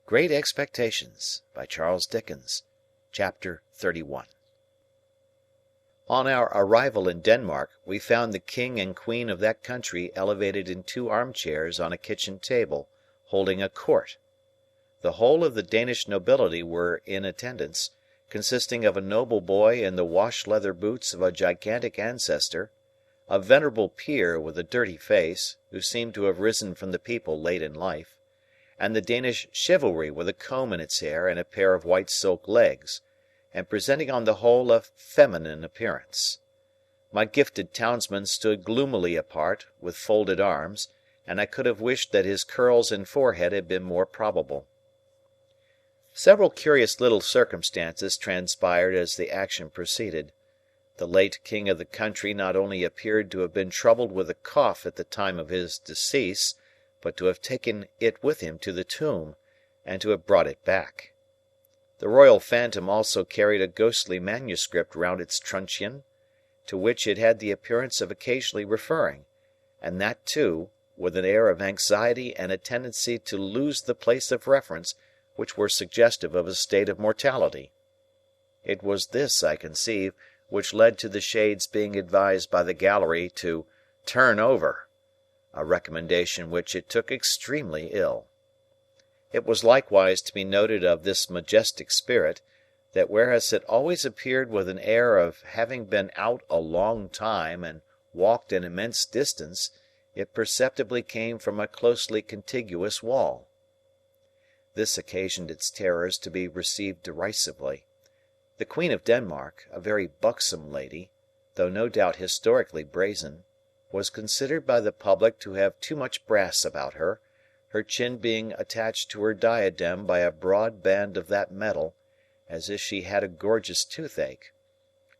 Great Expectations by Charles Dickens. Chapter 31. On our arrival in Denmark, we found the king and queen of that country elevated in two armchairs on a kitchen table, holding a court. The whole of the Danish nobility were in attendance, consisting of a noble boy in the wash-leather boots of a gigantic ancestor, a venerable peer with a dirty face, who seemed to have risen from the people late in life, and the Danish chivalry with a comb in its hair and a pair of white silk legs, and presenting on the whole a feminine appearance. My gifted townsman stood gloomily apart, with folded arms, and I could have wished that his curls and forehead had been more probable. Several curious little circumstances transpired as the action proceeded. The late king of the country not only appeared to have been troubled with a cough at the time of his decease, but to have taken it with him to the tomb, and to have brought it back. The royal phantom also carried a ghostly manuscript round its truncheon, to which it had the appearance of occasionally referring, and that, too, with an air of anxiety and a tendency to lose the place of reference which were suggestive of a state of mortality. It was this, I conceive, which led to the Shade's being advised by the gallery to "turn over," a recommendation which it took extremely ill. It was likewise to be noted of this majestic spirit, that whereas it always appeared with an air of having been out a long time and walked an immense distance, it perceptibly came from a closely contiguous wall. This occasioned its terrors to be received derisively. The Queen of Denmark, a very buxom lady, though no doubt historically brazen, was considered by the public to have too much brass about her, her chin being attached to her diadem by a broad band of that metal, as if she had a gorgeous toothache,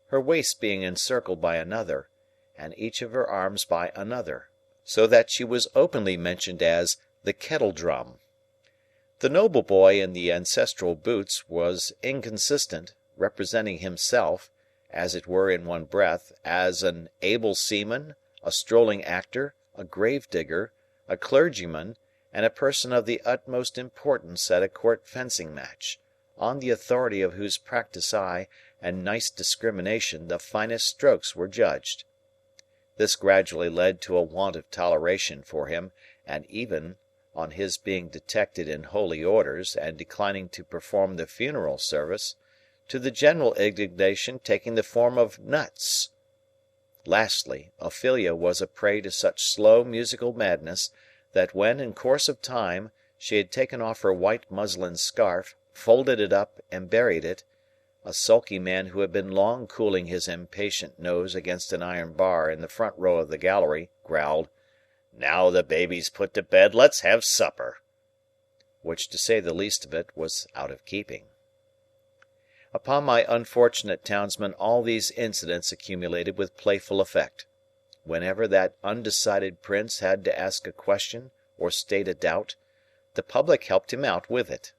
her waist being encircled by another, and each of her arms by another, so that she was openly mentioned as the kettle-drum. The noble boy in the ancestral boots was inconsistent, representing himself, as it were in one breath, as an able seaman, a strolling actor, a grave-digger, a clergyman, and a person of the utmost importance at a court fencing match, on the authority of whose practised eye and nice discrimination the finest strokes were judged. This gradually led to a want of toleration for him, and even, on his being detected in holy orders and declining to perform the funeral service, to the general indignation taking the form of nuts. Lastly, Ophelia was a prey to such slow musical madness, that when, in course of time, she had taken off her white muslin scarf, folded it up, and buried it, a sulky man who had been long cooling his impatient nose against an iron bar in the front row of the gallery, growled, "Now the baby's put to bed, let's have supper," which, to say the least of it, was out of keeping. Upon my unfortunate townsman all these incidents accumulated with playful effect. Whenever that undecided prince had to ask a question or state a doubt, the public helped him out with it.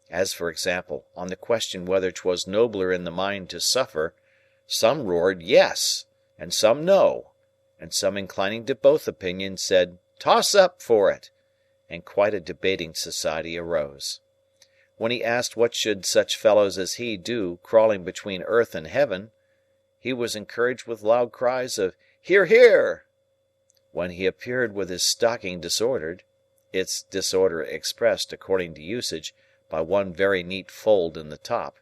As, for example, on the question whether 'twas nobler in the mind to suffer, some roared yes, and some no, and some inclining to both opinions said toss up for it, and quite a debating society arose. When he asked what should such fellows as he do crawling between earth and heaven, he was encouraged with loud cries of "Hear, hear!" When he appeared with his stocking disordered, its disorder expressed, according to usage, by one very neat fold in the top,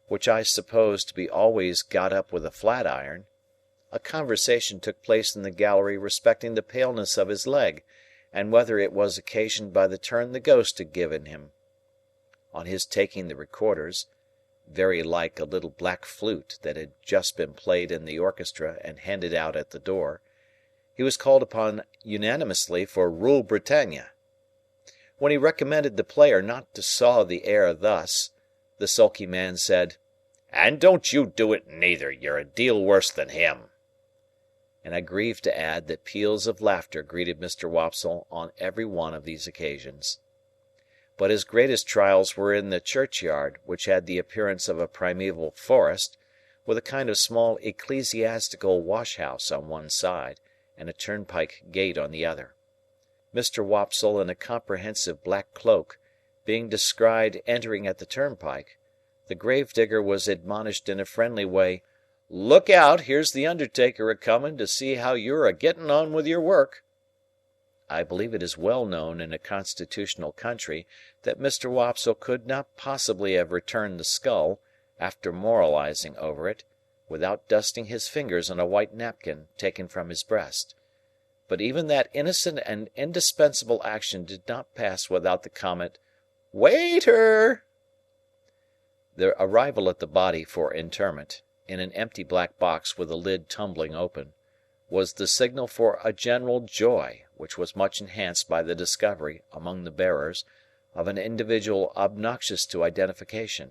which I suppose to be always got up with a flat iron, a conversation took place in the gallery respecting the paleness of his leg, and whether it was occasioned by the turn the ghost had given him. On his taking the recorders, very like a little black flute that had just been played in the orchestra and handed out at the door, he was called upon unanimously for Rule Britannia. When he recommended the player not to saw the air thus, the sulky man said, "And don't you do it neither, you're a deal worse than him." And I grieve to add that peals of laughter greeted Mr. Wopsle on every one of these occasions. But his greatest trials were in the churchyard, which had the appearance of a primeval forest, with a kind of small ecclesiastical wash-house on one side, and a turnpike gate on the other. Mr. Wopsle, in a comprehensive black cloak, being descried entering at the turnpike, the grave-digger was admonished in a friendly way, "Look out, here's the undertaker a-comin' to see how you're a-getting on with your work." I believe it is well known in a constitutional country that Mr. Wopsle could not possibly have returned the skull, after moralizing over it, without dusting his fingers on a white napkin taken from his breast. But even that innocent and indispensable action did not pass without the comment, "Waiter!" The arrival at the body for interment, in an empty black box with the lid tumbling open, was the signal for a general joy, which was much enhanced by the discovery, among the bearers, of an individual obnoxious to identification.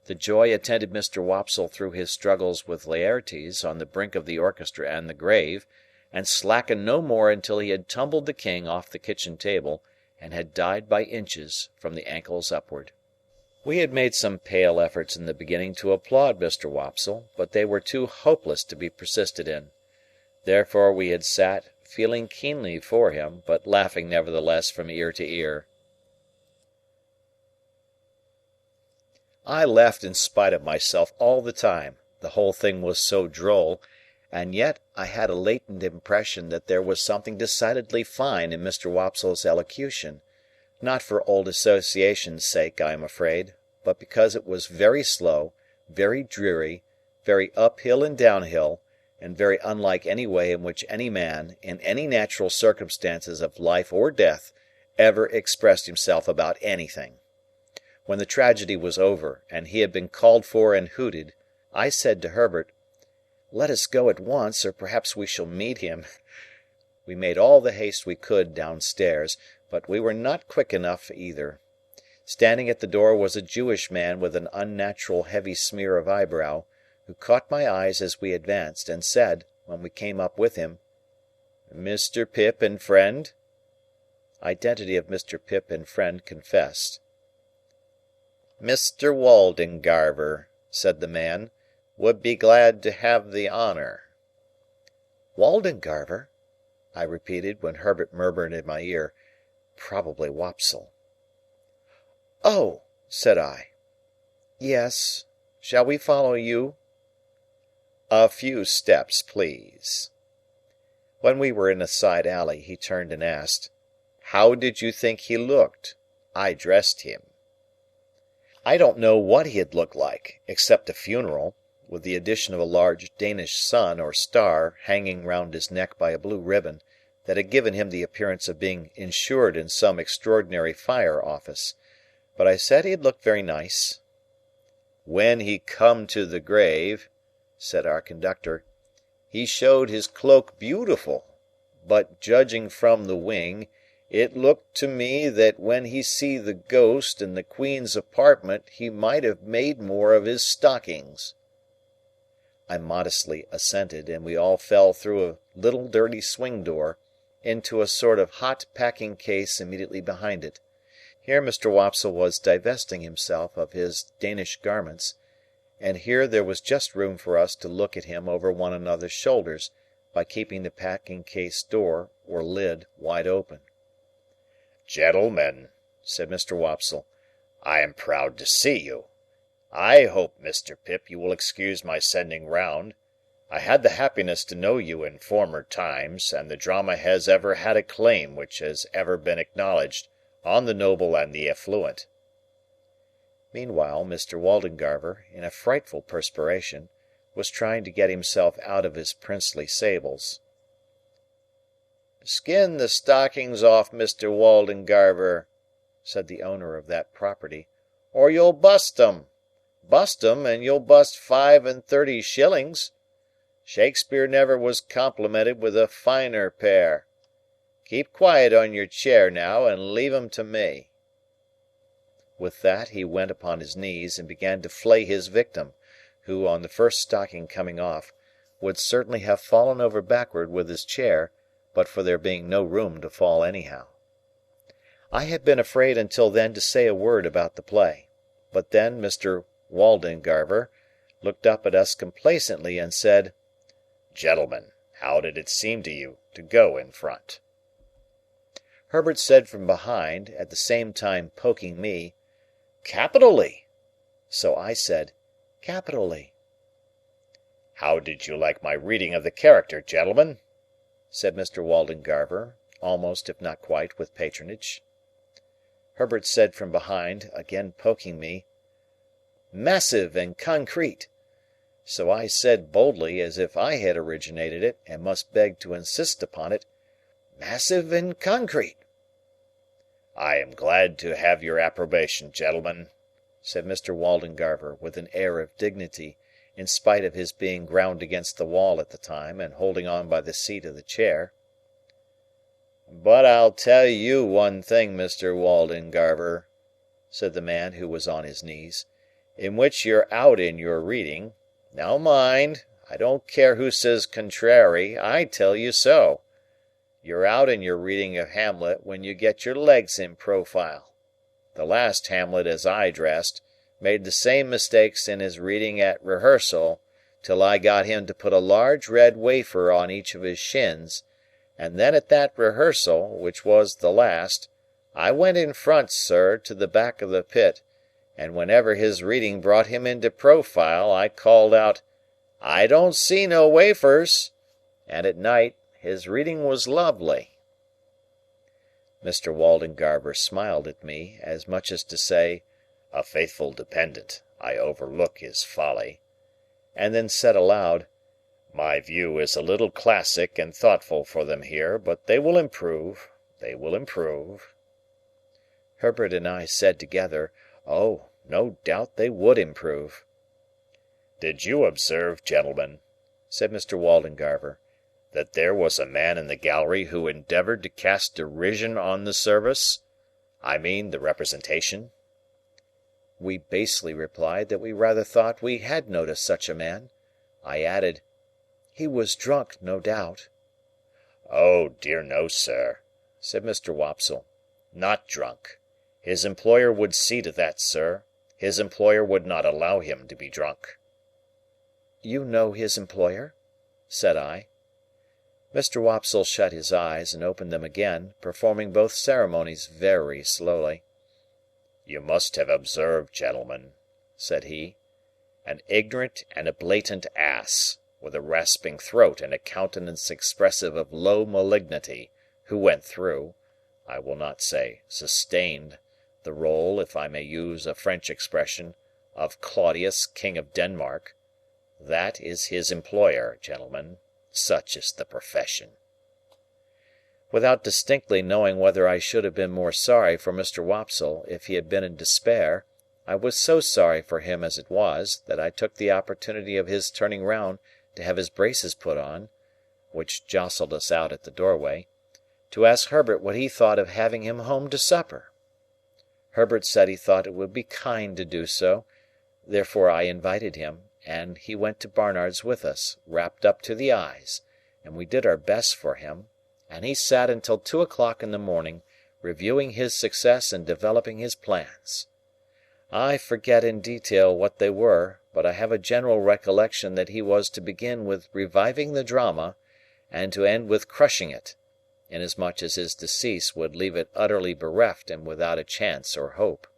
The joy attended Mr. Wopsle through his struggles with Laertes on the brink of the orchestra and the grave, and slackened no more until he had tumbled the king off the kitchen table, and had died by inches from the ankles upward. We had made some pale efforts in the beginning to applaud Mr. Wopsle, but they were too hopeless to be persisted in. Therefore we had sat, feeling keenly for him, but laughing nevertheless from ear to ear. I laughed in spite of myself all the time, the whole thing was so droll, and yet I had a latent impression that there was something decidedly fine in Mr. Wopsle's elocution, not for old association's sake, I am afraid, but because it was very slow, very dreary, very uphill and downhill, and very unlike any way in which any man, in any natural circumstances of life or death, ever expressed himself about anything. When the tragedy was over, and he had been called for and hooted, I said to Herbert, "Let us go at once, or perhaps we shall meet him." We made all the haste we could downstairs, but we were not quick enough either. Standing at the door was a Jewish man with an unnatural heavy smear of eyebrow, who caught my eyes as we advanced, and said, when we came up with him, "Mr. Pip and friend?" Identity of Mr. Pip and friend confessed. "Mr. Waldengarver," said the man, "would be glad to have the honour." "Waldengarver?" I repeated, when Herbert murmured in my ear, "Probably Wopsle." "Oh!" said I. "Yes. Shall we follow you?" "A few steps, please." When we were in a side alley, he turned and asked, "How did you think he looked? I dressed him." I don't know what he had looked like, except a funeral, with the addition of a large Danish sun or star hanging round his neck by a blue ribbon, that had given him the appearance of being insured in some extraordinary fire office. But I said he had looked very nice. "When he come to the grave," said our conductor, "he showed his cloak beautiful, but judging from the wing, it looked to me that when he see the ghost in the Queen's apartment he might have made more of his stockings." I modestly assented, and we all fell through a little dirty swing door, into a sort of hot packing case immediately behind it. Here Mr. Wopsle was divesting himself of his Danish garments, and here there was just room for us to look at him over one another's shoulders, by keeping the packing case door, or lid, wide open. "Gentlemen," said Mr. Wopsle, "I am proud to see you. I hope, Mr. Pip, you will excuse my sending round. I had the happiness to know you in former times, and the drama has ever had a claim which has ever been acknowledged on the noble and the affluent." Meanwhile, Mr. Waldengarver, in a frightful perspiration, was trying to get himself out of his princely sables. "Skin the stockings off, Mr. Waldengarver," said the owner of that property, "or you'll bust 'em. Bust 'em, and you'll bust 35 shillings. Shakespeare never was complimented with a finer pair. Keep quiet on your chair now, and leave 'em to me." With that he went upon his knees, and began to flay his victim, who, on the first stocking coming off, would certainly have fallen over backward with his chair, but for there being no room to fall anyhow. I had been afraid until then to say a word about the play, but then Mr. Waldengarver looked up at us complacently and said, "Gentlemen, how did it seem to you to go in front?" Herbert said from behind, at the same time poking me, "Capitally!" So I said, "Capitally." "How did you like my reading of the character, gentlemen?" said Mr. Waldengarver, almost if not quite with patronage. Herbert said from behind, again poking me, "Massive and concrete." So I said boldly, as if I had originated it, and must beg to insist upon it, "Massive and concrete." "I am glad to have your approbation, gentlemen," said Mr. Waldengarver, with an air of dignity, in spite of his being ground against the wall at the time, and holding on by the seat of the chair. "But I'll tell you one thing, Mr. Waldengarver," said the man who was on his knees, "in which you're out in your reading. Now mind, I don't care who says contrairy, I tell you so. You're out in your reading of Hamlet when you get your legs in profile. The last Hamlet as I dressed made the same mistakes in his reading at rehearsal, till I got him to put a large red wafer on each of his shins, and then at that rehearsal, which was the last, I went in front, sir, to the back of the pit, and whenever his reading brought him into profile, I called out, 'I don't see no wafers,' and at night his reading was lovely." Mr. Waldengarver smiled at me, as much as to say, "A faithful dependent, I overlook his folly," and then said aloud, "My view is a little classic and thoughtful for them here, but they will improve, they will improve." Herbert and I said together, "Oh, no doubt they would improve." "Did you observe, gentlemen," said Mr. Waldengarver, "that there was a man in the gallery who endeavoured to cast derision on the service? I mean the representation?" We basely replied that we rather thought we had noticed such a man. I added, "He was drunk, no doubt." "Oh, dear no, sir," said Mr. Wopsle. "Not drunk. His employer would see to that, sir. His employer would not allow him to be drunk." "You know his employer?" said I. Mr. Wopsle shut his eyes and opened them again, performing both ceremonies very slowly. "You must have observed, gentlemen," said he, "an ignorant and a blatant ass, with a rasping throat and a countenance expressive of low malignity, who went through, I will not say sustained, the role, if I may use a French expression, of Claudius, King of Denmark. That is his employer, gentlemen. Such is the profession." Without distinctly knowing whether I should have been more sorry for Mr. Wopsle if he had been in despair, I was so sorry for him as it was, that I took the opportunity of his turning round to have his braces put on, which jostled us out at the doorway, to ask Herbert what he thought of having him home to supper. Herbert said he thought it would be kind to do so, therefore I invited him, and he went to Barnard's with us, wrapped up to the eyes, and we did our best for him, and he sat until 2 o'clock in the morning, reviewing his success and developing his plans. I forget in detail what they were, but I have a general recollection that he was to begin with reviving the drama, and to end with crushing it, inasmuch as his decease would leave it utterly bereft and without a chance or hope.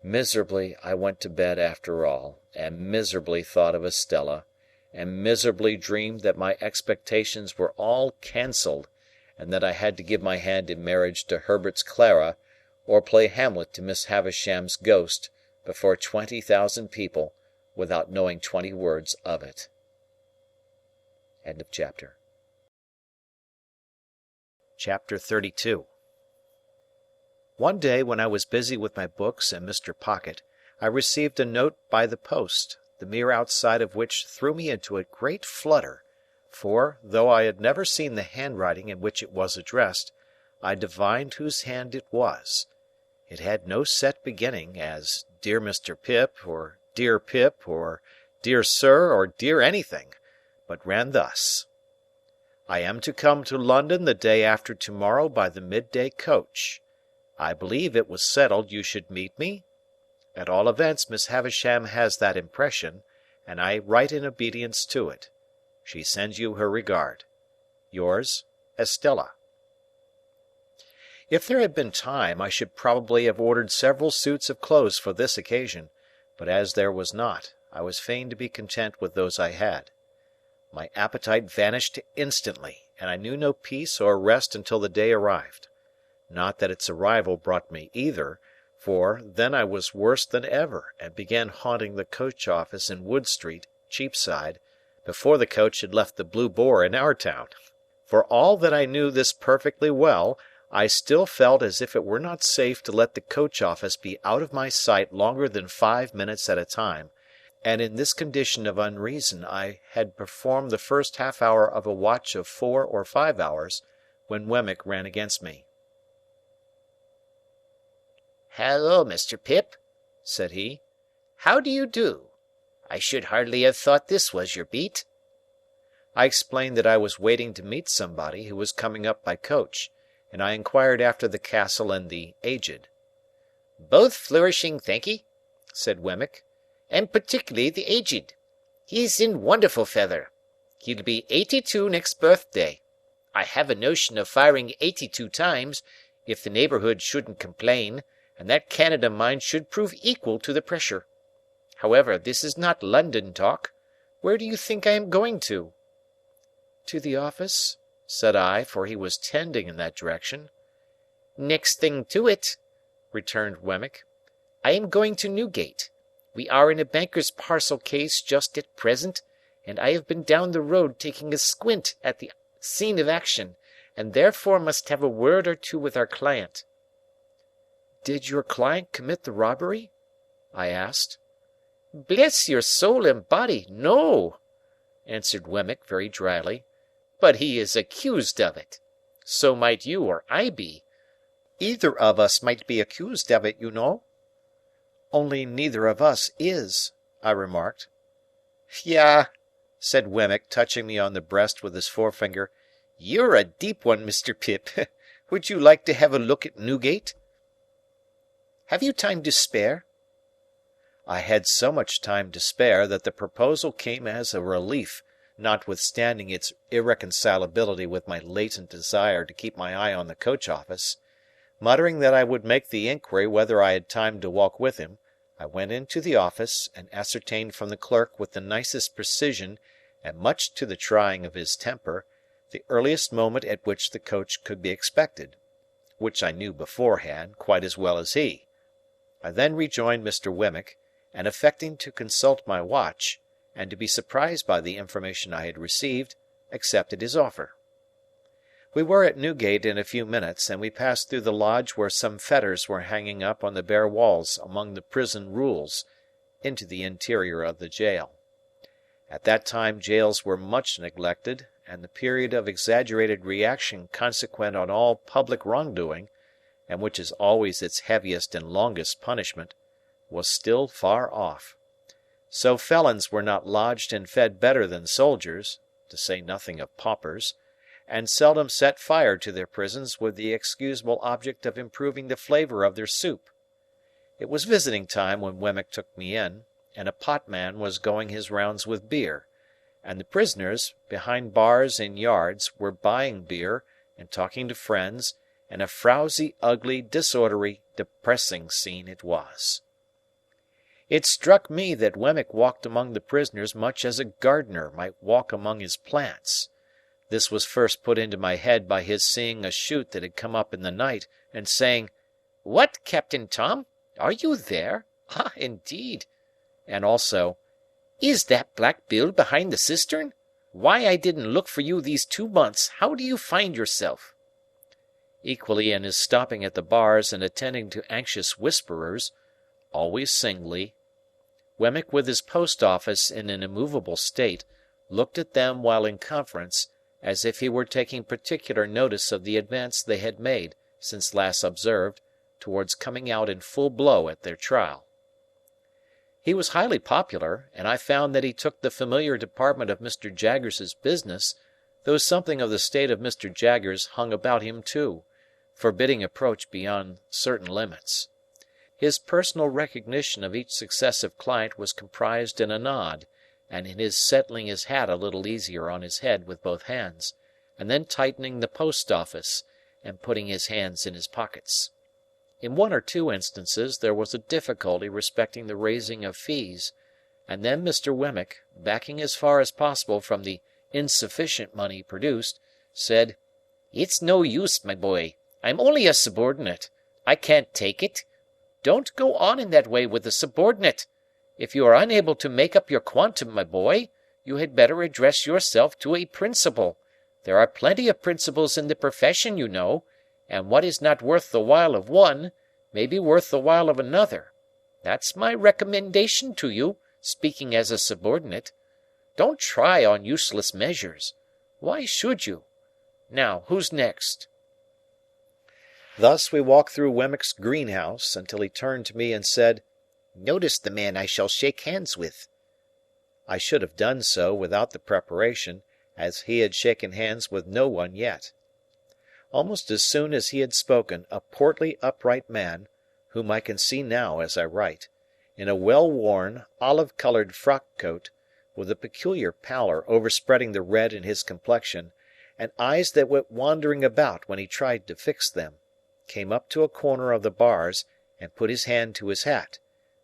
Miserably I went to bed after all, and miserably thought of Estella, and miserably dreamed that my expectations were all cancelled, and that I had to give my hand in marriage to Herbert's Clara, or play Hamlet to Miss Havisham's ghost, before 20,000 people, without knowing 20 words of it. Chapter 32. One day when I was busy with my books and Mr. Pocket, I received a note by the post, the mere outside of which threw me into a great flutter, for, though I had never seen the handwriting in which it was addressed, I divined whose hand it was. It had no set beginning, as "Dear Mr. Pip," or "Dear Pip," or "Dear Sir," or "Dear anything," but ran thus: "I am to come to London the day after tomorrow by the midday coach. I believe it was settled you should meet me? At all events Miss Havisham has that impression, and I write in obedience to it. She sends you her regard. Yours, Estella." If there had been time, I should probably have ordered several suits of clothes for this occasion, but as there was not, I was fain to be content with those I had. My appetite vanished instantly, and I knew no peace or rest until the day arrived. Not that its arrival brought me either, for then I was worse than ever, and began haunting the coach office in Wood Street, Cheapside, before the coach had left the Blue Boar in our town. For all that I knew this perfectly well, I still felt as if it were not safe to let the coach office be out of my sight longer than 5 minutes at a time, and in this condition of unreason I had performed the first half-hour of a watch of 4 or 5 hours, when Wemmick ran against me. "Hallo, Mr. Pip," said he. "How do you do? I should hardly have thought this was your beat." I explained that I was waiting to meet somebody who was coming up by coach, and I inquired after the Castle and the Aged. "Both flourishing, thank'ee," said Wemmick, "and particularly the Aged. He's in wonderful feather. He'll be 82 next birthday. I have a notion of firing 82 times, if the neighbourhood shouldn't complain, and that cannon of mine should prove equal to the pressure. However, this is not London talk. Where do you think I am going to?" "To the office?" said I, for he was tending in that direction. "Next thing to it," returned Wemmick. "I am going to Newgate. We are in a banker's parcel case just at present, and I have been down the road taking a squint at the scene of action, and therefore must have a word or two with our client." "Did your client commit the robbery?" I asked. "Bless your soul and body, no," answered Wemmick very dryly. "But he is accused of it. So might you or I be." "Either of us might be accused of it, you know." "Only neither of us is," I remarked. "Yah," said Wemmick, touching me on the breast with his forefinger. "You're a deep one, Mr. Pip. Would you like to have a look at Newgate?" "Have you time to spare?" I had so much time to spare that the proposal came as a relief, notwithstanding its irreconcilability with my latent desire to keep my eye on the coach office. Muttering that I would make the inquiry whether I had time to walk with him, I went into the office, and ascertained from the clerk with the nicest precision, and much to the trying of his temper, the earliest moment at which the coach could be expected, which I knew beforehand quite as well as he. I then rejoined Mr. Wemmick, and affecting to consult my watch, and to be surprised by the information I had received, accepted his offer. We were at Newgate in a few minutes, and we passed through the lodge where some fetters were hanging up on the bare walls among the prison rules, into the interior of the jail. At that time jails were much neglected, and the period of exaggerated reaction consequent on all public wrongdoing, and which is always its heaviest and longest punishment, was still far off. So felons were not lodged and fed better than soldiers, to say nothing of paupers, and seldom set fire to their prisons with the excusable object of improving the flavour of their soup. It was visiting time when Wemmick took me in, and a potman was going his rounds with beer, and the prisoners, behind bars in yards, were buying beer and talking to friends, and a frowsy, ugly, disorderly, depressing scene it was. It struck me that Wemmick walked among the prisoners much as a gardener might walk among his plants. This was first put into my head by his seeing a shoot that had come up in the night, and saying, "What, Captain Tom? Are you there? Ah, indeed!" And also, "Is that Black Bill behind the cistern? Why I didn't look for you these 2 months. How do you find yourself?" Equally in his stopping at the bars and attending to anxious whisperers, always singly. Wemmick, with his post-office in an immovable state, looked at them while in conference, as if he were taking particular notice of the advance they had made, since last observed, towards coming out in full blow at their trial. He was highly popular, and I found that he took the familiar department of Mr. Jaggers's business, though something of the state of Mr. Jaggers hung about him too, forbidding approach beyond certain limits. His personal recognition of each successive client was comprised in a nod, and in his settling his hat a little easier on his head with both hands, and then tightening the post-office, and putting his hands in his pockets. In one or two instances there was a difficulty respecting the raising of fees, and then Mr. Wemmick, backing as far as possible from the insufficient money produced, said, "It's no use, my boy. I'm only a subordinate. I can't take it. Don't go on in that way with a subordinate. If you are unable to make up your quantum, my boy, you had better address yourself to a principal. There are plenty of principals in the profession, you know, and what is not worth the while of one may be worth the while of another. That's my recommendation to you, speaking as a subordinate. Don't try on useless measures. Why should you? Now, who's next?" Thus we walked through Wemmick's greenhouse until he turned to me and said, "Notice the man I shall shake hands with." I should have done so without the preparation, as he had shaken hands with no one yet. Almost as soon as he had spoken, a portly upright man, whom I can see now as I write, in a well-worn, olive-coloured frock-coat, with a peculiar pallor overspreading the red in his complexion, and eyes that went wandering about when he tried to fix them, came up to a corner of the bars and put his hand to his hat,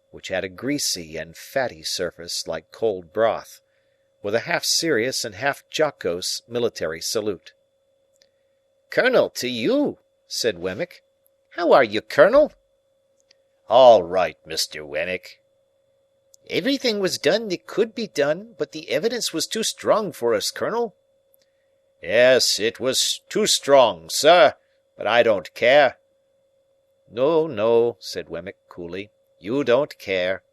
which had a greasy and fatty surface like cold broth, with a half-serious and half-jocose military salute. "Colonel, to you," said Wemmick. "How are you, Colonel?" "All right, Mr. Wemmick." "Everything was done that could be done, but the evidence was too strong for us, Colonel." "Yes, it was too strong, sir, but I don't care." "No, no," said Wemmick coolly, "you don't care."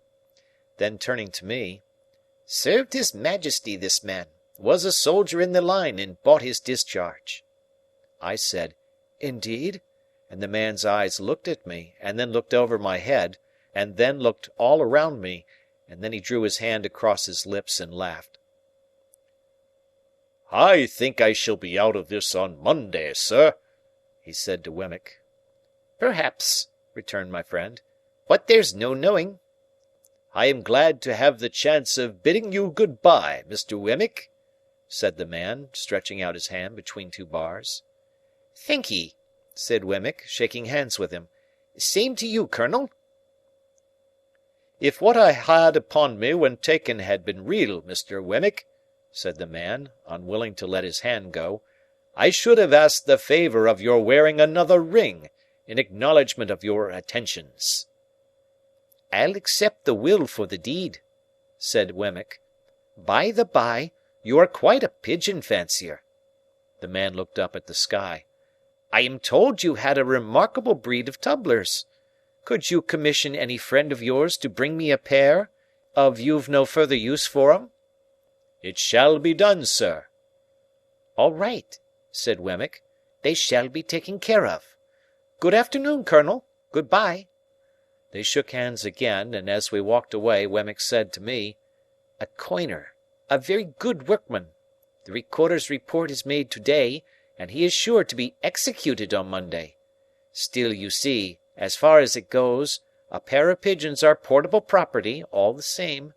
Then turning to me, "Served His Majesty, this man. Was a soldier in the line, and bought his discharge." I said, "Indeed?" and the man's eyes looked at me, and then looked over my head, and then looked all around me, and then he drew his hand across his lips and laughed. "I think I shall be out of this on Monday, sir," he said to Wemmick. "Perhaps," returned my friend, "but there's no knowing." "I am glad to have the chance of bidding you good-bye, Mr. Wemmick," said the man, stretching out his hand between two bars. "Thank'ee," said Wemmick, shaking hands with him. "Same to you, Colonel." "If what I had upon me when taken had been real, Mr. Wemmick," said the man, unwilling to let his hand go, "I should have asked the favour of your wearing another ring, in acknowledgment of your attentions." "I'll accept the will for the deed," said Wemmick. "By the by, you are quite a pigeon fancier." The man looked up at the sky. "I am told you had a remarkable breed of tumblers. Could you commission any friend of yours to bring me a pair, of you've no further use for 'em?" "It shall be done, sir." "All right," said Wemmick. "They shall be taken care of. Good afternoon, Colonel. Good-bye." They shook hands again, and as we walked away, Wemmick said to me, "A coiner. A very good workman. The Recorder's report is made to-day, and he is sure to be executed on Monday. Still, you see, as far as it goes, a pair of pigeons are portable property, all the same."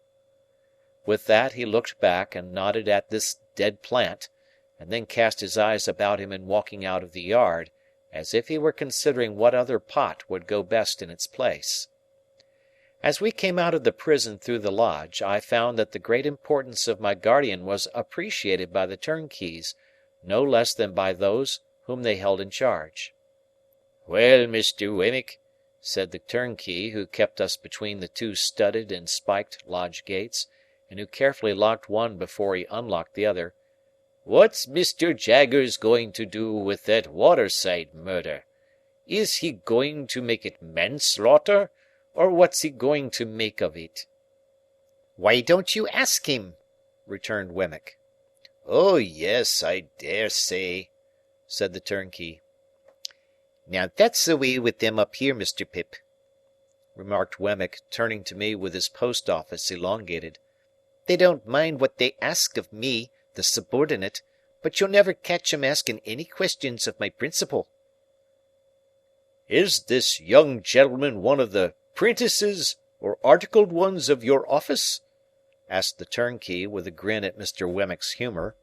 With that he looked back and nodded at this dead plant, and then cast his eyes about him in walking out of the yard, as if he were considering what other pot would go best in its place. As we came out of the prison through the lodge, I found that the great importance of my guardian was appreciated by the turnkeys, no less than by those whom they held in charge. "Well, Mr. Wemmick," said the turnkey who kept us between the two studded and spiked lodge gates, and who carefully locked one before he unlocked the other, "what's Mr. Jaggers going to do with that waterside murder? Is he going to make it manslaughter, or what's he going to make of it?" "Why don't you ask him?" returned Wemmick. "Oh, yes, I dare say," said the turnkey. "Now that's the way with them up here, Mr. Pip," remarked Wemmick, turning to me with his post-office elongated. "They don't mind what they ask of me, the subordinate, but you'll never catch 'em asking any questions of my principal." "Is this young gentleman one of the prentices or articled ones of your office?" asked the turnkey, with a grin at Mr. Wemmick's humour.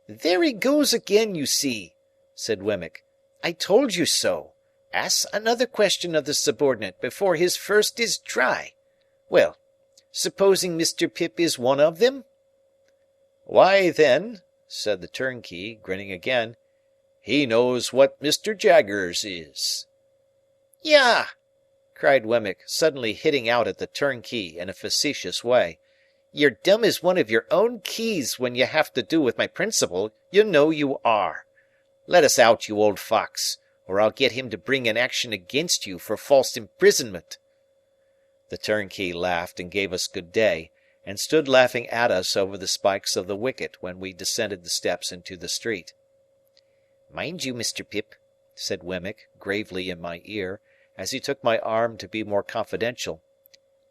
"There he goes again, you see," said Wemmick. I told you so. Ask another question of the subordinate before his first is dry. Well, supposing Mr. Pip is one of them?" "Why, then," said the turnkey, grinning again, "he knows what Mr. Jaggers is." "Yah!" cried Wemmick, suddenly hitting out at the turnkey in a facetious way. "You're dumb as one of your own keys when you have to do with my principal, you know you are. Let us out, you old fox, or I'll get him to bring an action against you for false imprisonment." The turnkey laughed and gave us good day, and stood laughing at us over the spikes of the wicket when we descended the steps into the street. "Mind you, Mr. Pip," said Wemmick, gravely in my ear, as he took my arm to be more confidential,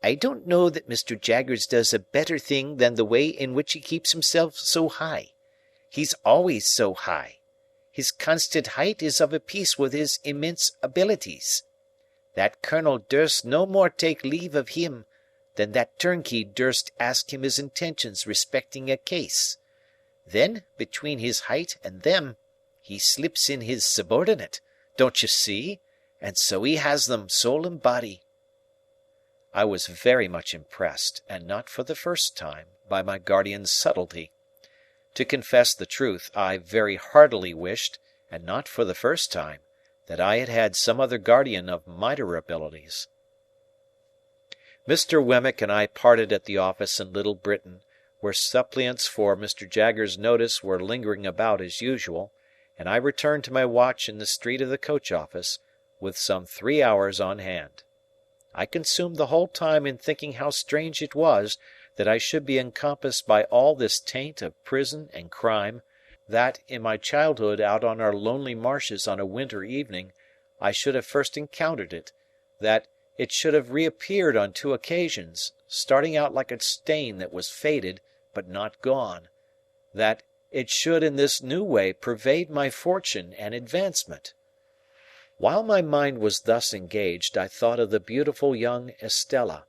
"I don't know that Mr. Jaggers does a better thing than the way in which he keeps himself so high. He's always so high. His constant height is of a piece with his immense abilities. That colonel durst no more take leave of him than that turnkey durst ask him his intentions respecting a case. Then, between his height and them, he slips in his subordinate, don't you see, and so he has them soul and body." I was very much impressed, and not for the first time, by my guardian's subtlety. To confess the truth, I very heartily wished, and not for the first time, that I had had some other guardian of minor abilities. Mr. Wemmick and I parted at the office in Little Britain, where suppliants for Mr. Jaggers' notice were lingering about as usual, and I returned to my watch in the street of the coach office, with some 3 hours on hand. I consumed the whole time in thinking how strange it was that I should be encompassed by all this taint of prison and crime, that, in my childhood out on our lonely marshes on a winter evening, I should have first encountered it, that it should have reappeared on 2 occasions, starting out like a stain that was faded but not gone, that it should in this new way pervade my fortune and advancement. While my mind was thus engaged, I thought of the beautiful young Estella,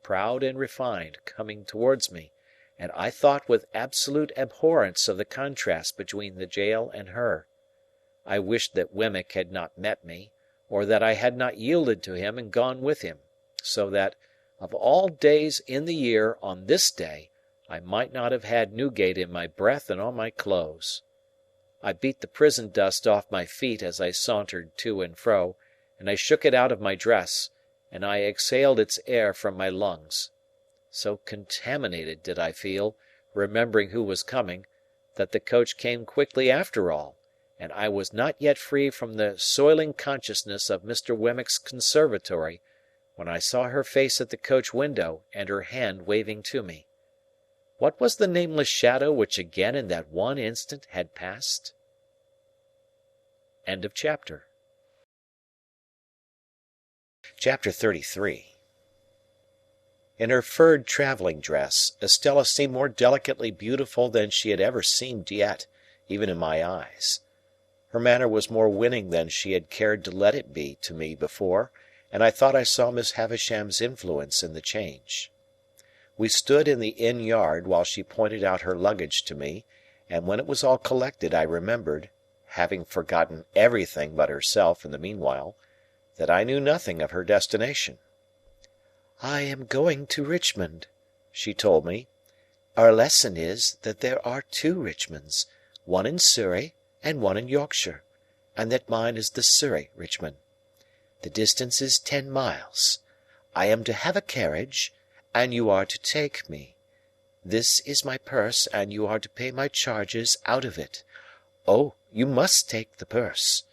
proud and refined, coming towards me, and I thought with absolute abhorrence of the contrast between the jail and her. I wished that Wemmick had not met me, or that I had not yielded to him and gone with him, so that, of all days in the year, on this day, I might not have had Newgate in my breath and on my clothes. I beat the prison dust off my feet as I sauntered to and fro, and I shook it out of my dress, and I exhaled its air from my lungs. So contaminated did I feel, remembering who was coming, that the coach came quickly after all, and I was not yet free from the soiling consciousness of Mr. Wemmick's conservatory, when I saw her face at the coach window and her hand waving to me. What was the nameless shadow which again in that one instant had passed? End of chapter. Chapter 33. In her furred travelling dress, Estella seemed more delicately beautiful than she had ever seemed yet, even in my eyes. Her manner was more winning than she had cared to let it be to me before, and I thought I saw Miss Havisham's influence in the change. We stood in the inn yard while she pointed out her luggage to me, and when it was all collected I remembered, having forgotten everything but herself in the meanwhile, that I knew nothing of her destination. "I am going to Richmond," she told me. "Our lesson is that there are 2 Richmonds, one in Surrey and one in Yorkshire, and that mine is the Surrey Richmond. The distance is 10 miles. I am to have a carriage, and you are to take me. This is my purse, and you are to pay my charges out of it. Oh, you must take the purse.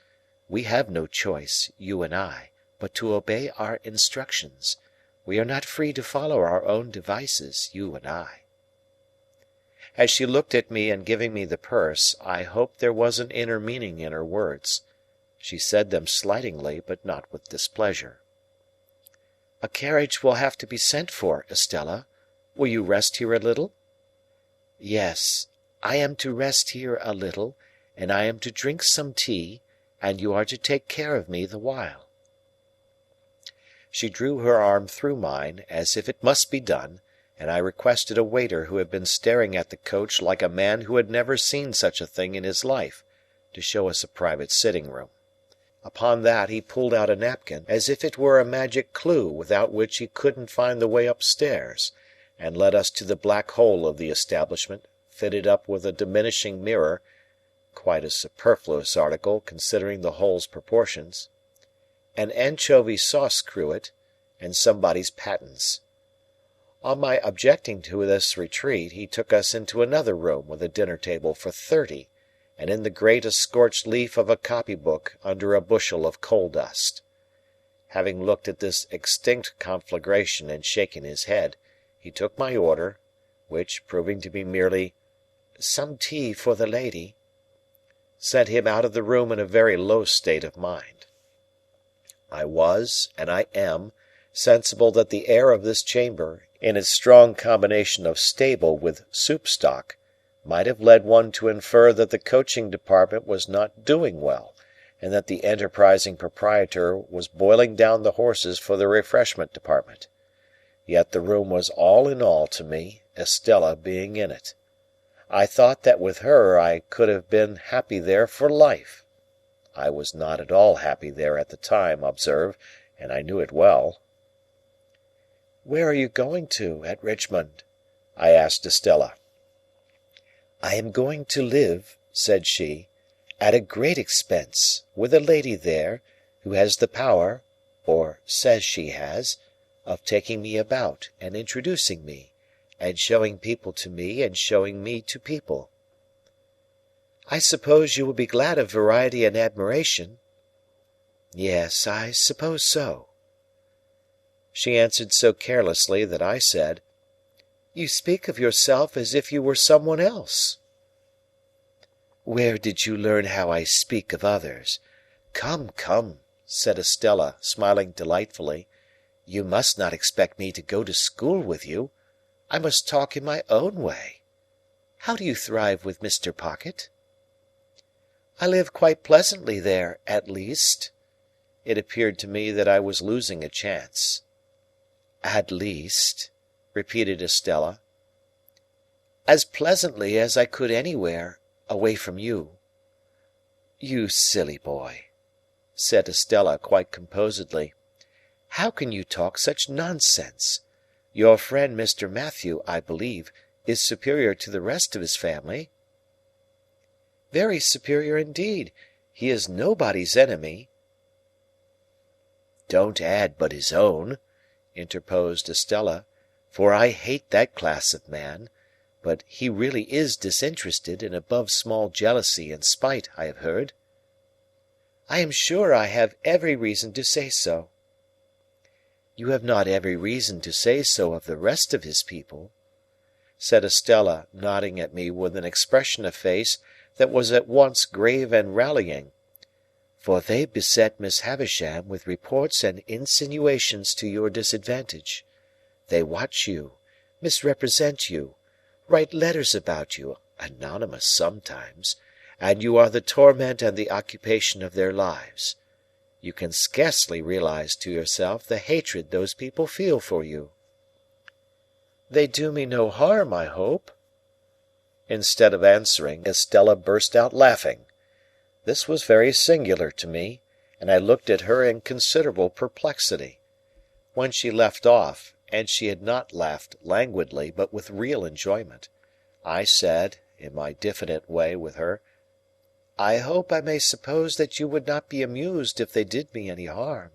We have no choice, you and I, but to obey our instructions. We are not free to follow our own devices, you and I." As she looked at me in giving me the purse, I hoped there was an inner meaning in her words. She said them slightingly, but not with displeasure. "A carriage will have to be sent for, Estella. Will you rest here a little?" "Yes, I am to rest here a little, and I am to drink some tea, and you are to take care of me the while." She drew her arm through mine, as if it must be done, and I requested a waiter who had been staring at the coach like a man who had never seen such a thing in his life, to show us a private sitting-room. Upon that he pulled out a napkin, as if it were a magic clue without which he couldn't find the way upstairs, and led us to the black hole of the establishment, fitted up with a diminishing mirror quite a superfluous article considering the hole's proportions, an anchovy sauce cruet, and somebody's pattens. On my objecting to this retreat, he took us into another room with a dinner table for 30, and in the grate a scorched leaf of a copybook under a bushel of coal dust. Having looked at this extinct conflagration and shaken his head, he took my order, which, proving to be merely "some tea for the lady," sent him out of the room in a very low state of mind. I was, and I am, sensible that the air of this chamber, in its strong combination of stable with soup stock, might have led one to infer that the coaching department was not doing well, and that the enterprising proprietor was boiling down the horses for the refreshment department. Yet the room was all in all to me, Estella being in it. I thought that with her I could have been happy there for life. I was not at all happy there at the time, observe, and I knew it well. "Where are you going to, at Richmond?" I asked Estella. "I am going to live," said she, "at a great expense, with a lady there, who has the power, or says she has, of taking me about, and introducing me, and showing people to me, and showing me to people." "I suppose you will be glad of variety and admiration?" "Yes, I suppose so." She answered so carelessly that I said, "You speak of yourself as if you were someone else." "Where did you learn how I speak of others? Come, come," said Estella, smiling delightfully, "you must not expect me to go to school with you. I must talk in my own way. How do you thrive with Mr. Pocket?" "I live quite pleasantly there, at least." It appeared to me that I was losing a chance. "At least," repeated Estella. "As pleasantly as I could anywhere, away from you." "You silly boy," said Estella quite composedly. "How can you talk such nonsense? Your friend Mr. Matthew, I believe, is superior to the rest of his family." "Very superior indeed. He is nobody's enemy." "Don't add but his own," interposed Estella, "for I hate that class of man. But he really is disinterested and above small jealousy and spite, I have heard." "I am sure I have every reason to say so." "You have not every reason to say so of the rest of his people," said Estella, nodding at me with an expression of face that was at once grave and rallying. "For they beset Miss Havisham with reports and insinuations to your disadvantage. They watch you, misrepresent you, write letters about you, anonymous sometimes, and you are the torment and the occupation of their lives. You can scarcely realize to yourself the hatred those people feel for you." "They do me no harm, I hope?" Instead of answering, Estella burst out laughing. This was very singular to me, and I looked at her in considerable perplexity. When she left off, and she had not laughed languidly, but with real enjoyment, I said, in my diffident way with her, "I hope I may suppose that you would not be amused if they did me any harm."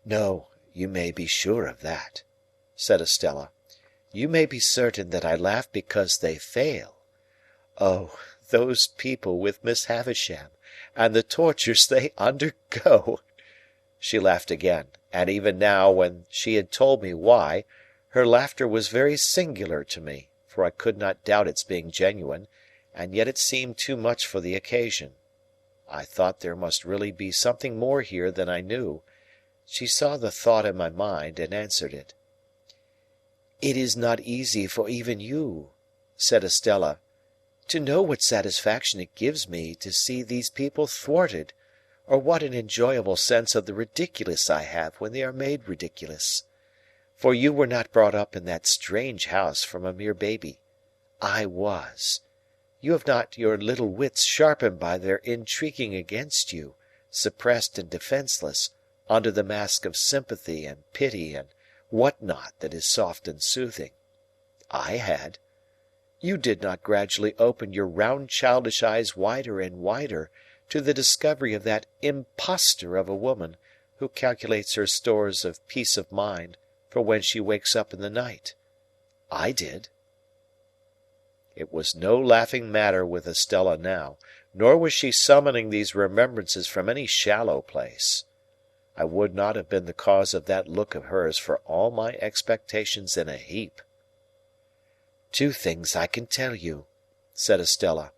"No, you may be sure of that," said Estella. "You may be certain that I laugh because they fail. Oh, those people with Miss Havisham, and the tortures they undergo!" She laughed again, and even now, when she had told me why, her laughter was very singular to me, for I could not doubt its being genuine, and yet it seemed too much for the occasion. I thought there must really be something more here than I knew. She saw the thought in my mind, and answered it. "It is not easy for even you," said Estella, "to know what satisfaction it gives me to see these people thwarted, or what an enjoyable sense of the ridiculous I have when they are made ridiculous. For you were not brought up in that strange house from a mere baby. I was. You have not your little wits sharpened by their intriguing against you, suppressed and defenceless, under the mask of sympathy and pity and what not that is soft and soothing. I had. You did not gradually open your round childish eyes wider and wider to the discovery of that impostor of a woman who calculates her stores of peace of mind for when she wakes up in the night. I did. It was no laughing matter with Estella now, nor was she summoning these remembrances from any shallow place. I would not have been the cause of that look of hers for all my expectations in a heap. "Two things I can tell you," said Estella.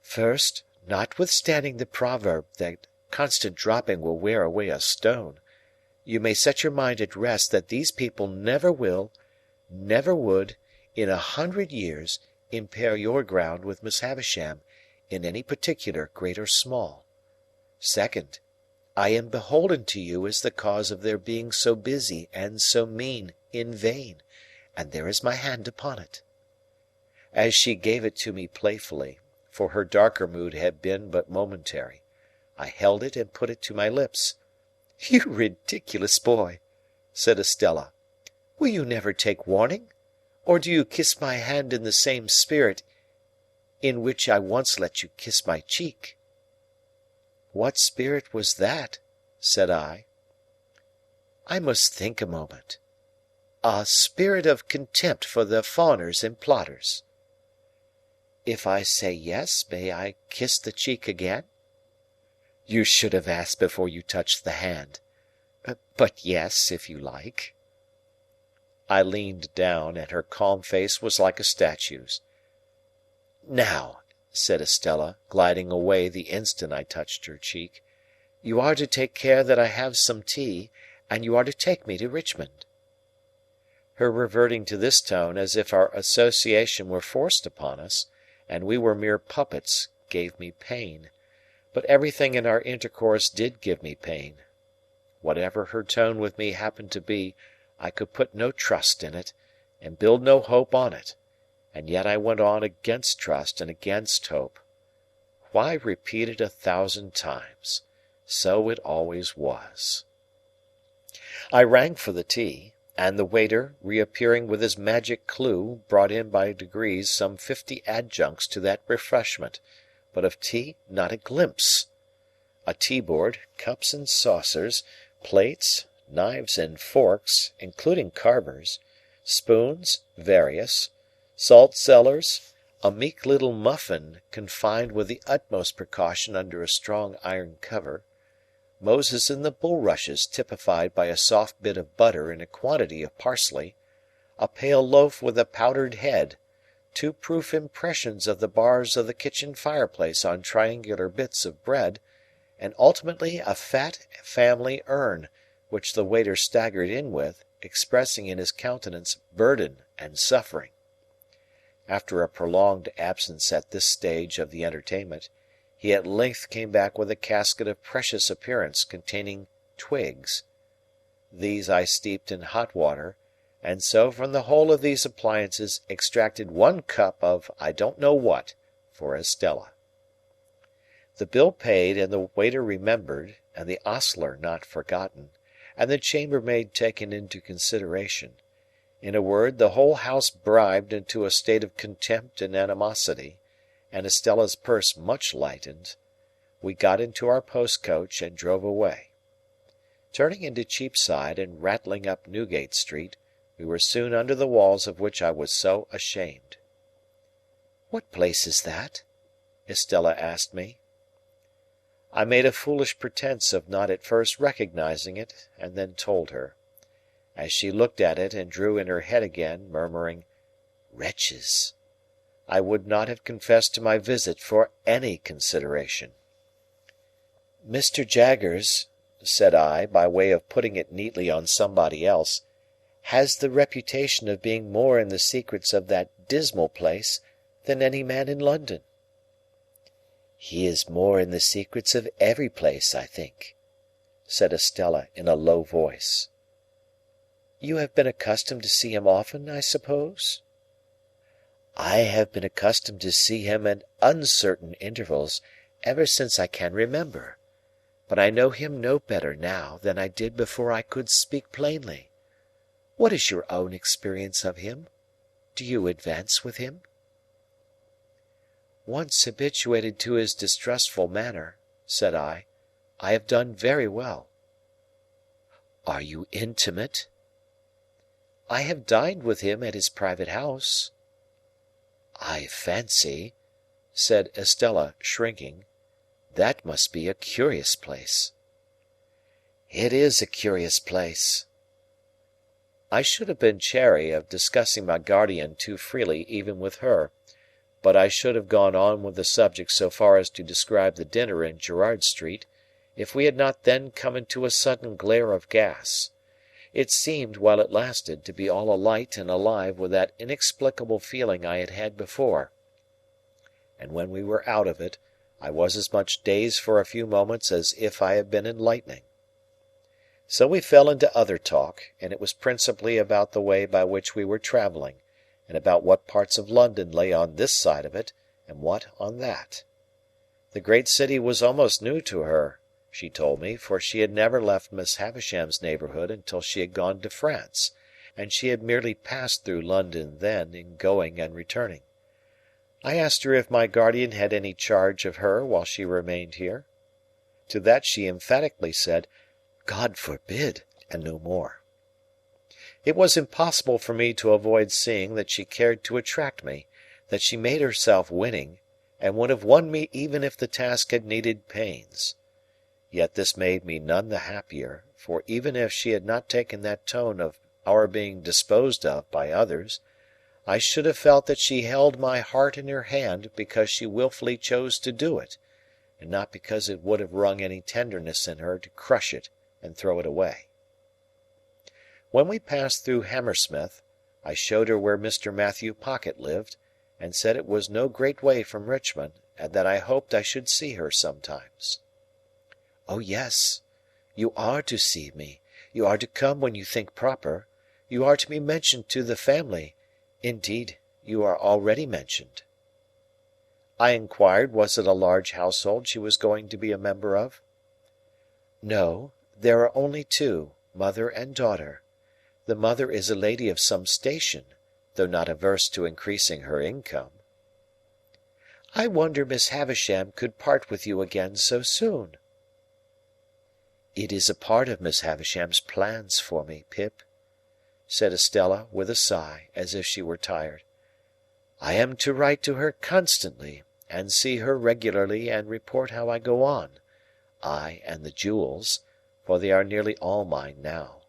"First, notwithstanding the proverb that constant dropping will wear away a stone, you may set your mind at rest that these people never will, never would, in 100 years, impair your ground with Miss Havisham, in any particular, great or small. Second, I am beholden to you as the cause of their being so busy and so mean in vain, and there is my hand upon it." As she gave it to me playfully, for her darker mood had been but momentary, I held it and put it to my lips. "You ridiculous boy!" said Estella. "Will you never take warning? Or do you kiss my hand in the same spirit in which I once let you kiss my cheek?" "What spirit was that?" said I. "I must think a moment. A spirit of contempt for the fawners and plotters." "If I say yes, may I kiss the cheek again?" "You should have asked before you touched the hand. But yes, if you like." I leaned down, and her calm face was like a statue's. "Now," said Estella, gliding away the instant I touched her cheek, "you are to take care that I have some tea, and you are to take me to Richmond." Her reverting to this tone as if our association were forced upon us, and we were mere puppets, gave me pain. But everything in our intercourse did give me pain. Whatever her tone with me happened to be, I could put no trust in it, and build no hope on it, and yet I went on against trust and against hope. Why repeat it 1,000 times? So it always was. I rang for the tea, and the waiter, reappearing with his magic clue, brought in by degrees some 50 adjuncts to that refreshment, but of tea not a glimpse. A tea-board, cups and saucers, plates, knives and forks, including carvers, spoons, various, salt-cellars, a meek little muffin confined with the utmost precaution under a strong iron cover, Moses in the bulrushes typified by a soft bit of butter and a quantity of parsley, a pale loaf with a powdered head, 2 proof impressions of the bars of the kitchen fireplace on triangular bits of bread, and ultimately a fat family urn, which the waiter staggered in with, expressing in his countenance burden and suffering. After a prolonged absence at this stage of the entertainment, he at length came back with a casket of precious appearance containing twigs. These I steeped in hot water, and so from the whole of these appliances extracted 1 cup of I don't know what for Estella. The bill paid, and the waiter remembered, and the ostler not forgotten, and the chambermaid taken into consideration. In a word, the whole house bribed into a state of contempt and animosity, and Estella's purse much lightened, we got into our post-coach and drove away. Turning into Cheapside and rattling up Newgate Street, we were soon under the walls of which I was so ashamed. "What place is that?" Estella asked me. I made a foolish pretence of not at first recognizing it, and then told her. As she looked at it and drew in her head again, murmuring, "Wretches," I would not have confessed to my visit for any consideration. "Mr. Jaggers," said I, by way of putting it neatly on somebody else, "has the reputation of being more in the secrets of that dismal place than any man in London." "He is more in the secrets of every place, I think," said Estella in a low voice. "You have been accustomed to see him often, I suppose?" "I have been accustomed to see him at uncertain intervals ever since I can remember. but I know him no better now than I did before I could speak plainly. What is your own experience of him? Do you advance with him?" "Once habituated to his distrustful manner," said I have done very well." "Are you intimate?" "I have dined with him at his private house." "I fancy," said Estella, shrinking, "that must be a curious place." "It is a curious place." I should have been chary of discussing my guardian too freely even with her, but I should have gone on with the subject so far as to describe the dinner in Gerrard Street, if we had not then come into a sudden glare of gas. It seemed, while it lasted, to be all alight and alive with that inexplicable feeling I had had before, and when we were out of it, I was as much dazed for a few moments as if I had been in lightning. So we fell into other talk, and it was principally about the way by which we were travelling, and about what parts of London lay on this side of it, and what on that. The great city was almost new to her, she told me, for she had never left Miss Havisham's neighbourhood until she had gone to France, and she had merely passed through London then in going and returning. I asked her if my guardian had any charge of her while she remained here. To that she emphatically said, "God forbid," and no more. It was impossible for me to avoid seeing that she cared to attract me, that she made herself winning, and would have won me even if the task had needed pains. Yet this made me none the happier, for even if she had not taken that tone of our being disposed of by others, I should have felt that she held my heart in her hand because she wilfully chose to do it, and not because it would have wrung any tenderness in her to crush it and throw it away. When we passed through Hammersmith, I showed her where Mr. Matthew Pocket lived, and said it was no great way from Richmond, and that I hoped I should see her sometimes. "Oh, yes. You are to see me. You are to come when you think proper. You are to be mentioned to the family. Indeed, you are already mentioned." I inquired was it a large household she was going to be a member of. "No, there are only two, mother and daughter. The mother is a lady of some station, though not averse to increasing her income." "I wonder Miss Havisham could part with you again so soon." "It is a part of Miss Havisham's plans for me, Pip," said Estella, with a sigh, as if she were tired. "I am to write to her constantly, and see her regularly and report how I go on, I and the jewels, for they are nearly all mine now."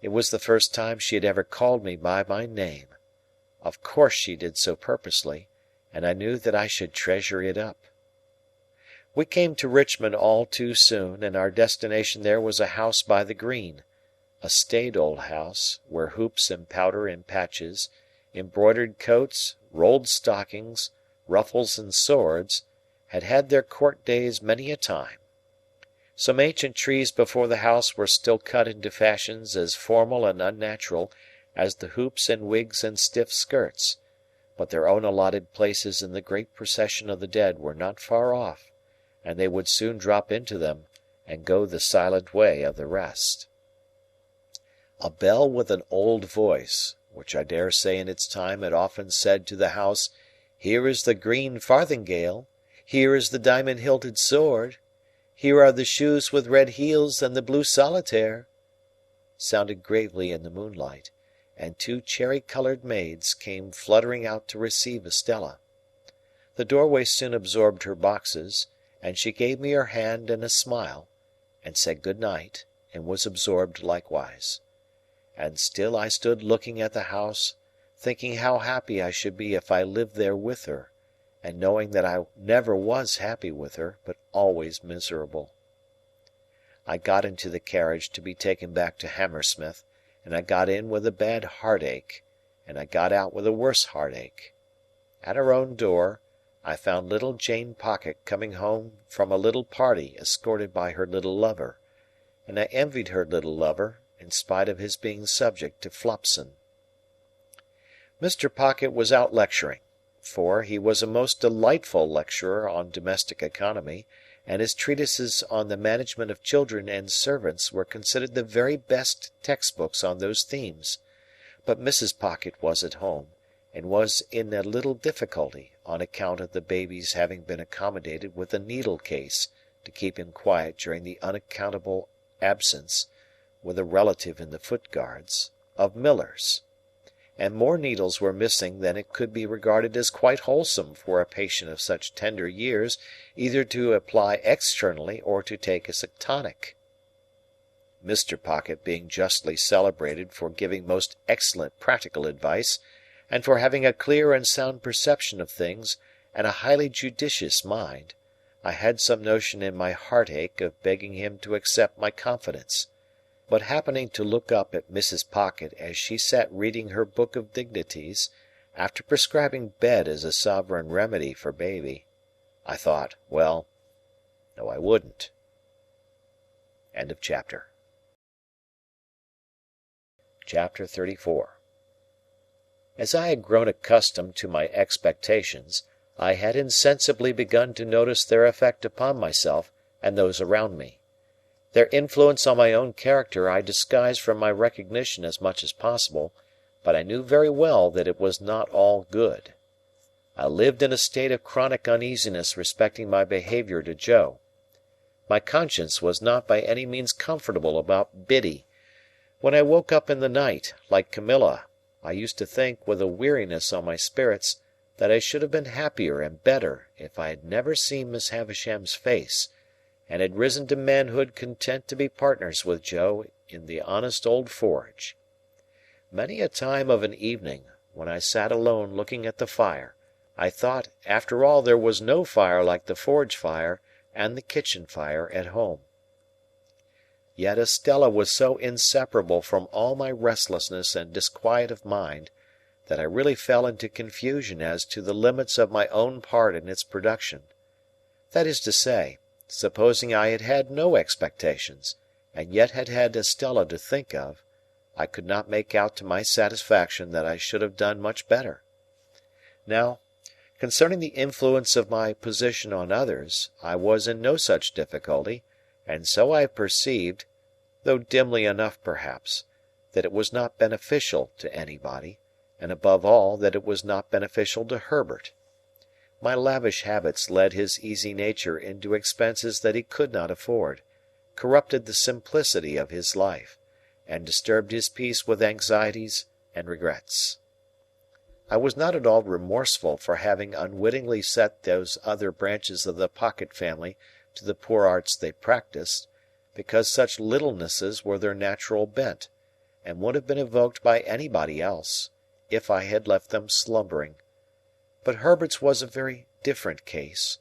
It was the first time she had ever called me by my name. Of course she did so purposely, and I knew that I should treasure it up. We came to Richmond all too soon, and our destination there was a house by the green, a staid old house, where hoops and powder in patches, embroidered coats, rolled stockings, ruffles and swords, had had their court days many a time. Some ancient trees before the house were still cut into fashions as formal and unnatural as the hoops and wigs and stiff skirts, but their own allotted places in the great procession of the dead were not far off, and they would soon drop into them and go the silent way of the rest. A bell with an old voice, which I dare say in its time had often said to the house, "Here is the green farthingale, here is the diamond-hilted sword, here are the shoes with red heels and the blue solitaire," sounded gravely in the moonlight, and two cherry-coloured maids came fluttering out to receive Estella. The doorway soon absorbed her boxes, and she gave me her hand and a smile, and said good night, and was absorbed likewise. And still I stood looking at the house, thinking how happy I should be if I lived there with her, and knowing that I never was happy with her, but always miserable. I got into the carriage to be taken back to Hammersmith, and I got in with a bad heartache, and I got out with a worse heartache. At our own door, I found little Jane Pocket coming home from a little party escorted by her little lover, and I envied her little lover, in spite of his being subject to Flopson. Mr. Pocket was out lecturing, for he was a most delightful lecturer on domestic economy, and his treatises on the management of children and servants were considered the very best textbooks on those themes; but Mrs. Pocket was at home, and was in a little difficulty on account of the baby's having been accommodated with a needle case to keep him quiet during the unaccountable absence, with a relative in the Foot Guards, of Millers; and more needles were missing than it could be regarded as quite wholesome for a patient of such tender years either to apply externally or to take as a tonic. Mr. Pocket being justly celebrated for giving most excellent practical advice, and for having a clear and sound perception of things and a highly judicious mind, I had some notion in my heartache of begging him to accept my confidence; but happening to look up at Mrs. Pocket as she sat reading her book of dignities, after prescribing bed as a sovereign remedy for baby, I thought, well, no, I wouldn't. Chapter 34. As I had grown accustomed to my expectations, I had insensibly begun to notice their effect upon myself and those around me. Their influence on my own character I disguised from my recognition as much as possible, but I knew very well that it was not all good. I lived in a state of chronic uneasiness respecting my behaviour to Joe. My conscience was not by any means comfortable about Biddy. When I woke up in the night, like Camilla, I used to think, with a weariness on my spirits, that I should have been happier and better if I had never seen Miss Havisham's face, and had risen to manhood content to be partners with Joe in the honest old forge. Many a time of an evening, when I sat alone looking at the fire, I thought, after all, there was no fire like the forge fire and the kitchen fire at home. Yet Estella was so inseparable from all my restlessness and disquiet of mind, that I really fell into confusion as to the limits of my own part in its production. That is to say, supposing I had had no expectations, and yet had had Estella to think of, I could not make out to my satisfaction that I should have done much better. Now, concerning the influence of my position on others, I was in no such difficulty, and so I perceived, though dimly enough perhaps, that it was not beneficial to anybody, and above all that it was not beneficial to Herbert. My lavish habits led his easy nature into expenses that he could not afford, corrupted the simplicity of his life, and disturbed his peace with anxieties and regrets. I was not at all remorseful for having unwittingly set those other branches of the Pocket family to the poor arts they practised, because such littlenesses were their natural bent, and would have been evoked by anybody else, if I had left them slumbering. But Herbert's was a very different case,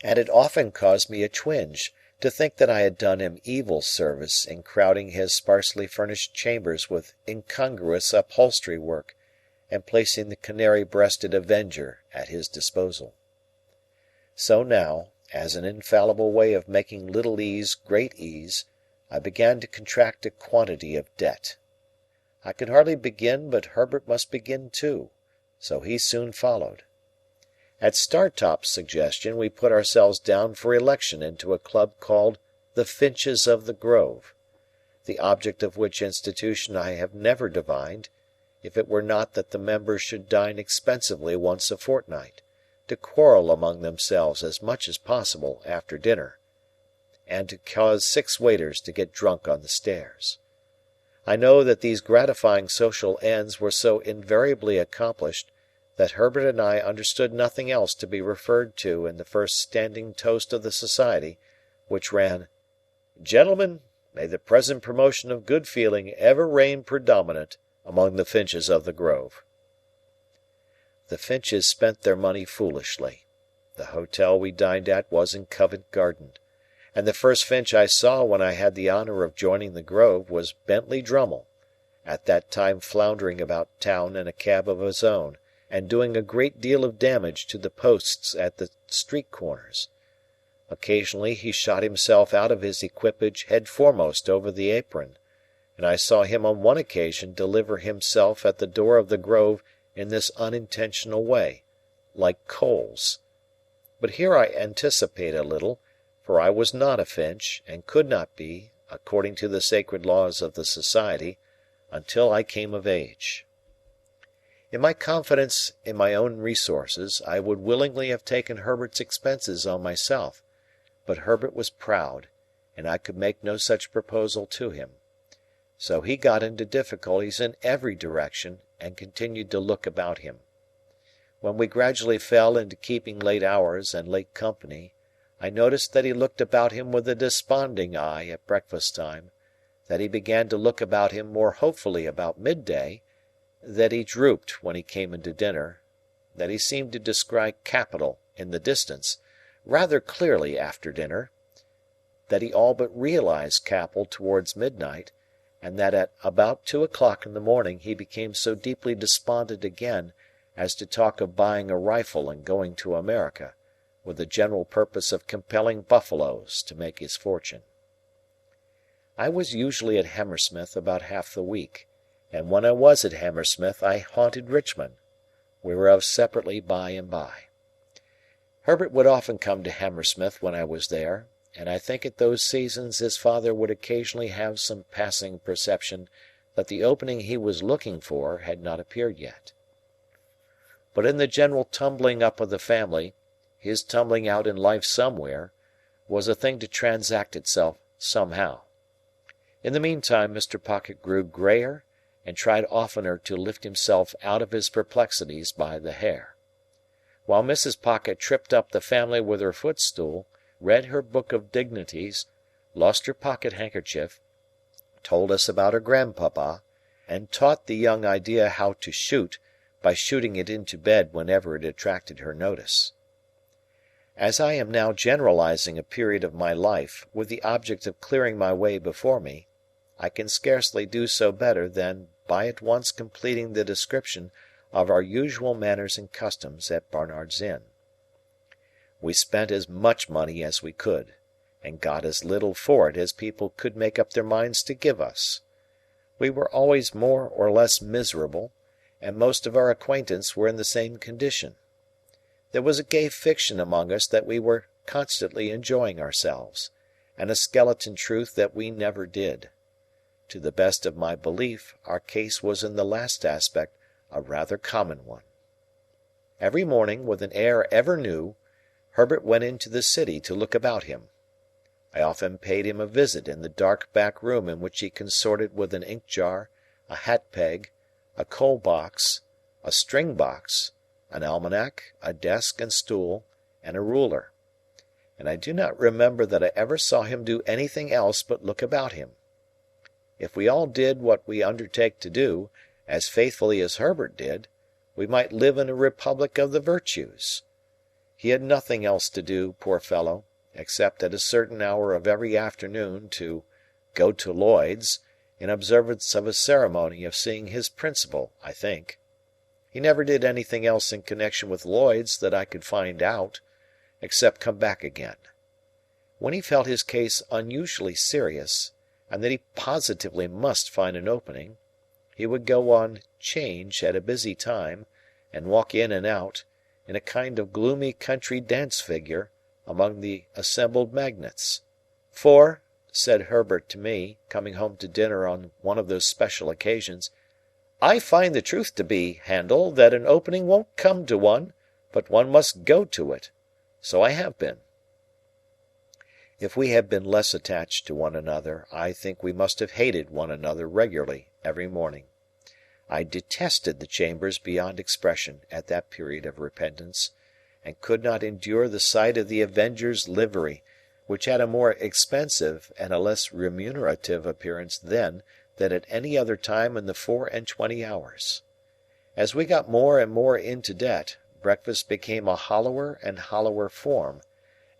and it often caused me a twinge to think that I had done him evil service in crowding his sparsely furnished chambers with incongruous upholstery work, and placing the canary-breasted Avenger at his disposal. So now, as an infallible way of making little ease great ease, I began to contract a quantity of debt. I could hardly begin but Herbert must begin too, so he soon followed. At Startop's suggestion we put ourselves down for election into a club called the Finches of the Grove, the object of which institution I have never divined, if it were not that the members should dine expensively once a fortnight, to quarrel among themselves as much as possible after dinner, and to cause 6 waiters to get drunk on the stairs. I know that these gratifying social ends were so invariably accomplished that Herbert and I understood nothing else to be referred to in the first standing toast of the society, which ran, "Gentlemen, may the present promotion of good feeling ever reign predominant among the Finches of the Grove." The Finches spent their money foolishly. The hotel we dined at was in Covent Garden, and the first Finch I saw when I had the honour of joining the Grove was Bentley Drummle, at that time floundering about town in a cab of his own, and doing a great deal of damage to the posts at the street corners. Occasionally he shot himself out of his equipage head foremost over the apron, and I saw him on one occasion deliver himself at the door of the Grove in this unintentional way, like coals. But here I anticipate a little, for I was not a Finch, and could not be, according to the sacred laws of the Society, until I came of age. In my confidence in my own resources, I would willingly have taken Herbert's expenses on myself, but Herbert was proud, and I could make no such proposal to him. So he got into difficulties in every direction, and continued to look about him. When we gradually fell into keeping late hours and late company, I noticed that he looked about him with a desponding eye at breakfast time, that he began to look about him more hopefully about midday, that he drooped when he came into dinner, that he seemed to descry capital in the distance, rather clearly after dinner, that he all but realized capital towards midnight, and that at about 2 o'clock in the morning he became so deeply despondent again as to talk of buying a rifle and going to America, with the general purpose of compelling buffaloes to make his fortune. I was usually at Hammersmith about half the week, and when I was at Hammersmith I haunted Richmond, whereof separately by and by. Herbert would often come to Hammersmith when I was there, and I think at those seasons his father would occasionally have some passing perception that the opening he was looking for had not appeared yet. But in the general tumbling up of the family, his tumbling out in life somewhere was a thing to transact itself somehow. In the meantime Mr. Pocket grew greyer and tried oftener to lift himself out of his perplexities by the hair. While Mrs. Pocket tripped up the family with her footstool, read her book of dignities, lost her pocket-handkerchief, told us about her grandpapa, and taught the young idea how to shoot by shooting it into bed whenever it attracted her notice. As I am now generalizing a period of my life with the object of clearing my way before me, I can scarcely do so better than by at once completing the description of our usual manners and customs at Barnard's Inn. We spent as much money as we could, and got as little for it as people could make up their minds to give us. We were always more or less miserable, and most of our acquaintance were in the same condition. There was a gay fiction among us that we were constantly enjoying ourselves, and a skeleton truth that we never did. To the best of my belief, our case was in the last aspect a rather common one. Every morning, with an air ever new, Herbert went into the city to look about him. I often paid him a visit in the dark back room in which he consorted with an ink jar, a hat peg, a coal box, a string box, an almanac, a desk and stool, and a ruler, and I do not remember that I ever saw him do anything else but look about him. If we all did what we undertake to do, as faithfully as Herbert did, we might live in a republic of the virtues. He had nothing else to do, poor fellow, except at a certain hour of every afternoon to go to Lloyd's, in observance of a ceremony of seeing his principal, I think. He never did anything else in connection with Lloyd's that I could find out, except come back again. When he felt his case unusually serious, and that he positively must find an opening, he would go on 'change at a busy time, and walk in and out, in a kind of gloomy country dance figure, among the assembled magnates. For, said Herbert to me, coming home to dinner on one of those special occasions, I find the truth to be, Handel, that an opening won't come to one, but one must go to it. So I have been. If we had been less attached to one another, I think we must have hated one another regularly every morning. I detested the chambers beyond expression at that period of repentance, and could not endure the sight of the Avenger's livery, which had a more expensive and a less remunerative appearance then than at any other time in the 24 hours. As we got more and more into debt, breakfast became a hollower and hollower form,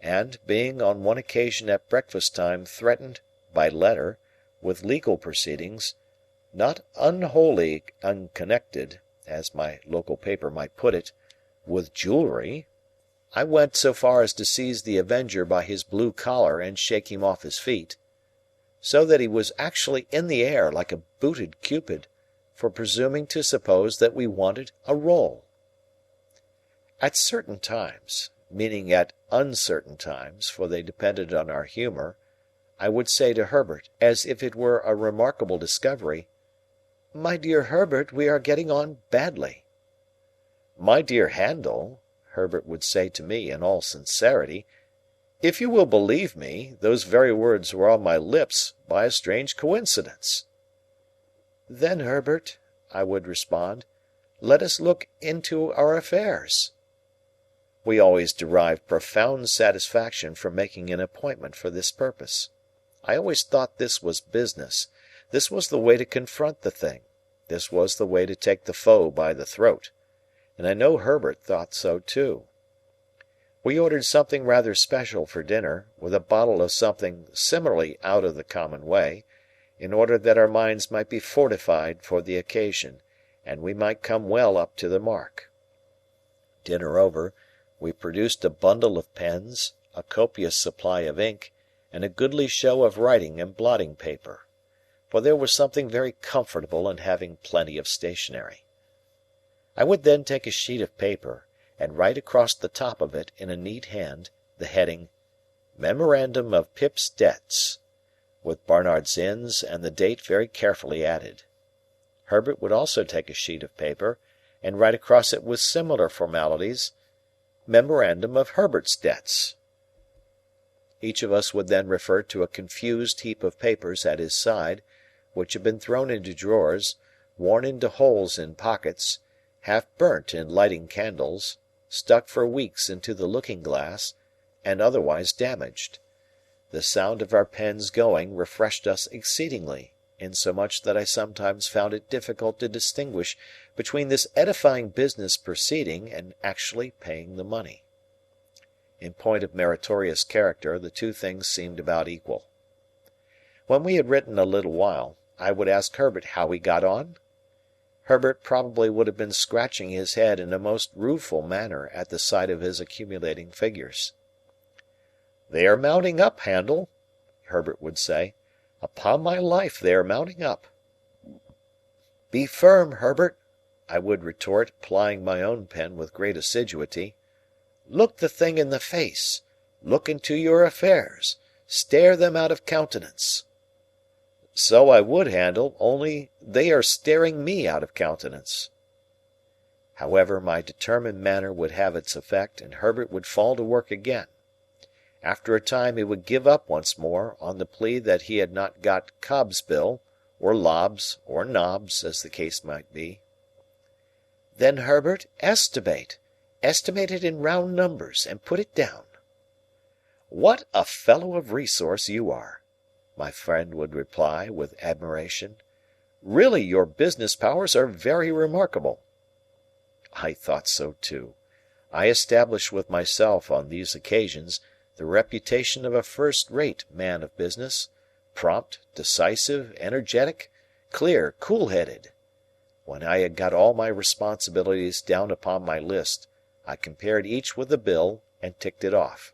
and, being on one occasion at breakfast time threatened, by letter, with legal proceedings, not unwholly unconnected, as my local paper might put it, with jewellery, I went so far as to seize the Avenger by his blue collar and shake him off his feet, so that he was actually in the air like a booted Cupid, for presuming to suppose that we wanted a roll. At certain times, meaning at uncertain times, for they depended on our humour, I would say to Herbert, as if it were a remarkable discovery, "My dear Herbert, we are getting on badly." "My dear Handel," Herbert would say to me in all sincerity, "if you will believe me, those very words were on my lips by a strange coincidence." "Then, Herbert," I would respond, "let us look into our affairs." We always derived profound satisfaction from making an appointment for this purpose. I always thought this was business, this was the way to confront the thing, this was the way to take the foe by the throat, and I know Herbert thought so too. We ordered something rather special for dinner, with a bottle of something similarly out of the common way, in order that our minds might be fortified for the occasion, and we might come well up to the mark. Dinner over, we produced a bundle of pens, a copious supply of ink, and a goodly show of writing and blotting paper, for there was something very comfortable in having plenty of stationery. I would then take a sheet of paper, and write across the top of it, in a neat hand, the heading, "Memorandum of Pip's Debts," with Barnard's Inns and the date very carefully added. Herbert would also take a sheet of paper, and write across it with similar formalities, "Memorandum of Herbert's Debts." Each of us would then refer to a confused heap of papers at his side, which had been thrown into drawers, worn into holes in pockets, half burnt in lighting candles, stuck for weeks into the looking-glass, and otherwise damaged. The sound of our pens going refreshed us exceedingly, insomuch that I sometimes found it difficult to distinguish between this edifying business proceeding and actually paying the money. In point of meritorious character, the two things seemed about equal. When we had written a little while, I would ask Herbert how he got on. Herbert probably would have been scratching his head in a most rueful manner at the sight of his accumulating figures. "They are mounting up, Handel," Herbert would say. "Upon my life, they are mounting up." "Be firm, Herbert," I would retort, plying my own pen with great assiduity. "Look the thing in the face. Look into your affairs. Stare them out of countenance." "So I would, Handel, only they are staring me out of countenance." However, my determined manner would have its effect, and Herbert would fall to work again. After a time he would give up once more, on the plea that he had not got Cobb's bill, or Lobb's, or Nobb's, as the case might be. "Then, Herbert, estimate. Estimate it in round numbers, and put it down." "What a fellow of resource you are!" my friend would reply, with admiration. "Really your business powers are very remarkable." I thought so too. I established with myself on these occasions the reputation of a first-rate man of business, prompt, decisive, energetic, clear, cool-headed. When I had got all my responsibilities down upon my list, I compared each with the bill and ticked it off.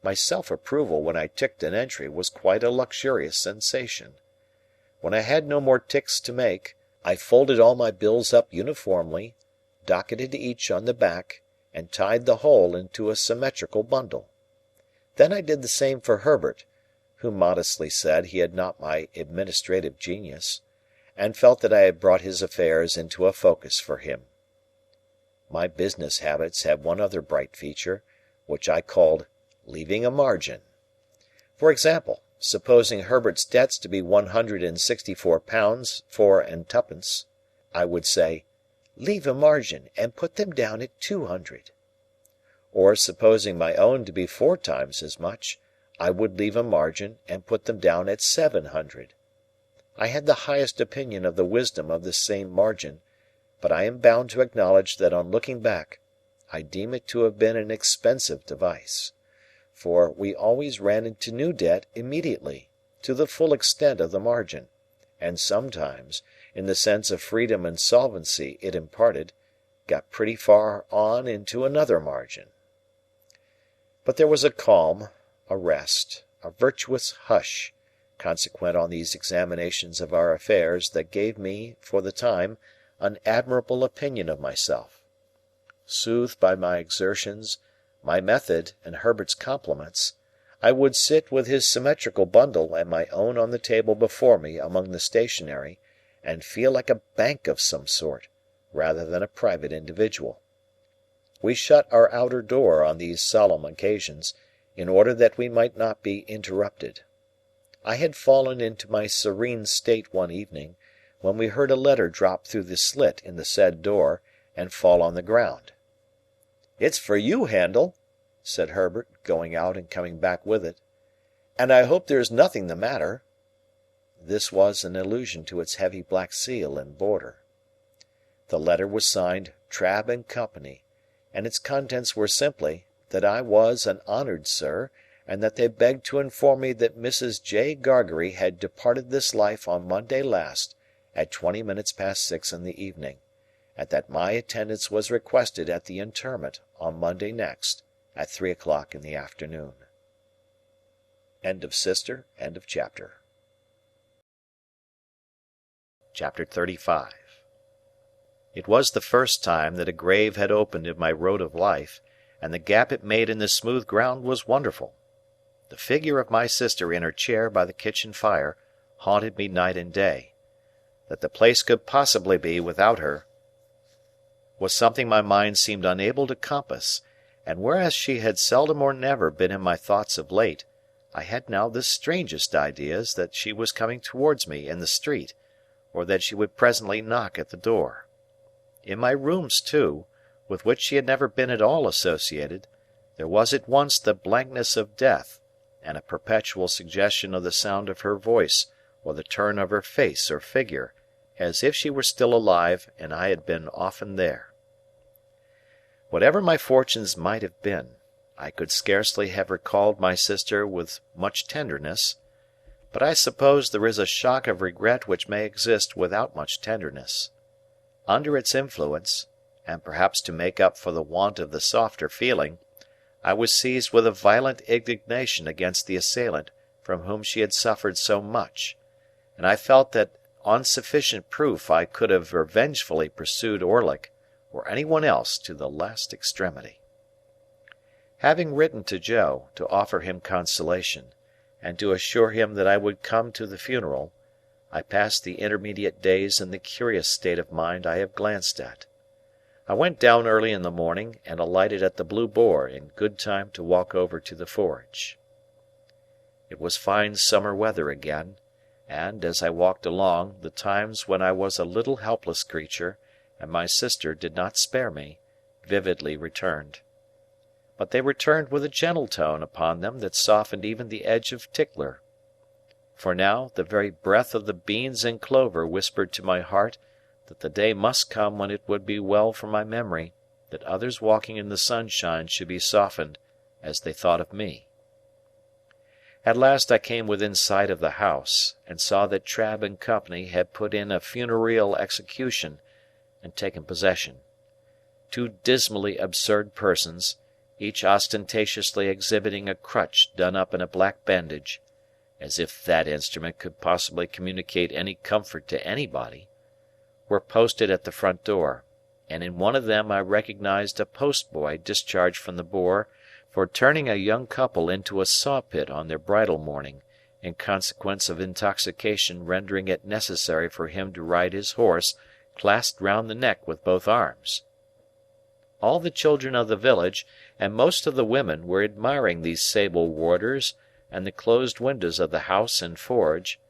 My self-approval when I ticked an entry was quite a luxurious sensation. When I had no more ticks to make, I folded all my bills up uniformly, docketed each on the back, and tied the whole into a symmetrical bundle. Then I did the same for Herbert, who modestly said he had not my administrative genius, and felt that I had brought his affairs into a focus for him. My business habits had one other bright feature, which I called leaving a margin. For example, supposing Herbert's debts to be £164 4 and twopence, I would say, "Leave a margin, and put them down at 200. Or supposing my own to be 4 times as much, I would leave a margin, and put them down at 700. I had the highest opinion of the wisdom of this same margin, but I am bound to acknowledge that on looking back, I deem it to have been an expensive device. For we always ran into new debt immediately, to the full extent of the margin, and sometimes, in the sense of freedom and solvency it imparted, got pretty far on into another margin. But there was a calm, a rest, a virtuous hush, consequent on these examinations of our affairs that gave me, for the time, an admirable opinion of myself. Soothed by my exertions, my method, and Herbert's compliments, I would sit with his symmetrical bundle and my own on the table before me among the stationery, and feel like a bank of some sort, rather than a private individual. We shut our outer door on these solemn occasions, in order that we might not be interrupted. I had fallen into my serene state one evening, when we heard a letter drop through the slit in the said door, and fall on the ground. "It's for you, Handel," said Herbert, going out and coming back with it, "and I hope there is nothing the matter." This was an allusion to its heavy black seal and border. The letter was signed Trabb and Company, and its contents were simply, that I was an honoured sir, and that they begged to inform me that Mrs. J. Gargery had departed this life on Monday last, at 20 minutes past 6 in the evening, and that my attendance was requested at the interment on Monday next, at 3 o'clock in the afternoon. End of Sister. End of Chapter. Chapter 35. It was the first time that a grave had opened in my road of life, and the gap it made in the smooth ground was wonderful. The figure of my sister in her chair by the kitchen fire haunted me night and day. That the place could possibly be without her was something my mind seemed unable to compass, and whereas she had seldom or never been in my thoughts of late, I had now the strangest ideas that she was coming towards me in the street, or that she would presently knock at the door. In my rooms, too, with which she had never been at all associated, there was at once the blankness of death, and a perpetual suggestion of the sound of her voice or the turn of her face or figure, as if she were still alive and I had been often there. Whatever my fortunes might have been, I could scarcely have recalled my sister with much tenderness, but I suppose there is a shock of regret which may exist without much tenderness. Under its influence, and perhaps to make up for the want of the softer feeling, I was seized with a violent indignation against the assailant from whom she had suffered so much, and I felt that on sufficient proof I could have revengefully pursued Orlick, or any one else, to the last extremity. Having written to Joe, to offer him consolation, and to assure him that I would come to the funeral, I passed the intermediate days in the curious state of mind I have glanced at. I went down early in the morning, and alighted at the Blue Boar in good time to walk over to the forge. It was fine summer weather again, and, as I walked along, the times when I was a little helpless creature, and my sister did not spare me, vividly returned. But they returned with a gentle tone upon them that softened even the edge of Tickler. For now the very breath of the beans and clover whispered to my heart that the day must come when it would be well for my memory that others walking in the sunshine should be softened as they thought of me. At last I came within sight of the house, and saw that Trabb and Company had put in a funereal execution and taken possession. Two dismally absurd persons, each ostentatiously exhibiting a crutch done up in a black bandage, as if that instrument could possibly communicate any comfort to anybody, were posted at the front door, and in one of them I recognized a post-boy discharged from the Boar for turning a young couple into a saw-pit on their bridal morning, in consequence of intoxication rendering it necessary for him to ride his horse clasped round the neck with both arms. All the children of the village, and most of the women, were admiring these sable warders and the closed windows of the house and forge,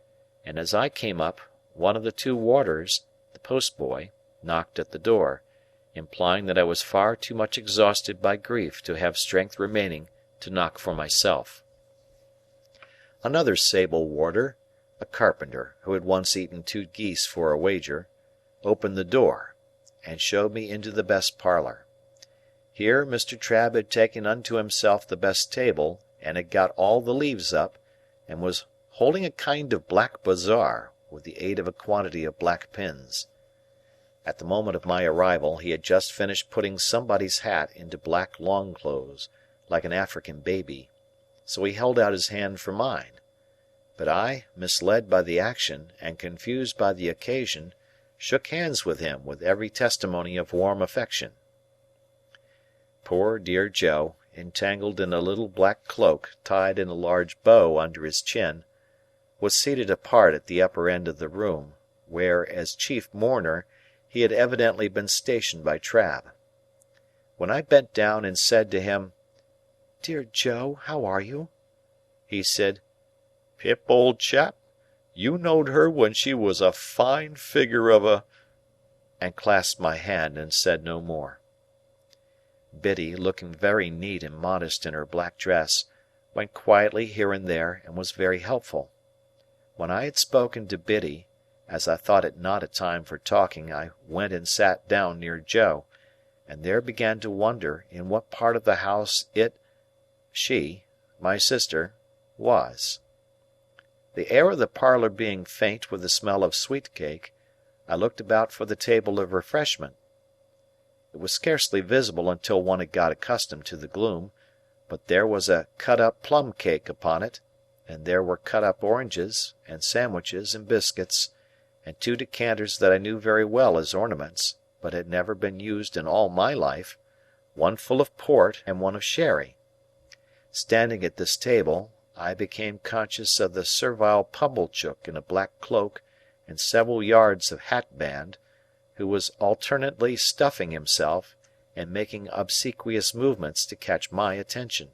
and as I came up, one of the two warders, the post-boy, knocked at the door, implying that I was far too much exhausted by grief to have strength remaining to knock for myself. Another sable warder, a carpenter who had once eaten 2 geese for a wager, opened the door, and showed me into the best parlour. Here Mr. Trabb had taken unto himself the best table, and had got all the leaves up, and was holding a kind of black bazaar, with the aid of a quantity of black pins. At the moment of my arrival he had just finished putting somebody's hat into black long-clothes, like an African baby, so he held out his hand for mine. But I, misled by the action, and confused by the occasion, shook hands with him with every testimony of warm affection. Poor dear Joe, entangled in a little black cloak tied in a large bow under his chin, was seated apart at the upper end of the room, where, as chief mourner, he had evidently been stationed by Trabb. When I bent down and said to him, "Dear Joe, how are you?" he said, "Pip, old chap, you knowed her when she was a fine figure of a—" and clasped my hand and said no more. Biddy, looking very neat and modest in her black dress, went quietly here and there, and was very helpful. When I had spoken to Biddy, as I thought it not a time for talking, I went and sat down near Joe, and there began to wonder in what part of the house she, my sister, was. The air of the parlour being faint with the smell of sweet cake, I looked about for the table of refreshment. It was scarcely visible until one had got accustomed to the gloom, but there was a cut-up plum cake upon it, and there were cut-up oranges, and sandwiches, and biscuits, and 2 decanters that I knew very well as ornaments, but had never been used in all my life, one full of port and one of sherry. Standing at this table, I became conscious of the servile Pumblechook in a black cloak and several yards of hatband, who was alternately stuffing himself and making obsequious movements to catch my attention.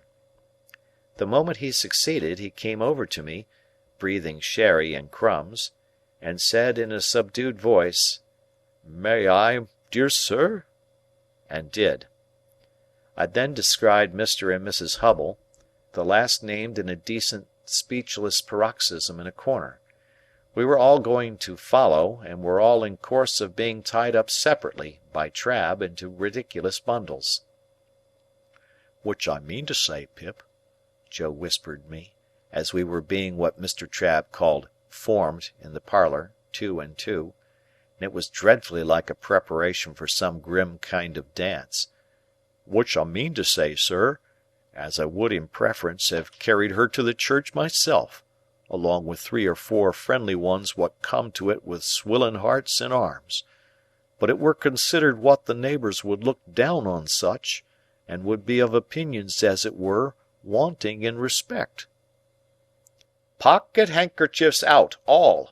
The moment he succeeded, he came over to me, breathing sherry and crumbs, and said in a subdued voice, "May I, dear sir?" and did. I then descried Mr. and Mrs. Hubble, the last named in a decent speechless paroxysm in a corner. We were all going to follow, and were all in course of being tied up separately, by Trabb, into ridiculous bundles. "Which I mean to say, Pip," Joe whispered me, as we were being what Mr. Trabb called "formed" in the parlour, 2 and 2, and it was dreadfully like a preparation for some grim kind of dance, "which I mean to say, sir, as I would in preference have carried her to the church myself, along with 3 or 4 friendly ones what come to it with swilling hearts and arms, but it were considered what the neighbours would look down on such, and would be of opinions as it were wanting in respect." "Pocket-handkerchiefs out, all!"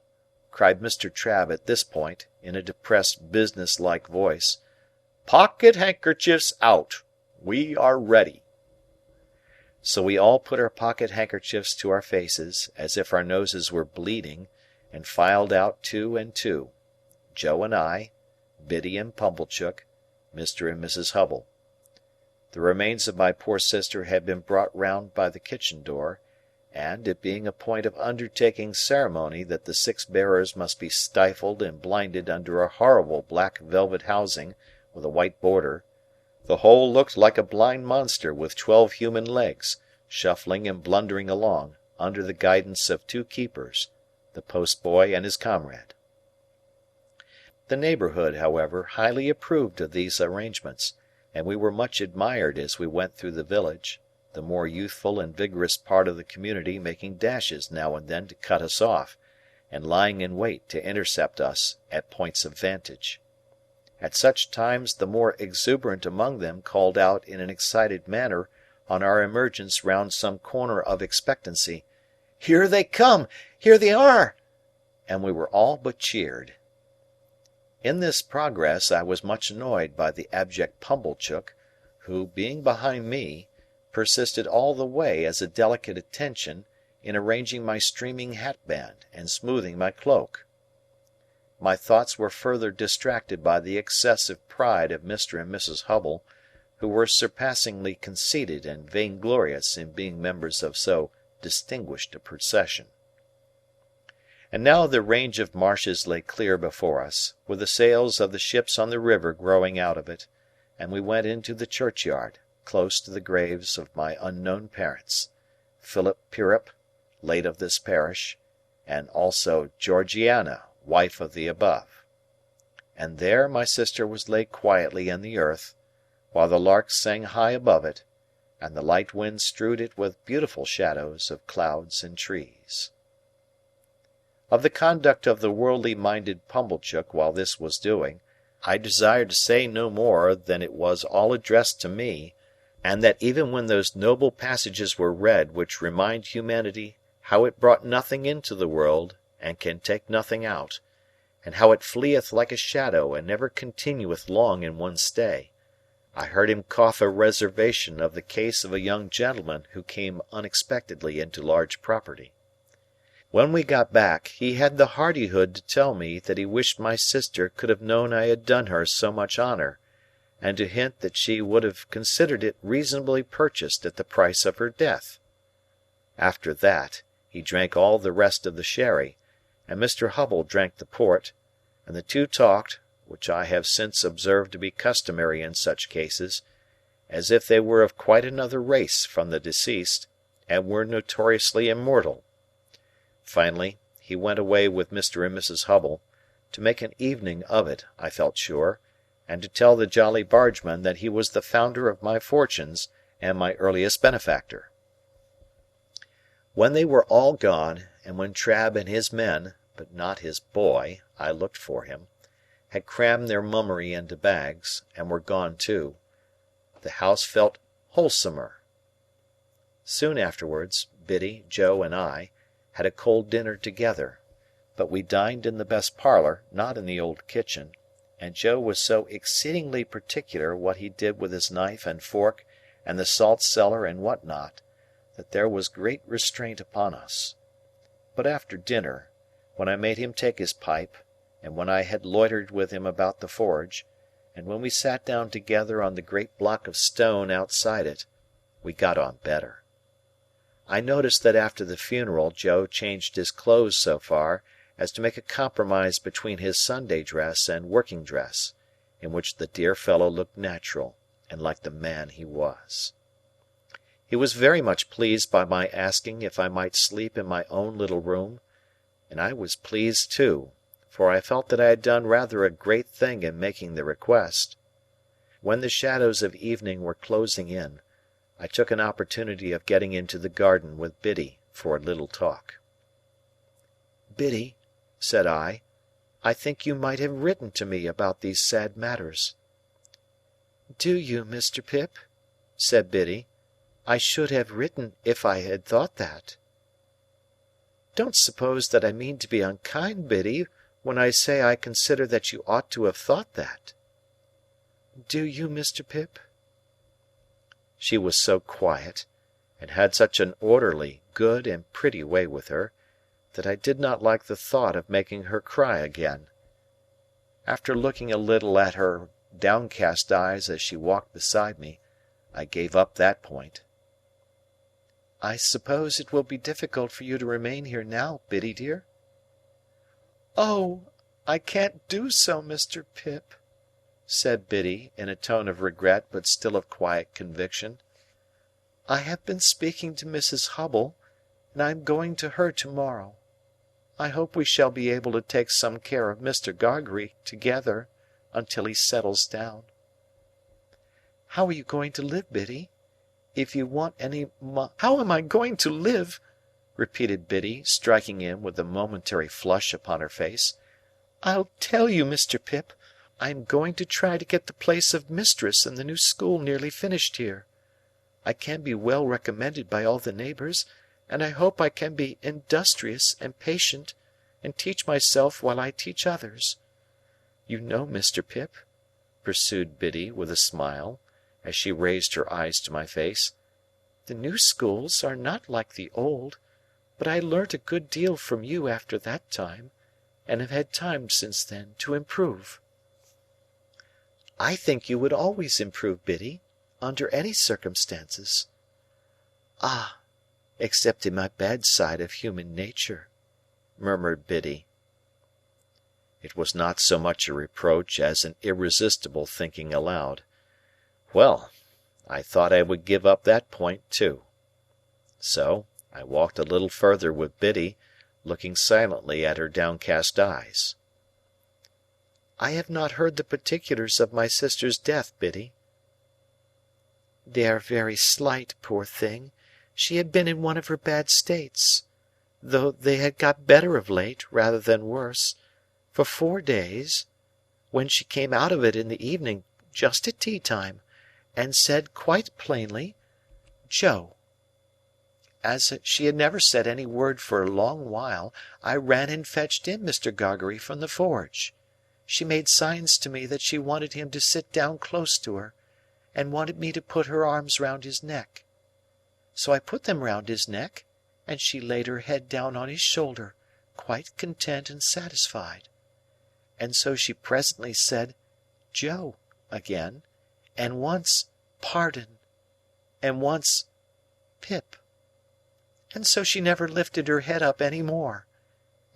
cried Mr. Trabb at this point, in a depressed business-like voice. "Pocket-handkerchiefs out! We are ready." So we all put our pocket-handkerchiefs to our faces, as if our noses were bleeding, and filed out 2 and 2, Joe and I, Biddy and Pumblechook, Mr. and Mrs. Hubble. The remains of my poor sister had been brought round by the kitchen door, and, it being a point of undertaking ceremony that the 6 bearers must be stifled and blinded under a horrible black velvet housing with a white border, the whole looked like a blind monster with 12 human legs, shuffling and blundering along, under the guidance of 2 keepers, the post-boy and his comrade. The neighbourhood, however, highly approved of these arrangements, and we were much admired as we went through the village, the more youthful and vigorous part of the community making dashes now and then to cut us off, and lying in wait to intercept us at points of vantage. At such times the more exuberant among them called out in an excited manner on our emergence round some corner of expectancy, "Here they come! Here they are!" and we were all but cheered. In this progress I was much annoyed by the abject Pumblechook, who, being behind me, persisted all the way as a delicate attention in arranging my streaming hatband and smoothing my cloak. My thoughts were further distracted by the excessive pride of Mr. and Mrs. Hubble, who were surpassingly conceited and vainglorious in being members of so distinguished a procession. And now the range of marshes lay clear before us, with the sails of the ships on the river growing out of it, and we went into the churchyard, close to the graves of my unknown parents, Philip Pirrip, late of this parish, and also Georgiana, wife of the above. And there my sister was laid quietly in the earth, while the larks sang high above it, and the light wind strewed it with beautiful shadows of clouds and trees. Of the conduct of the worldly-minded Pumblechook while this was doing, I desire to say no more than it was all addressed to me, and that even when those noble passages were read which remind humanity how it brought nothing into the world and can take nothing out, and how it fleeth like a shadow and never continueth long in one stay, I heard him cough a reservation of the case of a young gentleman who came unexpectedly into large property. When we got back, he had the hardihood to tell me that he wished my sister could have known I had done her so much honour, and to hint that she would have considered it reasonably purchased at the price of her death. After that, he drank all the rest of the sherry, and Mr. Hubble drank the port, and the two talked, which I have since observed to be customary in such cases, as if they were of quite another race from the deceased, and were notoriously immortal. Finally, he went away with Mr. and Mrs. Hubble, to make an evening of it, I felt sure, and to tell the Jolly Bargeman that he was the founder of my fortunes and my earliest benefactor. When they were all gone, and when Trabb and his men, but not his boy, I looked for him, had crammed their mummery into bags, and were gone too, the house felt wholesomer. Soon afterwards, Biddy, Joe, and I had a cold dinner together, but we dined in the best parlour, not in the old kitchen, and Joe was so exceedingly particular what he did with his knife and fork and the salt cellar and what not, that there was great restraint upon us. But after dinner, when I made him take his pipe, and when I had loitered with him about the forge, and when we sat down together on the great block of stone outside it, we got on better. I noticed that after the funeral Joe changed his clothes so far as to make a compromise between his Sunday dress and working dress, in which the dear fellow looked natural and like the man he was. He was very much pleased by my asking if I might sleep in my own little room, and I was pleased too, for I felt that I had done rather a great thing in making the request. When the shadows of evening were closing in, I took an opportunity of getting into the garden with Biddy for a little talk. "Biddy," said I think you might have written to me about these sad matters." "Do you, Mr. Pip?" said Biddy. "I should have written if I had thought that." "Don't suppose that I mean to be unkind, Biddy, when I say I consider that you ought to have thought that." "Do you, Mr. Pip?" She was so quiet, and had such an orderly, good, and pretty way with her, that I did not like the thought of making her cry again. After looking a little at her downcast eyes as she walked beside me, I gave up that point. "I suppose it will be difficult for you to remain here now, Biddy dear?" "Oh, I can't do so, Mr. Pip," said Biddy, in a tone of regret but still of quiet conviction. "I have been speaking to Mrs. Hubble, and I am going to her to-morrow. I hope we shall be able to take some care of Mr. Gargery together until he settles down." "How are you going to live, Biddy? If you want any How am I going to live?" repeated Biddy, striking in with a momentary flush upon her face. "I'll tell you, Mr. Pip. I am going to try to get the place of mistress in the new school nearly finished here. I can be well recommended by all the neighbours, and I hope I can be industrious and patient, and teach myself while I teach others. You know, Mr. Pip," pursued Biddy with a smile, as she raised her eyes to my face, "the new schools are not like the old, but I learnt a good deal from you after that time, and have had time since then to improve." "I think you would always improve, Biddy, under any circumstances." "Ah, except in my bad side of human nature," murmured Biddy. It was not so much a reproach as an irresistible thinking aloud. Well, I thought I would give up that point too. So, I walked a little further with Biddy, looking silently at her downcast eyes. "I have not heard the particulars of my sister's death, Biddy." "They are very slight, poor thing. She had been in one of her bad states, though they had got better of late, rather than worse, for 4 days, when she came out of it in the evening, just at tea-time, and said quite plainly, 'Joe.' As she had never said any word for a long while, I ran and fetched in Mr. Gargery from the forge. She made signs to me that she wanted him to sit down close to her, and wanted me to put her arms round his neck. So I put them round his neck, and she laid her head down on his shoulder, quite content and satisfied. And so she presently said, 'Joe,' again, and once 'Pardon,' and once 'Pip.' And so she never lifted her head up any more,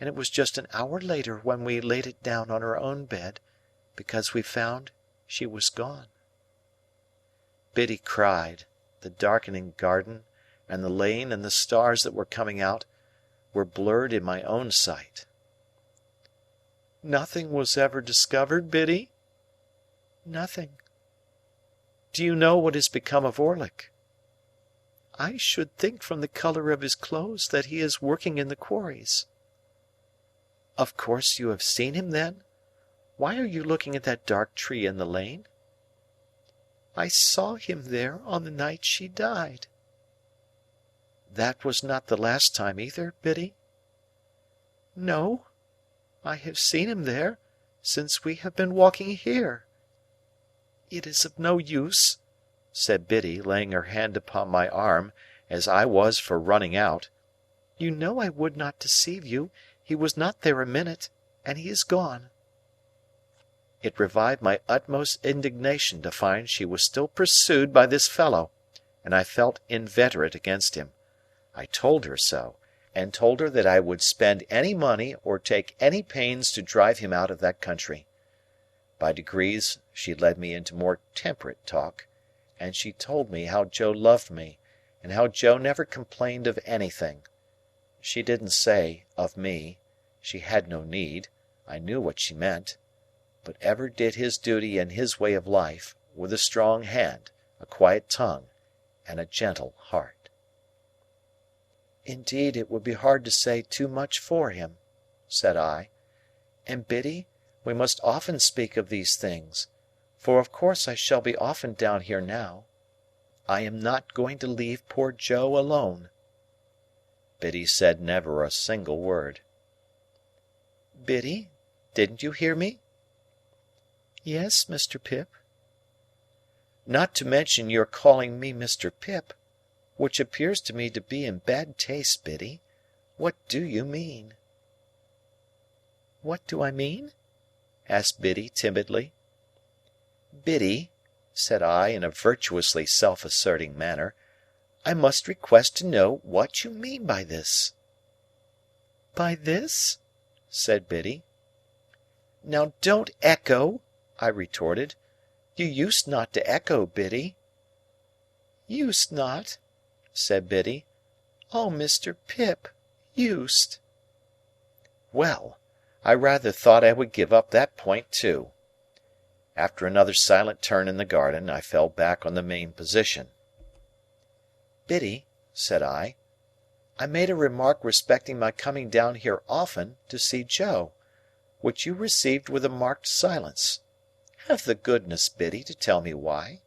and it was just an hour later when we laid it down on her own bed, because we found she was gone." Biddy cried. The darkening garden, and the lane and the stars that were coming out, were blurred in my own sight. "Nothing was ever discovered, Biddy?" "Nothing." "Do you know what has become of Orlick?" "I should think from the colour of his clothes that he is working in the quarries." "Of course you have seen him, then? Why are you looking at that dark tree in the lane?" "I saw him there on the night she died." "That was not the last time either, Biddy?" "No. I have seen him there, since we have been walking here. It is of no use," said Biddy, laying her hand upon my arm, as I was for running out. "You know I would not deceive you. He was not there a minute, and he is gone." It revived my utmost indignation to find she was still pursued by this fellow, and I felt inveterate against him. I told her so, and told her that I would spend any money or take any pains to drive him out of that country. By degrees she led me into more temperate talk, and she told me how Joe loved me, and how Joe never complained of anything. She didn't say, of me, she had no need, I knew what she meant, but ever did his duty and his way of life, with a strong hand, a quiet tongue, and a gentle heart. "Indeed it would be hard to say too much for him," said I. "And, Biddy, we must often speak of these things, for of course I shall be often down here now. I am not going to leave poor Joe alone." Biddy said never a single word. "Biddy, didn't you hear me?" "Yes, Mr. Pip." "Not to mention your calling me Mr. Pip, which appears to me to be in bad taste, Biddy. What do you mean?" "What do I mean?" asked Biddy timidly. "Biddy," said I in a virtuously self-asserting manner, "I must request to know what you mean by this." "By this?" said Biddy. "Now don't echo," I retorted. "You used not to echo, Biddy." "Used not?" said Biddy. "Oh, Mr. Pip, used!" Well, I rather thought I would give up that point too. After another silent turn in the garden, I fell back on the main position. "Biddy," said I made a remark respecting my coming down here often to see Joe, which you received with a marked silence. Have the goodness, Biddy, to tell me why."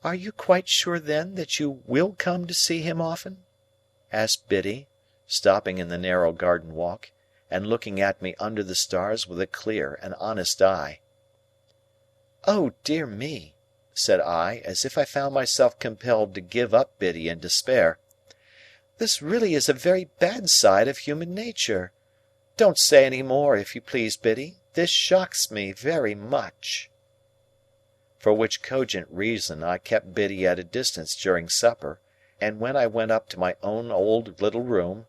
"Are you quite sure then that you will come to see him often?" asked Biddy, stopping in the narrow garden walk, and looking at me under the stars with a clear and honest eye. "Oh, dear me!" said I, as if I found myself compelled to give up Biddy in despair. "This really is a very bad side of human nature. Don't say any more, if you please, Biddy. This shocks me very much." For which cogent reason I kept Biddy at a distance during supper, and when I went up to my own old little room,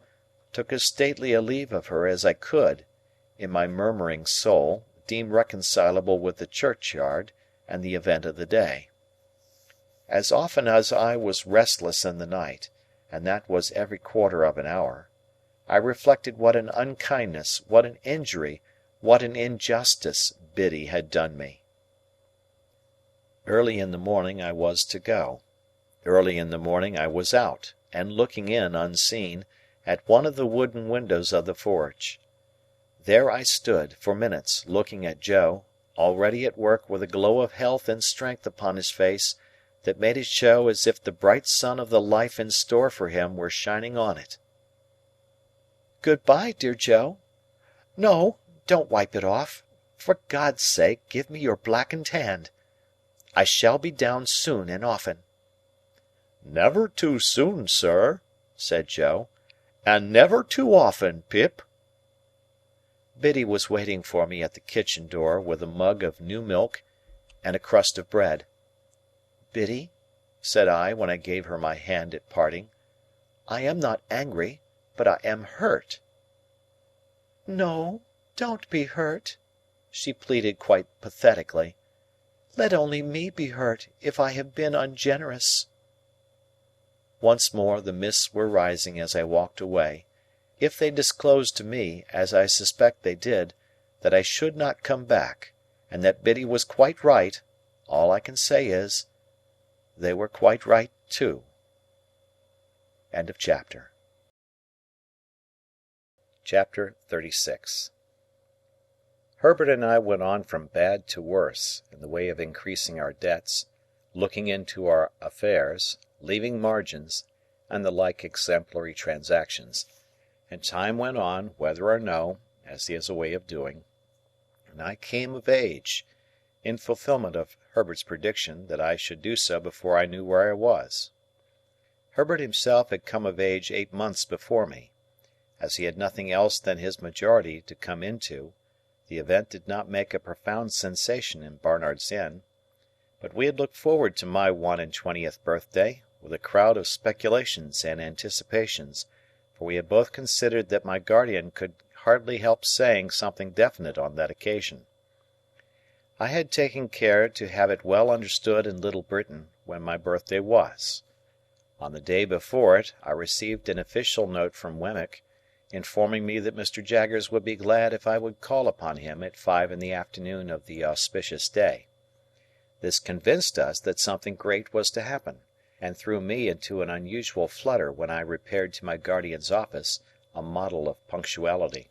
took as stately a leave of her as I could, in my murmuring soul, deemed reconcilable with the churchyard and the event of the day. As often as I was restless in the night, and that was every quarter of an hour, I reflected what an unkindness, what an injury, what an injustice Biddy had done me. Early in the morning I was to go. Early in the morning I was out, and looking in, unseen, at one of the wooden windows of the forge. There I stood, for minutes, looking at Joe, already at work with a glow of health and strength upon his face that made it show as if the bright sun of the life in store for him were shining on it. "Good-bye, dear Joe. No, don't wipe it off. For God's sake, give me your blackened hand. I shall be down soon and often." "Never too soon, sir," said Joe, "and never too often, Pip." Biddy was waiting for me at the kitchen door with a mug of new milk and a crust of bread. "Biddy," said I, when I gave her my hand at parting, "I am not angry, but I am hurt." "No, don't be hurt," she pleaded quite pathetically. "Let only me be hurt, if I have been ungenerous." Once more the mists were rising as I walked away. If they disclosed to me, as I suspect they did, that I should not come back, and that Biddy was quite right, all I can say is, they were quite right too. Chapter 36. Herbert and I went on from bad to worse, in the way of increasing our debts, looking into our affairs, leaving margins, and the like exemplary transactions, and time went on, whether or no, as he has a way of doing, and I came of age, in fulfilment of Herbert's prediction that I should do so before I knew where I was. Herbert himself had come of age 8 months before me. As he had nothing else than his majority to come into, the event did not make a profound sensation in Barnard's Inn, but we had looked forward to my 21st birthday with a crowd of speculations and anticipations, for we had both considered that my guardian could hardly help saying something definite on that occasion. I had taken care to have it well understood in Little Britain when my birthday was. On the day before it, I received an official note from Wemmick, informing me that Mr. Jaggers would be glad if I would call upon him at 5 in the afternoon of the auspicious day. This convinced us that something great was to happen, and threw me into an unusual flutter when I repaired to my guardian's office, a model of punctuality.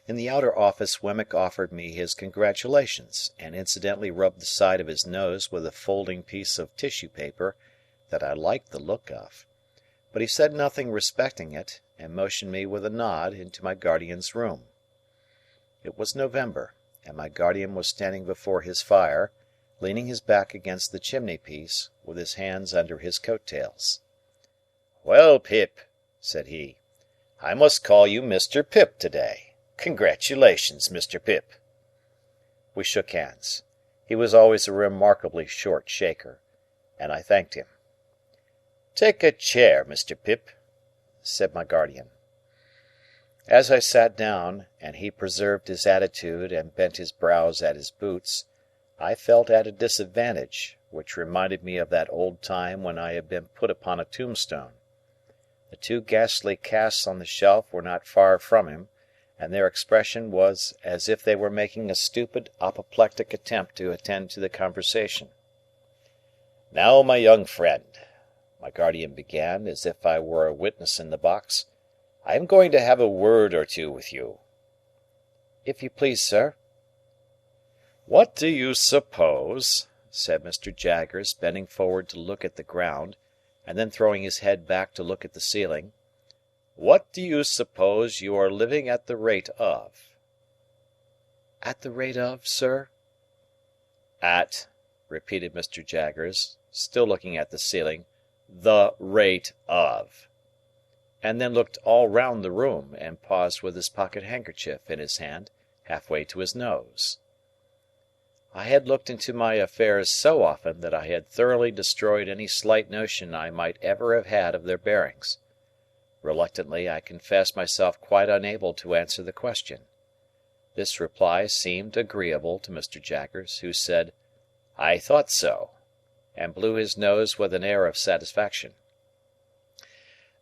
In the outer office Wemmick offered me his congratulations, and incidentally rubbed the side of his nose with a folding piece of tissue paper that I liked the look of, but he said nothing respecting it, and motioned me with a nod into my guardian's room. It was November, and my guardian was standing before his fire, leaning his back against the chimney-piece, with his hands under his coat-tails. "Well, Pip," said he, "I must call you Mr. Pip to-day. Congratulations, Mr. Pip." We shook hands. He was always a remarkably short shaker, and I thanked him. "Take a chair, Mr. Pip," said my guardian. As I sat down, and he preserved his attitude and bent his brows at his boots, I felt at a disadvantage, which reminded me of that old time when I had been put upon a tombstone. The 2 ghastly casts on the shelf were not far from him, and their expression was as if they were making a stupid apoplectic attempt to attend to the conversation. "Now, my young friend," my guardian began, as if I were a witness in the box, "I am going to have a word or two with you." "If you please, sir." "What do you suppose," said Mr. Jaggers, bending forward to look at the ground, and then throwing his head back to look at the ceiling, "what do you suppose you are living at the rate of?" "At the rate of, sir?" "At," repeated Mr. Jaggers, still looking at the ceiling, "the rate of," and then looked all round the room, and paused with his pocket-handkerchief in his hand, half-way to his nose. I had looked into my affairs so often that I had thoroughly destroyed any slight notion I might ever have had of their bearings. Reluctantly, I confessed myself quite unable to answer the question. This reply seemed agreeable to Mr. Jaggers, who said, "I thought so," and blew his nose with an air of satisfaction.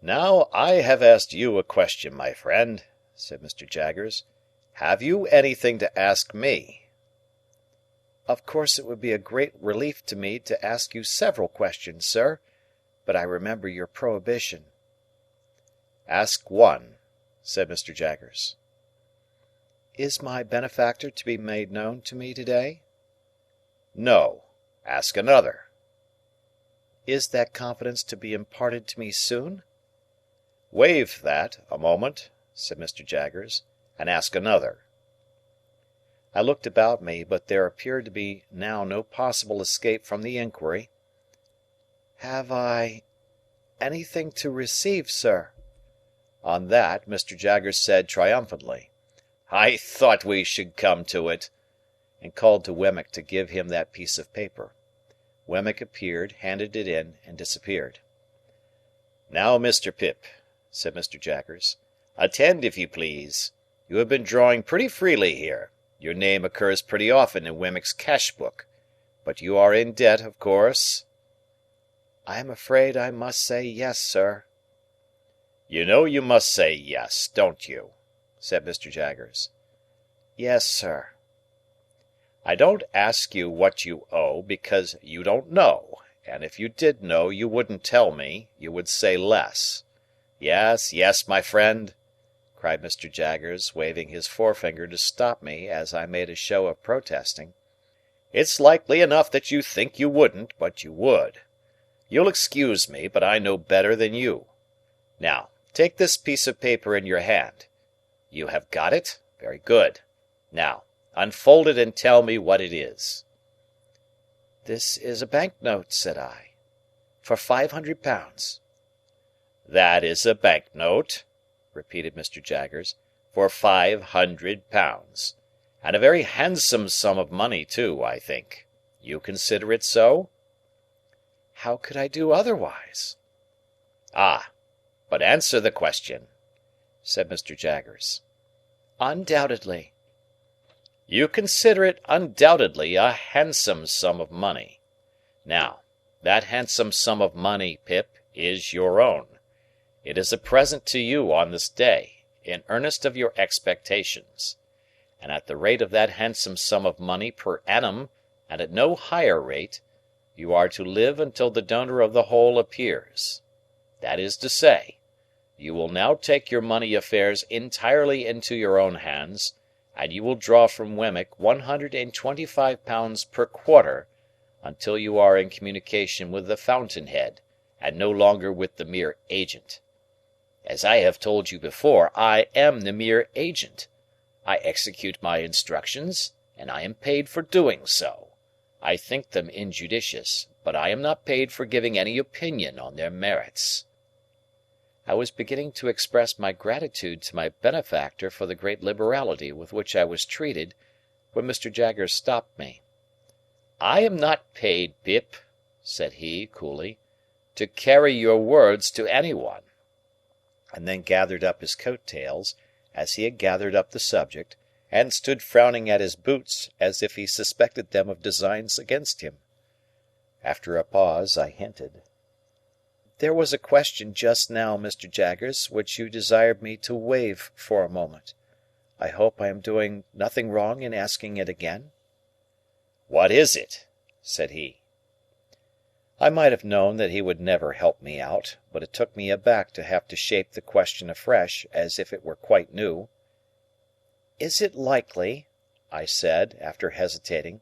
"Now, I have asked you a question, my friend," said Mr. Jaggers. "Have you anything to ask me?" "Of course it would be a great relief to me to ask you several questions, sir, but I remember your prohibition." "Ask one," said Mr. Jaggers. Is my benefactor to be made known to me today? No. Ask another. Is that confidence to be imparted to me soon? Waive that, a moment, said Mr. Jaggers, and ask another. I looked about me, but there appeared to be now no possible escape from the inquiry. Have I anything to receive, sir? On that, Mr. Jaggers said triumphantly, I thought we should come to it, and called to Wemmick to give him that piece of paper. Wemmick appeared, handed it in, and disappeared. Now, Mr. Pip, said Mr. Jaggers, attend if you please. You have been drawing pretty freely here. Your name occurs pretty often in Wemmick's cash book. But you are in debt, of course? I am afraid I must say yes, sir. You know you must say yes, don't you? Said Mr. Jaggers. Yes, sir. I don't ask you what you owe, because you don't know, and if you did know you wouldn't tell me, you would say less. Yes, yes, my friend, cried Mr. Jaggers, waving his forefinger to stop me as I made a show of protesting. It's likely enough that you think you wouldn't, but you would. You'll excuse me, but I know better than you. Now, take this piece of paper in your hand. You have got it? Very good. Now, unfold it and tell me what it is. This is a bank-note, said I, for £500. That is a bank-note, repeated Mr. Jaggers, for £500. And a very handsome sum of money, too, I think. You consider it so? How could I do otherwise? Ah, but answer the question, said Mr. Jaggers. Undoubtedly. You consider it undoubtedly a handsome sum of money. Now, that handsome sum of money, Pip, is your own. It is a present to you on this day, in earnest of your expectations. And at the rate of that handsome sum of money per annum, and at no higher rate, you are to live until the donor of the whole appears. That is to say, you will now take your money affairs entirely into your own hands, and you will draw from Wemmick £125 per quarter until you are in communication with the fountain-head, and no longer with the mere agent. As I have told you before, I am the mere agent. I execute my instructions, and I am paid for doing so. I think them injudicious, but I am not paid for giving any opinion on their merits. I was beginning to express my gratitude to my benefactor for the great liberality with which I was treated, when Mr. Jaggers stopped me. I am not paid, Pip, said he, coolly, to carry your words to any one. And then gathered up his coat-tails, as he had gathered up the subject, and stood frowning at his boots as if he suspected them of designs against him. After a pause, I hinted, There was a question just now, Mr. Jaggers, which you desired me to waive for a moment. I hope I am doing nothing wrong in asking it again? What is it? Said he. I might have known that he would never help me out, but it took me aback to have to shape the question afresh, as if it were quite new. Is it likely, I said, after hesitating,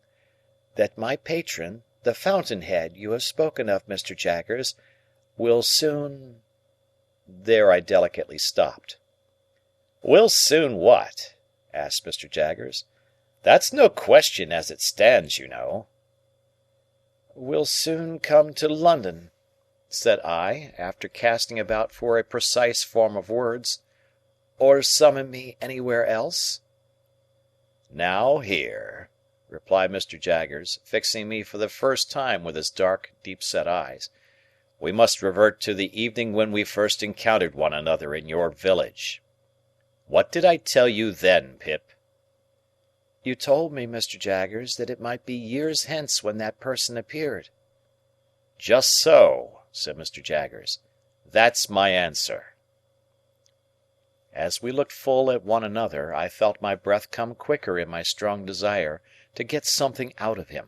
that my patron, the fountain-head you have spoken of, Mr. Jaggers, will soon— There I delicately stopped. Will soon what? Asked Mr. Jaggers. That's no question as it stands, you know. Will soon come to London, said I, after casting about for a precise form of words, or summon me anywhere else? Now here, replied Mr. Jaggers, fixing me for the first time with his dark, deep-set eyes, we must revert to the evening when we first encountered one another in your village. What did I tell you then, Pip? You told me, Mr. Jaggers, that it might be years hence when that person appeared. Just so, said Mr. Jaggers. That's my answer. As we looked full at one another, I felt my breath come quicker in my strong desire to get something out of him.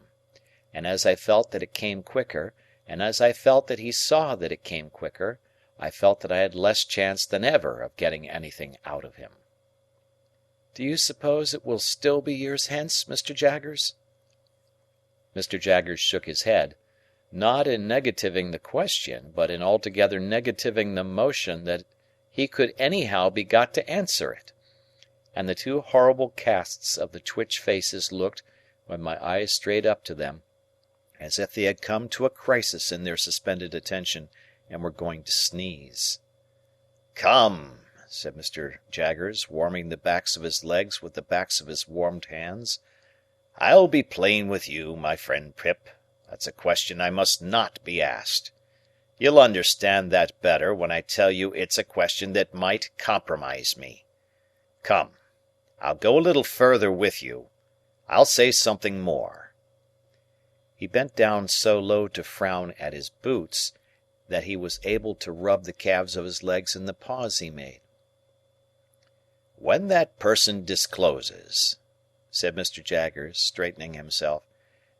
And as I felt that it came quicker, and as I felt that he saw that it came quicker, I felt that I had less chance than ever of getting anything out of him. Do you suppose it will still be years hence, Mr. Jaggers?" Mr. Jaggers shook his head, not in negativing the question, but in altogether negativing the motion that he could anyhow be got to answer it; and the two horrible casts of the twitch faces looked, when my eyes strayed up to them, as if they had come to a crisis in their suspended attention and were going to sneeze. "Come," said Mr. Jaggers, warming the backs of his legs with the backs of his warmed hands, "I'll be plain with you, my friend Pip. That's a question I must not be asked. You'll understand that better when I tell you it's a question that might compromise me. Come, I'll go a little further with you. I'll say something more." He bent down so low to frown at his boots that he was able to rub the calves of his legs in the pause he made. "When that person discloses," said Mr. Jaggers, straightening himself,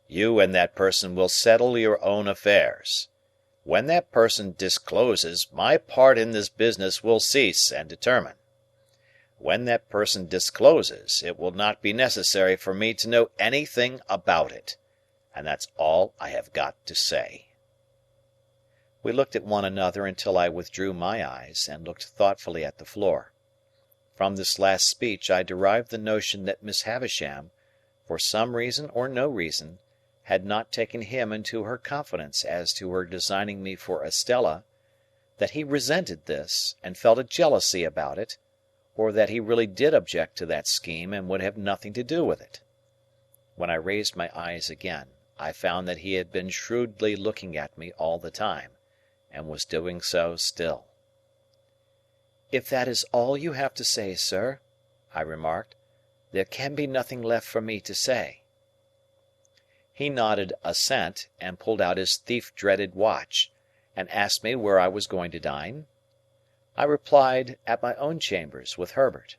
"you and that person will settle your own affairs. When that person discloses, my part in this business will cease and determine. When that person discloses, it will not be necessary for me to know anything about it. And that's all I have got to say." We looked at one another until I withdrew my eyes and looked thoughtfully at the floor. From this last speech I derived the notion that Miss Havisham, for some reason or no reason, had not taken him into her confidence as to her designing me for Estella, that he resented this, and felt a jealousy about it, or that he really did object to that scheme and would have nothing to do with it. When I raised my eyes again, I found that he had been shrewdly looking at me all the time, and was doing so still. "If that is all you have to say, sir," I remarked, "there can be nothing left for me to say." He nodded assent, and pulled out his thief-dreaded watch, and asked me where I was going to dine. I replied, at my own chambers, with Herbert.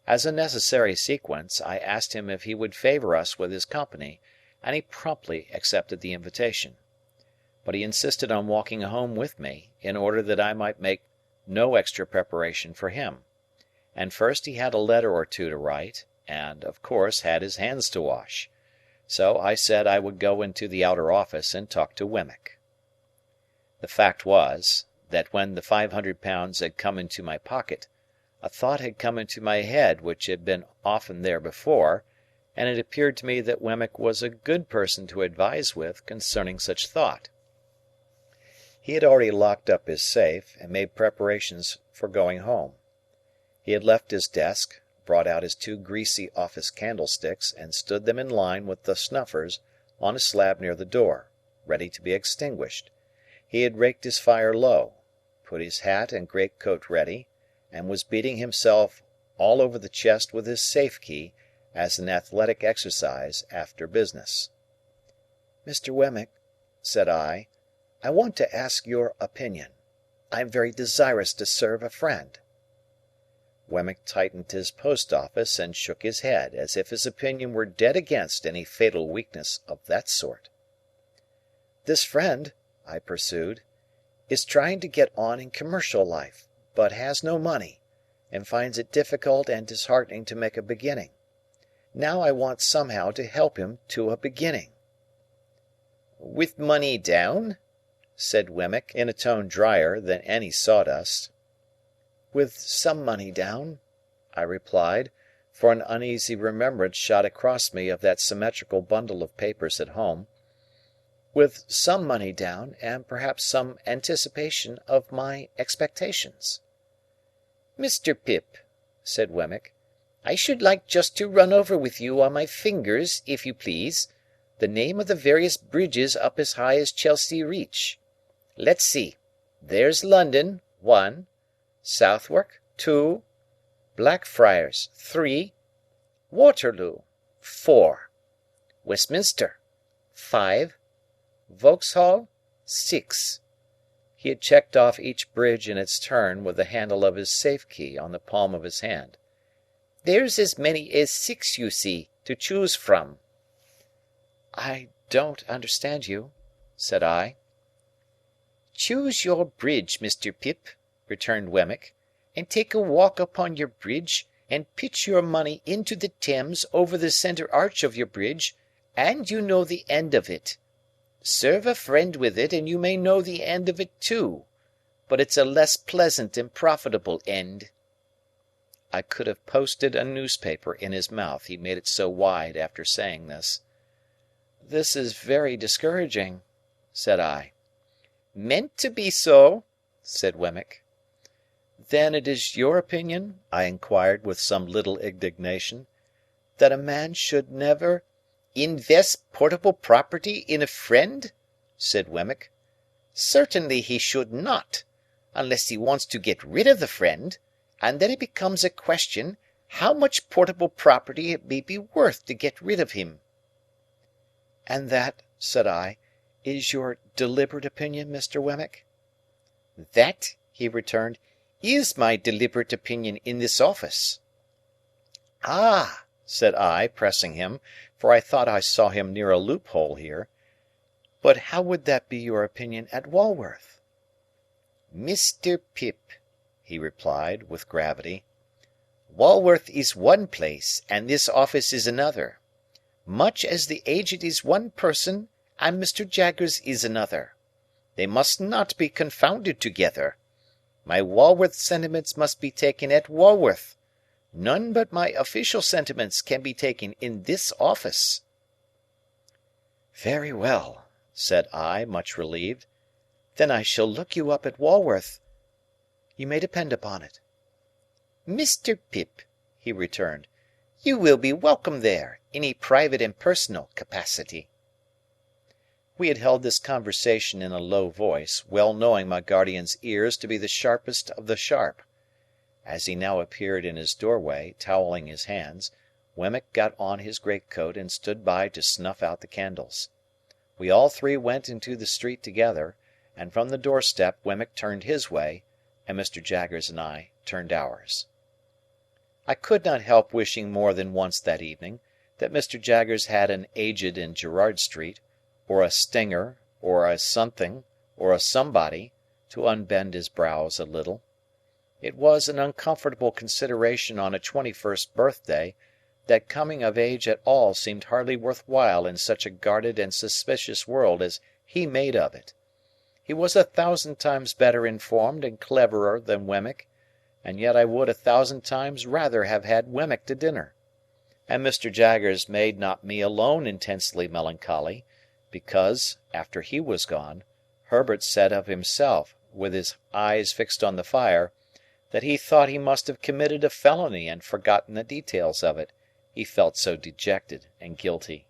As a necessary sequence, I asked him if he would favour us with his company, and he promptly accepted the invitation. But he insisted on walking home with me, in order that I might make no extra preparation for him; and first he had a letter or two to write, and, of course, had his hands to wash. So I said I would go into the outer office and talk to Wemmick. The fact was, that when the £500 had come into my pocket, a thought had come into my head which had been often there before, and it appeared to me that Wemmick was a good person to advise with concerning such thought. He had already locked up his safe, and made preparations for going home. He had left his desk, brought out his two greasy office candlesticks, and stood them in line with the snuffers on a slab near the door, ready to be extinguished. He had raked his fire low, put his hat and greatcoat ready, and was beating himself all over the chest with his safe-key, as an athletic exercise after business. "Mr. Wemmick," said I want to ask your opinion. I am very desirous to serve a friend." Wemmick tightened his post-office and shook his head, as if his opinion were dead against any fatal weakness of that sort. "This friend," I pursued, "is trying to get on in commercial life, but has no money, and finds it difficult and disheartening to make a beginning. Now I want somehow to help him to a beginning." "With money down?" said Wemmick, in a tone drier than any sawdust. "With some money down," I replied, for an uneasy remembrance shot across me of that symmetrical bundle of papers at home. "With some money down, and perhaps some anticipation of my expectations." "Mr. Pip," said Wemmick, "I should like just to run over with you on my fingers, if you please, the name of the various bridges up as high as Chelsea Reach. Let's see. There's London, 1. Southwark, 2. Blackfriars, 3. Waterloo, 4. Westminster, 5. Vauxhall, 6. He had checked off each bridge in its turn with the handle of his safe-key on the palm of his hand. "There's as many as 6, you see, to choose from." "I don't understand you," said I. "Choose your bridge, Mr. Pip," returned Wemmick, "and take a walk upon your bridge, and pitch your money into the Thames over the centre arch of your bridge, and you know the end of it. Serve a friend with it, and you may know the end of it too, but it's a less pleasant and profitable end." I could have posted a newspaper in his mouth, he made it so wide after saying this. "This is very discouraging," said I. "Meant to be so," said Wemmick. "Then it is your opinion," I inquired with some little indignation, "that a man should never—" "Invest portable property in a friend?" said Wemmick. "Certainly he should not, unless he wants to get rid of the friend, and then it becomes a question how much portable property it may be worth to get rid of him." "And that," said I, "is your deliberate opinion, Mr. Wemmick?" "That," he returned, "is my deliberate opinion in this office." "Ah!" said I, pressing him, for I thought I saw him near a loophole here. "But how would that be your opinion at Walworth?" "Mr. Pip," he replied, with gravity, "Walworth is one place, and this office is another. Much as the Aged is one person, and Mr. Jaggers is another. They must not be confounded together. My Walworth sentiments must be taken at Walworth. None but my official sentiments can be taken in this office." "Very well," said I, much relieved. "Then I shall look you up at Walworth. You may depend upon it." "Mr. Pip," he returned, "you will be welcome there, in a private and personal capacity." We had held this conversation in a low voice, well knowing my guardian's ears to be the sharpest of the sharp. As he now appeared in his doorway, towelling his hands, Wemmick got on his greatcoat and stood by to snuff out the candles. We all three went into the street together, and from the doorstep Wemmick turned his way, and Mr. Jaggers and I turned ours. I could not help wishing more than once that evening that Mr. Jaggers had an Aged in Gerrard Street, or a Stinger, or a something, or a somebody, to unbend his brows a little. It was an uncomfortable consideration on a 21st birthday, that coming of age at all seemed hardly worth while in such a guarded and suspicious world as he made of it. He was 1,000 times better informed and cleverer than Wemmick, and yet I would 1,000 times rather have had Wemmick to dinner. And Mr. Jaggers made not me alone intensely melancholy, because, after he was gone, Herbert said of himself, with his eyes fixed on the fire, that he thought he must have committed a felony and forgotten the details of it, he felt so dejected and guilty.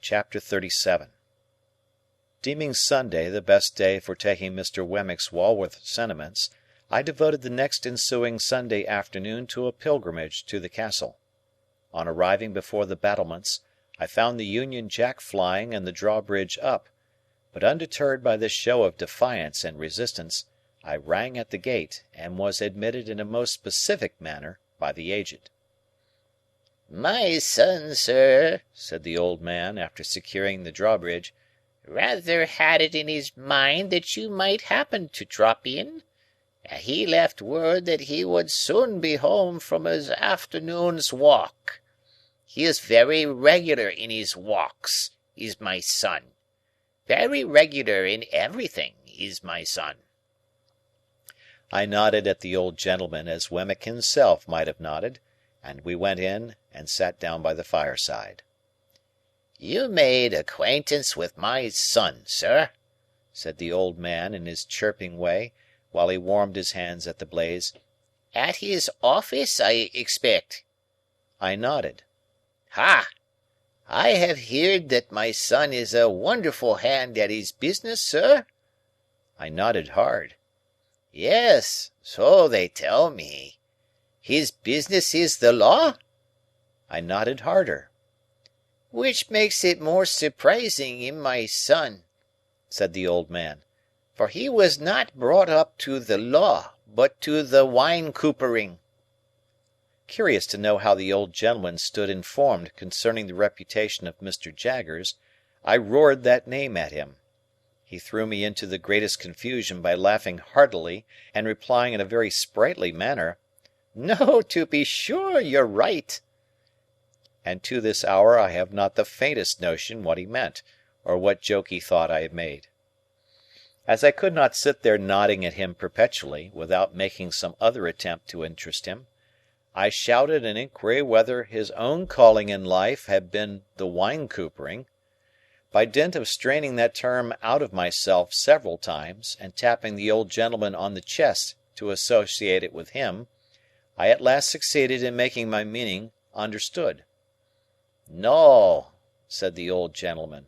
Chapter 37. Deeming Sunday the best day for taking Mr. Wemmick's Walworth sentiments, I devoted the next ensuing Sunday afternoon to a pilgrimage to the Castle. On arriving before the battlements, I found the Union Jack flying and the drawbridge up, but undeterred by this show of defiance and resistance, I rang at the gate, and was admitted in a most specific manner by the Aged. "My son, sir," said the old man, after securing the drawbridge, "rather had it in his mind that you might happen to drop in. He left word that he would soon be home from his afternoon's walk. He is very regular in his walks, is my son. Very regular in everything, is my son." I nodded at the old gentleman as Wemmick himself might have nodded, and we went in and sat down by the fireside. "You made acquaintance with my son, sir," said the old man in his chirping way, while he warmed his hands at the blaze. "At his office, I expect?" I nodded. "Ha! I have heard that my son is a wonderful hand at his business, sir?" I nodded hard. "Yes, so they tell me. His business is the law?" I nodded harder. "Which makes it more surprising in my son," said the old man, "for he was not brought up to the law, but to the wine coopering." Curious to know how the old gentleman stood informed concerning the reputation of Mr. Jaggers, I roared that name at him. He threw me into the greatest confusion by laughing heartily and replying in a very sprightly manner, "No, to be sure, you're right." And to this hour I have not the faintest notion what he meant, or what joke he thought I had made. As I could not sit there nodding at him perpetually, without making some other attempt to interest him, I shouted an inquiry whether his own calling in life had been the wine coopering. By dint of straining that term out of myself several times, and tapping the old gentleman on the chest to associate it with him, I at last succeeded in making my meaning understood. "No," said the old gentleman.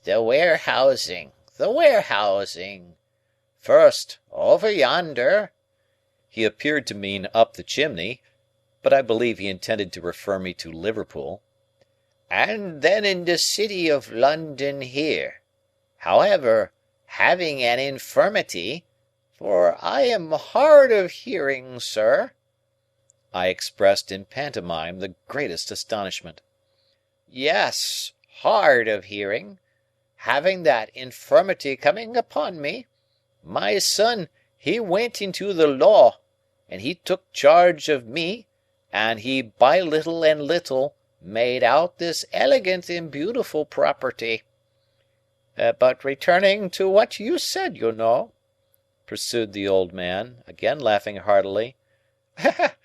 "The warehousing, the warehousing. First, over yonder." He appeared to mean up the chimney, but I believe he intended to refer me to Liverpool. "And then in the city of London here. However, having an infirmity, for I am hard of hearing, sir." I expressed in pantomime the greatest astonishment. "Yes, hard of hearing. Having that infirmity coming upon me, my son, he went into the law, and he took charge of me, and he by little and little made out this elegant and beautiful property. But returning to what you said, you know," pursued the old man, again laughing heartily,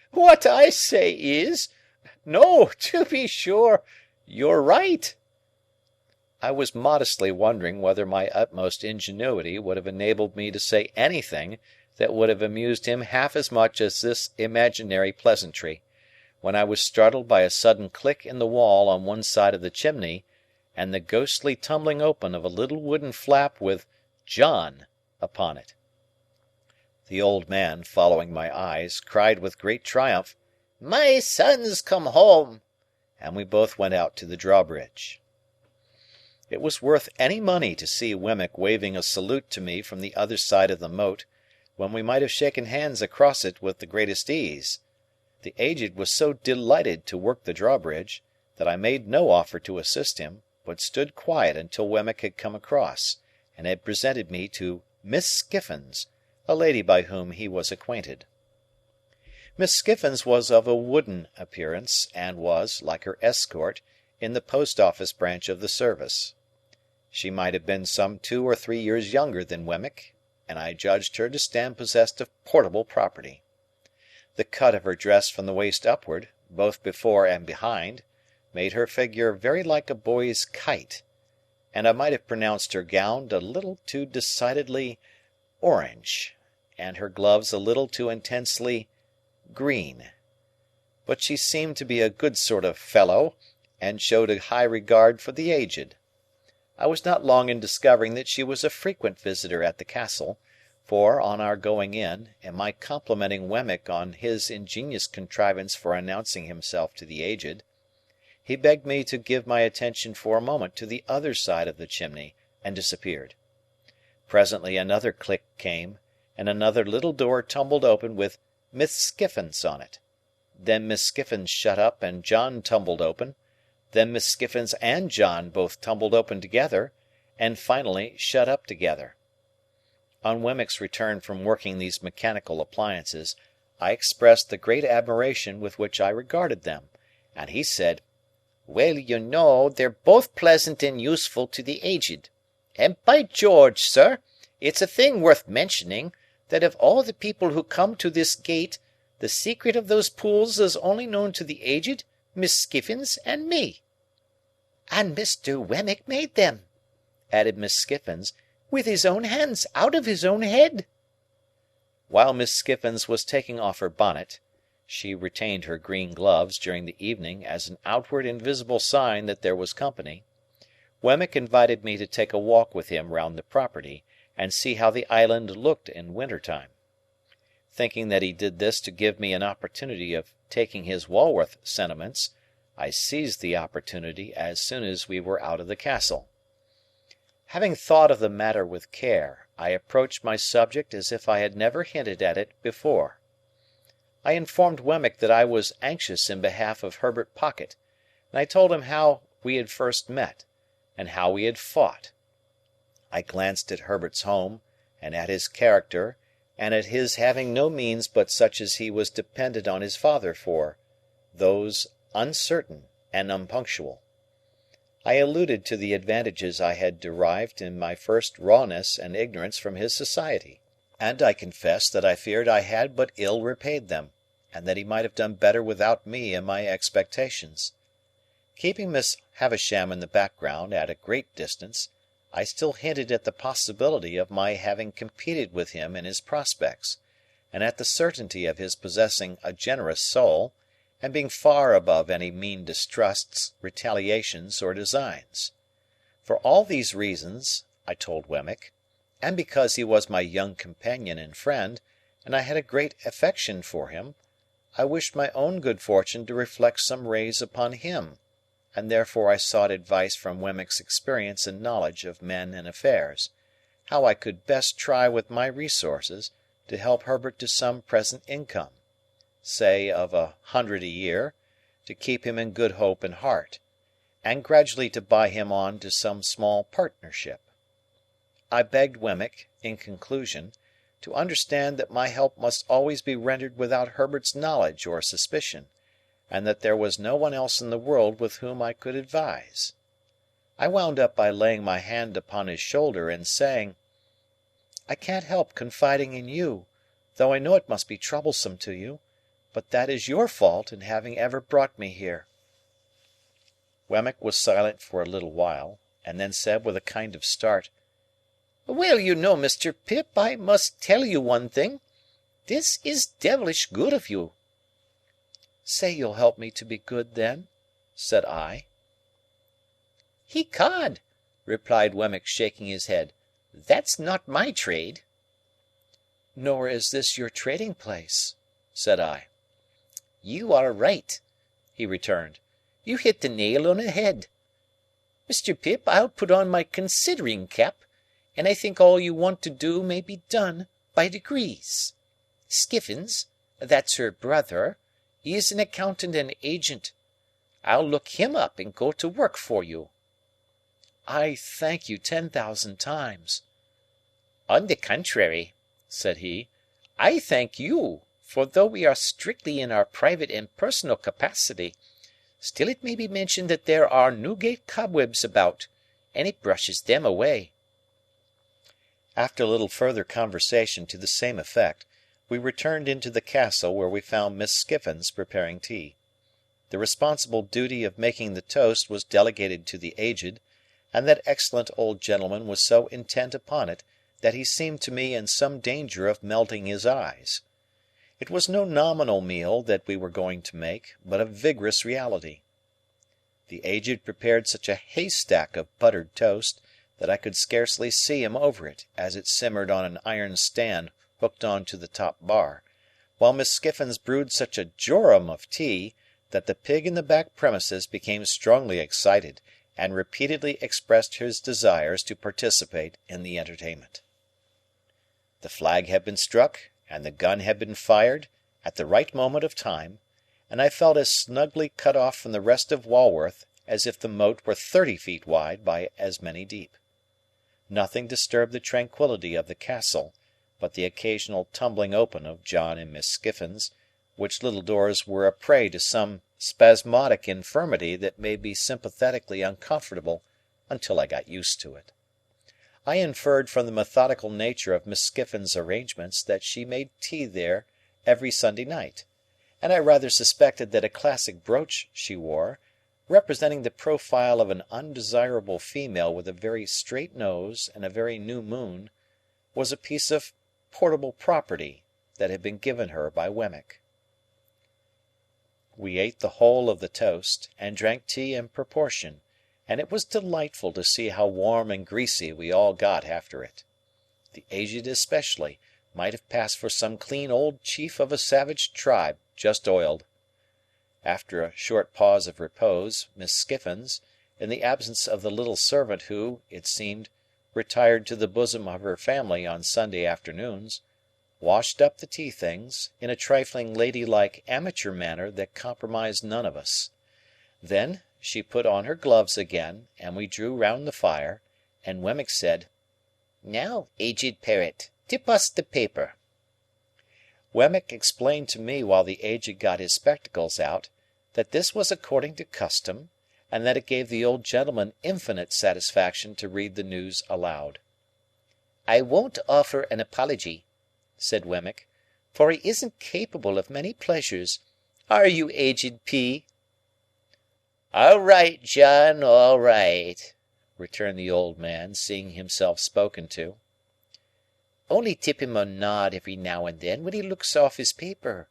"what I say is, no, to be sure, you're right." I was modestly wondering whether my utmost ingenuity would have enabled me to say anything that would have amused him half as much as this imaginary pleasantry, when I was startled by a sudden click in the wall on one side of the chimney, and the ghostly tumbling open of a little wooden flap with "John" upon it. The old man, following my eyes, cried with great triumph, "My son's come home," and we both went out to the drawbridge. It was worth any money to see Wemmick waving a salute to me from the other side of the moat, when we might have shaken hands across it with the greatest ease. The Aged was so delighted to work the drawbridge, that I made no offer to assist him, but stood quiet until Wemmick had come across, and had presented me to Miss Skiffins, a lady by whom he was acquainted. Miss Skiffins was of a wooden appearance, and was, like her escort, in the post office branch of the service. She might have been some 2 or 3 years younger than Wemmick, and I judged her to stand possessed of portable property. The cut of her dress from the waist upward, both before and behind, made her figure very like a boy's kite, and I might have pronounced her gown a little too decidedly orange, and her gloves a little too intensely green. But she seemed to be a good sort of fellow, and showed a high regard for the Aged. I was not long in discovering that she was a frequent visitor at the castle, for, on our going in, and my complimenting Wemmick on his ingenious contrivance for announcing himself to the Aged, he begged me to give my attention for a moment to the other side of the chimney, and disappeared. Presently another click came, and another little door tumbled open with Miss Skiffins on it. Then Miss Skiffins shut up, and John tumbled open. Then Miss Skiffins and John both tumbled open together, and finally shut up together. On Wemmick's return from working these mechanical appliances, I expressed the great admiration with which I regarded them, and he said, "Well, you know, they're both pleasant and useful to the Aged. And by George, sir, it's a thing worth mentioning, that of all the people who come to this gate, the secret of those pools is only known to the Aged, Miss Skiffins, and me." "And Mr. Wemmick made them," added Miss Skiffins, "with his own hands, out of his own head." While Miss Skiffins was taking off her bonnet (she retained her green gloves during the evening as an outward and visible sign that there was company), Wemmick invited me to take a walk with him round the property, and see how the island looked in winter time. Thinking that he did this to give me an opportunity of taking his Walworth sentiments, I seized the opportunity as soon as we were out of the castle. Having thought of the matter with care, I approached my subject as if I had never hinted at it before. I informed Wemmick that I was anxious in behalf of Herbert Pocket, and I told him how we had first met, and how we had fought. I glanced at Herbert's home, and at his character, and at his having no means but such as he was dependent on his father for, those uncertain and unpunctual. I alluded to the advantages I had derived in my first rawness and ignorance from his society, and I confessed that I feared I had but ill repaid them, and that he might have done better without me and my expectations. Keeping Miss Havisham in the background at a great distance, I still hinted at the possibility of my having competed with him in his prospects, and at the certainty of his possessing a generous soul, and being far above any mean distrusts, retaliations, or designs. For all these reasons, I told Wemmick, and because he was my young companion and friend, and I had a great affection for him, I wished my own good fortune to reflect some rays upon him, and therefore I sought advice from Wemmick's experience and knowledge of men and affairs, how I could best try with my resources to help Herbert to some present income, say of 100 a year, to keep him in good hope and heart, and gradually to buy him on to some small partnership. I begged Wemmick, in conclusion, to understand that my help must always be rendered without Herbert's knowledge or suspicion, and that there was no one else in the world with whom I could advise. I wound up by laying my hand upon his shoulder and saying, "I can't help confiding in you, though I know it must be troublesome to you, but that is your fault in having ever brought me here." Wemmick was silent for a little while, and then said with a kind of start, "Well, you know, Mr. Pip, I must tell you one thing. This is devilish good of you." "Say you'll help me to be good, then," said I. "Ecod," replied Wemmick, shaking his head, "that's not my trade." "Nor is this your trading place," said I. "You are right," he returned. "You hit the nail on the head. Mr. Pip, I'll put on my considering cap, and I think all you want to do may be done by degrees. Skiffins, that's her brother, is an accountant and agent. I'll look him up and go to work for you." "I thank you 10,000 times." "On the contrary," said he, "I thank you, for though we are strictly in our private and personal capacity, still it may be mentioned that there are Newgate cobwebs about, and it brushes them away." After a little further conversation to the same effect, we returned into the castle, where we found Miss Skiffins preparing tea. The responsible duty of making the toast was delegated to the Aged, and that excellent old gentleman was so intent upon it that he seemed to me in some danger of melting his eyes. It was no nominal meal that we were going to make, but a vigorous reality. The Aged prepared such a haystack of buttered toast that I could scarcely see him over it, as it simmered on an iron stand hooked on to the top bar, while Miss Skiffins brewed such a jorum of tea that the pig in the back premises became strongly excited, and repeatedly expressed his desires to participate in the entertainment. The flag had been struck, and the gun had been fired, at the right moment of time, and I felt as snugly cut off from the rest of Walworth as if the moat were 30 feet wide by as many deep. Nothing disturbed the tranquillity of the castle, but the occasional tumbling open of John and Miss Skiffins, which little doors were a prey to some spasmodic infirmity that made me sympathetically uncomfortable until I got used to it. I inferred from the methodical nature of Miss Skiffins's arrangements that she made tea there every Sunday night, and I rather suspected that a classic brooch she wore, representing the profile of an undesirable female with a very straight nose and a very new moon, was a piece of portable property that had been given her by Wemmick. We ate the whole of the toast, and drank tea in proportion, and it was delightful to see how warm and greasy we all got after it. The Aged especially might have passed for some clean old chief of a savage tribe just oiled. After a short pause of repose, Miss Skiffins, in the absence of the little servant who, it seemed, retired to the bosom of her family on Sunday afternoons, washed up the tea things, in a trifling ladylike amateur manner that compromised none of us. Then, she put on her gloves again, and we drew round the fire, and Wemmick said, Now, aged parrot, tip us the paper." Wemmick explained to me while the Aged got his spectacles out, that this was according to custom, and that it gave the old gentleman infinite satisfaction to read the news aloud. "I won't offer an apology," said Wemmick, "for he isn't capable of many pleasures. Are you, Aged P.?" "All right, John, all right," returned the old man, seeing himself spoken to. "Only tip him a nod every now and then when he looks off his paper,"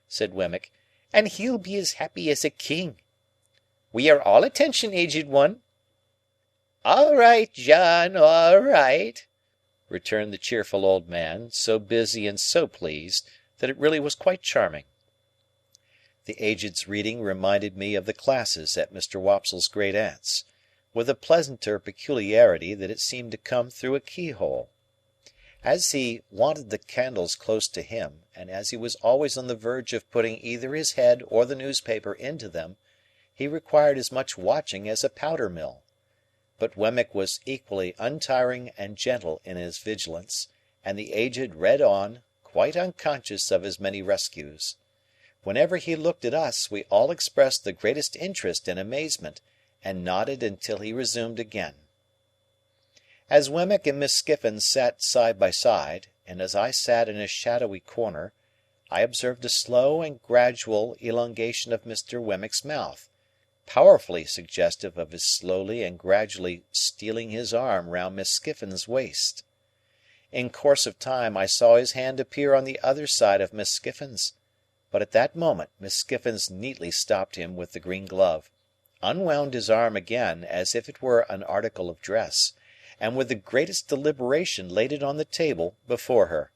said Wemmick, "and he'll be as happy as a king. We are all attention, Aged One." "All right, John, all right," returned the cheerful old man, so busy and so pleased that it really was quite charming. The Aged's reading reminded me of the classes at Mr. Wopsle's great aunt's, with a pleasanter peculiarity that it seemed to come through a keyhole. As he wanted the candles close to him, and as he was always on the verge of putting either his head or the newspaper into them, he required as much watching as a powder mill. But Wemmick was equally untiring and gentle in his vigilance, and the Aged read on, quite unconscious of his many rescues. Whenever he looked at us, we all expressed the greatest interest and amazement, and nodded until he resumed again. As Wemmick and Miss Skiffins sat side by side, and as I sat in a shadowy corner, I observed a slow and gradual elongation of Mr. Wemmick's mouth, powerfully suggestive of his slowly and gradually stealing his arm round Miss Skiffins' waist. In course of time I saw his hand appear on the other side of Miss Skiffins, but at that moment Miss Skiffins neatly stopped him with the green glove, unwound his arm again as if it were an article of dress, and with the greatest deliberation laid it on the table before her.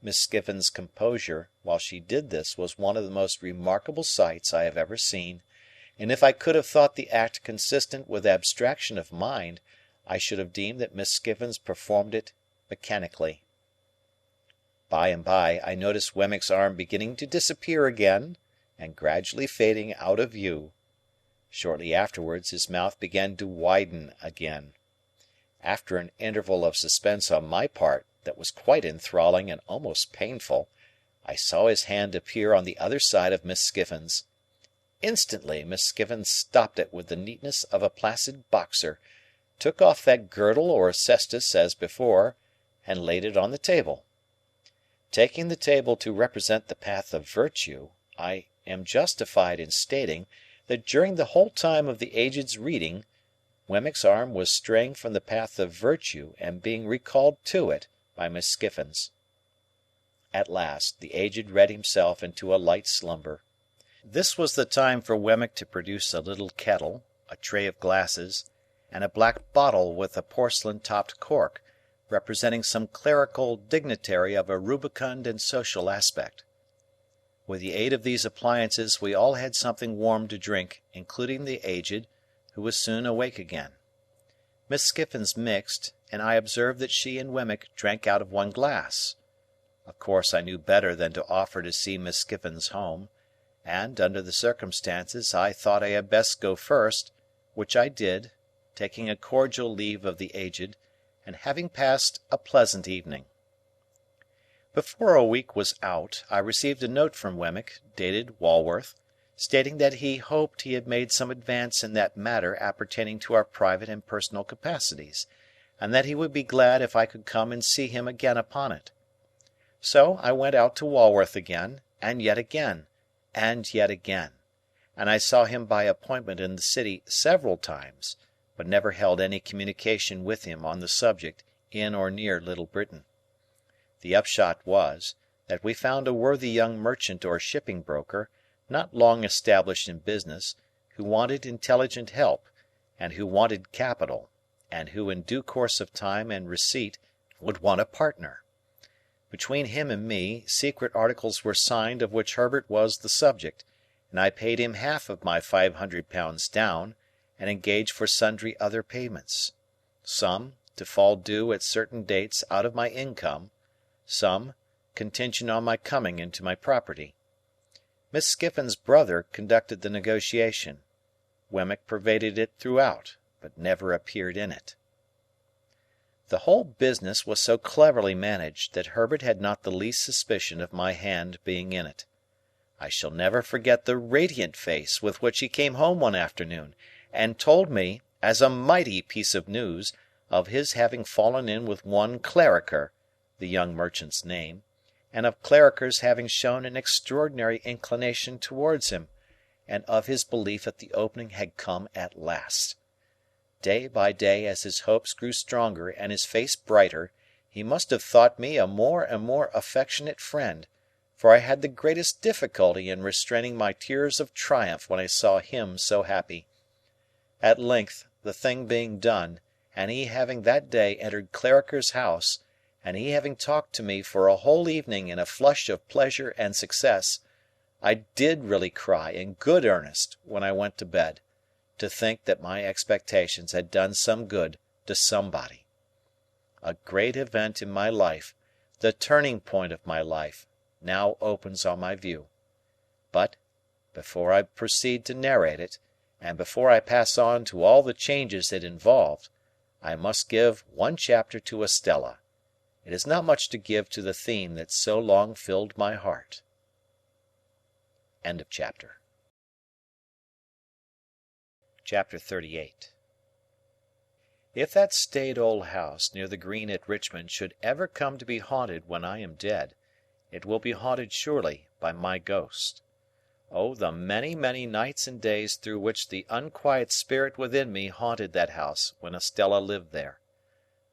Miss Skiffins' composure while she did this was one of the most remarkable sights I have ever seen, and if I could have thought the act consistent with abstraction of mind, I should have deemed that Miss Skiffins performed it mechanically. By and by, I noticed Wemmick's arm beginning to disappear again, and gradually fading out of view. Shortly afterwards, his mouth began to widen again. After an interval of suspense on my part that was quite enthralling and almost painful, I saw his hand appear on the other side of Miss Skiffins. Instantly, Miss Skiffins stopped it with the neatness of a placid boxer, took off that girdle or cestus as before, and laid it on the table. Taking the table to represent the path of virtue, I am justified in stating that during the whole time of the Aged's reading, Wemmick's arm was straying from the path of virtue and being recalled to it by Miss Skiffins. At last, the Aged read himself into a light slumber. This was the time for Wemmick to produce a little kettle, a tray of glasses, and a black bottle with a porcelain-topped cork, representing some clerical dignitary of a rubicund and social aspect. With the aid of these appliances we all had something warm to drink, including the Aged, who was soon awake again. Miss Skiffins mixed, and I observed that she and Wemmick drank out of one glass. Of course I knew better than to offer to see Miss Skiffins home, and, under the circumstances, I thought I had best go first, which I did, taking a cordial leave of the Aged, and having passed a pleasant evening. Before a week was out, I received a note from Wemmick, dated Walworth, stating that he hoped he had made some advance in that matter appertaining to our private and personal capacities, and that he would be glad if I could come and see him again upon it. So I went out to Walworth again, and yet again, and yet again, and I saw him by appointment in the city several times, but never held any communication with him on the subject in or near Little Britain. The upshot was, that we found a worthy young merchant or shipping broker, not long established in business, who wanted intelligent help, and who wanted capital, and who in due course of time and receipt would want a partner. Between him and me, secret articles were signed of which Herbert was the subject, and I paid him half of my £500 down, and engaged for sundry other payments. Some, to fall due at certain dates out of my income, some, contingent on my coming into my property. Miss Skiffins' brother conducted the negotiation. Wemmick pervaded it throughout, but never appeared in it. The whole business was so cleverly managed that Herbert had not the least suspicion of my hand being in it. I shall never forget the radiant face with which he came home one afternoon, and told me, as a mighty piece of news, of his having fallen in with one Clarriker, the young merchant's name, and of Clarriker's having shown an extraordinary inclination towards him, and of his belief that the opening had come at last. Day by day, as his hopes grew stronger and his face brighter, he must have thought me a more and more affectionate friend, for I had the greatest difficulty in restraining my tears of triumph when I saw him so happy. At length, the thing being done, and he having that day entered Clarriker's house, and he having talked to me for a whole evening in a flush of pleasure and success, I did really cry in good earnest when I went to bed, to think that my expectations had done some good to somebody. A great event in my life, the turning point of my life, now opens on my view. But, before I proceed to narrate it, and before I pass on to all the changes it involved, I must give one chapter to Estella. It is not much to give to the theme that so long filled my heart. End of chapter. Chapter 38. If that staid old house near the green at Richmond should ever come to be haunted when I am dead, it will be haunted surely by my ghost. Oh, the many, many nights and days through which the unquiet spirit within me haunted that house when Estella lived there!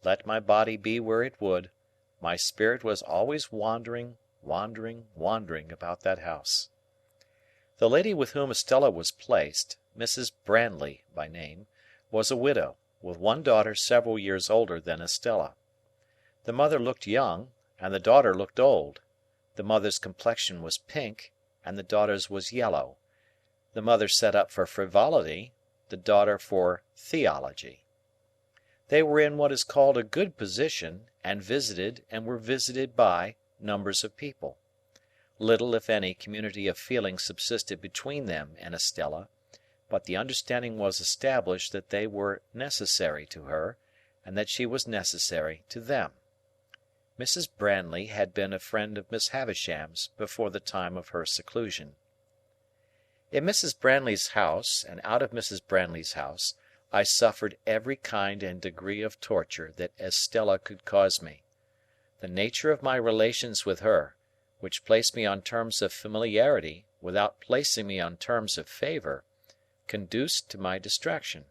Let my body be where it would, my spirit was always wandering, wandering, wandering about that house. The lady with whom Estella was placed, Mrs. Brandley by name, was a widow, with one daughter several years older than Estella. The mother looked young, and the daughter looked old. The mother's complexion was pink, and the daughter's was yellow. The mother set up for frivolity, the daughter for theology. They were in what is called a good position, and visited, and were visited by, numbers of people. Little, if any, community of feeling subsisted between them and Estella, but the understanding was established that they were necessary to her, and that she was necessary to them. Mrs. Brandley had been a friend of Miss Havisham's before the time of her seclusion. In Mrs. Brandley's house, and out of Mrs. Brandley's house, I suffered every kind and degree of torture that Estella could cause me. The nature of my relations with her, which placed me on terms of familiarity without placing me on terms of favour, conduced to my distraction.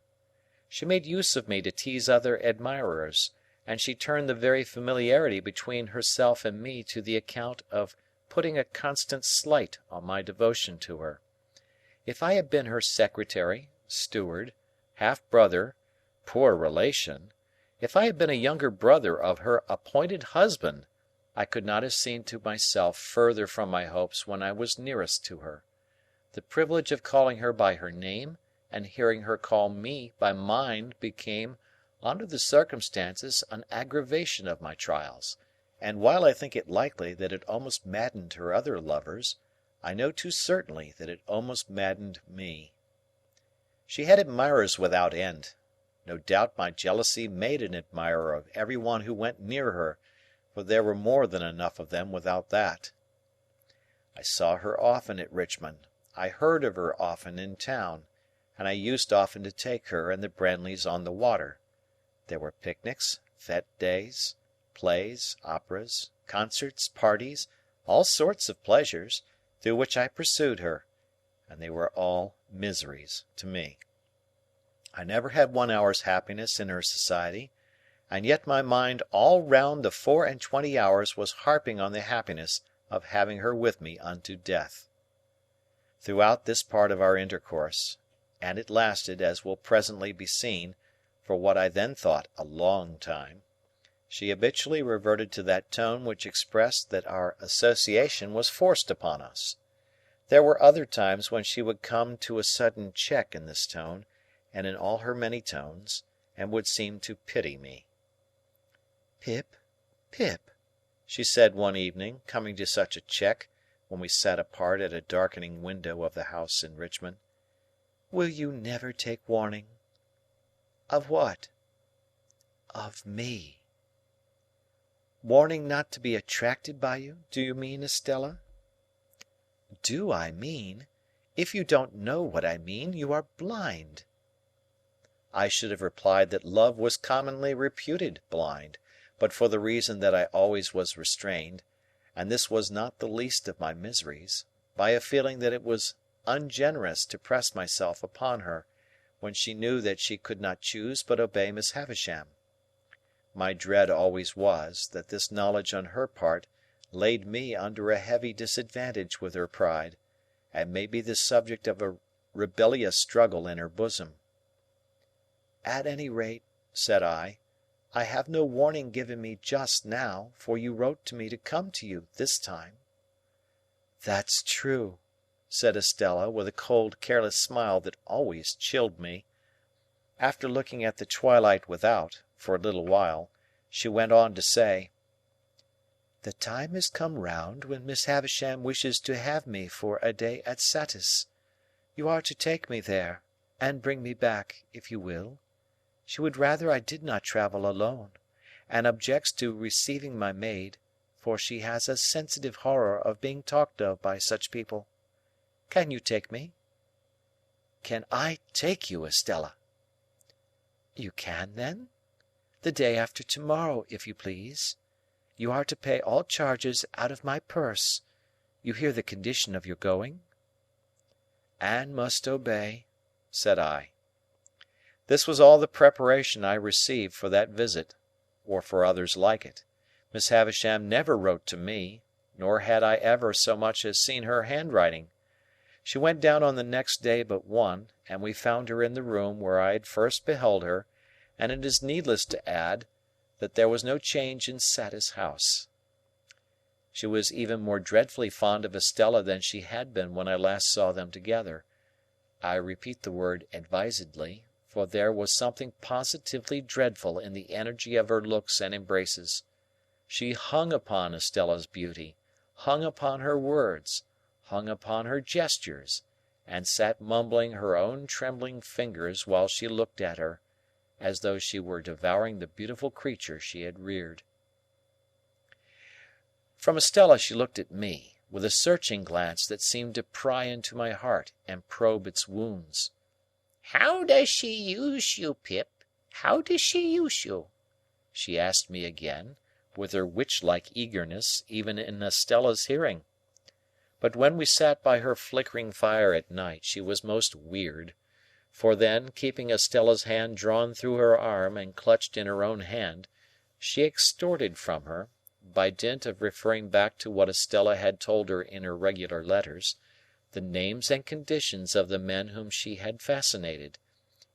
She made use of me to tease other admirers, and she turned the very familiarity between herself and me to the account of putting a constant slight on my devotion to her. If I had been her secretary, steward, half-brother, poor relation, if I had been a younger brother of her appointed husband, I could not have seen to myself further from my hopes when I was nearest to her. The privilege of calling her by her name, and hearing her call me by mine became, under the circumstances, an aggravation of my trials, and while I think it likely that it almost maddened her other lovers, I know too certainly that it almost maddened me. She had admirers without end. No doubt my jealousy made an admirer of every one who went near her, for there were more than enough of them without that. I saw her often at Richmond, I heard of her often in town, and I used often to take her and the Brandleys on the water. There were picnics, fête days, plays, operas, concerts, parties, all sorts of pleasures, through which I pursued her, and they were all miseries to me. I never had 1 hour's happiness in her society, and yet my mind all round the 24 hours was harping on the happiness of having her with me unto death. Throughout this part of our intercourse, and it lasted, as will presently be seen, for what I then thought a long time, she habitually reverted to that tone which expressed that our association was forced upon us. There were other times when she would come to a sudden check in this tone, and in all her many tones, and would seem to pity me. "Pip, Pip," she said one evening, coming to such a check, when we sat apart at a darkening window of the house in Richmond, "will you never take warning?" "Of what?" "Of me. Warning not to be attracted by you, do you mean, Estella?" "Do I mean? If you don't know what I mean, you are blind." I should have replied that love was commonly reputed blind, but for the reason that I always was restrained, and this was not the least of my miseries, by a feeling that it was ungenerous to press myself upon her, when she knew that she could not choose but obey Miss Havisham. My dread always was, that this knowledge on her part laid me under a heavy disadvantage with her pride, and made me the subject of a rebellious struggle in her bosom. "At any rate," said I have no warning given me just now, for you wrote to me to come to you this time." "That's true," said Estella, with a cold, careless smile that always chilled me. After looking at the twilight without, for a little while, she went on to say, "The time has come round when Miss Havisham wishes to have me for a day at Satis. You are to take me there, and bring me back, if you will. She would rather I did not travel alone, and objects to receiving my maid, for she has a sensitive horror of being talked of by such people. Can you take me?" "Can I take you, Estella?" "You can, then? The day after tomorrow, if you please. You are to pay all charges out of my purse. You hear the condition of your going?" "And must obey," said I. This was all the preparation I received for that visit, or for others like it. Miss Havisham never wrote to me, nor had I ever so much as seen her handwriting. She went down on the next day but one, and we found her in the room where I had first beheld her, and it is needless to add that there was no change in Satis House. She was even more dreadfully fond of Estella than she had been when I last saw them together. I repeat the word advisedly, for there was something positively dreadful in the energy of her looks and embraces. She hung upon Estella's beauty, hung upon her words, hung upon her gestures, and sat mumbling her own trembling fingers while she looked at her, as though she were devouring the beautiful creature she had reared. From Estella she looked at me, with a searching glance that seemed to pry into my heart and probe its wounds. "How does she use you, Pip? How does she use you?" she asked me again, with her witch-like eagerness even in Estella's hearing. But when we sat by her flickering fire at night she was most weird, for then, keeping Estella's hand drawn through her arm and clutched in her own hand, she extorted from her, by dint of referring back to what Estella had told her in her regular letters, the names and conditions of the men whom she had fascinated,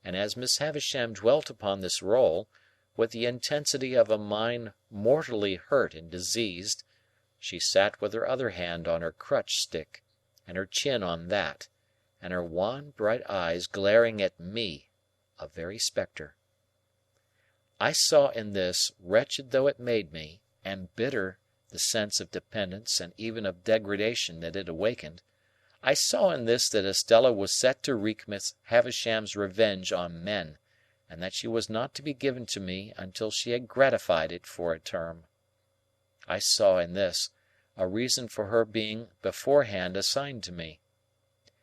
and as Miss Havisham dwelt upon this role, with the intensity of a mind mortally hurt and diseased, she sat with her other hand on her crutch-stick, and her chin on that, and her wan bright eyes glaring at me, a very spectre. I saw in this, wretched though it made me, and bitter the sense of dependence and even of degradation that it awakened, I saw in this that Estella was set to wreak Miss Havisham's revenge on men, and that she was not to be given to me until she had gratified it for a term. I saw in this a reason for her being beforehand assigned to me.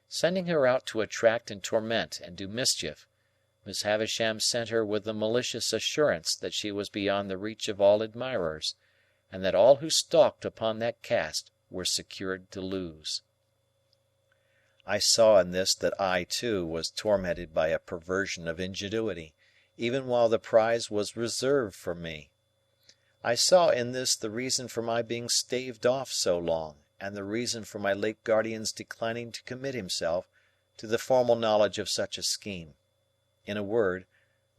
Sending her out to attract and torment and do mischief, Miss Havisham sent her with the malicious assurance that she was beyond the reach of all admirers, and that all who stalked upon that cast were secured to lose. I saw in this that I, too, was tormented by a perversion of ingenuity, even while the prize was reserved for me. I saw in this the reason for my being staved off so long, and the reason for my late guardian's declining to commit himself to the formal knowledge of such a scheme. In a word,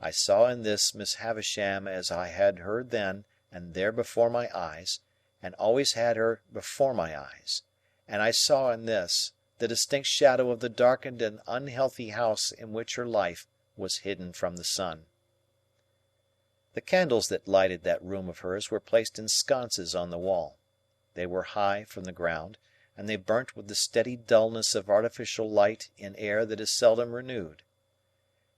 I saw in this Miss Havisham as I had her then and there before my eyes, and always had her before my eyes, and I saw in this the distinct shadow of the darkened and unhealthy house in which her life was hidden from the sun. The candles that lighted that room of hers were placed in sconces on the wall. They were high from the ground, and they burnt with the steady dullness of artificial light in air that is seldom renewed.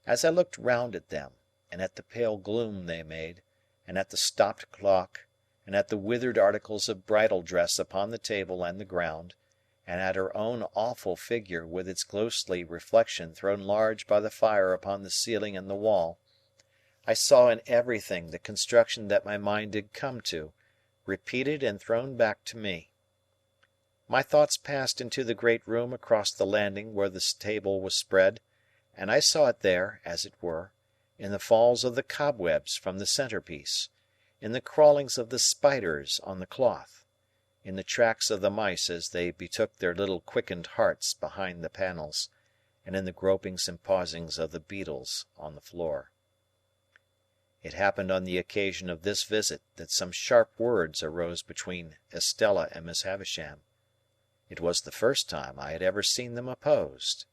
As I looked round at them, and at the pale gloom they made, and at the stopped clock, and at the withered articles of bridal dress upon the table and the ground, and at her own awful figure with its ghostly reflection thrown large by the fire upon the ceiling and the wall, I saw in everything the construction that my mind had come to, repeated and thrown back to me. My thoughts passed into the great room across the landing where the table was spread, and I saw it there, as it were, in the falls of the cobwebs from the centrepiece, in the crawlings of the spiders on the cloth, in the tracks of the mice as they betook their little quickened hearts behind the panels, and in the gropings and pausings of the beetles on the floor. It happened on the occasion of this visit that some sharp words arose between Estella and Miss Havisham. It was the first time I had ever seen them opposed.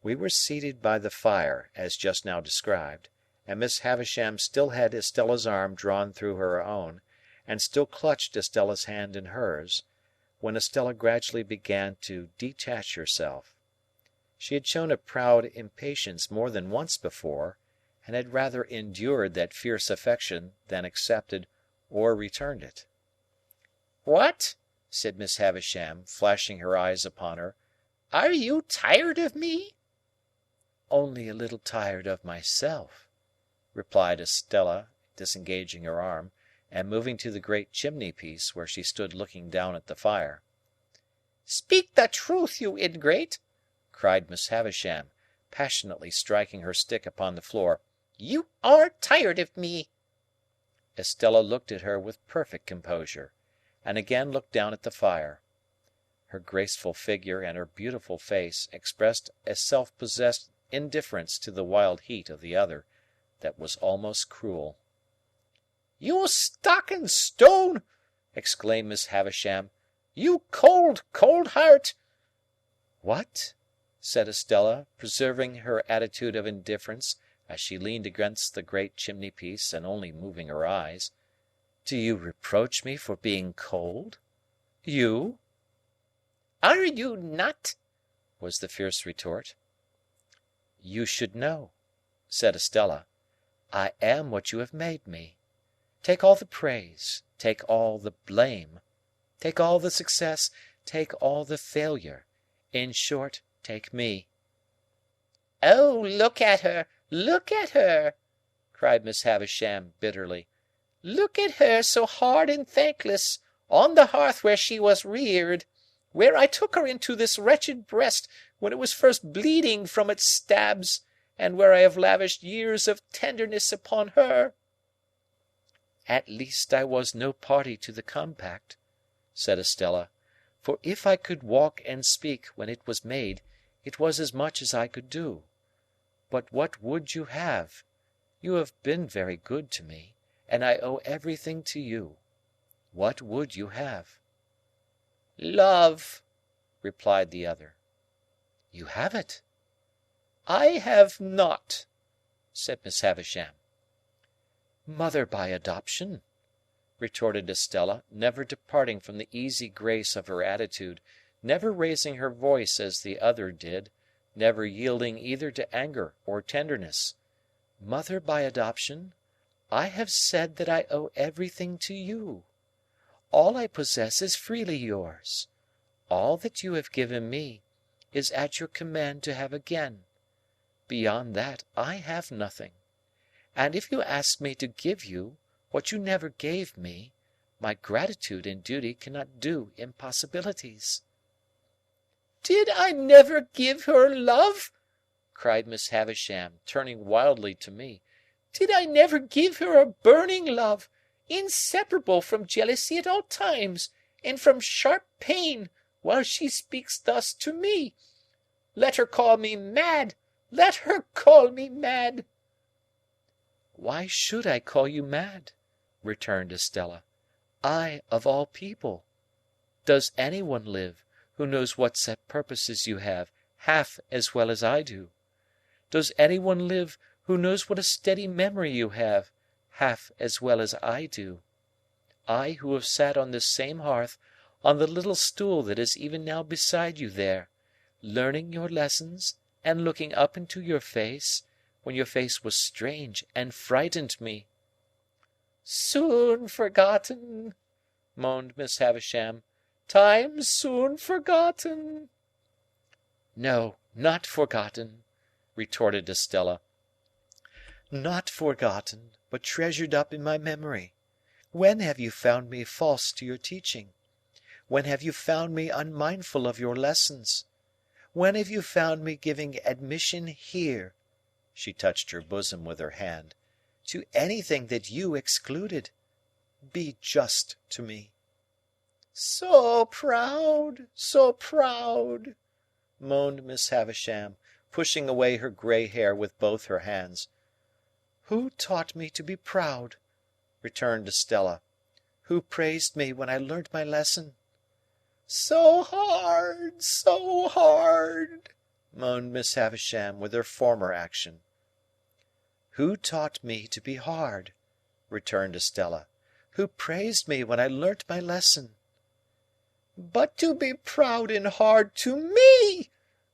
We were seated by the fire, as just now described, and Miss Havisham still had Estella's arm drawn through her own, and still clutched Estella's hand in hers, when Estella gradually began to detach herself. She had shown a proud impatience more than once before, and had rather endured that fierce affection than accepted or returned it. "What?" said Miss Havisham, flashing her eyes upon her. "Are you tired of me?" "Only a little tired of myself," replied Estella, disengaging her arm, and moving to the great chimney-piece where she stood looking down at the fire. "Speak the truth, you ingrate!" cried Miss Havisham, passionately striking her stick upon the floor. "You are tired of me!" Estella looked at her with perfect composure, and again looked down at the fire. Her graceful figure and her beautiful face expressed a self-possessed indifference to the wild heat of the other that was almost cruel. "You stock and stone!" exclaimed Miss Havisham. "You cold, cold heart!" "What?" said Estella, preserving her attitude of indifference as she leaned against the great chimney-piece and only moving her eyes. "Do you reproach me for being cold? You?" "Are you not?" was the fierce retort. "You should know," said Estella. "I am what you have made me. Take all the praise, take all the blame, take all the success, take all the failure. In short, take me." "Oh, look at her, look at her!" cried Miss Havisham bitterly. "Look at her so hard and thankless, on the hearth where she was reared, where I took her into this wretched breast when it was first bleeding from its stabs, and where I have lavished years of tenderness upon her." "At least I was no party to the compact," said Estella, "for if I could walk and speak when it was made, it was as much as I could do. But what would you have? You have been very good to me, and I owe everything to you. What would you have?" "Love," replied the other. "You have it." "I have not," said Miss Havisham. "Mother by adoption," retorted Estella, never departing from the easy grace of her attitude, never raising her voice as the other did, never yielding either to anger or tenderness. "Mother by adoption, I have said that I owe everything to you. All I possess is freely yours. All that you have given me is at your command to have again. Beyond that, I have nothing. And if you ask me to give you what you never gave me, my gratitude and duty cannot do impossibilities." "Did I never give her love?" cried Miss Havisham, turning wildly to me. "Did I never give her a burning love, inseparable from jealousy at all times, and from sharp pain, while she speaks thus to me? Let her call me mad! Let her call me mad!" "Why should I call you mad?" returned Estella. "I, of all people. Does anyone live who knows what set purposes you have, half as well as I do? Does anyone live who knows what a steady memory you have, half as well as I do? I who have sat on this same hearth, on the little stool that is even now beside you there, learning your lessons and looking up into your face, when your face was strange and frightened me." Soon forgotten, moaned Miss Havisham. Time soon forgotten. No, not forgotten, retorted Estella. Not forgotten, but treasured up in my memory. When have you found me false to your teaching? When have you found me unmindful of your lessons? When have you found me giving admission here, she touched her bosom with her hand, to anything that you excluded? Be just to me. So proud, moaned Miss Havisham, pushing away her grey hair with both her hands. Who taught me to be proud? Returned Estella. Who praised me when I learnt my lesson? So hard, moaned Miss Havisham with her former action. Who taught me to be hard? Returned Estella. Who praised me when I learnt my lesson? But to be proud and hard to me!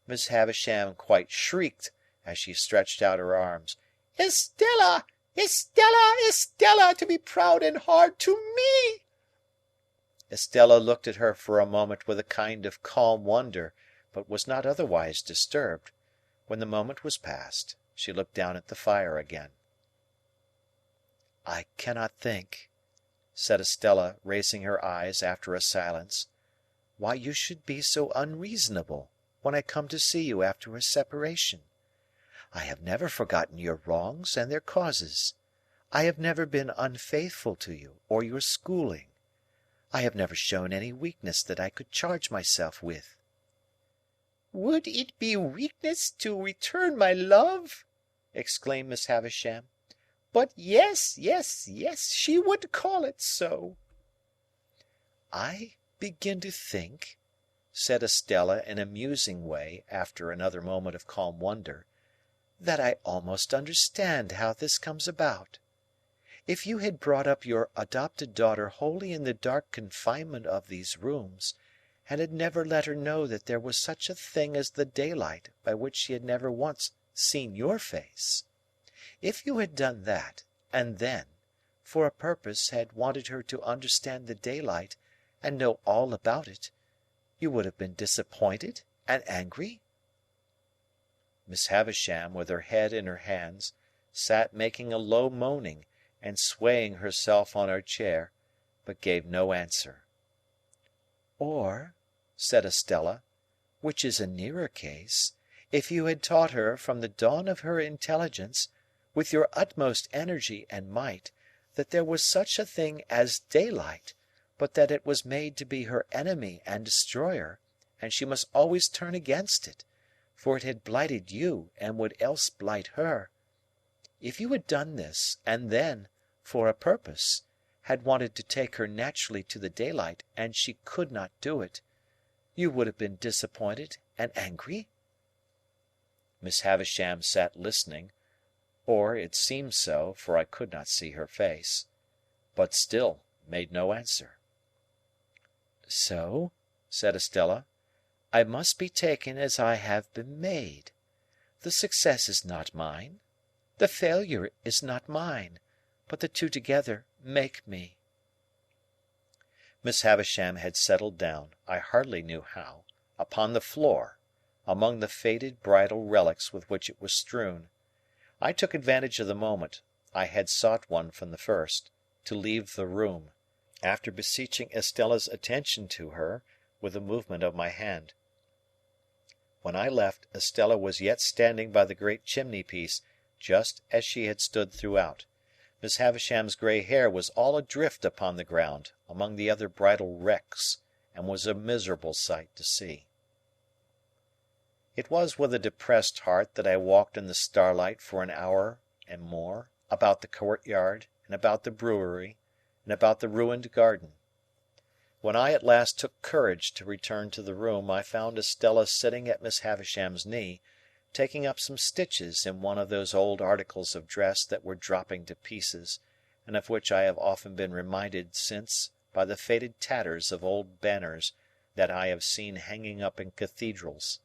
Miss Havisham quite shrieked as she stretched out her arms. Estella! Estella! Estella! To be proud and hard to me! Estella looked at her for a moment with a kind of calm wonder, but was not otherwise disturbed. When the moment was past, she looked down at the fire again. I cannot think, said Estella, raising her eyes after a silence, why you should be so unreasonable when I come to see you after a separation. I have never forgotten your wrongs and their causes. I have never been unfaithful to you or your schooling. I have never shown any weakness that I could charge myself with. Would it be weakness to return my love? Exclaimed Miss Havisham. But yes, she would call it so. I begin to think, said Estella in a musing way after another moment of calm wonder, that I almost understand how this comes about. If you had brought up your adopted daughter wholly in the dark confinement of these rooms, and had never let her know that there was such a thing as the daylight by which she had never once seen your face, if you had done that, and then, for a purpose, had wanted her to understand the daylight and know all about it, you would have been disappointed and angry? Miss Havisham, with her head in her hands, sat making a low moaning and swaying herself on her chair, but gave no answer. Or, said Estella, which is a nearer case, if you had taught her from the dawn of her intelligence, with your utmost energy and might, that there was such a thing as daylight, but that it was made to be her enemy and destroyer, and she must always turn against it, for it had blighted you and would else blight her. If you had done this, and then, for a purpose, had wanted to take her naturally to the daylight, and she could not do it, you would have been disappointed and angry? Miss Havisham sat listening, or it seemed so, for I could not see her face, but still made no answer. So, said Estella, I must be taken as I have been made. The success is not mine, the failure is not mine, but the two together make me. Miss Havisham had settled down, I hardly knew how, upon the floor, among the faded bridal relics with which it was strewn. I took advantage of the moment, I had sought one from the first, to leave the room, after beseeching Estella's attention to her with a movement of my hand. When I left, Estella was yet standing by the great chimney-piece, just as she had stood throughout. Miss Havisham's grey hair was all adrift upon the ground, among the other bridal wrecks, and was a miserable sight to see. It was with a depressed heart that I walked in the starlight for an hour and more, about the courtyard, and about the brewery, and about the ruined garden. When I at last took courage to return to the room, I found Estella sitting at Miss Havisham's knee, taking up some stitches in one of those old articles of dress that were dropping to pieces, and of which I have often been reminded since by the faded tatters of old banners that I have seen hanging up in cathedrals.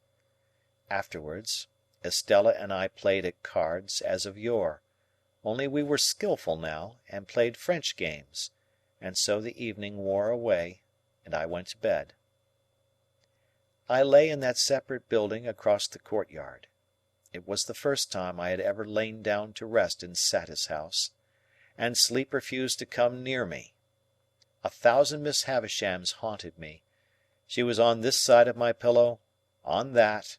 Afterwards, Estella and I played at cards as of yore, only we were skilful now, and played French games, and so the evening wore away, and I went to bed. I lay in that separate building across the courtyard. It was the first time I had ever lain down to rest in Satis House, and sleep refused to come near me. 1,000 Miss Havishams haunted me. She was on this side of my pillow, on that,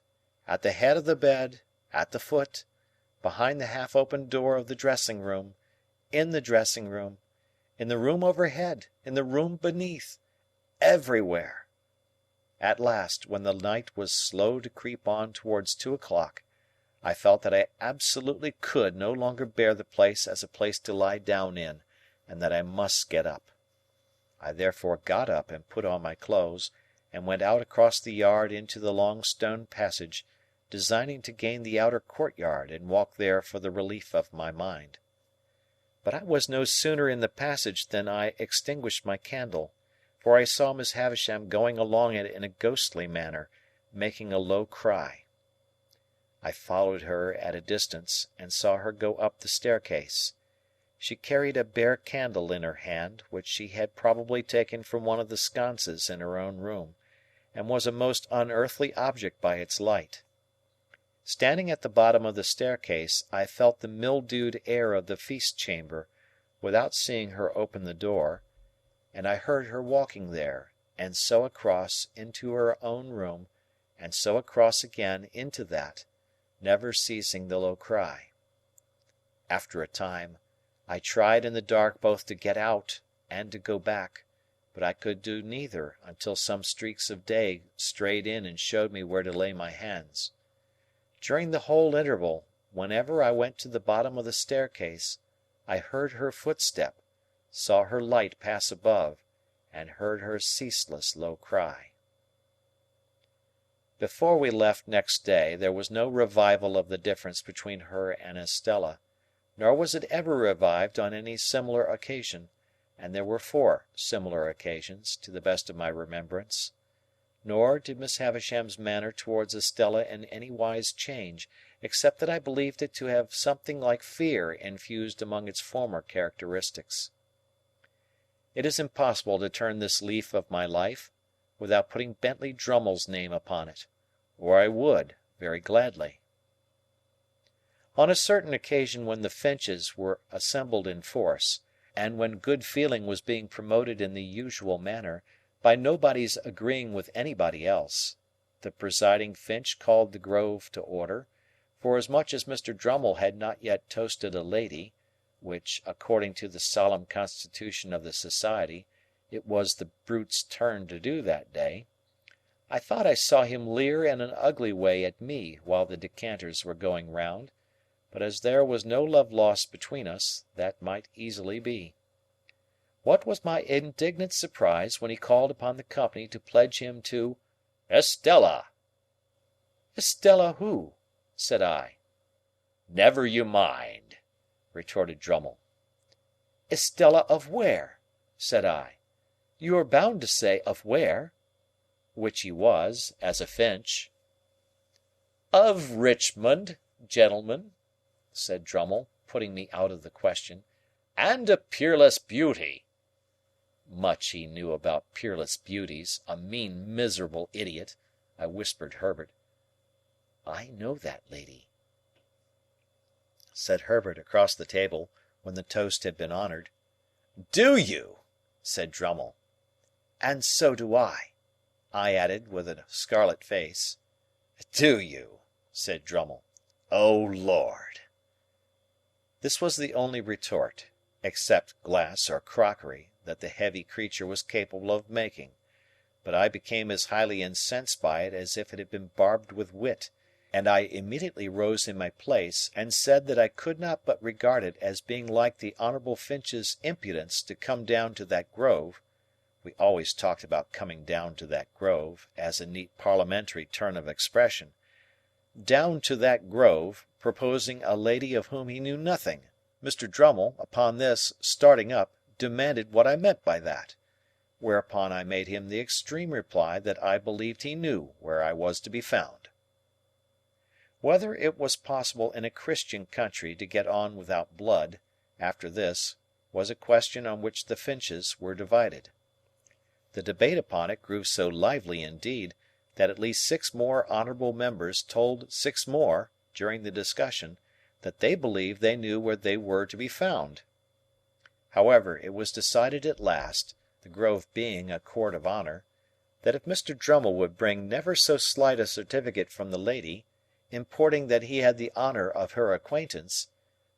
at the head of the bed, at the foot, behind the half-opened door of the dressing-room, in the dressing-room, in the room overhead, in the room beneath, everywhere. At last, when the night was slow to creep on towards 2 o'clock, I felt that I absolutely could no longer bear the place as a place to lie down in, and that I must get up. I therefore got up and put on my clothes, and went out across the yard into the long stone passage, designing to gain the outer courtyard and walk there for the relief of my mind. But I was no sooner in the passage than I extinguished my candle, for I saw Miss Havisham going along it in a ghostly manner, making a low cry. I followed her at a distance, and saw her go up the staircase. She carried a bare candle in her hand, which she had probably taken from one of the sconces in her own room, and was a most unearthly object by its light. Standing at the bottom of the staircase, I felt the mildewed air of the feast chamber, without seeing her open the door, and I heard her walking there, and so across into her own room, and so across again into that, never ceasing the low cry. After a time, I tried in the dark both to get out and to go back, but I could do neither until some streaks of day strayed in and showed me where to lay my hands. During the whole interval, whenever I went to the bottom of the staircase, I heard her footstep, saw her light pass above, and heard her ceaseless low cry. Before we left next day, there was no revival of the difference between her and Estella, nor was it ever revived on any similar occasion, and there were 4 similar occasions, to the best of my remembrance. Nor did Miss Havisham's manner towards Estella in any wise change, except that I believed it to have something like fear infused among its former characteristics. It is impossible to turn this leaf of my life without putting Bentley Drummle's name upon it, or I would, very gladly. On a certain occasion when the Finches were assembled in force, and when good feeling was being promoted in the usual manner, by nobody's agreeing with anybody else, the presiding Finch called the Grove to order, forasmuch as Mr. Drummle had not yet toasted a lady, which, according to the solemn constitution of the society, it was the brute's turn to do that day. I thought I saw him leer in an ugly way at me while the decanters were going round, but as there was no love lost between us, that might easily be. What was my indignant surprise when he called upon the company to pledge him to Estella! "Estella who?" said I. "Never you mind," retorted Drummle. "Estella of where?" said I. "You are bound to say of where," which he was, as a Finch. "Of Richmond, gentlemen," said Drummle, putting me out of the question, "and a peerless beauty." Much he knew about peerless beauties, a mean, miserable idiot, I whispered Herbert. "I know that lady," said Herbert across the table, when the toast had been honoured. "Do you?" said Drummle. "And so do I," I added, with a scarlet face. "Do you?" said Drummle. "O Lord!" This was the only retort, except glass or crockery, that the heavy creature was capable of making, but I became as highly incensed by it as if it had been barbed with wit, and I immediately rose in my place, and said that I could not but regard it as being like the Honourable Finch's impudence to come down to that grove (we always talked about coming down to that grove, as a neat parliamentary turn of expression), down to that grove, proposing a lady of whom he knew nothing. Mr. Drummle, upon this, starting up, demanded what I meant by that, whereupon I made him the extreme reply that I believed he knew where I was to be found. Whether it was possible in a Christian country to get on without blood, after this, was a question on which the Finches were divided. The debate upon it grew so lively indeed, that at least 6 more honourable members told 6 more, during the discussion, that they believed they knew where they were to be found. However, it was decided at last, the Grove being a court of honour, that if Mr. Drummle would bring never so slight a certificate from the lady, importing that he had the honour of her acquaintance,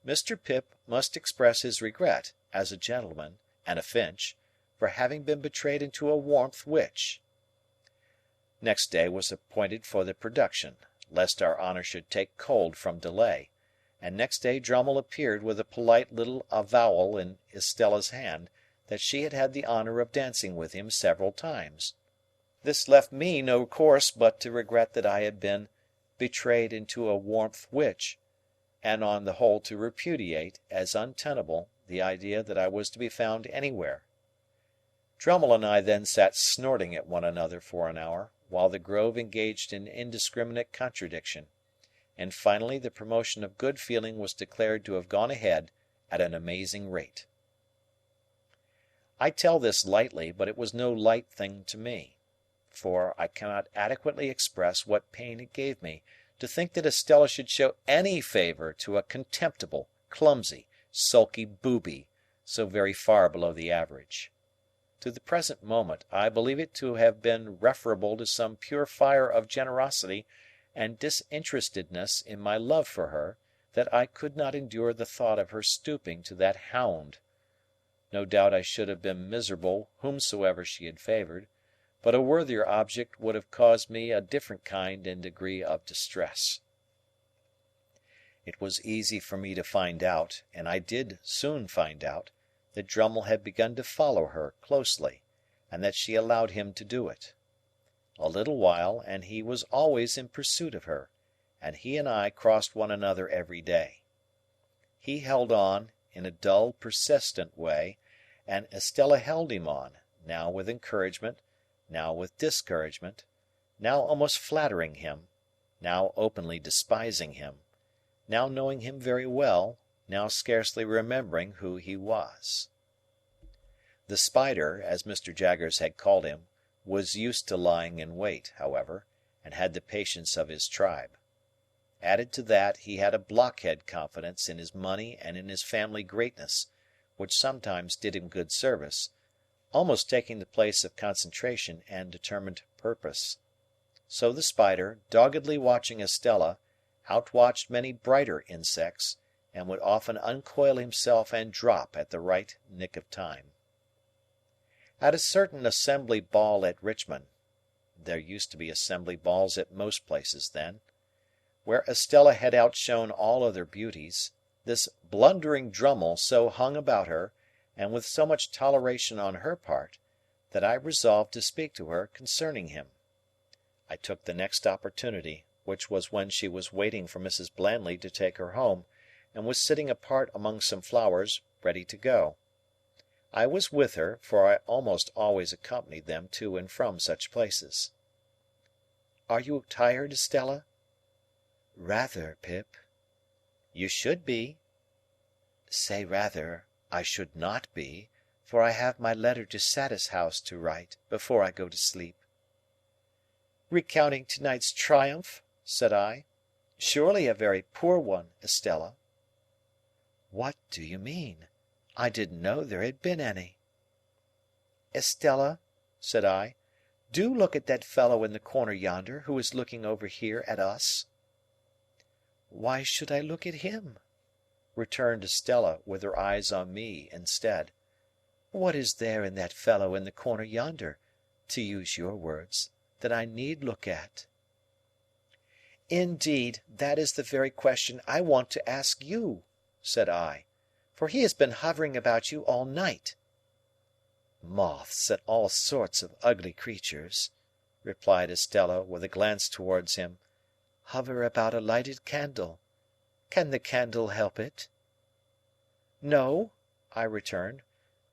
Mr. Pip must express his regret, as a gentleman and a Finch, for having been betrayed into a warmth which. Next day was appointed for the production, lest our honour should take cold from delay, and next day Drummle appeared with a polite little avowal in Estella's hand that she had had the honour of dancing with him several times. This left me no course but to regret that I had been betrayed into a warmth which, and on the whole to repudiate, as untenable, the idea that I was to be found anywhere. Drummle and I then sat snorting at one another for an hour, while the Grove engaged in indiscriminate contradiction, and finally the promotion of good feeling was declared to have gone ahead at an amazing rate. I tell this lightly, but it was no light thing to me, for I cannot adequately express what pain it gave me to think that Estella should show any favour to a contemptible, clumsy, sulky booby, so very far below the average. To the present moment, I believe it to have been referable to some pure fire of generosity and disinterestedness in my love for her, that I could not endure the thought of her stooping to that hound. No doubt I should have been miserable whomsoever she had favoured, but a worthier object would have caused me a different kind and degree of distress. It was easy for me to find out, and I did soon find out, that Drummle had begun to follow her closely, and that she allowed him to do it. A little while, and he was always in pursuit of her, and he and I crossed one another every day. He held on, in a dull, persistent way, and Estella held him on, now with encouragement, now with discouragement, now almost flattering him, now openly despising him, now knowing him very well, now scarcely remembering who he was. The Spider, as Mr. Jaggers had called him, was used to lying in wait, however, and had the patience of his tribe. Added to that, he had a blockhead confidence in his money and in his family greatness, which sometimes did him good service, almost taking the place of concentration and determined purpose. So the Spider, doggedly watching Estella, outwatched many brighter insects, and would often uncoil himself and drop at the right nick of time. At a certain assembly ball at Richmond (there used to be assembly balls at most places then), where Estella had outshone all other beauties, this blundering Drummle so hung about her, and with so much toleration on her part, that I resolved to speak to her concerning him. I took the next opportunity, which was when she was waiting for Mrs. Blandley to take her home, and was sitting apart among some flowers, ready to go. I was with her, for I almost always accompanied them to and from such places. "Are you tired, Estella?" "Rather, Pip." "You should be." "Say rather, I should not be, for I have my letter to Satis House to write, before I go to sleep." "Recounting to-night's triumph?" said I. "Surely a very poor one, Estella." "What do you mean? I didn't know there had been any." "Estella," said I, "do look at that fellow in the corner yonder, who is looking over here at us." "Why should I look at him?" returned Estella, with her eyes on me instead. "What is there in that fellow in the corner yonder, to use your words, that I need look at?" "Indeed, that is the very question I want to ask you," said I, "for he has been hovering about you all night." "Moths and all sorts of ugly creatures," replied Estella, with a glance towards him, "hover about a lighted candle. Can the candle help it?" "No," I returned,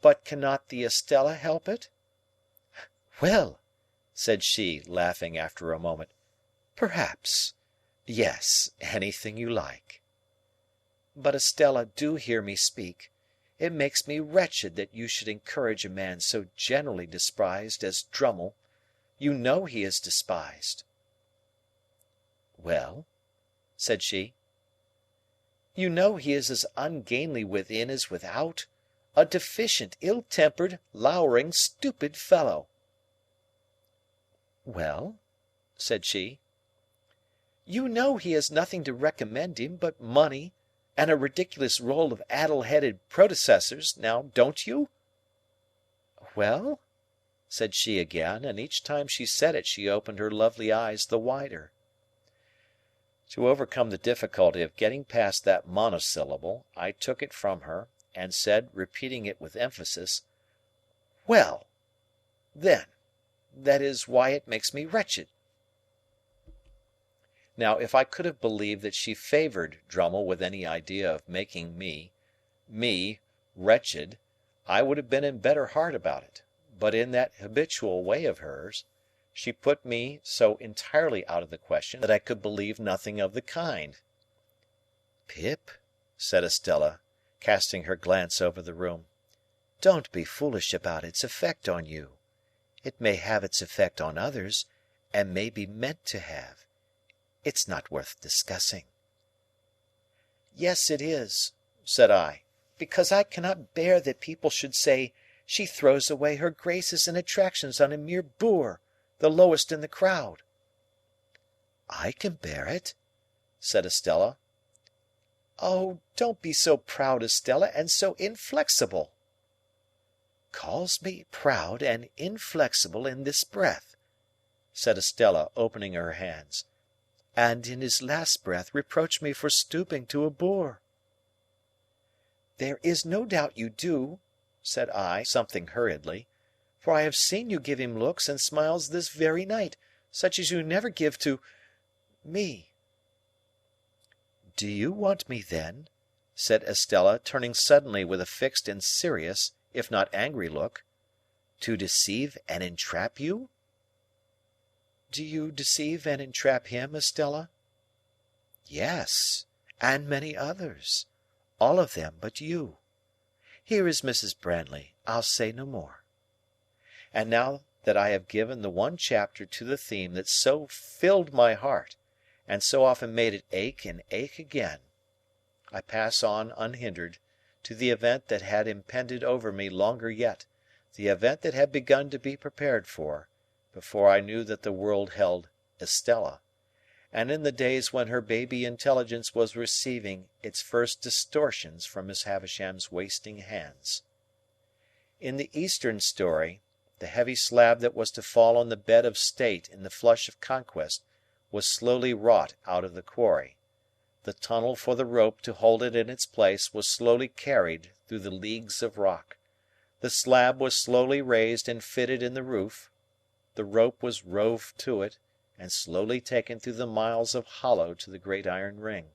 "but cannot the Estella help it?" "Well," said she, laughing after a moment, "perhaps. Yes, anything you like. But, Estella, do hear me speak. It makes me wretched that you should encourage a man so generally despised as Drummle. You know he is despised." "Well?" said she. "You know he is as ungainly within as without, a deficient, ill-tempered, lowering, stupid fellow." "Well?" said she. "You know he has nothing to recommend him but money, and a ridiculous roll of addle-headed predecessors, now don't you?" "Well?" said she again, and each time she said it she opened her lovely eyes the wider. To overcome the difficulty of getting past that monosyllable, I took it from her, and said, repeating it with emphasis, "Well! Then, that is why it makes me wretched." Now, if I could have believed that she favoured Drummle with any idea of making me, wretched, I would have been in better heart about it; but in that habitual way of hers, she put me so entirely out of the question that I could believe nothing of the kind. "Pip," said Estella, casting her glance over the room, "don't be foolish about its effect on you. It may have its effect on others, and may be meant to have. It's not worth discussing." "Yes, it is," said I, "because I cannot bear that people should say she throws away her graces and attractions on a mere boor, the lowest in the crowd." "I can bear it," said Estella. "Oh, don't be so proud, Estella, and so inflexible." "Calls me proud and inflexible in this breath," said Estella, opening her hands, "and in his last breath reproach me for stooping to a boor." "There is no doubt you do," said I, something hurriedly, "for I have seen you give him looks and smiles this very night, such as you never give to me." "Do you want me, then," said Estella, turning suddenly with a fixed and serious, if not angry look, "to deceive and entrap you?" "Do you deceive and entrap him, Estella?" "Yes, and many others. All of them but you. Here is Mrs. Brandley. I'll say no more." And now that I have given the one chapter to the theme that so filled my heart, and so often made it ache and ache again, I pass on unhindered to the event that had impended over me longer yet, the event that had begun to be prepared for, before I knew that the world held Estella, and in the days when her baby intelligence was receiving its first distortions from Miss Havisham's wasting hands. In the Eastern story, the heavy slab that was to fall on the bed of state in the flush of conquest was slowly wrought out of the quarry. The tunnel for the rope to hold it in its place was slowly carried through the leagues of rock. The slab was slowly raised and fitted in the roof. The rope was rove to it, and slowly taken through the miles of hollow to the great iron ring.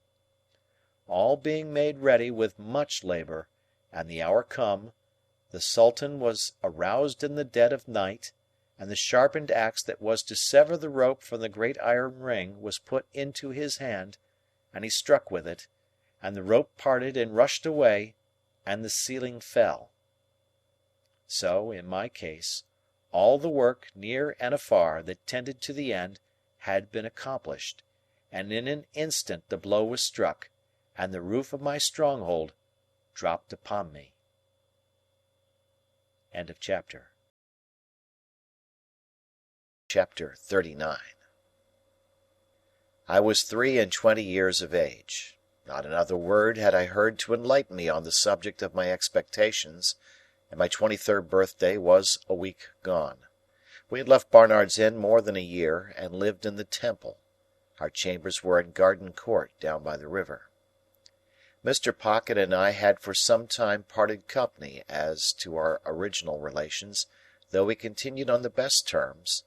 All being made ready with much labour, and the hour come, the Sultan was aroused in the dead of night, and the sharpened axe that was to sever the rope from the great iron ring was put into his hand, and he struck with it, and the rope parted and rushed away, and the ceiling fell. So, in my case, all the work, near and afar, that tended to the end, had been accomplished, and in an instant the blow was struck, and the roof of my stronghold dropped upon me. End of chapter. Chapter 39. I was 23 years of age. Not another word had I heard to enlighten me on the subject of my expectations, and my 23rd birthday was a week gone. We had left Barnard's Inn more than a year, and lived in the Temple. Our chambers were in Garden Court, down by the river. Mr. Pocket and I had for some time parted company as to our original relations, though we continued on the best terms,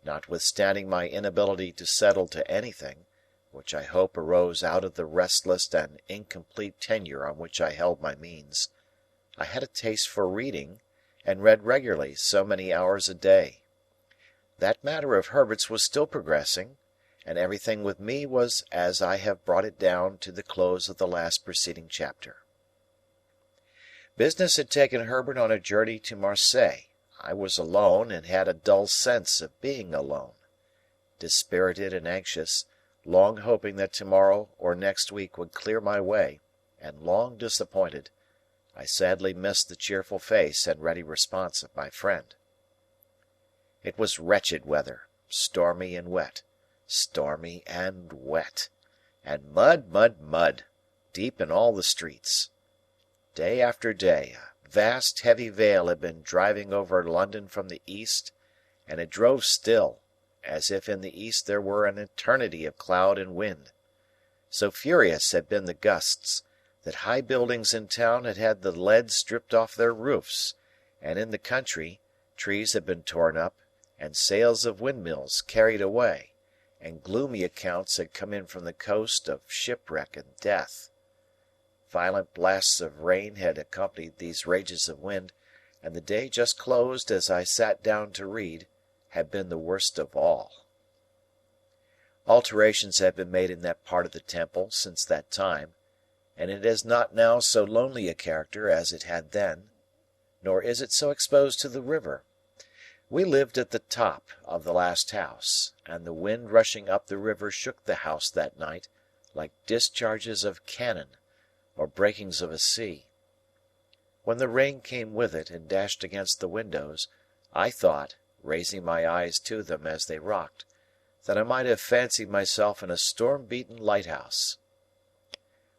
notwithstanding my inability to settle to anything, which I hope arose out of the restless and incomplete tenure on which I held my means. I had a taste for reading, and read regularly so many hours a day. That matter of Herbert's was still progressing, and everything with me was as I have brought it down to the close of the last preceding chapter. Business had taken Herbert on a journey to Marseille. I was alone, and had a dull sense of being alone. Dispirited and anxious, long hoping that tomorrow or next week would clear my way, and long disappointed, I sadly missed the cheerful face and ready response of my friend. It was wretched weather, stormy and wet, and mud, deep in all the streets. Day after day, a vast heavy veil had been driving over London from the east, and it drove still, as if in the east there were an eternity of cloud and wind. So furious had been the gusts, that high buildings in town had had the lead stripped off their roofs, and in the country trees had been torn up, and sails of windmills carried away, and gloomy accounts had come in from the coast of shipwreck and death. Violent blasts of rain had accompanied these rages of wind, and the day just closed as I sat down to read had been the worst of all. Alterations have been made in that part of the temple since that time, and it has not now so lonely a character as it had then, nor is it so exposed to the river. We lived at the top of the last house, and the wind rushing up the river shook the house that night like discharges of cannon, or breakings of a sea. When the rain came with it and dashed against the windows, I thought, raising my eyes to them as they rocked, that I might have fancied myself in a storm-beaten lighthouse.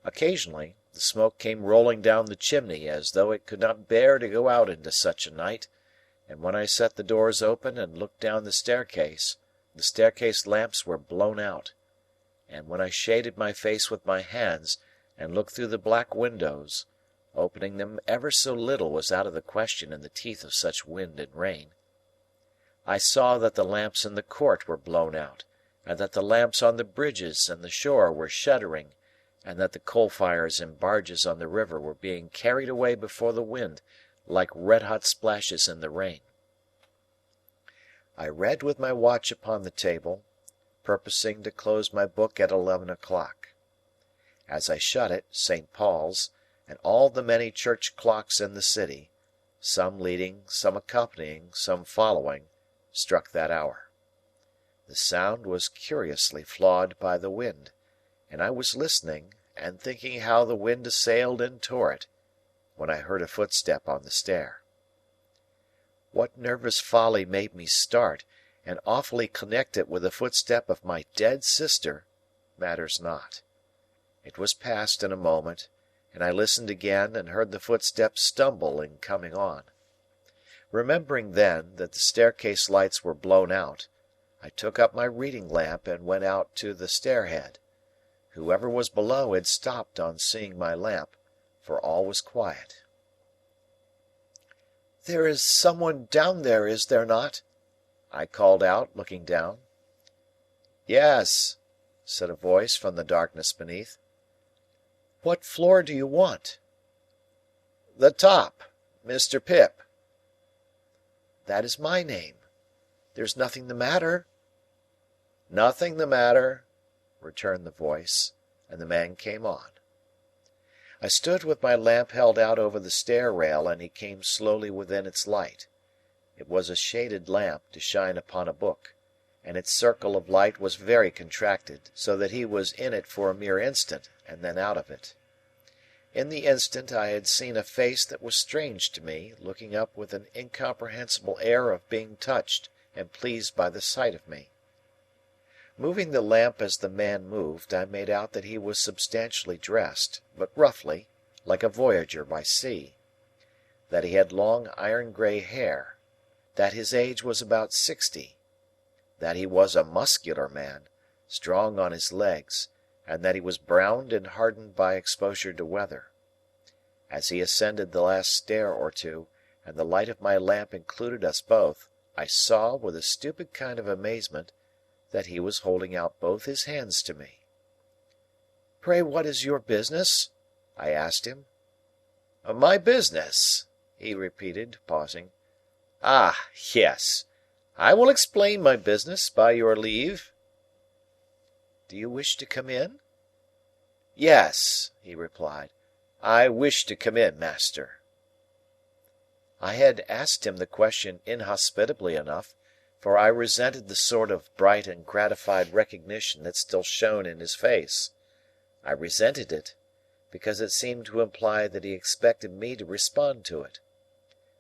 Occasionally, the smoke came rolling down the chimney as though it could not bear to go out into such a night, and when I set the doors open and looked down the staircase lamps were blown out, and when I shaded my face with my hands and looked through the black windows, opening them ever so little was out of the question in the teeth of such wind and rain, I saw that the lamps in the court were blown out, and that the lamps on the bridges and the shore were shuddering, and that the coal-fires and barges on the river were being carried away before the wind, like red-hot splashes in the rain. I read with my watch upon the table, purposing to close my book at 11 o'clock. As I shut it, St. Paul's, and all the many church clocks in the city, some leading, some accompanying, some following, struck that hour. The sound was curiously flawed by the wind, and I was listening and thinking how the wind assailed and tore it, when I heard a footstep on the stair. What nervous folly made me start, and awfully connect it with the footstep of my dead sister, matters not. It was past in a moment, and I listened again and heard the footstep stumble in coming on. Remembering then that the staircase lights were blown out, I took up my reading lamp and went out to the stair-head. Whoever was below had stopped on seeing my lamp, for all was quiet. "There is someone down there, is there not?" I called out, looking down. "Yes," said a voice from the darkness beneath. "What floor do you want?" "The top, Mr. Pip." "That is my name. There's nothing the matter?" "Nothing the matter," returned the voice, and the man came on. I stood with my lamp held out over the stair rail, and he came slowly within its light. It was a shaded lamp to shine upon a book, and its circle of light was very contracted, so that he was in it for a mere instant, and then out of it. In the instant I had seen a face that was strange to me, looking up with an incomprehensible air of being touched and pleased by the sight of me. Moving the lamp as the man moved, I made out that he was substantially dressed, but roughly, like a voyager by sea; that he had long iron-grey hair; that his age was about 60; that he was a muscular man, strong on his legs, and that he was browned and hardened by exposure to weather. As he ascended the last stair or two, and the light of my lamp included us both, I saw, with a stupid kind of amazement, that he was holding out both his hands to me. "Pray what is your business?" I asked him. "My business?" he repeated, pausing. "Ah, yes. I will explain my business, by your leave." Do you wish to come in?" "Yes," he replied, "I wish to come in, master." I had asked him the question inhospitably enough, for I resented the sort of bright and gratified recognition that still shone in his face. I resented it, because it seemed to imply that he expected me to respond to it.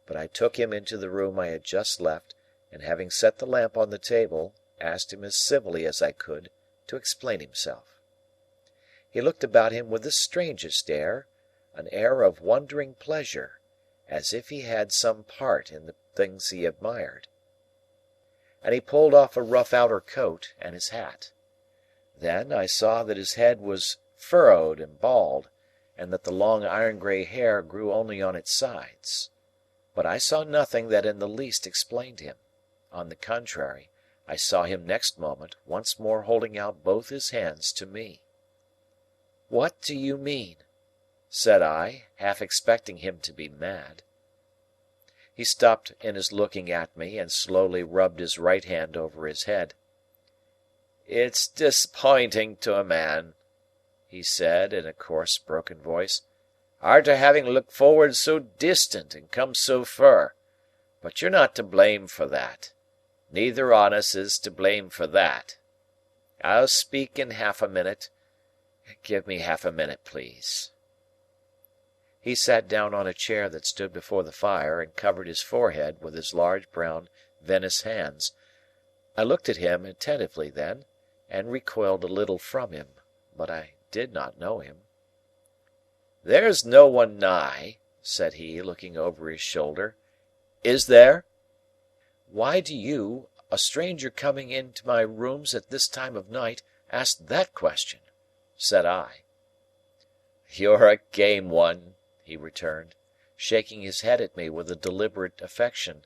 But I took him into the room I had just left, and having set the lamp on the table, asked him as civilly as I could to explain himself. He looked about him with the strangest air, an air of wondering pleasure, as if he had some part in the things he admired. And he pulled off a rough outer coat and his hat. Then I saw that his head was furrowed and bald, and that the long iron-grey hair grew only on its sides. But I saw nothing that in the least explained him. On the contrary, I saw him next moment once more holding out both his hands to me. "What do you mean?" said I, half expecting him to be mad. He stopped in his looking at me, and slowly rubbed his right hand over his head. "It's disappointing to a man," he said, in a coarse, broken voice, "arter having looked forward so distant and come so fur. But you're not to blame for that. Neither on us is to blame for that. I'll speak in half a minute. Give me half a minute, please." He sat down on a chair that stood before the fire, and covered his forehead with his large brown Venice hands. I looked at him attentively then, and recoiled a little from him, but I did not know him. "There's no one nigh," said he, looking over his shoulder. "Is there?" "Why do you, a stranger coming into my rooms at this time of night, ask that question?" said I. "You're a game one," he returned, shaking his head at me with a deliberate affection,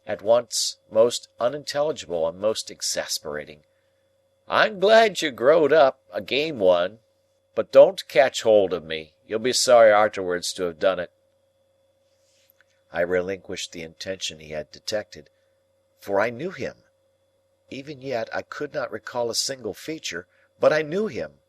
at once most unintelligible and most exasperating. "I'm glad you're growed up, a game one. But don't catch hold of me. You'll be sorry arterwards to have done it." I relinquished the intention he had detected, for I knew him. Even yet I could not recall a single feature, but I knew him.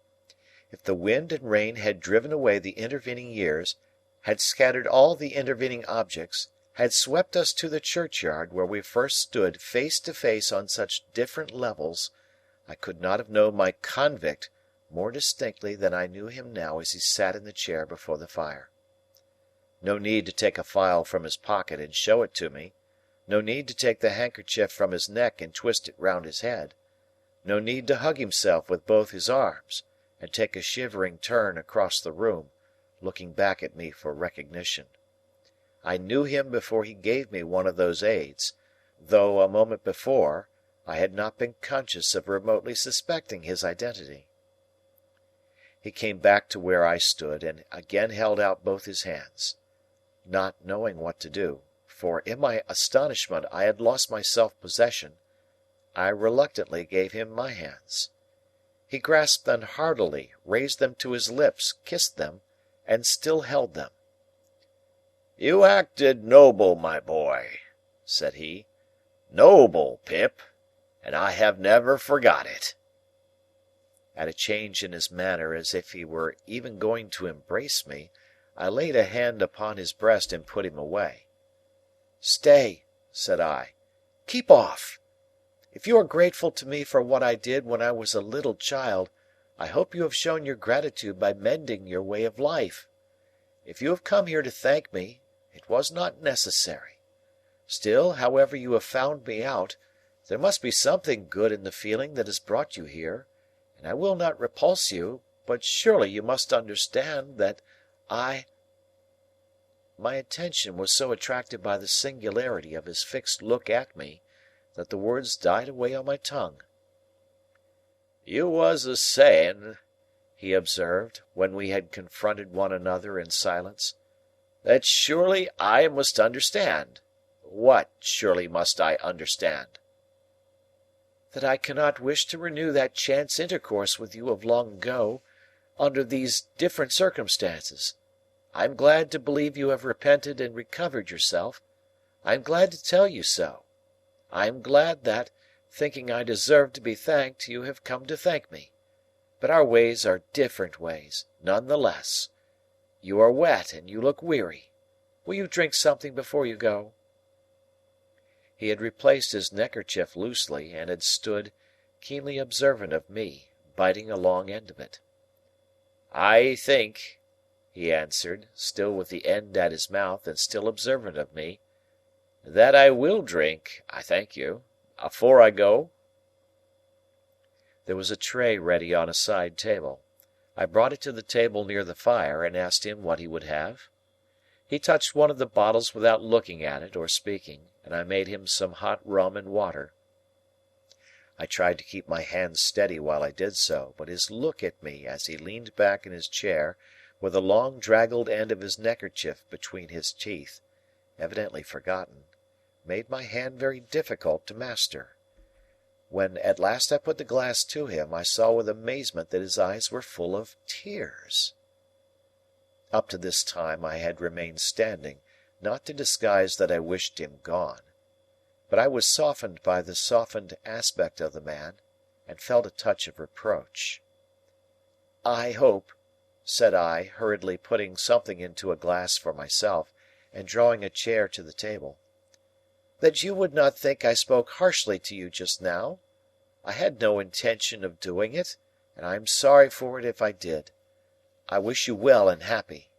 If the wind and rain had driven away the intervening years, had scattered all the intervening objects, had swept us to the churchyard where we first stood face to face on such different levels, I could not have known my convict more distinctly than I knew him now as he sat in the chair before the fire. No need to take a file from his pocket and show it to me, no need to take the handkerchief from his neck and twist it round his head, no need to hug himself with both his arms, and take a shivering turn across the room, looking back at me for recognition. I knew him before he gave me one of those aids, though, a moment before, I had not been conscious of remotely suspecting his identity. He came back to where I stood, and again held out both his hands. Not knowing what to do, for in my astonishment I had lost my self-possession, I reluctantly gave him my hands. He grasped them heartily, raised them to his lips, kissed them, and still held them. "You acted noble, my boy," said he. "Noble, Pip, and I have never forgot it." At a change in his manner, as if he were even going to embrace me, I laid a hand upon his breast and put him away. "Stay," said I. "Keep off. If you are grateful to me for what I did when I was a little child, I hope you have shown your gratitude by mending your way of life. If you have come here to thank me, it was not necessary. Still, however you have found me out, there must be something good in the feeling that has brought you here, and I will not repulse you, but surely you must understand that My attention was so attracted by the singularity of his fixed look at me, that the words died away on my tongue. "You was a saying," he observed, when we had confronted one another in silence, "that surely I must understand. What surely must I understand?" "That I cannot wish to renew that chance intercourse with you of long ago, under these different circumstances. I am glad to believe you have repented and recovered yourself. I am glad to tell you so. I am glad that, thinking I deserved to be thanked, you have come to thank me. But our ways are different ways, none the less. You are wet, and you look weary. Will you drink something before you go?" He had replaced his neckerchief loosely, and had stood, keenly observant of me, biting a long end of it. "I think," he answered, still with the end at his mouth and still observant of me, "that I will drink, I thank you, afore I go." There was a tray ready on a side table. I brought it to the table near the fire, and asked him what he would have. He touched one of the bottles without looking at it or speaking, and I made him some hot rum and water. I tried to keep my hands steady while I did so, but his look at me as he leaned back in his chair, with the long draggled end of his neckerchief between his teeth, evidently forgotten, made my hand very difficult to master. When at last I put the glass to him, I saw with amazement that his eyes were full of tears. Up to this time I had remained standing, not to disguise that I wished him gone. But I was softened by the softened aspect of the man, and felt a touch of reproach. "I hope," said I, hurriedly putting something into a glass for myself, and drawing a chair to the table, "that you would not think I spoke harshly to you just now. I had no intention of doing it, and I am sorry for it if I did. I wish you well and happy."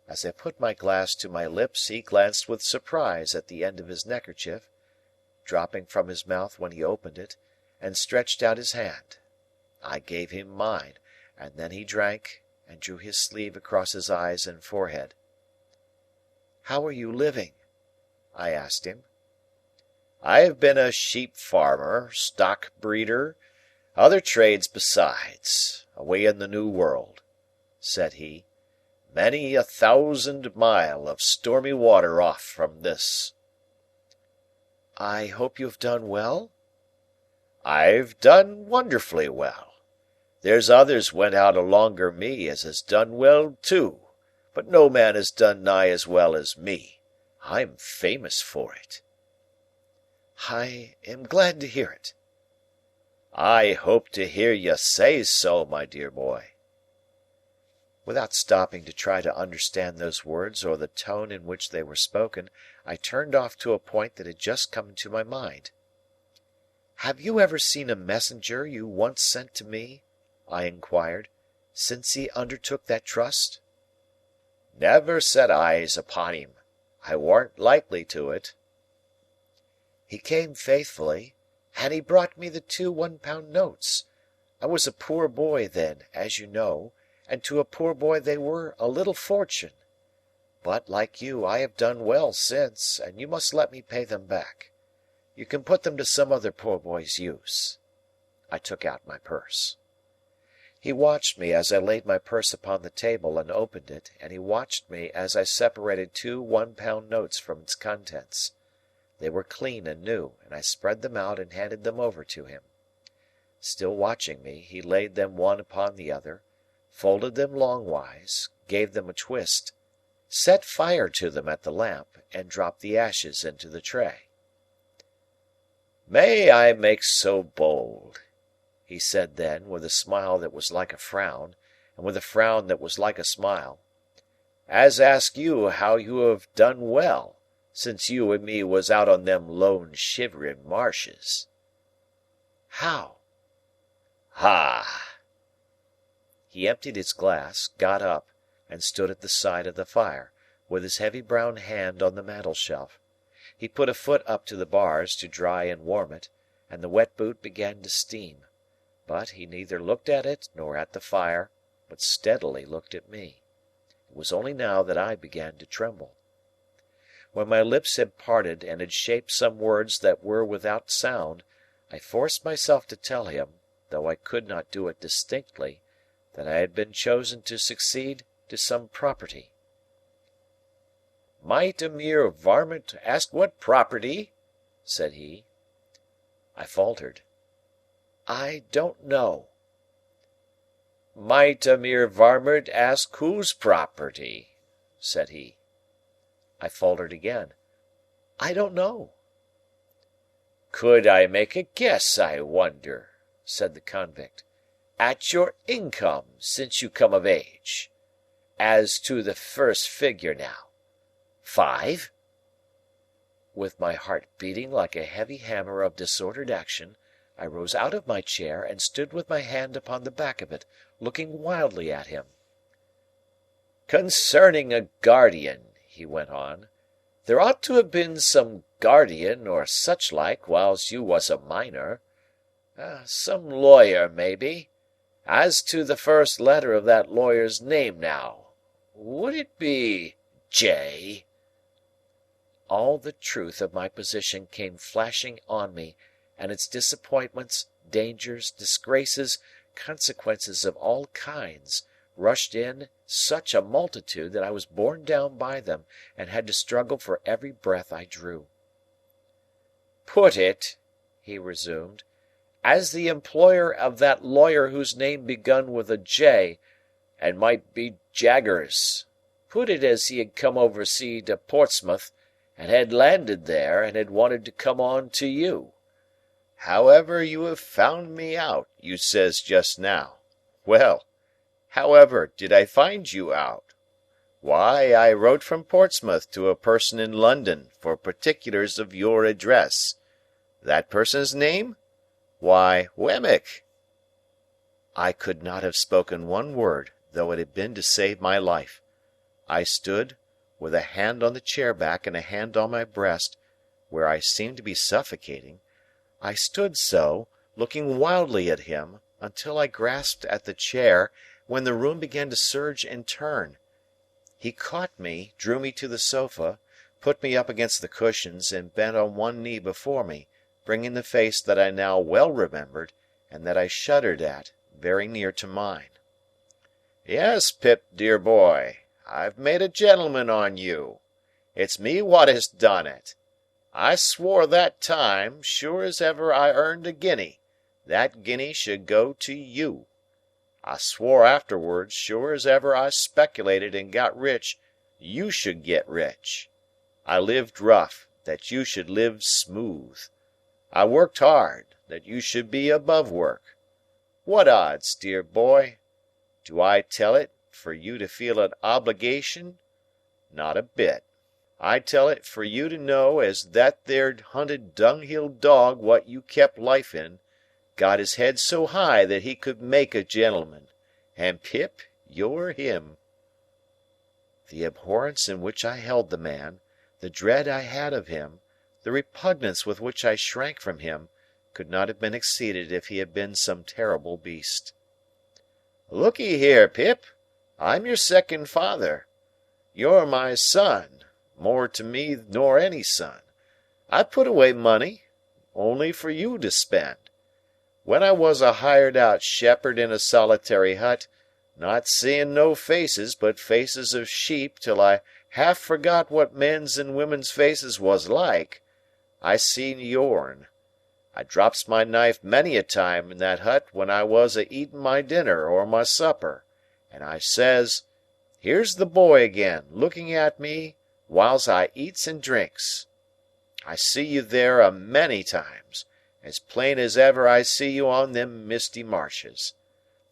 As I put my glass to my lips, he glanced with surprise at the end of his neckerchief, dropping from his mouth when he opened it, and stretched out his hand. I gave him mine, and then he drank, and drew his sleeve across his eyes and forehead. "How are you living?" I asked him. "I have been a sheep farmer, stock breeder, other trades besides, away in the New World," said he, "many 1,000 mile of stormy water off from this." "I hope you have done well?" "I've done wonderfully well. There's others went out alonger me as has done well too, but no man has done nigh as well as me. I'm famous for it." "I am glad to hear it." "I hope to hear you say so, my dear boy." Without stopping to try to understand those words or the tone in which they were spoken, I turned off to a point that had just come into my mind. "Have you ever seen a messenger you once sent to me," I inquired, "since he undertook that trust?" "Never set eyes upon him. I warn't likely to it." "He came faithfully, and he brought me the 2 £1 notes. I was a poor boy then, as you know, and to a poor boy they were a little fortune. But, like you, I have done well since, and you must let me pay them back. You can put them to some other poor boy's use." I took out my purse. He watched me as I laid my purse upon the table and opened it, and he watched me as I separated 2 £1 notes from its contents. They were clean and new, and I spread them out and handed them over to him. Still watching me, he laid them one upon the other, folded them longwise, gave them a twist, set fire to them at the lamp, and dropped the ashes into the tray. "May I make so bold," he said then, with a smile that was like a frown, and with a frown that was like a smile, "as ask you how you have done well, since you and me was out on them lone shivering marshes?" "How?" "Ha!" He emptied his glass, got up, and stood at the side of the fire, with his heavy brown hand on the mantel-shelf. He put a foot up to the bars to dry and warm it, and the wet boot began to steam. But he neither looked at it nor at the fire, but steadily looked at me. It was only now that I began to tremble. When my lips had parted and had shaped some words that were without sound, I forced myself to tell him, though I could not do it distinctly, that I had been chosen to succeed to some property. "Might a mere varmint ask what property?" said he. I faltered. "I don't know." "Might a mere varmint ask whose property?" said he. I faltered again. "I don't know." "Could I make a guess, I wonder?" said the convict. at your income since you come of age. As to the first figure now. 5. With my heart beating like a heavy hammer of disordered action, I rose out of my chair and stood with my hand upon the back of it, looking wildly at him. Concerning a guardian, he went on, there ought to have been some guardian or such like whiles you was a minor. Some lawyer, maybe. As to the first letter of that lawyer's name now, would it be J? All the truth of my position came flashing on me, and its disappointments, dangers, disgraces, consequences of all kinds, rushed in such a multitude that I was borne down by them, and had to struggle for every breath I drew. Put it, he resumed, as the employer of that lawyer whose name begun with a J, and might be Jaggers. Put it as he had come oversea to Portsmouth, and had landed there, and had wanted to come on to you. However you have found me out, you says just now. Well, however did I find you out? Why, I wrote from Portsmouth to a person in London for particulars of your address. That person's name? Why, Wemmick. I could not have spoken one word, though it had been to save my life. I stood, with a hand on the chair back and a hand on my breast, where I seemed to be suffocating. I stood so, looking wildly at him, until I grasped at the chair, when the room began to surge and turn. He caught me, drew me to the sofa, put me up against the cushions, and bent on one knee before me, bringing the face that I now well remembered, and that I shuddered at, very near to mine. Yes, Pip, dear boy, I've made a gentleman on you. It's me what has done it. I swore that time, sure as ever I earned a guinea, that guinea should go to you. I swore afterwards, sure as ever I speculated and got rich, you should get rich. I lived rough, that you should live smooth. I worked hard, that you should be above work. What odds, dear boy? Do I tell it for you to feel an obligation? Not a bit. I tell it for you to know as that there hunted dunghill dog what you kept life in, got his head so high that he could make a gentleman, and Pip, you're him. The abhorrence in which I held the man, the dread I had of him, the repugnance with which I shrank from him, could not have been exceeded if he had been some terrible beast. Look'ee here, Pip, I'm your second father. You're my son, more to me nor any son. I put away money, only for you to spend. When I was a hired-out shepherd in a solitary hut, not seeing no faces but faces of sheep till I half forgot what men's and women's faces was like, I seen yourn. I drops my knife many a time in that hut when I was a-eating my dinner or my supper, and I says, here's the boy again, looking at me whiles I eats and drinks. I see you there a many times, as plain as ever I see you on them misty marshes.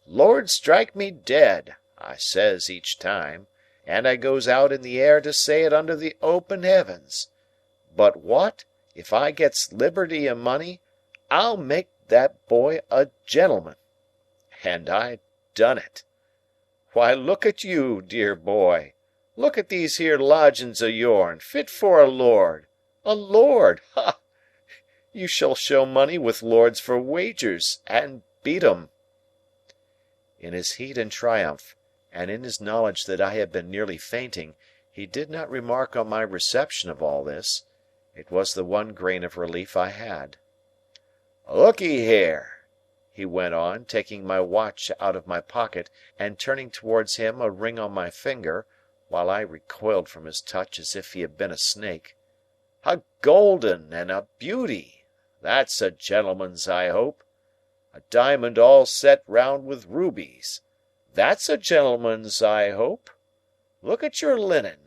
Lord strike me dead, I says each time, and I goes out in the air to say it under the open heavens. But what, if I gets liberty and money, I'll make that boy a gentleman. And I done it. Why, look at you, dear boy. Look at these here lodgings o' yourn, fit for a lord. A lord! Ha! You shall show money with lords for wagers, and beat 'em. In his heat and triumph, and in his knowledge that I had been nearly fainting, he did not remark on my reception of all this. It was the one grain of relief I had. Look'ee here, he went on, taking my watch out of my pocket, and turning towards him a ring on my finger, while I recoiled from his touch as if he had been a snake. A golden and a beauty! That's a gentleman's, I hope. A diamond all set round with rubies. That's a gentleman's, I hope. Look at your linen,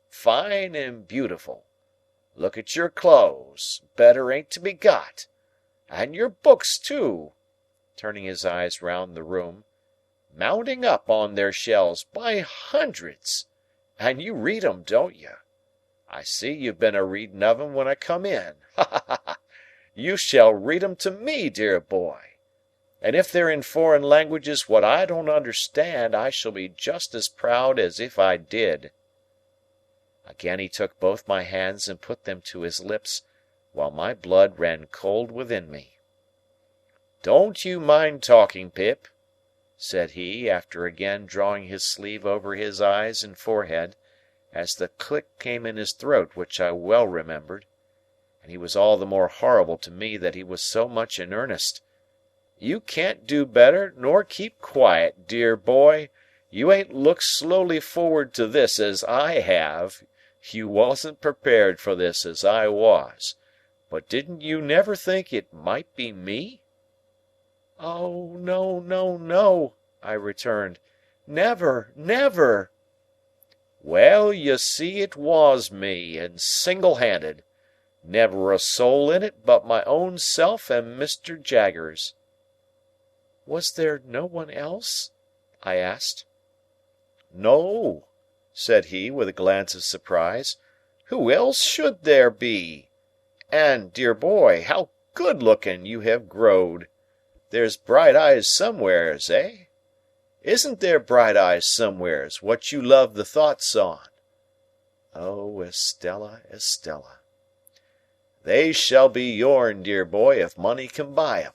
fine and beautiful. Look at your clothes, better ain't to be got. And your books, too. turning his eyes round the room, "mounting up on their shelves by hundreds. And you read 'em, don't you? I see you've been a reading of 'em when I come in. Ha ha ha! You shall read 'em to me, dear boy. And if they're in foreign languages what I don't understand, I shall be just as proud as if I did." Again he took both my hands and put them to his lips, while my blood ran cold within me. "Don't you mind talking, Pip," said he, after again drawing his sleeve over his eyes and forehead, as the click came in his throat which I well remembered, and he was all the more horrible to me that he was so much in earnest. "You can't do better nor keep quiet, dear boy. You ain't looked slowly forward to this as I have. You wasn't prepared for this as I was. But didn't you never think it might be me?" "Oh, no, no, no," I returned. "Never, never." "Well, you see it was me, and single-handed. Never a soul in it but my own self and Mr. Jaggers." "Was there no one else?" I asked. "No," said he, with a glance of surprise. "Who else should there be? And, dear boy, how good-looking you have growed! There's bright eyes somewheres, eh? Isn't there bright eyes somewheres, what you love the thoughts on? Oh, Estella, Estella! They shall be yourn, dear boy, if money can buy 'em.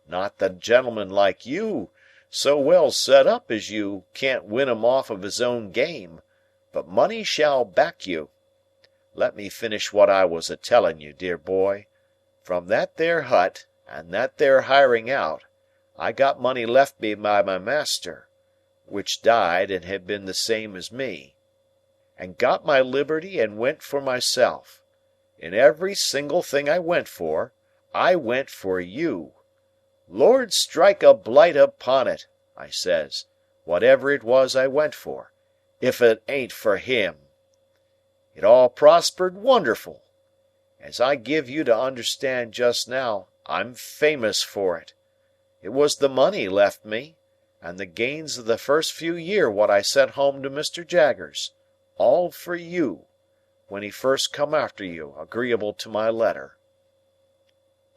Not that a gentleman like you, so well set up as you, can't win 'em off of his own game, but money shall back you. Let me finish what I was a-telling you, dear boy. From that there hut, and that there hiring out, I got money left me by my master, which died and had been the same as me, and got my liberty and went for myself. In every single thing I went for you. Lord strike a blight upon it, I says, whatever it was I went for, if it ain't for him. It all prospered wonderful. As I give you to understand just now, I'm famous for it. It was the money left me, and the gains of the first few year what I sent home to Mr. Jaggers, all for you, when he first come after you, agreeable to my letter.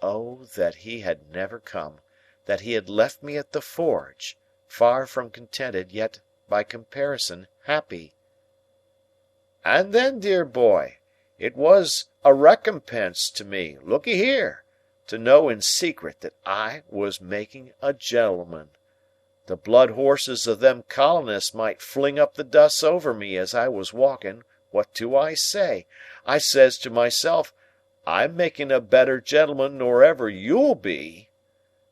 Oh, that he had never come, that he had left me at the forge, far from contented, yet, by comparison, happy. And then, dear boy, it was a recompense to me, look'ee here, to know in secret that I was making a gentleman. The blood horses of them colonists might fling up the dust over me as I was walking, what do I say? I says to myself, I'm making a better gentleman nor ever you'll be.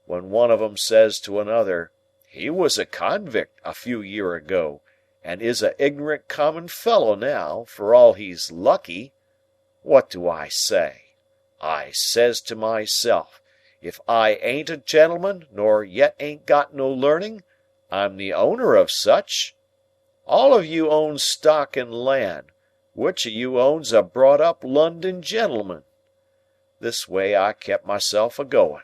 When one of 'em says to another, he was a convict a few year ago, and is a ignorant common fellow now, for all he's lucky. What do I say? I says to myself, if I ain't a gentleman, nor yet ain't got no learning, I'm the owner of such. All of you owns stock and land, which of you owns a brought-up London gentleman? This way I kept myself a-going,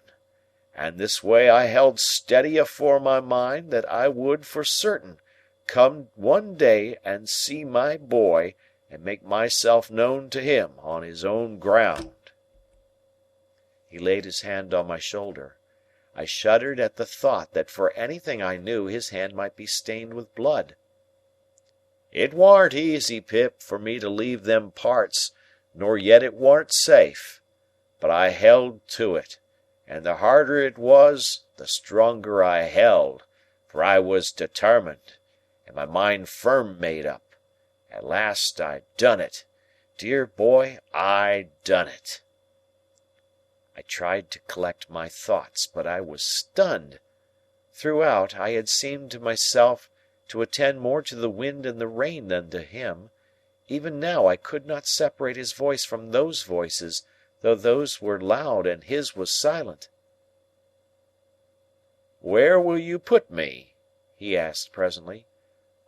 and this way I held steady afore my mind that I would for certain come one day and see my boy and make myself known to him on his own ground. He laid his hand on my shoulder. I shuddered at the thought that for anything I knew his hand might be stained with blood. It warn't easy, Pip, for me to leave them parts, nor yet it warn't safe. But I held to it, and the harder it was, the stronger I held, for I was determined, and my mind firm made up. At last I done it. Dear boy, I done it. I tried to collect my thoughts, but I was stunned. Throughout, I had seemed to myself to attend more to the wind and the rain than to him. Even now I could not separate his voice from those voices, though those were loud and his was silent. "Where will you put me?" he asked presently.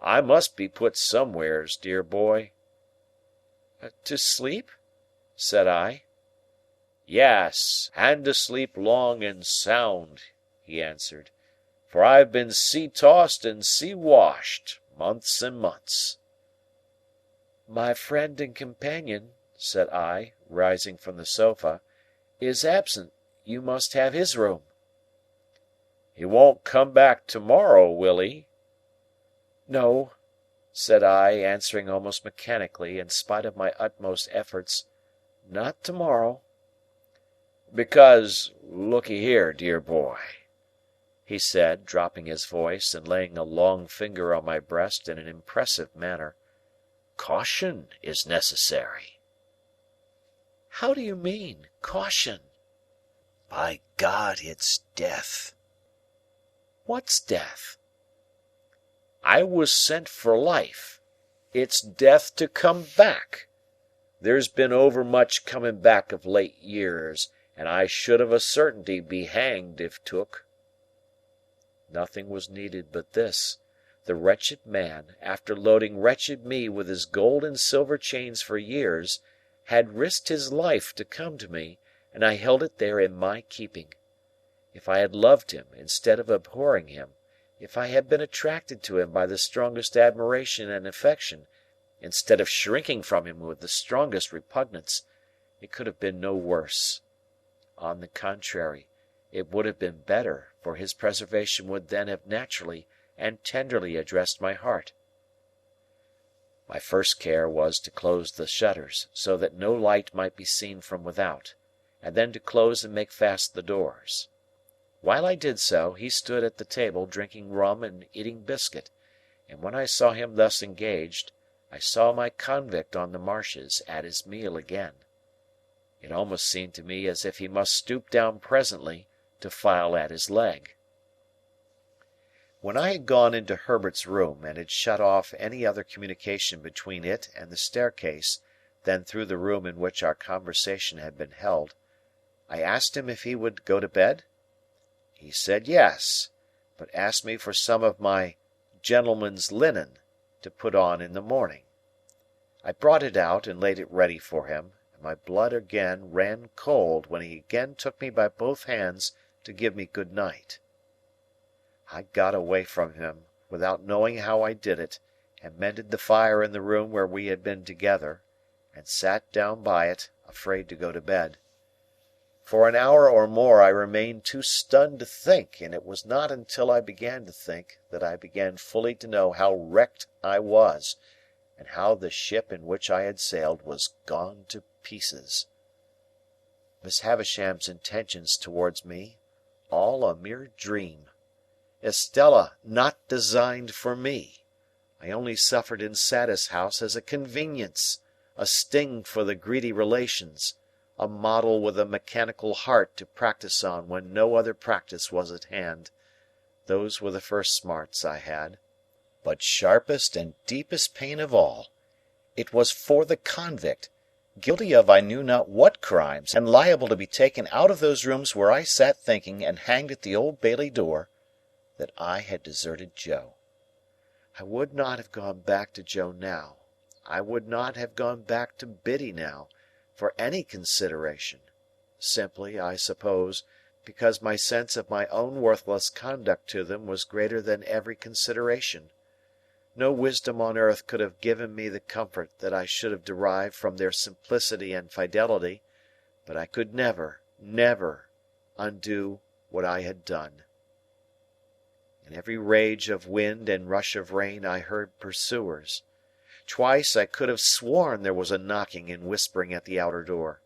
"I must be put somewheres, dear boy." "To sleep?" said I. "Yes, and to sleep long and sound," he answered, "for I have been sea-tossed and sea-washed, months and months." "My friend and companion," said I, rising from the sofa, "is absent. You must have his room." "He won't come back to-morrow, will he?" "No," said I, answering almost mechanically, in spite of my utmost efforts, "not to-morrow." "Because, look'ee here, dear boy," he said, dropping his voice and laying a long finger on my breast in an impressive manner, "caution is necessary." "How do you mean, caution?" By God, it's death. "What's death?" "I was sent for life. It's death to come back. There's been overmuch coming back of late years, and I should of a certainty be hanged if took." Nothing was needed but this. The wretched man, after loading wretched me with his gold and silver chains for years, had risked his life to come to me, and I held it there in my keeping. If I had loved him instead of abhorring him, if I had been attracted to him by the strongest admiration and affection, instead of shrinking from him with the strongest repugnance, it could have been no worse. On the contrary, it would have been better, for his preservation would then have naturally and tenderly addressed my heart. My first care was to close the shutters, so that no light might be seen from without, and then to close and make fast the doors. While I did so, he stood at the table drinking rum and eating biscuit, and when I saw him thus engaged, I saw my convict on the marshes at his meal again. It almost seemed to me as if he must stoop down presently to file at his leg. When I had gone into Herbert's room and had shut off any other communication between it and the staircase than through the room in which our conversation had been held, I asked him if he would go to bed. He said yes, but asked me for some of my gentleman's linen to put on in the morning. I brought it out and laid it ready for him, and my blood again ran cold when he again took me by both hands to give me good night. I got away from him, without knowing how I did it, and mended the fire in the room where we had been together, and sat down by it, afraid to go to bed. For an hour or more I remained too stunned to think, and it was not until I began to think that I began fully to know how wrecked I was, and how the ship in which I had sailed was gone to pieces. Miss Havisham's intentions towards me, all a mere dream. Estella not designed for me. I only suffered in Satis House as a convenience, a sting for the greedy relations, a model with a mechanical heart to practise on when no other practice was at hand. Those were the first smarts I had. But sharpest and deepest pain of all, it was for the convict, guilty of I knew not what crimes, and liable to be taken out of those rooms where I sat thinking and hanged at the Old Bailey door, that I had deserted Joe. I would not have gone back to Joe now. I would not have gone back to Biddy now, for any consideration, simply, I suppose, because my sense of my own worthless conduct to them was greater than every consideration. No wisdom on earth could have given me the comfort that I should have derived from their simplicity and fidelity, but I could never, never undo what I had done. In every rage of wind and rush of rain I heard pursuers. Twice I could have sworn there was a knocking and whispering at the outer door.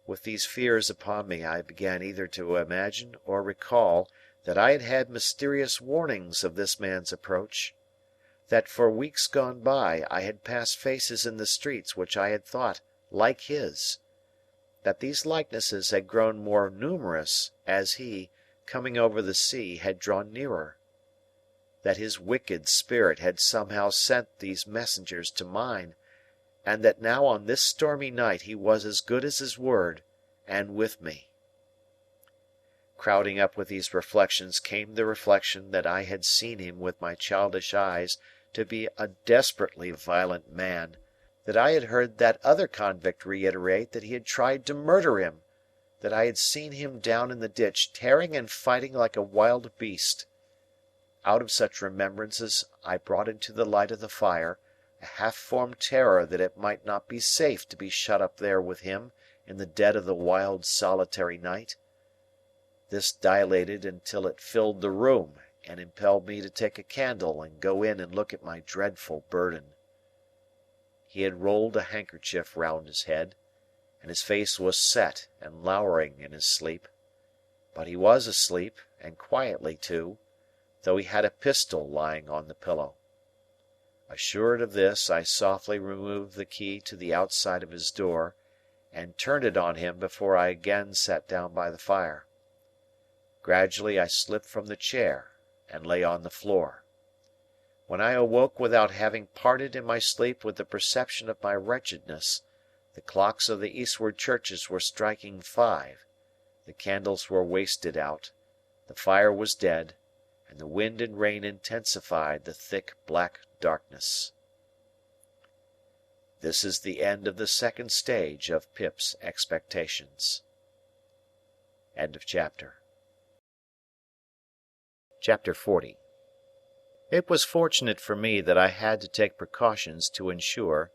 With these fears upon me I began either to imagine or recall that I had had mysterious warnings of this man's approach, that for weeks gone by I had passed faces in the streets which I had thought like his, that these likenesses had grown more numerous as he, coming over the sea, had drawn nearer, that his wicked spirit had somehow sent these messengers to mine, and that now on this stormy night he was as good as his word, and with me. Crowding up with these reflections came the reflection that I had seen him with my childish eyes to be a desperately violent man, that I had heard that other convict reiterate that he had tried to murder him, that I had seen him down in the ditch tearing and fighting like a wild beast. Out of such remembrances I brought into the light of the fire a half-formed terror that it might not be safe to be shut up there with him in the dead of the wild solitary night. This dilated until it filled the room, and impelled me to take a candle and go in and look at my dreadful burden. He had rolled a handkerchief round his head, and his face was set and lowering in his sleep. But he was asleep, and quietly too, though he had a pistol lying on the pillow. Assured of this, I softly removed the key to the outside of his door, and turned it on him before I again sat down by the fire. Gradually I slipped from the chair, and lay on the floor. When I awoke without having parted in my sleep with the perception of my wretchedness, the clocks of the eastward churches were striking 5, the candles were wasted out, the fire was dead, and the wind and rain intensified the thick black darkness. This is the end of the second stage of Pip's expectations. End of chapter. Chapter 40. It was fortunate for me that I had to take precautions to ensure,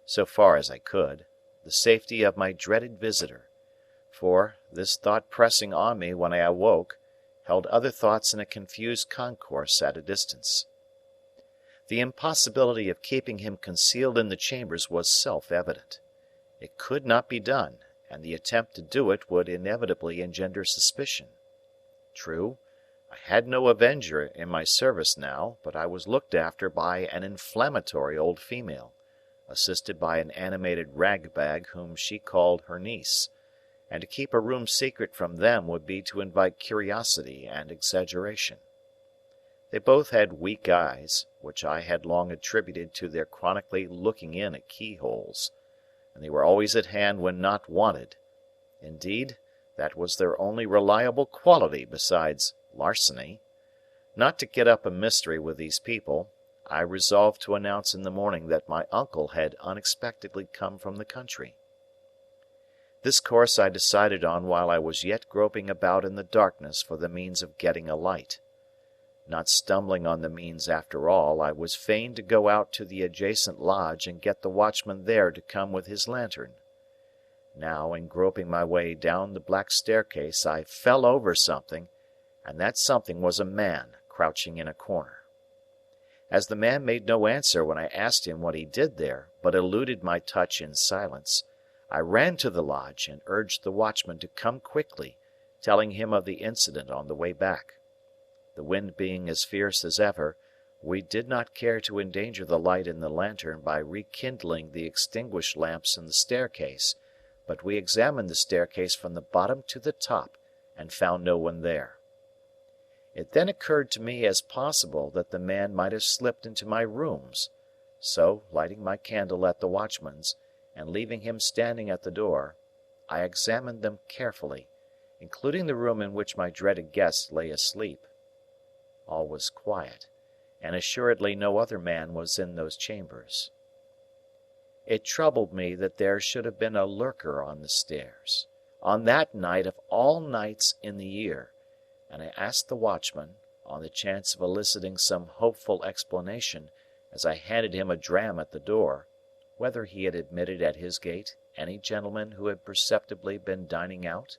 so far as I could, the safety of my dreaded visitor, for, this thought pressing on me when I awoke, held other thoughts in a confused concourse at a distance. The impossibility of keeping him concealed in the chambers was self-evident. It could not be done, and the attempt to do it would inevitably engender suspicion. True, I had no avenger in my service now, but I was looked after by an inflammatory old female, assisted by an animated rag-bag whom she called her niece, and to keep a room secret from them would be to invite curiosity and exaggeration. They both had weak eyes, which I had long attributed to their chronically looking in at keyholes, and they were always at hand when not wanted. Indeed, that was their only reliable quality besides larceny. Not to get up a mystery with these people, I resolved to announce in the morning that my uncle had unexpectedly come from the country. This course I decided on while I was yet groping about in the darkness for the means of getting a light. Not stumbling on the means after all, I was fain to go out to the adjacent lodge and get the watchman there to come with his lantern. Now, in groping my way down the black staircase, I fell over something, and that something was a man crouching in a corner. As the man made no answer when I asked him what he did there, but eluded my touch in silence, I ran to the lodge and urged the watchman to come quickly, telling him of the incident on the way back. The wind being as fierce as ever, we did not care to endanger the light in the lantern by rekindling the extinguished lamps in the staircase, but we examined the staircase from the bottom to the top, and found no one there. It then occurred to me as possible that the man might have slipped into my rooms, so, lighting my candle at the watchman's, and leaving him standing at the door, I examined them carefully, including the room in which my dreaded guest lay asleep. All was quiet, and assuredly no other man was in those chambers. It troubled me that there should have been a lurker on the stairs, on that night of all nights in the year, and I asked the watchman, on the chance of eliciting some hopeful explanation, as I handed him a dram at the door, whether he had admitted at his gate any gentlemen who had perceptibly been dining out?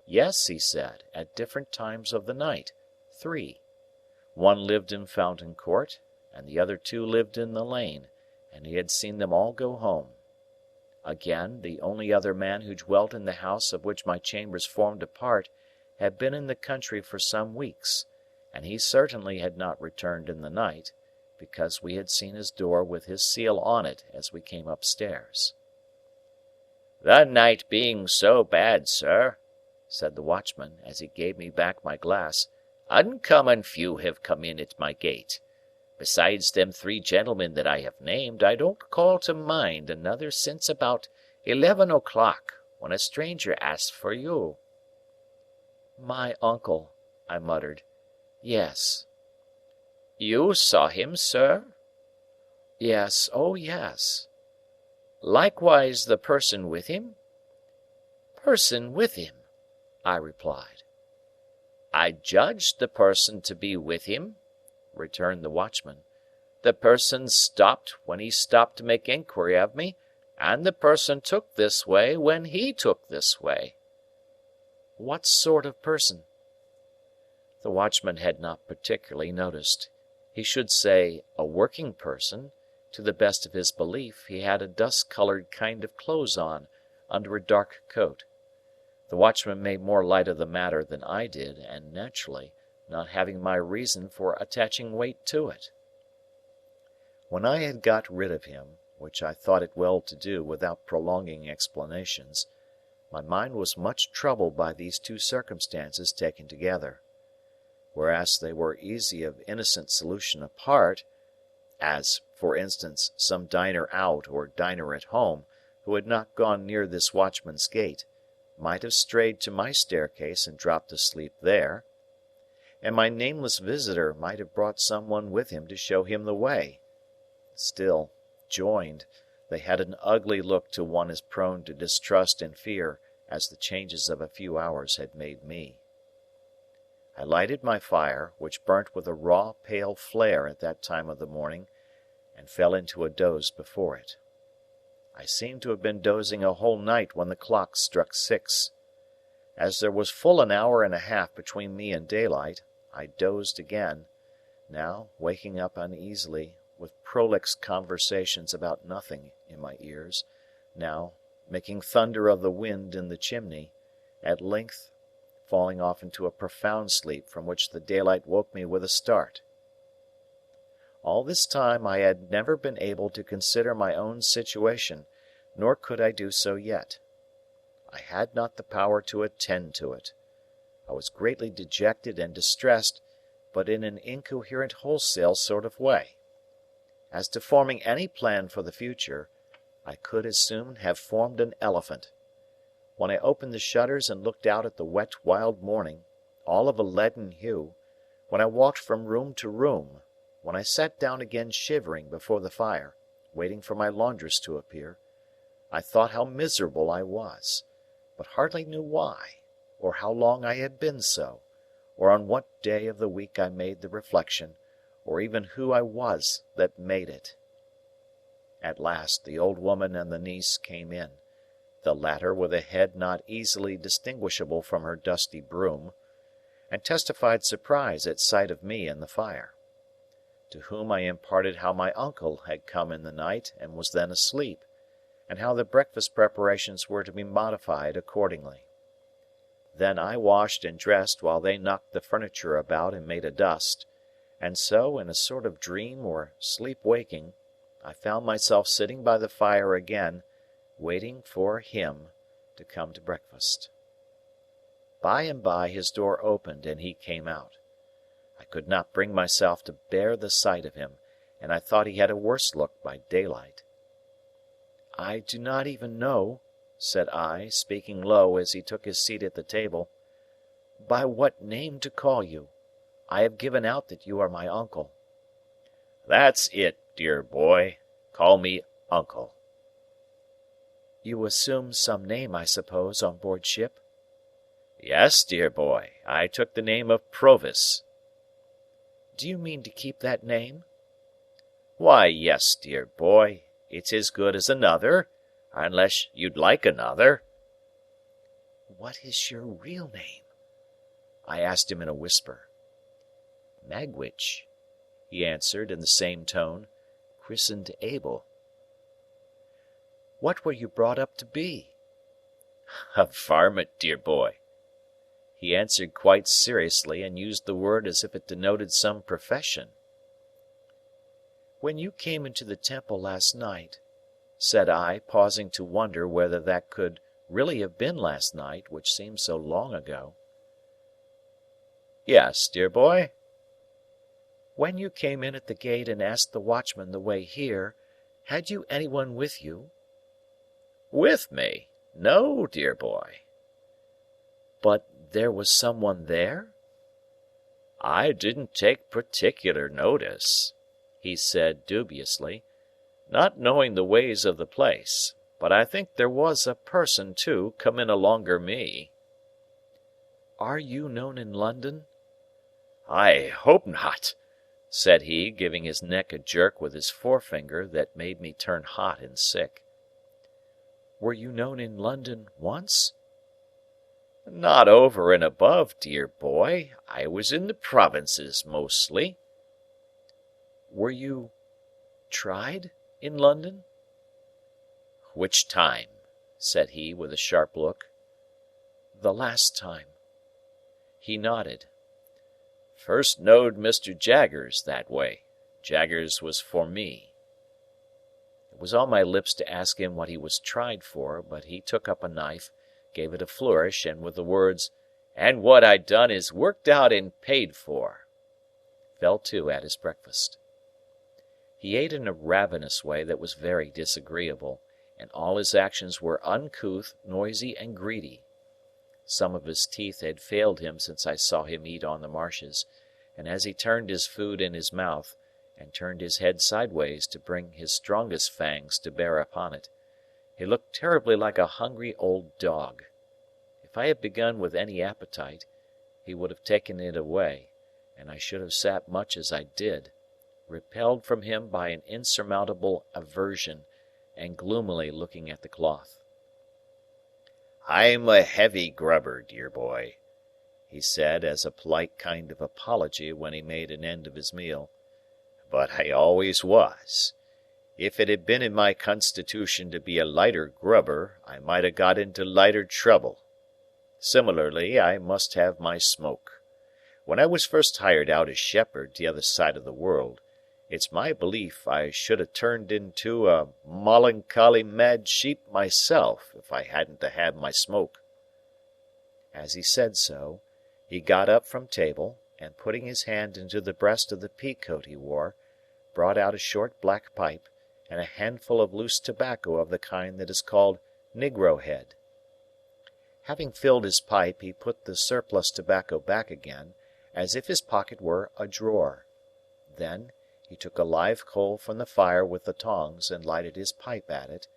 Yes, he said, at different times of the night, 3. One lived in Fountain Court, and the other 2 lived in the lane, and he had seen them all go home. Again, the only other man who dwelt in the house of which my chambers formed a part had been in the country for some weeks, and he certainly had not returned in the night, because we had seen his door with his seal on it as we came upstairs. "The night being so bad, sir," said the watchman, as he gave me back my glass, "uncommon few have come in at my gate. Besides them 3 gentlemen that I have named, I don't call to mind another since about 11 o'clock, when a stranger asked for you." "My uncle," I muttered. "Yes." "You saw him, sir?" "Yes, oh yes." "Likewise the person with him?" person with him," I replied. "I judged the person to be with him," returned the watchman. "The person stopped when he stopped to make inquiry of me, and the person took this way when he took this way." "What sort of person?" The watchman had not particularly noticed. He should say, a working person. To the best of his belief, he had a dust-coloured kind of clothes on, under a dark coat. The watchman made more light of the matter than I did, and naturally, not having my reason for attaching weight to it. When I had got rid of him, which I thought it well to do without prolonging explanations, my mind was much troubled by these two circumstances taken together. Whereas they were easy of innocent solution apart, as, for instance, some diner out or diner at home, who had not gone near this watchman's gate, might have strayed to my staircase and dropped asleep there, and my nameless visitor might have brought some one with him to show him the way. Still, joined, they had an ugly look to one as prone to distrust and fear as the changes of a few hours had made me. I lighted my fire, which burnt with a raw, pale flare at that time of the morning, and fell into a doze before it. I seemed to have been dozing a whole night when the clock struck 6. As there was full an hour and a half between me and daylight, I dozed again, now waking up uneasily, with prolix conversations about nothing in my ears, now making thunder of the wind in the chimney, at length falling off into a profound sleep from which the daylight woke me with a start. All this time I had never been able to consider my own situation, nor could I do so yet. I had not the power to attend to it. I was greatly dejected and distressed, but in an incoherent wholesale sort of way. As to forming any plan for the future, I could as soon have formed an elephant. When I opened the shutters and looked out at the wet wild morning, all of a leaden hue, when I walked from room to room, when I sat down again shivering before the fire, waiting for my laundress to appear, I thought how miserable I was, but hardly knew why, or how long I had been so, or on what day of the week I made the reflection, or even who I was that made it. At last the old woman and the niece came in, the latter with a head not easily distinguishable from her dusty broom, and testified surprise at sight of me and the fire. To whom I imparted how my uncle had come in the night and was then asleep, and how the breakfast preparations were to be modified accordingly. Then I washed and dressed while they knocked the furniture about and made a dust, and so, in a sort of dream or sleep-waking, I found myself sitting by the fire again, waiting for him to come to breakfast. By and by his door opened and he came out. I could not bring myself to bear the sight of him, and I thought he had a worse look by daylight. "I do not even know," said I, speaking low as he took his seat at the table, "by what name to call you. I have given out that you are my uncle." "That's it, dear boy. Call me uncle." "You assumed some name, I suppose, on board ship?" "Yes, dear boy. I took the name of Provis." "Do you mean to keep that name?" "Why, yes, dear boy. It's as good as another, unless you'd like another." "What is your real name?" I asked him in a whisper. "Magwitch," he answered in the same tone, "christened Abel." "What were you brought up to be?" "A varmint, dear boy." He answered quite seriously, and used the word as if it denoted some profession. "When you came into the temple last night," said I, pausing to wonder whether that could really have been last night, which seemed so long ago. "Yes, dear boy." "When you came in at the gate and asked the watchman the way here, had you anyone with you?" "With me? No, dear boy." "But there was someone there?" "I didn't take particular notice," he said dubiously, "not knowing the ways of the place. But I think there was a person, too, come in alonger me." "Are you known in London?" "I hope not," said he, giving his neck a jerk with his forefinger that made me turn hot and sick. "Were you known in London once?" "Not over and above, dear boy. I was in the provinces mostly." "Were you tried in London?" "Which time?" said he, with a sharp look. "The last time." He nodded. "First knowed Mr. Jaggers that way. Jaggers was for me." It was on my lips to ask him what he was tried for, but he took up a knife, gave it a flourish, and with the words, "And what I done is worked out and paid for," fell to at his breakfast. He ate in a ravenous way that was very disagreeable, and all his actions were uncouth, noisy, and greedy. Some of his teeth had failed him since I saw him eat on the marshes, and as he turned his food in his mouth, and turned his head sideways to bring his strongest fangs to bear upon it, he looked terribly like a hungry old dog. If I had begun with any appetite, he would have taken it away, and I should have sat much as I did, repelled from him by an insurmountable aversion, and gloomily looking at the cloth. "I'm a heavy grubber, dear boy," he said, as a polite kind of apology when he made an end of his meal. "But I always was. If it had been in my constitution to be a lighter grubber, I might have got into lighter trouble. Similarly, I must have my smoke. When I was first hired out as shepherd the other side of the world, it's my belief I should have turned into a molloncolly mad sheep myself if I hadn't had my smoke." As he said so, he got up from table, and putting his hand into the breast of the pea coat he wore, brought out a short black pipe, and a handful of loose tobacco of the kind that is called negro head. Having filled his pipe, he put the surplus tobacco back again, as if his pocket were a drawer. Then, he took a live coal from the fire with the tongs and lighted his pipe at it,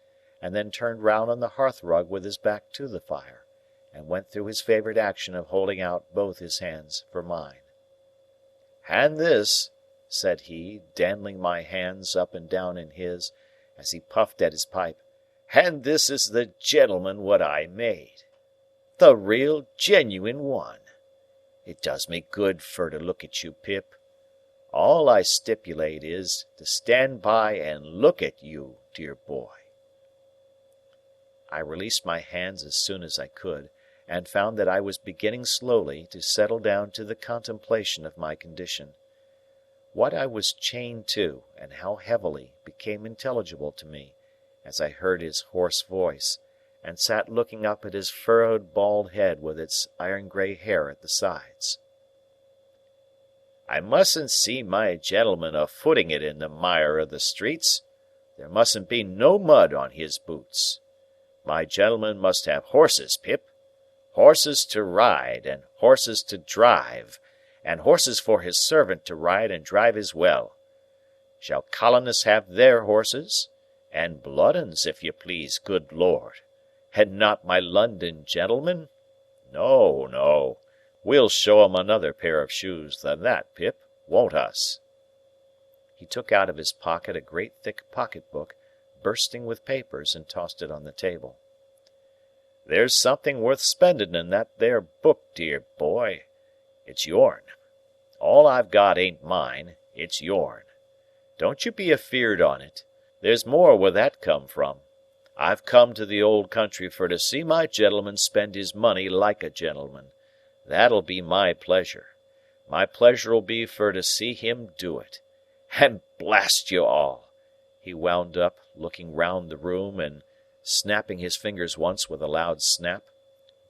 and then turned round on the hearthrug with his back to the fire, and went through his favourite action of holding out both his hands for mine. "And this," said he, dandling my hands up and down in his, as he puffed at his pipe, "and this is the gentleman what I made. The real genuine one. It does me good fur to look at you, Pip. All I stipulate is, to stand by and look at you, dear boy." I released my hands as soon as I could, and found that I was beginning slowly to settle down to the contemplation of my condition. What I was chained to, and how heavily, became intelligible to me, as I heard his hoarse voice, and sat looking up at his furrowed bald head with its iron-grey hair at the sides. "I mustn't see my gentleman a-footing it in the mire of the streets. There mustn't be no mud on his boots. My gentleman must have horses, Pip. Horses to ride, and horses to drive, and horses for his servant to ride and drive as well. Shall colonists have their horses? And blood 'uns, if you please, good Lord. And not my London gentlemen? No, no. We'll show 'em another pair of shoes than that, Pip, won't us?" He took out of his pocket a great thick pocket-book, bursting with papers, and tossed it on the table. "There's something worth spending in that there book, dear boy. It's yourn. All I've got ain't mine, it's yourn. Don't you be afeard on it. There's more where that come from. I've come to the old country for to see my gentleman spend his money like a gentleman. That'll be my pleasure. My pleasure'll be for to see him do it. And blast you all!" he wound up, looking round the room, and snapping his fingers once with a loud snap.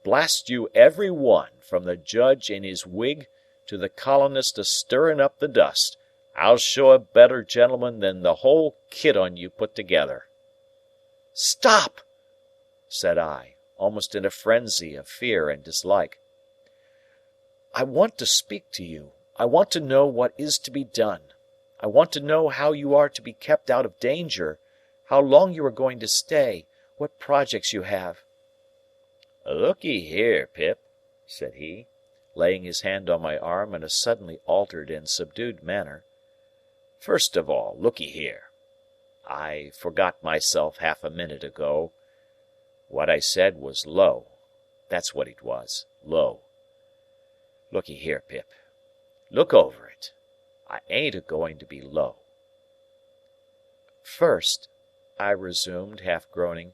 "Blast you every one, from the judge in his wig to the colonist a-stirring up the dust. I'll show a better gentleman than the whole kit on you put together." "Stop!" said I, almost in a frenzy of fear and dislike. "I want to speak to you. I want to know what is to be done. I want to know how you are to be kept out of danger, how long you are going to stay, what projects you have." "Look'ee here, Pip," said he, laying his hand on my arm in a suddenly altered and subdued manner. "First of all, look'ee here. I forgot myself half a minute ago. What I said was low. That's what it was, low. Look'ee here, Pip. Look over it. I ain't a-going to be low." "First," I resumed, half groaning,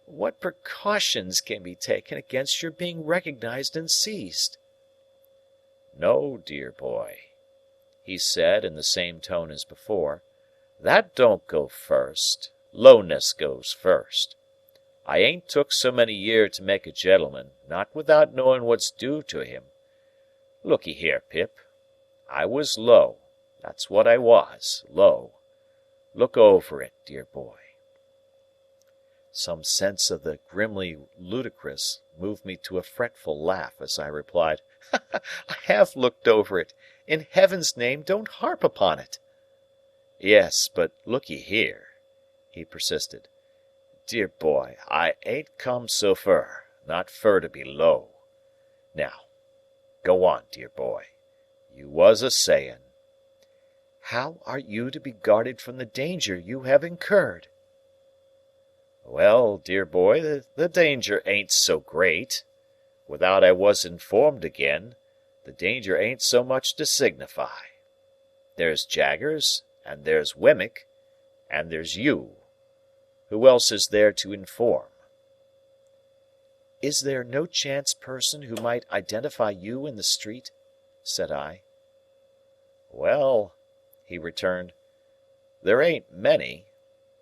"what precautions can be taken against your being recognized and seized?" "No, dear boy," he said in the same tone as before, "that don't go first. Lowness goes first. I ain't took so many year to make a gentleman, not without knowing what's due to him. Look'ee here, Pip. I was low. That's what I was, low. Look over it, dear boy." Some sense of the grimly ludicrous moved me to a fretful laugh as I replied, "I have looked over it. In Heaven's name, don't harp upon it." "Yes, but look'ee here," he persisted. "Dear boy, I ain't come so fur, not fur to be low. Now, go on, dear boy. You was a-saying." "How are you to be guarded from the danger you have incurred?" "Well, dear boy, the danger ain't so great. Without I was informed again, the danger ain't so much to signify. There's Jaggers, and there's Wemmick, and there's you. Who else is there to inform?" "Is there no chance person who might identify you in the street?" said I. "Well," he returned, "there ain't many.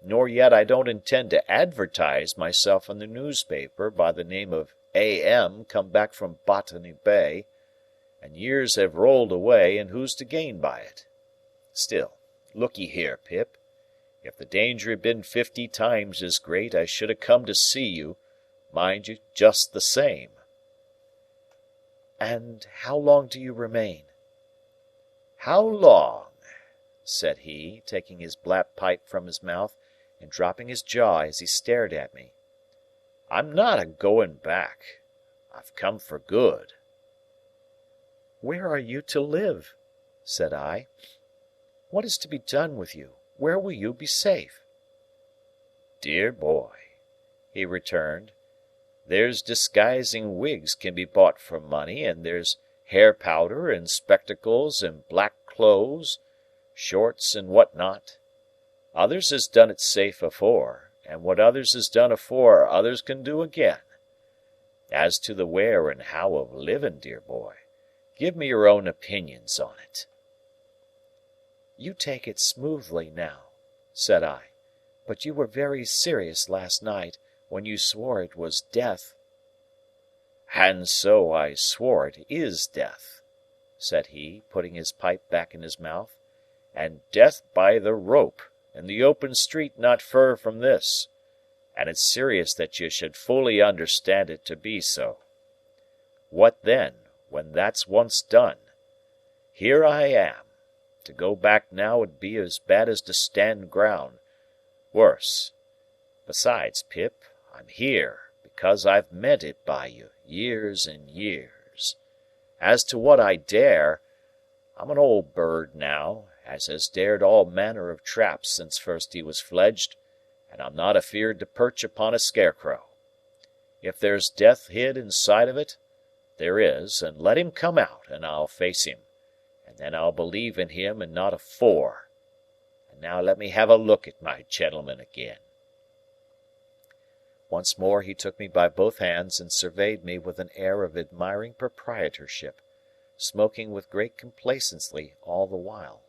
Nor yet I don't intend to advertise myself in the newspaper by the name of A.M. come back from Botany Bay, and years have rolled away, and who's to gain by it? Still, look'ee here, Pip. If the danger had been 50 times as great, I should have come to see you, mind you, just the same." "And how long do you remain?" "How long?" said he, taking his black pipe from his mouth, and dropping his jaw as he stared at me. "I'm not a-going back. I've come for good." "Where are you to live?" said I. "What is to be done with you? Where will you be safe?" "Dear boy," he returned, "there's disguising wigs can be bought for money, and there's hair powder, and spectacles, and black clothes, shorts, and what not. Others has done it safe afore, and what others has done afore others can do again. As to the where and how of living, dear boy, give me your own opinions on it." "You take it smoothly now," said I, "but you were very serious last night, when you swore it was death." "And so I swore it is death," said he, putting his pipe back in his mouth, "and death by the rope, in the open street not fur from this, and it's serious that you should fully understand it to be so. What then, when that's once done? Here I am. To go back now would be as bad as to stand ground. Worse. Besides, Pip, I'm here, because I've meant it by you, years and years. As to what I dare, I'm an old bird now, as has dared all manner of traps since first he was fledged, and I'm not afeard to perch upon a scarecrow. If there's death hid inside of it, there is, and let him come out, and I'll face him, and then I'll believe in him and not afore. And now let me have a look at my gentleman again." Once more he took me by both hands and surveyed me with an air of admiring proprietorship, smoking with great complacency all the while.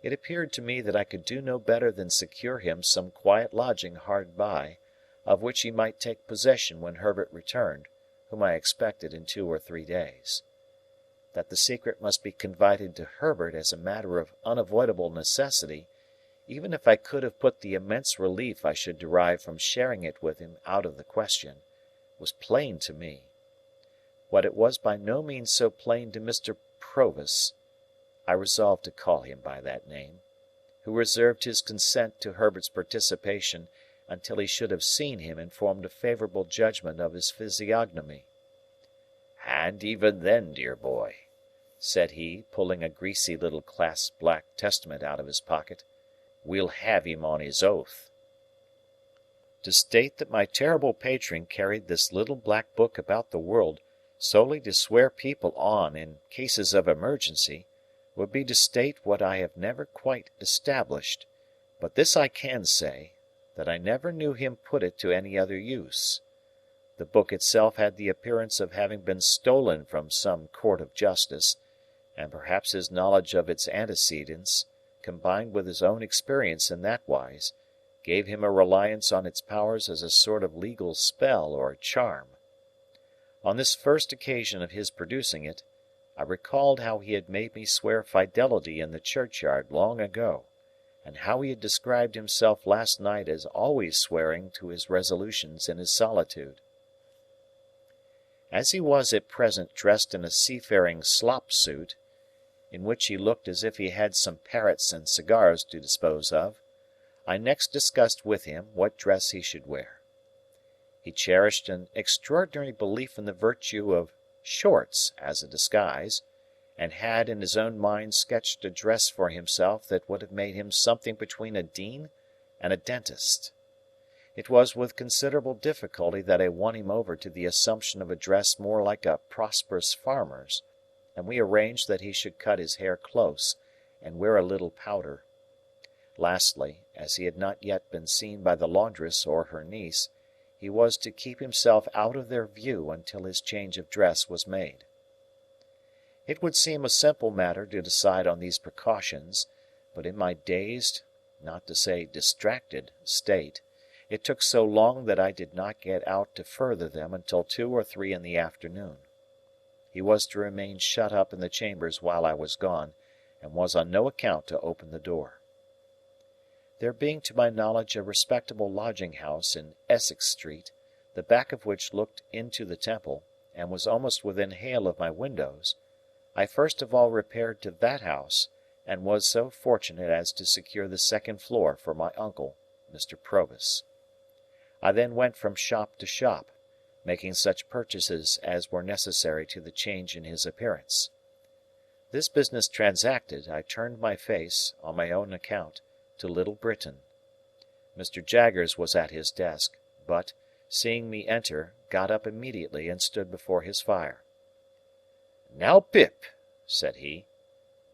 It appeared to me that I could do no better than secure him some quiet lodging hard by, of which he might take possession when Herbert returned, whom I expected in 2 or 3 days. That the secret must be confided to Herbert as a matter of unavoidable necessity, even if I could have put the immense relief I should derive from sharing it with him out of the question, was plain to me. What it was by no means so plain to Mr. Provis, I resolved to call him by that name, who reserved his consent to Herbert's participation, until he should have seen him and formed a favourable judgment of his physiognomy. "And even then, dear boy," said he, pulling a greasy little clasped black Testament out of his pocket, "we'll have him on his oath." To state that my terrible patron carried this little black book about the world solely to swear people on in cases of emergency would be to state what I have never quite established, but this I can say, that I never knew him put it to any other use. The book itself had the appearance of having been stolen from some court of justice, and perhaps his knowledge of its antecedents, combined with his own experience in that wise, gave him a reliance on its powers as a sort of legal spell or charm. On this first occasion of his producing it, I recalled how he had made me swear fidelity in the churchyard long ago, and how he had described himself last night as always swearing to his resolutions in his solitude. As he was at present dressed in a seafaring slop suit, in which he looked as if he had some parrots and cigars to dispose of, I next discussed with him what dress he should wear. He cherished an extraordinary belief in the virtue of shorts as a disguise, and had in his own mind sketched a dress for himself that would have made him something between a dean and a dentist. It was with considerable difficulty that I won him over to the assumption of a dress more like a prosperous farmer's, and we arranged that he should cut his hair close, and wear a little powder. Lastly, as he had not yet been seen by the laundress or her niece, he was to keep himself out of their view until his change of dress was made. It would seem a simple matter to decide on these precautions, but in my dazed, not to say distracted, state, it took so long that I did not get out to further them until 2 or 3 in the afternoon. He was to remain shut up in the chambers while I was gone, and was on no account to open the door. There being to my knowledge a respectable lodging-house in Essex Street, the back of which looked into the Temple, and was almost within hail of my windows, I first of all repaired to that house, and was so fortunate as to secure the second floor for my uncle, Mr. Provis. I then went from shop to shop, making such purchases as were necessary to the change in his appearance. This business transacted, I turned my face, on my own account, to Little Britain. Mr. Jaggers was at his desk, but, seeing me enter, got up immediately and stood before his fire. "Now, Pip," said he,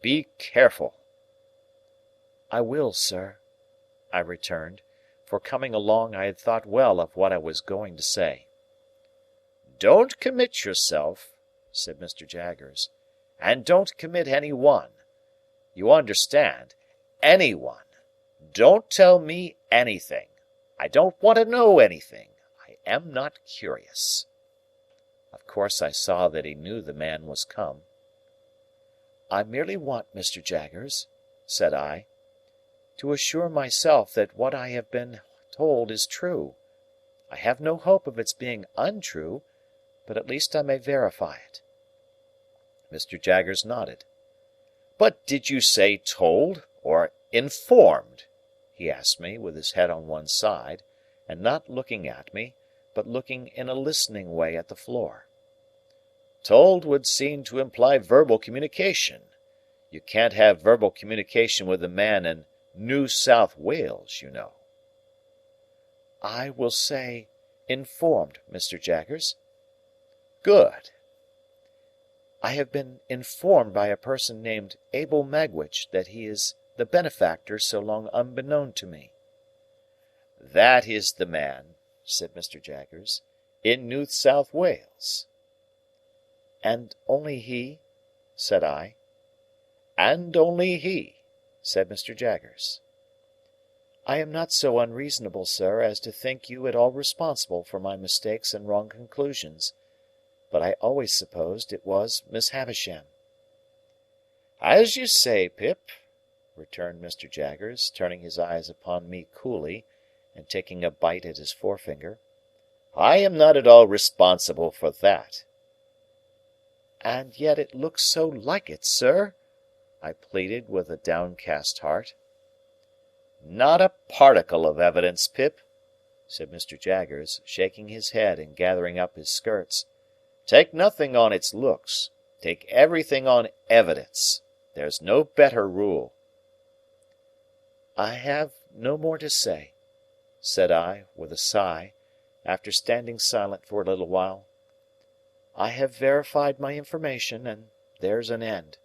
"be careful." "I will, sir," I returned, for coming along I had thought well of what I was going to say. "Don't commit yourself," said Mr. Jaggers, "and don't commit any one. You understand, any one. Don't tell me anything. I don't want to know anything. I am not curious." Of course I saw that he knew the man was come. "I merely want, Mr. Jaggers," said I, "to assure myself that what I have been told is true. I have no hope of its being untrue, but at least I may verify it." Mr. Jaggers nodded. "But did you say told, or informed?" he asked me, with his head on one side, and not looking at me, but looking in a listening way at the floor. "Told would seem to imply verbal communication. You can't have verbal communication with a man in New South Wales, you know." "I will say informed, Mr. Jaggers." "Good." "I have been informed by a person named Abel Magwitch that he is the benefactor so long unbeknown to me." "That is the man," said Mr. Jaggers, "in New South Wales." "And only he?" said I. "And only he," said Mr. Jaggers. "I am not so unreasonable, sir, as to think you at all responsible for my mistakes and wrong conclusions, but I always supposed it was Miss Havisham." "As you say, Pip," returned Mr. Jaggers, turning his eyes upon me coolly, and taking a bite at his forefinger, "I am not at all responsible for that." "And yet it looks so like it, sir," I pleaded with a downcast heart. "Not a particle of evidence, Pip," said Mr. Jaggers, shaking his head and gathering up his skirts. "Take nothing on its looks. Take everything on evidence. There's no better rule." "I have no more to say," said I, with a sigh, after standing silent for a little while. "I have verified my information, and there's an end."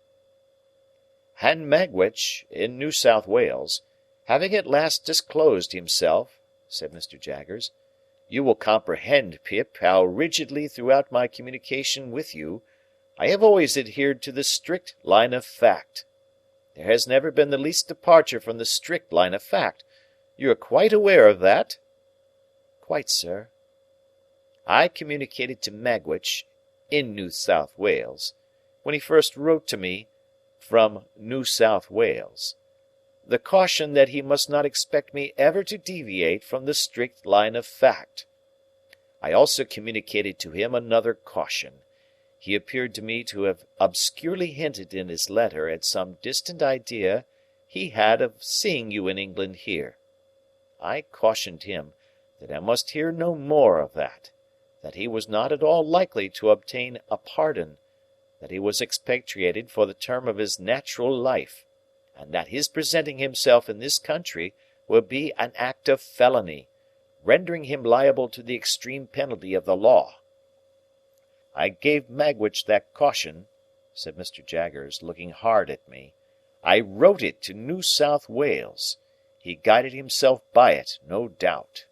"And Magwitch, in New South Wales, having at last disclosed himself," said Mr. Jaggers, "you will comprehend, Pip, how rigidly throughout my communication with you I have always adhered to the strict line of fact. There has never been the least departure from the strict line of fact. You are quite aware of that?" "Quite, sir." "I communicated to Magwitch, in New South Wales, when he first wrote to me from New South Wales, the caution that he must not expect me ever to deviate from the strict line of fact. I also communicated to him another caution. He appeared to me to have obscurely hinted in his letter at some distant idea he had of seeing you in England here. I cautioned him that I must hear no more of that he was not at all likely to obtain a pardon, that he was expatriated for the term of his natural life, and that his presenting himself in this country would be an act of felony, rendering him liable to the extreme penalty of the law. I gave Magwitch that caution," said Mr. Jaggers, looking hard at me. "I wrote it to New South Wales. He guided himself by it, no doubt."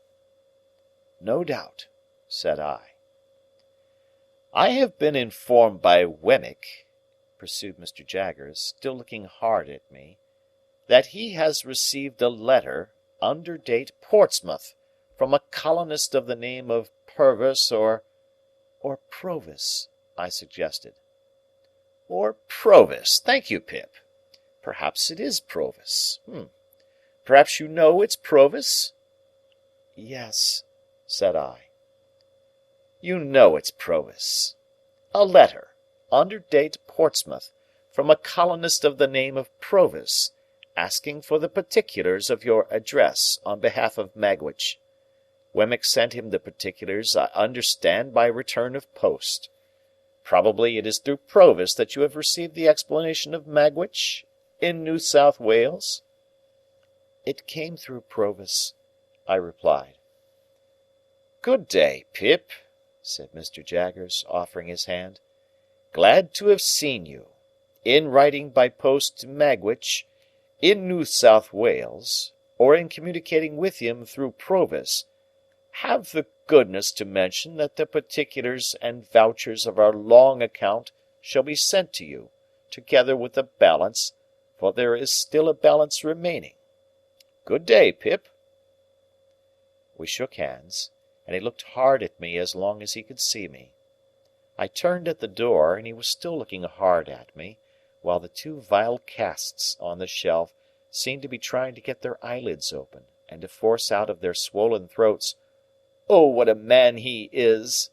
"No doubt," said I. "I have been informed by Wemmick," pursued Mr. Jaggers, still looking hard at me, "that he has received a letter, under date Portsmouth, from a colonist of the name of Purvis or Provis," I suggested. "Or Provis. Thank you, Pip. Perhaps it is Provis. Perhaps you know it's Provis?" "Yes," said I. "You know it's Provis. A letter, under date Portsmouth, from a colonist of the name of Provis, asking for the particulars of your address on behalf of Magwitch. Wemmick sent him the particulars, I understand, by return of post. Probably it is through Provis that you have received the explanation of Magwitch, in New South Wales?" "It came through Provis," I replied. "Good day, Pip," said Mr. Jaggers, offering his hand. "Glad to have seen you. In writing by post to Magwitch, in New South Wales, or in communicating with him through Provis, have the goodness to mention that the particulars and vouchers of our long account shall be sent to you, together with the balance, for there is still a balance remaining. Good day, Pip." We shook hands, and he looked hard at me as long as he could see me. I turned at the door, and he was still looking hard at me, while the two vile casts on the shelf seemed to be trying to get their eyelids open, and to force out of their swollen throats, "Oh, what a man he is!"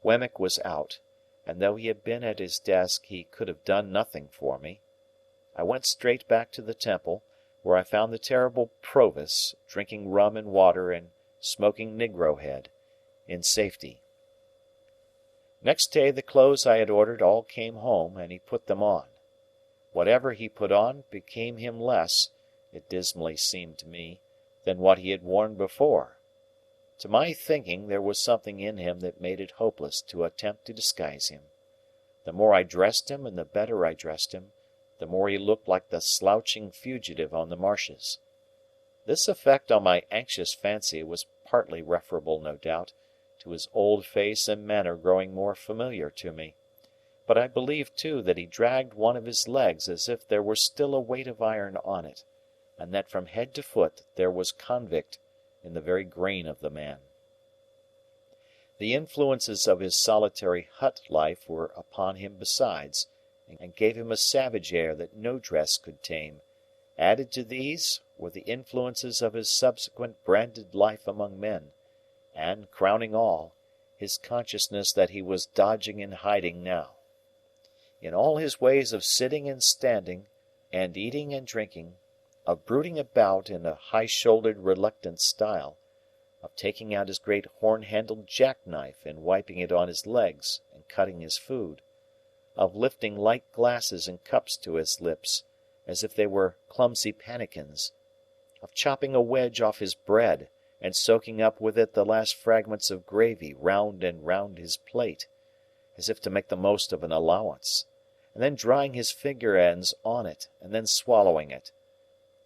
Wemmick was out, and though he had been at his desk, he could have done nothing for me. I went straight back to the Temple, where I found the terrible Provis, drinking rum and water and smoking Negro Head, in safety. Next day the clothes I had ordered all came home, and he put them on. Whatever he put on became him less, it dismally seemed to me, than what he had worn before. To my thinking, there was something in him that made it hopeless to attempt to disguise him. The more I dressed him and the better I dressed him, the more he looked like the slouching fugitive on the marshes. This effect on my anxious fancy was partly referable, no doubt, to his old face and manner growing more familiar to me, but I believe too that he dragged one of his legs as if there were still a weight of iron on it, and that from head to foot there was convict in the very grain of the man. The influences of his solitary hut life were upon him besides, and gave him a savage air that no dress could tame. Added to these were the influences of his subsequent branded life among men, and, crowning all, his consciousness that he was dodging and hiding now. In all his ways of sitting and standing, and eating and drinking, of brooding about in a high-shouldered reluctant style, of taking out his great horn-handled jackknife and wiping it on his legs and cutting his food, of lifting light glasses and cups to his lips, as if they were clumsy pannikins, of chopping a wedge off his bread and soaking up with it the last fragments of gravy round and round his plate, as if to make the most of an allowance, and then drying his finger ends on it, and then swallowing it.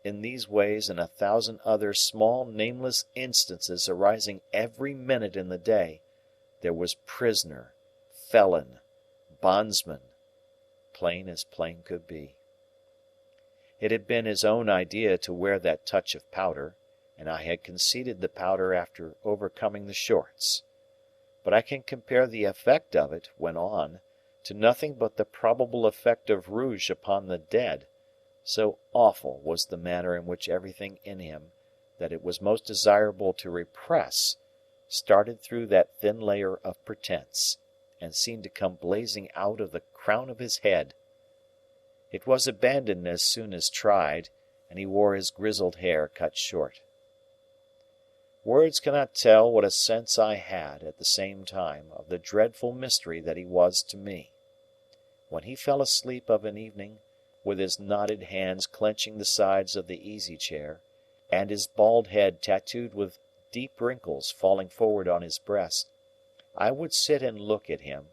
In these ways and 1,000 other small nameless instances arising every minute in the day, there was prisoner, felon, bondsman, plain as plain could be. It had been his own idea to wear that touch of powder, and I had conceded the powder after overcoming the shorts. But I can compare the effect of it, when on, to nothing but the probable effect of rouge upon the dead, so awful was the manner in which everything in him that it was most desirable to repress started through that thin layer of pretence, and seemed to come blazing out of the crown of his head. It was abandoned as soon as tried, and he wore his grizzled hair cut short. Words cannot tell what a sense I had, at the same time, of the dreadful mystery that he was to me. When he fell asleep of an evening, with his knotted hands clenching the sides of the easy-chair, and his bald head tattooed with deep wrinkles falling forward on his breast, I would sit and look at him,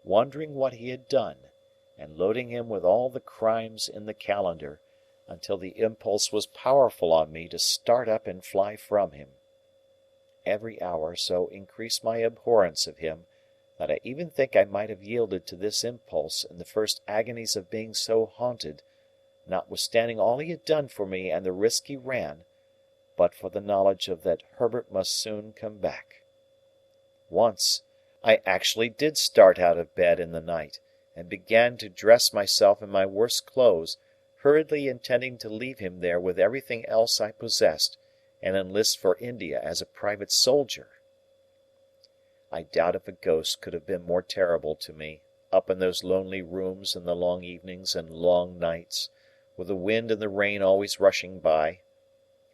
wondering what he had done, and loading him with all the crimes in the calendar, until the impulse was powerful on me to start up and fly from him. Every hour so increased my abhorrence of him, that I even think I might have yielded to this impulse in the first agonies of being so haunted, notwithstanding all he had done for me and the risk he ran, but for the knowledge of that Herbert must soon come back. Once, I actually did start out of bed in the night, and began to dress myself in my worst clothes, hurriedly intending to leave him there with everything else I possessed, and enlist for India as a private soldier. I doubt if a ghost could have been more terrible to me, up in those lonely rooms in the long evenings and long nights, with the wind and the rain always rushing by.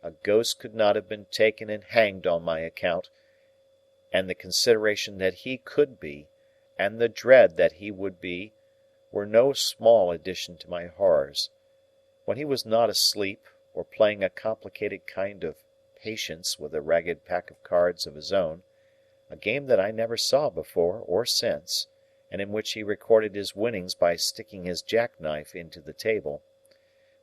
A ghost could not have been taken and hanged on my account, and the consideration that he could be, and the dread that he would be, were no small addition to my horrors. When he was not asleep, or playing a complicated kind of patience with a ragged pack of cards of his own, a game that I never saw before or since, and in which he recorded his winnings by sticking his jackknife into the table,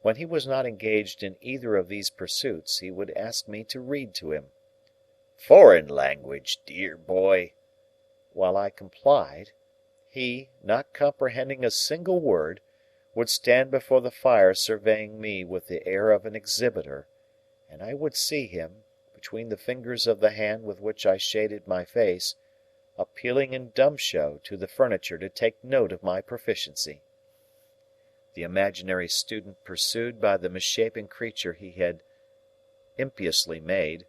when he was not engaged in either of these pursuits, he would ask me to read to him. "Foreign language, dear boy." While I complied, he, not comprehending a single word, would stand before the fire surveying me with the air of an exhibitor, and I would see him, between the fingers of the hand with which I shaded my face, appealing in dumb show to the furniture to take note of my proficiency. The imaginary student pursued by the misshapen creature he had impiously made,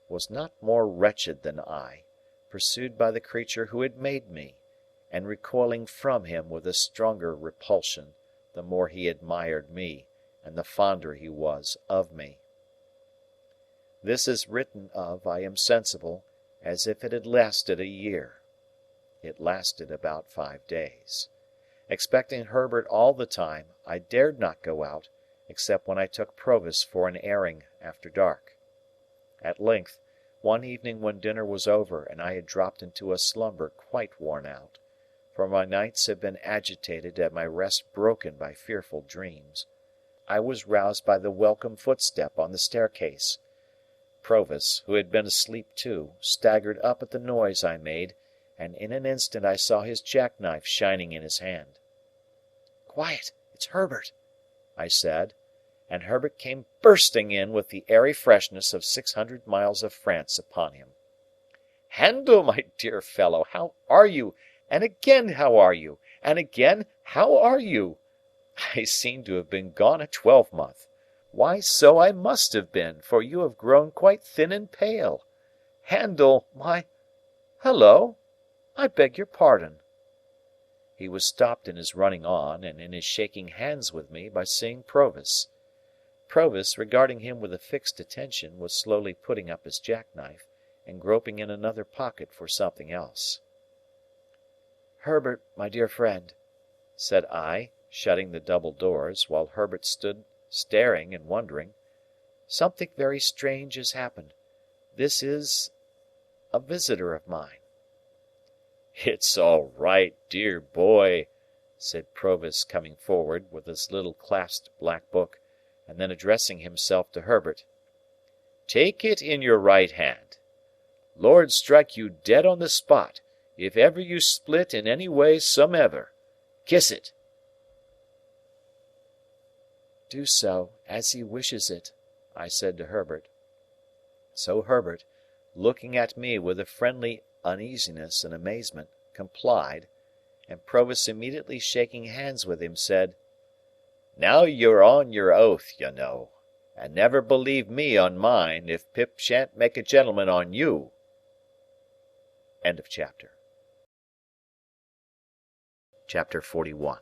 was not more wretched than I, pursued by the creature who had made me, and recoiling from him with a stronger repulsion, the more he admired me, and the fonder he was of me. This is written of, I am sensible, as if it had lasted a year. It lasted about 5 days. Expecting Herbert all the time, I dared not go out, except when I took Provis for an airing after dark. At length, one evening when dinner was over and I had dropped into a slumber quite worn out, for my nights had been agitated and my rest broken by fearful dreams, I was roused by the welcome footstep on the staircase. Provis, who had been asleep too, staggered up at the noise I made, and in an instant I saw his jackknife shining in his hand. "Quiet, it's Herbert," I said, and Herbert came bursting in with the airy freshness of 600 miles of France upon him. "Handel, my dear fellow, how are you? And again, how are you? And again, how are you? I seem to have been gone a 12-month. Why, so I must have been, for you have grown quite thin and pale. Handel, my... Hallo! I beg your pardon." He was stopped in his running on, and in his shaking hands with me, by seeing Provis. Provis, regarding him with a fixed attention, was slowly putting up his jackknife, and groping in another pocket for something else. "Herbert, my dear friend," said I, shutting the double doors, while Herbert stood staring and wondering, "something very strange has happened. This is a visitor of mine." "It's all right, dear boy," said Provis, coming forward, with his little clasped black book, and then addressing himself to Herbert. "Take it in your right hand. Lord strike you dead on the spot, if ever you split in any way somever. Kiss it." "Do so, as he wishes it," I said to Herbert. So Herbert, looking at me with a friendly uneasiness and amazement, complied, and Provis immediately shaking hands with him, said, "Now you're on your oath, you know, and never believe me on mine if Pip shan't make a gentleman on you." Chapter 41.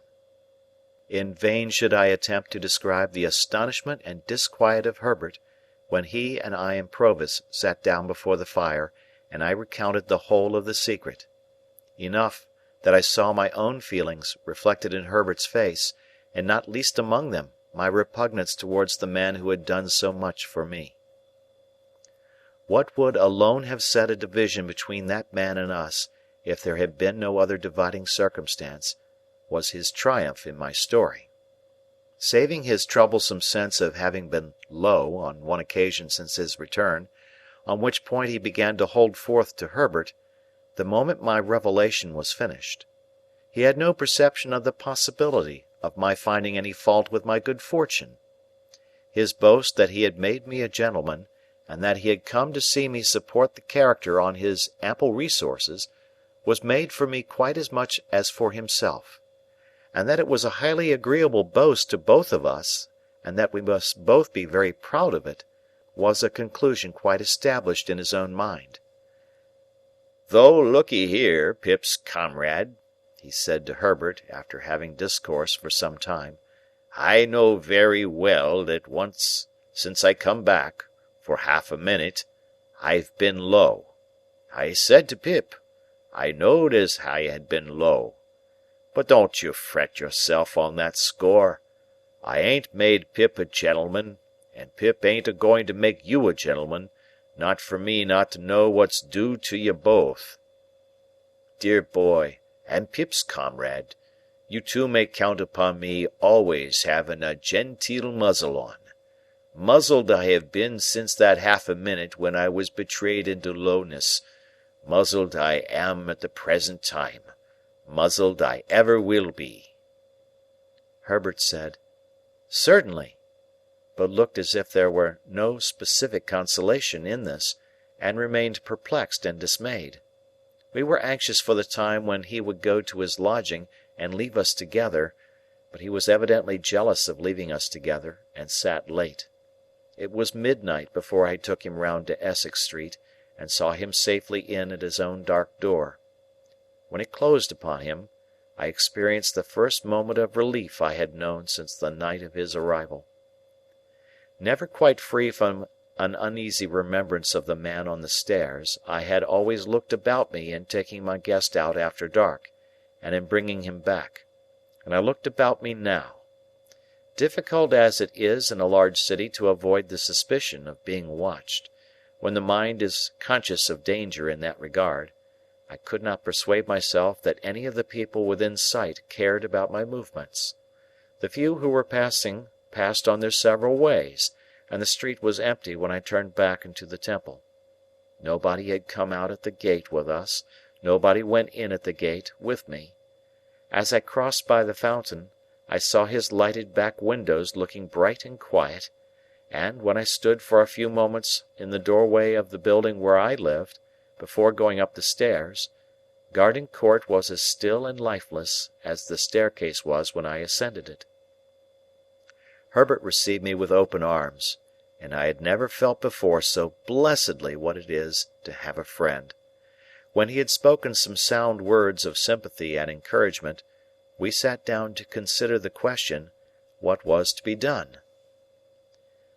In vain should I attempt to describe the astonishment and disquiet of Herbert, when he and I and Provis sat down before the fire, and I recounted the whole of the secret. Enough, that I saw my own feelings reflected in Herbert's face, and not least among them, my repugnance towards the man who had done so much for me. What would alone have set a division between that man and us, if there had been no other dividing circumstance, was his triumph in my story. Saving his troublesome sense of having been low on one occasion since his return, on which point he began to hold forth to Herbert, the moment my revelation was finished, he had no perception of the possibility of my finding any fault with my good fortune. His boast that he had made me a gentleman, and that he had come to see me support the character on his ample resources, was made for me quite as much as for himself, and that it was a highly agreeable boast to both of us, and that we must both be very proud of it, was a conclusion quite established in his own mind. "Though look'ee here, Pip's comrade," he said to Herbert, after having discoursed for some time, "I know very well that once since I come back, for half a minute, I've been low. I said to Pip, I knowed as I had been low. But don't you fret yourself on that score. I ain't made Pip a gentleman, and Pip ain't a-going to make you a gentleman, not for me not to know what's due to you both. Dear boy, and Pip's comrade, you two may count upon me always having a genteel muzzle on. Muzzled I have been since that half a minute when I was betrayed into lowness. Muzzled I am at the present time. Muzzled I ever will be." Herbert said, "Certainly," but looked as if there were no specific consolation in this, and remained perplexed and dismayed. We were anxious for the time when he would go to his lodging and leave us together, but he was evidently jealous of leaving us together, and sat late. It was midnight before I took him round to Essex Street, and saw him safely in at his own dark door. When it closed upon him, I experienced the first moment of relief I had known since the night of his arrival. Never quite free from an uneasy remembrance of the man on the stairs, I had always looked about me in taking my guest out after dark, and in bringing him back, and I looked about me now. Difficult as it is in a large city to avoid the suspicion of being watched, when the mind is conscious of danger in that regard, I could not persuade myself that any of the people within sight cared about my movements. The few who were passing passed on their several ways, and the street was empty when I turned back into the Temple. Nobody had come out at the gate with us, nobody went in at the gate with me. As I crossed by the fountain, I saw his lighted back windows looking bright and quiet, and, when I stood for a few moments in the doorway of the building where I lived, before going up the stairs, Garden Court was as still and lifeless as the staircase was when I ascended it. Herbert received me with open arms, and I had never felt before so blessedly what it is to have a friend. When he had spoken some sound words of sympathy and encouragement, we sat down to consider the question, what was to be done.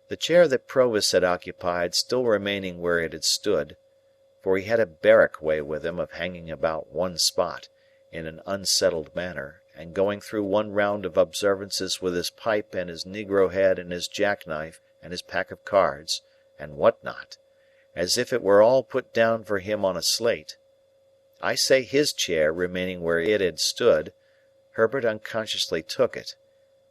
The chair that Provis had occupied still remaining where it had stood, for he had a barrack way with him of hanging about one spot, in an unsettled manner, and going through one round of observances with his pipe and his negro head and his jackknife and his pack of cards, and what not, as if it were all put down for him on a slate. I say his chair remaining where it had stood, Herbert unconsciously took it,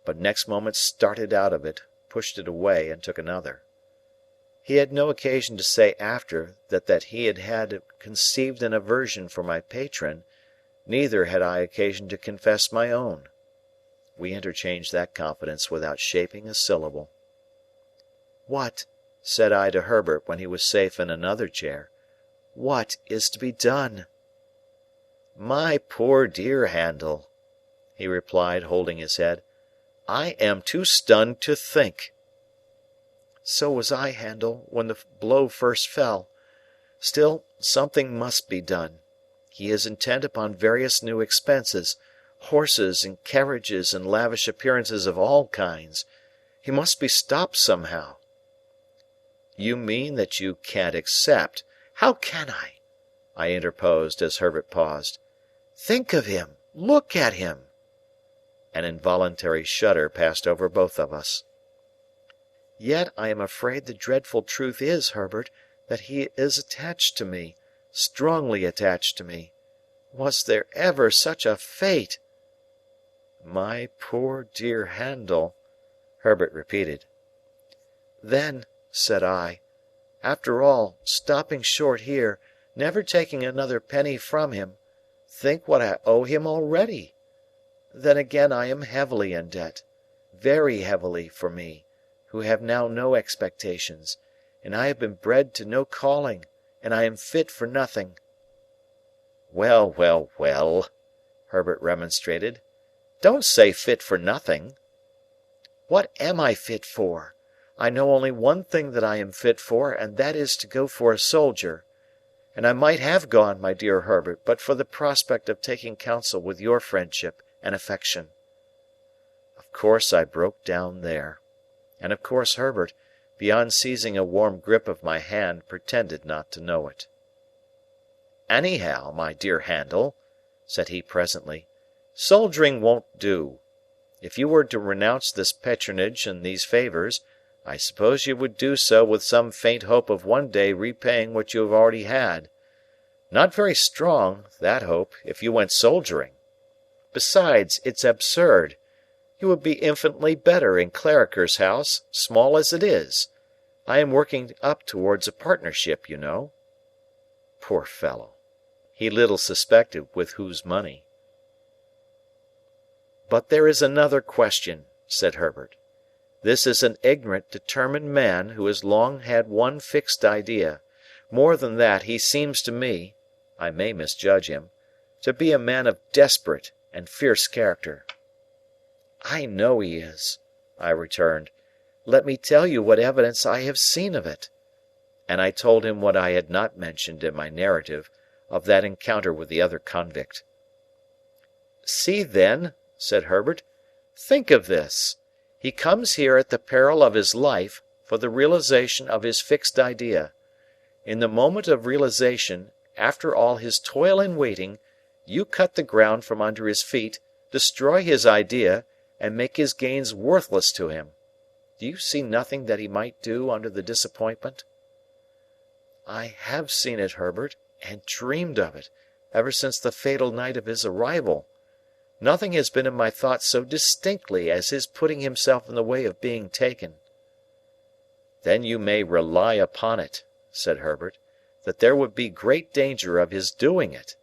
but next moment started out of it, pushed it away, and took another. He had no occasion to say after that he had conceived an aversion for my patron, neither had I occasion to confess my own. We interchanged that confidence without shaping a syllable. "What," said I to Herbert when he was safe in another chair, "what is to be done?" "My poor dear Handel," he replied, holding his head, "I am too stunned to think." "So was I, Handel, when the blow first fell. Still, something must be done. He is intent upon various new expenses, horses and carriages and lavish appearances of all kinds. He must be stopped somehow." "You mean that you can't accept—" "How can I?" I interposed, as Herbert paused. "Think of him! Look at him!" An involuntary shudder passed over both of us. "Yet I am afraid the dreadful truth is, Herbert, that he is attached to me, strongly attached to me. Was there ever such a fate?" "My poor dear Handel," Herbert repeated. "Then," said I, "after all, stopping short here, never taking another penny from him, think what I owe him already. Then again I am heavily in debt, very heavily for me, who have now no expectations, and I have been bred to no calling, and I am fit for nothing." "Well, well, well," Herbert remonstrated, "don't say fit for nothing." "What am I fit for? I know only one thing that I am fit for, and that is to go for a soldier. And I might have gone, my dear Herbert, but for the prospect of taking counsel with your friendship and affection." Of course I broke down there. And of course Herbert, beyond seizing a warm grip of my hand, pretended not to know it. "Anyhow, my dear Handel," said he presently, "soldiering won't do. If you were to renounce this patronage and these favours, I suppose you would do so with some faint hope of one day repaying what you have already had. Not very strong, that hope, if you went soldiering. Besides, it's absurd. You would be infinitely better in Clarriker's house, small as it is. I am working up towards a partnership, you know." Poor fellow! He little suspected with whose money. "But there is another question," said Herbert. "This is an ignorant, determined man who has long had one fixed idea. More than that, he seems to me—I may misjudge him—to be a man of desperate and fierce character." "I know he is," I returned. "Let me tell you what evidence I have seen of it." And I told him what I had not mentioned in my narrative, of that encounter with the other convict. "See, then," said Herbert, "think of this. He comes here at the peril of his life, for the realization of his fixed idea. In the moment of realization, after all his toil and waiting, you cut the ground from under his feet, destroy his idea, and make his gains worthless to him. Do you see nothing that he might do under the disappointment?" "I have seen it, Herbert, and dreamed of it, ever since the fatal night of his arrival. Nothing has been in my thoughts so distinctly as his putting himself in the way of being taken." "Then you may rely upon it," said Herbert, "that there would be great danger of his doing it.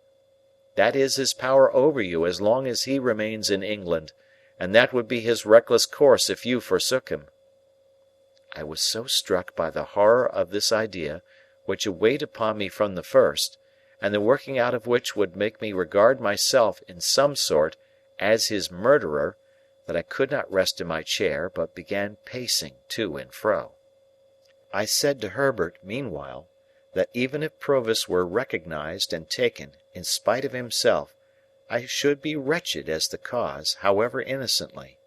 That is his power over you as long as he remains in England, and that would be his reckless course if you forsook him." I was so struck by the horror of this idea, which had weighed upon me from the first, and the working out of which would make me regard myself, in some sort, as his murderer, that I could not rest in my chair, but began pacing to and fro. I said to Herbert, meanwhile, that even if Provis were recognized and taken, in spite of himself, I should be wretched as the cause, however innocently.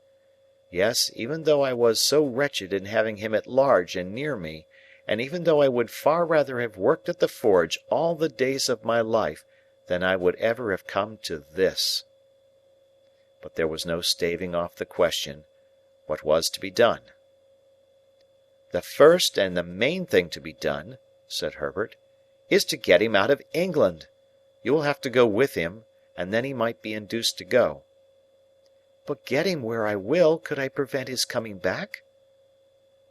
Yes, even though I was so wretched in having him at large and near me, and even though I would far rather have worked at the forge all the days of my life than I would ever have come to this. But there was no staving off the question, what was to be done? "The first and the main thing to be done," said Herbert, "is to get him out of England. You will have to go with him, and then he might be induced to go." "But get him where I will, could I prevent his coming back?"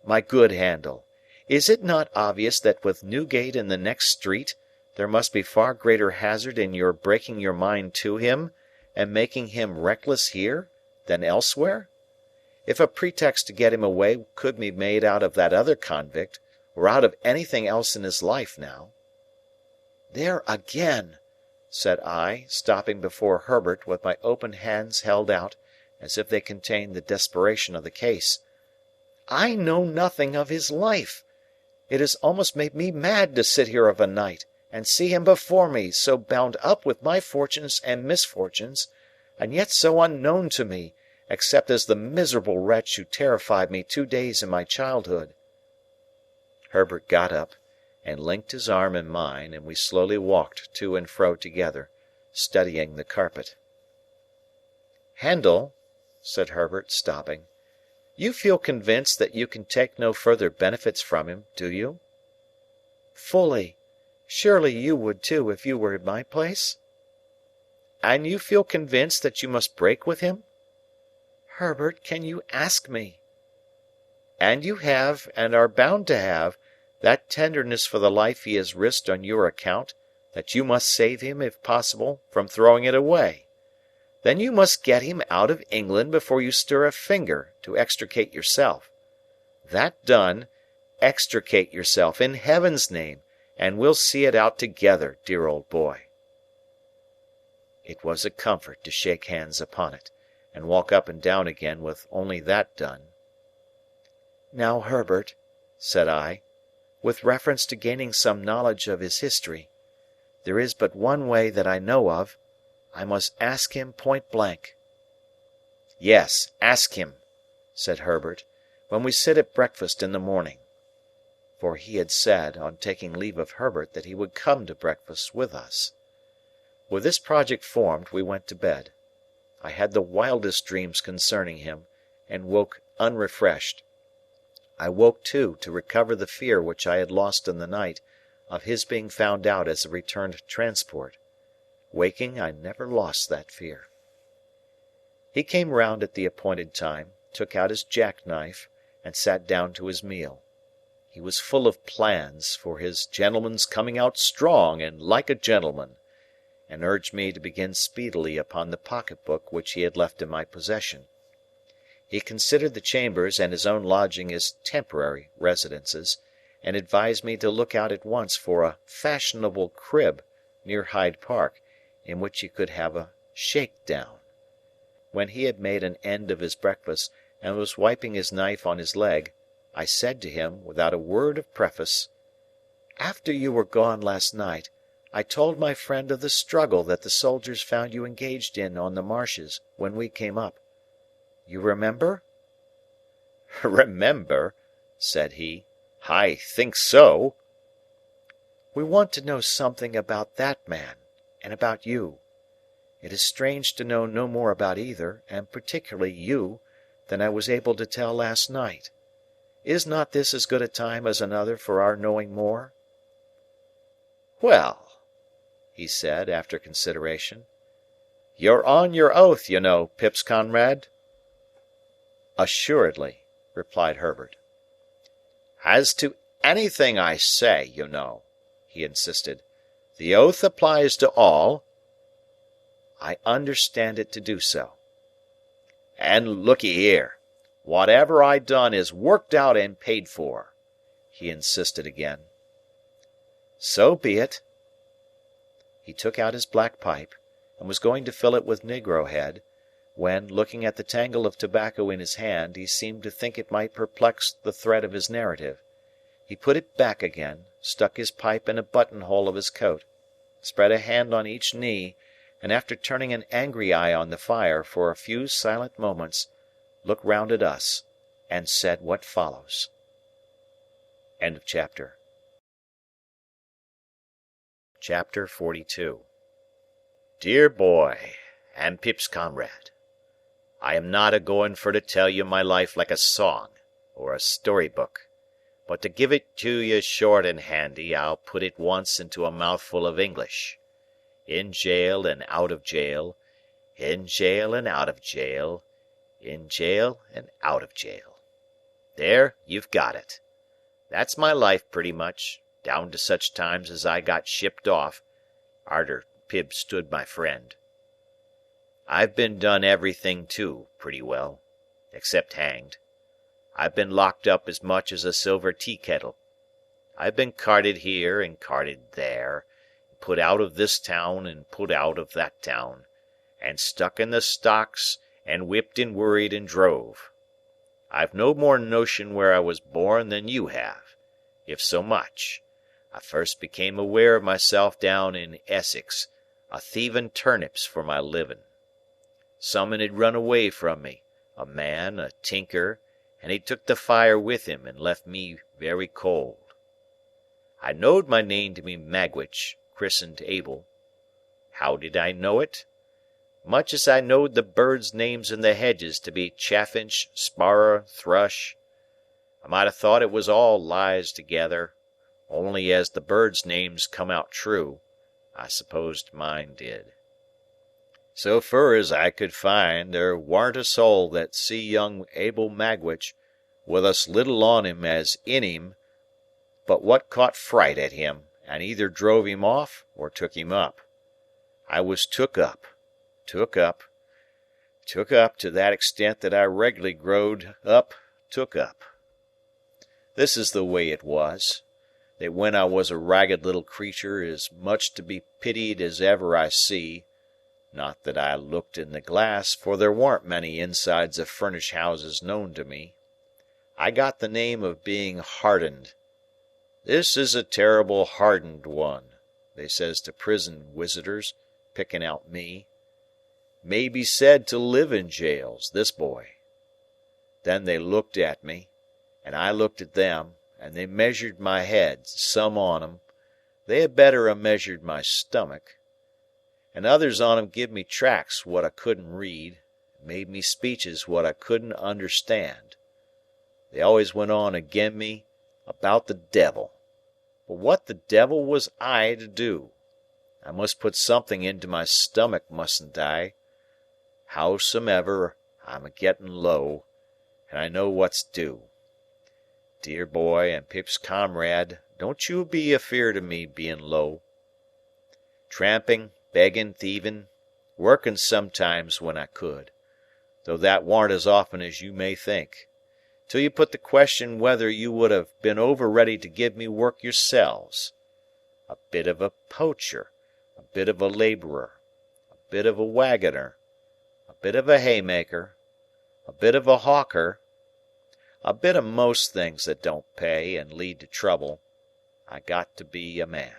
"My good Handel, is it not obvious that with Newgate in the next street, there must be far greater hazard in your breaking your mind to him, and making him reckless here, than elsewhere? If a pretext to get him away could be made out of that other convict, or out of anything else in his life now—" "There again!" said I, stopping before Herbert with my open hands held out, as if they contained the desperation of the case. "I know nothing of his life. It has almost made me mad to sit here of a night, and see him before me, so bound up with my fortunes and misfortunes, and yet so unknown to me, except as the miserable wretch who terrified me 2 days in my childhood." Herbert got up, and linked his arm in mine, and we slowly walked to and fro together, studying the carpet. "Handel," said Herbert, stopping, "you feel convinced that you can take no further benefits from him, do you?" "Fully. Surely you would too, if you were in my place?" "And you feel convinced that you must break with him?" "Herbert, can you ask me?" "And you have, and are bound to have, that tenderness for the life he has risked on your account, that you must save him, if possible, from throwing it away. Then you must get him out of England before you stir a finger to extricate yourself. That done, extricate yourself, in Heaven's name, and we'll see it out together, dear old boy." It was a comfort to shake hands upon it, and walk up and down again with only that done. "Now, Herbert," said I, "with reference to gaining some knowledge of his history, there is but one way that I know of. I must ask him point blank." "Yes, ask him," said Herbert, "when we sit at breakfast in the morning." For he had said, on taking leave of Herbert, that he would come to breakfast with us. With this project formed, we went to bed. I had the wildest dreams concerning him, and woke unrefreshed. I woke, too, to recover the fear which I had lost in the night, of his being found out as a returned transport. Waking, I never lost that fear. He came round at the appointed time, took out his jackknife, and sat down to his meal. He was full of plans for his gentleman's coming out strong and like a gentleman, and urged me to begin speedily upon the pocket-book which he had left in my possession. He considered the chambers and his own lodging as temporary residences, and advised me to look out at once for a fashionable crib near Hyde Park, in which he could have a shake-down. When he had made an end of his breakfast, and was wiping his knife on his leg, I said to him, without a word of preface, "After you were gone last night, I told my friend of the struggle that the soldiers found you engaged in on the marshes when we came up. You remember?" "Remember?" said he. "I think so." "We want to know something about that man, and about you. It is strange to know no more about either, and particularly you, than I was able to tell last night. Is not this as good a time as another for our knowing more?" "Well," he said, after consideration, "you're on your oath, you know, Pip's comrade." "Assuredly," replied Herbert. "As to anything I say, you know," he insisted, "the oath applies to all." "I understand it to do so." "And look'ee here. Whatever I done is worked out and paid for," he insisted again. "So be it." He took out his black pipe, and was going to fill it with negro head, when, looking at the tangle of tobacco in his hand, he seemed to think it might perplex the thread of his narrative. He put it back again, stuck his pipe in a buttonhole of his coat, spread a hand on each knee, and after turning an angry eye on the fire for a few silent moments, looked round at us, and said what follows. End of chapter. Chapter 42. Dear boy, and Pip's comrade, I am not a-going for to tell you my life like a song, or a story-book, but to give it to you short and handy, I'll put it once into a mouthful of English. In jail and out of jail, in jail and out of jail, in jail and out of jail. There, you've got it. That's my life pretty much, down to such times as I got shipped off, arter Pip stood my friend. I've been done everything too, pretty well, except hanged. I've been locked up as much as a silver tea-kettle. I've been carted here and carted there, and put out of this town and put out of that town, and stuck in the stocks, and whipped and worried and drove. I've no more notion where I was born than you have, if so much. I first became aware of myself down in Essex, a-thieving turnips for my living. Some'un had run away from me, a man, a tinker, and he took the fire with him and left me very cold. I knowed my name to be Magwitch, christened Abel. How did I know it? Much as I knowed the birds' names in the hedges to be chaffinch, sparrer, thrush. I might have thought it was all lies together, only as the birds' names come out true, I supposed mine did. So fur as I could find, there warn't a soul that see young Abel Magwitch, with us little on him as in him, but what caught fright at him, and either drove him off or took him up. I was took up to that extent that I reg'larly growed up took up. This is the way it was, that when I was a ragged little creatur as much to be pitied as ever I see, not that I looked in the glass, for there warn't many insides of furnished houses known to me, I got the name of being hardened. This is a terrible hardened one, they says to prison wisitors, picking out me. May be said to live in jails, this boy. Then they looked at me, and I looked at them, and they measured my head, some on 'em. They had better a measured my stomach. And others on 'em give me tracts what I couldn't read, and made me speeches what I couldn't understand. They always went on agin me about the devil. But what the devil was I to do? I must put something into my stomach, mustn't I? Howsomever, I'm a-getting low, and I know what's due. Dear boy and Pip's comrade, don't you be afeard of me being low. Tramping, begging, thieving, working sometimes when I could, though that warn't as often as you may think, till you put the question whether you would have been over ready to give me work yourselves. A bit of a poacher, a bit of a labourer, a bit of a waggoner, a bit of a haymaker, a bit of a hawker, a bit of most things that don't pay and lead to trouble. I got to be a man.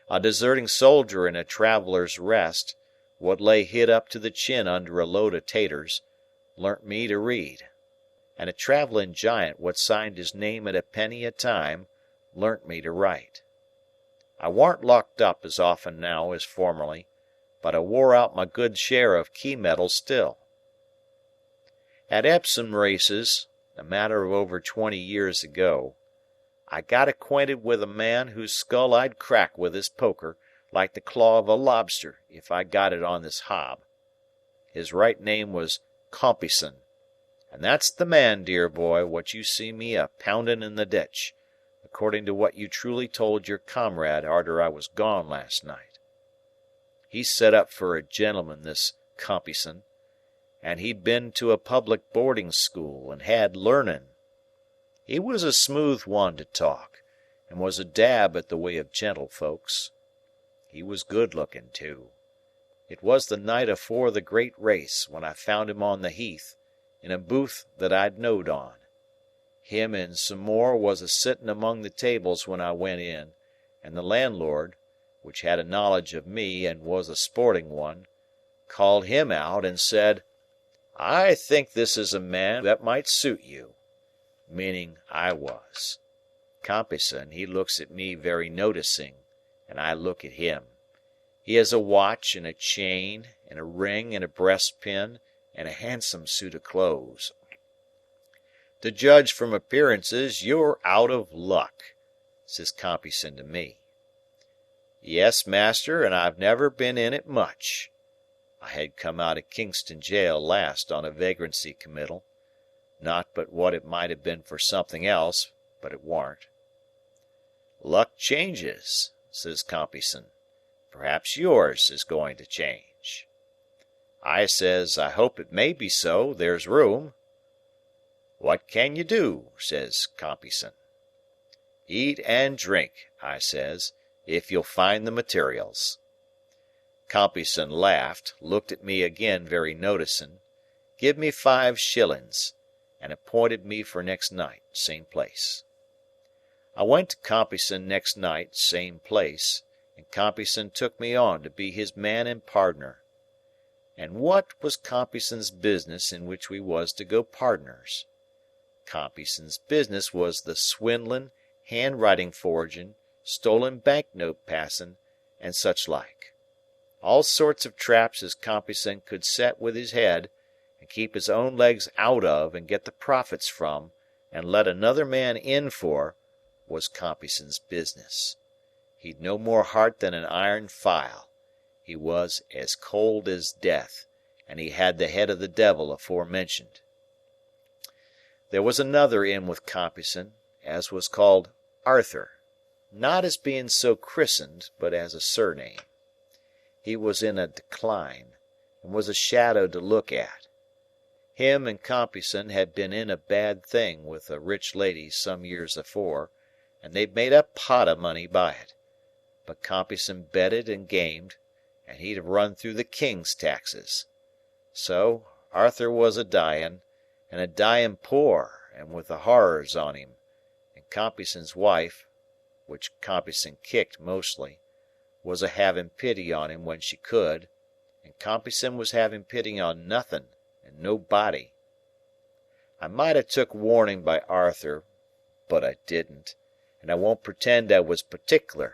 A deserting soldier in a traveller's rest, what lay hid up to the chin under a load of taters, learnt me to read, and a travelling giant what signed his name at a penny a time, learnt me to write. I warn't locked up as often now as formerly, but I wore out my good share of key-metal still. At Epsom races, a matter of over 20 years ago, I got acquainted with a man whose skull I'd crack with this poker, like the claw of a lobster, if I got it on this hob. His right name was Compeyson, and that's the man, dear boy, what you see me a-pounding in the ditch, according to what you truly told your comrade arter I was gone last night. He's set up for a gentleman, this Compeyson, and he'd been to a public boarding school and had learning. He was a smooth one to talk, and was a dab at the way of gentlefolks. He was good-looking, too. It was the night afore the great race, when I found him on the heath, in a booth that I'd knowed on. Him and some more was a-sitting among the tables when I went in, and the landlord, which had a knowledge of me and was a sporting one, called him out and said, "I think this is a man that might suit you," meaning I was. Compeyson, he looks at me very noticing, and I look at him. He has a watch and a chain and a ring and a breastpin and a handsome suit of clothes. To judge from appearances, you're out of luck, says Compeyson to me. Yes, master, and I've never been in it much. I had come out of Kingston jail last on a vagrancy committal. Not but what it might have been for something else, but it warn't. Luck changes, says Compeyson. Perhaps yours is going to change. I says, I hope it may be so, there's room. What can you do, says Compeyson. Eat and drink, I says, if you'll find the materials. Compeyson laughed, looked at me again very noticin', give me 5 shillings, and appointed me for next night, same place. I went to Compeyson next night, same place, and Compeyson took me on to be his man and pardner. And what was Compeyson's business in which we was to go pardners? Compeyson's business was the swindlin', handwriting forgin', stolen banknote passin', and such like. All sorts of traps as Compeyson could set with his head, and keep his own legs out of and get the profits from, and let another man in for, was Compeyson's business. He'd no more heart than an iron file. He was as cold as death, and he had the head of the devil aforementioned. There was another in with Compeyson, as was called Arthur, not as being so christened, but as a surname. He was in a decline, and was a shadow to look at. Him and Compeyson had been in a bad thing with a rich lady some years afore, and they'd made a pot of money by it. But Compeyson betted and gamed, and he'd have run through the king's taxes. So, Arthur was a dyin', and a dyin' poor, and with the horrors on him, and Compeyson's wife, which Compeyson kicked mostly, was a having pity on him when she could, and Compeyson was having pity on nothin' and nobody. I might have took warning by Arthur, but I didn't, and I won't pretend I was partickler,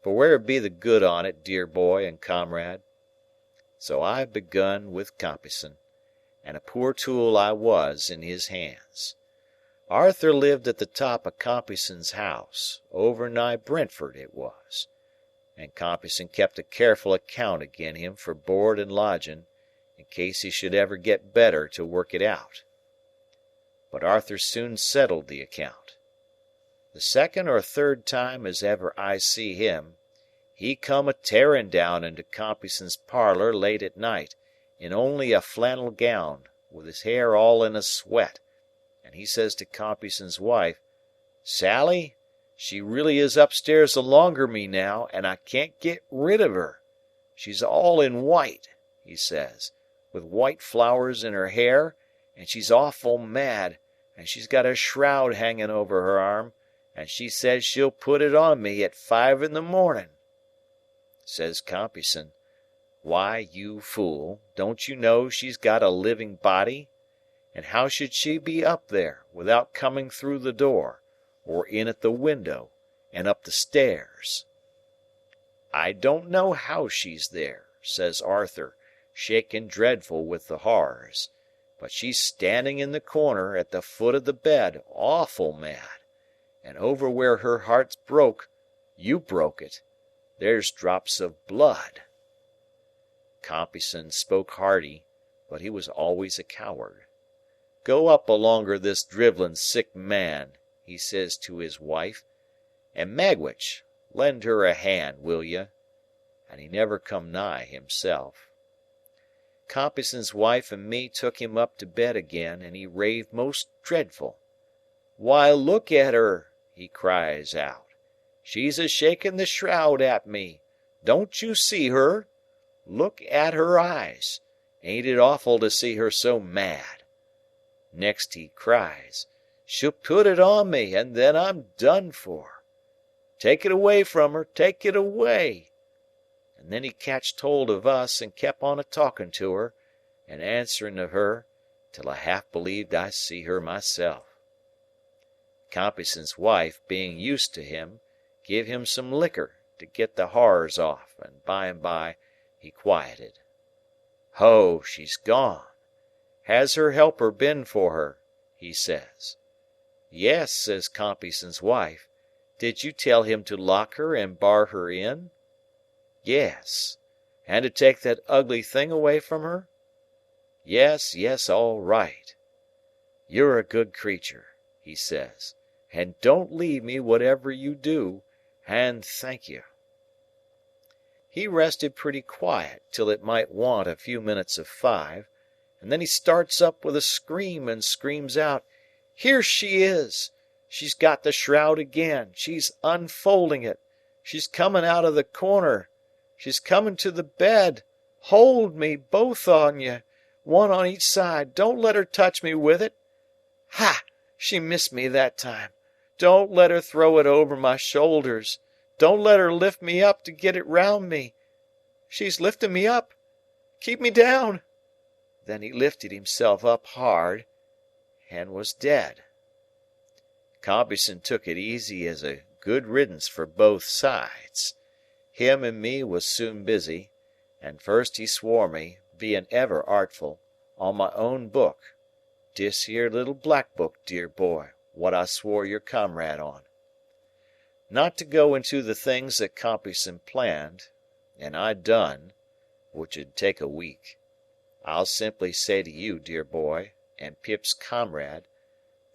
for where'd be the good on it, dear boy and comrade? So I begun with Compeyson, and a poor tool I was in his hands. Arthur lived at the top of Compeyson's house, over nigh Brentford it was, and Compeyson kept a careful account agin him for board and lodging, in case he should ever get better to work it out. But Arthur soon settled the account. The second or third time as ever I see him, he come a-tearing down into Compeyson's parlour late at night, in only a flannel gown, with his hair all in a sweat, and he says to Compeyson's wife, "Sally, she really is upstairs alonger me now, and I can't get rid of her. She's all in white," he says, "with white flowers in her hair, and she's awful mad, and she's got a shroud hanging over her arm, and she says she'll put it on me at 5 in the morning." Says Compeyson, "Why, you fool, don't you know she's got a living body? And how should she be up there, without coming through the door, or in at the window, and up the stairs?" "I don't know how she's there," says Arthur, shaking dreadful with the horrors, "but she's standing in the corner, at the foot of the bed, awful mad, and over where her heart's broke, you broke it, there's drops of blood." Compeyson spoke hearty, but he was always a coward. "Go up alonger this drivellin' sick man," he says to his wife, "and Magwitch, lend her a hand, will you?" And he never come nigh himself. Compeyson's wife and me took him up to bed again, and he raved most dreadful. "Why, look at her!" he cries out. "She's a shaking the shroud at me. Don't you see her? Look at her eyes. Ain't it awful to see her so mad?" Next he cries, "She'll put it on me, and then I'm done for. Take it away from her, take it away." And then he catched hold of us, and kep on a-talking to her, and answering of her, till I half believed I see her myself. Compeyson's wife, being used to him, give him some liquor to get the horrors off, and by he quieted. 'Ho, she's gone. Has her helper been for her?' he says. 'Yes,' says Compeyson's wife. 'Did you tell him to lock her and bar her in?' 'Yes.' 'And to take that ugly thing away from her?' 'Yes, yes, all right.' 'You're a good creature,' he says, 'and don't leave me whatever you do, and thank you.' He rested pretty quiet till it might want a few minutes of 5, and then he starts up with a scream and screams out, 'Here she is! She's got the shroud again. She's unfolding it. She's coming out of the corner. She's coming to the bed. Hold me, both on you, one on each side. Don't let her touch me with it. Ha! She missed me that time. Don't let her throw it over my shoulders. Don't let her lift me up to get it round me. She's lifting me up. Keep me down.' Then he lifted himself up hard, and was dead. Compeyson took it easy as a good riddance for both sides. Him and me was soon busy, and first he swore me, being ever artful, on my own book, dis here little black book, dear boy, what I swore your comrade on. Not to go into the things that Compeyson planned, and I done, which 'ud take a week, I'll simply say to you, dear boy, and Pip's comrade,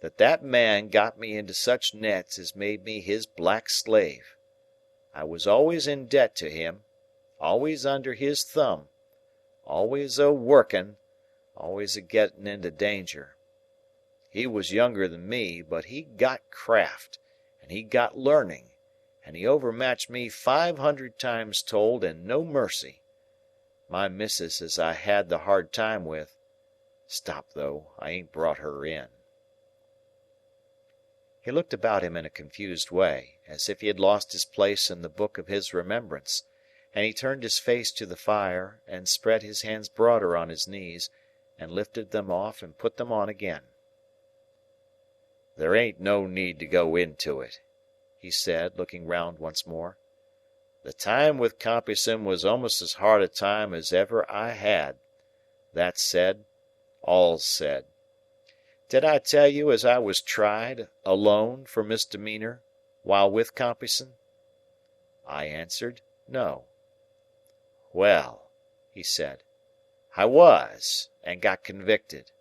that man got me into such nets as made me his black slave. I was always in debt to him, always under his thumb, always a-working, always a-getting into danger. He was younger than me, but he got craft, and he got learning, and he overmatched me 500 times told, and no mercy. My missus as I had the hard time with. Stop, though, I ain't brought her in." He looked about him in a confused way, as if he had lost his place in the book of his remembrance, and he turned his face to the fire, and spread his hands broader on his knees, and lifted them off and put them on again. "There ain't no need to go into it," he said, looking round once more. "The time with Compeyson was almost as hard a time as ever I had. That's said, all's said. Did I tell you as I was tried, alone, for misdemeanor, while with Compeyson?" I answered, "No." "Well," he said, "I was, and got convicted.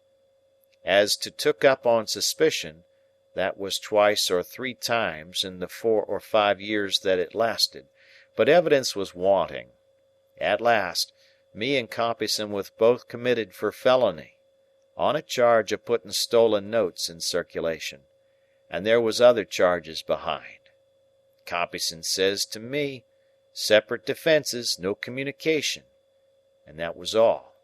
As to took up on suspicion, that was twice or three times in the 4 or 5 years that it lasted, but evidence was wanting. At last, me and Compeyson was both committed for felony, on a charge of putting stolen notes in circulation, and there was other charges behind. Compeyson says to me, 'Separate defences, no communication,' and that was all.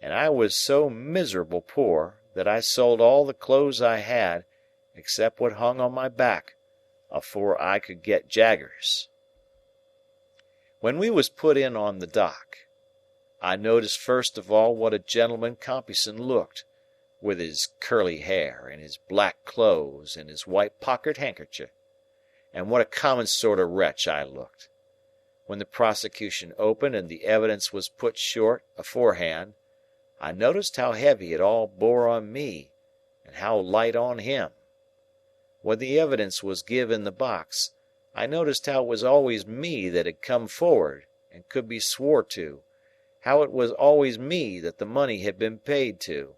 And I was so miserable poor that I sold all the clothes I had, except what hung on my back, afore I could get Jaggers. When we was put in on the dock, I noticed first of all what a gentleman Compeyson looked, with his curly hair, and his black clothes, and his white pocket handkerchief, and what a common sort of wretch I looked. When the prosecution opened and the evidence was put short aforehand, I noticed how heavy it all bore on me, and how light on him. When the evidence was give in the box, I noticed how it was always me that had come forward, and could be swore to, how it was always me that the money had been paid to,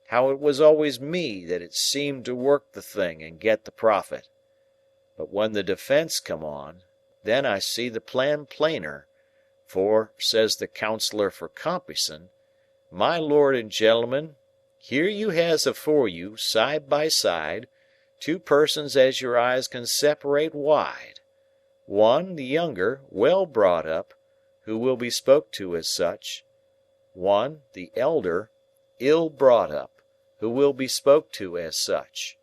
how it was always me that it seemed to work the thing and get the profit. But when the defence come on, then I see the plan plainer, for, says the counsellor for Compeyson, "My lord and gentlemen, here you has afore you, side by side, 2 persons as your eyes can separate wide. One, the younger, well brought up, who will be spoke to as such. One, the elder, ill brought up, who will be spoke to as such.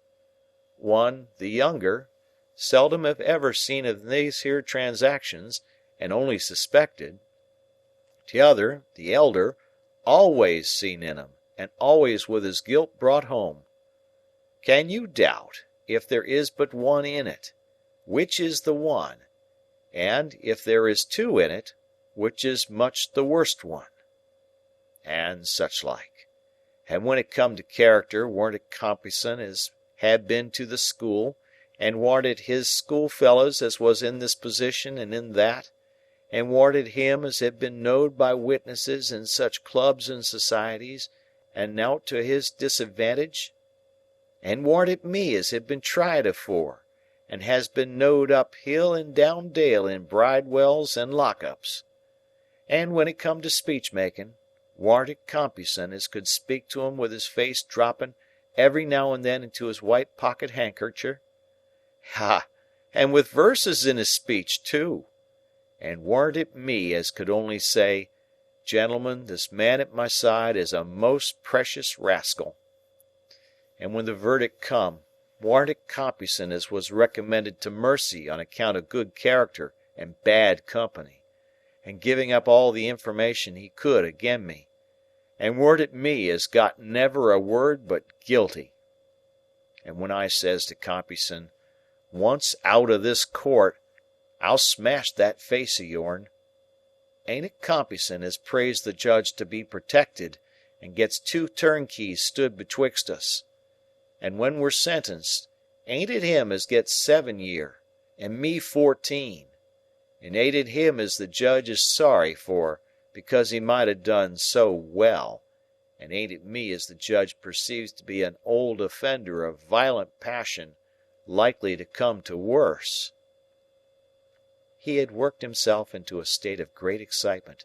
One, the younger, seldom if ever seen in these here transactions, and only suspected. T'other, the elder, always seen in 'em, and always with his guilt brought home. Can you doubt, if there is but one in it, which is the one, and, if there is two in it, which is much the worst one? And such like. And when it come to character, warn't it Compeyson as had been to the school, and warn't it his schoolfellows as was in this position and in that, and warn't it him as had been knowed by witnesses in such clubs and societies, and nowt to his disadvantage? And warn't it me as had been tried afore, and has been knowed up hill and down dale in bridewells and lock-ups? And when it come to speech-making, warn't it Compeyson as could speak to 'em with his face dropping every now and then into his white pocket-handkercher? Ha! And with verses in his speech, too! And warn't it me as could only say, Gentlemen, this man at my side is a most precious rascal? And when the verdict come, warn't it Compeyson as was recommended to mercy on account of good character and bad company, and giving up all the information he could agin me? And warn't it me as got never a word but guilty? And when I says to Compeyson, Once out of this court, I'll smash that face of yourn, ain't it Compeyson as prays the judge to be protected, and gets 2 turnkeys stood betwixt us? And when we're sentenced, ain't it him as gets 7 year, and me 14? And ain't it him as the judge is sorry for, because he might have done so well, and ain't it me as the judge perceives to be an old offender of violent passion, likely to come to worse? He had worked himself into a state of great excitement,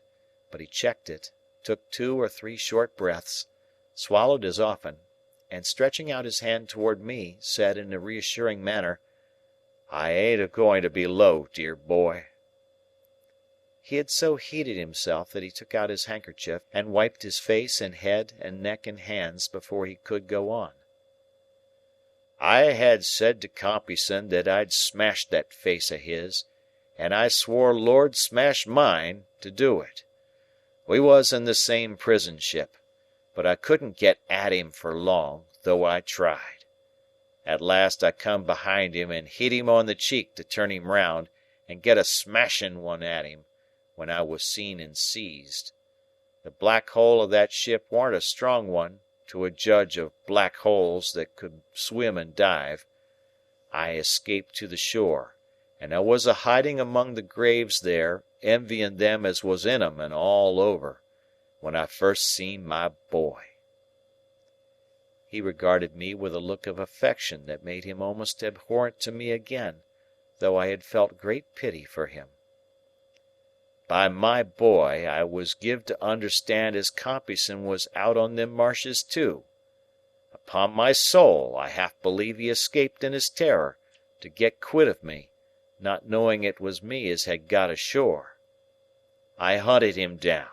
but he checked it, took 2 or 3 short breaths, swallowed as often, and stretching out his hand toward me, said in a reassuring manner, I ain't a-going to be low, dear boy. He had so heated himself that he took out his handkerchief and wiped his face and head and neck and hands before he could go on. I had said to Compeyson that I'd smash that face of his, and I swore Lord smash mine to do it. We was in the same prison ship, but I couldn't get at him for long, though I tried. At last I come behind him and hit him on the cheek to turn him round and get a smashing one at him, when I was seen and seized. The black hole of that ship warn't a strong one, to a judge of black holes that could swim and dive. I escaped to the shore, and I was a-hiding among the graves there, envying them as was in 'em and all over, when I first seen my boy. He regarded me with a look of affection that made him almost abhorrent to me again, though I had felt great pity for him. By my boy, I was give to understand as Compeyson was out on them marshes too. Upon my soul, I half believe he escaped in his terror, to get quit of me, not knowing it was me as had got ashore. I hunted him down.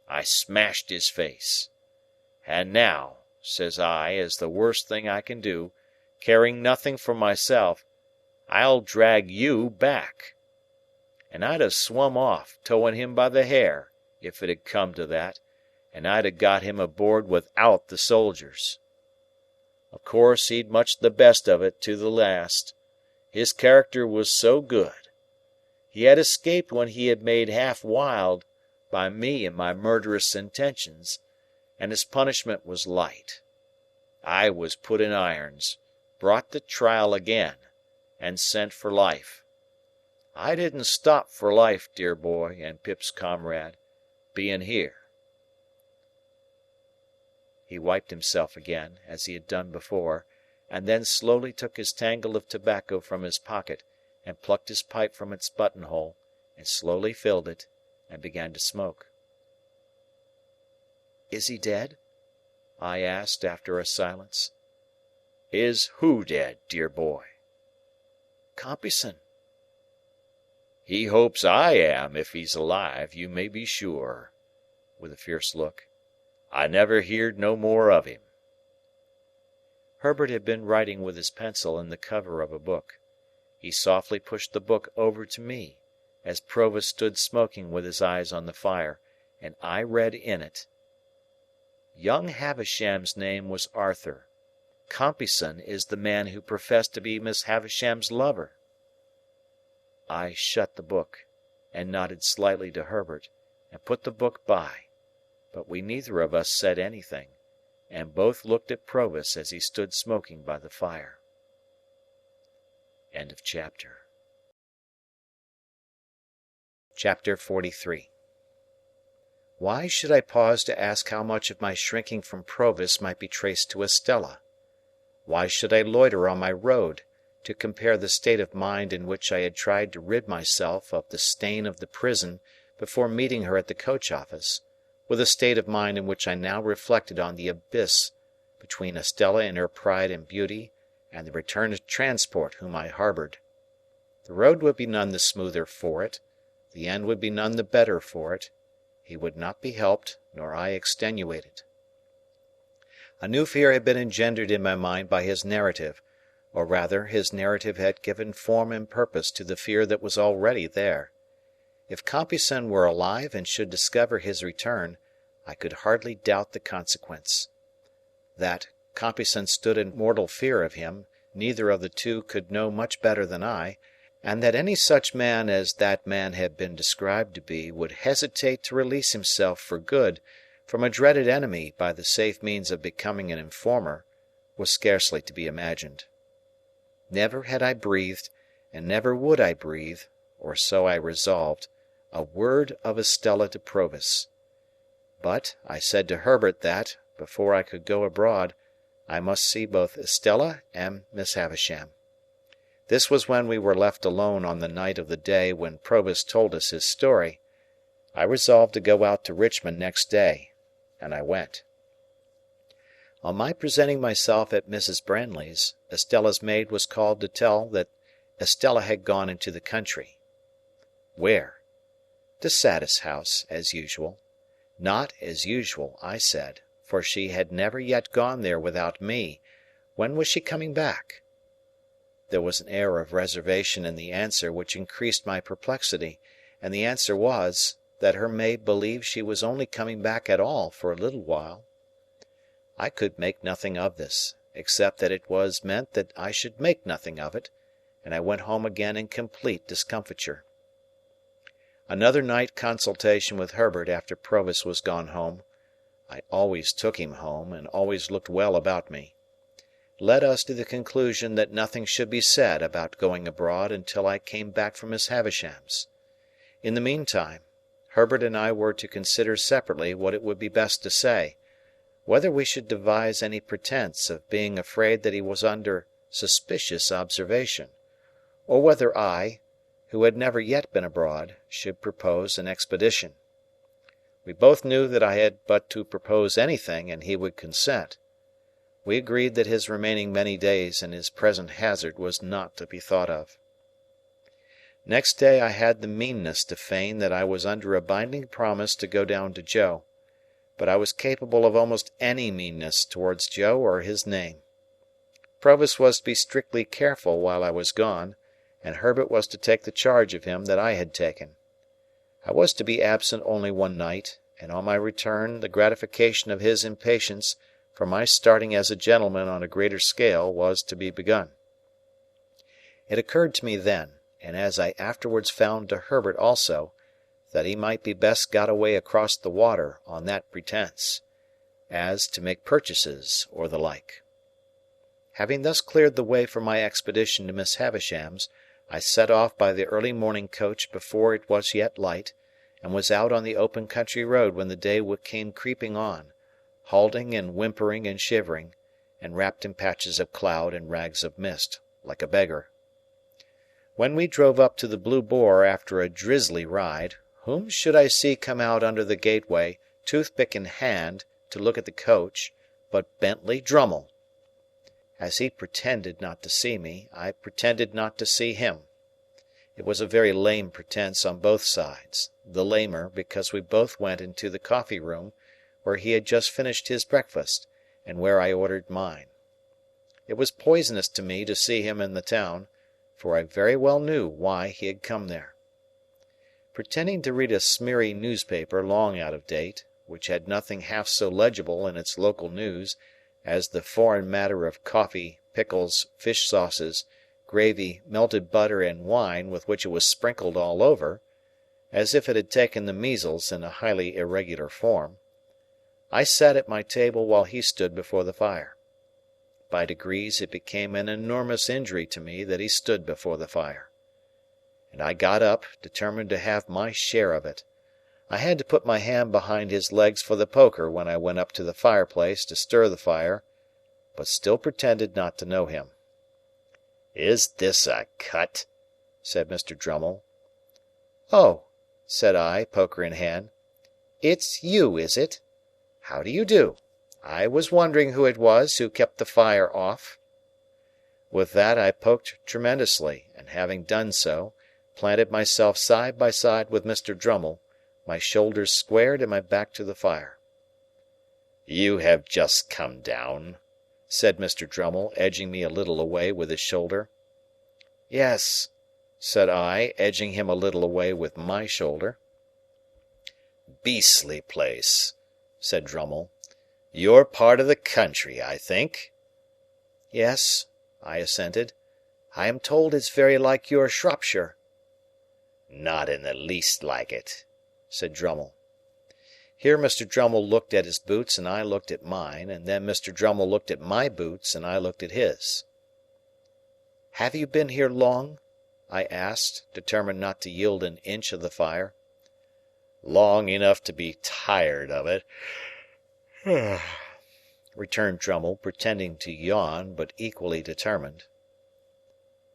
I smashed his face. And now, says I, as the worst thing I can do, caring nothing for myself, I'll drag you back. And I'd have swum off, towing him by the hair, if it had come to that, and I'd have got him aboard without the soldiers. Of course he'd much the best of it to the last. His character was so good. He had escaped when he had made half wild by me and my murderous intentions, and his punishment was light. I was put in irons, brought to trial again, and sent for life. I didn't stop for life, dear boy, and Pip's comrade, being here. He wiped himself again, as he had done before, and then slowly took his tangle of tobacco from his pocket, and plucked his pipe from its buttonhole, and slowly filled it, and began to smoke. "Is he dead?" I asked, after a silence. "Is who dead, dear boy?" "Compeyson." "He hopes I am, if he's alive, you may be sure," with a fierce look. "I never heerd no more of him." Herbert had been writing with his pencil in the cover of a book. He softly pushed the book over to me, as Provis stood smoking with his eyes on the fire, and I read in it: Young Havisham's name was Arthur. Compeyson is the man who professed to be Miss Havisham's lover." I shut the book, and nodded slightly to Herbert, and put the book by, but we neither of us said anything, and both looked at Provis as he stood smoking by the fire. Chapter 43. Why should I pause to ask how much of my shrinking from Provis might be traced to Estella? Why should I loiter on my road, to compare the state of mind in which I had tried to rid myself of the stain of the prison before meeting her at the coach office, with the state of mind in which I now reflected on the abyss between Estella in her pride and beauty and the returned transport whom I harboured? The road would be none the smoother for it, the end would be none the better for it. He would not be helped, nor I extenuated. A new fear had been engendered in my mind by his narrative, or rather his narrative had given form and purpose to the fear that was already there. If Compeyson were alive and should discover his return, I could hardly doubt the consequence. That Compeyson stood in mortal fear of him, neither of the two could know much better than I, and that any such man as that man had been described to be would hesitate to release himself for good from a dreaded enemy by the safe means of becoming an informer, was scarcely to be imagined. Never had I breathed, and never would I breathe, or so I resolved, a word of Estella to Provis. But I said to Herbert that, before I could go abroad, I must see both Estella and Miss Havisham. This was when we were left alone on the night of the day when Provis told us his story. I resolved to go out to Richmond next day, and I went. On my presenting myself at Mrs. Brandley's, Estella's maid was called to tell that Estella had gone into the country. Where? To Satis House, as usual. Not as usual, I said, for she had never yet gone there without me. When was she coming back? There was an air of reservation in the answer which increased my perplexity, and the answer was, that her maid believed she was only coming back at all for a little while. I could make nothing of this, except that it was meant that I should make nothing of it, and I went home again in complete discomfiture. Another night consultation with Herbert after Provis was gone home (I always took him home, and always looked well about me) led us to the conclusion that nothing should be said about going abroad until I came back from Miss Havisham's. In the meantime, Herbert and I were to consider separately what it would be best to say, whether we should devise any pretence of being afraid that he was under suspicious observation, or whether I, who had never yet been abroad, should propose an expedition. We both knew that I had but to propose anything, and he would consent. We agreed that his remaining many days in his present hazard was not to be thought of. Next day I had the meanness to feign that I was under a binding promise to go down to Joe, but I was capable of almost any meanness towards Joe or his name. Provis was to be strictly careful while I was gone, and Herbert was to take the charge of him that I had taken. I was to be absent only one night, and on my return the gratification of his impatience for my starting as a gentleman on a greater scale was to be begun. It occurred to me then, and as I afterwards found to Herbert also, that he might be best got away across the water on that pretence, as to make purchases or the like. Having thus cleared the way for my expedition to Miss Havisham's, I set off by the early morning coach before it was yet light, and was out on the open country road when the day came creeping on, halting and whimpering and shivering, and wrapped in patches of cloud and rags of mist, like a beggar. When we drove up to the Blue Boar after a drizzly ride, whom should I see come out under the gateway, toothpick in hand, to look at the coach, but Bentley Drummle. As he pretended not to see me, I pretended not to see him. It was a very lame pretence on both sides, the lamer because we both went into the coffee-room, where he had just finished his breakfast, and where I ordered mine. It was poisonous to me to see him in the town, for I very well knew why he had come there. Pretending to read a smeary newspaper long out of date, which had nothing half so legible in its local news as the foreign matter of coffee, pickles, fish sauces, gravy, melted butter, and wine with which it was sprinkled all over, as if it had taken the measles in a highly irregular form, I sat at my table while he stood before the fire. By degrees it became an enormous injury to me that he stood before the fire. And I got up, determined to have my share of it. I had to put my hand behind his legs for the poker when I went up to the fireplace to stir the fire, but still pretended not to know him. "Is this a cut?" said Mr. Drummle. "Oh," said I, poker in hand. "It's you, is it? How do you do? I was wondering who it was who kept the fire off." With that I poked tremendously, and having done so, planted myself side by side with Mr. Drummle, my shoulders squared and my back to the fire. "You have just come down," said Mr. Drummle, edging me a little away with his shoulder. "Yes," said I, edging him a little away with my shoulder. "Beastly place," said Drummle. "Your part of the country, I think?" "Yes," I assented. "I am told it's very like your Shropshire." "Not in the least like it," said Drummle. Here Mr. Drummle looked at his boots and I looked at mine, and then Mr. Drummle looked at my boots and I looked at his. "Have you been here long?" I asked, determined not to yield an inch of the fire. "Long enough to be tired of it," returned Drummle, pretending to yawn, but equally determined.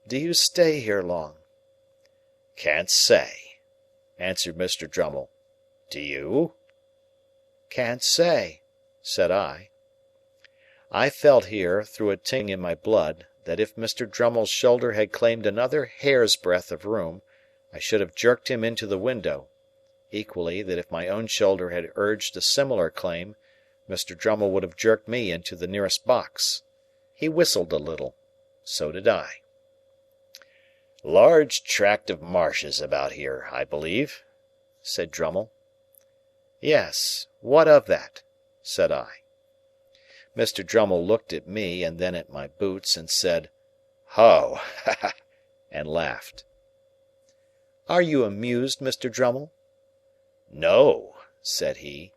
"Do you stay here long?" "Can't say," answered Mr. Drummle. "Do you?" "Can't say," said I. I felt here, through a ting in my blood, that if Mr. Drummle's shoulder had claimed another hair's breadth of room, I should have jerked him into the window; equally, that if my own shoulder had urged a similar claim, Mr. Drummle would have jerked me into the nearest box. He whistled a little. So did I. "Large tract of marshes about here, I believe?" said Drummle. "Yes. What of that?" said I. Mr. Drummle looked at me and then at my boots, and said, "Ho! and laughed. "Are you amused, Mr. Drummle?" "No," said he,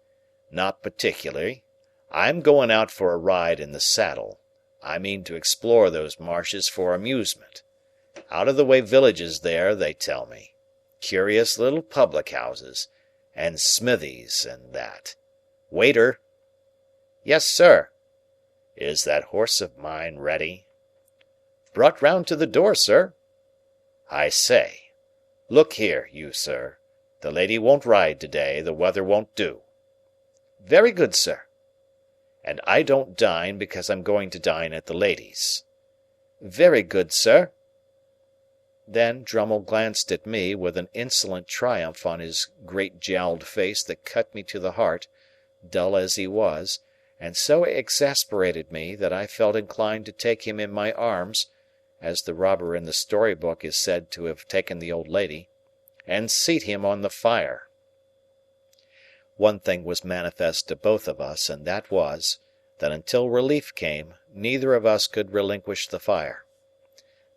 "not particularly. I'm going out for a ride in the saddle. I mean to explore those marshes for amusement. Out of the way villages there, they tell me. Curious little public houses, and smithies, and that. Waiter!" "Yes, sir." "Is that horse of mine ready?" "Brought round to the door, sir." "I say. Look here, you sir. The lady won't ride to-day, the weather won't do." "Very good, sir." "And I don't dine because I'm going to dine at the lady's." "Very good, sir." Then Drummle glanced at me with an insolent triumph on his great jowled face that cut me to the heart, dull as he was, and so exasperated me that I felt inclined to take him in my arms, as the robber in the story book is said to have taken the old lady, and seat him on the fire. One thing was manifest to both of us, and that was, that until relief came, neither of us could relinquish the fire.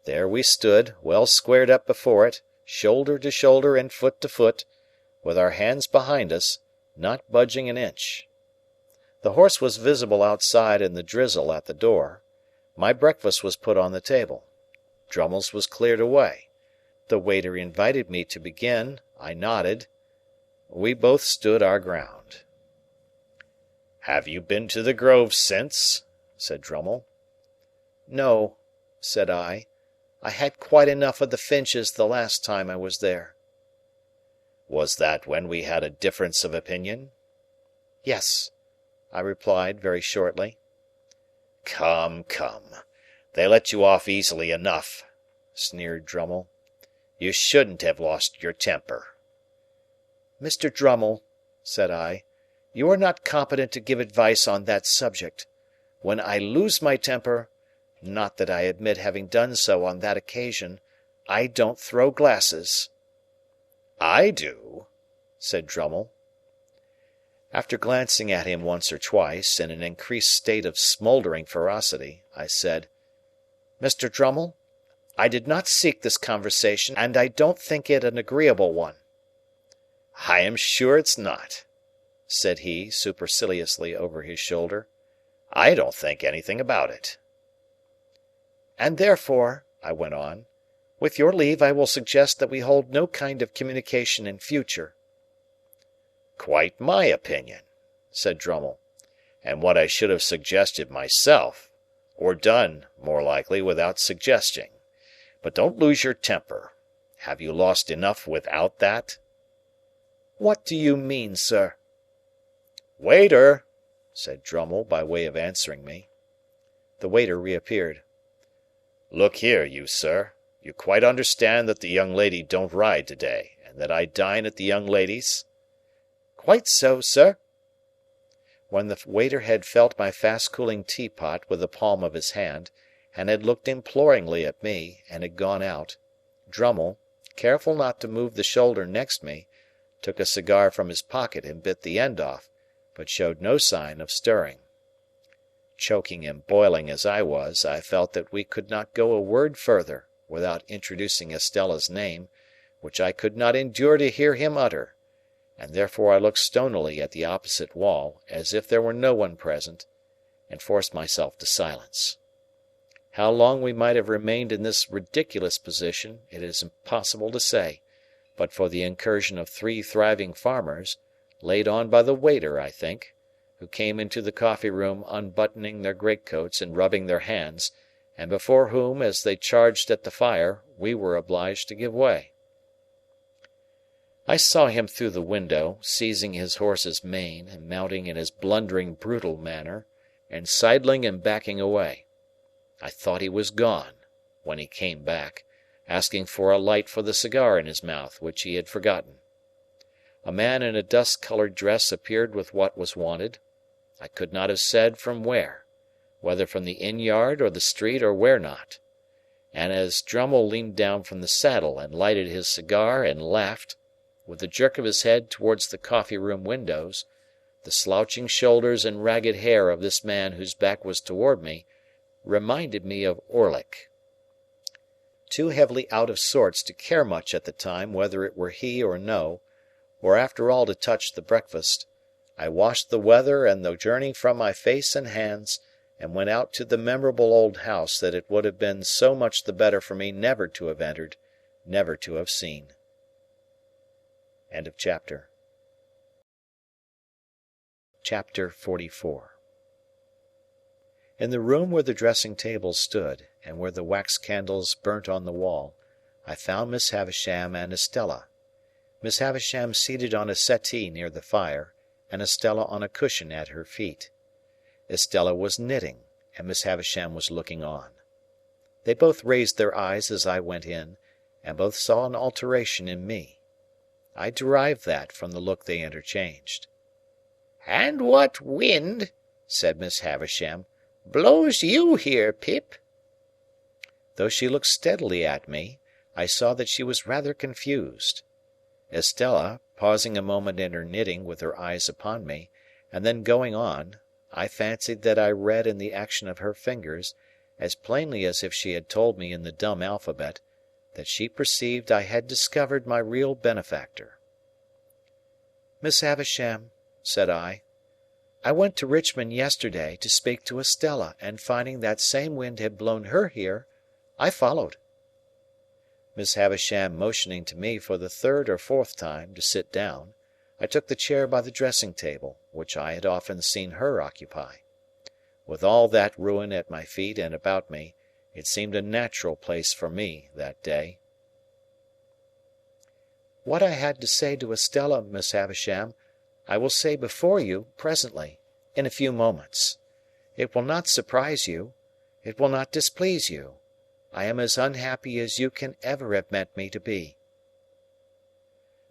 There we stood, well squared up before it, shoulder to shoulder and foot to foot, with our hands behind us, not budging an inch. The horse was visible outside in the drizzle at the door. My breakfast was put on the table. Drummle's was cleared away. The waiter invited me to begin. I nodded. We both stood our ground. "Have you been to the Grove since?" said Drummle. "No," said I. "I had quite enough of the Finches the last time I was there." "Was that when we had a difference of opinion?" "Yes," I replied, very shortly. "Come, come. They let you off easily enough," sneered Drummle. "You shouldn't have lost your temper." "Mr. Drummle," said I, "you are not competent to give advice on that subject. When I lose my temper—not that I admit having done so on that occasion—I don't throw glasses." "I do," said Drummle. After glancing at him once or twice, in an increased state of smouldering ferocity, I said, "Mr. Drummle, I did not seek this conversation, and I don't think it an agreeable one." "I am sure it's not," said he, superciliously over his shoulder. "I don't think anything about it." "And therefore," I went on, "with your leave I will suggest that we hold no kind of communication in future." "Quite my opinion," said Drummle, "and what I should have suggested myself, or done, more likely, without suggesting. But don't lose your temper. Have you lost enough without that?" "What do you mean, sir?" "Waiter!" said Drummle, by way of answering me. The waiter reappeared. "Look here, you sir. You quite understand that the young lady don't ride today, and that I dine at the young lady's?" "Quite so, sir." When the waiter had felt my fast cooling teapot with the palm of his hand, and had looked imploringly at me, and had gone out, Drummle, careful not to move the shoulder next me, took a cigar from his pocket and bit the end off, but showed no sign of stirring. Choking and boiling as I was, I felt that we could not go a word further without introducing Estella's name, which I could not endure to hear him utter, and therefore I looked stonily at the opposite wall, as if there were no one present, and forced myself to silence. How long we might have remained in this ridiculous position it is impossible to say, but for the incursion of 3 thriving farmers, laid on by the waiter, I think, who came into the coffee-room unbuttoning their greatcoats and rubbing their hands, and before whom, as they charged at the fire, we were obliged to give way. I saw him through the window, seizing his horse's mane, and mounting in his blundering brutal manner, and sidling and backing away. I thought he was gone, when he came back, asking for a light for the cigar in his mouth, which he had forgotten. A man in a dust-coloured dress appeared with what was wanted. I could not have said from where, whether from the inn-yard or the street or where not. And as Drummle leaned down from the saddle and lighted his cigar and laughed, with a jerk of his head towards the coffee-room windows, the slouching shoulders and ragged hair of this man whose back was toward me reminded me of Orlick. Too heavily out of sorts to care much at the time whether it were he or no, or after all to touch the breakfast, I washed the weather and the journey from my face and hands, and went out to the memorable old house that it would have been so much the better for me never to have entered, never to have seen. Chapter 44. In the room where the dressing-table stood, and where the wax candles burnt on the wall, I found Miss Havisham and Estella. Miss Havisham seated on a settee near the fire, and Estella on a cushion at her feet. Estella was knitting, and Miss Havisham was looking on. They both raised their eyes as I went in, and both saw an alteration in me. I derived that from the look they interchanged. "And what wind," said Miss Havisham, "blows you here, Pip?" Though she looked steadily at me, I saw that she was rather confused. Estella, pausing a moment in her knitting with her eyes upon me, and then going on, I fancied that I read in the action of her fingers, as plainly as if she had told me in the dumb alphabet, that she perceived I had discovered my real benefactor. "Miss Havisham," said I went to Richmond yesterday to speak to Estella, and finding that same wind had blown her here, I followed." Miss Havisham motioning to me for the 3rd or 4th time to sit down, I took the chair by the dressing-table, which I had often seen her occupy. With all that ruin at my feet and about me, it seemed a natural place for me that day. "What I had to say to Estella, Miss Havisham, I will say before you, presently, in a few moments. It will not surprise you. It will not displease you. I am as unhappy as you can ever have meant me to be."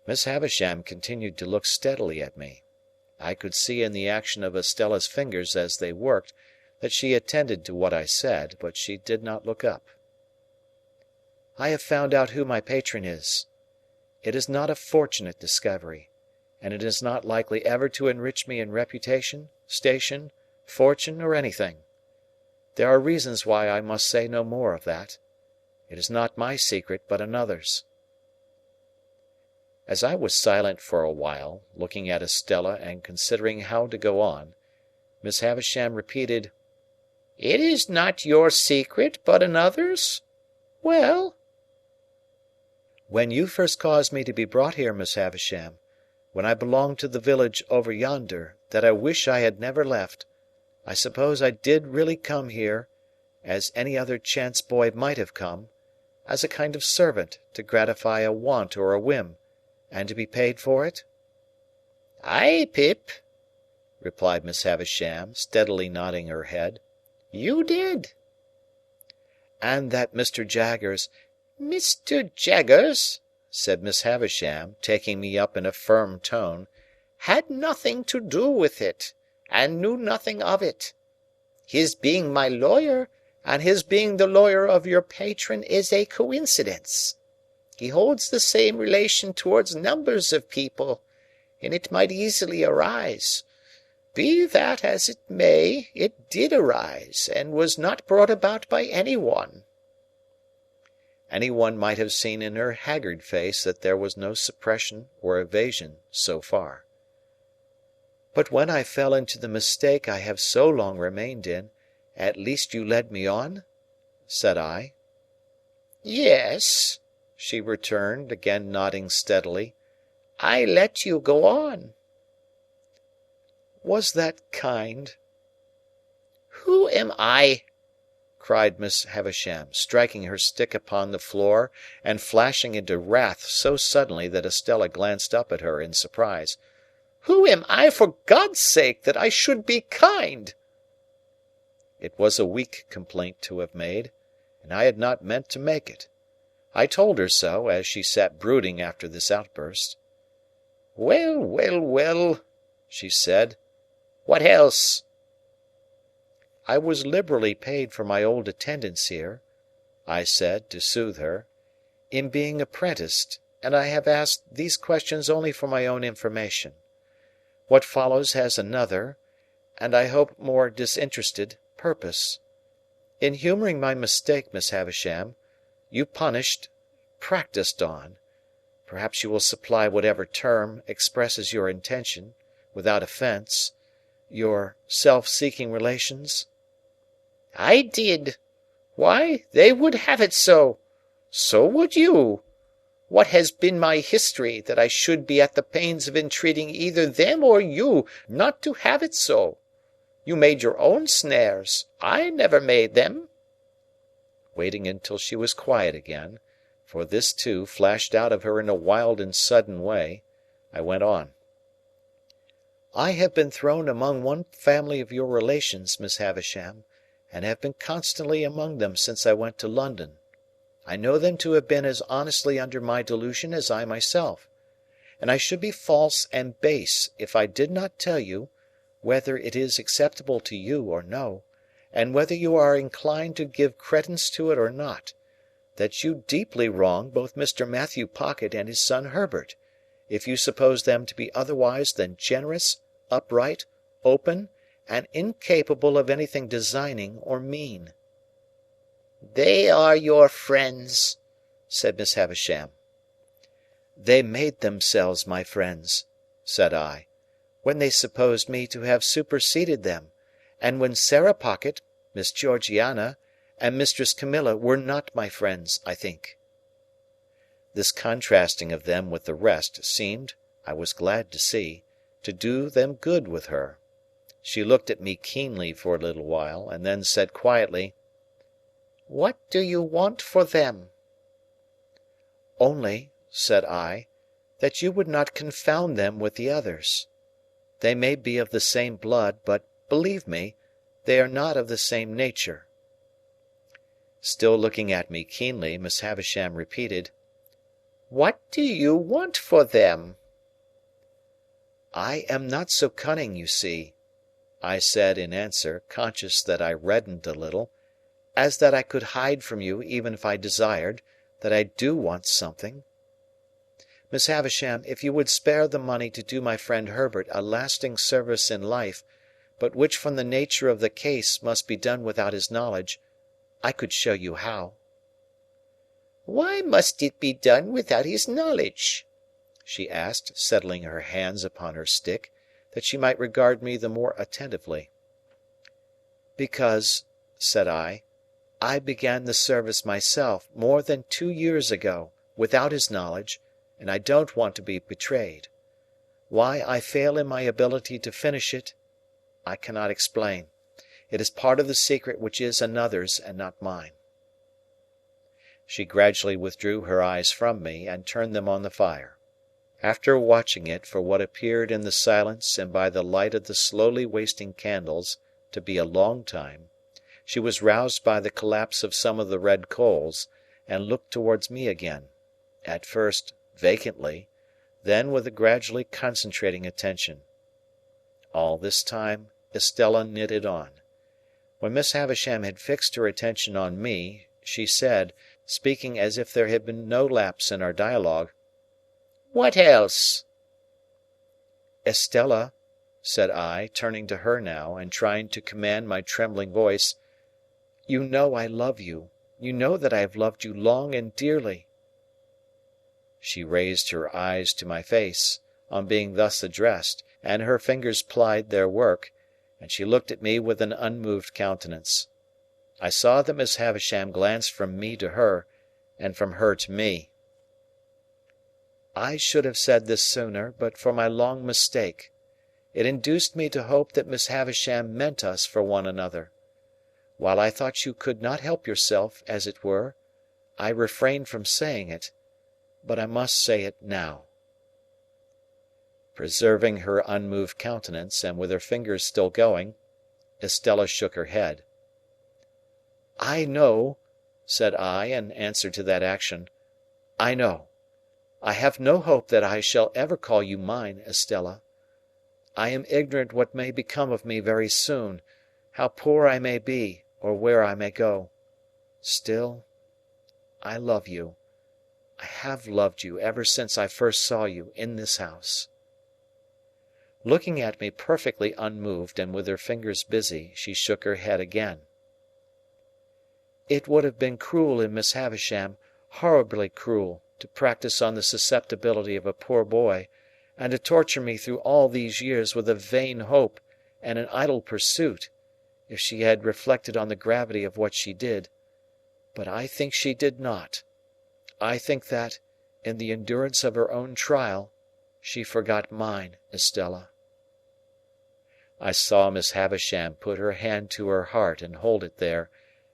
Miss Havisham continued to look steadily at me. I could see in the action of Estella's fingers as they worked that she attended to what I said, but she did not look up. "I have found out who my patron is. It is not a fortunate discovery. and it is not likely ever to enrich me in reputation, station, fortune, or anything. There are reasons why I must say no more of that. It is not my secret, but another's." As I was silent for a while, looking at Estella and considering how to go on, Miss Havisham repeated, "It is not your secret, but another's? Well?" "When you first caused me to be brought here, Miss Havisham, when I belonged to the village over yonder, that I wish I had never left, I suppose I did really come here, as any other chance boy might have come, as a kind of servant to gratify a want or a whim, and to be paid for it?" "Ay, Pip," replied Miss Havisham, steadily nodding her head. "You did." "And that Mr. Jaggers—" "Mr. Jaggers," said Miss Havisham, taking me up in a firm tone, "had nothing to do with it, and knew nothing of it. His being my lawyer, and his being the lawyer of your patron, is a coincidence. He holds the same relation towards numbers of people, and it might easily arise. Be that as it may, it did arise, and was not brought about by any one." Any one might have seen in her haggard face that there was no suppression or evasion so far. "But when I fell into the mistake I have so long remained in, at least you led me on?" said I. "Yes," she returned, again nodding steadily. "I let you go on." "Was that kind?" "Who am I?" cried Miss Havisham, striking her stick upon the floor and flashing into wrath so suddenly that Estella glanced up at her in surprise. "Who am I, for God's sake, that I should be kind?" It was a weak complaint to have made, and I had not meant to make it. I told her so, as she sat brooding after this outburst. "Well, well, well," she said. "What else?" "I was liberally paid for my old attendance here," I said, to soothe her, "in being apprenticed, and I have asked these questions only for my own information. What follows has another, and I hope more disinterested, purpose. In humouring my mistake, Miss Havisham, you practised on, perhaps you will supply whatever term expresses your intention, without offence, your self-seeking relations?" "I did. Why, they would have it so. So would you. What has been my history, that I should be at the pains of entreating either them or you not to have it so? You made your own snares. I never made them." Waiting until she was quiet again, for this too flashed out of her in a wild and sudden way, I went on. "I have been thrown among one family of your relations, Miss Havisham, and have been constantly among them since I went to London. I know them to have been as honestly under my delusion as I myself, and I should be false and base if I did not tell you, whether it is acceptable to you or no, and whether you are inclined to give credence to it or not, that you deeply wrong both Mr. Matthew Pocket and his son Herbert, if you suppose them to be otherwise than generous, upright, open, and incapable of anything designing or mean." "They are your friends," said Miss Havisham. "They made themselves my friends," said I, "when they supposed me to have superseded them, and when Sarah Pocket, Miss Georgiana, and Mistress Camilla were not my friends, I think." This contrasting of them with the rest seemed, I was glad to see, to do them good with her. She looked at me keenly for a little while, and then said quietly, "What do you want for them?" "Only," said I, "that you would not confound them with the others. They may be of the same blood, but, believe me, they are not of the same nature." Still looking at me keenly, Miss Havisham repeated, "What do you want for them?" "I am not so cunning, you see," I said in answer, conscious that I reddened a little, "as that I could hide from you, even if I desired, that I do want something. Miss Havisham, if you would spare the money to do my friend Herbert a lasting service in life, but which from the nature of the case must be done without his knowledge, I could show you how." "Why must it be done without his knowledge?" she asked, settling her hands upon her stick, that she might regard me the more attentively. "Because," said I began the service myself, more than 2 years ago, without his knowledge, and I don't want to be betrayed. Why I fail in my ability to finish it, I cannot explain. It is part of the secret which is another's and not mine." She gradually withdrew her eyes from me, and turned them on the fire. After watching it for what appeared in the silence and by the light of the slowly wasting candles to be a long time, she was roused by the collapse of some of the red coals, and looked towards me again, at first vacantly, then with a gradually concentrating attention. All this time Estella knitted on. When Miss Havisham had fixed her attention on me, she said, speaking as if there had been no lapse in our dialogue, "What else?" "Estella," said I, turning to her now, and trying to command my trembling voice, "you know I love you. You know that I have loved you long and dearly." She raised her eyes to my face, on being thus addressed, and her fingers plied their work, and she looked at me with an unmoved countenance. I saw that Miss Havisham glanced from me to her, and from her to me. I should have said this sooner, but for my long mistake. It induced me to hope that Miss Havisham meant us for one another. While I thought you could not help yourself, as it were, I refrained from saying it, but I must say it now. Preserving her unmoved countenance, and with her fingers still going, Estella shook her head. "I know," said I, in answer to that action, "I know. I have no hope that I shall ever call you mine, Estella. I am ignorant what may become of me very soon, how poor I may be, or where I may go. Still, I love you. I have loved you ever since I first saw you in this house." Looking at me perfectly unmoved and with her fingers busy, she shook her head again. "It would have been cruel in Miss Havisham, horribly cruel, to practise on the susceptibility of a poor boy, and to torture me through all these years with a vain hope and an idle pursuit, if she had reflected on the gravity of what she did. But I think she did not. I think that, in the endurance of her own trial, she forgot mine, Estella." I saw Miss Havisham put her hand to her heart and hold it there,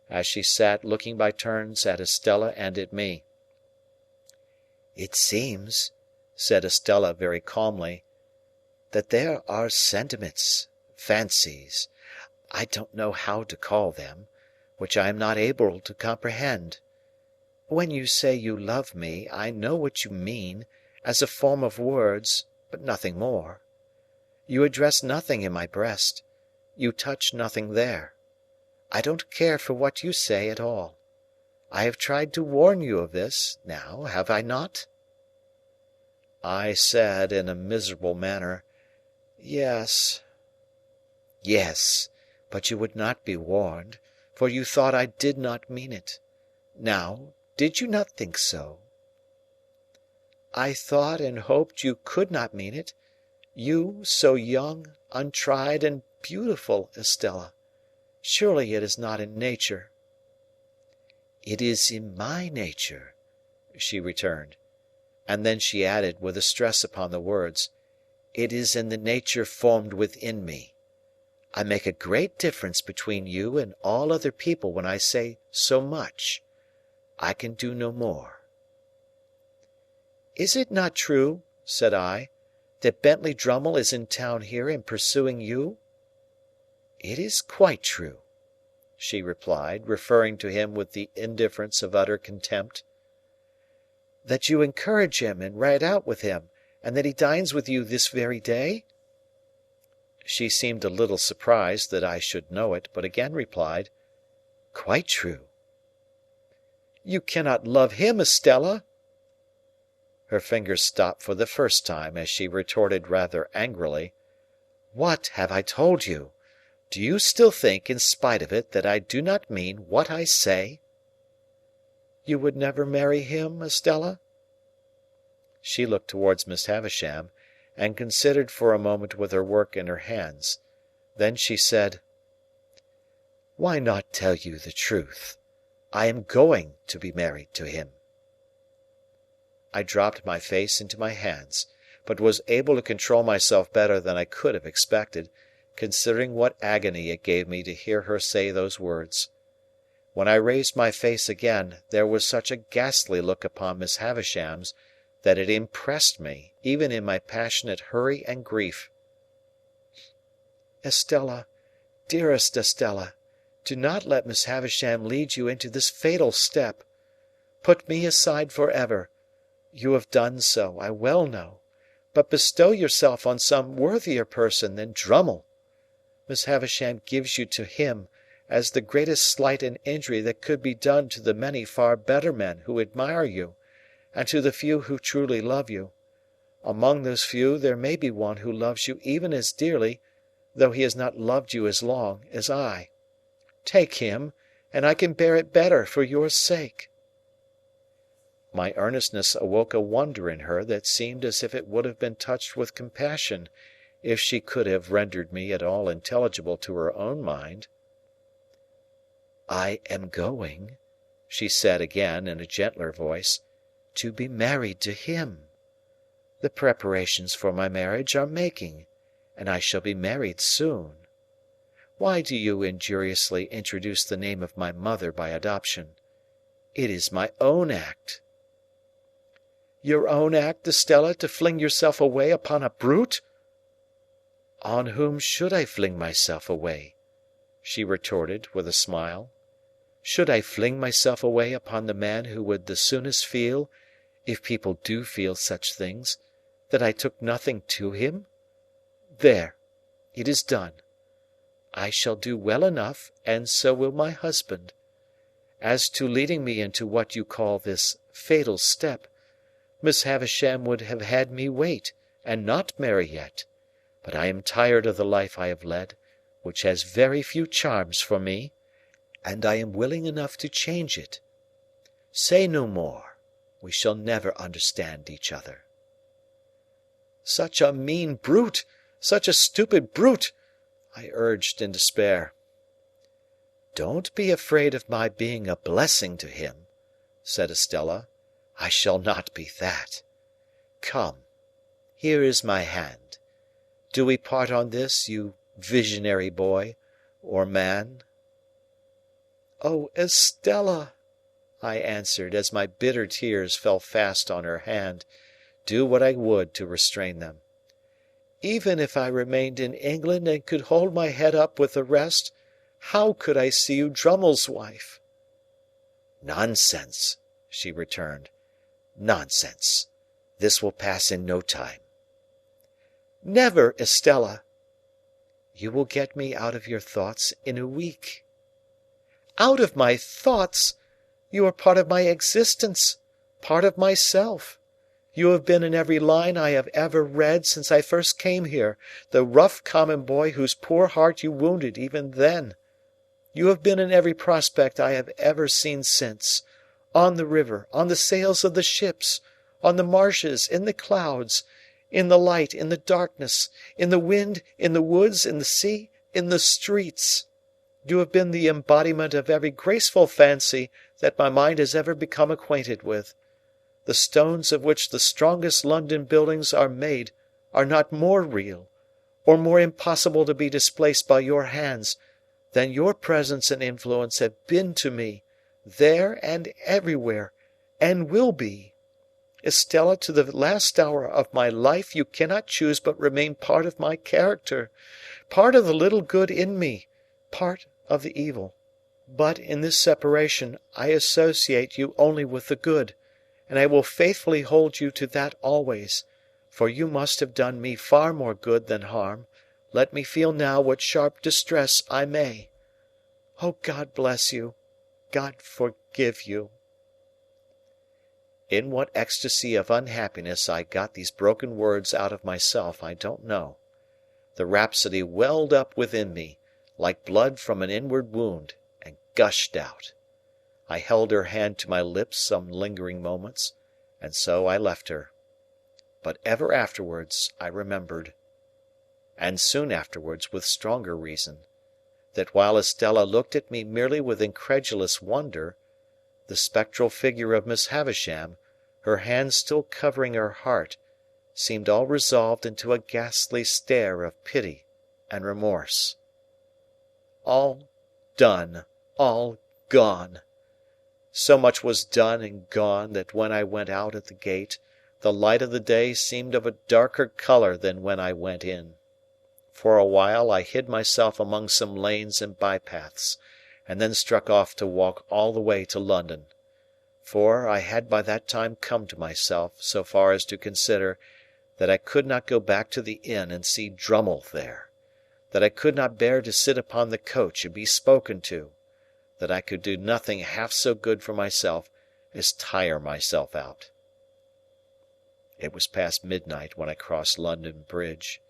as she sat looking by turns at Estella and at me. "It seems," said Estella very calmly, "that there are sentiments, fancies, I don't know how to call them, which I am not able to comprehend. When you say you love me, I know what you mean, as a form of words, but nothing more. You address nothing in my breast. You touch nothing there. I don't care for what you say at all. I have tried to warn you of this, now, have I not?" I said, in a miserable manner, "Yes." "Yes, but you would not be warned, for you thought I did not mean it. Now, did you not think so?" "I thought and hoped you could not mean it. You, so young, untried, and beautiful, Estella. Surely it is not in nature." "It is in my nature," she returned. And then she added, with a stress upon the words, "It is in the nature formed within me. I make a great difference between you and all other people when I say so much. I can do no more." "Is it not true," said I, "that Bentley Drummle is in town here and pursuing you?" "It is quite true," she replied, referring to him with the indifference of utter contempt. "That you encourage him and ride out with him, and that he dines with you this very day?" She seemed a little surprised that I should know it, but again replied, "Quite true." "You cannot love him, Estella." Her fingers stopped for the first time as she retorted rather angrily, "What have I told you? Do you still think, in spite of it, that I do not mean what I say?" "You would never marry him, Estella?" She looked towards Miss Havisham, and considered for a moment with her work in her hands. Then she said, "Why not tell you the truth? I am going to be married to him." I dropped my face into my hands, but was able to control myself better than I could have expected, considering what agony it gave me to hear her say those words. When I raised my face again, there was such a ghastly look upon Miss Havisham's that it impressed me, even in my passionate hurry and grief. "Estella, dearest Estella, do not let Miss Havisham lead you into this fatal step. Put me aside for ever. You have done so, I well know, but bestow yourself on some worthier person than Drummle. Miss Havisham gives you to him as the greatest slight and injury that could be done to the many far better men who admire you, and to the few who truly love you. Among those few there may be one who loves you even as dearly, though he has not loved you as long, as I. Take him, and I can bear it better for your sake." My earnestness awoke a wonder in her that seemed as if it would have been touched with compassion, if she could have rendered me at all intelligible to her own mind. "I am going," she said again in a gentler voice, "to be married to him. The preparations for my marriage are making, and I shall be married soon. Why do you injuriously introduce the name of my mother by adoption? It is my own act." "Your own act, Estella, to fling yourself away upon a brute?" "On whom should I fling myself away?" she retorted, with a smile. "Should I fling myself away upon the man who would the soonest feel, if people do feel such things, that I took nothing to him? There, it is done. I shall do well enough, and so will my husband. As to leading me into what you call this fatal step, Miss Havisham would have had me wait, and not marry yet, but I am tired of the life I have led, which has very few charms for me, and I am willing enough to change it. Say no more. We shall never understand each other." "Such a mean brute! Such a stupid brute!" I urged in despair. "Don't be afraid of my being a blessing to him," said Estella. "I shall not be that. Come, here is my hand. Do we part on this, you visionary boy, or man?" "Oh, Estella!" I answered, as my bitter tears fell fast on her hand, do what I would to restrain them. "Even if I remained in England and could hold my head up with the rest, how could I see you Drummle's wife?" "Nonsense," she returned. "Nonsense. This will pass in no time." "Never, Estella." "You will get me out of your thoughts in a week." "Out of my thoughts! You are part of my existence, part of myself. You have been in every line I have ever read since I first came here, the rough common boy whose poor heart you wounded even then. You have been in every prospect I have ever seen since, on the river, on the sails of the ships, on the marshes, in the clouds, in the light, in the darkness, in the wind, in the woods, in the sea, in the streets. You have been the embodiment of every graceful fancy that my mind has ever become acquainted with. The stones of which the strongest London buildings are made are not more real, or more impossible to be displaced by your hands, than your presence and influence have been to me, there and everywhere, and will be. Estella, to the last hour of my life you cannot choose but remain part of my character, part of the little good in me, part of the evil. But in this separation I associate you only with the good, and I will faithfully hold you to that always, for you must have done me far more good than harm, let me feel now what sharp distress I may. Oh, God bless you! God forgive you!" In what ecstasy of unhappiness I got these broken words out of myself, I don't know. The rhapsody welled up within me, like blood from an inward wound, and gushed out. I held her hand to my lips some lingering moments, and so I left her. But ever afterwards I remembered, and soon afterwards with stronger reason, that while Estella looked at me merely with incredulous wonder, the spectral figure of Miss Havisham, her hand still covering her heart, seemed all resolved into a ghastly stare of pity and remorse. All done, all gone. So much was done and gone that when I went out at the gate, the light of the day seemed of a darker colour than when I went in. For a while I hid myself among some lanes and bypaths, and then struck off to walk all the way to London. For I had by that time come to myself so far as to consider that I could not go back to the inn and see Drummle there, that I could not bear to sit upon the coach and be spoken to, that I could do nothing half so good for myself as tire myself out. It was past midnight when I crossed London Bridge.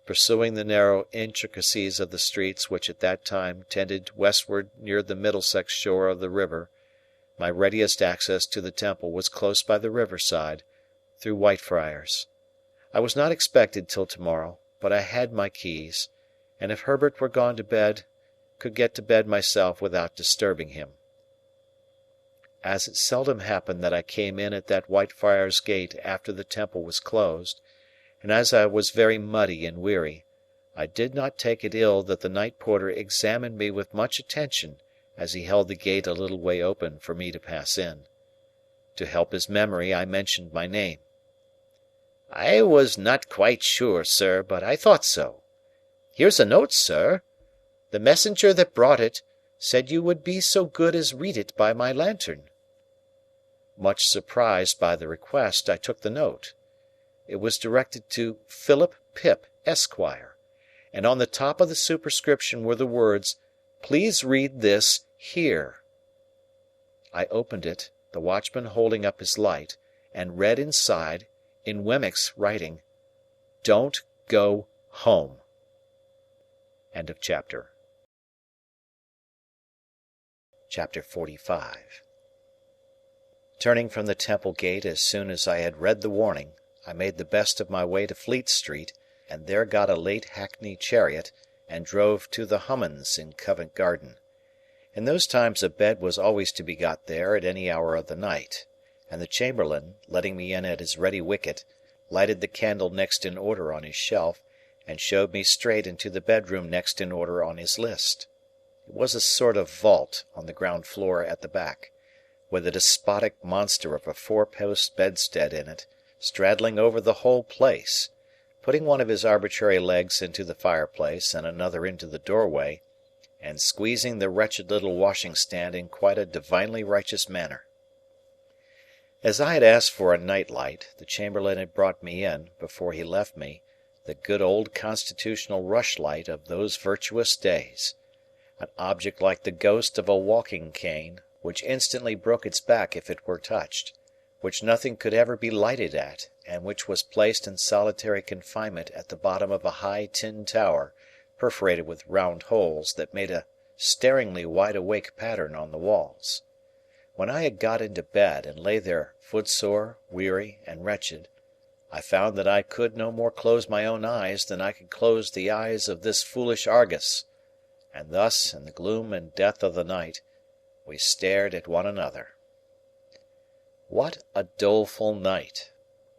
Pursuing the narrow intricacies of the streets which at that time tended westward near the Middlesex shore of the river, my readiest access to the Temple was close by the riverside, through Whitefriars. I was not expected till tomorrow, but I had my keys, and if Herbert were gone to bed, could get to bed myself without disturbing him. As it seldom happened that I came in at that Whitefriars gate after the Temple was closed, and as I was very muddy and weary, I did not take it ill that the night porter examined me with much attention as he held the gate a little way open for me to pass in. To help his memory, I mentioned my name. "I was not quite sure, sir, but I thought so. Here's a note, sir. The messenger that brought it said you would be so good as read it by my lantern." Much surprised by the request, I took the note. It was directed to Philip Pip, Esquire, and on the top of the superscription were the words, "Please read this here." I opened it, the watchman holding up his light, and read inside, in Wemmick's writing, "Don't go home." End of chapter. Chapter 45. Turning from the Temple Gate as soon as I had read the warning, I made the best of my way to Fleet Street, and there got a late hackney chariot, and drove to the Hummins in Covent Garden. In those times a bed was always to be got there at any hour of the night, and the chamberlain, letting me in at his ready wicket, lighted the candle next in order on his shelf, and showed me straight into the bedroom next in order on his list. It was a sort of vault on the ground floor at the back, with a despotic monster of a four-post bedstead in it, straddling over the whole place, putting one of his arbitrary legs into the fireplace and another into the doorway, and squeezing the wretched little washing-stand in quite a divinely righteous manner. As I had asked for a night-light, the chamberlain had brought me in, before he left me, the good old constitutional rushlight of those virtuous days, an object like the ghost of a walking-cane, which instantly broke its back if it were touched, which nothing could ever be lighted at, and which was placed in solitary confinement at the bottom of a high tin tower, perforated with round holes that made a staringly wide-awake pattern on the walls. When I had got into bed and lay there footsore, weary, and wretched, I found that I could no more close my own eyes than I could close the eyes of this foolish Argus, and thus, in the gloom and death of the night, we stared at one another. What a doleful night!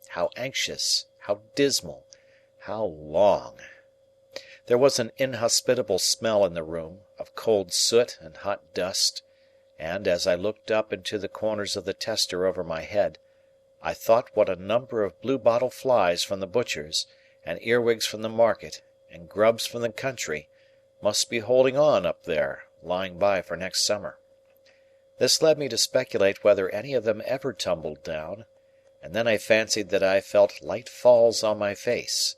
How anxious, how dismal, how long! There was an inhospitable smell in the room, of cold soot and hot dust, and, as I looked up into the corners of the tester over my head, I thought what a number of blue-bottle flies from the butcher's, and earwigs from the market, and grubs from the country, must be holding on up there, lying by for next summer. This led me to speculate whether any of them ever tumbled down, and then I fancied that I felt light falls on my face,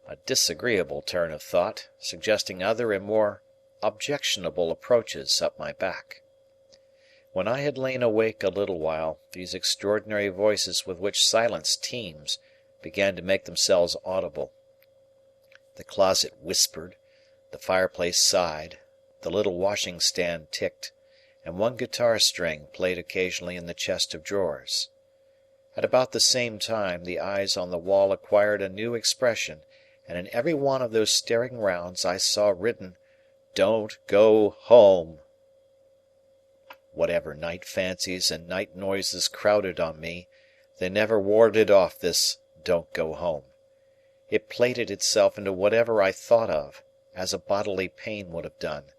a disagreeable turn of thought, suggesting other and more objectionable approaches up my back. When I had lain awake a little while, these extraordinary voices with which silence teems began to make themselves audible. The closet whispered, the fireplace sighed, the little washing stand ticked, and one guitar string played occasionally in the chest of drawers. At about the same time, the eyes on the wall acquired a new expression, and in every one of those staring rounds I saw written, "Don't go home." Whatever night fancies and night noises crowded on me, they never warded off this "Don't go home." It plated itself into whatever I thought of, as a bodily pain would have done.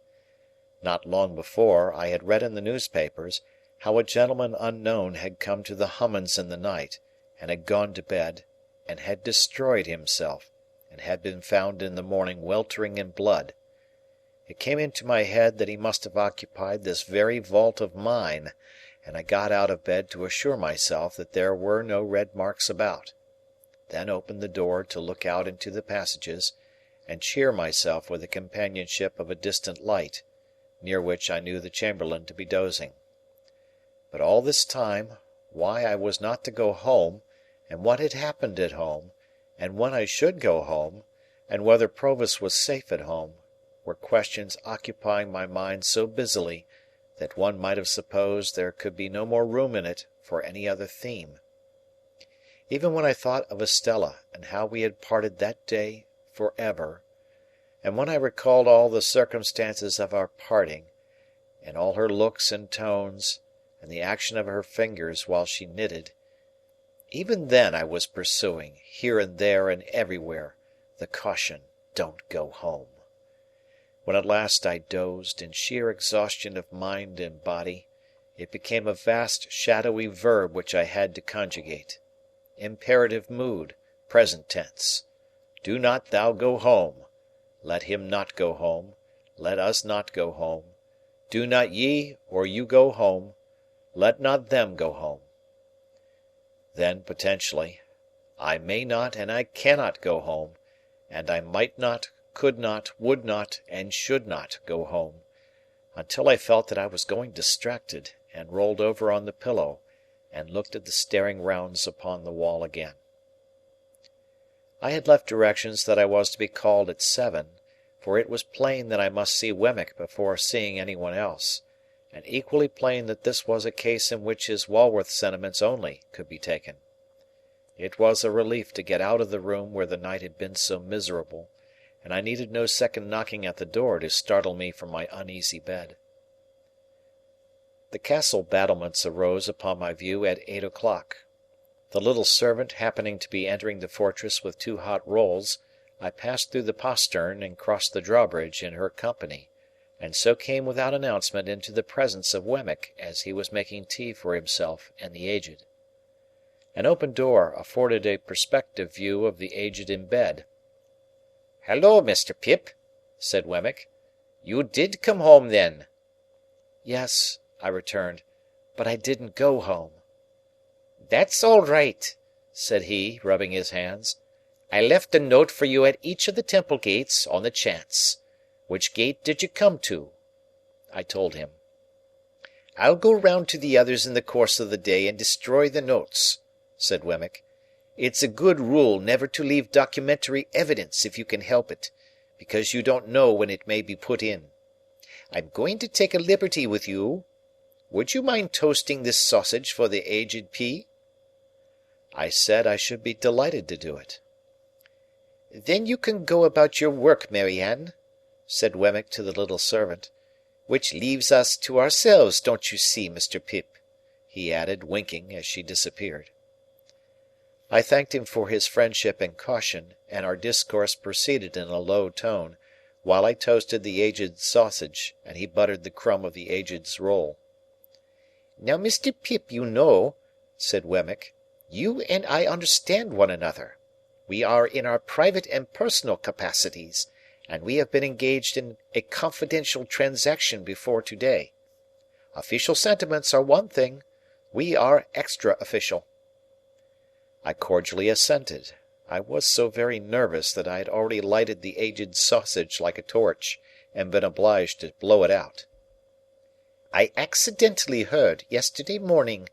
Not long before, I had read in the newspapers how a gentleman unknown had come to the Hummums in the night, and had gone to bed, and had destroyed himself, and had been found in the morning weltering in blood. It came into my head that he must have occupied this very vault of mine, and I got out of bed to assure myself that there were no red marks about, then opened the door to look out into the passages, and cheer myself with the companionship of a distant light, near which I knew the chamberlain to be dozing. But all this time, why I was not to go home, and what had happened at home, and when I should go home, and whether Provis was safe at home, were questions occupying my mind so busily that one might have supposed there could be no more room in it for any other theme. Even when I thought of Estella and how we had parted that day for ever, and when I recalled all the circumstances of our parting, and all her looks and tones, and the action of her fingers while she knitted, even then I was pursuing, here and there and everywhere, the caution, "Don't go home." When at last I dozed, in sheer exhaustion of mind and body, it became a vast shadowy verb which I had to conjugate. Imperative mood, present tense. Do not thou go home. Let him not go home. Let us not go home. Do not ye or you go home. Let not them go home. Then, potentially, I may not and I cannot go home, and I might not, could not, would not, and should not go home, until I felt that I was going distracted, and rolled over on the pillow, and looked at the staring rounds upon the wall again. I had left directions that I was to be called at 7, for it was plain that I must see Wemmick before seeing anyone else, and equally plain that this was a case in which his Walworth sentiments only could be taken. It was a relief to get out of the room where the night had been so miserable, and I needed no second knocking at the door to startle me from my uneasy bed. The castle battlements arose upon my view at 8 o'clock. The little servant happening to be entering the fortress with 2 hot rolls, I passed through the postern and crossed the drawbridge in her company, and so came without announcement into the presence of Wemmick as he was making tea for himself and the Aged. An open door afforded a perspective view of the Aged in bed. "Halloa, Mr. Pip," said Wemmick. "You did come home, then?" "Yes," I returned, "but I didn't go home." "That's all right," said he, rubbing his hands. "I left a note for you at each of the Temple gates, on the chance. Which gate did you come to?" I told him. "I'll go round to the others in the course of the day and destroy the notes," said Wemmick. "It's a good rule never to leave documentary evidence if you can help it, because you don't know when it may be put in. I'm going to take a liberty with you. Would you mind toasting this sausage for the Aged P?" I said I should be delighted to do it. "Then you can go about your work, Mary Ann," said Wemmick to the little servant. "Which leaves us to ourselves, don't you see, Mr. Pip?" he added, winking, as she disappeared. I thanked him for his friendship and caution, and our discourse proceeded in a low tone, while I toasted the Aged's sausage, and he buttered the crumb of the Aged's roll. "Now, Mr. Pip, you know," said Wemmick, "you and I understand one another. We are in our private and personal capacities, and we have been engaged in a confidential transaction before to-day. Official sentiments are one thing, we are extra-official." I cordially assented. I was so very nervous that I had already lighted the Aged's sausage like a torch, and been obliged to blow it out. I accidentally heard, yesterday morning,"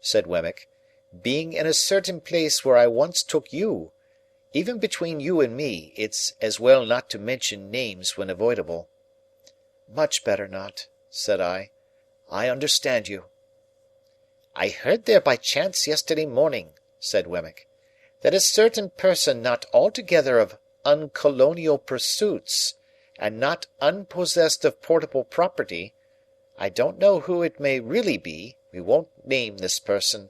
said Wemmick, "being in a certain place where I once took you. Even between you and me, it's as well not to mention names when avoidable." "Much better not," said I. "I understand you." "I heard there by chance yesterday morning," said Wemmick, "that a certain person not altogether of uncolonial pursuits, and not unpossessed of portable property, I don't know who it may really be, we won't name this person."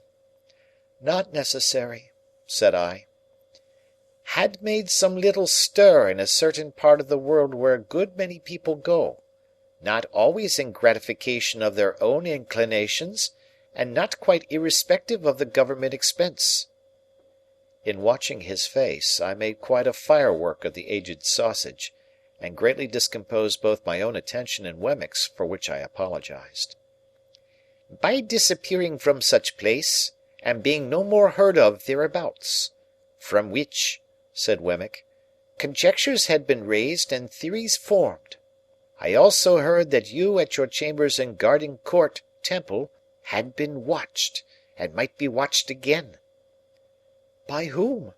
"Not necessary," said I. "Had made some little stir in a certain part of the world where a good many people go, not always in gratification of their own inclinations, and not quite irrespective of the government expense." In watching his face, I made quite a firework of the Aged's sausage, and greatly discomposed both my own attention and Wemmick's, for which I apologized. "By disappearing from such place, and being no more heard of thereabouts. From which," said Wemmick, "conjectures had been raised and theories formed. I also heard that you at your chambers in Garden Court, Temple, had been watched, and might be watched again." "By whom?"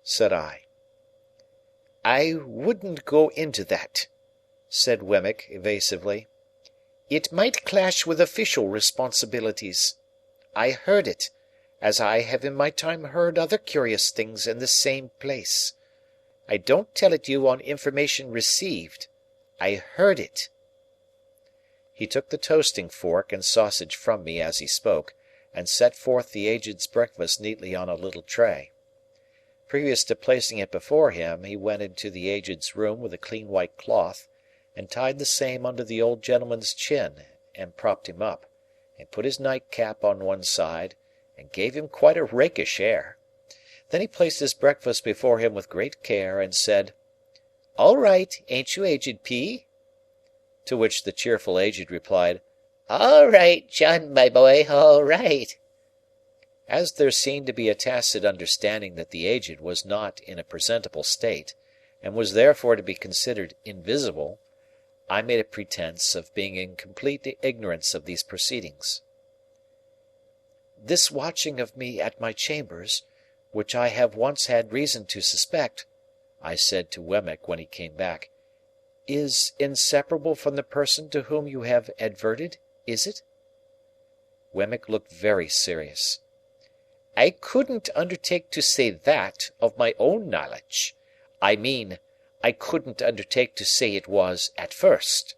said I. "I wouldn't go into that," said Wemmick, evasively. "It might clash with official responsibilities. I heard it, as I have in my time heard other curious things in the same place. I don't tell it you on information received. I heard it." He took the toasting fork and sausage from me as he spoke, and set forth the Aged's breakfast neatly on a little tray. Previous to placing it before him, he went into the Aged's room with a clean white cloth, and tied the same under the old gentleman's chin, and propped him up, and put his nightcap on one side, and gave him quite a rakish air. Then he placed his breakfast before him with great care, and said, "All right, ain't you, Aged P.?" To which the cheerful Aged replied, "All right, John, my boy, all right." As there seemed to be a tacit understanding that the Aged was not in a presentable state, and was therefore to be considered invisible, I made a pretence of being in complete ignorance of these proceedings. "This watching of me at my chambers, which I have once had reason to suspect," I said to Wemmick when he came back, "is inseparable from the person to whom you have adverted, is it?" Wemmick looked very serious. "I couldn't undertake to say that, of my own knowledge. I mean, I couldn't undertake to say it was at first.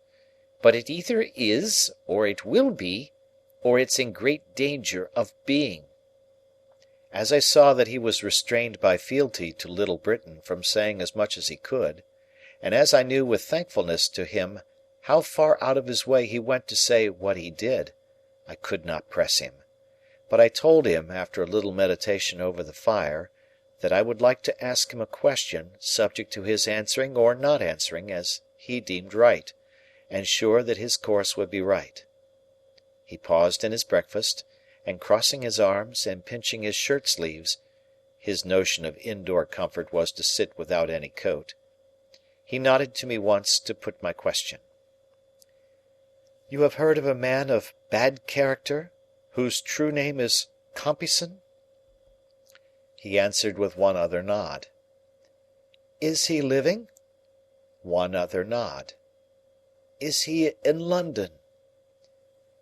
But it either is, or it will be, or it's in great danger of being." As I saw that he was restrained by fealty to Little Britain from saying as much as he could, and as I knew with thankfulness to him how far out of his way he went to say what he did, I could not press him. But I told him, after a little meditation over the fire, that I would like to ask him a question, subject to his answering or not answering as he deemed right, and sure that his course would be right. He paused in his breakfast, and crossing his arms and pinching his shirt sleeves (his notion of indoor comfort was to sit without any coat), he nodded to me once to put my question. "You have heard of a man of bad character, whose true name is Compeyson?" He answered with one other nod. "Is he living?" One other nod. "Is he in London?"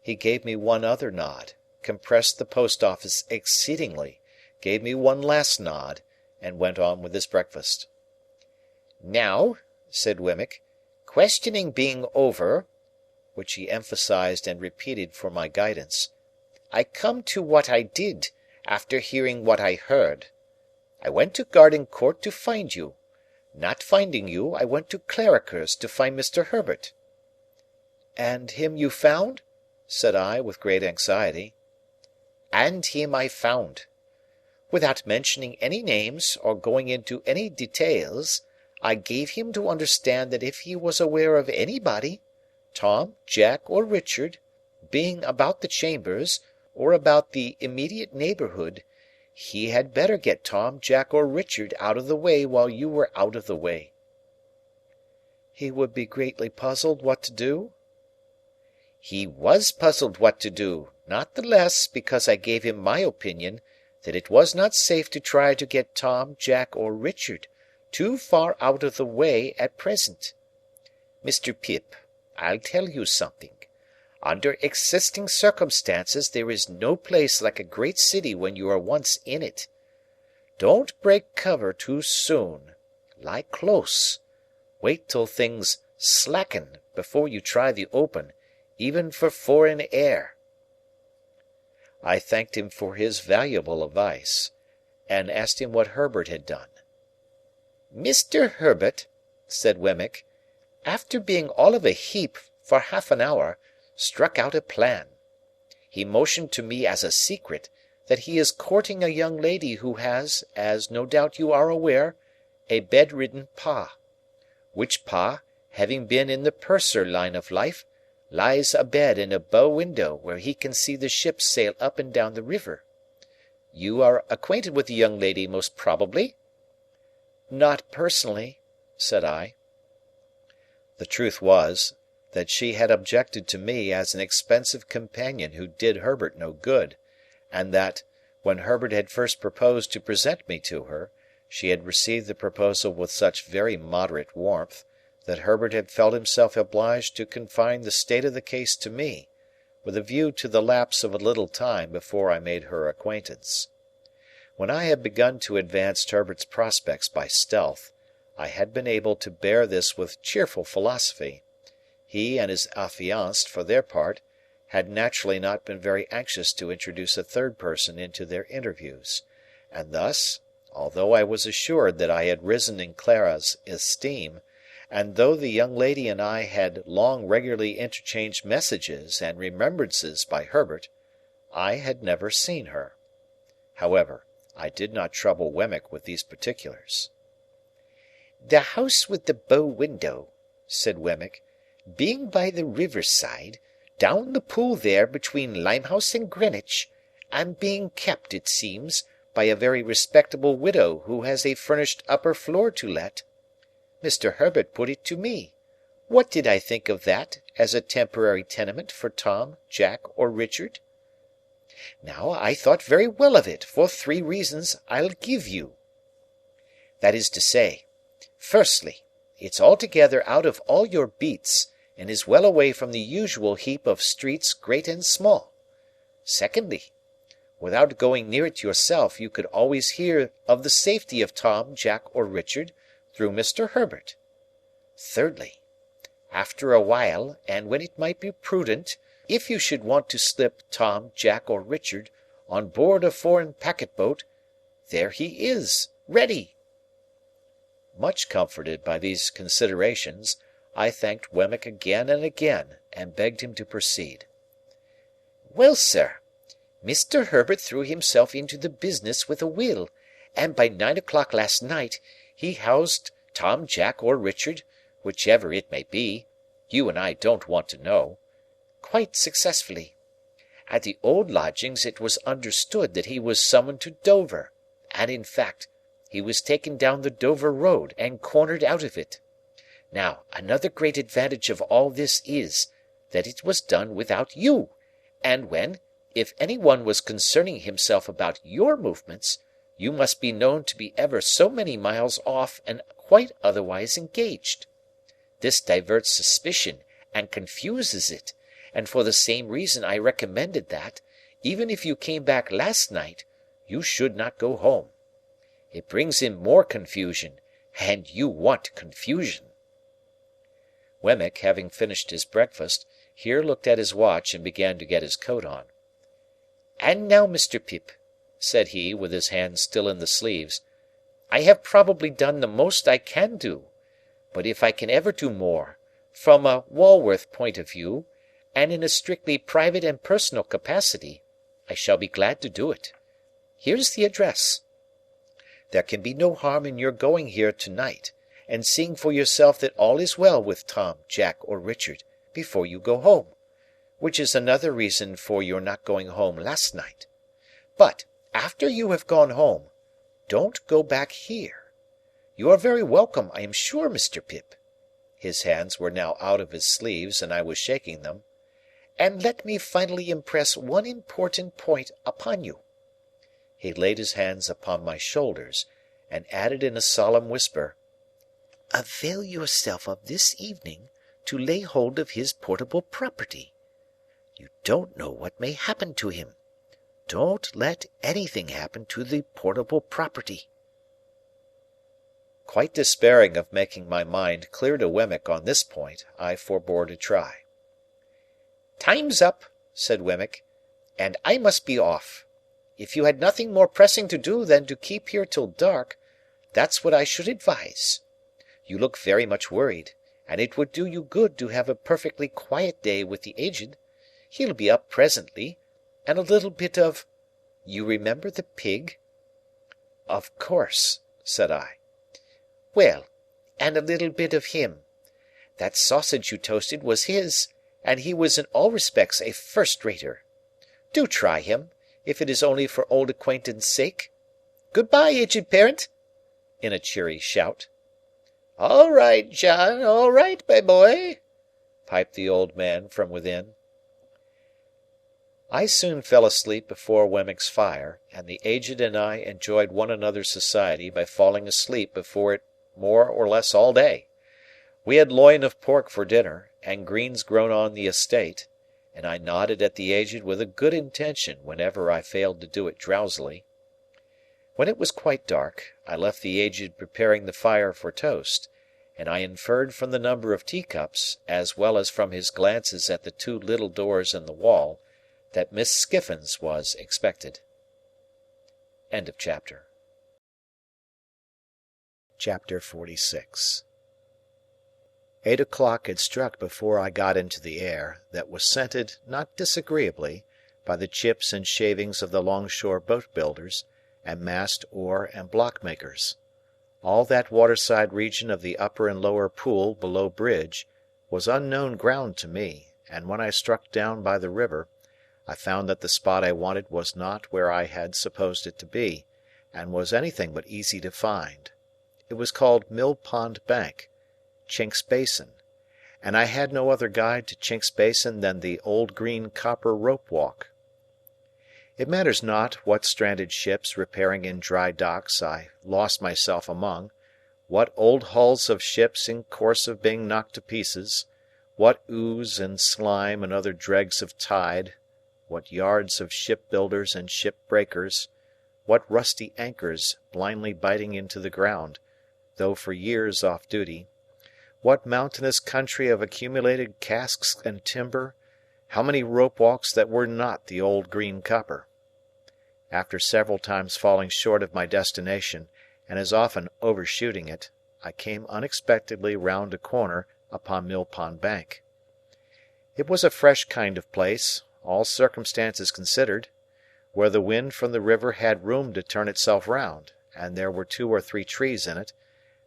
He gave me one other nod, compressed the post-office exceedingly, gave me one last nod, and went on with his breakfast. "Now," said Wemmick, "questioning being over," which he emphasized and repeated for my guidance, "I come to what I did, after hearing what I heard. I went to Garden Court to find you. Not finding you, I went to Clarriker's to find Mr. Herbert." "And him you found?" said I, with great anxiety. "And him I found. Without mentioning any names, or going into any details, I gave him to understand that if he was aware of anybody, Tom, Jack, or Richard, being about the chambers, or about the immediate neighbourhood, he had better get Tom, Jack, or Richard out of the way while you were out of the way." "He would be greatly puzzled what to do?" He was puzzled what to do, not the less because I gave him my opinion that it was not safe to try to get Tom, Jack, or Richard too far out of the way at present. Mr. Pip, I'll tell you something. Under existing circumstances there is no place like a great city when you are once in it. Don't break cover too soon. Lie close. Wait till things slacken before you try the open, even for foreign air." I thanked him for his valuable advice, and asked him what Herbert had done. "Mr. Herbert," said Wemmick, "after being all of a heap for half an hour, struck out a plan. He motioned to me as a secret that he is courting a young lady who has, as no doubt you are aware, a bedridden pa, which pa, having been in the purser line of life, lies abed in a bow window where he can see the ships sail up and down the river. You are acquainted with the young lady, most probably?" "Not personally," said I. The truth was, that she had objected to me as an expensive companion who did Herbert no good, and that, when Herbert had first proposed to present me to her, she had received the proposal with such very moderate warmth, that Herbert had felt himself obliged to confine the state of the case to me, with a view to the lapse of a little time before I made her acquaintance. When I had begun to advance Herbert's prospects by stealth, I had been able to bear this with cheerful philosophy. He and his affianced, for their part, had naturally not been very anxious to introduce a third person into their interviews, and thus, although I was assured that I had risen in Clara's esteem, and though the young lady and I had long regularly interchanged messages and remembrances by Herbert, I had never seen her. However, I did not trouble Wemmick with these particulars. "The house with the bow window," said Wemmick, "being by the river side, down the pool there between Limehouse and Greenwich, and being kept, it seems, by a very respectable widow who has a furnished upper floor to let. Mr. Herbert put it to me, what did I think of that as a temporary tenement for Tom, Jack, or Richard? Now, I thought very well of it, for 3 reasons I'll give you. That is to say, firstly, it's altogether out of all your beats, and is well away from the usual heap of streets great and small. Secondly, without going near it yourself, you could always hear of the safety of Tom, Jack, or Richard, through Mr. Herbert. Thirdly, after a while, and when it might be prudent, if you should want to slip Tom, Jack, or Richard on board a foreign packet-boat, there he is, ready." Much comforted by these considerations, I thanked Wemmick again and again, and begged him to proceed. "Well, sir, Mr. Herbert threw himself into the business with a will, and by 9 o'clock last night he housed Tom, Jack, or Richard, whichever it may be, you and I don't want to know, quite successfully. At the old lodgings it was understood that he was summoned to Dover, and in fact he was taken down the Dover road and cornered out of it. Now, another great advantage of all this is, that it was done without you, and when, if any one was concerning himself about your movements, you must be known to be ever so many miles off and quite otherwise engaged. This diverts suspicion and confuses it, and for the same reason I recommended that, even if you came back last night, you should not go home. It brings in more confusion, and you want confusion." Wemmick, having finished his breakfast, here looked at his watch and began to get his coat on. "And now, Mr. Pip," said he, with his hands still in the sleeves, "I have probably done the most I can do, but if I can ever do more, from a Walworth point of view, and in a strictly private and personal capacity, I shall be glad to do it. Here's the address. There can be no harm in your going here to-night, and seeing for yourself that all is well with Tom, Jack, or Richard, before you go home, which is another reason for your not going home last night. But, after you have gone home, don't go back here. You are very welcome, I am sure, Mr. Pip." His hands were now out of his sleeves, and I was shaking them. And let me finally impress one important point upon you." He laid his hands upon my shoulders, and added in a solemn whisper, "Avail yourself of this evening to lay hold of his portable property. You don't know what may happen to him. Don't let anything happen to the portable property." Quite despairing of making my mind clear to Wemmick on this point, I forbore to try. "Time's up," said Wemmick, "and I must be off. If you had nothing more pressing to do than to keep here till dark, that's what I should advise. You look very much worried, and it would do you good to have a perfectly quiet day with the Aged. He'll be up presently, and a little bit of—you remember the pig?" "Of course," said I. "Well, and a little bit of him. That sausage you toasted was his, and he was in all respects a first-rater. Do try him, if it is only for old acquaintance' sake. Good-bye, Aged Parent!" in a cheery shout. "All right, John, all right, my boy," piped the old man from within. I soon fell asleep before Wemmick's fire, and the Aged and I enjoyed one another's society by falling asleep before it more or less all day. We had loin of pork for dinner, and greens grown on the estate, and I nodded at the Aged with a good intention whenever I failed to do it drowsily. When it was quite dark, I left the Aged preparing the fire for toast, and I inferred from the number of teacups, as well as from his glances at the two little doors in the wall, that Miss Skiffins was expected. End of chapter. Chapter 46. 8 o'clock had struck before I got into the air, that was scented, not disagreeably, by the chips and shavings of the longshore boat-builders, and mast, oar, and block-makers. All that waterside region of the upper and lower Pool below Bridge was unknown ground to me, and when I struck down by the river, I found that the spot I wanted was not where I had supposed it to be, and was anything but easy to find. It was called Mill Pond Bank, Chinks Basin, and I had no other guide to Chinks Basin than the old green copper rope walk. It matters not what stranded ships repairing in dry docks I lost myself among, what old hulls of ships in course of being knocked to pieces, what ooze and slime and other dregs of tide, what yards of shipbuilders and ship-breakers, what rusty anchors blindly biting into the ground, though for years off duty, what mountainous country of accumulated casks and timber, how many rope-walks that were not the old green copper. After several times falling short of my destination, and as often overshooting it, I came unexpectedly round a corner upon Mill Pond Bank. It was a fresh kind of place, all circumstances considered, where the wind from the river had room to turn itself round, and there were 2 or 3 trees in it,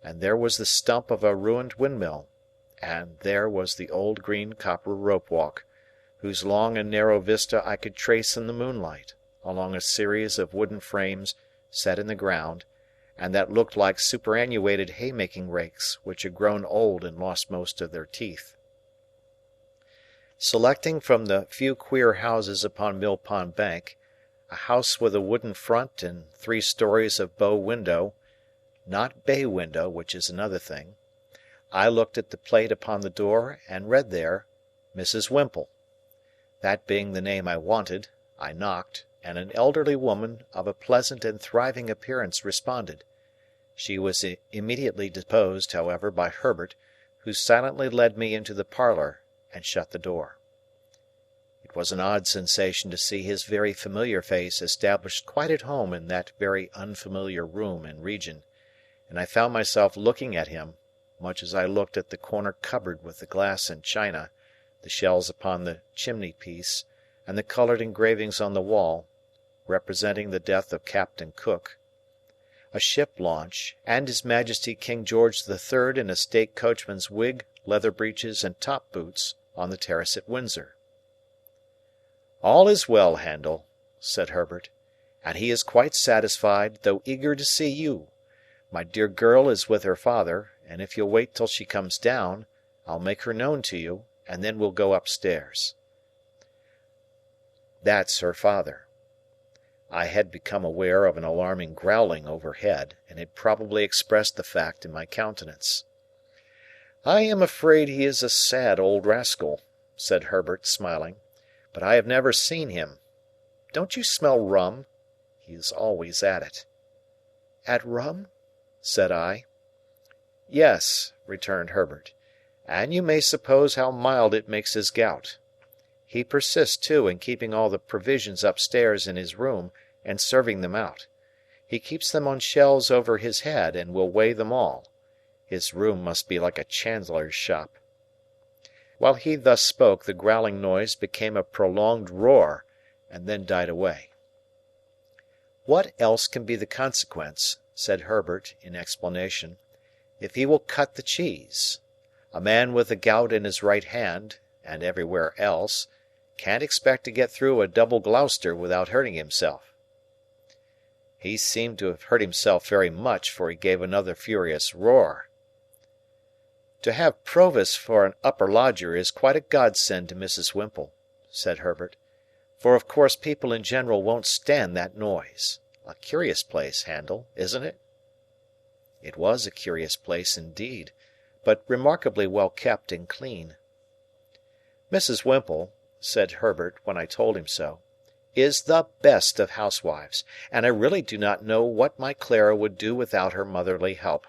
and there was the stump of a ruined windmill, and there was the old green copper rope-walk, whose long and narrow vista I could trace in the moonlight, along a series of wooden frames set in the ground, and that looked like superannuated haymaking rakes which had grown old and lost most of their teeth. Selecting from the few queer houses upon Mill Pond Bank, a house with a wooden front and 3 stories of bow window, not bay window, which is another thing, I looked at the plate upon the door and read there, Mrs. Whimple. That being the name I wanted, I knocked, and an elderly woman of a pleasant and thriving appearance responded. She was immediately deposed, however, by Herbert, who silently led me into the parlour and shut the door. It was an odd sensation to see his very familiar face established quite at home in that very unfamiliar room and region, and I found myself looking at him, much as I looked at the corner cupboard with the glass and china, the shells upon the chimney-piece, and the coloured engravings on the wall, representing the death of Captain Cook, a ship launch, and His Majesty King George the Third in a state coachman's wig, leather breeches, and top boots, on the terrace at Windsor. "All is well, Handel," said Herbert, "and he is quite satisfied, though eager to see you. My dear girl is with her father, and if you'll wait till she comes down, I'll make her known to you, and then we'll go upstairs." That's her father." I had become aware of an alarming growling overhead, and had probably expressed the fact in my countenance. "I am afraid he is a sad old rascal," said Herbert, smiling, "but I have never seen him. Don't you smell rum? He is always at it." "At rum?" said I. "Yes," returned Herbert, "and you may suppose how mild it makes his gout. He persists, too, in keeping all the provisions upstairs in his room, and serving them out. He keeps them on shelves over his head, and will weigh them all. His room must be like a chandler's shop." While he thus spoke, the growling noise became a prolonged roar, and then died away. "What else can be the consequence," said Herbert, in explanation, "if he will cut the cheese? A man with the gout in his right hand, and everywhere else, can't expect to get through a double Gloucester without hurting himself." He seemed to have hurt himself very much, for he gave another furious roar. "To have Provis for an upper lodger is quite a godsend to Mrs. Whimple," said Herbert, "for of course people in general won't stand that noise. A curious place, Handel, isn't it?" It was a curious place indeed, but remarkably well kept and clean. "Mrs. Whimple," said Herbert, when I told him so, "is the best of housewives, and I really do not know what my Clara would do without her motherly help.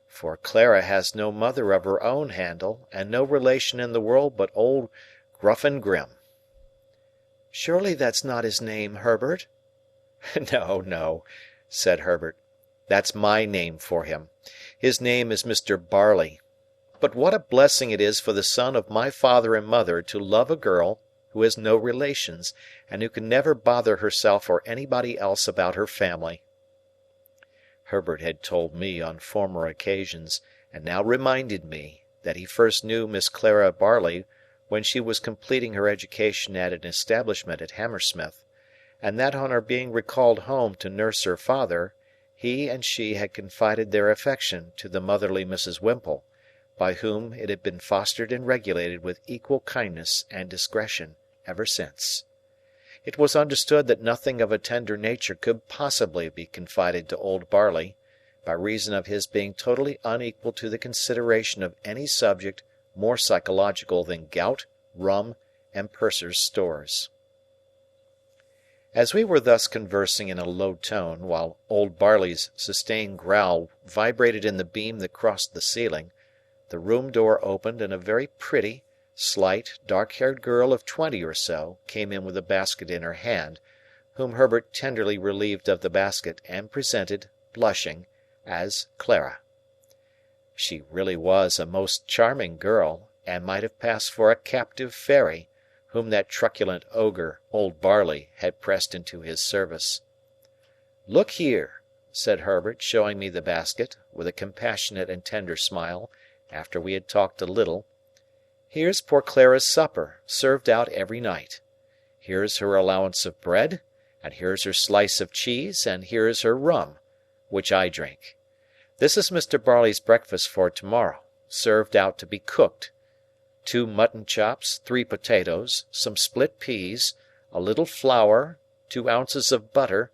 For Clara has no mother of her own, Handel, and no relation in the world but old Gruffin Grim." "Surely that's not his name, Herbert?" "No, no," said Herbert. "That's my name for him. His name is Mr. Barley. But what a blessing it is for the son of my father and mother to love a girl who has no relations, and who can never bother herself or anybody else about her family." Herbert had told me on former occasions, and now reminded me, that he first knew Miss Clara Barley when she was completing her education at an establishment at Hammersmith, and that on her being recalled home to nurse her father, he and she had confided their affection to the motherly Mrs. Whimple, by whom it had been fostered and regulated with equal kindness and discretion ever since. It was understood that nothing of a tender nature could possibly be confided to old Barley, by reason of his being totally unequal to the consideration of any subject more psychological than gout, rum, and purser's stores. As we were thus conversing in a low tone, while old Barley's sustained growl vibrated in the beam that crossed the ceiling, the room door opened, and a very pretty, slight, dark-haired girl of 20 or so came in with a basket in her hand, whom Herbert tenderly relieved of the basket and presented, blushing, as Clara. She really was a most charming girl, and might have passed for a captive fairy, whom that truculent ogre, old Barley, had pressed into his service. "Look here," said Herbert, showing me the basket, with a compassionate and tender smile, after we had talked a little. "Here's poor Clara's supper, served out every night. Here's her allowance of bread, and here's her slice of cheese, and here's her rum, which I drink. This is Mr. Barley's breakfast for to-morrow, served out to be cooked. 2 mutton chops, 3 potatoes, some split peas, a little flour, 2 ounces of butter,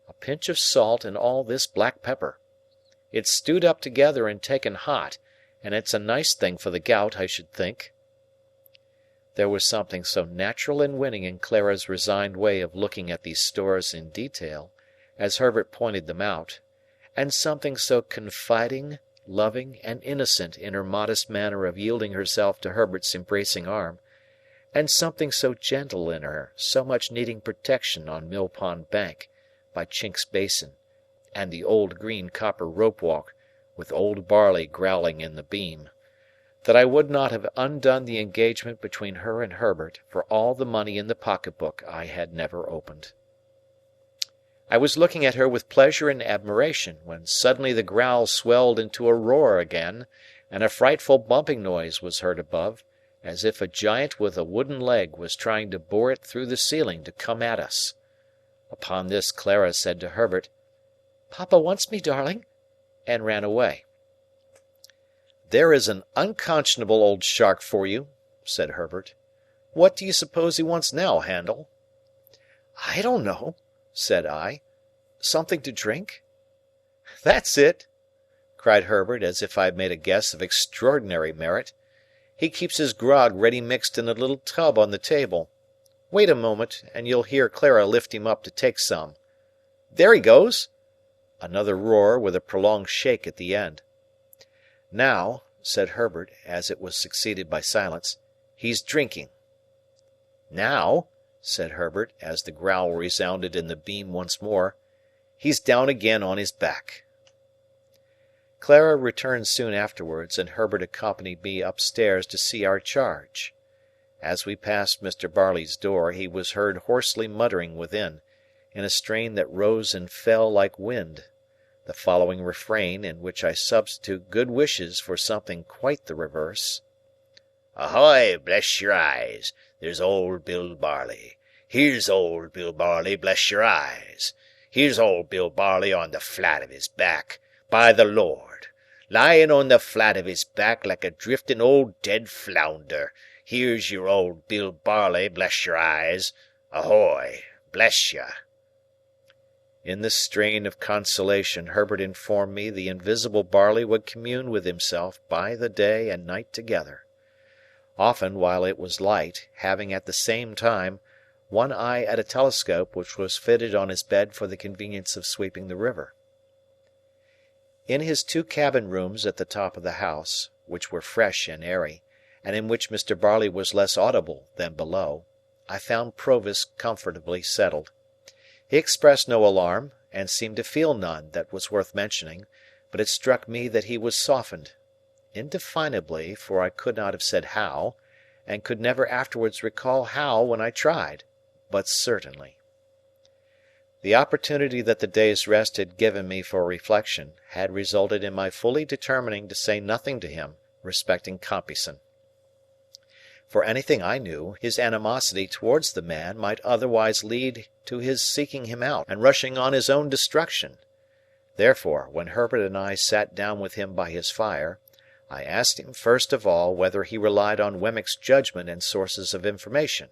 a pinch of salt, and all this black pepper. It's stewed up together and taken hot, and it's a nice thing for the gout, I should think." There was something so natural and winning in Clara's resigned way of looking at these stores in detail, as Herbert pointed them out, and something so confiding, loving, and innocent in her modest manner of yielding herself to Herbert's embracing arm, and something so gentle in her, so much needing protection on Mill Pond Bank, by Chink's Basin, and the old green copper rope walk, with old Barley growling in the beam, that I would not have undone the engagement between her and Herbert for all the money in the pocket-book I had never opened. I was looking at her with pleasure and admiration, when suddenly the growl swelled into a roar again, and a frightful bumping noise was heard above, as if a giant with a wooden leg was trying to bore it through the ceiling to come at us. Upon this Clara said to Herbert, "Papa wants me, darling," and ran away. "There is an unconscionable old shark for you," said Herbert. "What do you suppose he wants now, Handel?" I don't know, said I. Something to drink? That's it, cried Herbert, as if I had made a guess of extraordinary merit. He keeps his grog ready mixed in a little tub on the table. Wait a moment, and you'll hear Clara lift him up to take some. There he goes! Another roar, with a prolonged shake at the end. Now, said Herbert, as it was succeeded by silence, he's drinking. Now, said Herbert, as the growl resounded in the beam once more, he's down again on his back. Clara returned soon afterwards, and Herbert accompanied me upstairs to see our charge. As we passed Mr. Barley's door, he was heard hoarsely muttering within, in a strain that rose and fell like wind, the following refrain, in which I substitute good wishes for something quite the reverse. Ahoy, bless your eyes, there's old Bill Barley. Here's old Bill Barley, bless your eyes. Here's old Bill Barley on the flat of his back, by the Lord, lying on the flat of his back like a drifting old dead flounder. Here's your old Bill Barley, bless your eyes. Ahoy, bless you. In this strain of consolation, Herbert informed me the invisible Barley would commune with himself by the day and night together, often while it was light, having at the same time one eye at a telescope which was fitted on his bed for the convenience of sweeping the river. In his 2 cabin rooms at the top of the house, which were fresh and airy, and in which Mr. Barley was less audible than below, I found Provis comfortably settled. He expressed no alarm, and seemed to feel none that was worth mentioning, but it struck me that he was softened, indefinably, for I could not have said how, and could never afterwards recall how when I tried, but certainly. The opportunity that the day's rest had given me for reflection had resulted in my fully determining to say nothing to him respecting Compeyson. For anything I knew, his animosity towards the man might otherwise lead to his seeking him out and rushing on his own destruction. Therefore, when Herbert and I sat down with him by his fire, I asked him first of all whether he relied on Wemmick's judgment and sources of information.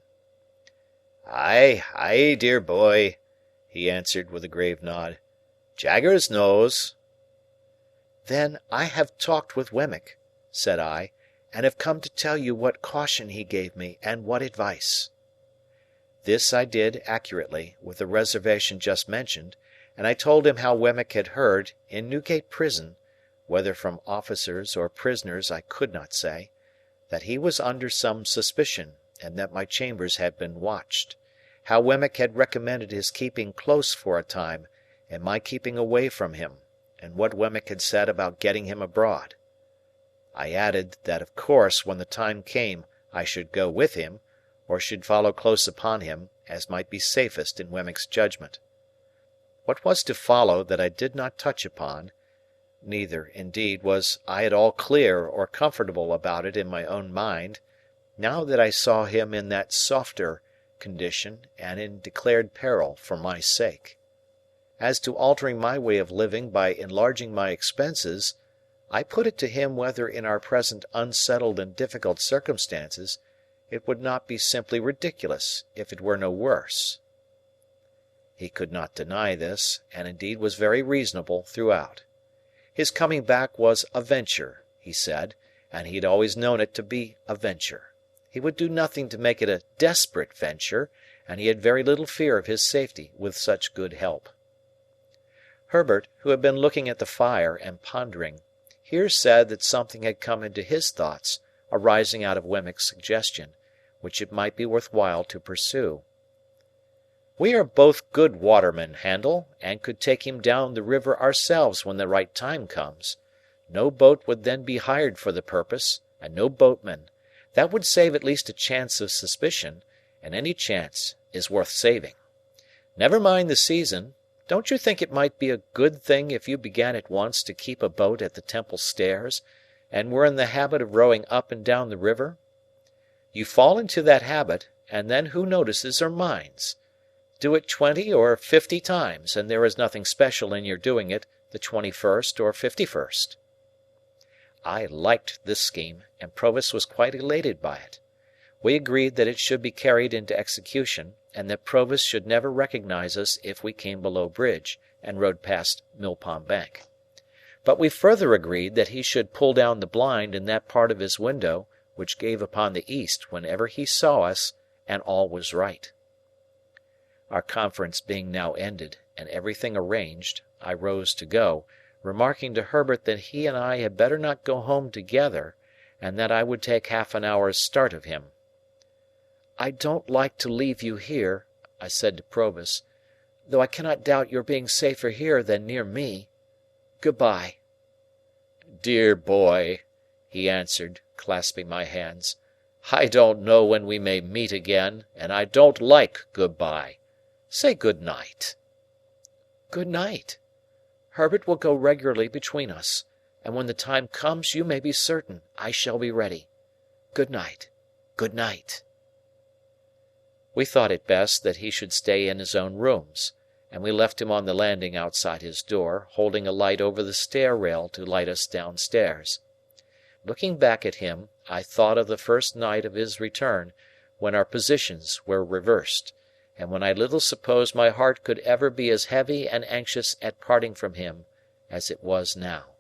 "Ay, ay, dear boy," he answered with a grave nod. "Jaggers knows." "Then I have talked with Wemmick," said I, "and have come to tell you what caution he gave me, and what advice." This I did accurately, with the reservation just mentioned, and I told him how Wemmick had heard, in Newgate Prison, whether from officers or prisoners I could not say, that he was under some suspicion, and that my chambers had been watched, how Wemmick had recommended his keeping close for a time, and my keeping away from him, and what Wemmick had said about getting him abroad. I added, that of course when the time came I should go with him, or should follow close upon him, as might be safest in Wemmick's judgment. What was to follow that I did not touch upon, neither, indeed, was I at all clear or comfortable about it in my own mind, now that I saw him in that softer condition and in declared peril for my sake. As to altering my way of living by enlarging my expenses, I put it to him whether in our present unsettled and difficult circumstances it would not be simply ridiculous if it were no worse. He could not deny this, and indeed was very reasonable throughout. His coming back was a venture, he said, and he had always known it to be a venture. He would do nothing to make it a desperate venture, and he had very little fear of his safety with such good help. Herbert, who had been looking at the fire and pondering, here said that something had come into his thoughts, arising out of Wemmick's suggestion, which it might be worth while to pursue. "We are both good watermen, Handel, and could take him down the river ourselves when the right time comes. No boat would then be hired for the purpose, and no boatman. That would save at least a chance of suspicion, and any chance is worth saving. Never mind the season. Don't you think it might be a good thing if you began at once to keep a boat at the Temple stairs, and were in the habit of rowing up and down the river? You fall into that habit, and then who notices or minds? Do it 20 or 50 times, and there is nothing special in your doing it the 21st or 51st. I liked this scheme, and Provis was quite elated by it. We agreed that it should be carried into execution, and that Provis should never recognize us if we came below bridge, and rode past Mill Pond Bank. But we further agreed that he should pull down the blind in that part of his window which gave upon the east whenever he saw us, and all was right. Our conference being now ended, and everything arranged, I rose to go, remarking to Herbert that he and I had better not go home together, and that I would take half an hour's start of him. "I don't like to leave you here," I said to Provis, "though I cannot doubt your being safer here than near me. Good-bye." "Dear boy," he answered, clasping my hands, "I don't know when we may meet again, and I don't like good-bye. Say good night." "Good night. Herbert will go regularly between us, and when the time comes you may be certain I shall be ready. Good night. Good night." We thought it best that he should stay in his own rooms, and we left him on the landing outside his door, holding a light over the stair rail to light us downstairs. Looking back at him, I thought of the first night of his return, when our positions were reversed, and when I little supposed my heart could ever be as heavy and anxious at parting from him as it was now.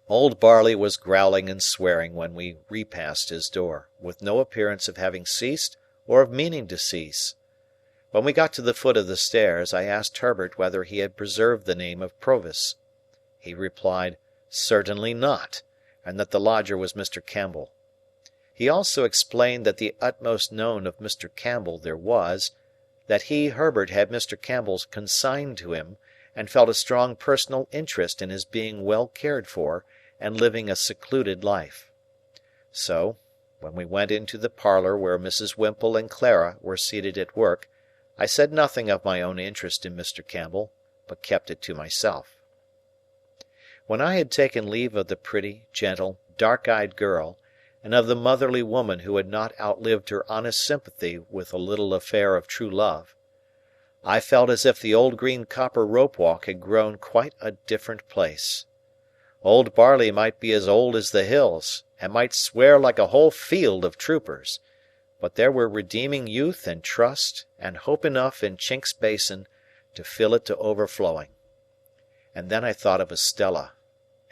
Old Barley was growling and swearing when we repassed his door, with no appearance of having ceased or of meaning to cease. When we got to the foot of the stairs, I asked Herbert whether he had preserved the name of Provis. He replied, certainly not, and that the lodger was Mr. Campbell. He also explained that the utmost known of Mr. Campbell there was, that he, Herbert, had Mr. Campbell consigned to him, and felt a strong personal interest in his being well cared for, and living a secluded life. So, when we went into the parlour where Mrs. Whimple and Clara were seated at work, I said nothing of my own interest in Mr. Campbell, but kept it to myself. When I had taken leave of the pretty, gentle, dark-eyed girl, and of the motherly woman who had not outlived her honest sympathy with a little affair of true love, I felt as if the old green copper rope-walk had grown quite a different place. Old Barley might be as old as the hills, and might swear like a whole field of troopers, but there were redeeming youth and trust and hope enough in Chink's basin to fill it to overflowing. And then I thought of Estella,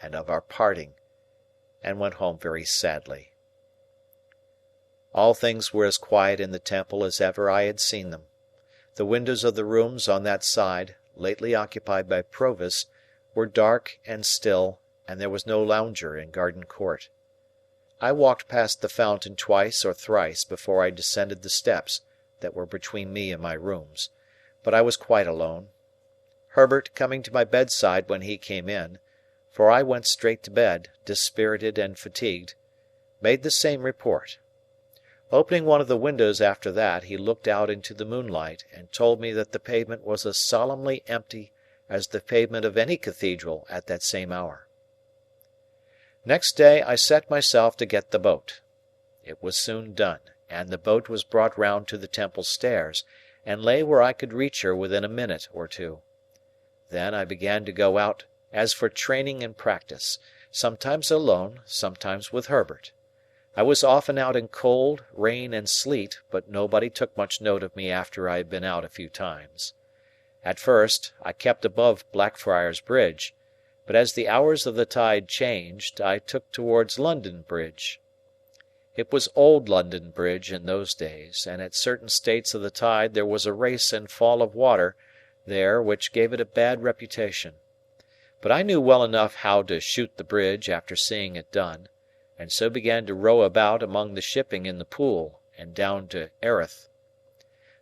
and of our parting, and went home very sadly. All things were as quiet in the Temple as ever I had seen them. The windows of the rooms on that side, lately occupied by Provis, were dark and still, and there was no lounger in Garden Court. I walked past the fountain twice or thrice before I descended the steps that were between me and my rooms, but I was quite alone. Herbert, coming to my bedside when he came in, for I went straight to bed, dispirited and fatigued, made the same report. Opening one of the windows after that, he looked out into the moonlight, and told me that the pavement was as solemnly empty as the pavement of any cathedral at that same hour. Next day I set myself to get the boat. It was soon done, and the boat was brought round to the Temple stairs, and lay where I could reach her within a minute or two. Then I began to go out as for training and practice, sometimes alone, sometimes with Herbert. I was often out in cold, rain, and sleet, but nobody took much note of me after I had been out a few times. At first, I kept above Blackfriars Bridge, but as the hours of the tide changed, I took towards London Bridge. It was Old London Bridge in those days, and at certain states of the tide there was a race and fall of water there which gave it a bad reputation. But I knew well enough how to shoot the bridge after seeing it done, and so began to row about among the shipping in the Pool, and down to Erith.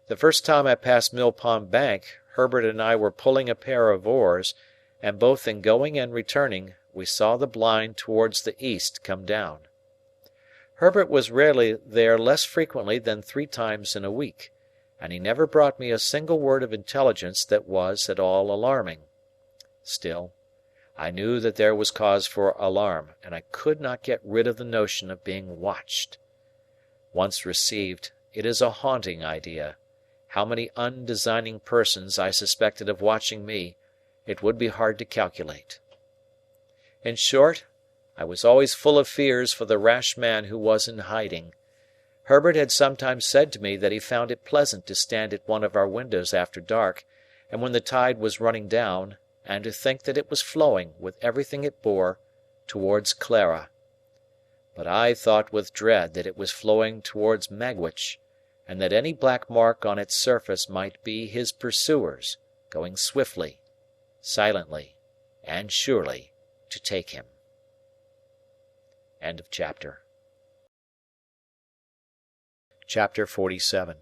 The first time I passed Mill Pond Bank, Herbert and I were pulling a pair of oars, and both in going and returning we saw the blind towards the east come down. Herbert was rarely there less frequently than 3 times in a week, and he never brought me a single word of intelligence that was at all alarming. Still, I knew that there was cause for alarm, and I could not get rid of the notion of being watched. Once received, it is a haunting idea. How many undesigning persons I suspected of watching me, it would be hard to calculate. In short, I was always full of fears for the rash man who was in hiding, Herbert had sometimes said to me that he found it pleasant to stand at one of our windows after dark, and when the tide was running down, and to think that it was flowing, with everything it bore, towards Clara. But I thought with dread that it was flowing towards Magwitch, and that any black mark on its surface might be his pursuers, going swiftly, silently, and surely to take him. End of chapter. Chapter 47.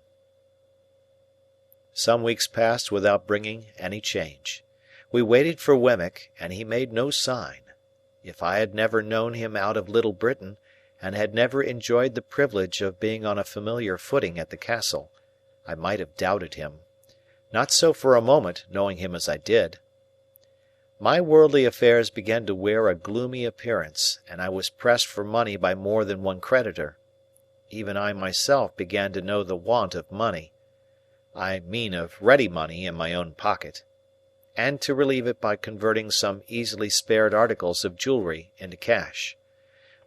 Some weeks passed without bringing any change. We waited for Wemmick, and he made no sign. If I had never known him out of Little Britain, and had never enjoyed the privilege of being on a familiar footing at the castle, I might have doubted him. Not so for a moment, knowing him as I did. My worldly affairs began to wear a gloomy appearance, and I was pressed for money by more than one creditor. Even I myself began to know the want of money. I mean of ready money in my own pocket, and to relieve it by converting some easily spared articles of jewellery into cash.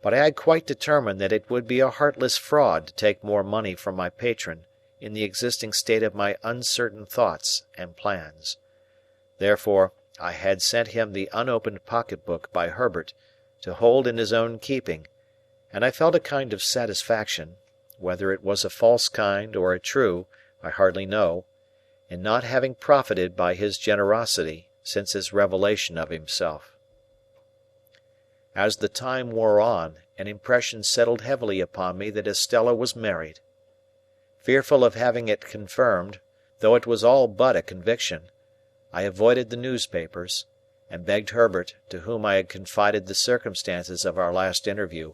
But I had quite determined that it would be a heartless fraud to take more money from my patron in the existing state of my uncertain thoughts and plans. Therefore, I had sent him the unopened pocket-book by Herbert to hold in his own keeping, and I felt a kind of satisfaction, whether it was a false kind or a true, I hardly know, in not having profited by his generosity since his revelation of himself. As the time wore on, an impression settled heavily upon me that Estella was married. Fearful of having it confirmed, though it was all but a conviction, I avoided the newspapers, and begged Herbert, to whom I had confided the circumstances of our last interview,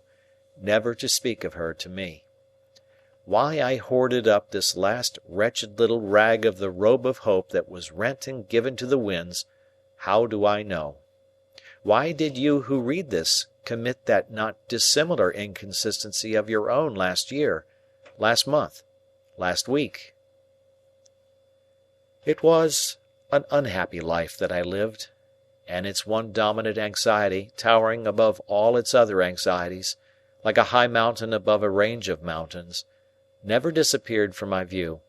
never to speak of her to me. Why I hoarded up this last wretched little rag of the robe of hope that was rent and given to the winds, how do I know? Why did you who read this commit that not dissimilar inconsistency of your own last year, last month, last week? It was an unhappy life that I lived, and its one dominant anxiety, towering above all its other anxieties, like a high mountain above a range of mountains, never disappeared from my view.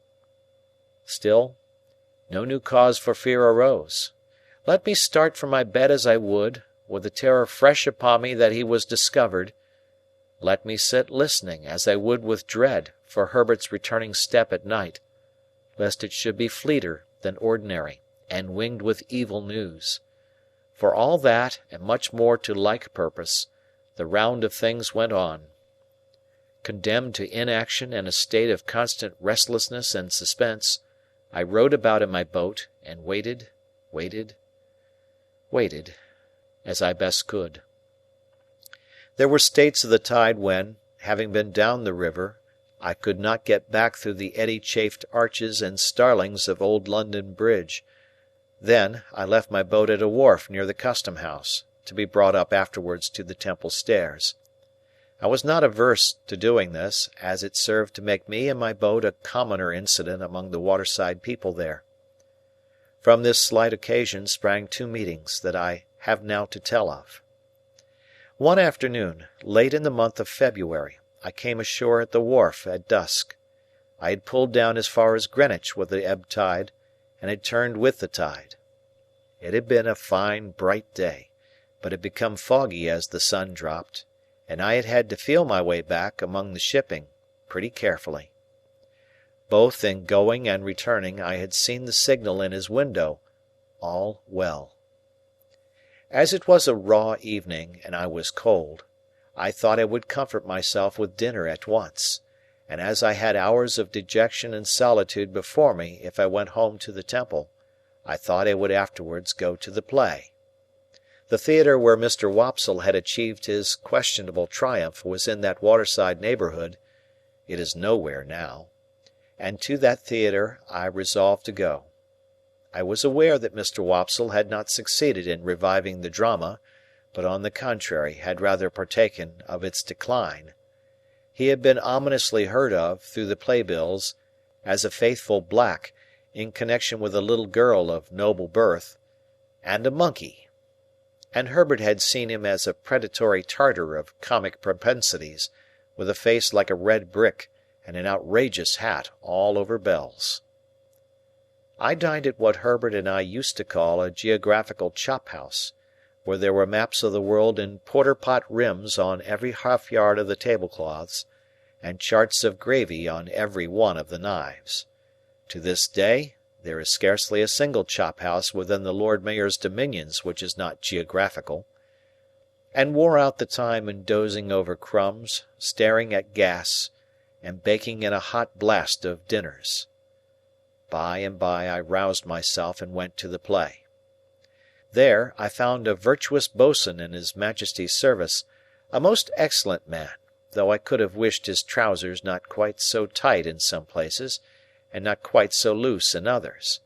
Still, no new cause for fear arose. Let me start from my bed as I would, with the terror fresh upon me that he was discovered. Let me sit listening, as I would with dread, for Herbert's returning step at night, lest it should be fleeter than ordinary, and winged with evil news. For all that, and much more to like purpose, the round of things went on. Condemned to inaction and a state of constant restlessness and suspense, I rowed about in my boat, and waited, as I best could. There were states of the tide when, having been down the river, I could not get back through the eddy-chafed arches and starlings of Old London Bridge. Then, I left my boat at a wharf near the custom-house, to be brought up afterwards to the Temple stairs. I was not averse to doing this, as it served to make me and my boat a commoner incident among the waterside people there. From this slight occasion sprang two meetings that I have now to tell of. One afternoon, late in the month of February, I came ashore at the wharf at dusk. I had pulled down as far as Greenwich with the ebb tide, and had turned with the tide. It had been a fine, bright day, but had become foggy as the sun dropped, and I had had to feel my way back among the shipping pretty carefully. Both in going and returning I had seen the signal in his window, "All well." As it was a raw evening, and I was cold, I thought I would comfort myself with dinner at once, and as I had hours of dejection and solitude before me if I went home to the Temple, I thought I would afterwards go to the play. The theatre where Mr. Wopsle had achieved his questionable triumph was in that waterside neighbourhood. It is nowhere now, and to that theatre I resolved to go. I was aware that Mr. Wopsle had not succeeded in reviving the drama, but on the contrary had rather partaken of its decline. He had been ominously heard of, through the playbills, as a faithful black, in connection with a little girl of noble birth, and a monkey; and Herbert had seen him as a predatory Tartar of comic propensities, with a face like a red brick, and an outrageous hat all over bells. I dined at what Herbert and I used to call a geographical chop-house, where there were maps of the world in porter-pot rims on every half-yard of the tablecloths, and charts of gravy on every one of the knives. To this day, there is scarcely a single chop-house within the Lord Mayor's dominions which is not geographical, and wore out the time in dozing over crumbs, staring at gas, and baking in a hot blast of dinners. By and by I roused myself and went to the play. There I found a virtuous boatswain in His Majesty's service, a most excellent man, though I could have wished his trousers not quite so tight in some places, and not quite so loose in others,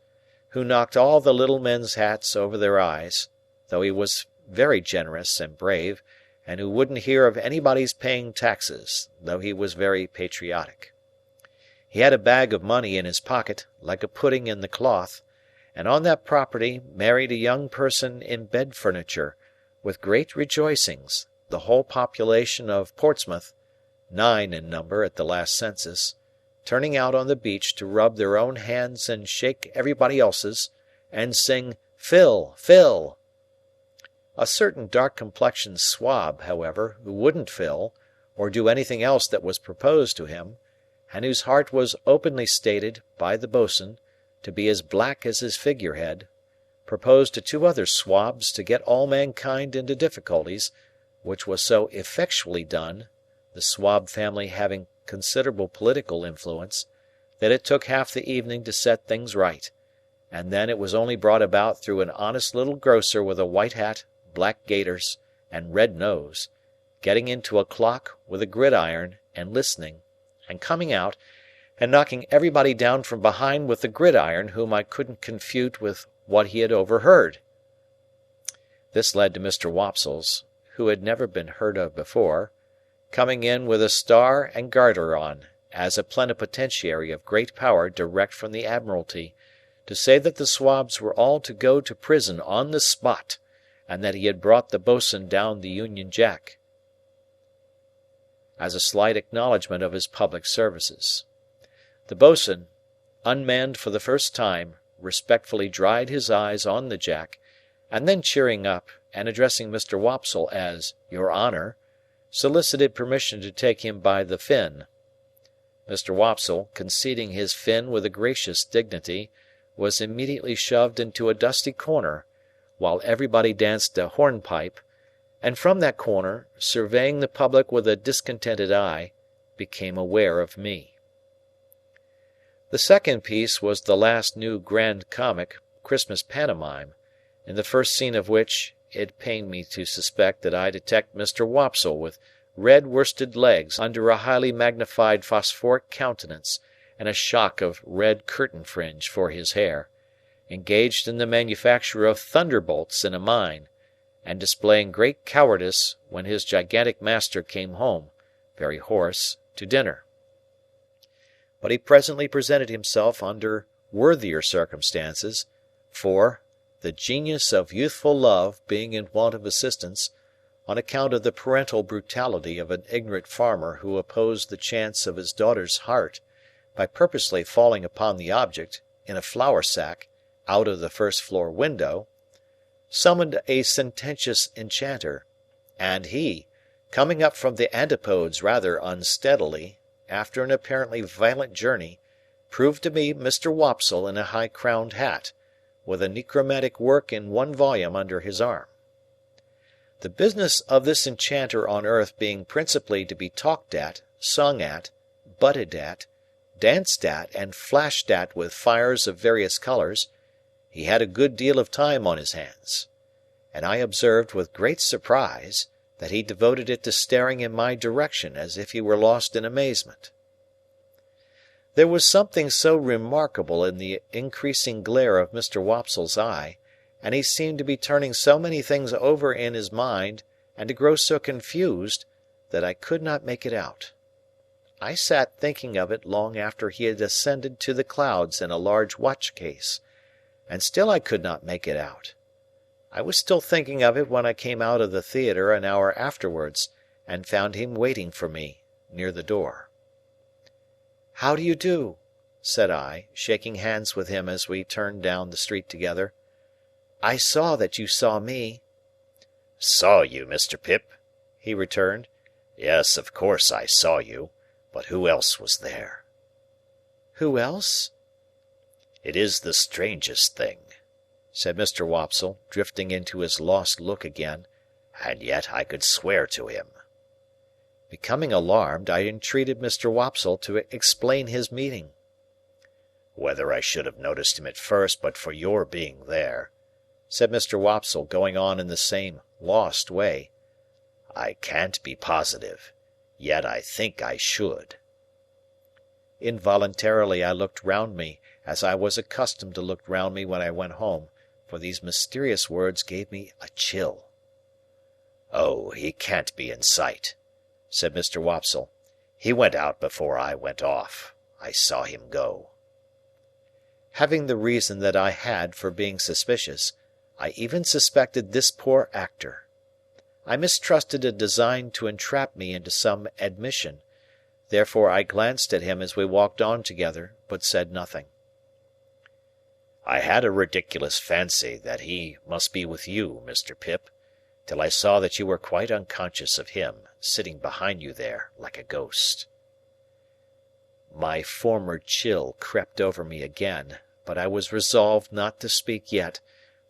who knocked all the little men's hats over their eyes, though he was very generous and brave, and who wouldn't hear of anybody's paying taxes, though he was very patriotic. He had a bag of money in his pocket, like a pudding in the cloth, and on that property married a young person in bed furniture, with great rejoicings, the whole population of Portsmouth, 9 in number at the last census, turning out on the beach to rub their own hands and shake everybody else's, and sing "Fill, fill." A certain dark-complexioned swab, however, who wouldn't fill, or do anything else that was proposed to him, and whose heart was openly stated, by the boatswain, to be as black as his figurehead, proposed to 2 other swabs to get all mankind into difficulties, which was so effectually done, the swab family having considerable political influence, that it took half the evening to set things right, and then it was only brought about through an honest little grocer with a white hat, black gaiters, and red nose, getting into a clock with a gridiron and listening, and coming out, and knocking everybody down from behind with the gridiron whom I couldn't confute with what he had overheard. This led to Mr. Wopsle's, who had never been heard of before, coming in with a star and garter on, as a plenipotentiary of great power direct from the Admiralty, to say that the swabs were all to go to prison on the spot, and that he had brought the boatswain down the Union Jack, as a slight acknowledgment of his public services. The boatswain, unmanned for the first time, respectfully dried his eyes on the Jack, and then cheering up, and addressing Mr. Wopsle as "Your Honour," solicited permission to take him by the fin. Mr. Wopsle, conceding his fin with a gracious dignity, was immediately shoved into a dusty corner, while everybody danced a hornpipe, and from that corner, surveying the public with a discontented eye, became aware of me. The second piece was the last new grand comic, Christmas pantomime, in the first scene of which it pained me to suspect that I detect Mr. Wopsle with red worsted legs under a highly magnified phosphoric countenance and a shock of red curtain fringe for his hair, engaged in the manufacture of thunderbolts in a mine, and displaying great cowardice when his gigantic master came home, very hoarse, to dinner. But he presently presented himself under worthier circumstances, for, the genius of youthful love being in want of assistance, on account of the parental brutality of an ignorant farmer who opposed the chance of his daughter's heart by purposely falling upon the object, in a flour sack, out of the first-floor window, summoned a sententious enchanter, and he, coming up from the antipodes rather unsteadily, after an apparently violent journey, proved to be Mr. Wopsle in a high-crowned hat, with a necromantic work in 1 volume under his arm. The business of this enchanter on earth being principally to be talked at, sung at, butted at, danced at, and flashed at with fires of various colours, he had a good deal of time on his hands, and I observed with great surprise that he devoted it to staring in my direction as if he were lost in amazement. There was something so remarkable in the increasing glare of Mr. Wopsle's eye, and he seemed to be turning so many things over in his mind and to grow so confused, that I could not make it out. I sat thinking of it long after he had ascended to the clouds in a large watch-case, and still I could not make it out. I was still thinking of it when I came out of the theatre an hour afterwards, and found him waiting for me near the door. How do you do? Said I, shaking hands with him as we turned down the street together. I saw that you saw me. Saw you, Mr. Pip? He returned. Yes, of course I saw you. But who else was there? Who else? It is the strangest thing, said Mr. Wopsle, drifting into his lost look again, and yet I could swear to him. Becoming alarmed, I entreated Mr. Wopsle to explain his meaning. Whether I should have noticed him at first but for your being there, said Mr. Wopsle, going on in the same lost way, I can't be positive, yet I think I should. Involuntarily I looked round me, as I was accustomed to look round me when I went home, for these mysterious words gave me a chill. Oh, he can't be in sight, said Mr. Wopsle. He went out before I went off. I saw him go. Having the reason that I had for being suspicious, I even suspected this poor actor. I mistrusted a design to entrap me into some admission. Therefore I glanced at him as we walked on together, but said nothing. I had a ridiculous fancy that he must be with you, Mr. Pip, till I saw that you were quite unconscious of him, sitting behind you there like a ghost. My former chill crept over me again, but I was resolved not to speak yet,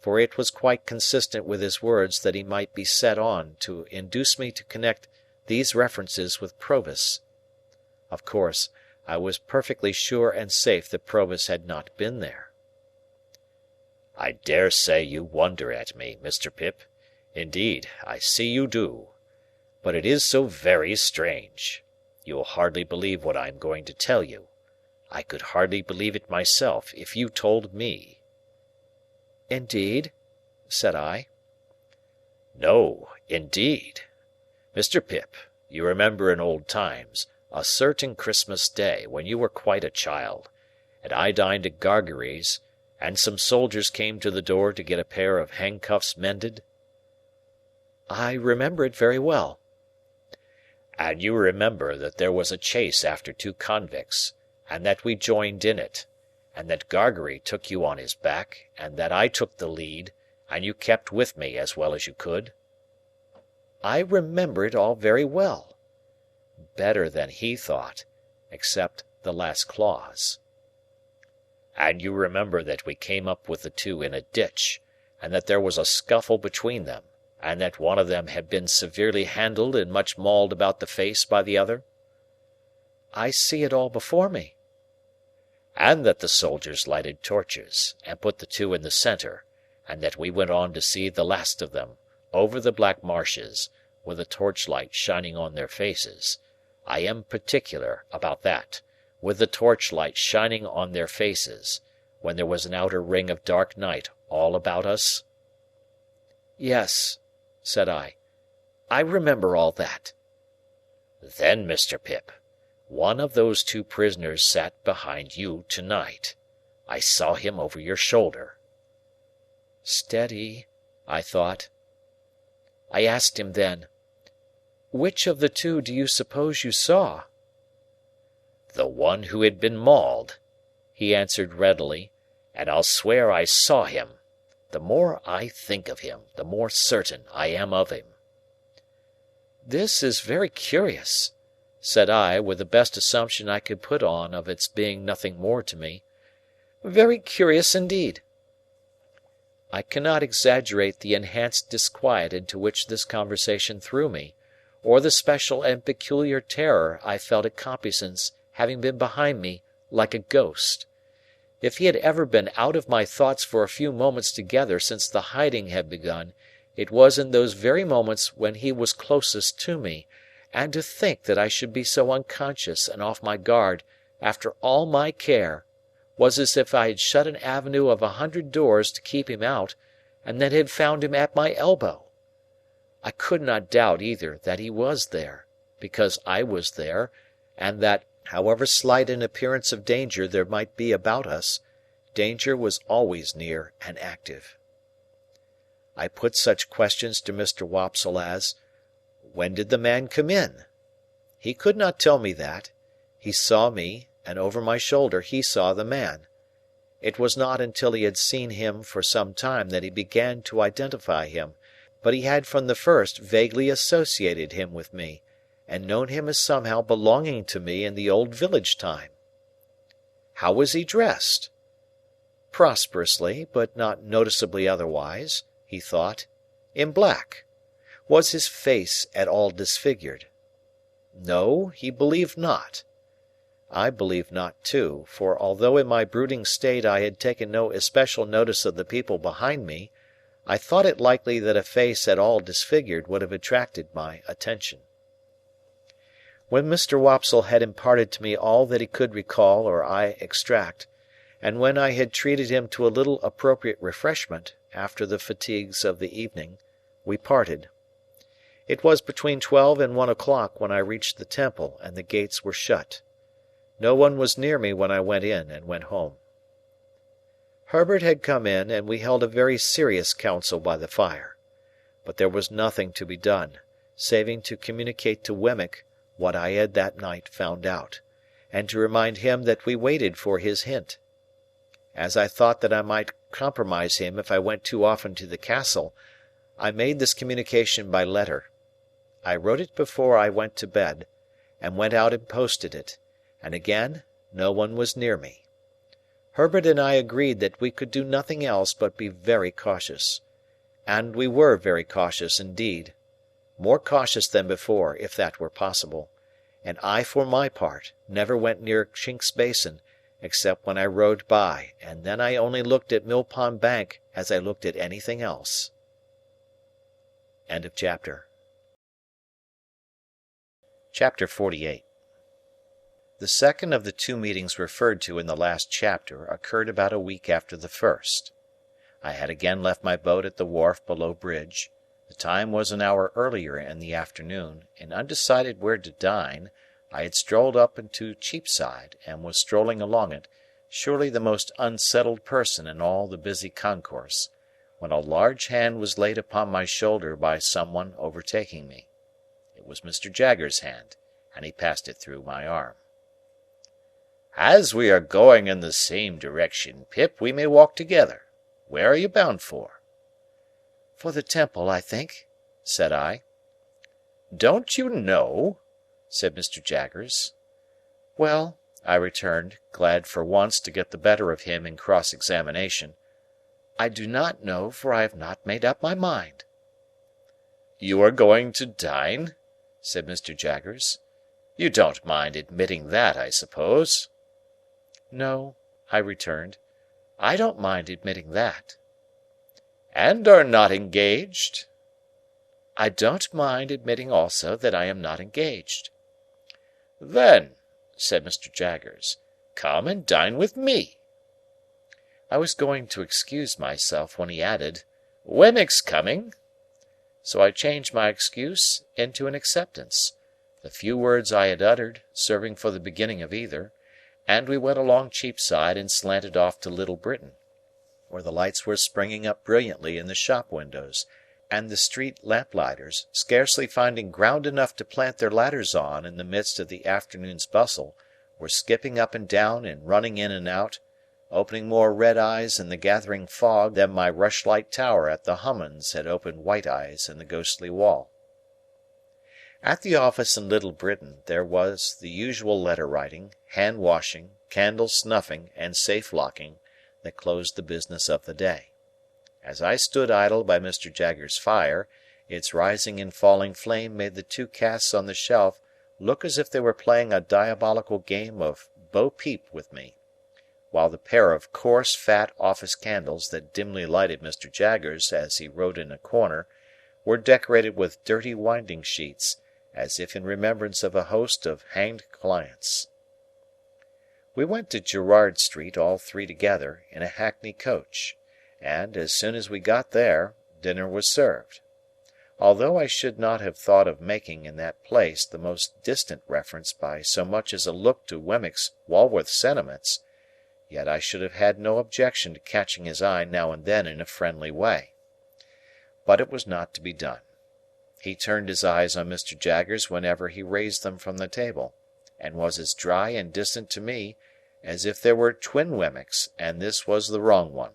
for it was quite consistent with his words that he might be set on to induce me to connect these references with Provis. Of course, I was perfectly sure and safe that Provis had not been there. I dare say you wonder at me, Mr. Pip. Indeed, I see you do. But it is so very strange. You will hardly believe what I am going to tell you. I could hardly believe it myself if you told me. Indeed? Said I. No, indeed. Mr. Pip, you remember in old times, a certain Christmas day, when you were quite a child, and I dined at Gargery's, and some soldiers came to the door to get a pair of handcuffs mended? I remember it very well. And you remember that there was a chase after two convicts, and that we joined in it, and that Gargery took you on his back, and that I took the lead, and you kept with me as well as you could? I remember it all very well. Better than he thought, except the last clause. And you remember that we came up with the two in a ditch, and that there was a scuffle between them, and that one of them had been severely handled and much mauled about the face by the other? I see it all before me. And that the soldiers lighted torches, and put the two in the centre, and that we went on to see the last of them, over the black marshes, with a torchlight shining on their faces. I am particular about that, with the torchlight shining on their faces, when there was an outer ring of dark night all about us? Yes, said I remember all that. Then, Mr. Pip, one of those two prisoners sat behind you tonight. I saw him over your shoulder. Steady, I thought. I asked him then, which of the two do you suppose you saw? The one who had been mauled, he answered readily, and I'll swear I saw him. The more I think of him, the more certain I am of him. This is very curious, said I, with the best assumption I could put on of its being nothing more to me. Very curious indeed. I cannot exaggerate the enhanced disquiet into which this conversation threw me, or the special and peculiar terror I felt at Compeyson's having been behind me like a ghost. If he had ever been out of my thoughts for a few moments together since the hiding had begun, it was in those very moments when he was closest to me, and to think that I should be so unconscious and off my guard, after all my care, was as if I had shut an avenue of 100 doors to keep him out, and then had found him at my elbow. I could not doubt either that he was there, because I was there, and that, however slight an appearance of danger there might be about us, danger was always near and active. I put such questions to Mr. Wopsle as, when did the man come in? He could not tell me that. He saw me, and over my shoulder he saw the man. It was not until he had seen him for some time that he began to identify him, but he had from the first vaguely associated him with me, and known him as somehow belonging to me in the old village time. How was he dressed? Prosperously, but not noticeably otherwise, he thought, in black. Was his face at all disfigured? No, he believed not. I believed not too, for although in my brooding state I had taken no especial notice of the people behind me, I thought it likely that a face at all disfigured would have attracted my attention. When Mr. Wopsle had imparted to me all that he could recall or I extract, and when I had treated him to a little appropriate refreshment, after the fatigues of the evening, we parted. It was between 12 and 1 o'clock when I reached the Temple, and the gates were shut. No one was near me when I went in and went home. Herbert had come in, and we held a very serious council by the fire. But there was nothing to be done, saving to communicate to Wemmick what I had that night found out, and to remind him that we waited for his hint. As I thought that I might compromise him if I went too often to the castle, I made this communication by letter. I wrote it before I went to bed, and went out and posted it, and again no one was near me. Herbert and I agreed that we could do nothing else but be very cautious. And we were very cautious indeed, more cautious than before, if that were possible, and I for my part never went near Chink's Basin, except when I rode by, and then I only looked at Mill Pond Bank as I looked at anything else. End of chapter. Chapter 48. The second of the two meetings referred to in the last chapter occurred about a week after the first. I had again left my boat at the wharf below bridge. The time was an hour earlier in the afternoon, and undecided where to dine, I had strolled up into Cheapside, and was strolling along it, surely the most unsettled person in all the busy concourse, when a large hand was laid upon my shoulder by some one overtaking me. It was Mr. Jaggers's hand, and he passed it through my arm. "As we are going in the same direction, Pip, we may walk together. Where are you bound for?" "For the Temple, I think," said I. "Don't you know?" said Mr. Jaggers. "Well," I returned, glad for once to get the better of him in cross-examination, "I do not know, for I have not made up my mind." "You are going to dine?" said Mr. Jaggers. "You don't mind admitting that, I suppose?" "No," I returned, "I don't mind admitting that." "And are not engaged?" "I don't mind admitting also that I am not engaged." "Then," said Mr. Jaggers, "come and dine with me." I was going to excuse myself when he added, "Wemmick's coming." So I changed my excuse into an acceptance, the few words I had uttered serving for the beginning of either, and we went along Cheapside and slanted off to Little Britain, where the lights were springing up brilliantly in the shop windows, and the street lamplighters, scarcely finding ground enough to plant their ladders on in the midst of the afternoon's bustle, were skipping up and down and running in and out, opening more red eyes in the gathering fog than my rushlight tower at the Hummons had opened white eyes in the ghostly wall. At the office in Little Britain there was the usual letter-writing, hand-washing, candle-snuffing, and safe-locking that closed the business of the day. As I stood idle by Mr. Jaggers's fire, its rising and falling flame made the two casts on the shelf look as if they were playing a diabolical game of bo-peep with me, while the pair of coarse fat office candles that dimly lighted Mr. Jaggers as he wrote in a corner were decorated with dirty winding sheets, as if in remembrance of a host of hanged clients. We went to Gerrard Street all three together, in a hackney coach, and, as soon as we got there, dinner was served. Although I should not have thought of making in that place the most distant reference by so much as a look to Wemmick's Walworth sentiments, yet I should have had no objection to catching his eye now and then in a friendly way. But it was not to be done. He turned his eyes on Mr. Jaggers whenever he raised them from the table, and was as dry and distant to me as if there were twin Wemmicks, and this was the wrong one.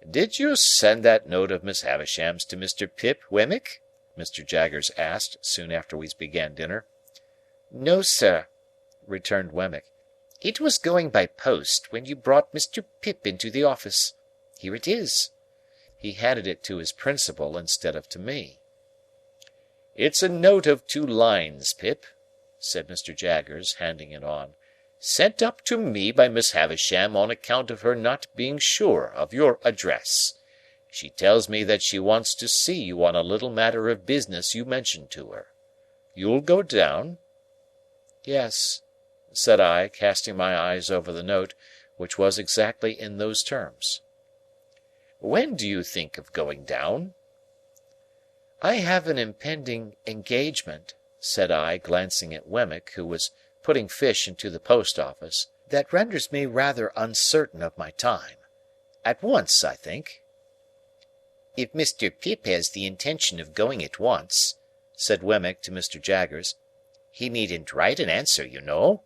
"Did you send that note of Miss Havisham's to Mr. Pip, Wemmick?" Mr. Jaggers asked, soon after we began dinner. No, sir, returned Wemmick. It was going by post when you brought Mr. Pip into the office. Here it is. He handed it to his principal instead of to me. "It's a note of 2 lines, Pip," said Mr. Jaggers, handing it on, "sent up to me by Miss Havisham on account of her not being sure of your address. She tells me that she wants to see you on a little matter of business you mentioned to her. You'll go down?" "Yes," said I, casting my eyes over the note, which was exactly in those terms. "When do you think of going down?" "I have an impending engagement," said I, glancing at Wemmick, who was putting fish into the post-office, "that renders me rather uncertain of my time. At once, I think." "If Mr. Pip has the intention of going at once," said Wemmick to Mr. Jaggers, "he needn't write an answer, you know."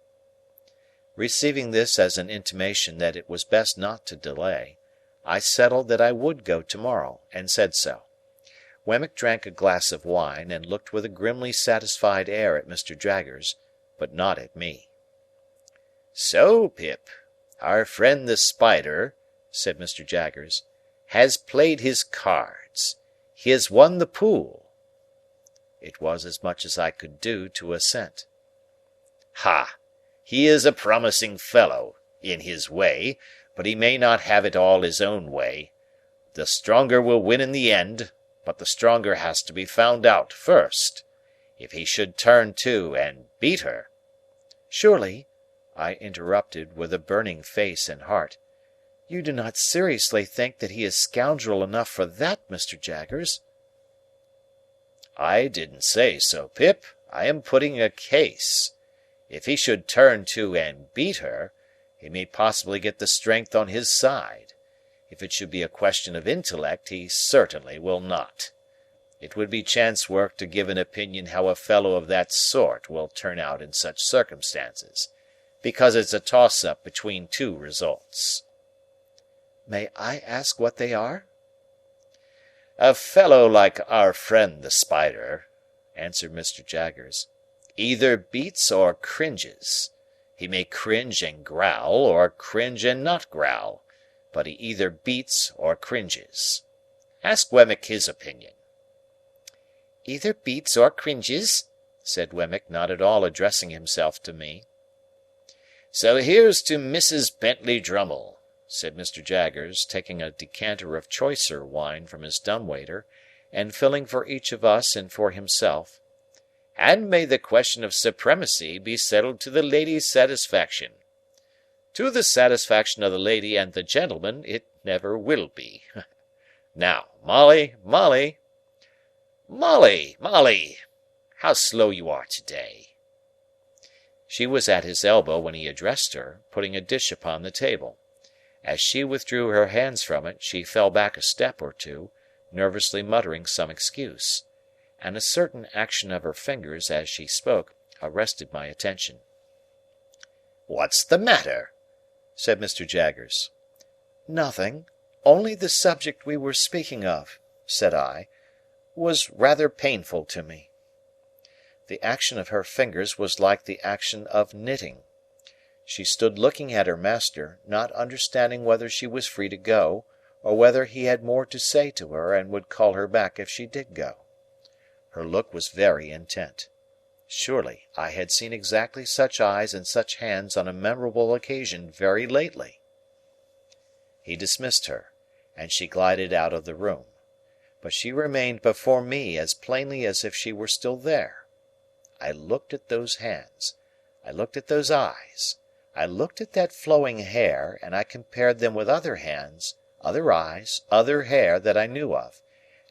Receiving this as an intimation that it was best not to delay, I settled that I would go to-morrow, and said so. Wemmick drank a glass of wine, and looked with a grimly satisfied air at Mr. Jaggers, but not at me. "So, Pip, our friend the Spider," said Mr. Jaggers, "has played his cards. He has won the pool." It was as much as I could do to assent. "Ha! He is a promising fellow, in his way, but he may not have it all his own way. The stronger will win in the end, but the stronger has to be found out first. If he should turn to and beat her—" "Surely," I interrupted, with a burning face and heart, "you do not seriously think that he is scoundrel enough for that, Mr. Jaggers?" "I didn't say so, Pip. I am putting a case. If he should turn to and beat her, he may possibly get the strength on his side. If it should be a question of intellect, he certainly will not. It would be chance work to give an opinion how a fellow of that sort will turn out in such circumstances, because it's a toss-up between 2 results." "May I ask what they are?" "A fellow like our friend the Spider," answered Mr. Jaggers, "either beats or cringes. He may cringe and growl, or cringe and not growl, but he either beats or cringes. Ask Wemmick his opinion." "Either beats or cringes," said Wemmick, not at all addressing himself to me. "So here's to Mrs. Bentley Drummle," said Mr. Jaggers, taking a decanter of choicer wine from his dumb-waiter, and filling for each of us and for himself, "and may the question of supremacy be settled to the lady's satisfaction. To the satisfaction of the lady and the gentleman, it never will be. Now, Molly, Molly! Molly, Molly! How slow you are to-day!" She was at his elbow when he addressed her, putting a dish upon the table. As she withdrew her hands from it, she fell back a step or 2, nervously muttering some excuse, and a certain action of her fingers as she spoke arrested my attention. "What's the matter?" said Mr. Jaggers. "Nothing. Only the subject we were speaking of," said I, "was rather painful to me." The action of her fingers was like the action of knitting. She stood looking at her master, not understanding whether she was free to go, or whether he had more to say to her and would call her back if she did go. Her look was very intent. Surely I had seen exactly such eyes and such hands on a memorable occasion very lately. He dismissed her, and she glided out of the room. But she remained before me as plainly as if she were still there. I looked at those hands, I looked at those eyes, I looked at that flowing hair, and I compared them with other hands, other eyes, other hair that I knew of,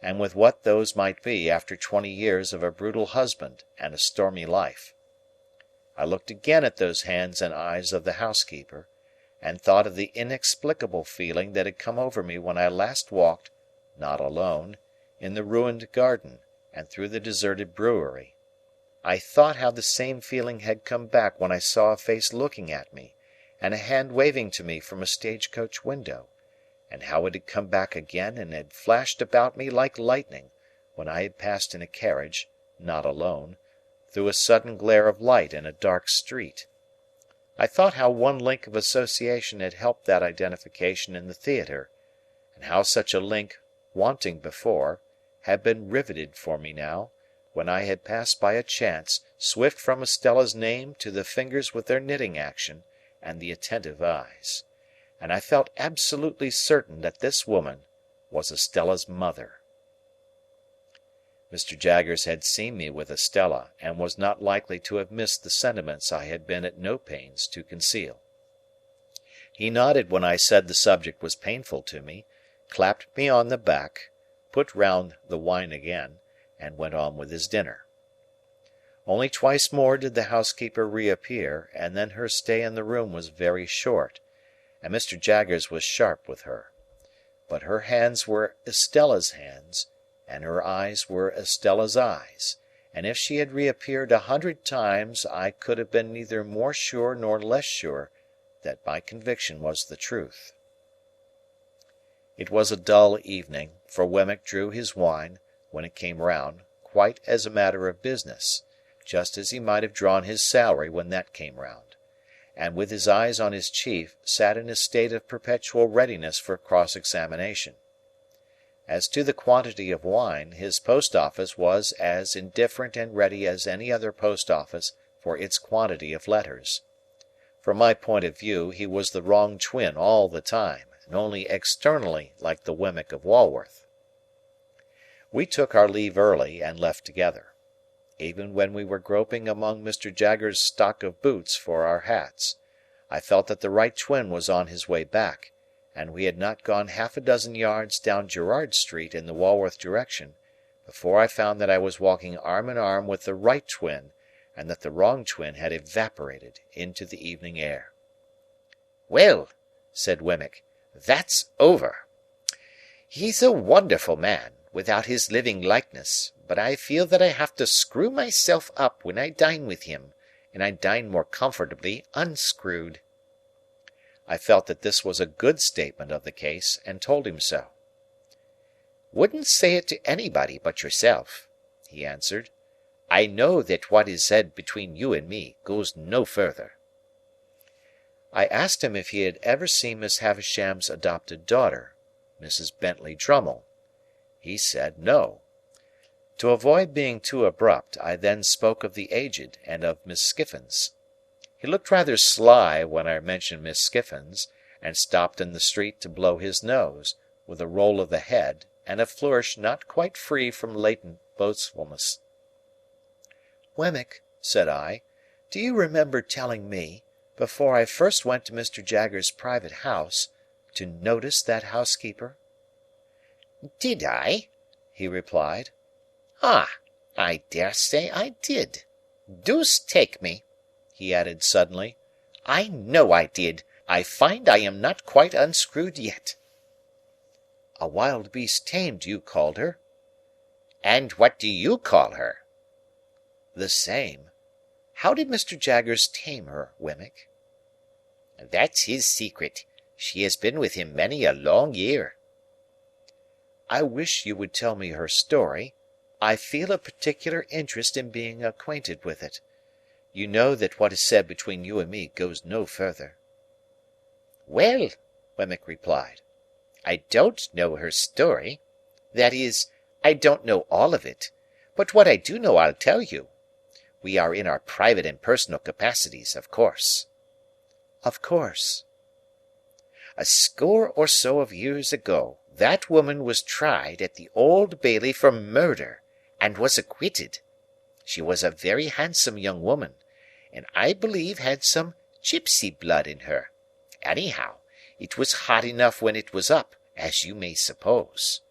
and with what those might be after 20 years of a brutal husband and a stormy life. I looked again at those hands and eyes of the housekeeper, and thought of the inexplicable feeling that had come over me when I last walked, not alone, in the ruined garden, and through the deserted brewery. I thought how the same feeling had come back when I saw a face looking at me, and a hand waving to me from a stagecoach window, and how it had come back again and had flashed about me like lightning when I had passed in a carriage, not alone, through a sudden glare of light in a dark street. I thought how one link of association had helped that identification in the theatre, and how such a link, wanting before, had been riveted for me now, when I had passed by a chance, swift from Estella's name to the fingers with their knitting action, and the attentive eyes. And I felt absolutely certain that this woman was Estella's mother. Mr. Jaggers had seen me with Estella, and was not likely to have missed the sentiments I had been at no pains to conceal. He nodded when I said the subject was painful to me, clapped me on the back, put round the wine again, and went on with his dinner. Only twice more did the housekeeper reappear, and then her stay in the room was very short, and Mr. Jaggers was sharp with her. But her hands were Estella's hands, and her eyes were Estella's eyes, and if she had reappeared 100 times I could have been neither more sure nor less sure that my conviction was the truth. It was a dull evening, for Wemmick drew his wine, when it came round, quite as a matter of business, just as he might have drawn his salary when that came round, and with his eyes on his chief sat in a state of perpetual readiness for cross-examination. As to the quantity of wine, his post-office was as indifferent and ready as any other post-office for its quantity of letters. From my point of view, he was the wrong twin all the time, and only externally like the Wemmick of Walworth. We took our leave early, and left together. Even when we were groping among Mr. Jaggers' stock of boots for our hats, I felt that the right twin was on his way back, and we had not gone 6 yards down Gerrard Street in the Walworth direction, before I found that I was walking arm in arm with the right twin, and that the wrong twin had evaporated into the evening air. "Well," said Wemmick, "that's over. He's a wonderful man, without his living likeness, but I feel that I have to screw myself up when I dine with him, and I dine more comfortably unscrewed." I felt that this was a good statement of the case, and told him so. "Wouldn't say it to anybody but yourself," he answered. "I know that what is said between you and me goes no further." I asked him if he had ever seen Miss Havisham's adopted daughter, Mrs. Bentley Drummle. He said no. To avoid being too abrupt, I then spoke of the Aged and of Miss Skiffins. He looked rather sly when I mentioned Miss Skiffins, and stopped in the street to blow his nose, with a roll of the head, and a flourish not quite free from latent boastfulness. "Wemmick," said I, "do you remember telling me, before I first went to Mr. Jaggers' private house, to notice that housekeeper?" "Did I?" he replied. "Ah, I dare say I did. Deuce take me," he added suddenly, "I know I did. I find I am not quite unscrewed yet." "A wild beast tamed, you called her." "And what do you call her?" "The same. How did Mr. Jaggers tame her, Wemmick?" "That's his secret. She has been with him many a long year." "I wish you would tell me her story. I feel a particular interest in being acquainted with it. You know that what is said between you and me goes no further." "Well," Wemmick replied, "I don't know her story. That is, I don't know all of it. But what I do know I'll tell you. We are in our private and personal capacities, of course." "Of course." "A score or so of years ago, that woman was tried at the Old Bailey for murder, and was acquitted. She was a very handsome young woman, and I believe had some gipsy blood in her. Anyhow, it was hot enough when it was up, as you may suppose."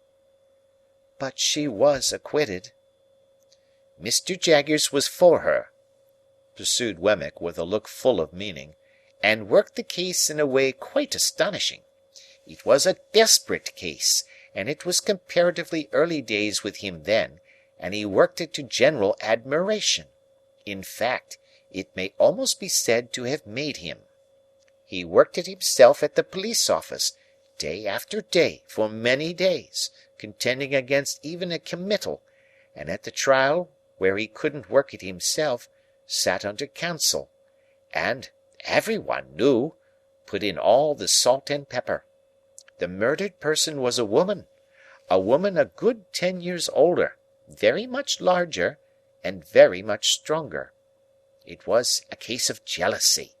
"But she was acquitted." "Mr. Jaggers was for her," pursued Wemmick with a look full of meaning, "and worked the case in a way quite astonishing. It was a desperate case, and it was comparatively early days with him then, and he worked it to general admiration. In fact, it may almost be said to have made him. He worked it himself at the police office, day after day, for many days, contending against even a committal, and at the trial, where he couldn't work it himself, sat under counsel, and, everyone knew, put in all the salt and pepper. The murdered person was a woman a good 10 years older, very much larger, and very much stronger. It was a case of jealousy.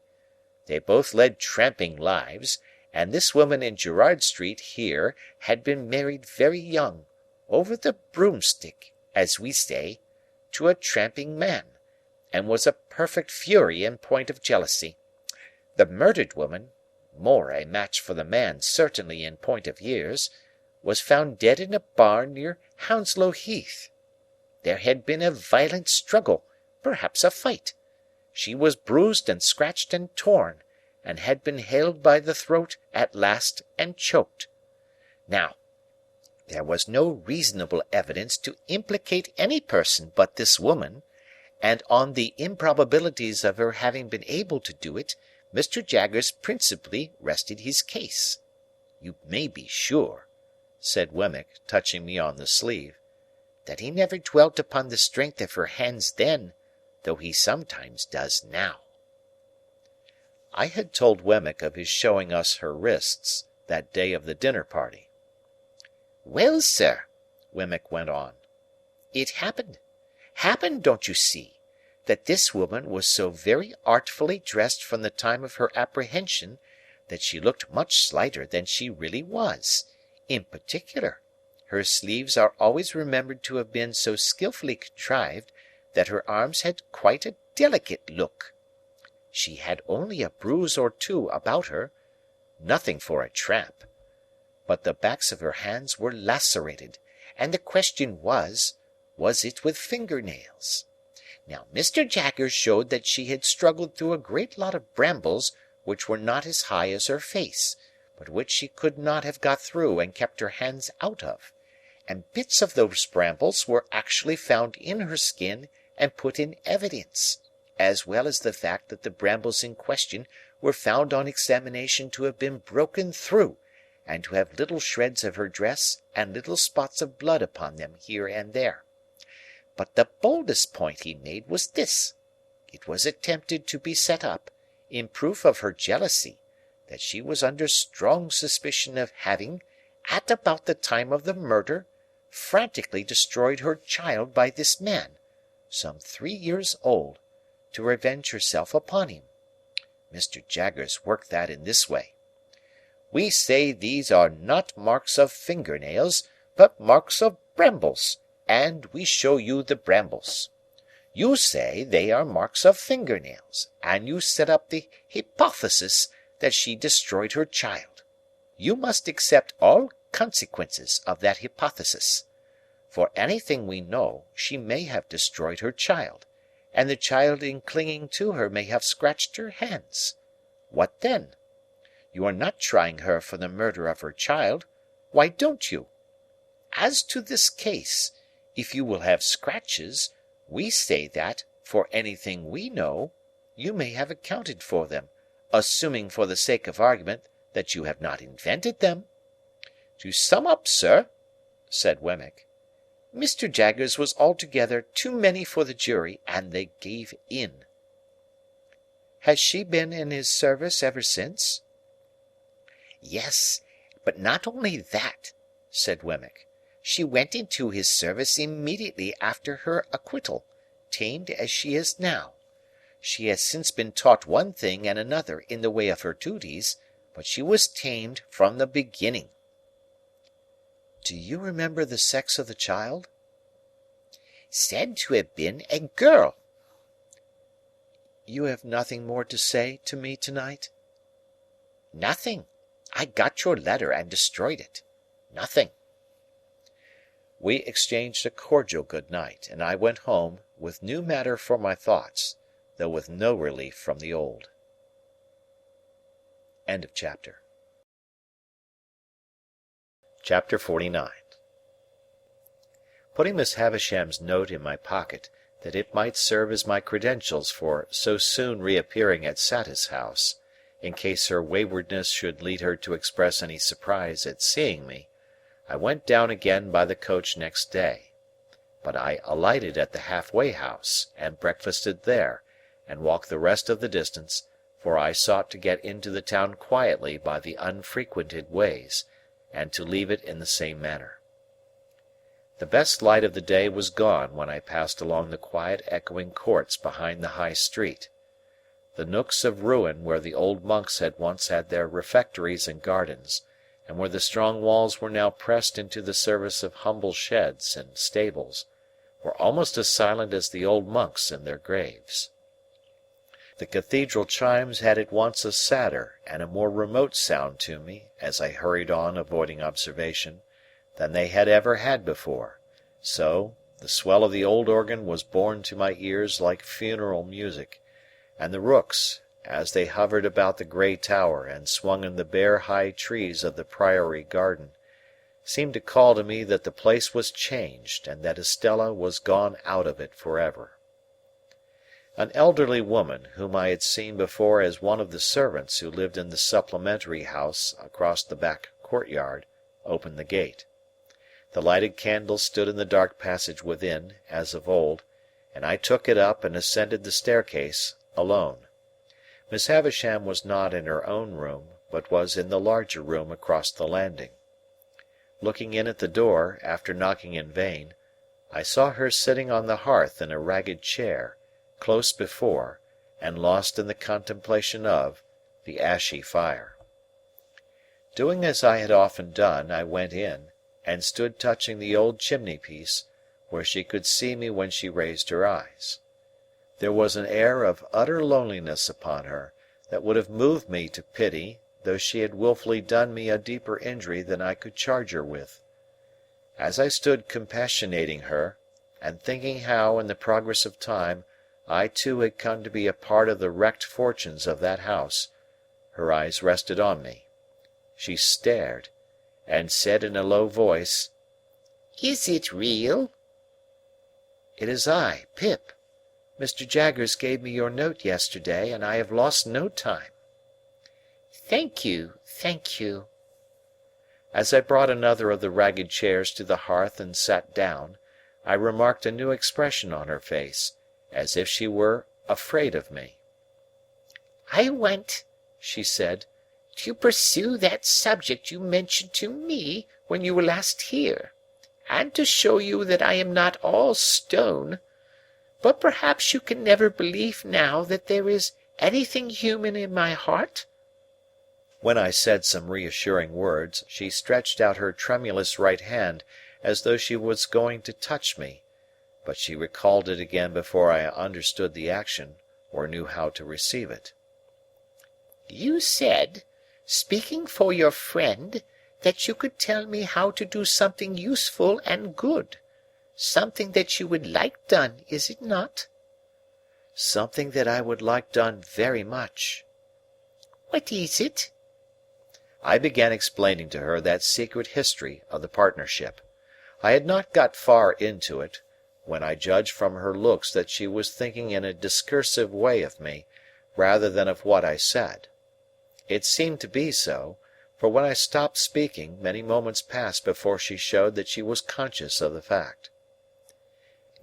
They both led tramping lives, and this woman in Gerrard Street here had been married very young, over the broomstick, as we say, to a tramping man, and was a perfect fury in point of jealousy. The murdered woman, more a match for the man certainly in point of years, was found dead in a barn near Hounslow Heath. There had been a violent struggle, perhaps a fight. She was bruised and scratched and torn, and had been held by the throat at last and choked. Now, there was no reasonable evidence to implicate any person but this woman, and on the improbabilities of her having been able to do it, Mr. Jaggers principally rested his case. You may be sure, said Wemmick, touching me on the sleeve, that he never dwelt upon the strength of her hands then, though he sometimes does now. I had told Wemmick of his showing us her wrists that day of the dinner party. Well, sir, Wemmick went on, it happened, don't you see, that this woman was so very artfully dressed from the time of her apprehension that she looked much slighter than she really was. In particular, her sleeves are always remembered to have been so skilfully contrived that her arms had quite a delicate look. She had only a bruise or two about her, nothing for a tramp, but the backs of her hands were lacerated, and the question was it with finger-nails? Now, Mr. Jaggers showed that she had struggled through a great lot of brambles which were not as high as her face, but which she could not have got through and kept her hands out of, and bits of those brambles were actually found in her skin and put in evidence, as well as the fact that the brambles in question were found on examination to have been broken through, and to have little shreds of her dress and little spots of blood upon them here and there. But the boldest point he made was this. It was attempted to be set up, in proof of her jealousy, that she was under strong suspicion of having, at about the time of the murder, frantically destroyed her child by this man, some 3 years old, to revenge herself upon him. Mr. Jaggers worked that in this way. We say these are not marks of finger-nails, but marks of brambles, and we show you the brambles. You say they are marks of finger-nails, and you set up the hypothesis that she destroyed her child. You must accept all consequences of that hypothesis. For anything we know, she may have destroyed her child, and the child in clinging to her may have scratched her hands. What then? You are not trying her for the murder of her child. Why don't you? As to this case, if you will have scratches, we say that, for anything we know, you may have accounted for them, assuming for the sake of argument that you have not invented them. To sum up, sir, said Wemmick, Mr. Jaggers was altogether too many for the jury, and they gave in. Has she been in his service ever since? Yes, but not only that, said Wemmick. She went into his service immediately after her acquittal, tamed as she is now. She has since been taught one thing and another in the way of her duties, but she was tamed from the beginning. Do you remember the sex of the child? Said to have been a girl. You have nothing more to say to me tonight? Nothing. I got your letter and destroyed it. Nothing. We exchanged a cordial good night, and I went home, with new matter for my thoughts, though with no relief from the old. End of chapter. Chapter 49. Putting Miss Havisham's note in my pocket, that it might serve as my credentials for so soon reappearing at Satis House, in case her waywardness should lead her to express any surprise at seeing me, I went down again by the coach next day. But I alighted at the half-way house, and breakfasted there, and walked the rest of the distance, for I sought to get into the town quietly by the unfrequented ways, and to leave it in the same manner. The best light of the day was gone when I passed along the quiet echoing courts behind the high street. The nooks of ruin where the old monks had once had their refectories and gardens, and where the strong walls were now pressed into the service of humble sheds and stables, were almost as silent as the old monks in their graves. The cathedral chimes had at once a sadder and a more remote sound to me, as I hurried on avoiding observation, than they had ever had before, so the swell of the old organ was borne to my ears like funeral music, and the rooks, as they hovered about the grey tower and swung in the bare high trees of the priory garden, seemed to call to me that the place was changed and that Estella was gone out of it for ever. An elderly woman, whom I had seen before as one of the servants who lived in the supplementary house across the back courtyard, opened the gate. The lighted candle stood in the dark passage within, as of old, and I took it up and ascended the staircase, alone. Miss Havisham was not in her own room, but was in the larger room across the landing. Looking in at the door, after knocking in vain, I saw her sitting on the hearth in a ragged chair, close before, and lost in the contemplation of, the ashy fire. Doing as I had often done, I went in, and stood touching the old chimney-piece, where she could see me when she raised her eyes. There was an air of utter loneliness upon her, that would have moved me to pity, though she had wilfully done me a deeper injury than I could charge her with. As I stood compassionating her, and thinking how, in the progress of time, I too had come to be a part of the wrecked fortunes of that house, her eyes rested on me. She stared, and said in a low voice, "Is it real?" "It is I, Pip. Mr. Jaggers gave me your note yesterday, and I have lost no time." Thank you, thank you. As I brought another of the ragged chairs to the hearth and sat down, I remarked a new expression on her face, as if she were afraid of me. "I want," she said, "to pursue that subject you mentioned to me when you were last here, and to show you that I am not all stone. But perhaps you can never believe now that there is anything human in my heart?" When I said some reassuring words, she stretched out her tremulous right hand as though she was going to touch me, but she recalled it again before I understood the action, or knew how to receive it. "You said, speaking for your friend, that you could tell me how to do something useful and good. Something that you would like done, is it not?" "Something that I would like done very much." "What is it?" I began explaining to her that secret history of the partnership. I had not got far into it, when I judged from her looks that she was thinking in a discursive way of me, rather than of what I said. It seemed to be so, for when I stopped speaking, many moments passed before she showed that she was conscious of the fact.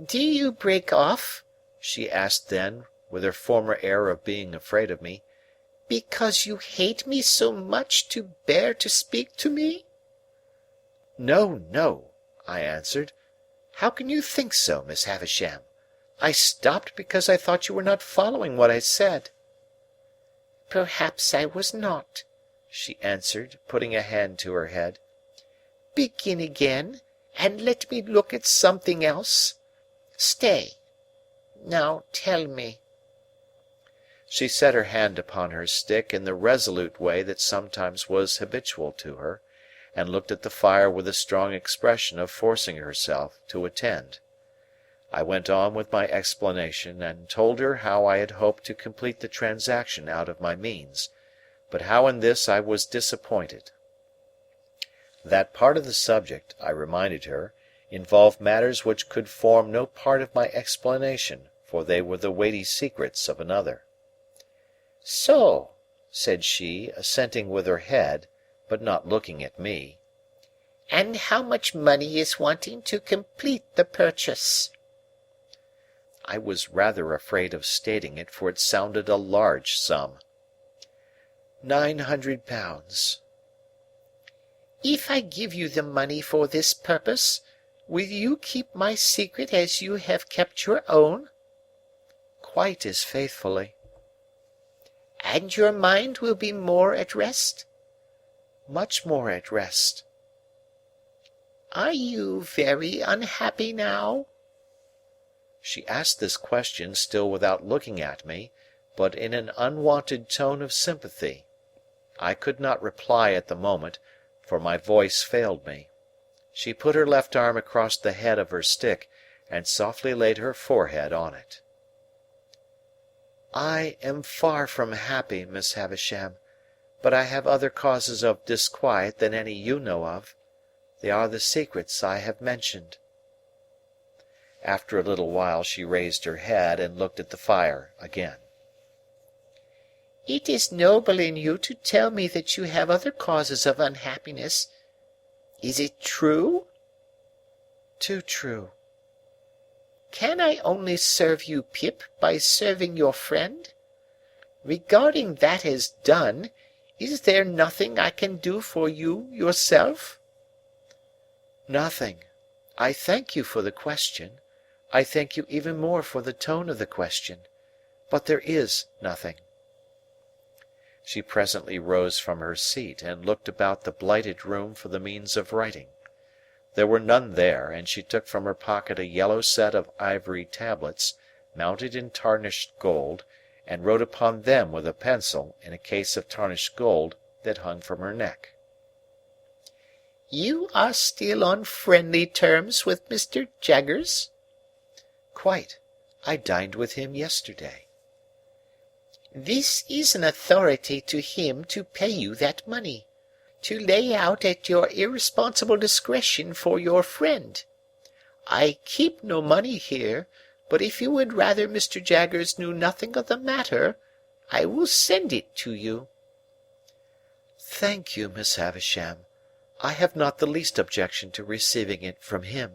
"Do you break off," she asked then, with her former air of being afraid of me, "because you hate me so much to bear to speak to me?" "No, no," I answered. "How can you think so, Miss Havisham? I stopped because I thought you were not following what I said." "Perhaps I was not," she answered, putting a hand to her head. "Begin again, and let me look at something else. Stay. Now tell me." She set her hand upon her stick in the resolute way that sometimes was habitual to her, and looked at the fire with a strong expression of forcing herself to attend. I went on with my explanation, and told her how I had hoped to complete the transaction out of my means, but how in this I was disappointed. That part of the subject, I reminded her, involved matters which could form no part of my explanation, for they were the weighty secrets of another. So, said she, assenting with her head, but not looking at me. and how much money is wanting to complete the purchase? I was rather afraid of stating it, for it sounded a large sum. £900. If I give you the money for this purpose, will you keep my secret as you have kept your own? Quite as faithfully. And your mind will be more at rest? Much more at rest. Are you very unhappy now? She asked this question still without looking at me, but in an unwonted tone of sympathy. I could not reply at the moment, for my voice failed me. She put her left arm across the head of her stick, and softly laid her forehead on it. I am far from happy, Miss Havisham, but I have other causes of disquiet than any you know of. They are the secrets I have mentioned. After a little while she raised her head and looked at the fire again. It is noble in you to tell me that you have other causes of unhappiness. Is it true? Too true. Can I only serve you, Pip, by serving your friend? Regarding that as done, is there nothing I can do for you yourself? Nothing. I thank you for the question. I thank you even more for the tone of the question. But there is nothing. She presently rose from her seat and looked about the blighted room for the means of writing. There were none there, and she took from her pocket a yellow set of ivory tablets, mounted in tarnished gold, and wrote upon them with a pencil in a case of tarnished gold that hung from her neck. You are still on friendly terms with Mr. Jaggers? Quite. I dined with him yesterday. This is an authority to him to pay you that money, to lay out at your irresponsible discretion for your friend. I keep no money here, but if you would rather Mr. Jaggers knew nothing of the matter, I will send it to you. Thank you, Miss Havisham. I have not the least objection to receiving it from him.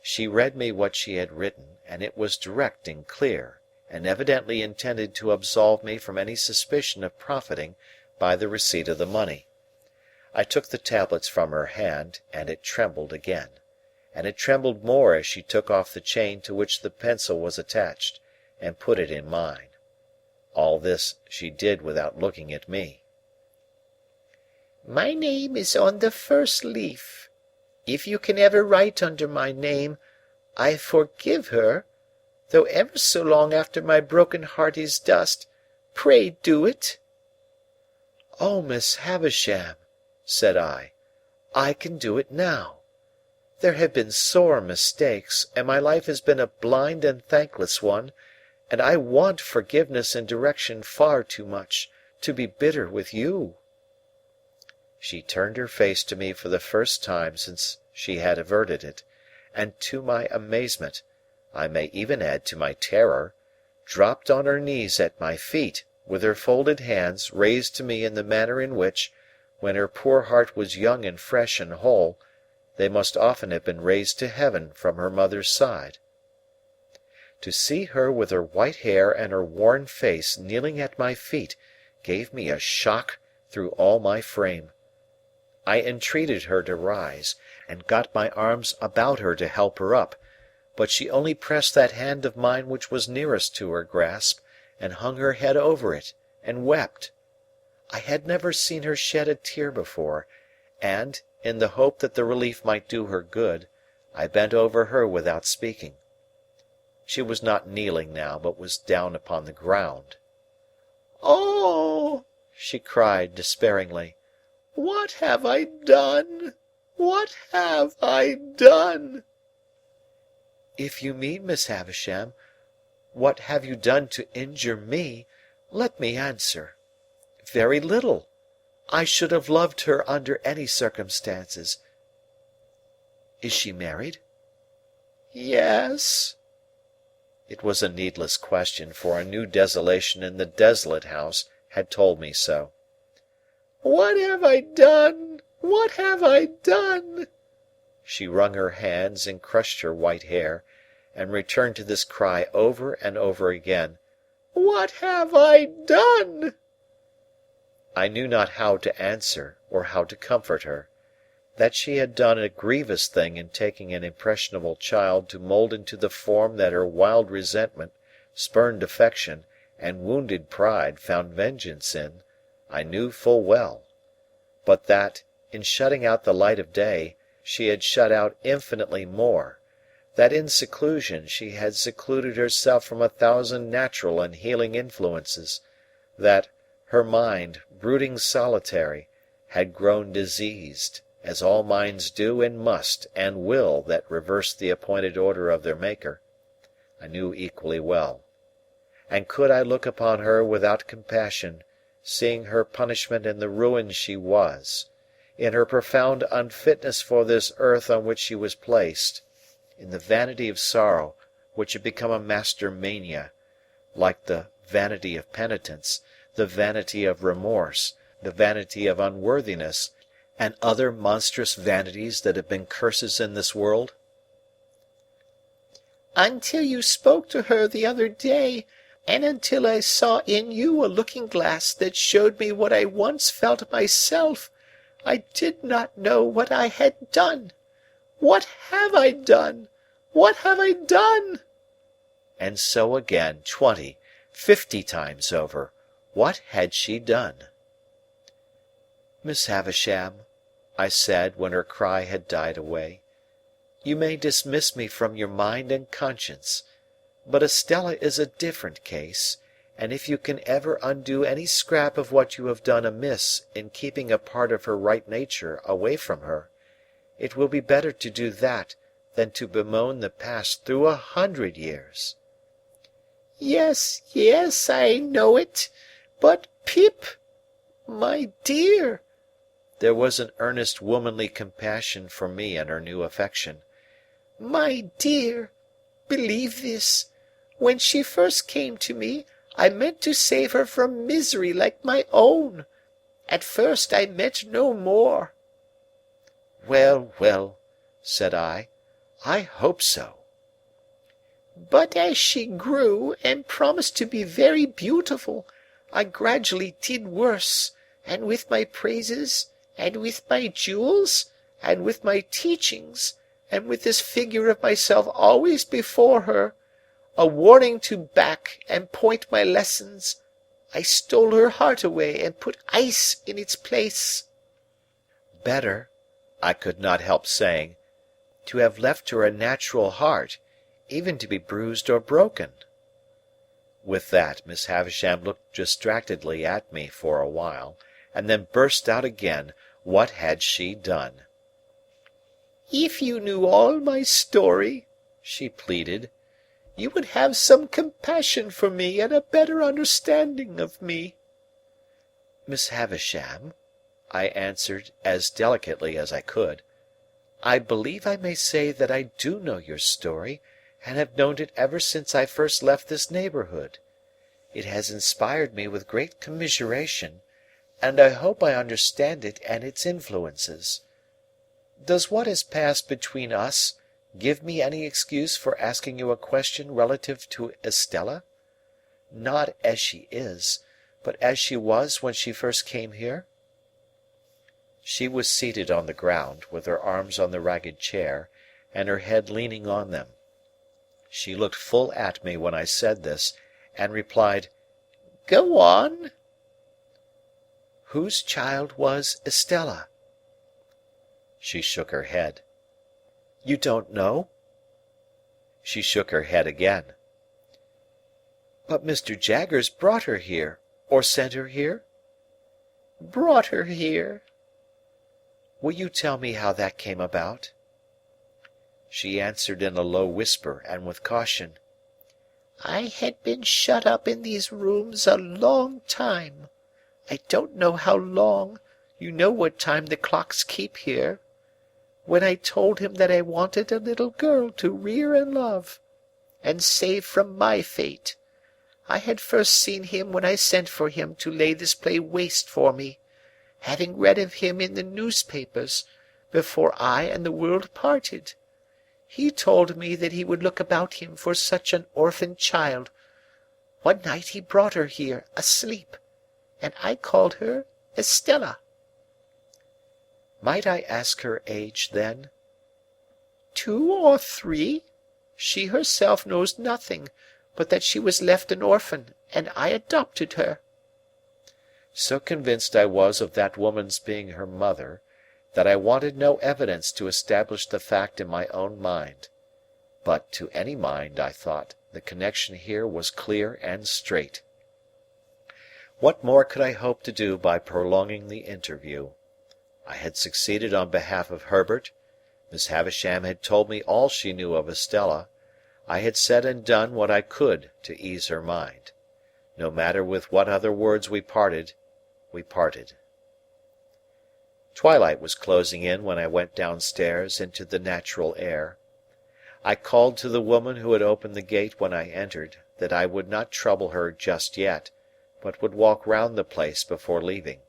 She read me what she had written, and it was direct and clear, and evidently intended to absolve me from any suspicion of profiting by the receipt of the money. I took the tablets from her hand, and it trembled again, and it trembled more as she took off the chain to which the pencil was attached, and put it in mine. All this she did without looking at me. My name is on the first leaf. If you can ever write under my name, I forgive her, though ever so long after my broken heart is dust. Pray do it. Oh, Miss Havisham, said I can do it now. There have been sore mistakes, and my life has been a blind and thankless one, and I want forgiveness and direction far too much to be bitter with you. She turned her face to me for the first time since she had averted it, and to my amazement, I may even add to my terror, dropped on her knees at my feet, with her folded hands raised to me in the manner in which, when her poor heart was young and fresh and whole, they must often have been raised to heaven from her mother's side. To see her with her white hair and her worn face kneeling at my feet gave me a shock through all my frame. I entreated her to rise, and got my arms about her to help her up, but she only pressed that hand of mine which was nearest to her grasp, and hung her head over it, and wept. I had never seen her shed a tear before, and, in the hope that the relief might do her good, I bent over her without speaking. She was not kneeling now, but was down upon the ground. Oh! she cried despairingly. What have I done? What have I done? If you mean, Miss Havisham, what have you done to injure me, let me answer. Very little. I should have loved her under any circumstances. Is she married?" "Yes." It was a needless question, for a new desolation in the desolate house had told me so. "What have I done? What have I done?" She wrung her hands and crushed her white hair, and returned to this cry over and over again. "What have I done?" I knew not how to answer or how to comfort her. That she had done a grievous thing in taking an impressionable child to mould into the form that her wild resentment, spurned affection, and wounded pride found vengeance in, I knew full well; but that, in shutting out the light of day, she had shut out infinitely more; that in seclusion she had secluded herself from 1,000 natural and healing influences; that, her mind, brooding solitary, had grown diseased, as all minds do and must and will that reverse the appointed order of their Maker, I knew equally well. And could I look upon her without compassion, seeing her punishment in the ruin she was, in her profound unfitness for this earth on which she was placed, in the vanity of sorrow which had become a master mania, like the vanity of penitence, the vanity of remorse, the vanity of unworthiness, and other monstrous vanities that have been curses in this world? "Until you spoke to her the other day, and until I saw in you a looking-glass that showed me what I once felt myself, I did not know what I had done. What have I done? What have I done?" And so again, 20, 50 times over, what had she done? "Miss Havisham," I said, when her cry had died away, "you may dismiss me from your mind and conscience, but Estella is a different case, and if you can ever undo any scrap of what you have done amiss in keeping a part of her right nature away from her, it will be better to do that than to bemoan the past through 100 years." "Yes, yes, I know it. But, Pip, my dear—" There was an earnest womanly compassion for me in her new affection. "My dear, believe this. When she first came to me, I meant to save her from misery like my own. At first I meant no more." "Well, well," said I hope so." "But as she grew, and promised to be very beautiful, I gradually did worse, and with my praises, and with my jewels, and with my teachings, and with this figure of myself always before her, a warning to back and point my lessons, I stole her heart away and put ice in its place." "Better," I could not help saying, "to have left her a natural heart, even to be bruised or broken." With that, Miss Havisham looked distractedly at me for a while, and then burst out again. What had she done? "If you knew all my story," she pleaded, "you would have some compassion for me and a better understanding of me." "Miss Havisham," I answered as delicately as I could, "I believe I may say that I do know your story, and have known it ever since I first left this neighbourhood. It has inspired me with great commiseration, and I hope I understand it and its influences. Does what has passed between us give me any excuse for asking you a question relative to Estella? Not as she is, but as she was when she first came here?" She was seated on the ground, with her arms on the ragged chair, and her head leaning on them. She looked full at me when I said this, and replied, "Go on." "Whose child was Estella?" She shook her head. "You don't know?" She shook her head again. "But Mr. Jaggers brought her here, or sent her here?" "Brought her here." "Will you tell me how that came about?" She answered in a low whisper and with caution, "I had been shut up in these rooms a long time. I don't know how long; you know what time the clocks keep here. when I told him that I wanted a little girl to rear and love, and save from my fate. I had first seen him when I sent for him to lay this play waste for me, having read of him in the newspapers, before I and the world parted. He told me that he would look about him for such an orphan child. One night he brought her here, asleep, and I called her Estella." "Might I ask her age, then?" 2 or 3. She herself knows nothing, but that she was left an orphan, and I adopted her." So convinced I was of that woman's being her mother, that I wanted no evidence to establish the fact in my own mind. But to any mind, I thought, the connection here was clear and straight. What more could I hope to do by prolonging the interview? I had succeeded on behalf of Herbert. Miss Havisham had told me all she knew of Estella. I had said and done what I could to ease her mind. No matter with what other words we parted, we parted. Twilight was closing in when I went downstairs into the natural air. I called to the woman who had opened the gate when I entered, that I would not trouble her just yet, but would walk round the place before leaving.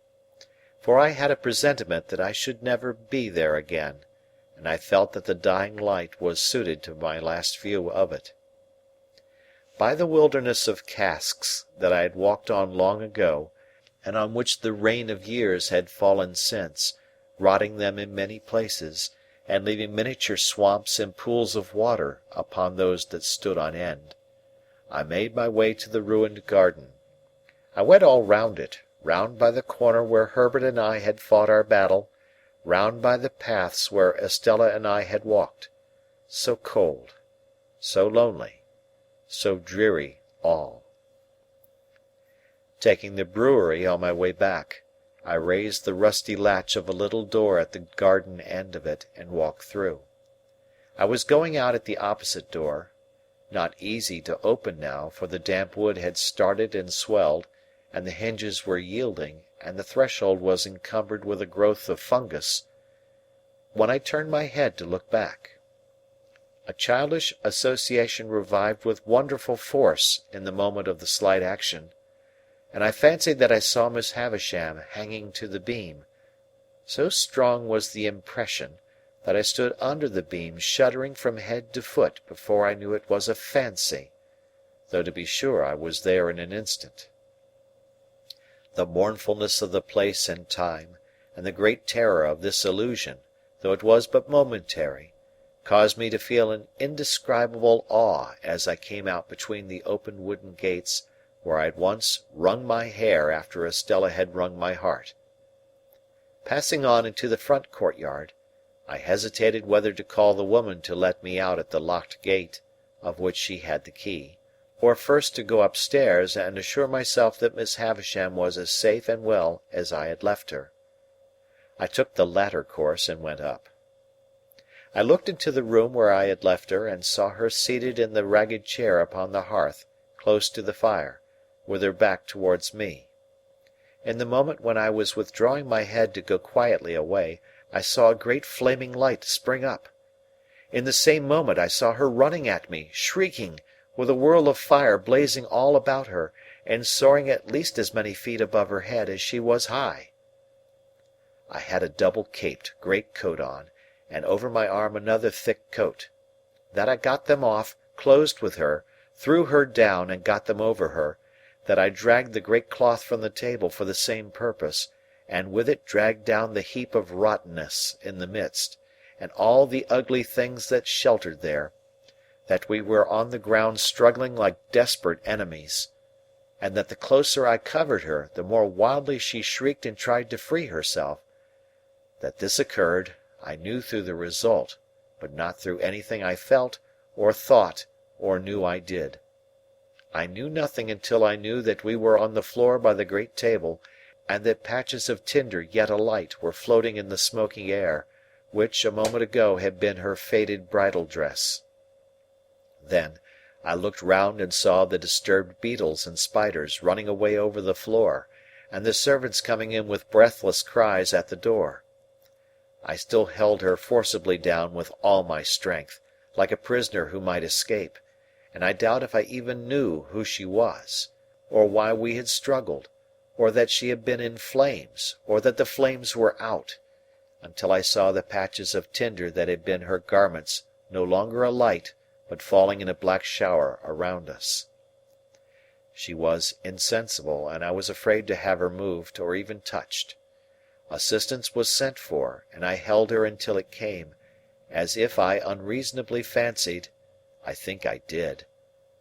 For I had a presentiment that I should never be there again, and I felt that the dying light was suited to my last view of it. By the wilderness of casks that I had walked on long ago, and on which the rain of years had fallen since, rotting them in many places, and leaving miniature swamps and pools of water upon those that stood on end, I made my way to the ruined garden. I went all round it, round by the corner where Herbert and I had fought our battle, round by the paths where Estella and I had walked. So cold, so lonely, so dreary all. Taking the brewery on my way back, I raised the rusty latch of a little door at the garden end of it and walked through. I was going out at the opposite door, not easy to open now, for the damp wood had started and swelled, and the hinges were yielding, and the threshold was encumbered with a growth of fungus, when I turned my head to look back. A childish association revived with wonderful force in the moment of the slight action, and I fancied that I saw Miss Havisham hanging to the beam. So strong was the impression, that I stood under the beam shuddering from head to foot before I knew it was a fancy, though to be sure I was there in an instant. The mournfulness of the place and time, and the great terror of this illusion, though it was but momentary, caused me to feel an indescribable awe as I came out between the open wooden gates where I had once wrung my hair after Estella had wrung my heart. Passing on into the front courtyard, I hesitated whether to call the woman to let me out at the locked gate, of which she had the key, or first to go upstairs and assure myself that Miss Havisham was as safe and well as I had left her. I took the latter course and went up. I looked into the room where I had left her, and saw her seated in the ragged chair upon the hearth, close to the fire, with her back towards me. In the moment when I was withdrawing my head to go quietly away, I saw a great flaming light spring up. In the same moment I saw her running at me, shrieking, with a whirl of fire blazing all about her, and soaring at least as many feet above her head as she was high. I had a double-caped great coat on, and over my arm another thick coat. That I got them off, closed with her, threw her down and got them over her, that I dragged the great cloth from the table for the same purpose, and with it dragged down the heap of rottenness in the midst, and all the ugly things that sheltered there, that we were on the ground struggling like desperate enemies, and that the closer I covered her, the more wildly she shrieked and tried to free herself. That this occurred, I knew through the result, but not through anything I felt, or thought, or knew I did. I knew nothing until I knew that we were on the floor by the great table, and that patches of tinder yet alight were floating in the smoky air, which a moment ago had been her faded bridal dress. Then I looked round and saw the disturbed beetles and spiders running away over the floor, and the servants coming in with breathless cries at the door. I still held her forcibly down with all my strength, like a prisoner who might escape, and I doubt if I even knew who she was, or why we had struggled, or that she had been in flames, or that the flames were out, until I saw the patches of tinder that had been her garments no longer alight but falling in a black shower around us. She was insensible, and I was afraid to have her moved or even touched. Assistance was sent for, and I held her until it came, as if I unreasonably fancied, I think I did,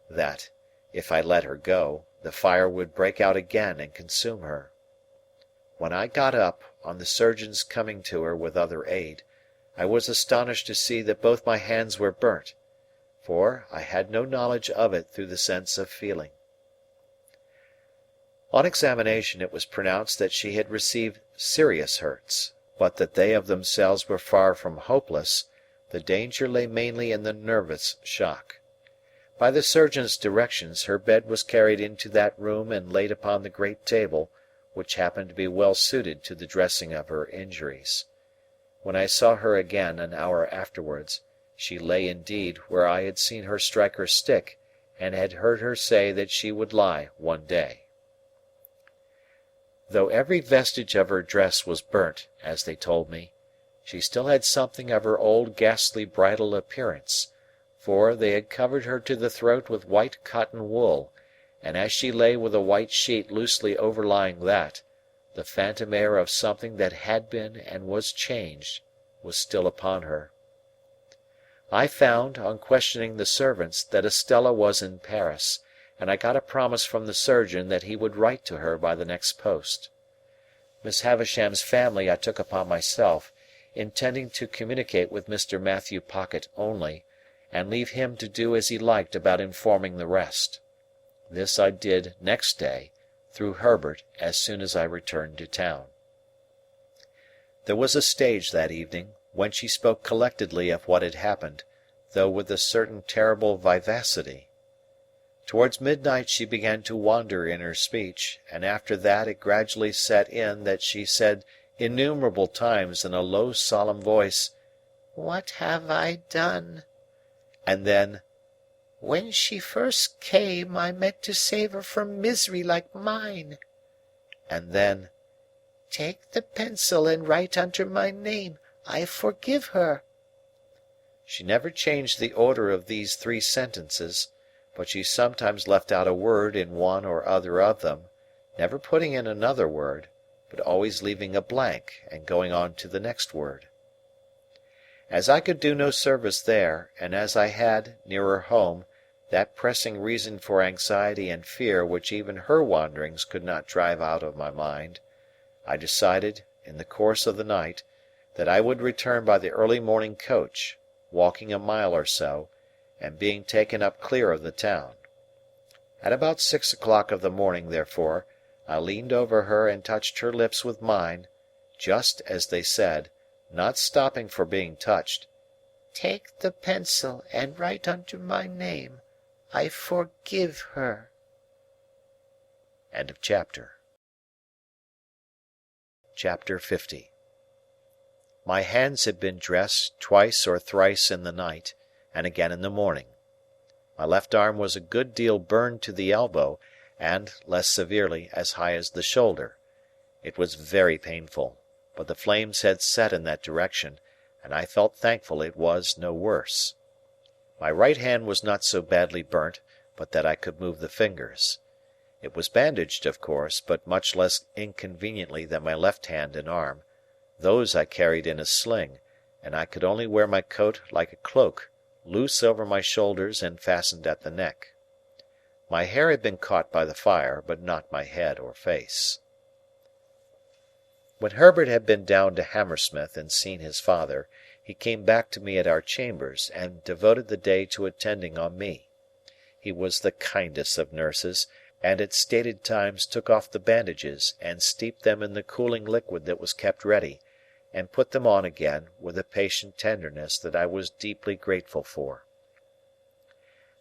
that, if I let her go, the fire would break out again and consume her. When I got up, on the surgeon's coming to her with other aid, I was astonished to see that both my hands were burnt, for I had no knowledge of it through the sense of feeling. On examination it was pronounced that she had received serious hurts, but that they of themselves were far from hopeless, the danger lay mainly in the nervous shock. By the surgeon's directions her bed was carried into that room and laid upon the great table, which happened to be well suited to the dressing of her injuries. When I saw her again an hour afterwards, she lay indeed where I had seen her strike her stick, and had heard her say that she would lie one day. Though every vestige of her dress was burnt, as they told me, she still had something of her old ghastly bridal appearance, for they had covered her to the throat with white cotton wool, and as she lay with a white sheet loosely overlying that, the phantom air of something that had been and was changed was still upon her. I found, on questioning the servants, that Estella was in Paris, and I got a promise from the surgeon that he would write to her by the next post. Miss Havisham's family I took upon myself, intending to communicate with Mr. Matthew Pocket only, and leave him to do as he liked about informing the rest. This I did next day, through Herbert, as soon as I returned to town. There was a stage that evening, when she spoke collectedly of what had happened, though with a certain terrible vivacity. Towards midnight she began to wander in her speech, and after that it gradually set in that she said innumerable times in a low solemn voice, "What have I done?" And then, "When she first came I meant to save her from misery like mine." And then, "Take the pencil and write under my name, I forgive her." She never changed the order of these 3 sentences, but she sometimes left out a word in one or other of them, never putting in another word, but always leaving a blank and going on to the next word. As I could do no service there, and as I had, nearer home, that pressing reason for anxiety and fear which even her wanderings could not drive out of my mind, I decided, in the course of the night, that I would return by the early morning coach, walking a mile or so, and being taken up clear of the town. At about 6 o'clock of the morning, therefore, I leaned over her and touched her lips with mine, just as they said, not stopping for being touched, "Take the pencil and write under my name, I forgive her." End of chapter. Chapter 50. My hands had been dressed twice or thrice in the night, and again in the morning. My left arm was a good deal burned to the elbow, and, less severely, as high as the shoulder. It was very painful, but the flames had set in that direction, and I felt thankful it was no worse. My right hand was not so badly burnt but that I could move the fingers. It was bandaged, of course, but much less inconveniently than my left hand and arm. Those I carried in a sling, and I could only wear my coat like a cloak, loose over my shoulders and fastened at the neck. My hair had been caught by the fire, but not my head or face. When Herbert had been down to Hammersmith and seen his father, he came back to me at our chambers, and devoted the day to attending on me. He was the kindest of nurses, and at stated times took off the bandages and steeped them in the cooling liquid that was kept ready, and put them on again with a patient tenderness that I was deeply grateful for.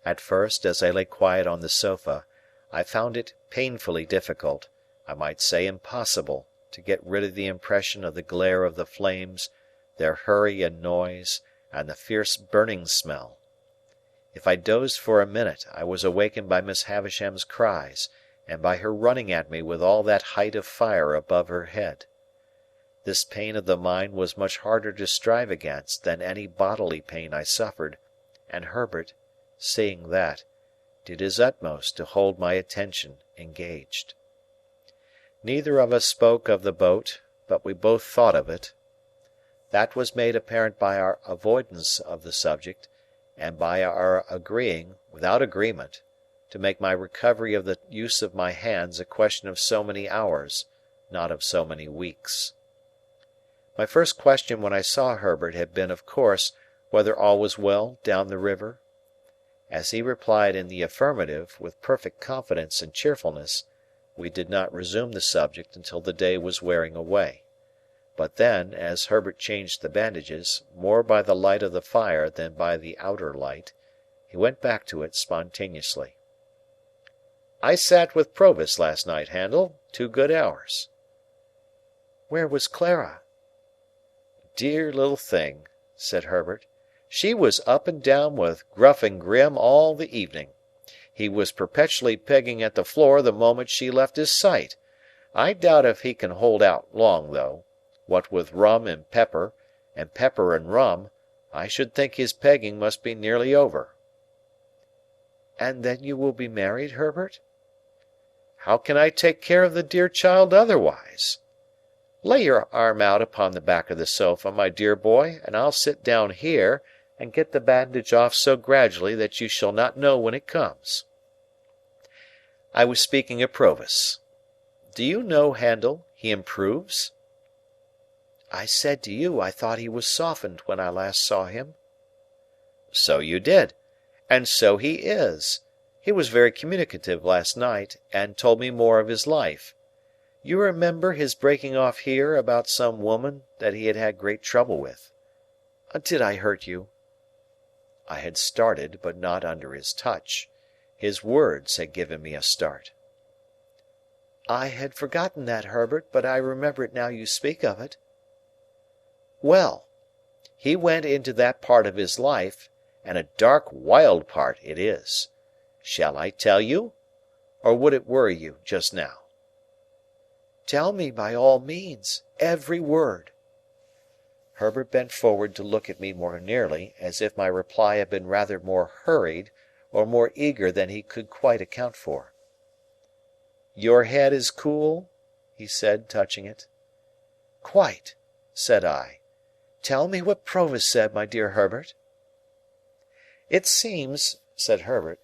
At first, as I lay quiet on the sofa, I found it painfully difficult, I might say impossible, to get rid of the impression of the glare of the flames, their hurry and noise, and the fierce burning smell. If I dozed for a minute, I was awakened by Miss Havisham's cries, and by her running at me with all that height of fire above her head. This pain of the mind was much harder to strive against than any bodily pain I suffered, and Herbert, seeing that, did his utmost to hold my attention engaged. Neither of us spoke of the boat, but we both thought of it. That was made apparent by our avoidance of the subject, and by our agreeing, without agreement, to make my recovery of the use of my hands a question of so many hours, not of so many weeks. My first question when I saw Herbert had been, of course, whether all was well down the river. As he replied in the affirmative, with perfect confidence and cheerfulness, we did not resume the subject until the day was wearing away. But then, as Herbert changed the bandages, more by the light of the fire than by the outer light, he went back to it spontaneously. "I sat with Provis last night, Handel, 2 good hours." "Where was Clara?" "Dear little thing," said Herbert. "She was up and down with Gruff and Grim all the evening. He was perpetually pegging at the floor the moment she left his sight. I doubt if he can hold out long, though. What with rum and pepper and rum, I should think his pegging must be nearly over." "And then you will be married, Herbert?" "How can I take care of the dear child otherwise? Lay your arm out upon the back of the sofa, my dear boy, and I'll sit down here, and get the bandage off so gradually that you shall not know when it comes. I was speaking of Provis. Do you know, Handel, he improves?" "I said to you I thought he was softened when I last saw him." "So you did, and so he is. He was very communicative last night, and told me more of his life. You remember his breaking off here about some woman that he had had great trouble with. Did I hurt you?" I had started, but not under his touch. His words had given me a start. "I had forgotten that, Herbert, but I remember it now you speak of it." "Well, he went into that part of his life, and a dark, wild part it is. Shall I tell you? Or would it worry you just now?" "Tell me by all means, every word." Herbert bent forward to look at me more nearly, as if my reply had been rather more hurried or more eager than he could quite account for. "Your head is cool?" he said, touching it. "Quite," said I. "Tell me what Provis said, my dear Herbert." "It seems," said Herbert,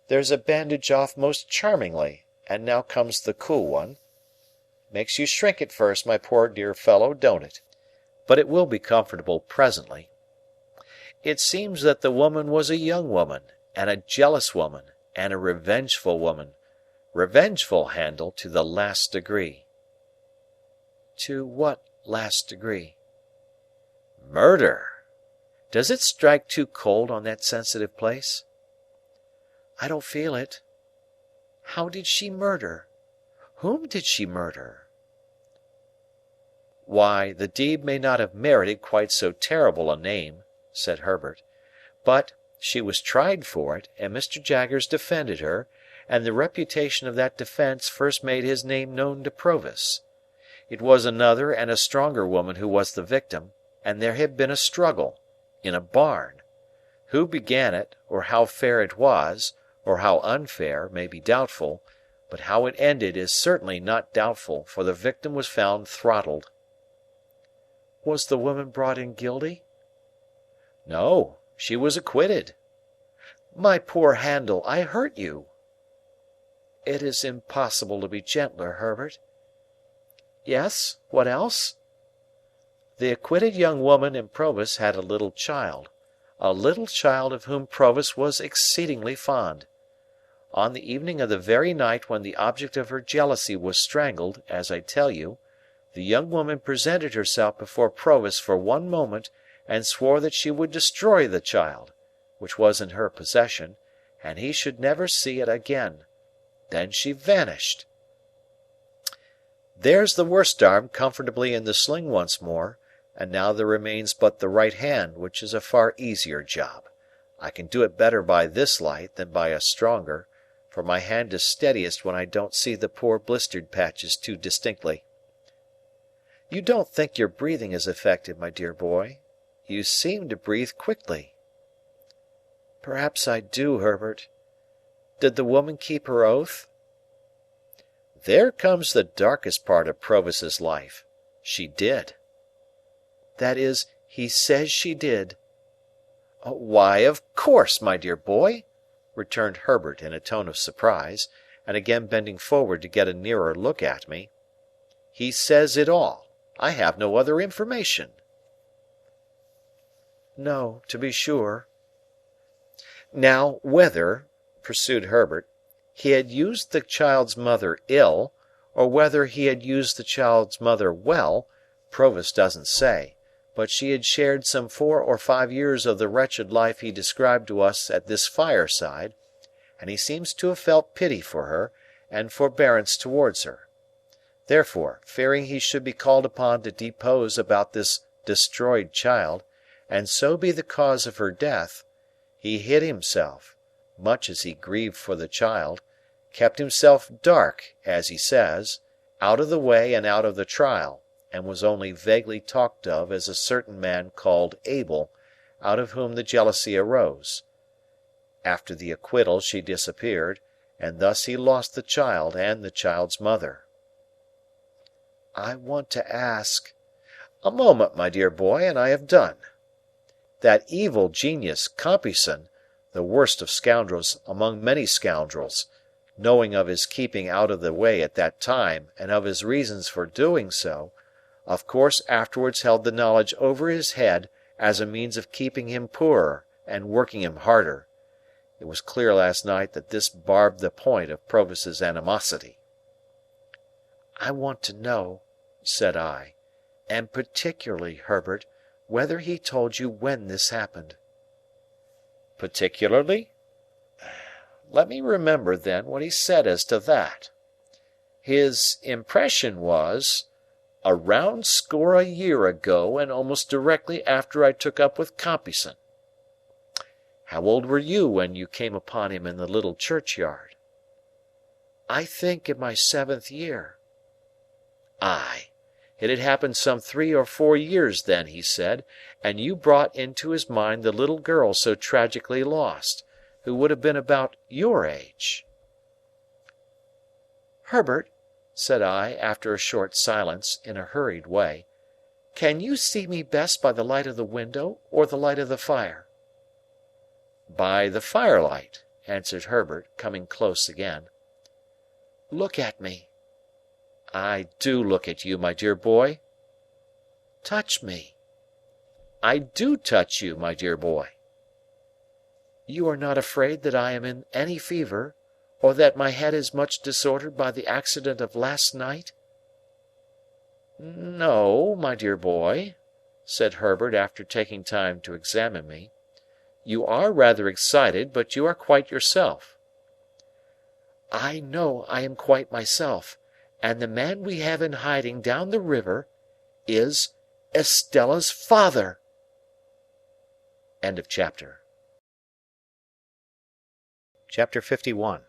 "there's a bandage off most charmingly, and now comes the cool one. Makes you shrink at first, my poor dear fellow, don't it? But it will be comfortable presently. It seems that the woman was a young woman, and a jealous woman, and a revengeful woman. Revengeful, Handel, to the last degree." "To what last degree?" "Murder. Does it strike too cold on that sensitive place?" "I don't feel it. How did she murder? Whom did she murder?" "Why, the deed may not have merited quite so terrible a name," said Herbert, "but she was tried for it, and Mr. Jaggers defended her, and the reputation of that defence first made his name known to Provis. It was another and a stronger woman who was the victim, and there had been a struggle in a barn. Who began it, or how fair it was, or how unfair, may be doubtful, but how it ended is certainly not doubtful, for the victim was found throttled." "Was the woman brought in guilty?" "No, she was acquitted." "My poor Handel, I hurt you." "It is impossible to be gentler, Herbert." "Yes, what else?" "The acquitted young woman and Provis had a little child of whom Provis was exceedingly fond. On the evening of the very night when the object of her jealousy was strangled, as I tell you, the young woman presented herself before Provis for one moment and swore that she would destroy the child, which was in her possession, and he should never see it again. Then she vanished. There's the worst arm comfortably in the sling once more, and now there remains but the right hand, which is a far easier job. I can do it better by this light than by a stronger, for my hand is steadiest when I don't see the poor blistered patches too distinctly. You don't think your breathing is affected, my dear boy? You seem to breathe quickly." "Perhaps I do, Herbert. Did the woman keep her oath?" "There comes the darkest part of Provis's life. She did." "That is, he says she did." "Why, of course, my dear boy," returned Herbert in a tone of surprise, and again bending forward to get a nearer look at me. "He says it all. I have no other information." "No, to be sure." "Now, whether," pursued Herbert, "he had used the child's mother ill, or whether he had used the child's mother well, Provis doesn't say, but she had shared some 4 or 5 years of the wretched life he described to us at this fireside, and he seems to have felt pity for her, and forbearance towards her. Therefore, fearing he should be called upon to depose about this destroyed child, and so be the cause of her death, he hid himself, much as he grieved for the child, kept himself dark, as he says, out of the way and out of the trial, and was only vaguely talked of as a certain man called Abel, out of whom the jealousy arose. After the acquittal she disappeared, and thus he lost the child and the child's mother." "I want to ask—" "A moment, my dear boy, and I have done. That evil genius, Compeyson, the worst of scoundrels among many scoundrels, knowing of his keeping out of the way at that time, and of his reasons for doing so, of course afterwards held the knowledge over his head as a means of keeping him poorer and working him harder. It was clear last night that this barbed the point of Provis's animosity." "I want to know," said I, "and particularly, Herbert, whether he told you when this happened." "Particularly? Let me remember, then, what he said as to that. His impression was, a round score a year ago, and almost directly after I took up with Compeyson. How old were you when you came upon him in the little churchyard?" "I think in my 7th year." "Ay. It had happened some 3 or 4 years then, he said, and you brought into his mind the little girl so tragically lost, who would have been about your age." "Herbert," said I, after a short silence, in a hurried way, "can you see me best by the light of the window or the light of the fire?" "By the firelight," answered Herbert, coming close again. "Look at me." "I do look at you, my dear boy." "Touch me." "I do touch you, my dear boy." "You are not afraid that I am in any fever, or that my head is much disordered by the accident of last night?" "No, my dear boy," said Herbert after taking time to examine me. "You are rather excited, but you are quite yourself." "I know I am quite myself, and the man we have in hiding down the river is Estella's father." Chapter 51.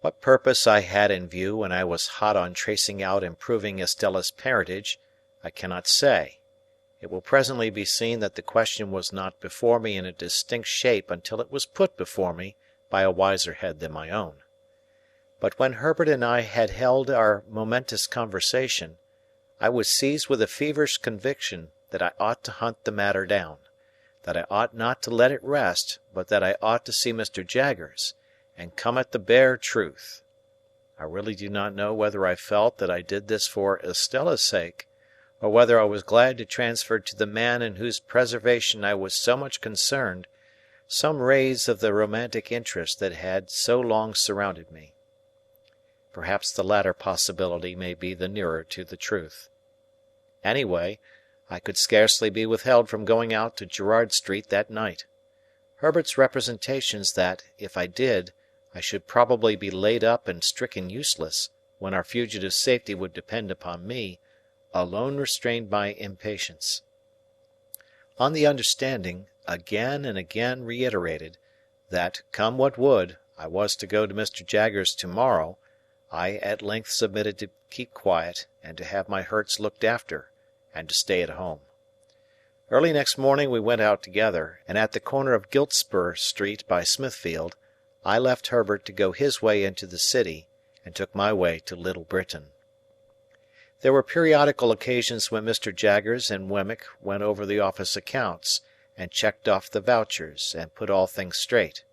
What purpose I had in view when I was hot on tracing out and proving Estella's parentage, I cannot say. It will presently be seen that the question was not before me in a distinct shape until it was put before me by a wiser head than my own. But when Herbert and I had held our momentous conversation, I was seized with a feverish conviction that I ought to hunt the matter down, that I ought not to let it rest, but that I ought to see Mr. Jaggers, and come at the bare truth. I really do not know whether I felt that I did this for Estella's sake, or whether I was glad to transfer to the man in whose preservation I was so much concerned some rays of the romantic interest that had so long surrounded me. Perhaps the latter possibility may be the nearer to the truth. Anyway, I could scarcely be withheld from going out to Gerrard Street that night. Herbert's representations that, if I did, I should probably be laid up and stricken useless, when our fugitive safety would depend upon me, alone restrained my impatience. On the understanding, again and again reiterated, that, come what would, I was to go to Mr. Jaggers to-morrow, I at length submitted to keep quiet, and to have my hurts looked after, and to stay at home. Early next morning we went out together, and at the corner of Giltspur Street by Smithfield, I left Herbert to go his way into the city, and took my way to Little Britain. There were periodical occasions when Mr. Jaggers and Wemmick went over the office accounts, and checked off the vouchers, and put all things straight.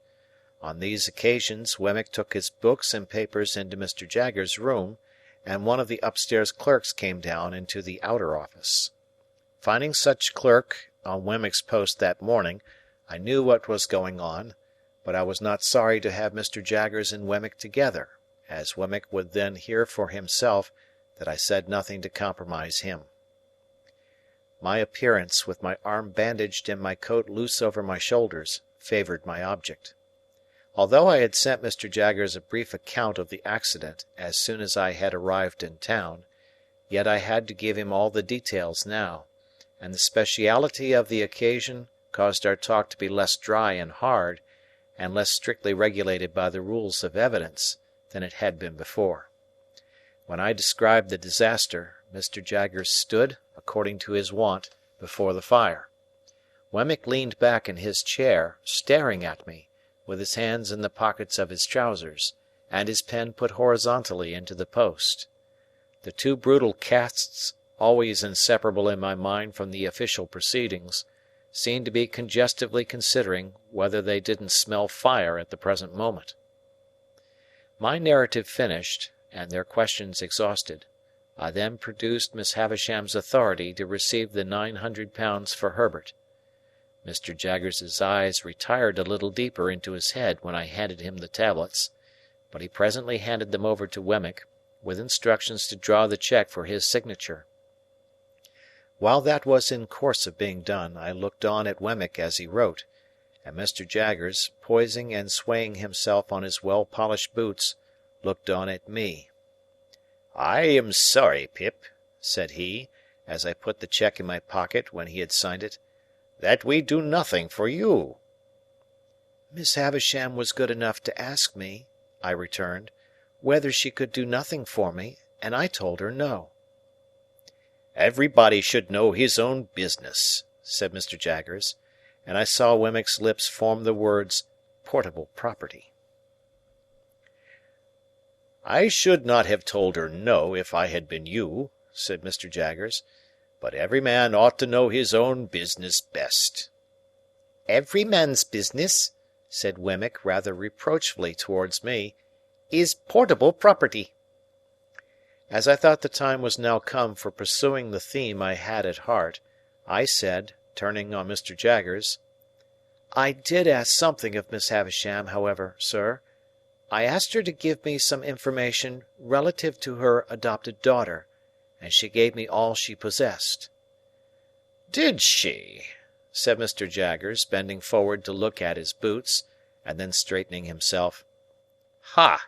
On these occasions Wemmick took his books and papers into Mr. Jaggers' room, and one of the upstairs clerks came down into the outer office. Finding such clerk on Wemmick's post that morning, I knew what was going on, but I was not sorry to have Mr. Jaggers and Wemmick together, as Wemmick would then hear for himself that I said nothing to compromise him. My appearance, with my arm bandaged and my coat loose over my shoulders, favoured my object. Although I had sent Mr. Jaggers a brief account of the accident as soon as I had arrived in town, yet I had to give him all the details now, and the speciality of the occasion caused our talk to be less dry and hard, and less strictly regulated by the rules of evidence, than it had been before. When I described the disaster, Mr. Jaggers stood, according to his wont, before the fire. Wemmick leaned back in his chair, staring at me, with his hands in the pockets of his trousers, and his pen put horizontally into the post. The two brutal casts, always inseparable in my mind from the official proceedings, seemed to be congestively considering whether they didn't smell fire at the present moment. My narrative finished, and their questions exhausted, I then produced Miss Havisham's authority to receive the £900 for Herbert. Mr. Jaggers's eyes retired a little deeper into his head when I handed him the tablets, but he presently handed them over to Wemmick, with instructions to draw the cheque for his signature. While that was in course of being done, I looked on at Wemmick as he wrote, and Mr. Jaggers, poising and swaying himself on his well-polished boots, looked on at me. "I am sorry, Pip," said he, as I put the cheque in my pocket when he had signed it, "that we do nothing for you." "Miss Havisham was good enough to ask me," I returned, "whether she could do nothing for me, and I told her no." "Everybody should know his own business," said Mr. Jaggers, and I saw Wemmick's lips form the words "portable property." "I should not have told her no if I had been you," said Mr. Jaggers, "but every man ought to know his own business best." Every man's business, said Wemmick rather reproachfully towards me, is portable property. As I thought the time was now come for pursuing the theme I had at heart, I said, turning on Mr. Jaggers, "I did ask something of Miss Havisham, however, sir. I asked her to give me some information relative to her adopted daughter, and she gave me all she possessed." "Did she?" said Mr. Jaggers, bending forward to look at his boots, and then straightening himself. "Ha!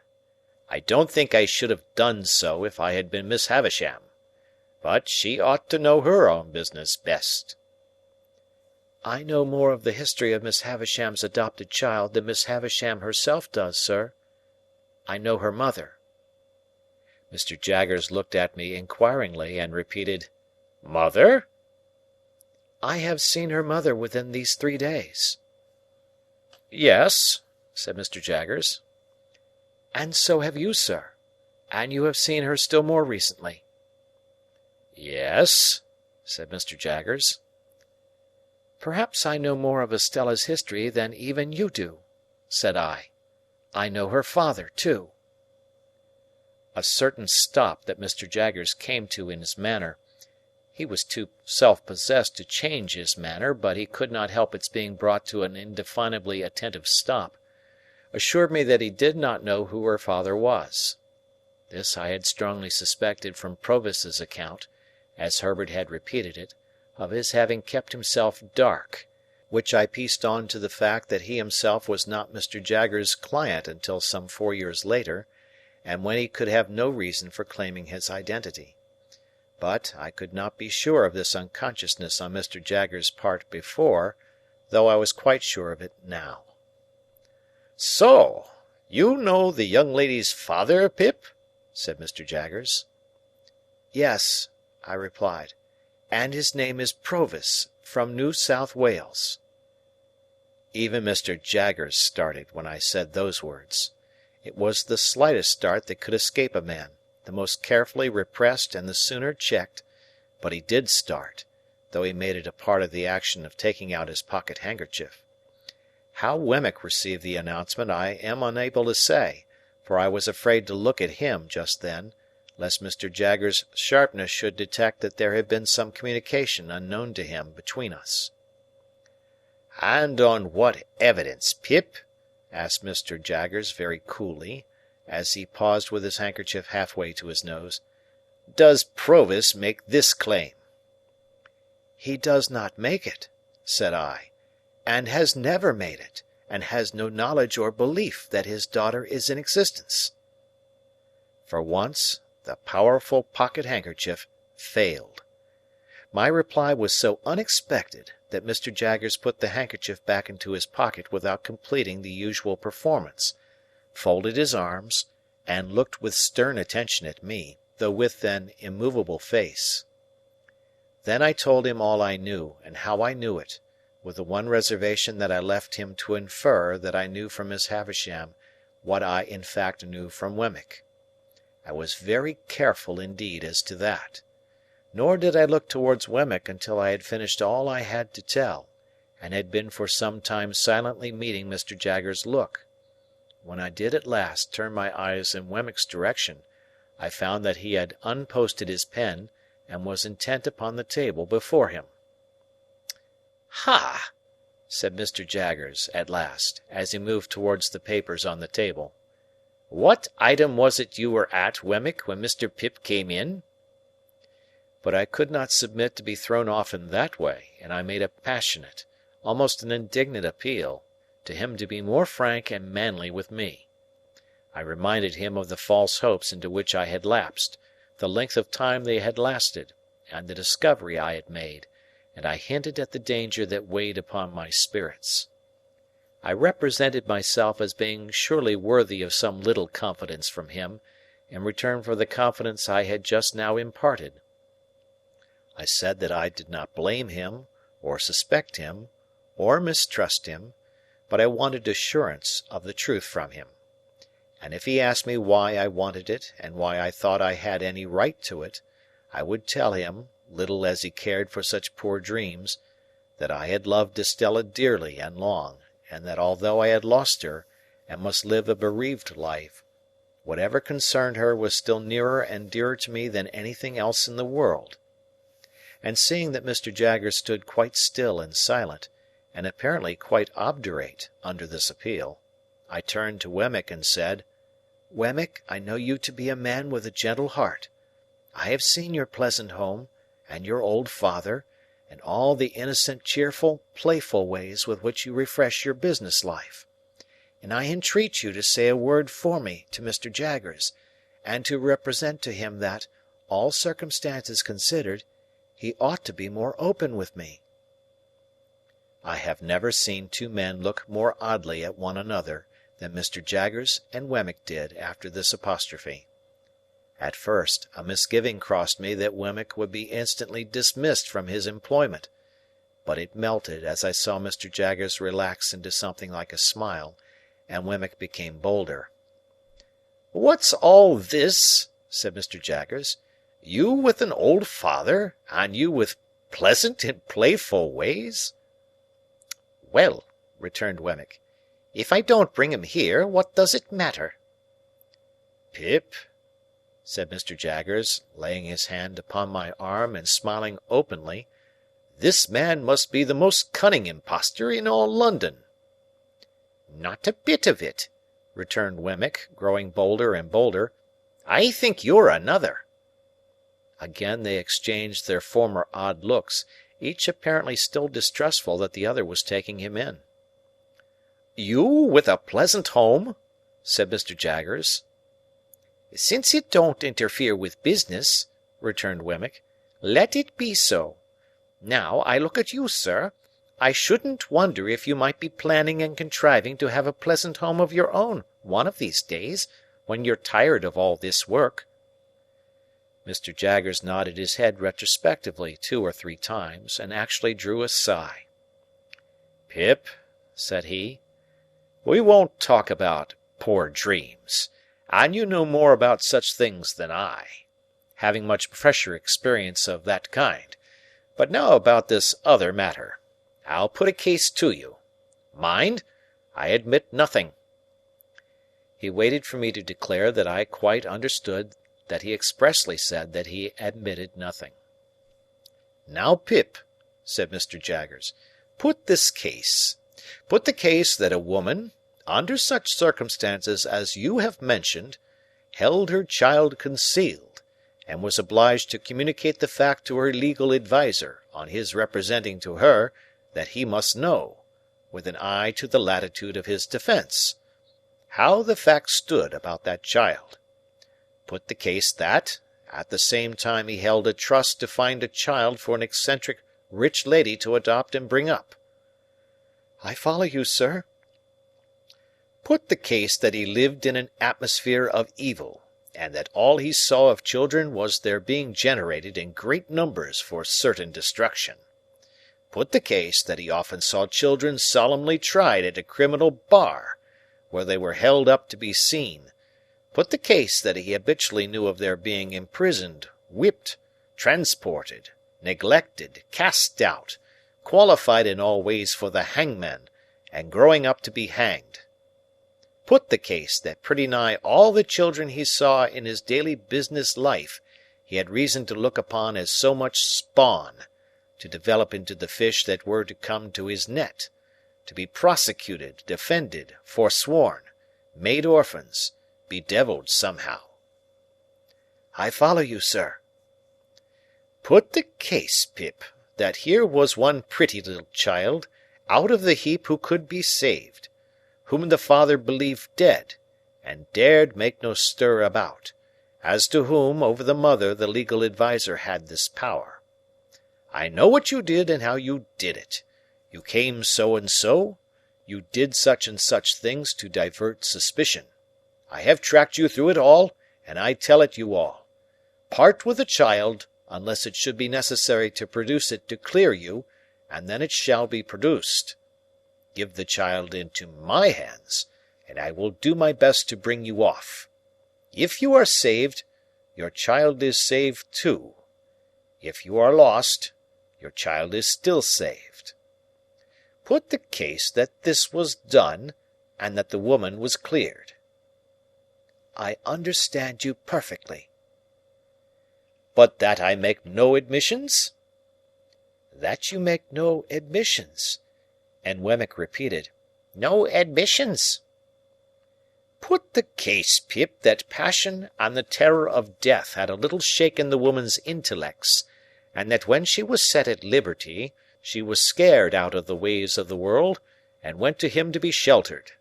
I don't think I should have done so if I had been Miss Havisham. But she ought to know her own business best." "I know more of the history of Miss Havisham's adopted child than Miss Havisham herself does, sir. I know her mother." Mr. Jaggers looked at me inquiringly, and repeated, "Mother?" "I have seen her mother within these 3 days." "Yes," said Mr. Jaggers. "And so have you, sir. And you have seen her still more recently." "Yes," said Mr. Jaggers. "Perhaps I know more of Estella's history than even you do," said I. "I know her father, too." A certain stop that Mr. Jaggers came to in his manner, he was too self-possessed to change his manner, but he could not help its being brought to an indefinably attentive stop, assured me that he did not know who her father was. This I had strongly suspected from Provis's account, as Herbert had repeated it, of his having kept himself dark, which I pieced on to the fact that he himself was not Mr. Jaggers' client until some 4 years later, and when he could have no reason for claiming his identity. But I could not be sure of this unconsciousness on Mr. Jaggers's part before, though I was quite sure of it now. "So, you know the young lady's father, Pip?" said Mr. Jaggers. "Yes," I replied, "and his name is Provis, from New South Wales." Even Mr. Jaggers started when I said those words. It was the slightest start that could escape a man, the most carefully repressed and the sooner checked, but he did start, though he made it a part of the action of taking out his pocket-handkerchief. How Wemmick received the announcement I am unable to say, for I was afraid to look at him just then, lest Mr. Jaggers's sharpness should detect that there had been some communication unknown to him between us. "And on what evidence, Pip?" asked Mr. Jaggers very coolly, as he paused with his handkerchief halfway to his nose, "does Provis make this claim?" "He does not make it," said I, "and has never made it, and has no knowledge or belief that his daughter is in existence." For once, the powerful pocket-handkerchief failed. My reply was so unexpected that Mr. Jaggers put the handkerchief back into his pocket without completing the usual performance, folded his arms, and looked with stern attention at me, though with an immovable face. Then I told him all I knew, and how I knew it, with the one reservation that I left him to infer that I knew from Miss Havisham what I in fact knew from Wemmick. I was very careful indeed as to that. Nor did I look towards Wemmick until I had finished all I had to tell, and had been for some time silently meeting Mr. Jaggers's look. When I did at last turn my eyes in Wemmick's direction, I found that he had unposted his pen, and was intent upon the table before him. "Ha!" said Mr. Jaggers, at last, as he moved towards the papers on the table. "What item was it you were at, Wemmick, when Mr. Pip came in?" But I could not submit to be thrown off in that way, and I made a passionate, almost an indignant appeal, to him to be more frank and manly with me. I reminded him of the false hopes into which I had lapsed, the length of time they had lasted, and the discovery I had made, and I hinted at the danger that weighed upon my spirits. I represented myself as being surely worthy of some little confidence from him, in return for the confidence I had just now imparted. I said that I did not blame him, or suspect him, or mistrust him, but I wanted assurance of the truth from him. And if he asked me why I wanted it, and why I thought I had any right to it, I would tell him, little as he cared for such poor dreams, that I had loved Estella dearly and long, and that although I had lost her, and must live a bereaved life, whatever concerned her was still nearer and dearer to me than anything else in the world. And seeing that Mr. Jaggers stood quite still and silent, and apparently quite obdurate under this appeal, I turned to Wemmick and said, "Wemmick, I know you to be a man with a gentle heart. I have seen your pleasant home, and your old father, and all the innocent, cheerful, playful ways with which you refresh your business life. And I entreat you to say a word for me to Mr. Jaggers, and to represent to him that, all circumstances considered, he ought to be more open with me." I have never seen two men look more oddly at one another than Mr. Jaggers and Wemmick did after this apostrophe. At first, a misgiving crossed me that Wemmick would be instantly dismissed from his employment, but it melted as I saw Mr. Jaggers relax into something like a smile, and Wemmick became bolder. "What's all this?" said Mr. Jaggers. "You with an old father, and you with pleasant and playful ways?" "Well," returned Wemmick, "if I don't bring him here, what does it matter?" "Pip," said Mr. Jaggers, laying his hand upon my arm and smiling openly, "this man must be the most cunning impostor in all London." "Not a bit of it," returned Wemmick, growing bolder and bolder. "I think you're another." Again they exchanged their former odd looks, each apparently still distrustful that the other was taking him in. "You with a pleasant home?" said Mr. Jaggers. "Since it don't interfere with business," returned Wemmick, Let it be so. Now, I look at you, sir. I shouldn't wonder if you might be planning and contriving to have a pleasant home of your own, one of these days, when you're tired of all this work." Mr. Jaggers nodded his head retrospectively 2 or 3 times, and actually drew a sigh. "Pip," said he, "we won't talk about poor dreams, and you know more about such things than I, having much fresher experience of that kind. But now about this other matter. I'll put a case to you. Mind, I admit nothing." He waited for me to declare that I quite understood that he expressly said that he admitted nothing. "Now, Pip," said Mr. Jaggers, "put this case. Put the case that a woman, under such circumstances as you have mentioned, held her child concealed, and was obliged to communicate the fact to her legal adviser on his representing to her that he must know, with an eye to the latitude of his defence, how the fact stood about that child. Put the case that, at the same time he held a trust to find a child for an eccentric rich lady to adopt and bring up." "I follow you, sir." "Put the case that he lived in an atmosphere of evil, and that all he saw of children was their being generated in great numbers for certain destruction. Put the case that he often saw children solemnly tried at a criminal bar, where they were held up to be seen. Put the case that he habitually knew of their being imprisoned, whipped, transported, neglected, cast out, qualified in all ways for the hangman, and growing up to be hanged. Put the case that pretty nigh all the children he saw in his daily business life he had reason to look upon as so much spawn, to develop into the fish that were to come to his net, to be prosecuted, defended, forsworn, made orphans, bedevilled somehow." "I follow you, sir." "Put the case, Pip, that here was one pretty little child, out of the heap who could be saved, whom the father believed dead, and dared make no stir about, as to whom over the mother the legal adviser had this power. I know what you did and how you did it. You came so and so, you did such and such things to divert suspicion. I have tracked you through it all, and I tell it you all. Part with the child, unless it should be necessary to produce it to clear you, and then it shall be produced. Give the child into my hands, and I will do my best to bring you off. If you are saved, your child is saved too. If you are lost, your child is still saved. Put the case that this was done, and that the woman was cleared." "I understand you perfectly." "But that I make no admissions?" "That you make no admissions." And Wemmick repeated, "No admissions." "Put the case, Pip, that passion and the terror of death had a little shaken the woman's intellects, and that when she was set at liberty, she was scared out of the ways of the world, and went to him to be sheltered.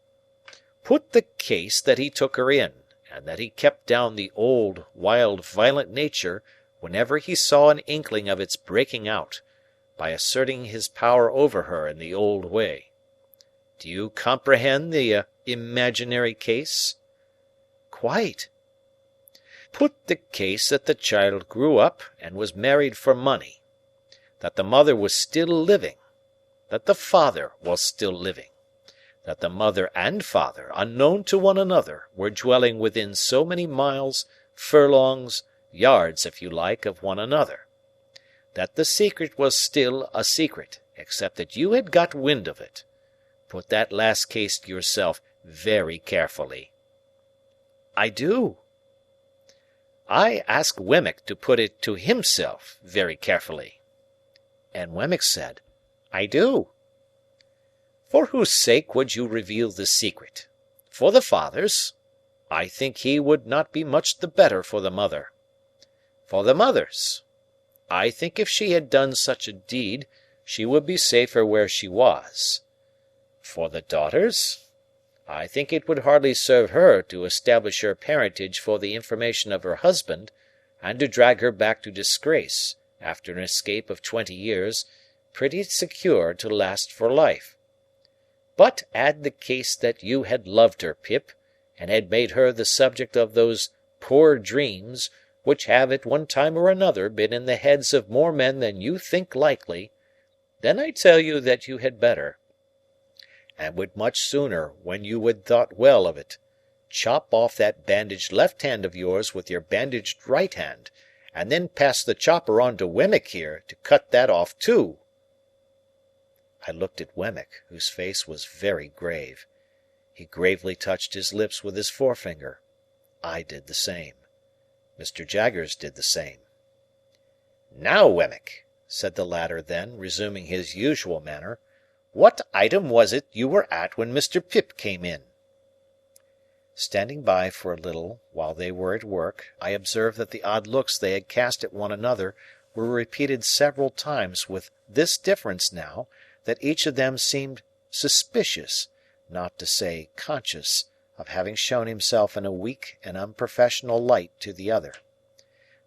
Put the case that he took her in, and that he kept down the old, wild, violent nature whenever he saw an inkling of its breaking out, by asserting his power over her in the old way. Do you comprehend the imaginary case?" "Quite." "Put the case that the child grew up and was married for money, that the mother was still living, that the father was still living, that the mother and father, unknown to one another, were dwelling within so many miles, furlongs, yards, if you like, of one another, that the secret was still a secret, except that you had got wind of it. Put that last case to yourself very carefully." "I do." "I ask Wemmick to put it to himself very carefully." And Wemmick said, "I do." "For whose sake would you reveal the secret? For the father's? I think he would not be much the better for the mother. For the mother's? I think if she had done such a deed, she would be safer where she was. For the daughter's? I think it would hardly serve her to establish her parentage for the information of her husband, and to drag her back to disgrace, after an escape of 20 years, pretty secure to last for life. But add the case that you had loved her, Pip, and had made her the subject of those poor dreams which have at one time or another been in the heads of more men than you think likely, then I tell you that you had better, and would much sooner when you had thought well of it, chop off that bandaged left hand of yours with your bandaged right hand, and then pass the chopper on to Wemmick here to cut that off too." I looked at Wemmick, whose face was very grave. He gravely touched his lips with his forefinger. I did the same. Mr. Jaggers did the same. "Now, Wemmick," said the latter then, resuming his usual manner, "what item was it you were at when Mr. Pip came in?" Standing by for a little while they were at work, I observed that the odd looks they had cast at one another were repeated several times, with this difference now, that each of them seemed suspicious, not to say conscious, of having shown himself in a weak and unprofessional light to the other.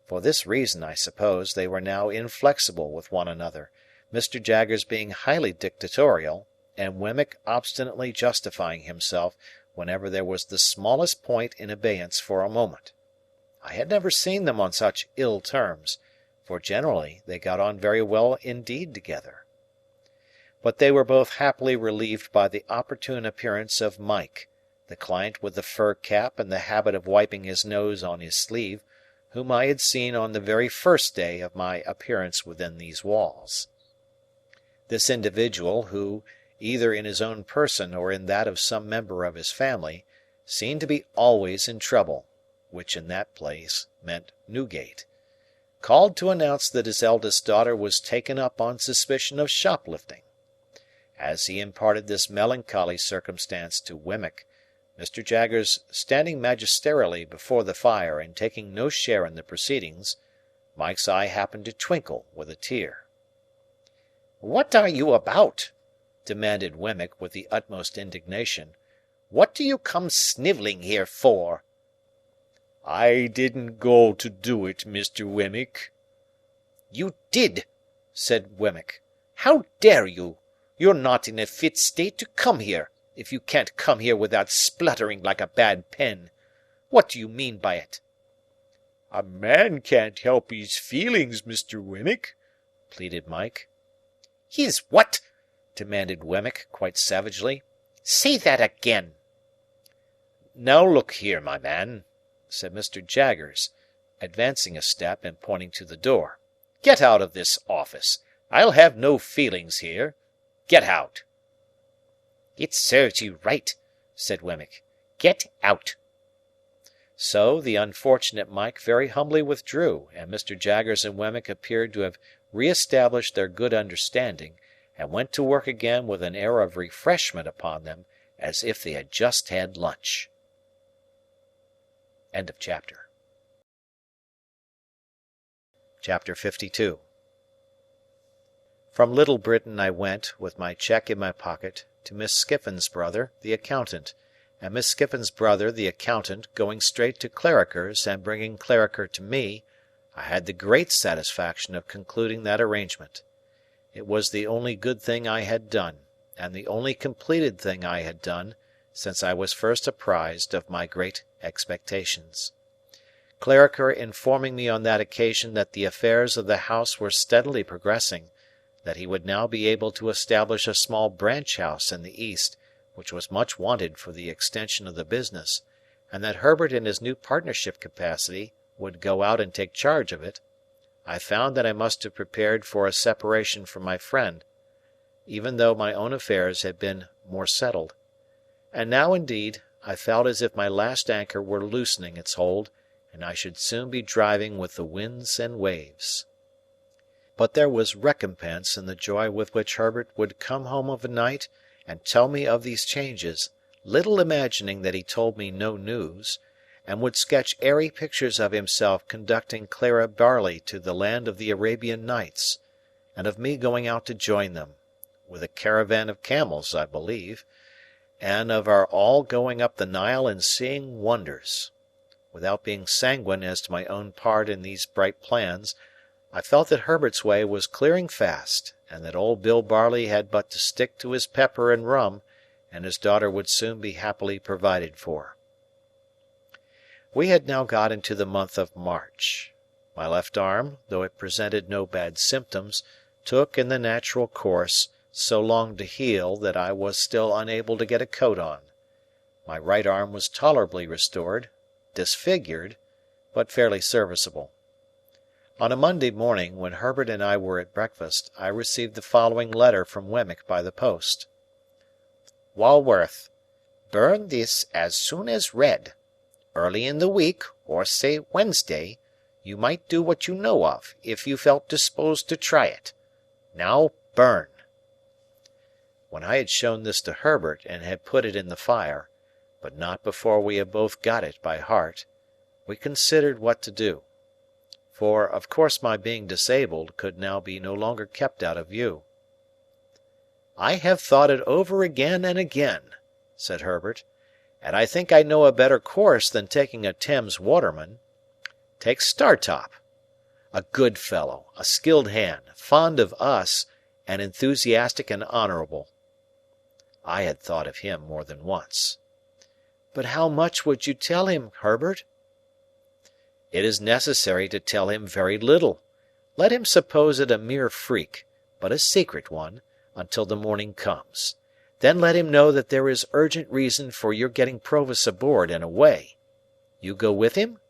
For this reason, I suppose, they were now inflexible with one another, Mr. Jaggers being highly dictatorial, and Wemmick obstinately justifying himself whenever there was the smallest point in abeyance for a moment. I had never seen them on such ill terms, for generally they got on very well indeed together. But they were both happily relieved by the opportune appearance of Mike, the client with the fur cap and the habit of wiping his nose on his sleeve, whom I had seen on the very first day of my appearance within these walls. This individual, who, either in his own person or in that of some member of his family, seemed to be always in trouble, which in that place meant Newgate, called to announce that his eldest daughter was taken up on suspicion of shoplifting. As he imparted this melancholy circumstance to Wemmick, Mr. Jaggers standing magisterially before the fire and taking no share in the proceedings, Mike's eye happened to twinkle with a tear. "What are you about?" demanded Wemmick with the utmost indignation. "What do you come snivelling here for?" "I didn't go to do it, Mr. Wemmick." "You did," said Wemmick. "How dare you? You're not in a fit state to come here, if you can't come here without spluttering like a bad pen. What do you mean by it?" "A man can't help his feelings, Mr. Wemmick," pleaded Mike. "His what?" demanded Wemmick, quite savagely. "Say that again." "Now look here, my man," said Mr. Jaggers, advancing a step and pointing to the door. "Get out of this office. I'll have no feelings here. Get out." "It serves you right," said Wemmick. "Get out." So, the unfortunate Mike very humbly withdrew, and Mr. Jaggers and Wemmick appeared to have re-established their good understanding, and went to work again with an air of refreshment upon them, as if they had just had lunch. End of chapter. Chapter 52. From Little Britain I went, with my cheque in my pocket, to Miss Skiffins's brother, the accountant, and Miss Skiffins's brother, the accountant, going straight to Clarriker's and bringing Clarriker to me, I had the great satisfaction of concluding that arrangement. It was the only good thing I had done, and the only completed thing I had done, since I was first apprised of my great expectations. Clarriker informing me on that occasion that the affairs of the house were steadily progressing, that he would now be able to establish a small branch house in the East, which was much wanted for the extension of the business, and that Herbert in his new partnership capacity would go out and take charge of it, I found that I must have prepared for a separation from my friend, even though my own affairs had been more settled. And now, indeed, I felt as if my last anchor were loosening its hold, and I should soon be driving with the winds and waves. But there was recompense in the joy with which Herbert would come home of a night and tell me of these changes, little imagining that he told me no news, and would sketch airy pictures of himself conducting Clara Barley to the land of the Arabian Nights, and of me going out to join them, with a caravan of camels, I believe, and of our all going up the Nile and seeing wonders. Without being sanguine as to my own part in these bright plans, I felt that Herbert's way was clearing fast, and that old Bill Barley had but to stick to his pepper and rum, and his daughter would soon be happily provided for. We had now got into the month of March. My left arm, though it presented no bad symptoms, took, in the natural course, so long to heal that I was still unable to get a coat on. My right arm was tolerably restored, disfigured, but fairly serviceable. On a Monday morning, when Herbert and I were at breakfast, I received the following letter from Wemmick by the post. Walworth, burn this as soon as read. Early in the week, or say Wednesday, you might do what you know of, if you felt disposed to try it. Now burn. When I had shown this to Herbert and had put it in the fire, but not before we had both got it by heart, we considered what to do. For, of course, my being disabled could now be no longer kept out of view. "I have thought it over again and again," said Herbert, "and I think I know a better course than taking a Thames waterman. Take Startop. A good fellow, a skilled hand, fond of us, and enthusiastic and honourable." I had thought of him more than once. "But how much would you tell him, Herbert?" "It is necessary to tell him very little. Let him suppose it a mere freak, but a secret one, until the morning comes. Then let him know that there is urgent reason for your getting Provis aboard and away. You go with him?"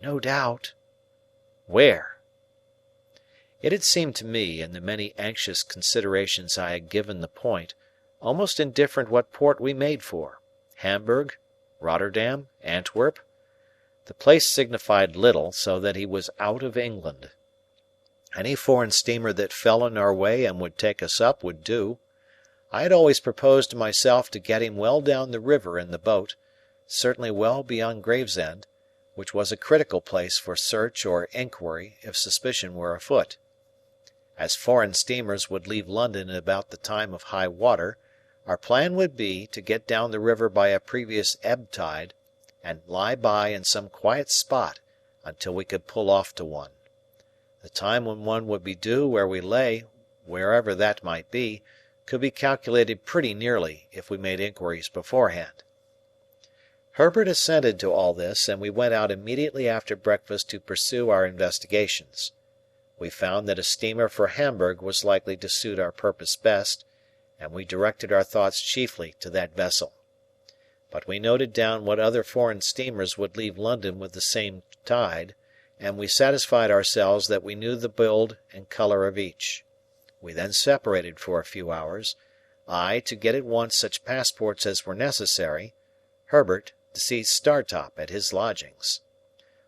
"No doubt." "Where?" It had seemed to me, in the many anxious considerations I had given the point, almost indifferent what port we made for. Hamburg, Rotterdam, Antwerp. The place signified little, so that he was out of England. Any foreign steamer that fell in our way and would take us up would do. I had always proposed to myself to get him well down the river in the boat, certainly well beyond Gravesend, which was a critical place for search or inquiry if suspicion were afoot. As foreign steamers would leave London at about the time of high water, our plan would be to get down the river by a previous ebb tide, and lie by in some quiet spot until we could pull off to one. The time when one would be due where we lay, wherever that might be, could be calculated pretty nearly if we made inquiries beforehand. Herbert assented to all this, and we went out immediately after breakfast to pursue our investigations. We found that a steamer for Hamburg was likely to suit our purpose best, and we directed our thoughts chiefly to that vessel. But we noted down what other foreign steamers would leave London with the same tide, and we satisfied ourselves that we knew the build and colour of each. We then separated for a few hours, I to get at once such passports as were necessary, Herbert to see Startop at his lodgings.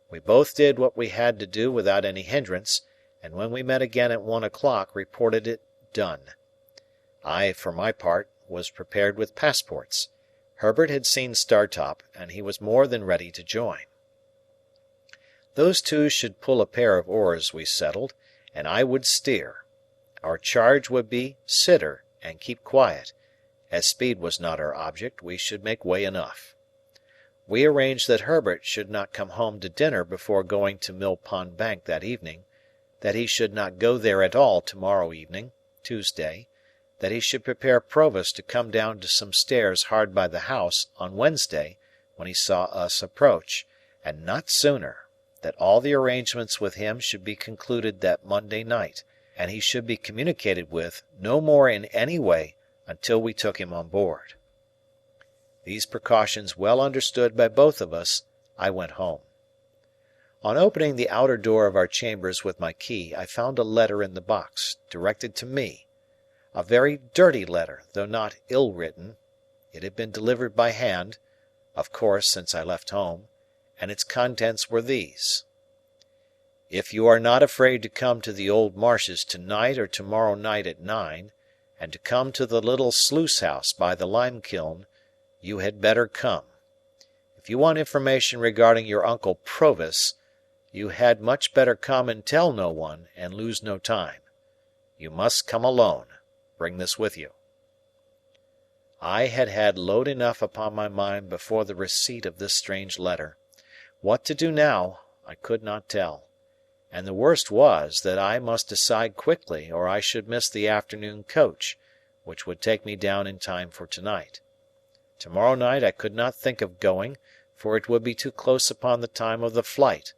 We both did what we had to do without any hindrance, and when we met again at 1 o'clock reported it done. I, for my part, was prepared with passports. Herbert had seen Startop, and he was more than ready to join. Those two should pull a pair of oars, we settled, and I would steer. Our charge would be sitter, and keep quiet. As speed was not our object, we should make way enough. We arranged that Herbert should not come home to dinner before going to Mill Pond Bank that evening, that he should not go there at all tomorrow evening, Tuesday, that he should prepare Provis to come down to some stairs hard by the house on Wednesday when he saw us approach, and not sooner, that all the arrangements with him should be concluded that Monday night, and he should be communicated with no more in any way until we took him on board. These precautions well understood by both of us, I went home. On opening the outer door of our chambers with my key, I found a letter in the box, directed to me. A very dirty letter, though not ill written. It had been delivered by hand, of course, since I left home, and its contents were these: "If you are not afraid to come to the old marshes to-night or tomorrow night at 9, and to come to the little sluice house by the lime kiln, you had better come. If you want information regarding your uncle Provis, you had much better come and tell no one, and lose no time. You must come alone. Bring this with you." I had had load enough upon my mind before the receipt of this strange letter. What to do now, I could not tell. and the worst was that I must decide quickly or I should miss the afternoon coach, which would take me down in time for tonight. Tomorrow night I could not think of going, for it would be too close upon the time of the flight,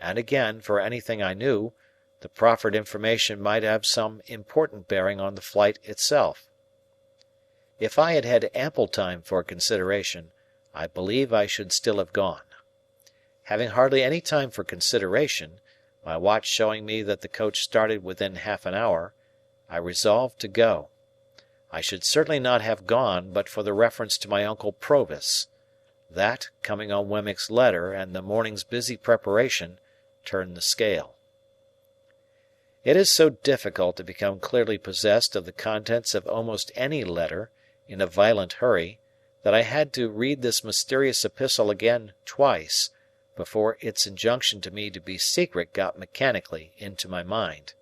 and again, for anything I knew, the proffered information might have some important bearing on the flight itself. If I had had ample time for consideration, I believe I should still have gone. Having hardly any time for consideration, my watch showing me that the coach started within half an hour, I resolved to go. I should certainly not have gone but for the reference to my uncle Provis. That, coming on Wemmick's letter and the morning's busy preparation, turned the scale. It is so difficult to become clearly possessed of the contents of almost any letter in a violent hurry that I had to read this mysterious epistle again twice before its injunction to me to be secret got mechanically into my mind.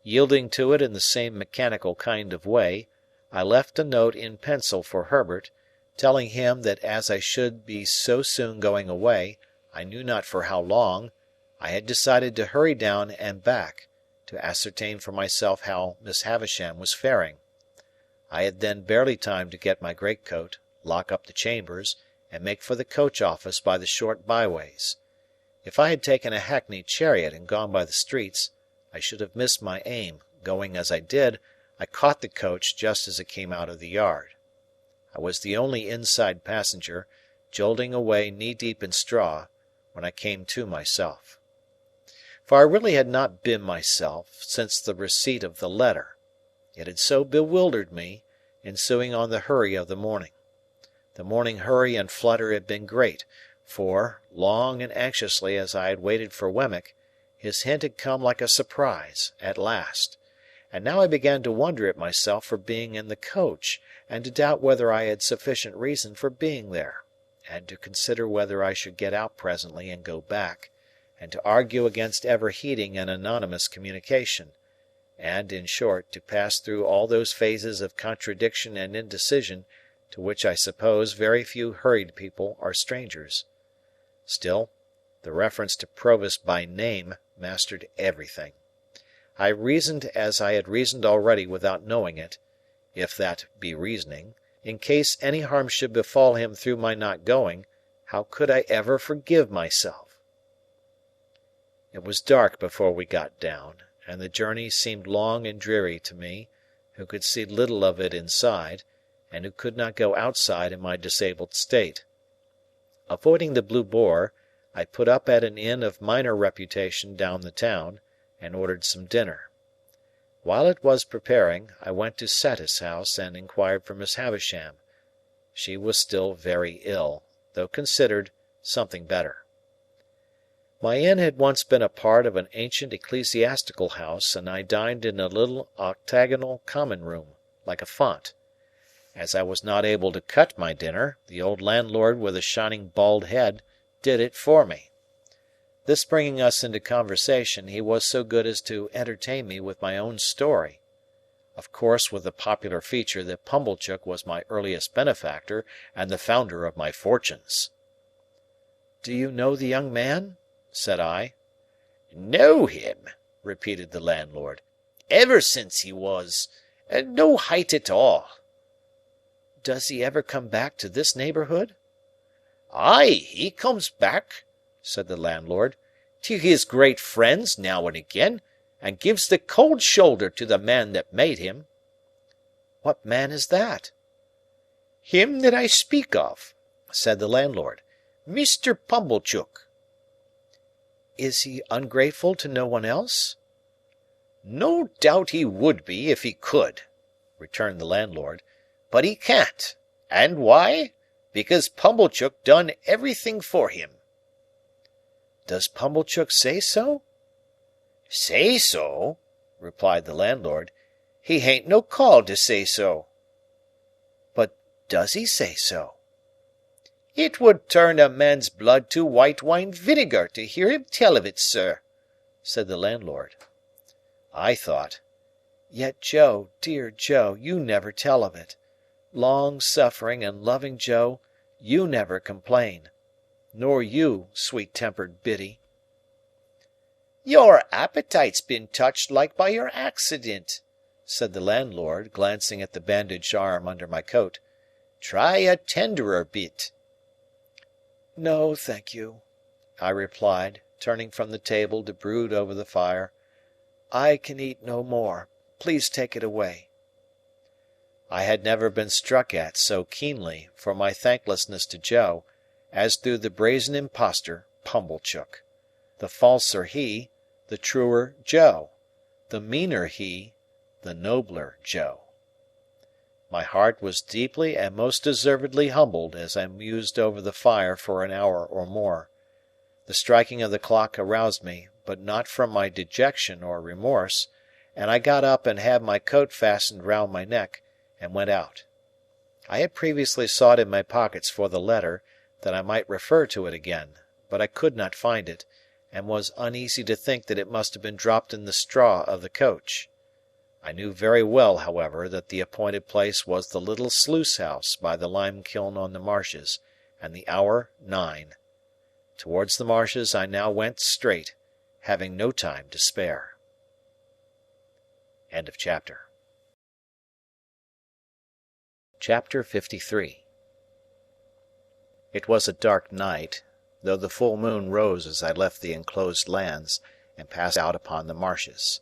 Yielding to it in the same mechanical kind of way, I left a note in pencil for Herbert, telling him that as I should be so soon going away, I knew not for how long, I had decided to hurry down and back, to ascertain for myself how Miss Havisham was faring. I had then barely time to get my greatcoat, lock up the chambers, and make for the coach office by the short byways. If I had taken a hackney chariot and gone by the streets, I should have missed my aim. Going as I did, I caught the coach just as it came out of the yard. I was the only inside passenger, jolting away knee-deep in straw, when I came to myself. For I really had not been myself since the receipt of the letter. It had so bewildered me, ensuing on the hurry of the morning. The morning hurry and flutter had been great, for, long and anxiously as I had waited for Wemmick, his hint had come like a surprise, at last, and now I began to wonder at myself for being in the coach, and to doubt whether I had sufficient reason for being there, and to consider whether I should get out presently and go back, and to argue against ever heeding an anonymous communication, and, in short, to pass through all those phases of contradiction and indecision to which I suppose very few hurried people are strangers. Still, the reference to Provis by name mastered everything. I reasoned as I had reasoned already without knowing it, if that be reasoning, in case any harm should befall him through my not going, how could I ever forgive myself? It was dark before we got down, and the journey seemed long and dreary to me, who could see little of it inside, and who could not go outside in my disabled state. Avoiding the Blue Boar, I put up at an inn of minor reputation down the town, and ordered some dinner. While it was preparing, I went to Satis House and inquired for Miss Havisham. She was still very ill, though considered something better. My inn had once been a part of an ancient ecclesiastical house, and I dined in a little octagonal common room, like a font. As I was not able to cut my dinner, the old landlord with a shining bald head did it for me. This bringing us into conversation, he was so good as to entertain me with my own story, of course with the popular feature that Pumblechook was my earliest benefactor and the founder of my fortunes. "Do you know the young man?" said I. "Know him?" repeated the landlord. "Ever since he was no height at all." "Does he ever come back to this neighbourhood?" "Ay, he comes back," said the landlord, "to his great friends now and again, and gives the cold shoulder to the man that made him." "What man is that?" "Him that I speak of," said the landlord. "Mr. Pumblechook." "Is he ungrateful to no one else?" "No doubt he would be if he could," returned the landlord, "but he can't. And why? Because Pumblechook done everything for him." "Does Pumblechook say so?" "Say so?" replied the landlord. "He hain't no call to say so." "But does he say so?" "It would turn a man's blood to white wine vinegar to hear him tell of it, sir," said the landlord. I thought, "Yet Joe, dear Joe, you never tell of it. Long-suffering and loving Joe, you never complain. Nor you, sweet-tempered Biddy." "Your appetite's been touched like by your accident," said the landlord, glancing at the bandaged arm under my coat. "Try a tenderer bit." "No, thank you," I replied, turning from the table to brood over the fire. "I can eat no more. Please take it away." I had never been struck at so keenly for my thanklessness to Joe as through the brazen impostor, Pumblechook. The falser he, the truer Joe; the meaner he, the nobler Joe. My heart was deeply and most deservedly humbled as I mused over the fire for an hour or more. The striking of the clock aroused me, but not from my dejection or remorse, and I got up and had my coat fastened round my neck, and went out. I had previously sought in my pockets for the letter, that I might refer to it again, but I could not find it, and was uneasy to think that it must have been dropped in the straw of the coach. I knew very well, however, that the appointed place was the little sluice house by the lime kiln on the marshes, and the hour 9. Towards the marshes I now went straight, having no time to spare. Chapter 53. It was a dark night, though the full moon rose as I left the enclosed lands and passed out upon the marshes.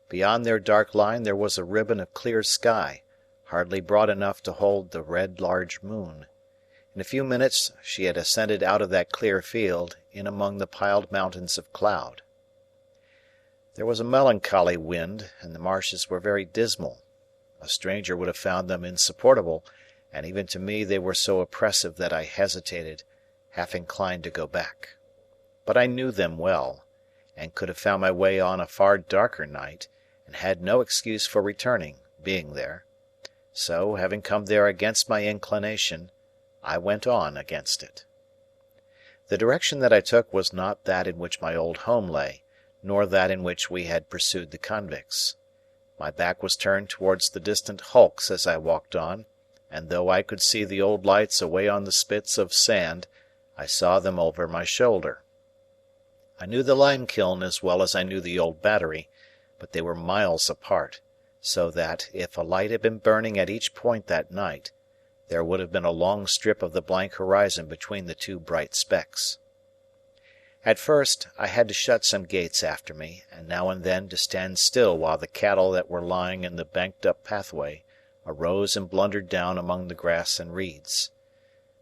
Beyond their dark line there was a ribbon of clear sky, hardly broad enough to hold the red large moon. In a few minutes she had ascended out of that clear field, in among the piled mountains of cloud. There was a melancholy wind, and the marshes were very dismal. A stranger would have found them insupportable, and even to me they were so oppressive that I hesitated, half inclined to go back. But I knew them well, and could have found my way on a far darker night, and had no excuse for returning, being there. So, having come there against my inclination, I went on against it. The direction that I took was not that in which my old home lay, nor that in which we had pursued the convicts. My back was turned towards the distant hulks as I walked on, and though I could see the old lights away on the spits of sand, I saw them over my shoulder. I knew the lime kiln as well as I knew the old battery, but they were miles apart, so that, if a light had been burning at each point that night, there would have been a long strip of the blank horizon between the two bright specks. At first, I had to shut some gates after me, and now and then to stand still while the cattle that were lying in the banked-up pathway arose and blundered down among the grass and reeds.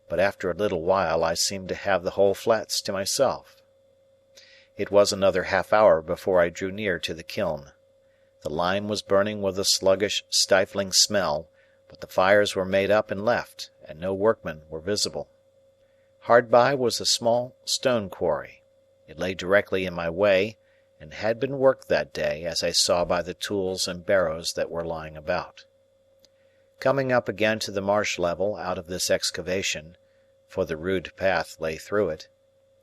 But after a little while I seemed to have the whole flats to myself. It was another half-hour before I drew near to the kiln. The lime was burning with a sluggish, stifling smell, but the fires were made up and left, and no workmen were visible. Hard by was a small stone quarry. It lay directly in my way, and had been worked that day, as I saw by the tools and barrows that were lying about. Coming up again to the marsh level out of this excavation, for the rude path lay through it,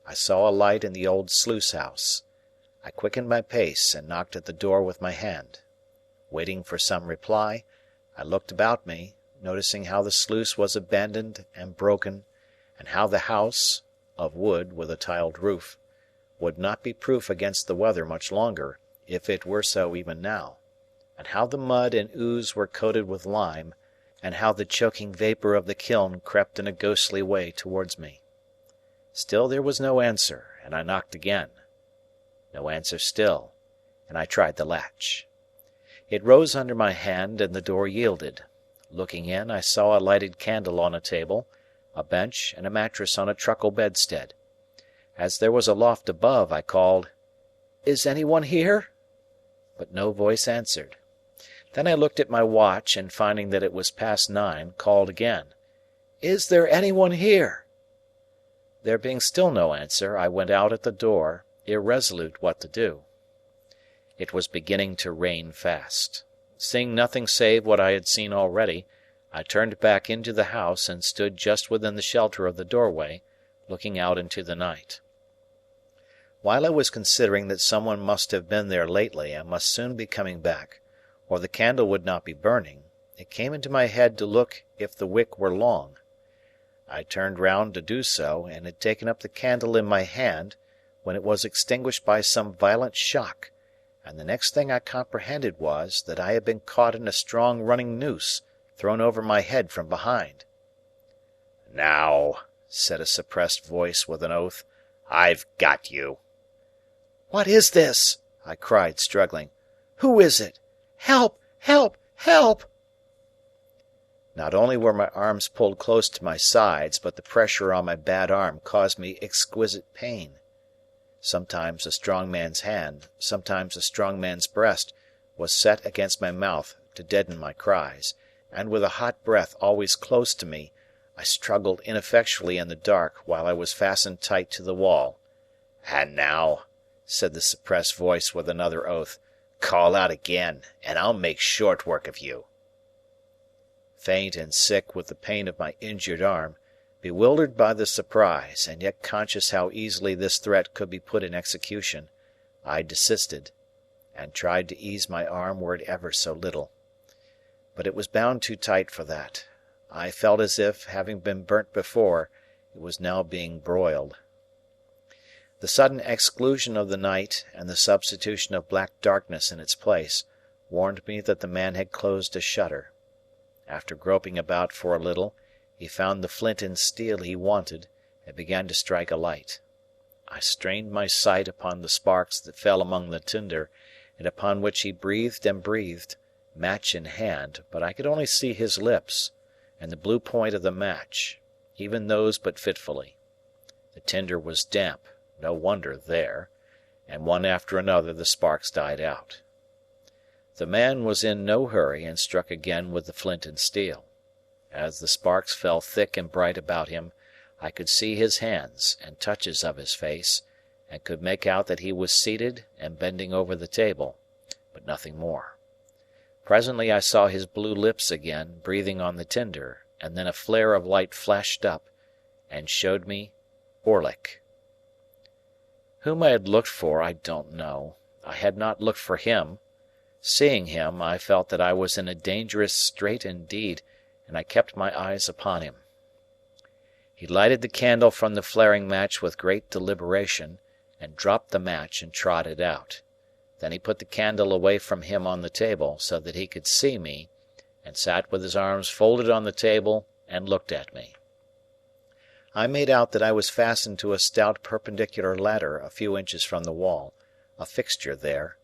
I saw a light in the old sluice house. I quickened my pace and knocked at the door with my hand. Waiting for some reply, I looked about me, noticing how the sluice was abandoned and broken, and how the house, of wood with a tiled roof, would not be proof against the weather much longer, if it were so even now, and how the mud and ooze were coated with lime, and how the choking vapour of the kiln crept in a ghostly way towards me. Still there was no answer, and I knocked again. No answer still, and I tried the latch. It rose under my hand, and the door yielded. Looking in, I saw a lighted candle on a table, a bench, and a mattress on a truckle bedstead. As there was a loft above, I called, "Is anyone here?" But no voice answered. Then I looked at my watch, and finding that it was past 9, called again, "Is there anyone here?" There being still no answer, I went out at the door, irresolute what to do. It was beginning to rain fast. Seeing nothing save what I had seen already, I turned back into the house and stood just within the shelter of the doorway, looking out into the night. While I was considering that someone must have been there lately and must soon be coming back, or the candle would not be burning, it came into my head to look if the wick were long. I turned round to do so, and had taken up the candle in my hand, when it was extinguished by some violent shock, and the next thing I comprehended was that I had been caught in a strong running noose, thrown over my head from behind. "Now," said a suppressed voice with an oath, "I've got you." "What is this?" I cried, struggling. "Who is it? Help! Help! Help!" Not only were my arms pulled close to my sides, but the pressure on my bad arm caused me exquisite pain. Sometimes a strong man's hand, sometimes a strong man's breast, was set against my mouth to deaden my cries, and with a hot breath always close to me, I struggled ineffectually in the dark while I was fastened tight to the wall. "And now," said the suppressed voice with another oath, "call out again, and I'll make short work of you." Faint and sick with the pain of my injured arm, bewildered by the surprise, and yet conscious how easily this threat could be put in execution, I desisted, and tried to ease my arm were it ever so little. But it was bound too tight for that. I felt as if, having been burnt before, it was now being broiled. The sudden exclusion of the night, and the substitution of black darkness in its place, warned me that the man had closed a shutter. After groping about for a little, he found the flint and steel he wanted, and began to strike a light. I strained my sight upon the sparks that fell among the tinder, and upon which he breathed and breathed, match in hand, but I could only see his lips, and the blue point of the match, even those but fitfully. The tinder was damp, no wonder there, and one after another the sparks died out. The man was in no hurry and struck again with the flint and steel. As the sparks fell thick and bright about him, I could see his hands and touches of his face, and could make out that he was seated and bending over the table, but nothing more. Presently I saw his blue lips again, breathing on the tinder, and then a flare of light flashed up, and showed me Orlick. Whom I had looked for, I don't know. I had not looked for him. Seeing him, I felt that I was in a dangerous strait indeed, and I kept my eyes upon him. He lighted the candle from the flaring match with great deliberation, and dropped the match and trod it out. Then he put the candle away from him on the table, so that he could see me, and sat with his arms folded on the table and looked at me. I made out that I was fastened to a stout perpendicular ladder a few inches from the wall, a fixture there,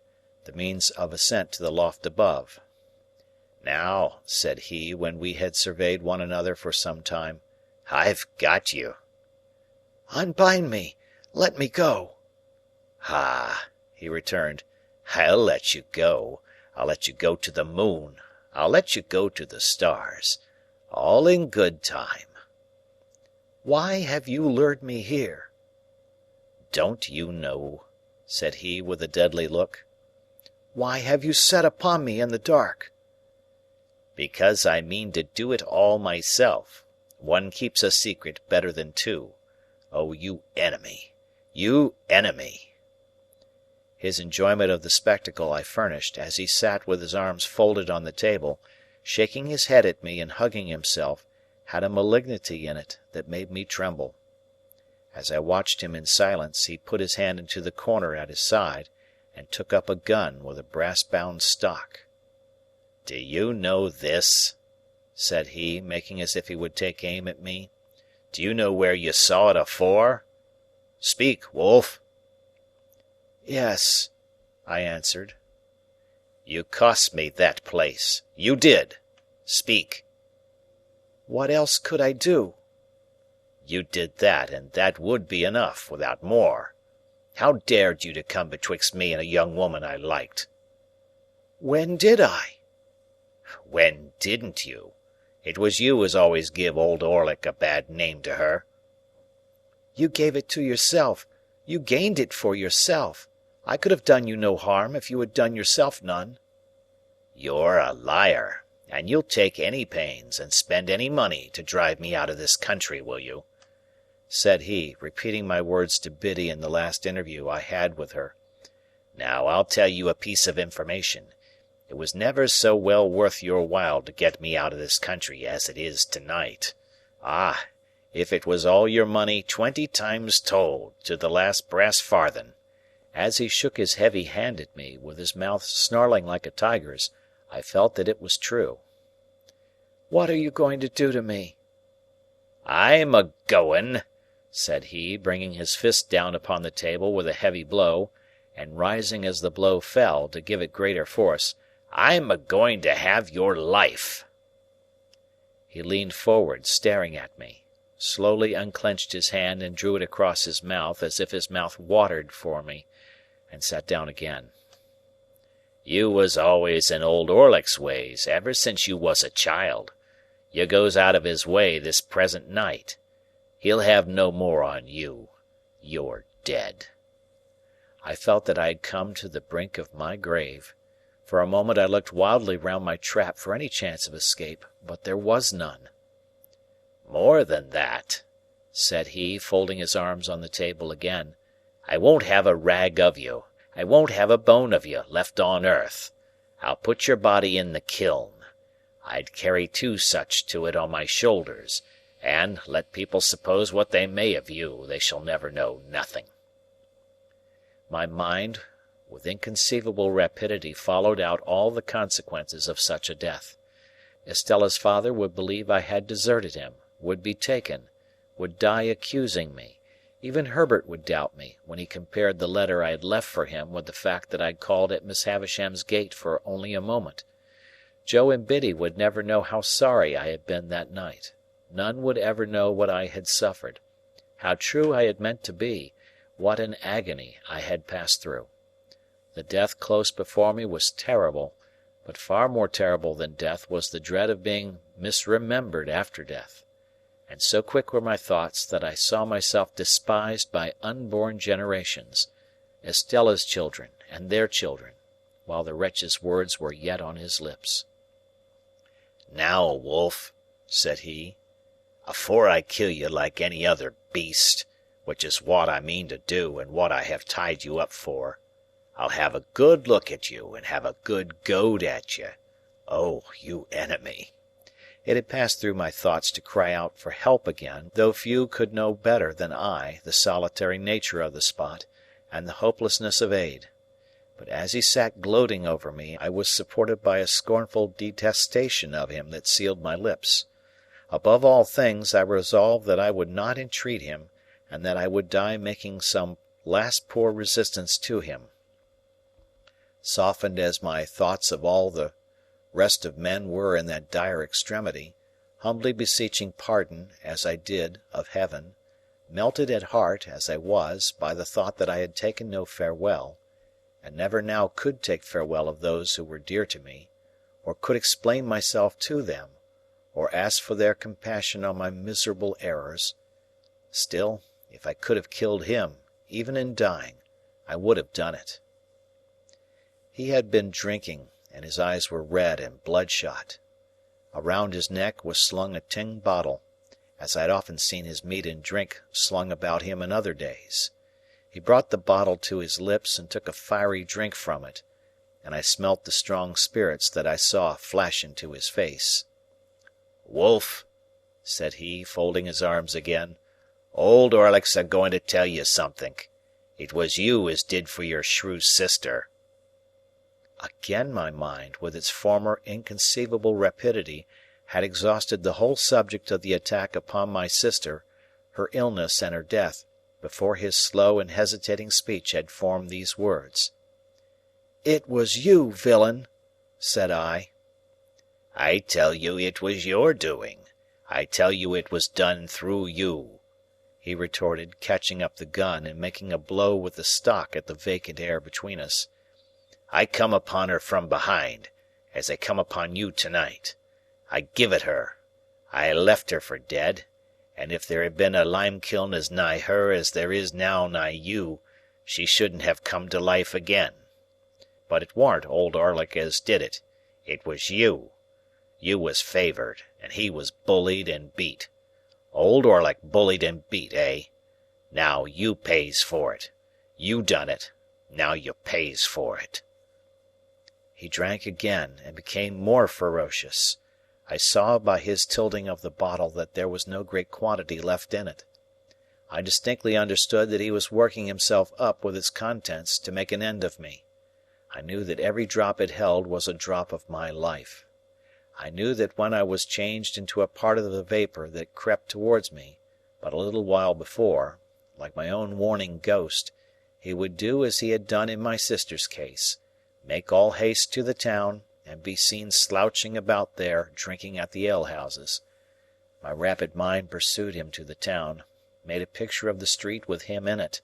the means of ascent to the loft above. "Now," said he, when we had surveyed one another for some time, "I've got you." "Unbind me! Let me go!" "Ah," he returned, "I'll let you go. I'll let you go to the moon. I'll let you go to the stars. All in good time." "Why have you lured me here?" "Don't you know?" said he with a deadly look. "Why have you set upon me in the dark?" "Because I mean to do it all myself. One keeps a secret better than two. Oh, you enemy! You enemy!" His enjoyment of the spectacle I furnished, as he sat with his arms folded on the table, shaking his head at me and hugging himself, had a malignity in it that made me tremble. As I watched him in silence, he put his hand into the corner at his side, and took up a gun with a brass-bound stock. "Do you know this?" said he, making as if he would take aim at me. "Do you know where you saw it afore? Speak, wolf." "Yes," I answered. "You cost me that place. You did. Speak." "What else could I do?" "You did that, and that would be enough, without more. How dared you to come betwixt me and a young woman I liked?" "When did I?" "When didn't you? It was you as always give old Orlick a bad name to her." "You gave it to yourself. You gained it for yourself. I could have done you no harm if you had done yourself none." "You're a liar, and you'll take any pains and spend any money to drive me out of this country, will you?" said he, repeating my words to Biddy in the last interview I had with her. "Now I'll tell you a piece of information. It was never so well worth your while to get me out of this country as it is tonight. Ah, if it was all your money 20 times told, to the last brass farthing." As he shook his heavy hand at me, with his mouth snarling like a tiger's, I felt that it was true. "What are you going to do to me?" "I'm a-goin'," said he, bringing his fist down upon the table with a heavy blow, and rising as the blow fell, to give it greater force, "I'm a-going to have your life." He leaned forward, staring at me, slowly unclenched his hand and drew it across his mouth as if his mouth watered for me, and sat down again. "You was always in old Orlick's ways, ever since you was a child. You goes out of his way this present night. He'll have no more on you. You're dead." I felt that I had come to the brink of my grave. For a moment I looked wildly round my trap for any chance of escape, but there was none. "More than that," said he, folding his arms on the table again, "I won't have a rag of you, I won't have a bone of you, left on earth. I'll put your body in the kiln. I'd carry 2 such to it on my shoulders, and, let people suppose what they may of you, they shall never know nothing." My mind, with inconceivable rapidity, followed out all the consequences of such a death. Estella's father would believe I had deserted him, would be taken, would die accusing me. Even Herbert would doubt me, when he compared the letter I had left for him with the fact that I had called at Miss Havisham's gate for only a moment. Joe and Biddy would never know how sorry I had been that night. None would ever know what I had suffered, how true I had meant to be, what an agony I had passed through. The death close before me was terrible, but far more terrible than death was the dread of being misremembered after death. And so quick were my thoughts that I saw myself despised by unborn generations, Estella's children and their children, while the wretch's words were yet on his lips. "Now, wolf," said he, "afore I kill you like any other beast, which is what I mean to do and what I have tied you up for, I'll have a good look at you and have a good goad at you. Oh, you enemy!" It had passed through my thoughts to cry out for help again, though few could know better than I the solitary nature of the spot and the hopelessness of aid. But as he sat gloating over me, I was supported by a scornful detestation of him that sealed my lips. Above all things, I resolved that I would not entreat him, and that I would die making some last poor resistance to him. Softened as my thoughts of all the rest of men were in that dire extremity, humbly beseeching pardon, as I did, of heaven, melted at heart, as I was, by the thought that I had taken no farewell, and never now could take farewell of those who were dear to me, or could explain myself to them, or ask for their compassion on my miserable errors, still, if I could have killed him, even in dying, I would have done it. He had been drinking, and his eyes were red and bloodshot. Around his neck was slung a tin bottle, as I had often seen his meat and drink slung about him in other days. He brought the bottle to his lips and took a fiery drink from it, and I smelt the strong spirits that I saw flash into his face. "Wolf," said he, folding his arms again, "old Orlick's a-going to tell you somethink. It was you as did for your shrew sister." Again my mind, with its former inconceivable rapidity, had exhausted the whole subject of the attack upon my sister, her illness and her death, before his slow and hesitating speech had formed these words. "It was you, villain," said I. "I tell you it was your doing. I tell you it was done through you," he retorted, catching up the gun and making a blow with the stock at the vacant air between us. "I come upon her from behind, as I come upon you tonight. I give it her. I left her for dead, and if there had been a lime-kiln as nigh her as there is now nigh you, she shouldn't have come to life again. But it warn't old Orlick as did it. It was you. You was favoured, and he was bullied and beat. Old Orlick bullied and beat, eh? Now you pays for it. You done it. Now you pays for it." He drank again, and became more ferocious. I saw by his tilting of the bottle that there was no great quantity left in it. I distinctly understood that he was working himself up with its contents to make an end of me. I knew that every drop it held was a drop of my life. I knew that when I was changed into a part of the vapour that crept towards me, but a little while before, like my own warning ghost, he would do as he had done in my sister's case, make all haste to the town, and be seen slouching about there, drinking at the alehouses. My rapid mind pursued him to the town, made a picture of the street with him in it,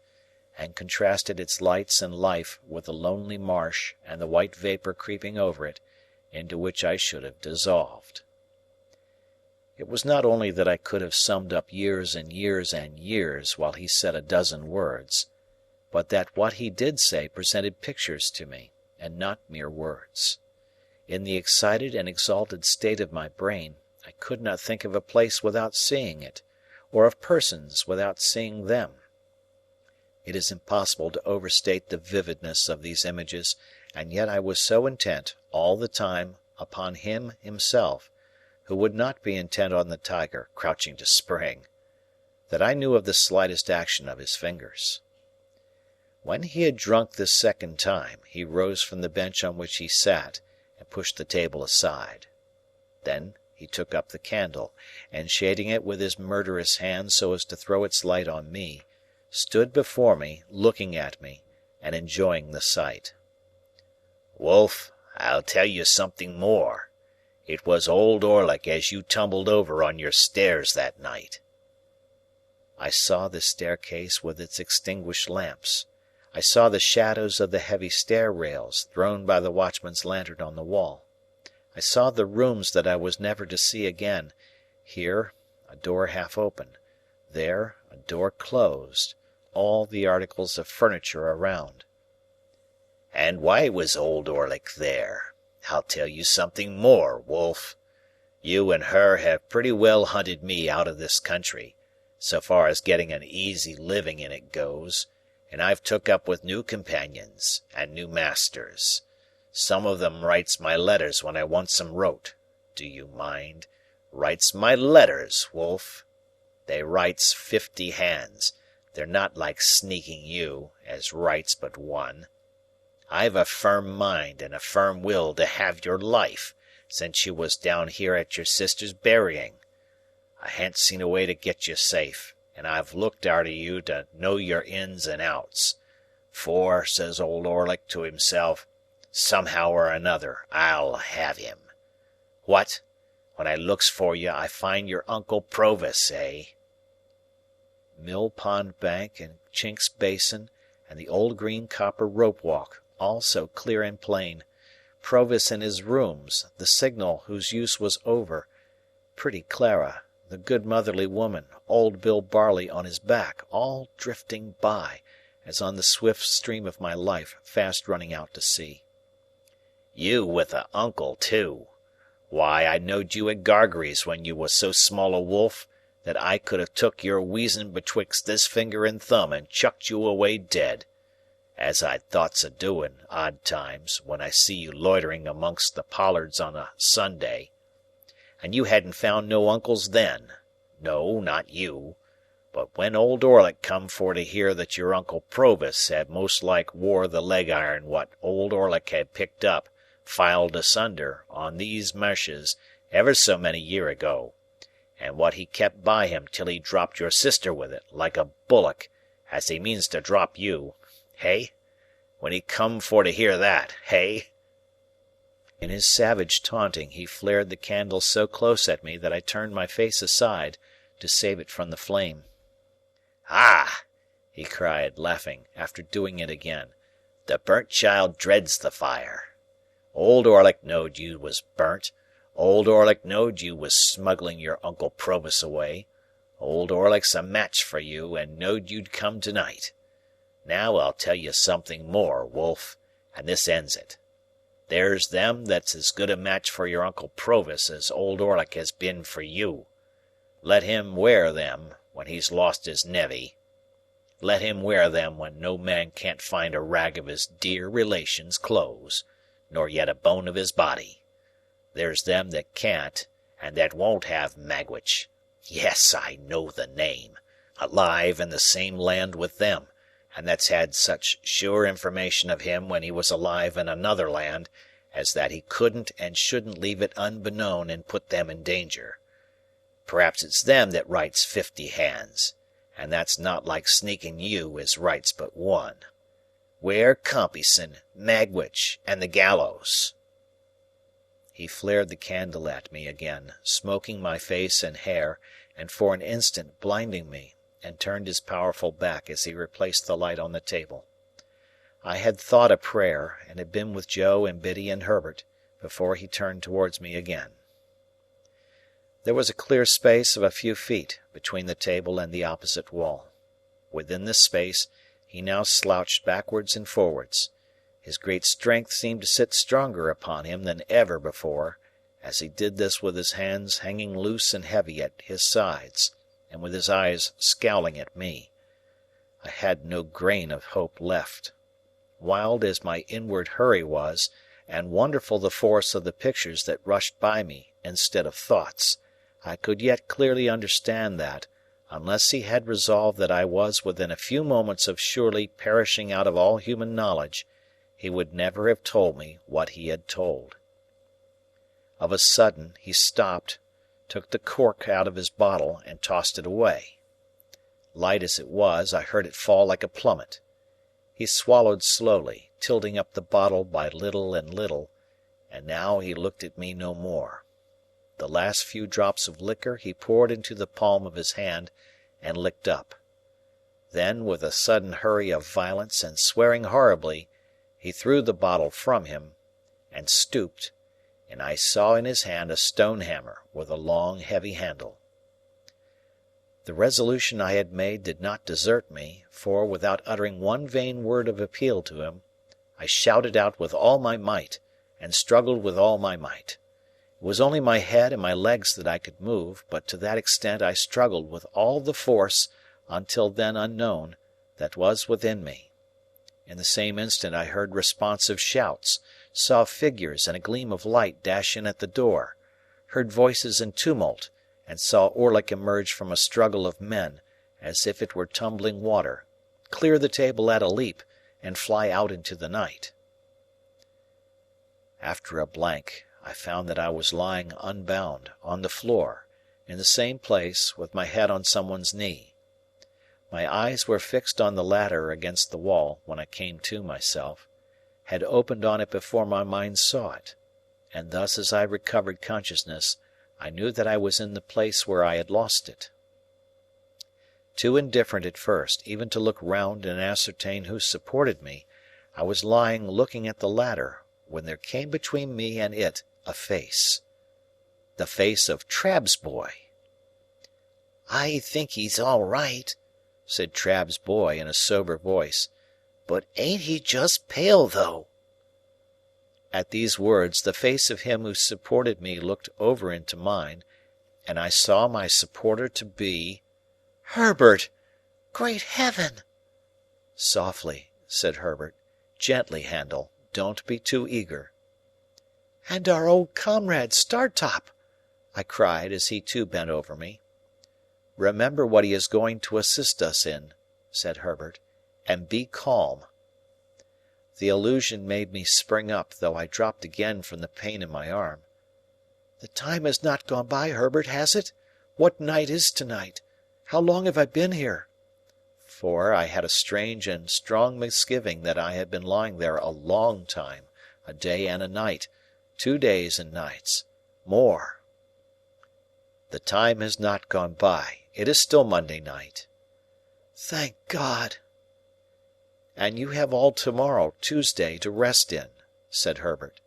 and contrasted its lights and life with the lonely marsh and the white vapour creeping over it, into which I should have dissolved. It was not only that I could have summed up years and years and years while he said a dozen words, but that what he did say presented pictures to me, and not mere words. In the excited and exalted state of my brain, I could not think of a place without seeing it, or of persons without seeing them. It is impossible to overstate the vividness of these images, and yet I was so intent, all the time, upon him himself, who would not be intent on the tiger crouching to spring, that I knew of the slightest action of his fingers. When he had drunk this second time, he rose from the bench on which he sat, and pushed the table aside. Then he took up the candle, and shading it with his murderous hand so as to throw its light on me, stood before me, looking at me, and enjoying the sight. "Wolf, I'll tell you something more. It was Old Orlick as you tumbled over on your stairs that night." I saw the staircase with its extinguished lamps. I saw the shadows of the heavy stair rails thrown by the watchman's lantern on the wall. I saw the rooms that I was never to see again, here a door half open, there a door closed, all the articles of furniture around. "And why was Old Orlick there? I'll tell you something more, Wolf. You and her have pretty well hunted me out of this country, so far as getting an easy living in it goes, and I've took up with new companions and new masters. Some of them writes my letters when I wants 'em wrote. Do you mind? Writes my letters, Wolf. They writes 50 hands. They're not like sneaking you, as writes but one. I've a firm mind and a firm will to have your life, since you was down here at your sister's burying. I han't seen a way to get you safe, and I've looked arter you to know your ins and outs. For, says Old Orlick to himself, somehow or another I'll have him. What? When I looks for you, I find your Uncle Provis, eh?" Mill Pond Bank and Chink's Basin and the old green copper rope walk, all so clear and plain, Provis in his rooms, the signal whose use was over, pretty Clara, the good motherly woman, old Bill Barley on his back, all drifting by, as on the swift stream of my life fast running out to sea. "You with a uncle, too. Why, I knowed you at Gargery's when you was so small a wolf that I could have took your weazen betwixt this finger and thumb and chucked you away dead, as I'd thoughts o' doing, odd times, when I see you loitering amongst the pollards on a Sunday. And you hadn't found no uncles then. No, not you. But when Old Orlick come for to hear that your Uncle Provis had most like wore the leg iron what Old Orlick had picked up, filed asunder, on these meshes, ever so many year ago, and what he kept by him till he dropped your sister with it, like a bullock, as he means to drop you, hey? When he come for to hear that, hey?" In his savage taunting he flared the candle so close at me that I turned my face aside, to save it from the flame. "Ah!" he cried, laughing, after doing it again. "The burnt child dreads the fire. Old Orlick knowed you was burnt. Old Orlick knowed you was smuggling your Uncle Provis away. Old Orlick's a match for you, and knowed you'd come to-night. Now I'll tell you something more, Wolf, and this ends it. There's them that's as good a match for your Uncle Provis as Old Orlick has been for you. Let him wear them when he's lost his nevvy. Let him wear them when no man can't find a rag of his dear relation's clothes, nor yet a bone of his body. There's them that can't, and that won't have Magwitch. Yes, I know the name. Alive in the same land with them, and that's had such sure information of him when he was alive in another land as that he couldn't and shouldn't leave it unbeknown and put them in danger. Perhaps it's them that writes 50 hands, and that's not like sneaking you as writes but one. Where Compeyson, Magwitch, and the gallows?" He flared the candle at me again, smoking my face and hair, and for an instant blinding me, and turned his powerful back as he replaced the light on the table. I had thought a prayer, and had been with Joe and Biddy and Herbert, before he turned towards me again. There was a clear space of a few feet between the table and the opposite wall. Within this space he now slouched backwards and forwards. His great strength seemed to sit stronger upon him than ever before, as he did this with his hands hanging loose and heavy at his sides, and with his eyes scowling at me. I had no grain of hope left. Wild as my inward hurry was, and wonderful the force of the pictures that rushed by me instead of thoughts, I could yet clearly understand that, unless he had resolved that I was within a few moments of surely perishing out of all human knowledge, he would never have told me what he had told. Of a sudden he stopped, took the cork out of his bottle, and tossed it away. Light as it was, I heard it fall like a plummet. He swallowed slowly, tilting up the bottle by little and little, and now he looked at me no more. The last few drops of liquor he poured into the palm of his hand, and licked up. Then, with a sudden hurry of violence and swearing horribly, he threw the bottle from him, and stooped, and I saw in his hand a stone hammer with a long heavy handle. The resolution I had made did not desert me, for, without uttering one vain word of appeal to him, I shouted out with all my might, and struggled with all my might. It was only my head and my legs that I could move, but to that extent I struggled with all the force, until then unknown, that was within me. In the same instant I heard responsive shouts, saw figures and a gleam of light dash in at the door, heard voices in tumult, and saw Orlick emerge from a struggle of men, as if it were tumbling water, clear the table at a leap, and fly out into the night. After a blank, I found that I was lying unbound, on the floor, in the same place, with my head on someone's knee. My eyes were fixed on the ladder against the wall when I came to myself, had opened on it before my mind saw it, and thus as I recovered consciousness, I knew that I was in the place where I had lost it. Too indifferent at first, even to look round and ascertain who supported me, I was lying looking at the ladder, when there came between me and it a face. The face of Trabb's boy. "I think he's all right," said Trabb's boy in a sober voice, "but ain't he just pale, though?" At these words, the face of him who supported me looked over into mine, and I saw my supporter to be— "Herbert! Great Heaven!" "Softly," said Herbert. "Gently, Handel. Don't be too eager." "And our old comrade, Startop!" I cried, as he too bent over me. "Remember what he is going to assist us in," said Herbert, "and be calm." The illusion made me spring up, though I dropped again from the pain in my arm. "The time has not gone by, Herbert, has it? What night is to-night? How long have I been here?" For I had a strange and strong misgiving that I had been lying there a long time, a day and a night, 2 days and nights, more. "The time has not gone by. It is still Monday night." "Thank God!" "And you have all tomorrow, Tuesday, to rest in," said Herbert.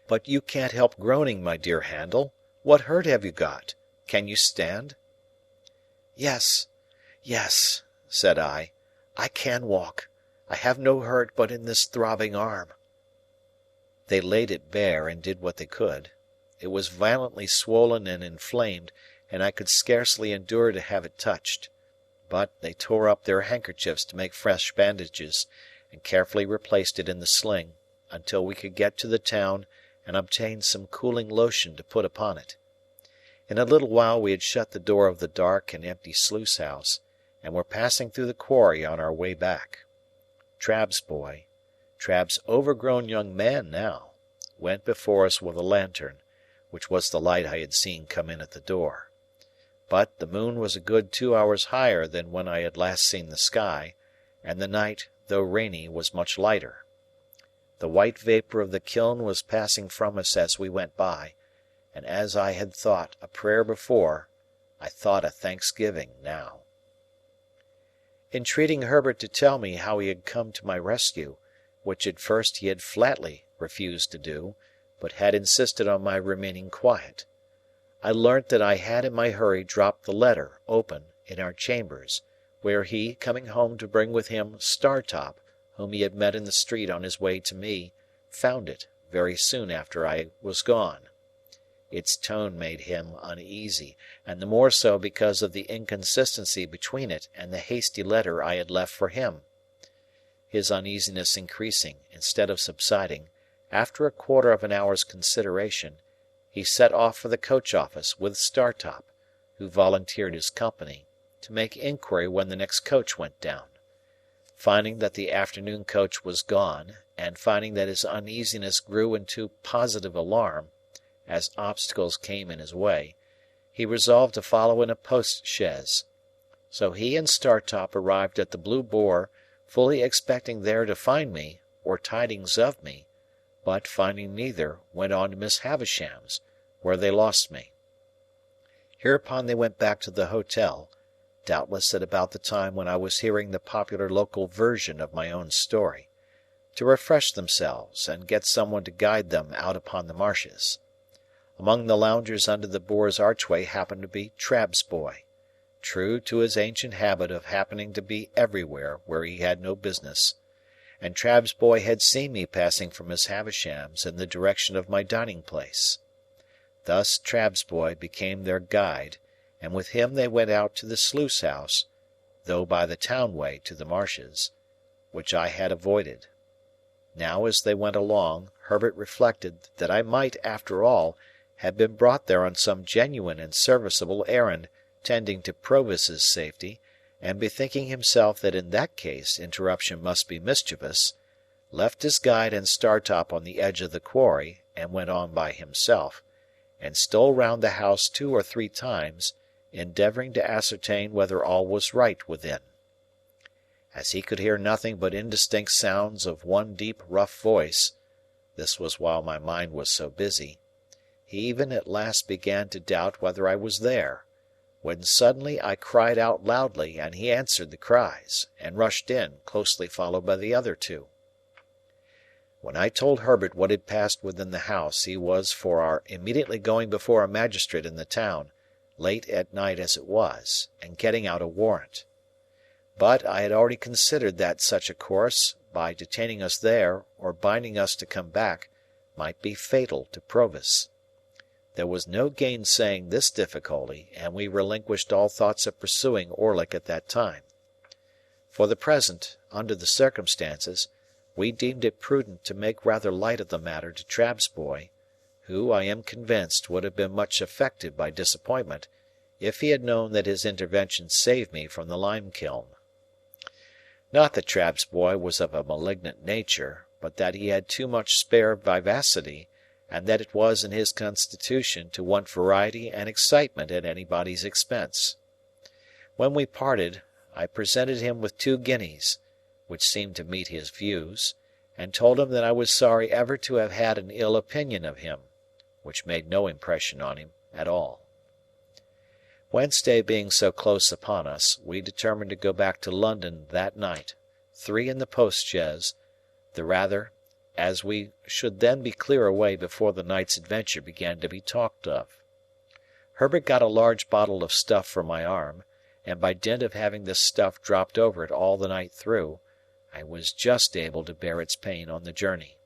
"But you can't help groaning, my dear Handel. What hurt have you got? Can you stand?" "Yes, yes," said I. "I can walk. I have no hurt but in this throbbing arm." They laid it bare, and did what they could. It was violently swollen and inflamed, and I could scarcely endure to have it touched. But they tore up their handkerchiefs to make fresh bandages, and carefully replaced it in the sling, until we could get to the town and obtain some cooling lotion to put upon it. In a little while we had shut the door of the dark and empty sluice house, and were passing through the quarry on our way back. Trabb's boy, Trabb's overgrown young man now, went before us with a lantern, which was the light I had seen come in at the door. But the moon was a good 2 hours higher than when I had last seen the sky, and the night, though rainy, was much lighter. The white vapour of the kiln was passing from us as we went by, and as I had thought a prayer before, I thought a thanksgiving now. Entreating Herbert to tell me how he had come to my rescue, which at first he had flatly refused to do, but had insisted on my remaining quiet, I learnt that I had in my hurry dropped the letter, open, in our chambers, where he, coming home to bring with him Startop, whom he had met in the street on his way to me, found it, very soon after I was gone. Its tone made him uneasy, and the more so because of the inconsistency between it and the hasty letter I had left for him. His uneasiness increasing, instead of subsiding, after a quarter of an hour's consideration, he set off for the coach office with Startop, who volunteered his company, to make inquiry when the next coach went down. Finding that the afternoon coach was gone, and finding that his uneasiness grew into positive alarm, as obstacles came in his way, he resolved to follow in a post-chaise. So he and Startop arrived at the Blue Boar, fully expecting there to find me, or tidings of me, but, finding neither, went on to Miss Havisham's, where they lost me. Hereupon they went back to the hotel, doubtless at about the time when I was hearing the popular local version of my own story, to refresh themselves and get someone to guide them out upon the marshes. Among the loungers under the Boar's archway happened to be Trabb's boy, true to his ancient habit of happening to be everywhere where he had no business, and Trabb's boy had seen me passing from Miss Havisham's in the direction of my dining-place. Thus Trabb's boy became their guide, and with him they went out to the sluice house, though by the town way to the marshes, which I had avoided. Now as they went along, Herbert reflected that I might, after all, have been brought there on some genuine and serviceable errand tending to Provis's safety, and bethinking himself that in that case interruption must be mischievous, left his guide and Startop on the edge of the quarry, and went on by himself, and stole round the house 2 or 3 times, endeavouring to ascertain whether all was right within. As he could hear nothing but indistinct sounds of one deep rough voice, this was while my mind was so busy, he even at last began to doubt whether I was there, when suddenly I cried out loudly, and he answered the cries, and rushed in, closely followed by the other 2. When I told Herbert what had passed within the house, he was for our immediately going before a magistrate in the town, late at night as it was, and getting out a warrant. But I had already considered that such a course, by detaining us there, or binding us to come back, might be fatal to Provis. There was no gainsaying this difficulty, and we relinquished all thoughts of pursuing Orlick at that time. For the present, under the circumstances, we deemed it prudent to make rather light of the matter to Trabb's boy, who, I am convinced, would have been much affected by disappointment, if he had known that his intervention saved me from the lime-kiln. Not that Trabb's boy was of a malignant nature, but that he had too much spare vivacity, and that it was in his constitution to want variety and excitement at anybody's expense. When we parted, I presented him with 2 guineas, which seemed to meet his views, and told him that I was sorry ever to have had an ill opinion of him, which made no impression on him at all. Wednesday being so close upon us, we determined to go back to London that night, 3 in the post-chaise, the rather, as we should then be clear away before the night's adventure began to be talked of. Herbert got a large bottle of stuff for my arm, and by dint of having this stuff dropped over it all the night through, I was just able to bear its pain on the journey.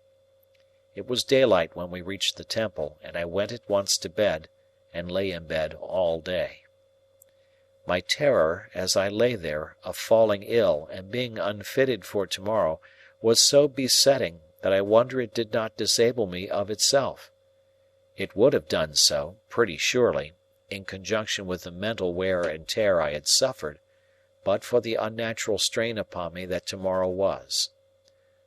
It was daylight when we reached the Temple, and I went at once to bed, and lay in bed all day. My terror, as I lay there, of falling ill and being unfitted for tomorrow, was so besetting that I wonder it did not disable me of itself. It would have done so, pretty surely, in conjunction with the mental wear and tear I had suffered, but for the unnatural strain upon me that tomorrow was.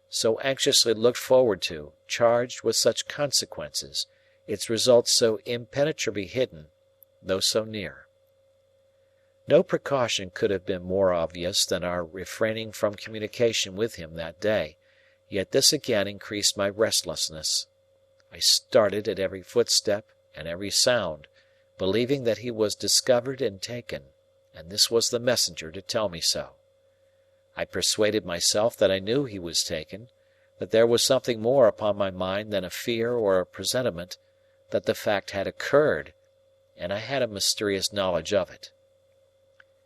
So anxiously looked forward to, charged with such consequences, its results so impenetrably hidden, though so near. No precaution could have been more obvious than our refraining from communication with him that day, yet this again increased my restlessness. I started at every footstep and every sound, believing that he was discovered and taken, and this was the messenger to tell me so. I persuaded myself that I knew he was taken, that there was something more upon my mind than a fear or a presentiment, that the fact had occurred, and I had a mysterious knowledge of it.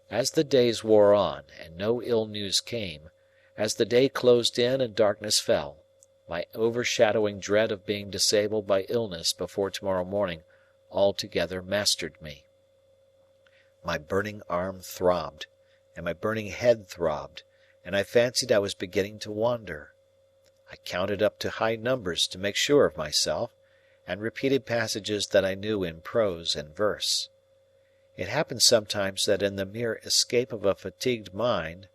As the days wore on, and no ill news came, as the day closed in and darkness fell, my overshadowing dread of being disabled by illness before tomorrow morning altogether mastered me. My burning arm throbbed, and my burning head throbbed, and I fancied I was beginning to wander. I counted up to high numbers to make sure of myself, and repeated passages that I knew in prose and verse. It happened sometimes that in the mere escape of a fatigued mind,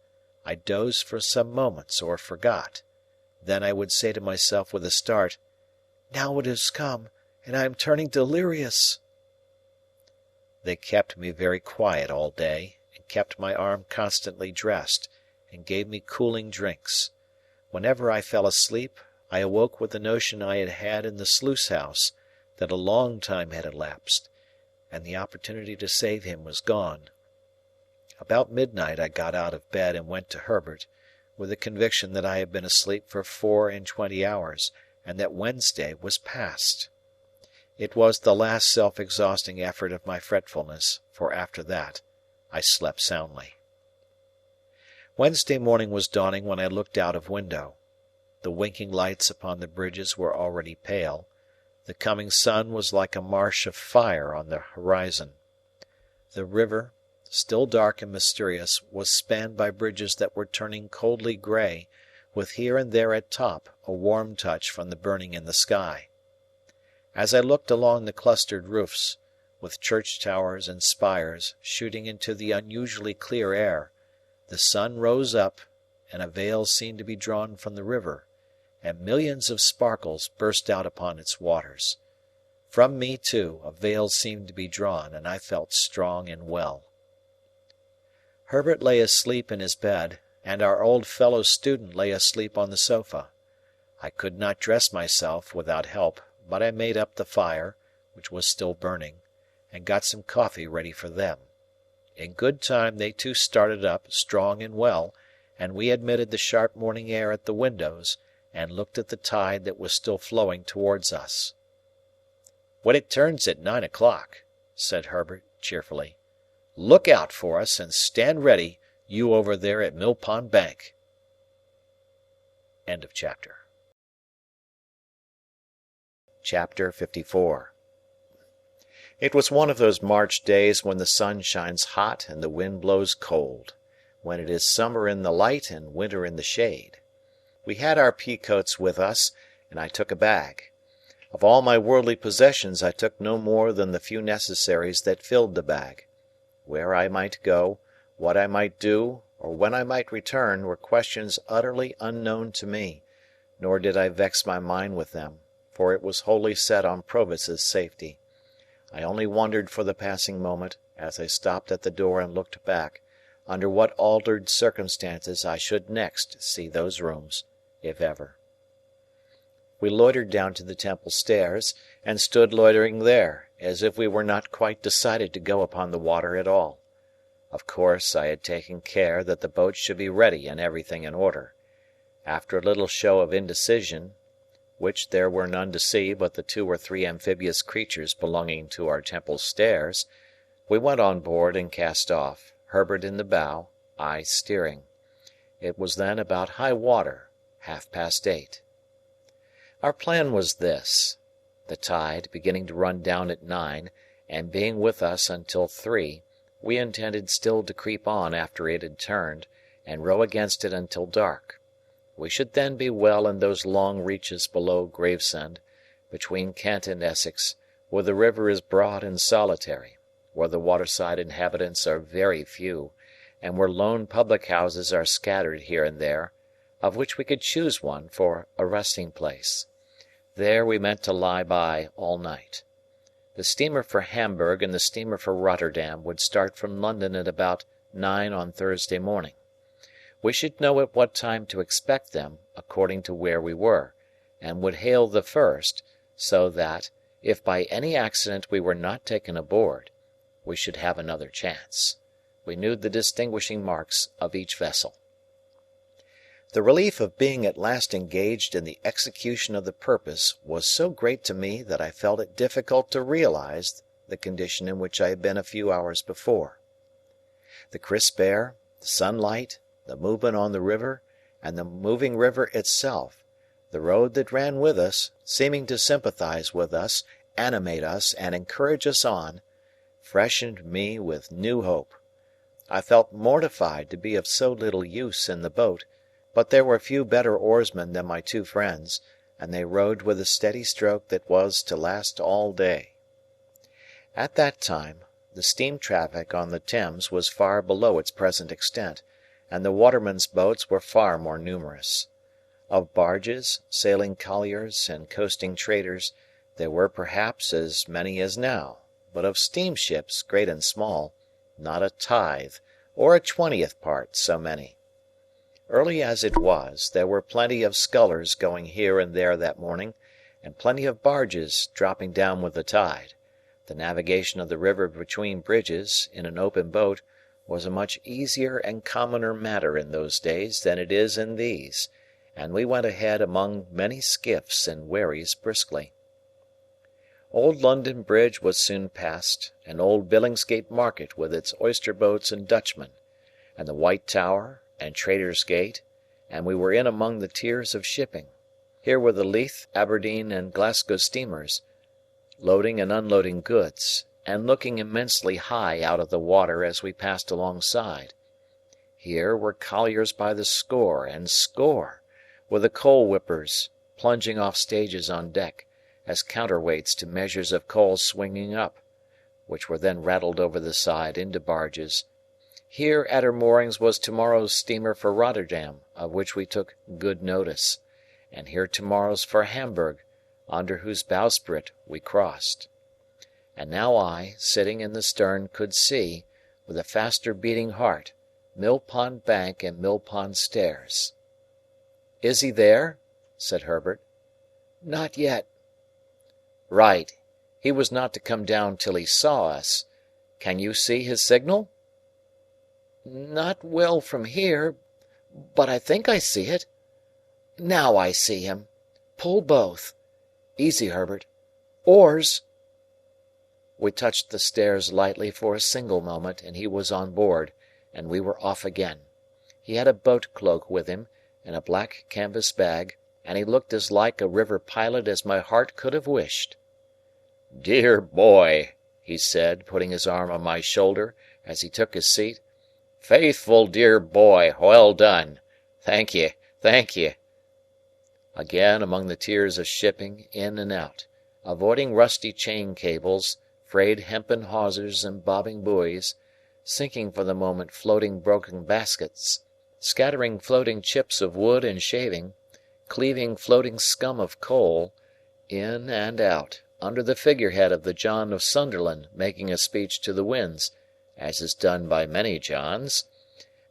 I dozed for some moments or forgot. Then I would say to myself with a start, "Now it has come, and I am turning delirious." They kept me very quiet all day, and kept my arm constantly dressed, and gave me cooling drinks. Whenever I fell asleep, I awoke with the notion I had had in the sluice house, that a long time had elapsed, and the opportunity to save him was gone. About midnight I got out of bed and went to Herbert, with the conviction that I had been asleep for 24 hours, and that Wednesday was past. It was the last self-exhausting effort of my fretfulness, for after that I slept soundly. Wednesday morning was dawning when I looked out of window. The winking lights upon the bridges were already pale. The coming sun was like a marsh of fire on the horizon. The river, still dark and mysterious, was spanned by bridges that were turning coldly grey, with here and there at top a warm touch from the burning in the sky. As I looked along the clustered roofs, with church towers and spires shooting into the unusually clear air, the sun rose up, and a veil seemed to be drawn from the river, and millions of sparkles burst out upon its waters. From me, too, a veil seemed to be drawn, and I felt strong and well. Herbert lay asleep in his bed, and our old fellow student lay asleep on the sofa. I could not dress myself without help, but I made up the fire, which was still burning, and got some coffee ready for them. In good time they too started up, strong and well, and we admitted the sharp morning air at the windows, and looked at the tide that was still flowing towards us. "When it turns at 9 o'clock," said Herbert, cheerfully, "look out for us, and stand ready, you over there at Mill Pond Bank." Chapter 54. It was one of those March days when the sun shines hot and the wind blows cold, when it is summer in the light and winter in the shade. We had our pea-coats with us, and I took a bag. Of all my worldly possessions I took no more than the few necessaries that filled the bag. Where I might go, what I might do, or when I might return, were questions utterly unknown to me, nor did I vex my mind with them, for it was wholly set on Provis's safety. I only wondered for the passing moment, as I stopped at the door and looked back, under what altered circumstances I should next see those rooms, if ever. We loitered down to the Temple stairs, and stood loitering there, as if we were not quite decided to go upon the water at all. Of course, I had taken care that the boat should be ready and everything in order. After a little show of indecision, which there were none to see but the 2 or 3 amphibious creatures belonging to our Temple stairs, we went on board and cast off, Herbert in the bow, I steering. It was then about high water, 8:30. Our plan was this. The tide, beginning to run down at 9, and being with us until 3, we intended still to creep on after it had turned, and row against it until dark. We should then be well in those long reaches below Gravesend, between Kent and Essex, where the river is broad and solitary, where the waterside inhabitants are very few, and where lone public houses are scattered here and there, of which we could choose one for a resting place. There we meant to lie by all night. The steamer for Hamburg and the steamer for Rotterdam would start from London at about 9 on Thursday morning. We should know at what time to expect them, according to where we were, and would hail the first, so that, if by any accident we were not taken aboard, we should have another chance. We knew the distinguishing marks of each vessel. The relief of being at last engaged in the execution of the purpose was so great to me that I felt it difficult to realize the condition in which I had been a few hours before. The crisp air, the sunlight, the movement on the river, and the moving river itself, the road that ran with us, seeming to sympathize with us, animate us, and encourage us on, freshened me with new hope. I felt mortified to be of so little use in the boat, but there were few better oarsmen than my two friends, and they rowed with a steady stroke that was to last all day. At that time, the steam traffic on the Thames was far below its present extent, and the watermen's boats were far more numerous. Of barges, sailing colliers, and coasting traders, there were perhaps as many as now, but of steamships, great and small, not a tithe, or a 20th part so many. Early as it was, there were plenty of scullers going here and there that morning, and plenty of barges dropping down with the tide. The navigation of the river between bridges, in an open boat, was a much easier and commoner matter in those days than it is in these, and we went ahead among many skiffs and wherries briskly. Old London Bridge was soon passed, and old Billingsgate Market with its oyster boats and Dutchmen, and the White Tower, and Trader's Gate, and we were in among the tiers of shipping. Here were the Leith, Aberdeen, and Glasgow steamers, loading and unloading goods, and looking immensely high out of the water as we passed alongside. Here were colliers by the score and score, with the coal whippers plunging off stages on deck, as counterweights to measures of coal swinging up, which were then rattled over the side into barges. Here at her moorings was tomorrow's steamer for Rotterdam, of which we took good notice, and here tomorrow's for Hamburg, under whose bowsprit we crossed. And now I, sitting in the stern, could see, with a faster beating heart, Mill Pond Bank and Mill Pond Stairs. "Is he there?" said Herbert. "Not yet." "Right. He was not to come down till he saw us. Can you see his signal?" "Not well from here, but I think I see it. Now I see him. Pull both. Easy, Herbert. Oars!" We touched the stairs lightly for a single moment, and he was on board, and we were off again. He had a boat cloak with him, and a black canvas bag, and he looked as like a river pilot as my heart could have wished. "Dear boy," he said, putting his arm on my shoulder as he took his seat. "Faithful dear boy, well done. Thank ye, thank ye." Again among the tiers of shipping, in and out, avoiding rusty chain cables, frayed hempen hawsers and bobbing buoys, sinking for the moment floating broken baskets, scattering floating chips of wood and shaving, cleaving floating scum of coal, in and out, under the figurehead of the John of Sunderland making a speech to the winds, as is done by many Johns,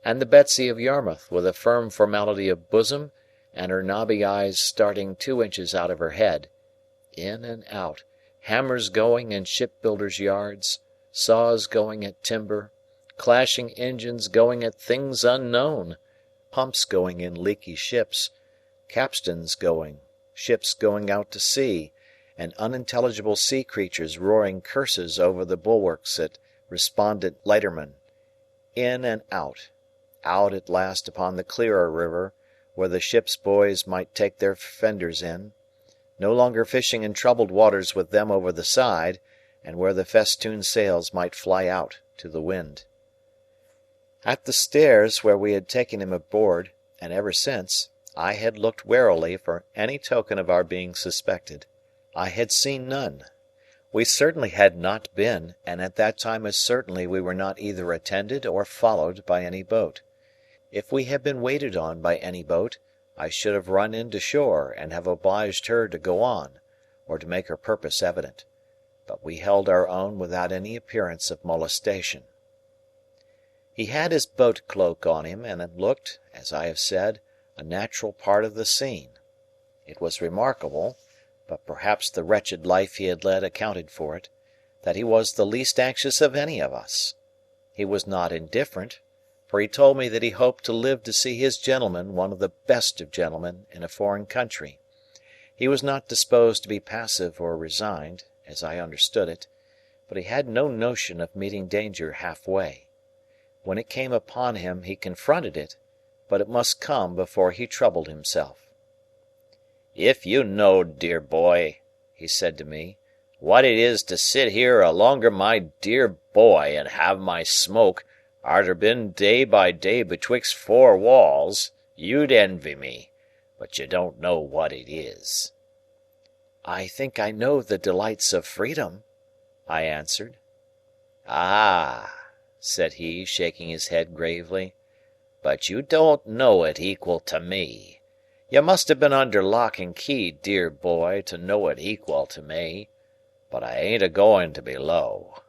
and the Betsy of Yarmouth with a firm formality of bosom and her knobby eyes starting 2 inches out of her head, in and out, hammers going in shipbuilders' yards, saws going at timber, clashing engines going at things unknown, pumps going in leaky ships, capstans going, ships going out to sea, and unintelligible sea creatures roaring curses over the bulwarks at respondent lightermen, in and out at last upon the clearer river, where the ship's boys might take their fenders in, no longer fishing in troubled waters with them over the side, and where the festooned sails might fly out to the wind. At the stairs where we had taken him aboard, and ever since, I had looked warily for any token of our being suspected. I had seen none. We certainly had not been, and at that time as certainly we were not either attended or followed by any boat. If we had been waited on by any boat, I should have run in to shore and have obliged her to go on, or to make her purpose evident. But we held our own without any appearance of molestation. He had his boat cloak on him, and looked, as I have said, a natural part of the scene. It was remarkable, but perhaps the wretched life he had led accounted for it, that he was the least anxious of any of us. He was not indifferent, for he told me that he hoped to live to see his gentleman one of the best of gentlemen in a foreign country. He was not disposed to be passive or resigned, as I understood it, but he had no notion of meeting danger half-way. When it came upon him he confronted it, but it must come before he troubled himself. "If you knowed, dear boy," he said to me, "what it is to sit here alonger my dear boy and have my smoke, arter been day by day betwixt four walls, you'd envy me. But you don't know what it is." "I think I know the delights of freedom," I answered. "Ah," said he, shaking his head gravely, "but you don't know it equal to me. You must have been under lock and key, dear boy, to know it equal to me. But I ain't a-going to be low."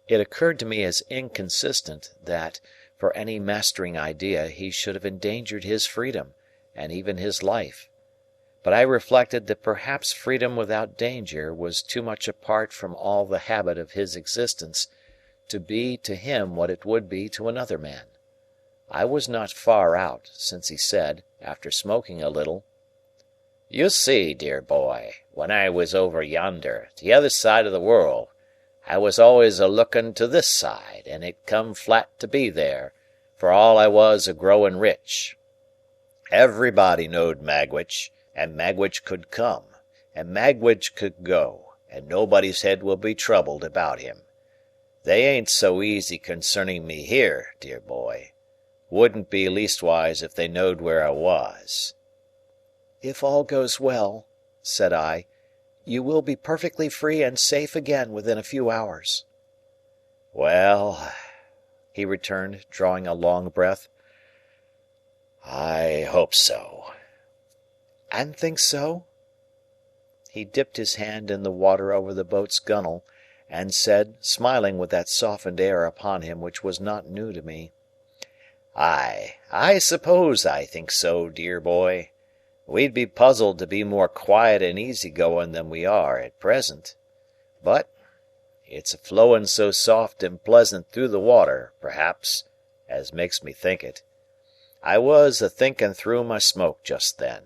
It occurred to me as inconsistent that, for any mastering idea, he should have endangered his freedom, and even his life. But I reflected that perhaps freedom without danger was too much apart from all the habit of his existence to be to him what it would be to another man. I was not far out, since he said, after smoking a little, "You see, dear boy, when I was over yonder, the other side of the world, I was always a-looking to this side, and it come flat to be there, for all I was a-growing rich. Everybody knowed Magwitch, and Magwitch could come, and Magwitch could go, and nobody's head will be troubled about him. They ain't so easy concerning me here, dear boy. Wouldn't be leastwise if they knowed where I was." "If all goes well," said I, "you will be perfectly free and safe again within a few hours." "Well," he returned, drawing a long breath, "I hope so." "And think so?" He dipped his hand in the water over the boat's gunwale, and said, smiling with that softened air upon him which was not new to me, I suppose I think so, dear boy. We'd be puzzled to be more quiet and easy-going than we are at present. But it's a-flowing so soft and pleasant through the water, perhaps, as makes me think it. I was a-thinking through my smoke just then,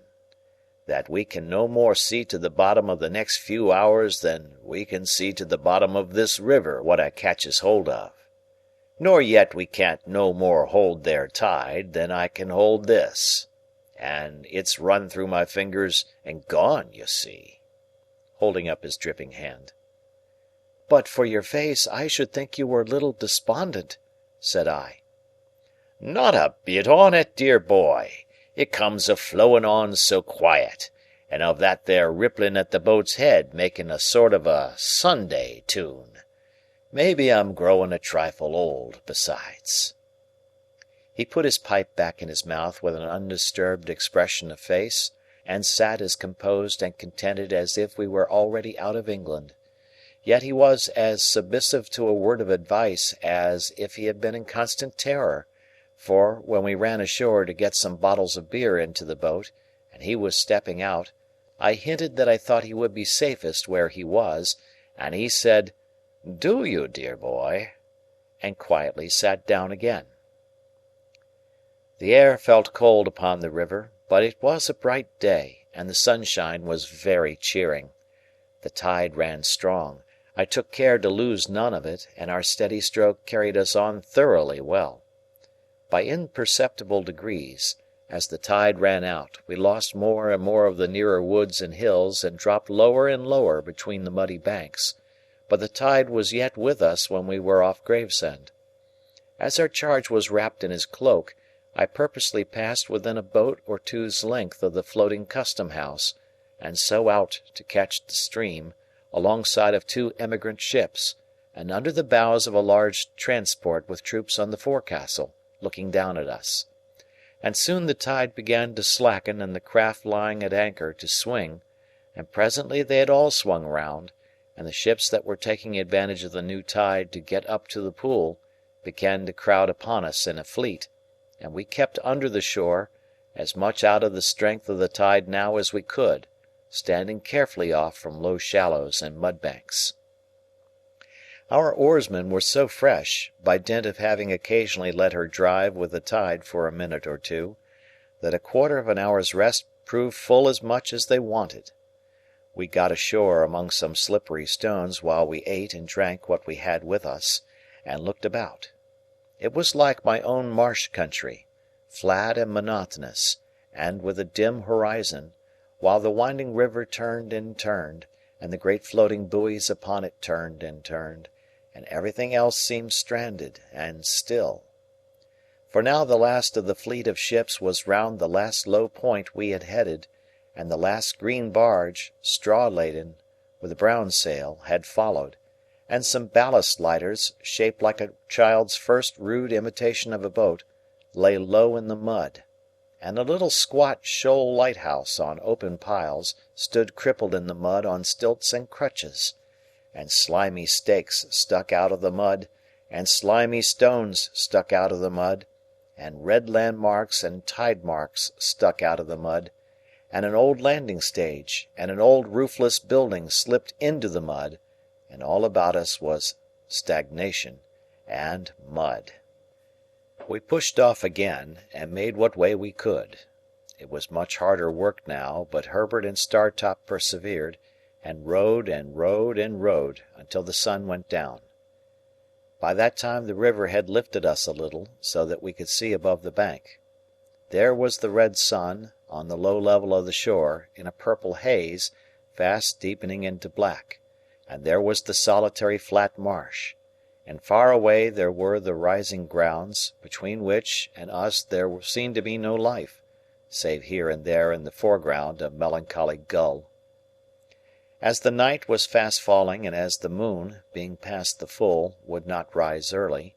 that we can no more see to the bottom of the next few hours than we can see to the bottom of this river what I catches hold of. Nor yet we can't no more hold their tide than I can hold this. And it's run through my fingers and gone, you see," holding up his dripping hand. "But for your face, I should think you were a little despondent," said I. "Not a bit on it, dear boy. It comes a-flowing on so quiet, and of that there rippling at the boat's head making a sort of a Sunday tune. Maybe I'm growing a trifle old, besides." He put his pipe back in his mouth with an undisturbed expression of face, and sat as composed and contented as if we were already out of England. Yet he was as submissive to a word of advice as if he had been in constant terror, for, when we ran ashore to get some bottles of beer into the boat, and he was stepping out, I hinted that I thought he would be safest where he was, and he said, "Do you, dear boy?" and quietly sat down again. The air felt cold upon the river, but it was a bright day, and the sunshine was very cheering. The tide ran strong. I took care to lose none of it, and our steady stroke carried us on thoroughly well. By imperceptible degrees, as the tide ran out, we lost more and more of the nearer woods and hills, and dropped lower and lower between the muddy banks, but the tide was yet with us when we were off Gravesend. As our charge was wrapped in his cloak, I purposely passed within a boat or two's length of the floating custom-house, and so out to catch the stream, alongside of two emigrant ships, and under the bows of a large transport with troops on the forecastle, looking down at us. And soon the tide began to slacken and the craft lying at anchor to swing, and presently they had all swung round, and the ships that were taking advantage of the new tide to get up to the pool began to crowd upon us in a fleet, and we kept under the shore, as much out of the strength of the tide now as we could, standing carefully off from low shallows and mudbanks. Our oarsmen were so fresh, by dint of having occasionally let her drive with the tide for a minute or two, that a quarter of an hour's rest proved full as much as they wanted. We got ashore among some slippery stones while we ate and drank what we had with us, and looked about. It was like my own marsh country, flat and monotonous, and with a dim horizon, while the winding river turned and turned, and the great floating buoys upon it turned and turned, and everything else seemed stranded and still. For now the last of the fleet of ships was round the last low point we had headed, and the last green barge, straw-laden, with a brown sail, had followed, and some ballast lighters, shaped like a child's first rude imitation of a boat, lay low in the mud, and a little squat shoal lighthouse on open piles stood crippled in the mud on stilts and crutches, and slimy stakes stuck out of the mud, and slimy stones stuck out of the mud, and red landmarks and tide marks stuck out of the mud, and an old landing stage and an old roofless building slipped into the mud, and all about us was stagnation and mud. We pushed off again, and made what way we could. It was much harder work now, but Herbert and Startop persevered, and rowed and rowed and rowed until the sun went down. By that time the river had lifted us a little, so that we could see above the bank. There was the red sun, on the low level of the shore, in a purple haze, fast deepening into black, and there was the solitary flat marsh, and far away there were the rising grounds, between which and us there seemed to be no life, save here and there in the foreground a melancholy gull. As the night was fast falling, and as the moon, being past the full, would not rise early,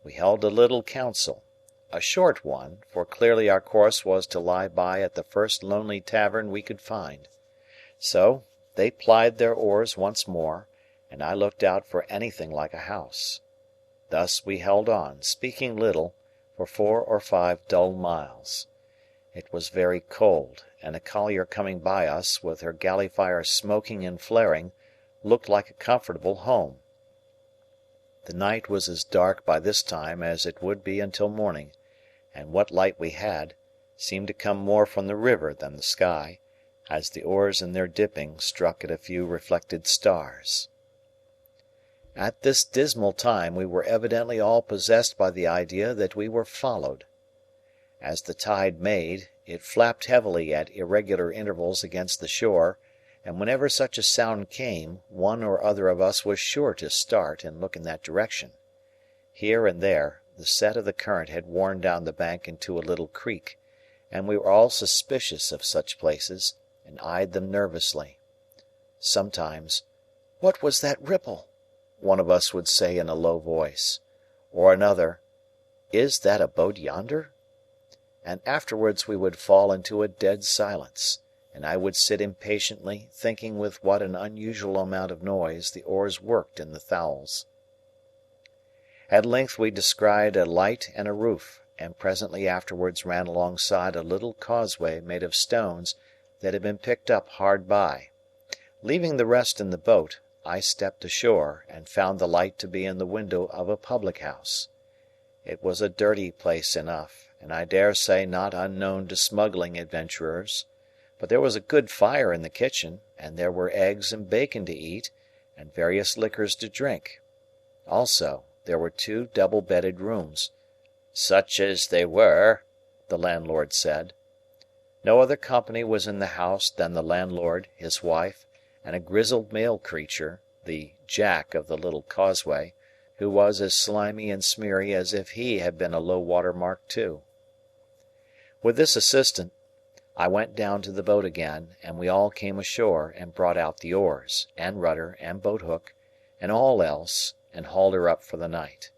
we held a little council, a short one, for clearly our course was to lie by at the first lonely tavern we could find. So they plied their oars once more, and I looked out for anything like a house. Thus we held on, speaking little, for 4 or 5 dull miles. It was very cold, and a collier coming by us, with her galley fire smoking and flaring, looked like a comfortable home. The night was as dark by this time as it would be until morning, and what light we had seemed to come more from the river than the sky, as the oars in their dipping struck at a few reflected stars. At this dismal time we were evidently all possessed by the idea that we were followed. As the tide made, it flapped heavily at irregular intervals against the shore, and whenever such a sound came, one or other of us was sure to start and look in that direction. Here and there, the set of the current had worn down the bank into a little creek, and we were all suspicious of such places, and eyed them nervously. Sometimes, "What was that ripple?" one of us would say in a low voice, or another, "Is that a boat yonder?" And afterwards we would fall into a dead silence, and I would sit impatiently thinking with what an unusual amount of noise the oars worked in the thowels. At length we descried a light and a roof, and presently afterwards ran alongside a little causeway made of stones that had been picked up hard by. Leaving the rest in the boat, I stepped ashore, and found the light to be in the window of a public-house. It was a dirty place enough, and I dare say not unknown to smuggling adventurers, but there was a good fire in the kitchen, and there were eggs and bacon to eat, and various liquors to drink. Also, there were 2 double-bedded rooms, "such as they were," the landlord said. No other company was in the house than the landlord, his wife, and a grizzled male creature, the Jack of the little causeway, who was as slimy and smeary as if he had been a low-water mark too. With this assistant, I went down to the boat again, and we all came ashore and brought out the oars, and rudder, and boat hook, and all else, and hauled her up for the night.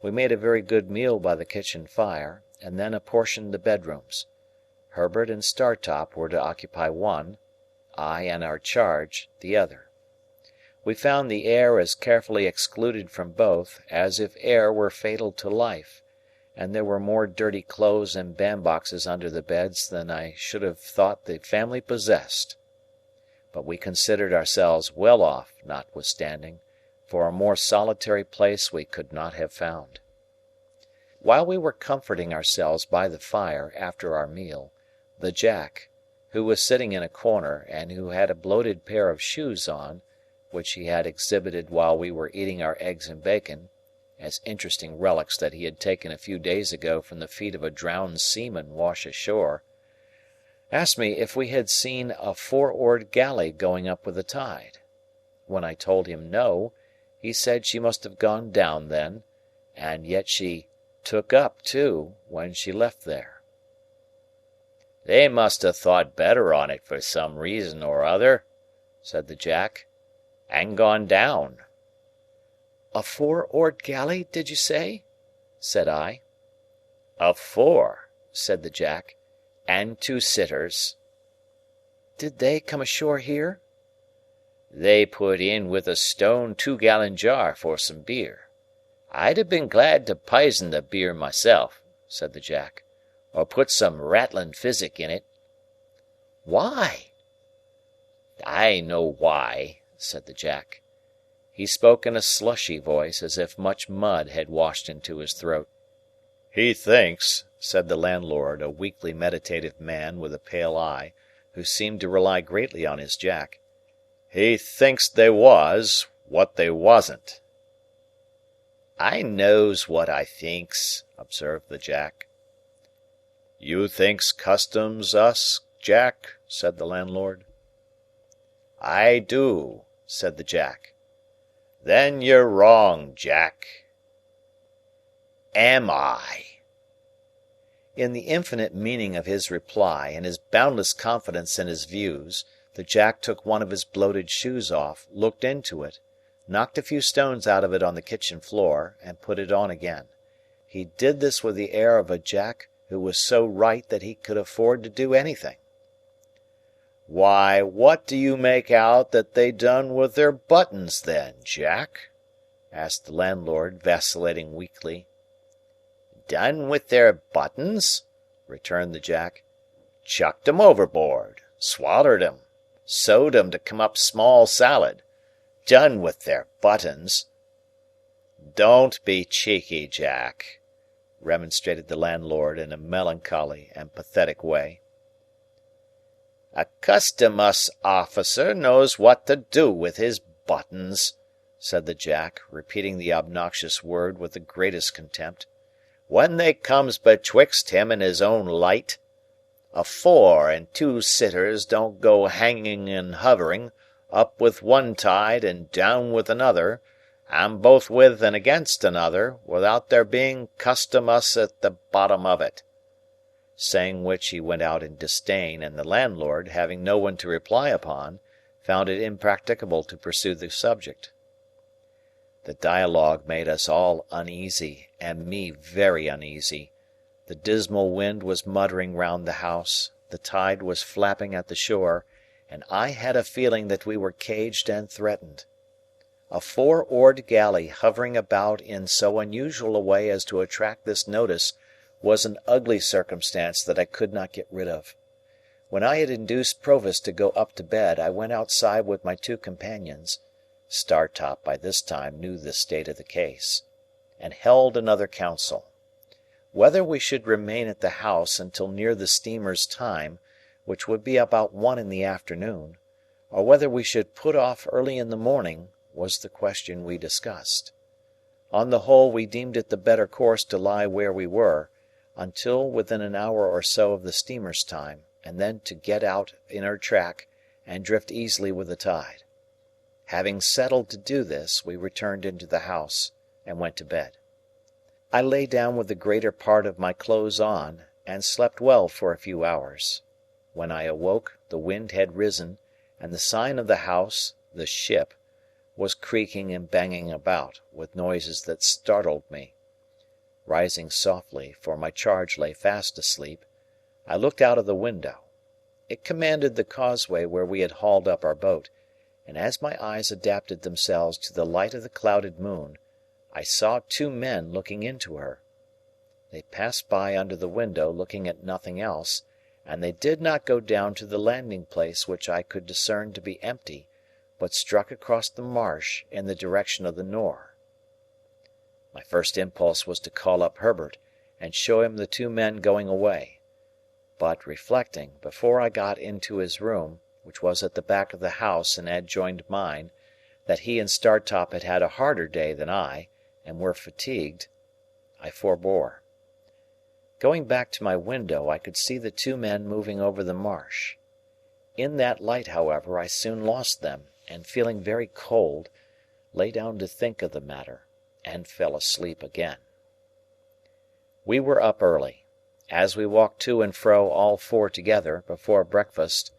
We made a very good meal by the kitchen fire, and then apportioned the bedrooms. Herbert and Startop were to occupy one, I and our charge the other. We found the air as carefully excluded from both as if air were fatal to life, and there were more dirty clothes and bandboxes under the beds than I should have thought the family possessed. But we considered ourselves well off, notwithstanding, for a more solitary place we could not have found. While we were comforting ourselves by the fire after our meal, the Jack, who was sitting in a corner, and who had a bloated pair of shoes on, which he had exhibited while we were eating our eggs and bacon, as interesting relics that he had taken a few days ago from the feet of a drowned seaman wash ashore, asked me if we had seen a four-oared galley going up with the tide. When I told him no, he said she must have gone down then, and yet she took up too when she left there. "They must have thought better on it for some reason or other," said the Jack, "and gone down." A four-oared galley, did you say? Said I. "A four," said the Jack, "and two sitters." Did they come ashore here? "They put in with a stone 2-gallon jar for some beer. I'd have been glad to pison the beer myself," said the Jack, "or put some rattling physic in it." Why? "I know why," said the Jack. He spoke in a slushy voice, as if much mud had washed into his throat. "He thinks," said the landlord, a weakly meditative man with a pale eye, who seemed to rely greatly on his Jack, "he thinks they was what they wasn't." "I knows what I thinks," observed the Jack. "You thinks customs us, Jack?" said the landlord. "I do," said the Jack. "Then you're wrong, Jack." "Am I?" In the infinite meaning of his reply, and his boundless confidence in his views, the Jack took one of his bloated shoes off, looked into it, knocked a few stones out of it on the kitchen floor, and put it on again. He did this with the air of a Jack who was so right that he could afford to do anything. "Why, what do you make out that they done with their buttons then, Jack?" asked the landlord, vacillating weakly. "Done with their buttons?" returned the Jack. "Chucked 'em overboard, swallered 'em, sewed 'em to come up small salad. Done with their buttons." "Don't be cheeky, Jack," remonstrated the landlord in a melancholy and pathetic way. "A custom-house officer knows what to do with his buttons," said the Jack, repeating the obnoxious word with the greatest contempt, "when they comes betwixt him and his own light. A 4 and 2 sitters don't go hanging and hovering, up with one tide and down with another, and both with and against another, without there being custom-house at the bottom of it." Saying which he went out in disdain, and the landlord, having no one to reply upon, found it impracticable to pursue the subject. The dialogue made us all uneasy, and me very uneasy. The dismal wind was muttering round the house, the tide was flapping at the shore, and I had a feeling that we were caged and threatened. A four-oared galley hovering about in so unusual a way as to attract this notice was an ugly circumstance that I could not get rid of. When I had induced Provis to go up to bed, I went outside with my two companions (Startop by this time knew the state of the case), and held another council. Whether we should remain at the house until near the steamer's time, which would be about 1 in the afternoon, or whether we should put off early in the morning, was the question we discussed. On the whole, we deemed it the better course to lie where we were, until within an hour or so of the steamer's time, and then to get out in her track and drift easily with the tide. Having settled to do this, we returned into the house and went to bed. I lay down with the greater part of my clothes on, and slept well for a few hours. When I awoke, the wind had risen, and the sign of the house, the Ship, was creaking and banging about, with noises that startled me. Rising softly, for my charge lay fast asleep, I looked out of the window. It commanded the causeway where we had hauled up our boat, and as my eyes adapted themselves to the light of the clouded moon, I saw two men looking into her. They passed by under the window, looking at nothing else, and they did not go down to the landing place which I could discern to be empty, but struck across the marsh in the direction of the Nore. My first impulse was to call up Herbert, and show him the two men going away. But reflecting, before I got into his room, which was at the back of the house and adjoined mine, that he and Startop had had a harder day than I, and were fatigued, I forbore. Going back to my window, I could see the two men moving over the marsh. In that light, however, I soon lost them, and feeling very cold, lay down to think of the matter, and fell asleep again. We were up early. As we walked to and fro all four together, before breakfast,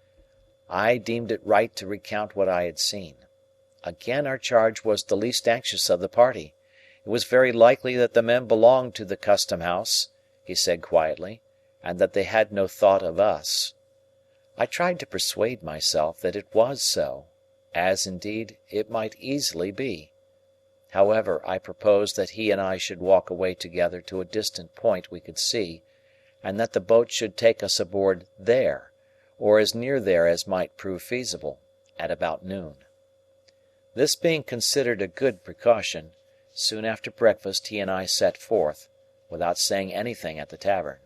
I deemed it right to recount what I had seen. Again our charge was the least anxious of the party. It was very likely that the men belonged to the Custom House, he said quietly, and that they had no thought of us. I tried to persuade myself that it was so, as indeed it might easily be. However, I proposed that he and I should walk away together to a distant point we could see, and that the boat should take us aboard there, or as near there as might prove feasible, at about noon. This being considered a good precaution, soon after breakfast he and I set forth, without saying anything at the tavern.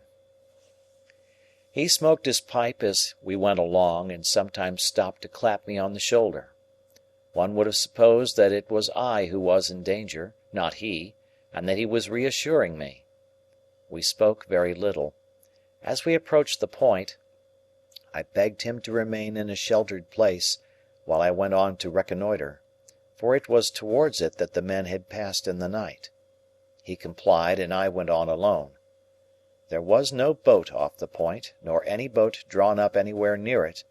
He smoked his pipe as we went along, and sometimes stopped to clap me on the shoulder. One would have supposed that it was I who was in danger, not he, and that he was reassuring me. We spoke very little. As we approached the point, I begged him to remain in a sheltered place, while I went on to reconnoitre, for it was towards it that the men had passed in the night. He complied, and I went on alone. There was no boat off the point, nor any boat drawn up anywhere near it,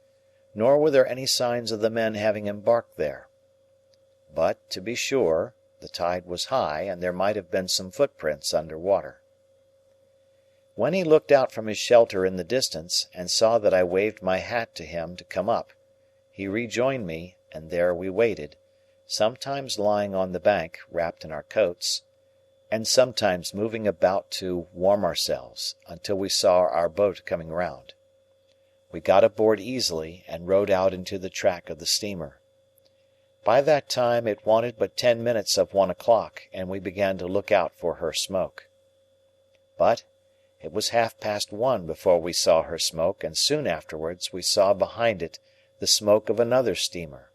nor were there any signs of the men having embarked there. But, to be sure, the tide was high, and there might have been some footprints under water. When he looked out from his shelter in the distance, and saw that I waved my hat to him to come up, he rejoined me, and there we waited, sometimes lying on the bank, wrapped in our coats, and sometimes moving about to warm ourselves, until we saw our boat coming round. We got aboard easily, and rowed out into the track of the steamer. By that time it wanted but 10 minutes of 1 o'clock, and we began to look out for her smoke. But it was 1:30 before we saw her smoke, and soon afterwards we saw behind it the smoke of another steamer.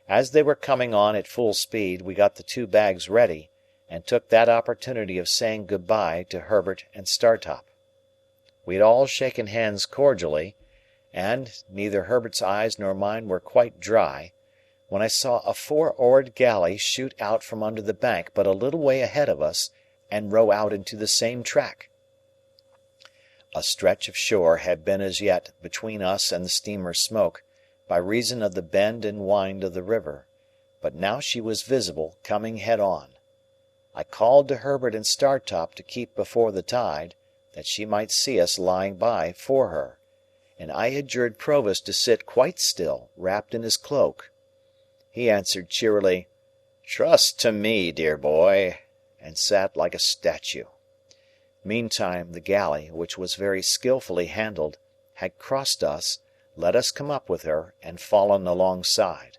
As they were coming on at full speed, we got the two bags ready, and took that opportunity of saying good-bye to Herbert and Startop. We had all shaken hands cordially, and neither Herbert's eyes nor mine were quite dry, when I saw a 4-oared galley shoot out from under the bank but a little way ahead of us, and row out into the same track. A stretch of shore had been as yet between us and the steamer's smoke, by reason of the bend and wind of the river, but now she was visible, coming head on. I called to Herbert and Startop to keep before the tide, that she might see us lying by for her, and I adjured Provis to sit quite still, wrapped in his cloak. He answered cheerily, "Trust to me, dear boy," and sat like a statue. Meantime the galley, which was very skilfully handled, had crossed us, let us come up with her, and fallen alongside.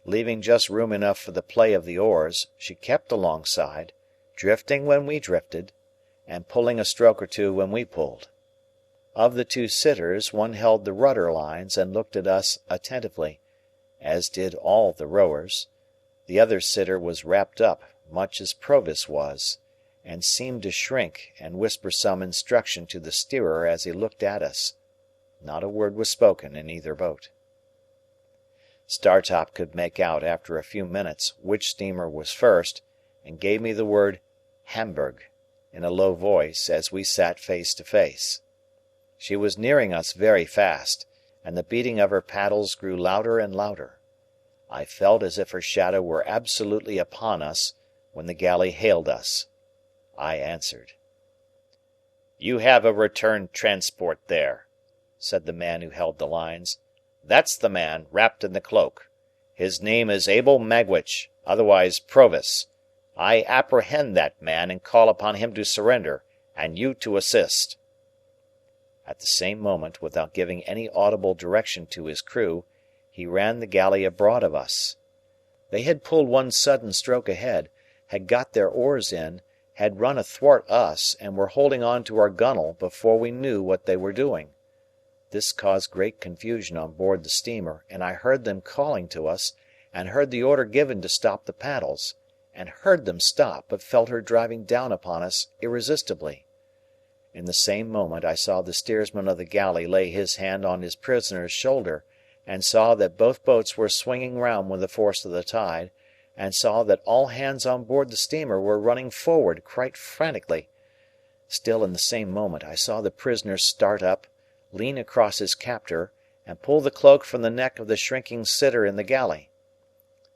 Leaving just room enough for the play of the oars, she kept alongside, drifting when we drifted, and pulling a stroke or two when we pulled. Of the two sitters, one held the rudder lines and looked at us attentively, as did all the rowers. The other sitter was wrapped up, much as Provis was, and seemed to shrink and whisper some instruction to the steerer as he looked at us. Not a word was spoken in either boat. Startop could make out after a few minutes which steamer was first, and gave me the word Hamburg in a low voice as we sat face to face. She was nearing us very fast, and the beating of her paddles grew louder and louder. I felt as if her shadow were absolutely upon us when the galley hailed us. I answered. "You have a return transport there," said the man who held the lines. "That's the man, wrapped in the cloak. His name is Abel Magwitch, otherwise Provis. I apprehend that man and call upon him to surrender, and you to assist." At the same moment, without giving any audible direction to his crew, he ran the galley abroad of us. They had pulled one sudden stroke ahead, had got their oars in, had run athwart us, and were holding on to our gunwale before we knew what they were doing. This caused great confusion on board the steamer, and I heard them calling to us, and heard the order given to stop the paddles, and heard them stop, but felt her driving down upon us irresistibly. In the same moment I saw the steersman of the galley lay his hand on his prisoner's shoulder, and saw that both boats were swinging round with the force of the tide, and saw that all hands on board the steamer were running forward quite frantically. Still in the same moment I saw the prisoner start up, lean across his captor, and pull the cloak from the neck of the shrinking sitter in the galley.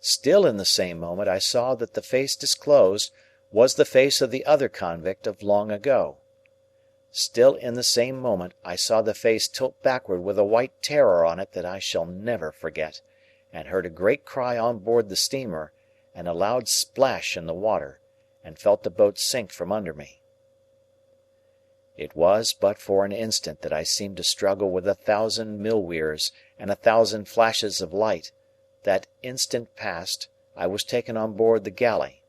Still in the same moment I saw that the face disclosed was the face of the other convict of long ago. Still in the same moment I saw the face tilt backward with a white terror on it that I shall never forget, and heard a great cry on board the steamer, and a loud splash in the water, and felt the boat sink from under me. It was but for an instant that I seemed to struggle with 1,000 mill weirs and 1,000 flashes of light. That instant past, I was taken on board the galley.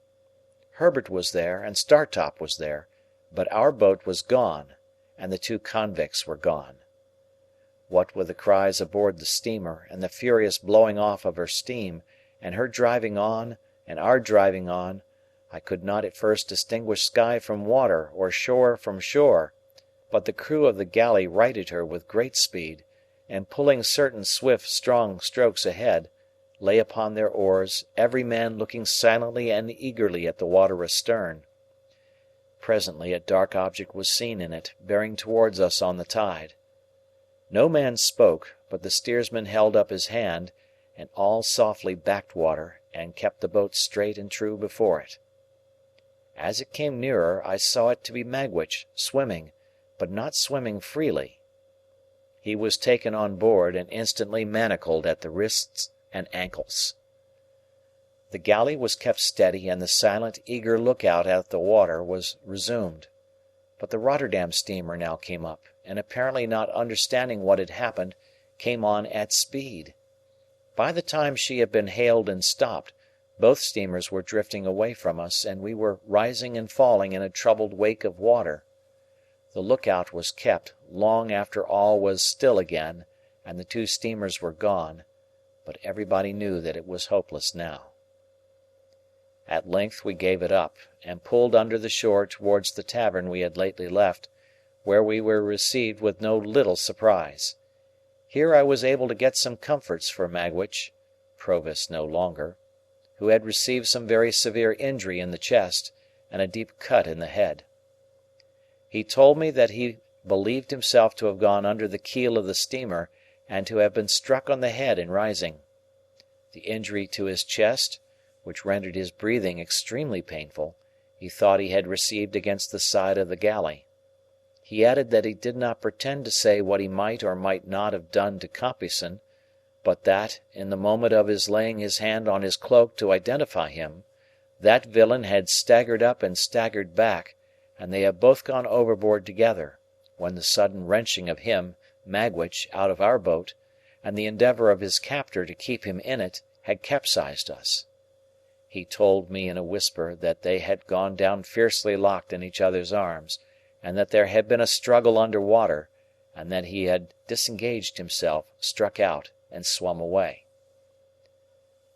Herbert was there, and Startop was there, but our boat was gone, and the 2 convicts were gone. What with the cries aboard the steamer, and the furious blowing off of her steam, and her driving on, and our driving on, I could not at first distinguish sky from water or shore from shore, but the crew of the galley righted her with great speed, and pulling certain swift, strong strokes ahead, lay upon their oars, every man looking silently and eagerly at the water astern. Presently a dark object was seen in it, bearing towards us on the tide. No man spoke, but the steersman held up his hand, and all softly backed water, and kept the boat straight and true before it. As it came nearer, I saw it to be Magwitch, swimming, but not swimming freely. He was taken on board, and instantly manacled at the wrists and ankles. The galley was kept steady, and the silent, eager look-out at the water was resumed. But the Rotterdam steamer now came up, and apparently not understanding what had happened, came on at speed. By the time she had been hailed and stopped, both steamers were drifting away from us, and we were rising and falling in a troubled wake of water. The look-out was kept long after all was still again, and the 2 steamers were gone, but everybody knew that it was hopeless now. At length we gave it up, and pulled under the shore towards the tavern we had lately left, where we were received with no little surprise. Here I was able to get some comforts for Magwitch, Provis no longer, who had received some very severe injury in the chest, and a deep cut in the head. He told me that he believed himself to have gone under the keel of the steamer, and to have been struck on the head in rising. The injury to his chest, which rendered his breathing extremely painful, he thought he had received against the side of the galley. He added that he did not pretend to say what he might or might not have done to Compeyson, but that, in the moment of his laying his hand on his cloak to identify him, that villain had staggered up and staggered back, and they had both gone overboard together, when the sudden wrenching of him, Magwitch, out of our boat, and the endeavour of his captor to keep him in it, had capsized us. He told me in a whisper that they had gone down fiercely locked in each other's arms, and that there had been a struggle under water, and that he had disengaged himself, struck out, and swum away.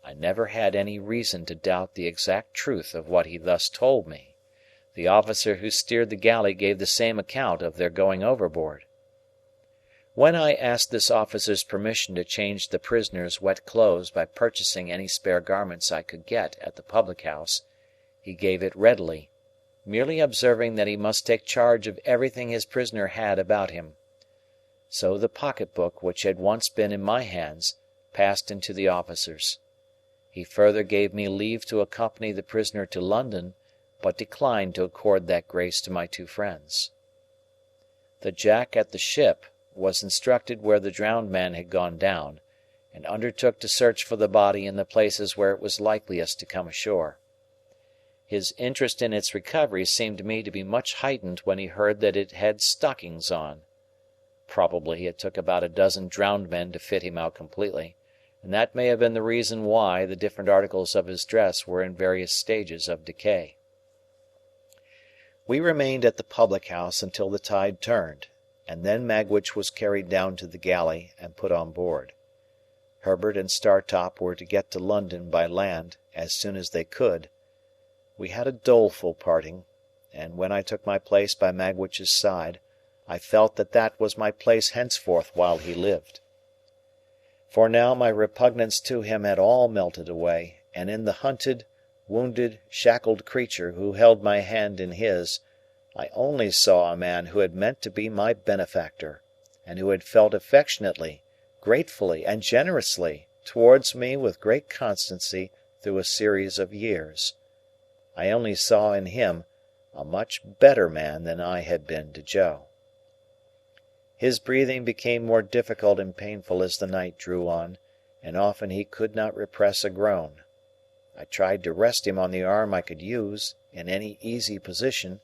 I never had any reason to doubt the exact truth of what he thus told me. The officer who steered the galley gave the same account of their going overboard. When I asked this officer's permission to change the prisoner's wet clothes by purchasing any spare garments I could get at the public-house, he gave it readily, merely observing that he must take charge of everything his prisoner had about him. So the pocket-book which had once been in my hands passed into the officer's. He further gave me leave to accompany the prisoner to London, but declined to accord that grace to my two friends. The Jack at the Ship was instructed where the drowned man had gone down, and undertook to search for the body in the places where it was likeliest to come ashore. His interest in its recovery seemed to me to be much heightened when he heard that it had stockings on. Probably it took about a dozen drowned men to fit him out completely, and that may have been the reason why the different articles of his dress were in various stages of decay. We remained at the public-house until the tide turned, and then Magwitch was carried down to the galley and put on board. Herbert and Startop were to get to London by land as soon as they could. We had a doleful parting, and when I took my place by Magwitch's side, I felt that that was my place henceforth while he lived. For now my repugnance to him had all melted away, and in the hunted, wounded, shackled creature who held my hand in his, I only saw a man who had meant to be my benefactor, and who had felt affectionately, gratefully, and generously towards me with great constancy through a series of years. I only saw in him a much better man than I had been to Joe. His breathing became more difficult and painful as the night drew on, and often he could not repress a groan. I tried to rest him on the arm I could use, in any easy position,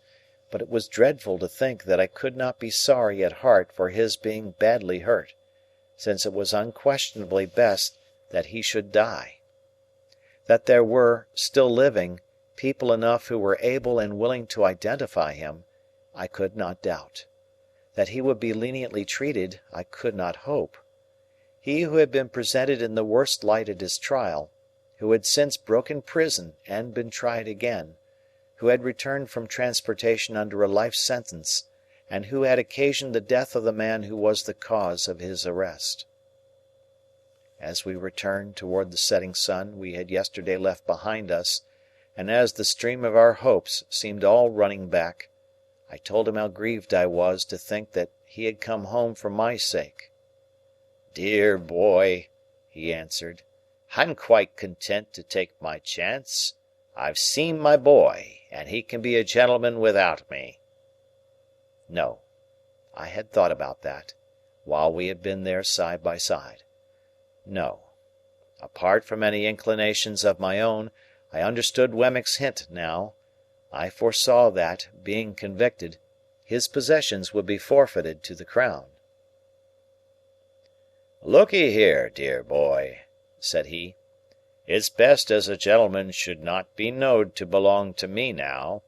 but it was dreadful to think that I could not be sorry at heart for his being badly hurt, since it was unquestionably best that he should die. That there were, still living, people enough who were able and willing to identify him, I could not doubt. That he would be leniently treated, I could not hope. He who had been presented in the worst light at his trial, who had since broken prison and been tried again, who had returned from transportation under a life sentence, and who had occasioned the death of the man who was the cause of his arrest. As we returned toward the setting sun we had yesterday left behind us, and as the stream of our hopes seemed all running back, I told him how grieved I was to think that he had come home for my sake. "Dear boy," he answered, "I'm quite content to take my chance. I've seen my boy, and he can be a gentleman without me." No, I had thought about that, while we had been there side by side. No, apart from any inclinations of my own, I understood Wemmick's hint now. I foresaw that, being convicted, his possessions would be forfeited to the Crown. "Look'ee here, dear boy," said he, "it's best as a gentleman should not be knowed to belong to me now.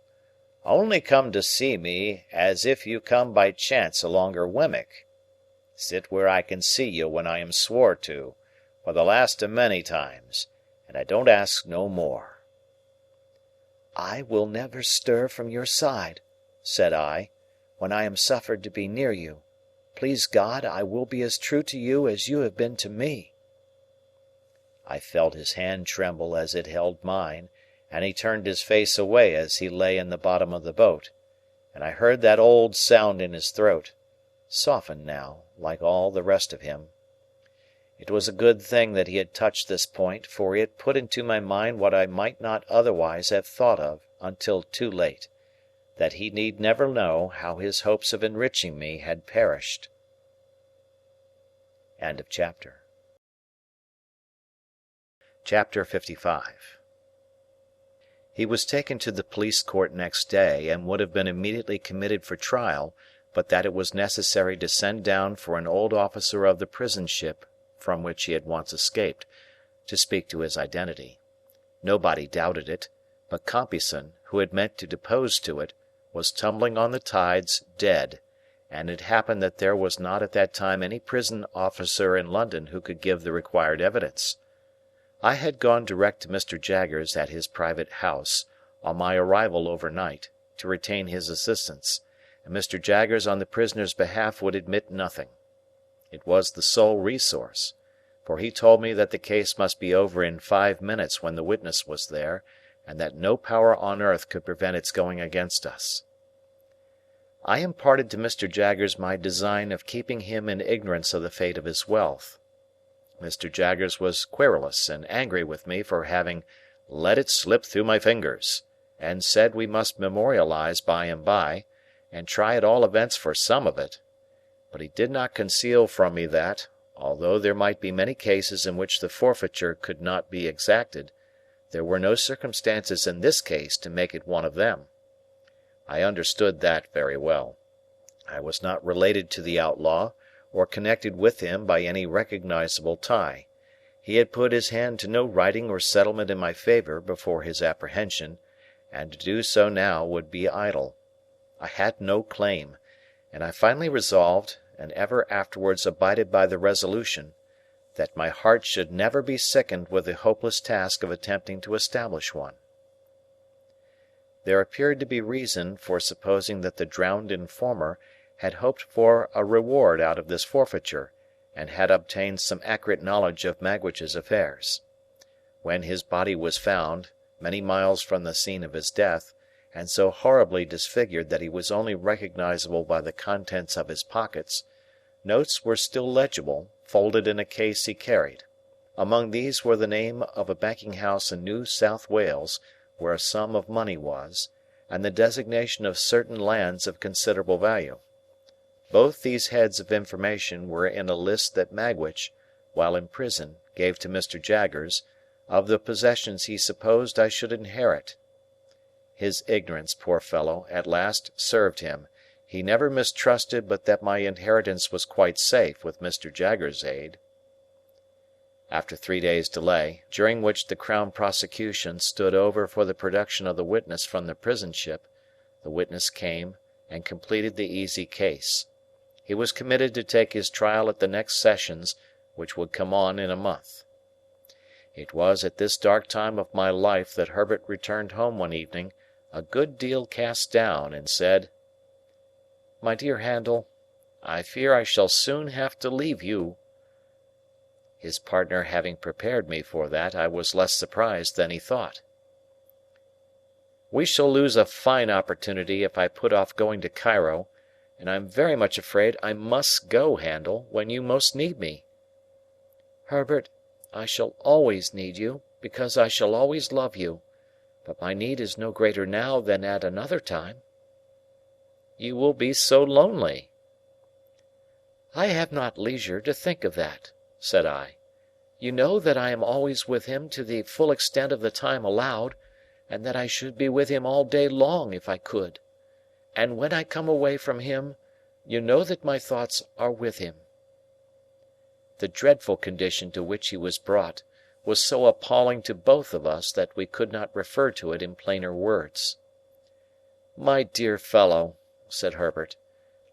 Only come to see me as if you come by chance alonger Wemmick. Sit where I can see you when I am swore to, for the last of many times, and I don't ask no more." "I will never stir from your side," said I, "when I am suffered to be near you. Please God, I will be as true to you as you have been to me." I felt his hand tremble as it held mine, and he turned his face away as he lay in the bottom of the boat, and I heard that old sound in his throat, softened now, like all the rest of him. It was a good thing that he had touched this point, for it put into my mind what I might not otherwise have thought of until too late, that he need never know how his hopes of enriching me had perished. End of chapter. Chapter 55. He was taken to the police court next day, and would have been immediately committed for trial, but that it was necessary to send down for an old officer of the prison ship from which he had once escaped, to speak to his identity. Nobody doubted it, but Compeyson, who had meant to depose to it, was tumbling on the tides dead, and it happened that there was not at that time any prison officer in London who could give the required evidence. I had gone direct to Mr. Jaggers at his private house, on my arrival overnight, to retain his assistance, and Mr. Jaggers on the prisoner's behalf would admit nothing. It was the sole resource, for he told me that the case must be over in 5 minutes when the witness was there, and that no power on earth could prevent its going against us. I imparted to Mr. Jaggers my design of keeping him in ignorance of the fate of his wealth. Mr. Jaggers was querulous and angry with me for having "let it slip through my fingers," and said we must memorialize by and by, and try at all events for some of it; but he did not conceal from me that, although there might be many cases in which the forfeiture could not be exacted, there were no circumstances in this case to make it one of them. I understood that very well. I was not related to the outlaw, or connected with him by any recognizable tie. He had put his hand to no writing or settlement in my favour before his apprehension, and to do so now would be idle. I had no claim, and I finally resolved, and ever afterwards abided by the resolution, that my heart should never be sickened with the hopeless task of attempting to establish one. There appeared to be reason for supposing that the drowned informer had hoped for a reward out of this forfeiture, and had obtained some accurate knowledge of Magwitch's affairs. When his body was found, many miles from the scene of his death, and so horribly disfigured that he was only recognizable by the contents of his pockets, notes were still legible, folded in a case he carried. Among these were the name of a banking house in New South Wales, where a sum of money was, and the designation of certain lands of considerable value. Both these heads of information were in a list that Magwitch, while in prison, gave to Mr. Jaggers, of the possessions he supposed I should inherit. His ignorance, poor fellow, at last served him. He never mistrusted but that my inheritance was quite safe with Mr. Jaggers' aid. After 3 days' delay, during which the Crown prosecution stood over for the production of the witness from the prison ship, the witness came, and completed the easy case. He was committed to take his trial at the next sessions, which would come on in a month. It was at this dark time of my life that Herbert returned home one evening, a good deal cast down, and said, "My dear Handel, I fear I shall soon have to leave you." His partner having prepared me for that, I was less surprised than he thought. "We shall lose a fine opportunity if I put off going to Cairo, and I am very much afraid I must go, Handel, when you most need me." "Herbert, I shall always need you, because I shall always love you, but my need is no greater now than at another time." "You will be so lonely." "I have not leisure to think of that," said I. "You know that I am always with him to the full extent of the time allowed, and that I should be with him all day long if I could. And when I come away from him, you know that my thoughts are with him." The dreadful condition to which he was brought was so appalling to both of us that we could not refer to it in plainer words. "My dear fellow," said Herbert,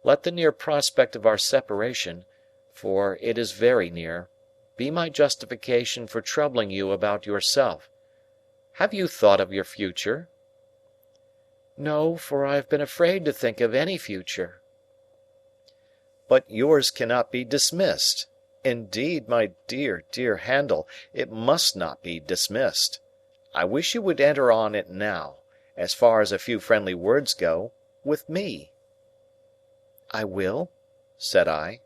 "let the near prospect of our separation, for it is very near, be my justification for troubling you about yourself. Have you thought of your future?" "No, for I have been afraid to think of any future." "But yours cannot be dismissed. Indeed, my dear, dear Handel, it must not be dismissed. I wish you would enter on it now, as far as a few friendly words go, with me." "I will," said I.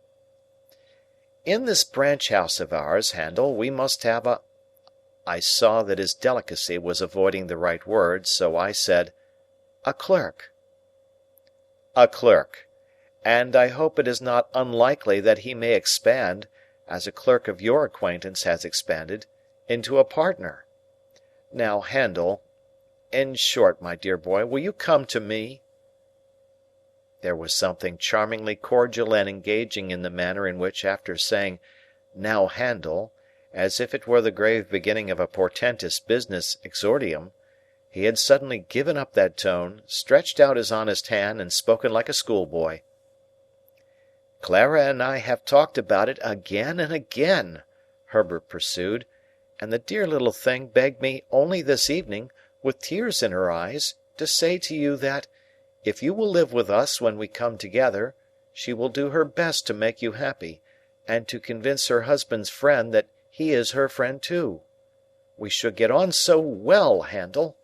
"In this branch house of ours, Handel, we must have a—" I saw that his delicacy was avoiding the right word, so I said, "a clerk." "A clerk. And I hope it is not unlikely that he may expand, as a clerk of your acquaintance has expanded, into a partner. Now, Handel, in short, my dear boy, will you come to me?" There was something charmingly cordial and engaging in the manner in which, after saying, "Now, Handel," as if it were the grave beginning of a portentous business exordium, he had suddenly given up that tone, stretched out his honest hand, and spoken like a schoolboy. "Clara and I have talked about it again and again," Herbert pursued, "and the dear little thing begged me only this evening, with tears in her eyes, to say to you that, if you will live with us when we come together, she will do her best to make you happy, and to convince her husband's friend that he is her friend too. We should get on so well, Handel."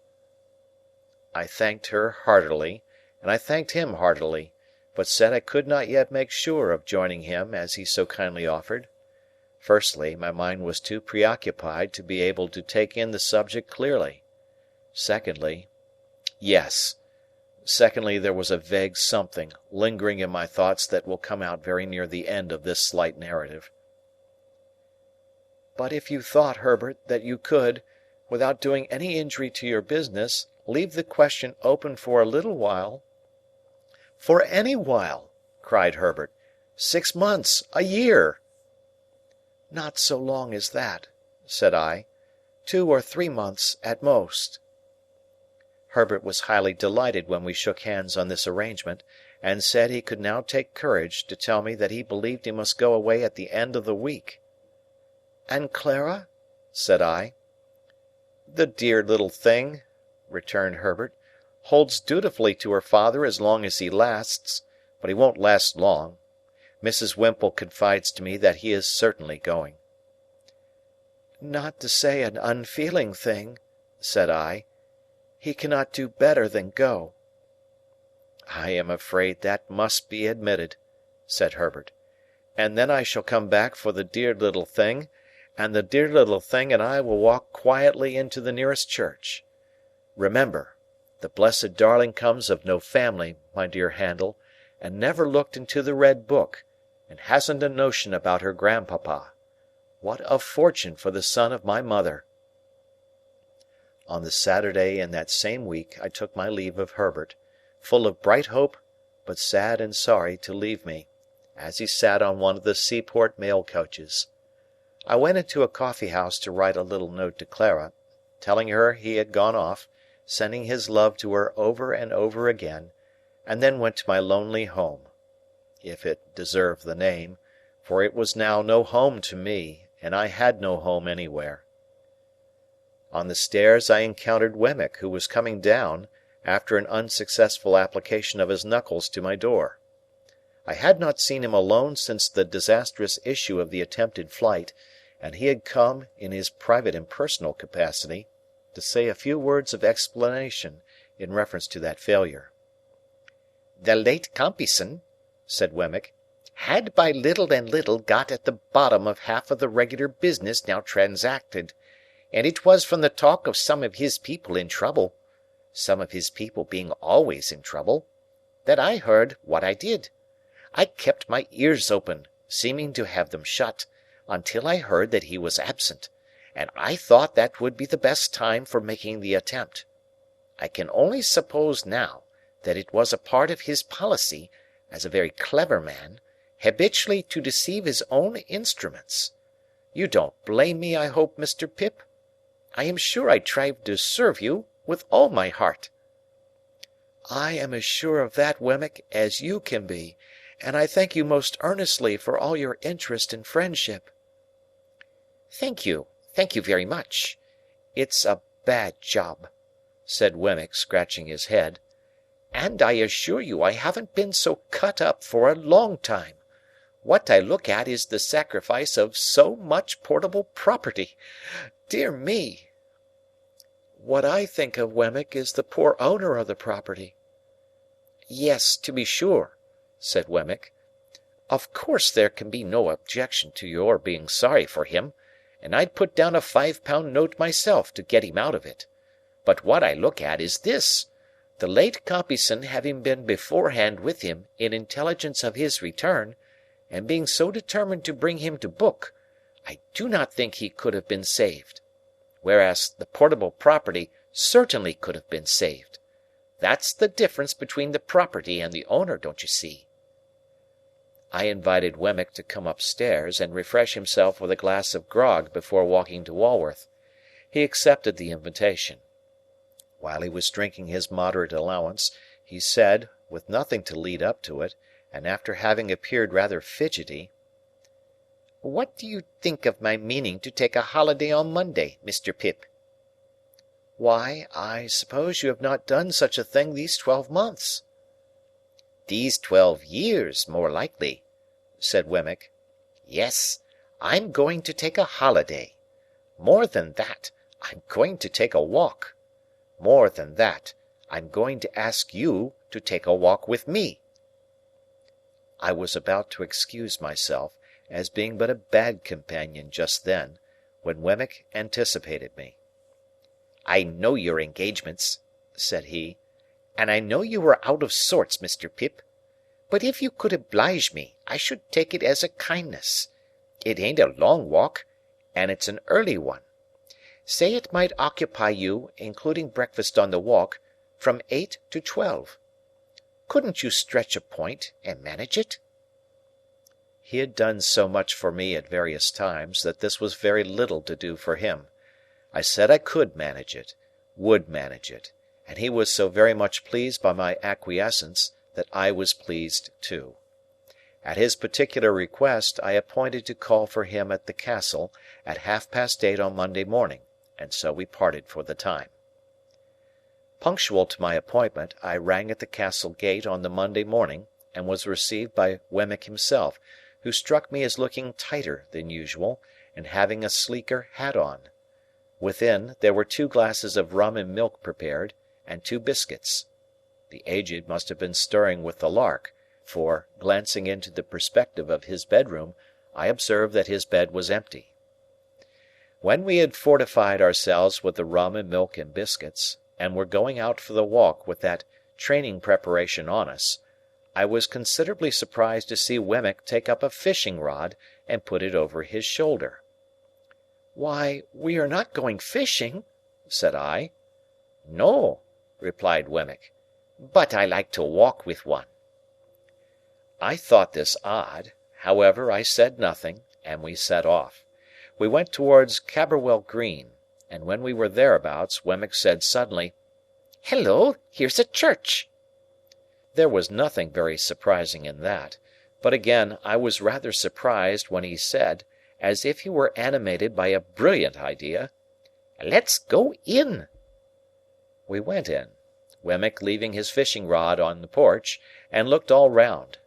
I thanked her heartily, and I thanked him heartily, but said I could not yet make sure of joining him as he so kindly offered. Firstly, my mind was too preoccupied to be able to take in the subject clearly. Secondly, there was a vague something lingering in my thoughts that will come out very near the end of this slight narrative. But if you thought, Herbert, that you could, without doing any injury to your business, leave the question open for a little while—" "For any while," cried Herbert. 6 months, a year." "Not so long as that," said I. 2 or 3 months at most." Herbert was highly delighted when we shook hands on this arrangement, and said he could now take courage to tell me that he believed he must go away at the end of the week. "And Clara?" said I. "The dear little thing," returned Herbert, "holds dutifully to her father as long as he lasts, but he won't last long. Mrs. Whimple confides to me that he is certainly going." "Not to say an unfeeling thing," said I, "he cannot do better than go." "I am afraid that must be admitted," said Herbert. "And then I shall come back for the dear little thing, and the dear little thing and I will walk quietly into the nearest church. Remember, the blessed darling comes of no family, my dear Handel, and never looked into the red book, and hasn't a notion about her grandpapa. What a fortune for the son of my mother!" On the Saturday in that same week I took my leave of Herbert, full of bright hope, but sad and sorry to leave me, as he sat on one of the seaport mail coaches. I went into a coffee-house to write a little note to Clara, telling her he had gone off, sending his love to her over and over again, and then went to my lonely home, if it deserved the name, for it was now no home to me, and I had no home anywhere. On the stairs I encountered Wemmick, who was coming down, after an unsuccessful application of his knuckles to my door. I had not seen him alone since the disastrous issue of the attempted flight, and he had come, in his private and personal capacity, to say a few words of explanation in reference to that failure. "The late Compeyson," said Wemmick, "had by little and little got at the bottom of half of the regular business now transacted, and it was from the talk of some of his people in trouble—some of his people being always in trouble—that I heard what I did. I kept my ears open, seeming to have them shut, until I heard that he was absent, and I thought that would be the best time for making the attempt. I can only suppose now that it was a part of his policy, as a very clever man, habitually to deceive his own instruments. You don't blame me, I hope, Mr. Pip? I am sure I tried to serve you with all my heart." "I am as sure of that, Wemmick, as you can be, and I thank you most earnestly for all your interest and friendship." Thank you very much. It's a bad job," said Wemmick, scratching his head, "and I assure you I haven't been so cut up for a long time. What I look at is the sacrifice of so much portable property. Dear me!" "What I think of, Wemmick, is the poor owner of the property." "Yes, to be sure," said Wemmick. "Of course there can be no objection to your being sorry for him, and I'd put down a £5 note myself to get him out of it. But what I look at is this. The late Compeyson having been beforehand with him in intelligence of his return, and being so determined to bring him to book, I do not think he could have been saved. Whereas the portable property certainly could have been saved. That's the difference between the property and the owner, don't you see?" I invited Wemmick to come upstairs and refresh himself with a glass of grog before walking to Walworth. He accepted the invitation. While he was drinking his moderate allowance, he said, with nothing to lead up to it, and after having appeared rather fidgety, "What do you think of my meaning to take a holiday on Monday, Mr. Pip?" "Why, I suppose you have not done such a thing these 12 months." "These 12 years, more likely," said Wemmick. "Yes, I'm going to take a holiday. More than that, I'm going to take a walk. More than that, I'm going to ask you to take a walk with me." I was about to excuse myself, as being but a bad companion just then, when Wemmick anticipated me. "I know your engagements," said he, "and I know you are out of sorts, Mr. Pip. But if you could oblige me, I should take it as a kindness. It ain't a long walk, and it's an early one. Say it might occupy you, including breakfast on the walk, from 8 to 12. Couldn't you stretch a point and manage it?" He had done so much for me at various times that this was very little to do for him. I said I could manage it, would manage it, and he was so very much pleased by my acquiescence that I was pleased too. At his particular request, I appointed to call for him at the Castle at 8:30 on Monday morning, and so we parted for the time. Punctual to my appointment, I rang at the Castle gate on the Monday morning, and was received by Wemmick himself, who struck me as looking tighter than usual, and having a sleeker hat on. Within, there were 2 glasses of rum and milk prepared, and 2 biscuits. The Aged must have been stirring with the lark, for, glancing into the perspective of his bedroom, I observed that his bed was empty. When we had fortified ourselves with the rum and milk and biscuits, and were going out for the walk with that training preparation on us, I was considerably surprised to see Wemmick take up a fishing rod and put it over his shoulder. "Why, we are not going fishing," said I. "No," replied Wemmick, "but I like to walk with one." I thought this odd. However, I said nothing, and we set off. We went towards Caberwell Green, and when we were thereabouts, Wemmick said suddenly, "Hello, here's a church." There was nothing very surprising in that, but again I was rather surprised when he said, as if he were animated by a brilliant idea, "Let's go in." We went in, Wemmick leaving his fishing rod on the porch, and looked all round.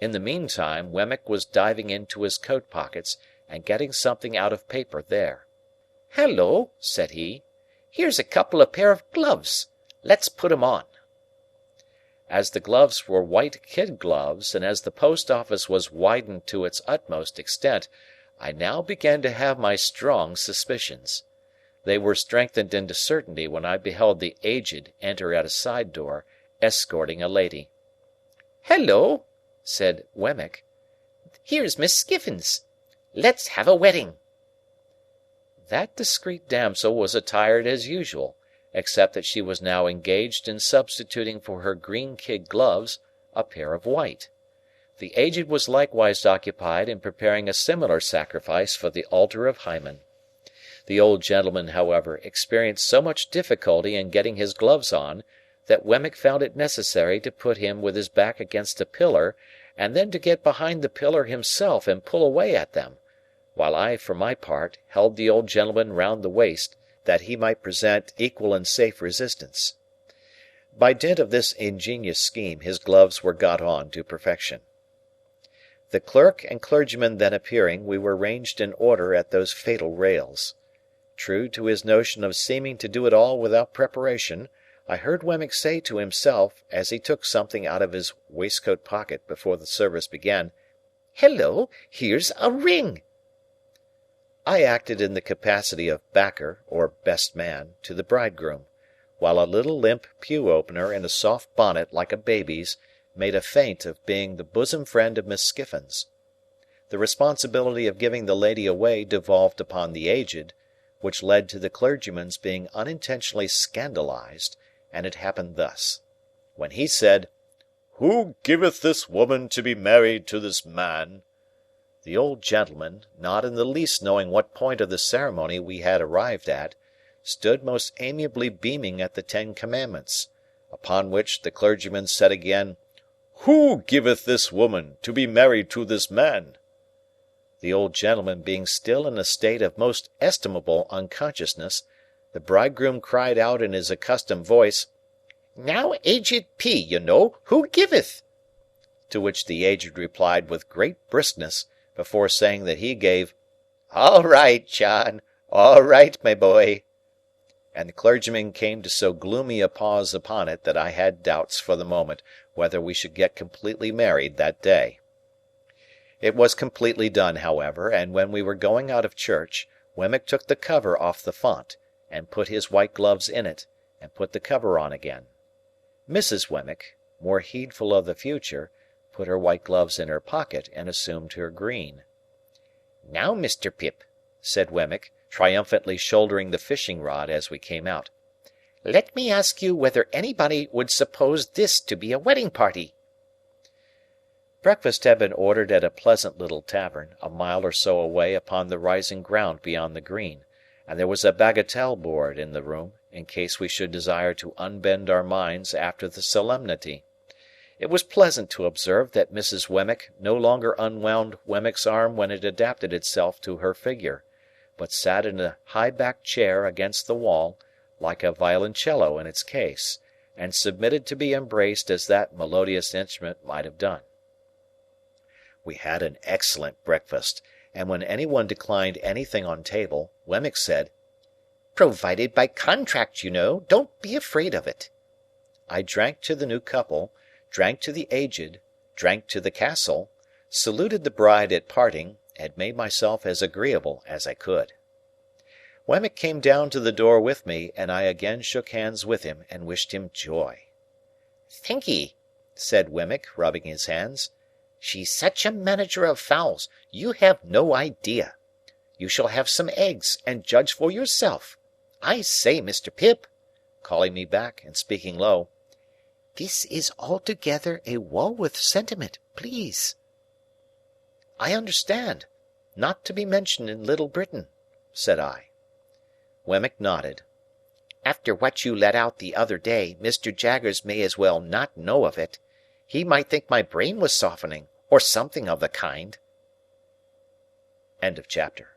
In the meantime, Wemmick was diving into his coat pockets, and getting something out of paper there. "Hello," said he, "here's a couple of pair of gloves. Let's put 'em on." As the gloves were white kid gloves, and as the post office was widened to its utmost extent, I now began to have my strong suspicions. They were strengthened into certainty when I beheld the Aged enter at a side door, escorting a lady. "Hello," said Wemmick, "here's Miss Skiffins. Let's have a wedding." That discreet damsel was attired as usual, except that she was now engaged in substituting for her green kid gloves a pair of white. The Aged was likewise occupied in preparing a similar sacrifice for the altar of Hymen. The old gentleman, however, experienced so much difficulty in getting his gloves on, that Wemmick found it necessary to put him with his back against a pillar, and then to get behind the pillar himself and pull away at them, while I, for my part, held the old gentleman round the waist, that he might present equal and safe resistance. By dint of this ingenious scheme, his gloves were got on to perfection. The clerk and clergyman then appearing, we were ranged in order at those fatal rails. True to his notion of seeming to do it all without preparation, I heard Wemmick say to himself, as he took something out of his waistcoat pocket before the service began, "Hello, here's a ring." I acted in the capacity of backer, or best man, to the bridegroom, while a little limp pew-opener in a soft bonnet like a baby's made a feint of being the bosom friend of Miss Skiffins. The responsibility of giving the lady away devolved upon the Aged, which led to the clergyman's being unintentionally scandalized, and it happened thus. When he said, "Who giveth this woman to be married to this man?" the old gentleman, not in the least knowing what point of the ceremony we had arrived at, stood most amiably beaming at the 10 Commandments, upon which the clergyman said again, "Who giveth this woman to be married to this man?" The old gentleman being still in a state of most estimable unconsciousness, the bridegroom cried out in his accustomed voice, "Now, Aged P, you know, who giveth?" To which the Aged replied with great briskness, before saying that he gave, "All right, John, all right, my boy." And the clergyman came to so gloomy a pause upon it that I had doubts for the moment whether we should get completely married that day. It was completely done, however, and when we were going out of church, Wemmick took the cover off the font, and put his white gloves in it, and put the cover on again. Mrs. Wemmick, more heedful of the future, put her white gloves in her pocket and assumed her green. "Now, Mr. Pip," said Wemmick, Triumphantly shouldering the fishing rod as we came out, "let me ask you whether anybody would suppose this to be a wedding party?" Breakfast had been ordered at a pleasant little tavern, a mile or so away upon the rising ground beyond the green, and there was a bagatelle board in the room, in case we should desire to unbend our minds after the solemnity. It was pleasant to observe that Mrs. Wemmick no longer unwound Wemmick's arm when it adapted itself to her figure, but sat in a high-backed chair against the wall, like a violoncello in its case, and submitted to be embraced as that melodious instrument might have done. We had an excellent breakfast, and when any one declined anything on table, Wemmick said, "Provided by contract, you know. Don't be afraid of it." I drank to the new couple, drank to the aged, drank to the castle, saluted the bride at parting, and made myself as agreeable as I could. Wemmick came down to the door with me, and I again shook hands with him, and wished him joy. "Thank'ee," said Wemmick, rubbing his hands. "She's such a manager of fowls, you have no idea. You shall have some eggs, and judge for yourself. I say, Mr. Pip," calling me back, and speaking low, "this is altogether a Walworth sentiment, please." "I understand. Not to be mentioned in Little Britain," said I. Wemmick nodded. "After what you let out the other day, Mr. Jaggers may as well not know of it. He might think my brain was softening, or something of the kind." End of chapter.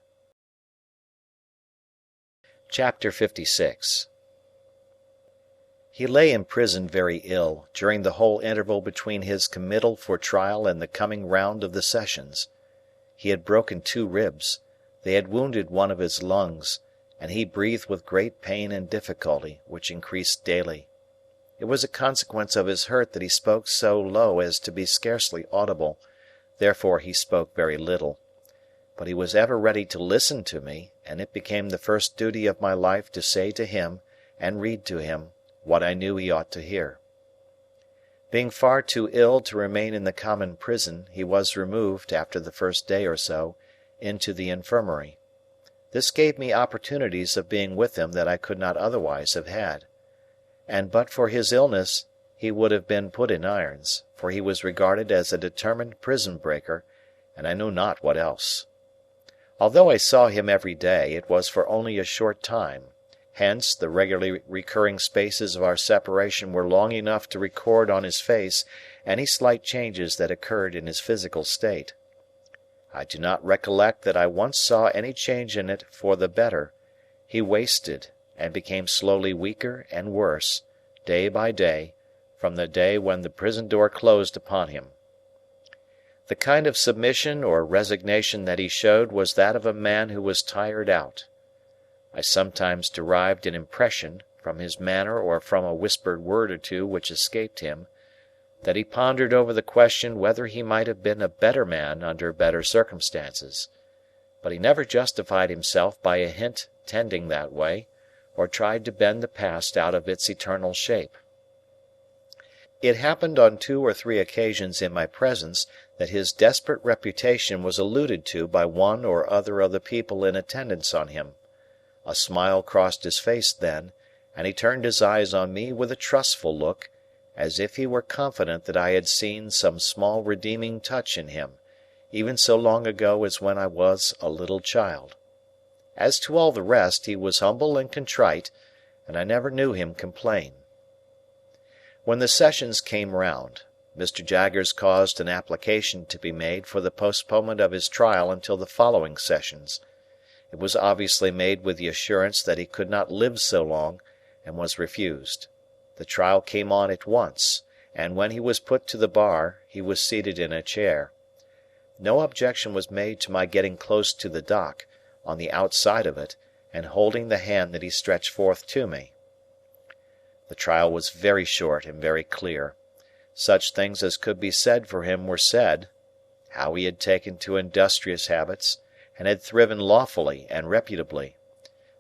Chapter 56. He lay in prison very ill, during the whole interval between his committal for trial and the coming round of the sessions. He had broken 2 ribs, they had wounded one of his lungs, and he breathed with great pain and difficulty, which increased daily. It was a consequence of his hurt that he spoke so low as to be scarcely audible, therefore he spoke very little. But he was ever ready to listen to me, and it became the first duty of my life to say to him, and read to him, what I knew he ought to hear. Being far too ill to remain in the common prison, he was removed, after the first day or so, into the infirmary. This gave me opportunities of being with him that I could not otherwise have had. And but for his illness he would have been put in irons, for he was regarded as a determined prison-breaker, and I know not what else. Although I saw him every day, it was for only a short time, hence the regularly recurring spaces of our separation were long enough to record on his face any slight changes that occurred in his physical state. I do not recollect that I once saw any change in it for the better. He wasted, and became slowly weaker and worse, day by day, from the day when the prison door closed upon him. The kind of submission or resignation that he showed was that of a man who was tired out. I sometimes derived an impression, from his manner or from a whispered word or two which escaped him, that he pondered over the question whether he might have been a better man under better circumstances. But he never justified himself by a hint tending that way, or tried to bend the past out of its eternal shape. It happened on 2 or 3 occasions in my presence that his desperate reputation was alluded to by one or other of the people in attendance on him. A smile crossed his face then, and he turned his eyes on me with a trustful look, as if he were confident that I had seen some small redeeming touch in him, even so long ago as when I was a little child. As to all the rest, he was humble and contrite, and I never knew him complain. When the sessions came round, Mr. Jaggers caused an application to be made for the postponement of his trial until the following sessions. It was obviously made with the assurance that he could not live so long, and was refused. The trial came on at once, and when he was put to the bar, he was seated in a chair. No objection was made to my getting close to the dock, on the outside of it, and holding the hand that he stretched forth to me. The trial was very short and very clear. Such things as could be said for him were said. how he had taken to industrious habits, and had thriven lawfully and reputably;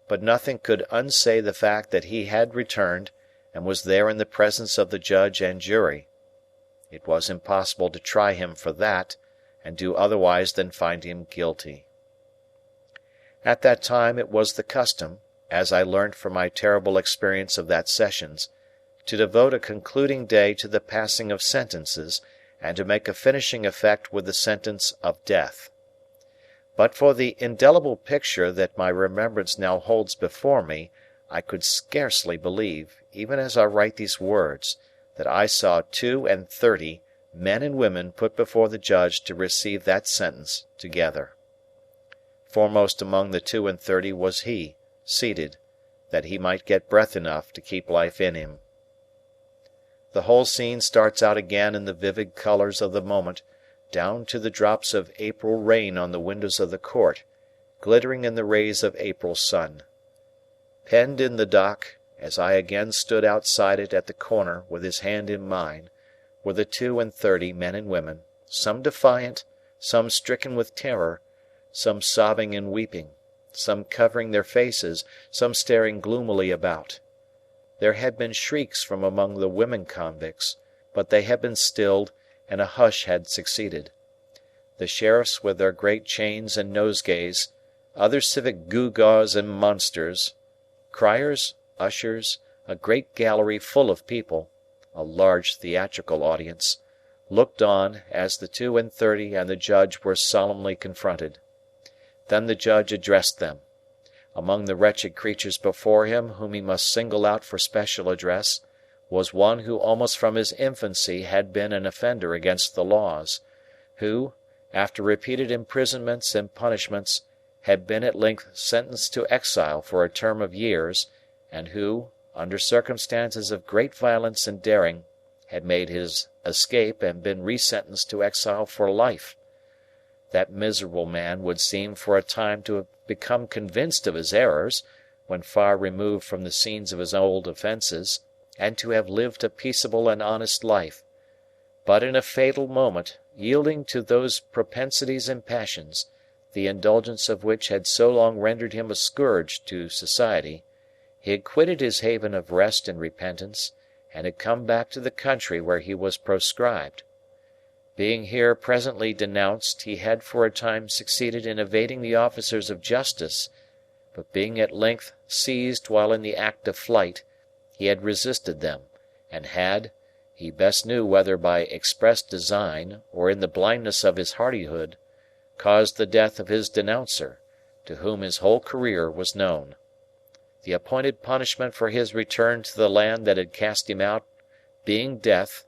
but nothing could unsay the fact that he had returned, and was there in the presence of the judge and jury. It was impossible to try him for that, and do otherwise than find him guilty. At that time it was the custom, as I learnt from my terrible experience of that sessions, to devote a concluding day to the passing of sentences, and to make a finishing effect with the sentence of death. But for the indelible picture that my remembrance now holds before me, I could scarcely believe, even as I write these words, that I saw 32 men and women put before the judge to receive that sentence together. Foremost among the 32 was he, seated, that he might get breath enough to keep life in him. The whole scene starts out again in the vivid colours of the moment, down to the drops of April rain on the windows of the court, glittering in the rays of April sun. Penned in the dock, as I again stood outside it at the corner with his hand in mine, were the 32 men and women, some defiant, some stricken with terror, some sobbing and weeping, some covering their faces, some staring gloomily about. There had been shrieks from among the women convicts, but they had been stilled, and a hush had succeeded. The sheriffs with their great chains and nosegays, other civic gewgaws and monsters, criers, ushers, a great gallery full of people, a large theatrical audience, looked on as the 32 and the judge were solemnly confronted. Then the judge addressed them. Among the wretched creatures before him whom he must single out for special address, was one who almost from his infancy had been an offender against the laws, who, after repeated imprisonments and punishments, had been at length sentenced to exile for a term of years, and who, under circumstances of great violence and daring, had made his escape and been resentenced to exile for life. That miserable man would seem for a time to have become convinced of his errors, when far removed from the scenes of his old offences, and to have lived a peaceable and honest life; but in a fatal moment, yielding to those propensities and passions, the indulgence of which had so long rendered him a scourge to society, he had quitted his haven of rest and repentance, and had come back to the country where he was proscribed. Being here presently denounced, he had for a time succeeded in evading the officers of justice, but being at length seized while in the act of flight, he had resisted them, and had, he best knew whether by express design or in the blindness of his hardihood, caused the death of his denouncer, to whom his whole career was known. The appointed punishment for his return to the land that had cast him out being death,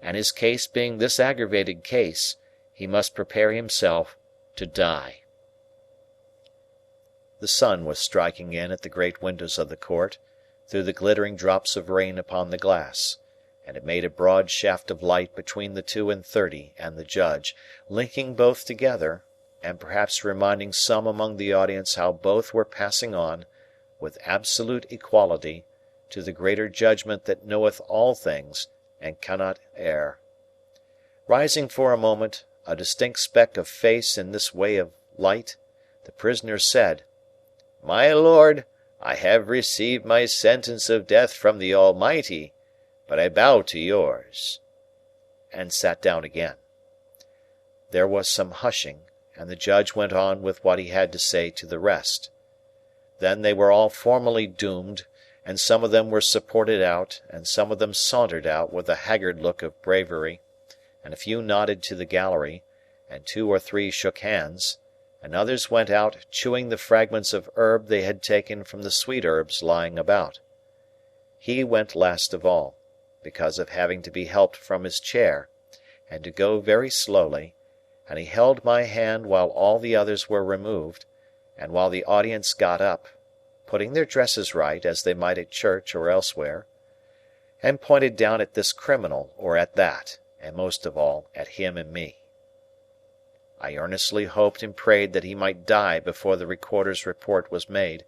and his case being this aggravated case, he must prepare himself to die. The sun was striking in at the great windows of the court, through the glittering drops of rain upon the glass, and it made a broad shaft of light between the 32 and the judge, linking both together, and perhaps reminding some among the audience how both were passing on, with absolute equality, to the greater judgment that knoweth all things, and cannot err. Rising for a moment, a distinct speck of face in this way of light, the prisoner said, "My lord, I have received my sentence of death from the Almighty, but I bow to yours," and sat down again. There was some hushing, and the judge went on with what he had to say to the rest. Then they were all formally doomed, and some of them were supported out, and some of them sauntered out with a haggard look of bravery, and a few nodded to the gallery, and 2 or 3 shook hands, and others went out chewing the fragments of herb they had taken from the sweet herbs lying about. He went last of all, because of having to be helped from his chair, and to go very slowly, and he held my hand while all the others were removed, and while the audience got up, putting their dresses right as they might at church or elsewhere, and pointed down at this criminal or at that, and most of all at him and me. I earnestly hoped and prayed that he might die before the recorder's report was made,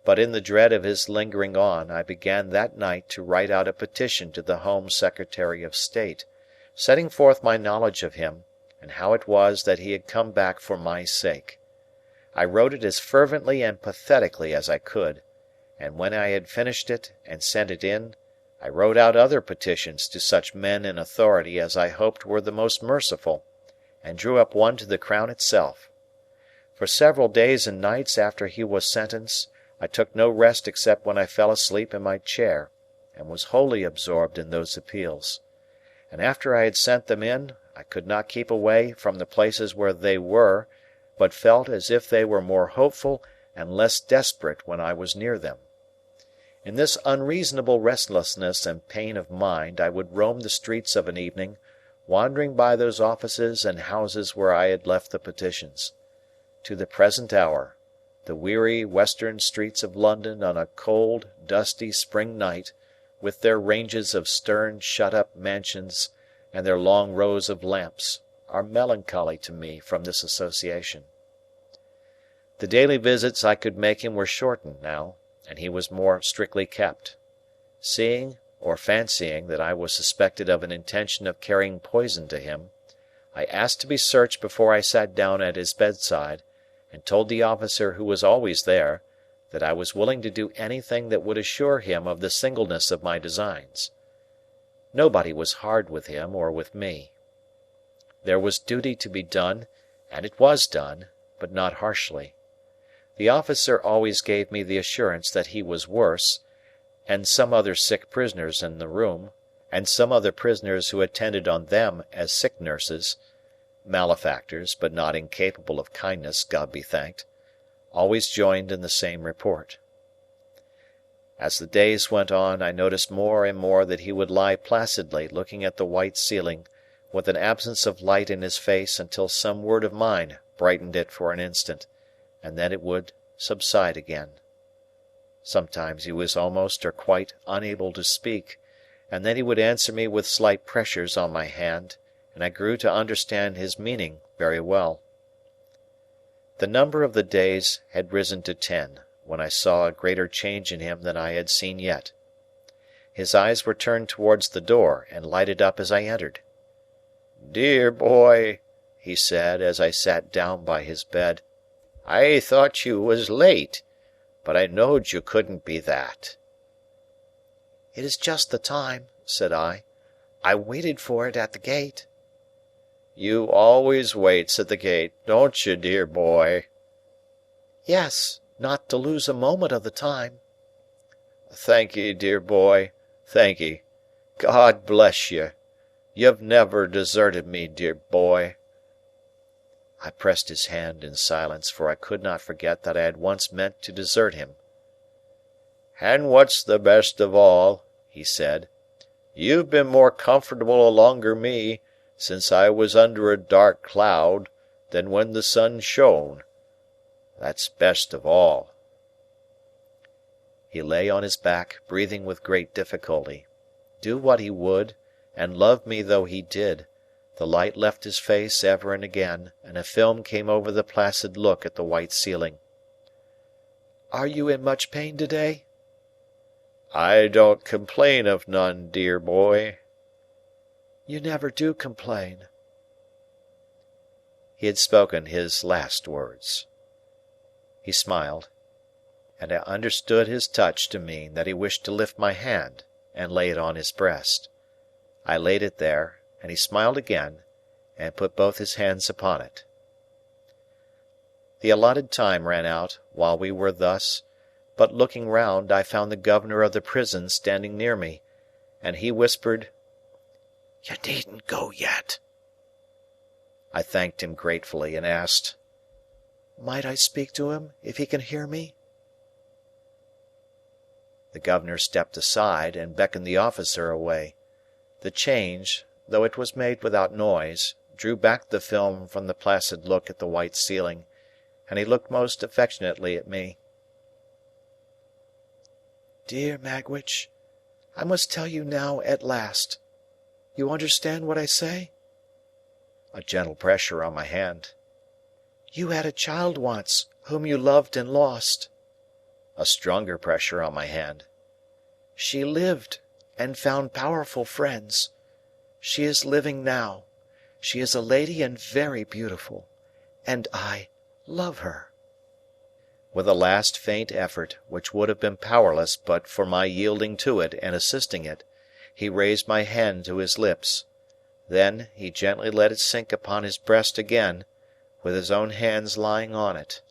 but in the dread of his lingering on, I began that night to write out a petition to the Home Secretary of State, setting forth my knowledge of him, and how it was that he had come back for my sake. I wrote it as fervently and pathetically as I could, and when I had finished it and sent it in, I wrote out other petitions to such men in authority as I hoped were the most merciful, and drew up one to the Crown itself. For several days and nights after he was sentenced, I took no rest except when I fell asleep in my chair, and was wholly absorbed in those appeals. And after I had sent them in, I could not keep away from the places where they were, but felt as if they were more hopeful and less desperate when I was near them. In this unreasonable restlessness and pain of mind I would roam the streets of an evening, wandering by those offices and houses where I had left the petitions. To the present hour, the weary western streets of London on a cold, dusty spring night, with their ranges of stern, shut-up mansions and their long rows of lamps, are melancholy to me from this association. The daily visits I could make him were shortened now, and he was more strictly kept. Seeing, or fancying, that I was suspected of an intention of carrying poison to him, I asked to be searched before I sat down at his bedside, and told the officer who was always there, that I was willing to do anything that would assure him of the singleness of my designs. Nobody was hard with him or with me. There was duty to be done, and it was done, but not harshly. The officer always gave me the assurance that he was worse, and some other sick prisoners in the room, and some other prisoners who attended on them as sick nurses, malefactors, but not incapable of kindness, God be thanked, always joined in the same report. As the days went on, I noticed more and more that he would lie placidly looking at the white ceiling, with an absence of light in his face until some word of mine brightened it for an instant, and then it would subside again. Sometimes he was almost or quite unable to speak, and then he would answer me with slight pressures on my hand, and I grew to understand his meaning very well. The number of the days had risen to 10, when I saw a greater change in him than I had seen yet. His eyes were turned towards the door, and lighted up as I entered. "Dear boy," he said, as I sat down by his bed, "I thought you was late, but I knowed you couldn't be that." "It is just the time," said I. "I waited for it at the gate." "You always waits at the gate, don't you, dear boy?" "Yes, not to lose a moment of the time." "Thank'ee, dear boy, thank'ee. God bless you. You've never deserted me, dear boy." I pressed his hand in silence, for I could not forget that I had once meant to desert him. "And what's the best of all," he said, "you've been more comfortable alonger me, since I was under a dark cloud, than when the sun shone. That's best of all." He lay on his back, breathing with great difficulty. Do what he would, and love me though he did, the light left his face ever and again, and a film came over the placid look at the white ceiling. "Are you in much pain today?" "I don't complain of none, dear boy." "You never do complain." He had spoken his last words. He smiled, and I understood his touch to mean that he wished to lift my hand and lay it on his breast. I laid it there, and he smiled again, and put both his hands upon it. The allotted time ran out while we were thus, but looking round I found the governor of the prison standing near me, and he whispered, "You needn't go yet." I thanked him gratefully, and asked, "Might I speak to him, if he can hear me?" The governor stepped aside, and beckoned the officer away. The change, though it was made without noise, drew back the film from the placid look at the white ceiling, and he looked most affectionately at me. "Dear Magwitch, I must tell you now at last. You understand what I say?" A gentle pressure on my hand. "You had a child once, whom you loved and lost." A stronger pressure on my hand. "She lived, and found powerful friends. She is living now. She is a lady and very beautiful, and I love her." With a last faint effort, which would have been powerless but for my yielding to it and assisting it, he raised my hand to his lips. Then he gently let it sink upon his breast again, with his own hands lying on it.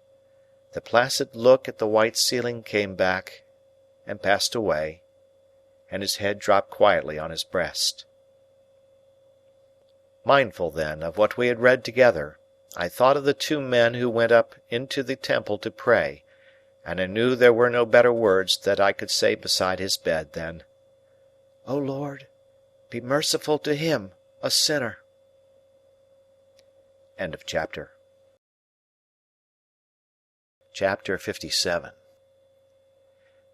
The placid look at the white ceiling came back and passed away, and his head dropped quietly on his breast. Mindful, then, of what we had read together, I thought of the two men who went up into the temple to pray, and I knew there were no better words that I could say beside his bed than, "O Lord, be merciful to him, a sinner." End of chapter. Chapter 57.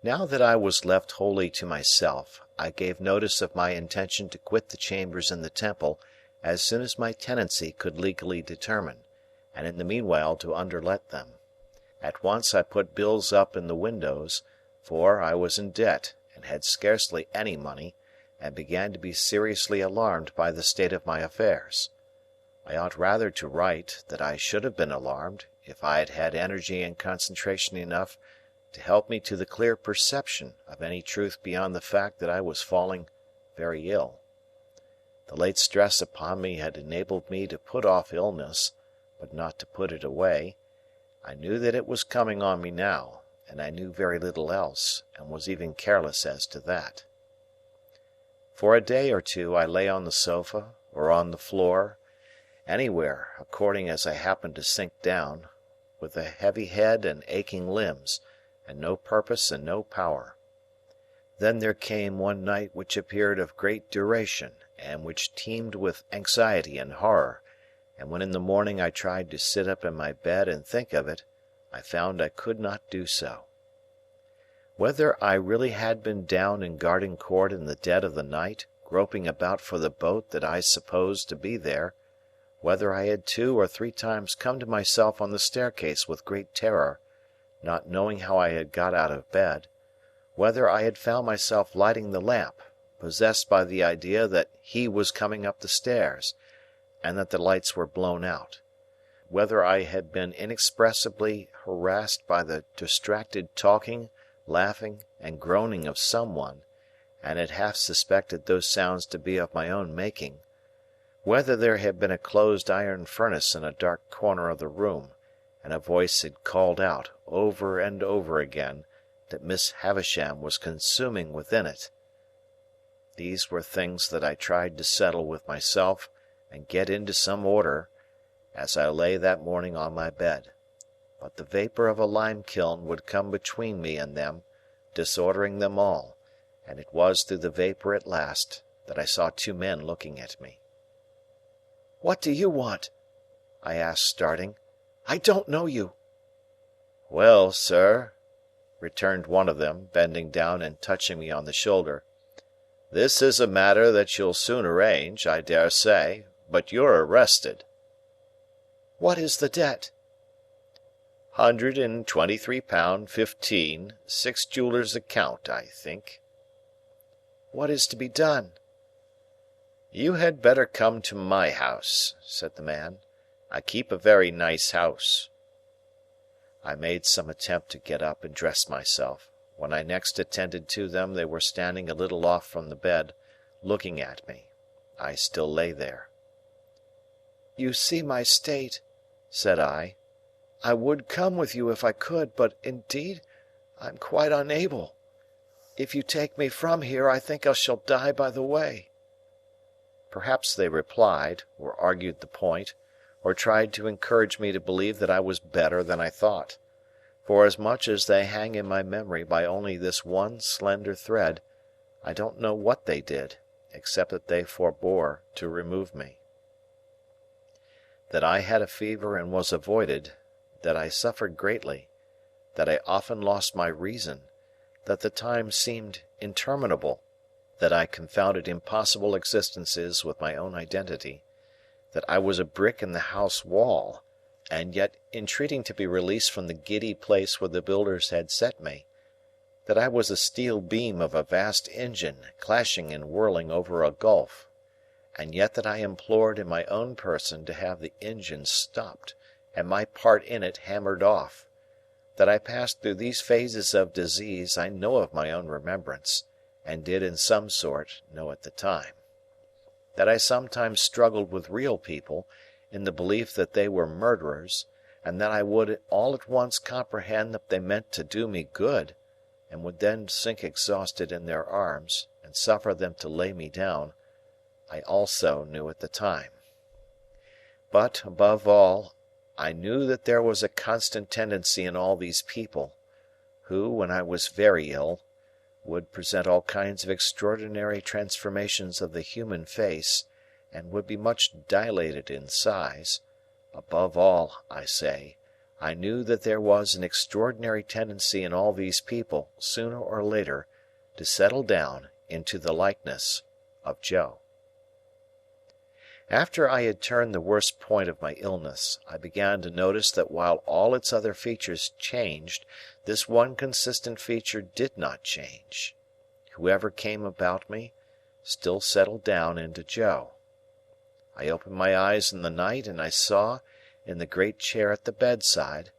Now that I was left wholly to myself, I gave notice of my intention to quit the chambers in the temple as soon as my tenancy could legally determine, and in the meanwhile to underlet them. At once I put bills up in the windows, for I was in debt and had scarcely any money, and began to be seriously alarmed by the state of my affairs. I ought rather to write that I should have been alarmed if I had had energy and concentration enough to help me to the clear perception of any truth beyond the fact that I was falling very ill. The late stress upon me had enabled me to put off illness, but not to put it away. I knew that it was coming on me now, and I knew very little else, and was even careless as to that. For a day or two I lay on the sofa, or on the floor, anywhere, according as I happened to sink down, with a heavy head and aching limbs, and no purpose and no power. Then there came one night which appeared of great duration, and which teemed with anxiety and horror, and when in the morning I tried to sit up in my bed and think of it, I found I could not do so. Whether I really had been down in Garden Court in the dead of the night, groping about for the boat that I supposed to be there, whether I had 2 or 3 times come to myself on the staircase with great terror, not knowing how I had got out of bed, whether I had found myself lighting the lamp, possessed by the idea that he was coming up the stairs, and that the lights were blown out, whether I had been inexpressibly harassed by the distracted talking, laughing, and groaning of someone, and had half suspected those sounds to be of my own making, whether there had been a closed iron furnace in a dark corner of the room, and a voice had called out, over and over again, that Miss Havisham was consuming within it. These were things that I tried to settle with myself and get into some order, as I lay that morning on my bed, but the vapour of a lime-kiln would come between me and them, disordering them all, and it was through the vapour at last that I saw 2 men looking at me. "What do you want?" I asked, starting. "I don't know you." "Well, sir," returned one of them, bending down and touching me on the shoulder, "this is a matter that you'll soon arrange, I dare say, but you're arrested." "What is the debt?" £123.15, 6 jewellers' account, I think. "What is to be done?" "You had better come to my house," said the man. "I keep a very nice house." I made some attempt to get up and dress myself. When I next attended to them they were standing a little off from the bed, looking at me. I still lay there. "You see my state," said I. "I would come with you if I could, but indeed I am quite unable. If you take me from here, I think I shall die by the way." Perhaps they replied, or argued the point, or tried to encourage me to believe that I was better than I thought. For as much as they hang in my memory by only this one slender thread, I don't know what they did, except that they forbore to remove me. That I had a fever and was avoided, that I suffered greatly, that I often lost my reason, that the time seemed interminable, that I confounded impossible existences with my own identity, that I was a brick in the house wall, and yet entreating to be released from the giddy place where the builders had set me, that I was a steel beam of a vast engine clashing and whirling over a gulf, and yet that I implored in my own person to have the engine stopped, and my part in it hammered off. That I passed through these phases of disease I know of my own remembrance, and did in some sort know at the time. That I sometimes struggled with real people, in the belief that they were murderers, and that I would all at once comprehend that they meant to do me good, and would then sink exhausted in their arms, and suffer them to lay me down, I also knew at the time. But, above all, I knew that there was a constant tendency in all these people, who, when I was very ill, would present all kinds of extraordinary transformations of the human face, and would be much dilated in size. Above all, I say, I knew that there was an extraordinary tendency in all these people, sooner or later, to settle down into the likeness of Joe. After I had turned the worst point of my illness, I began to notice that while all its other features changed, this one consistent feature did not change. Whoever came about me still settled down into Joe. I opened my eyes in the night, and I saw, in the great chair at the bedside,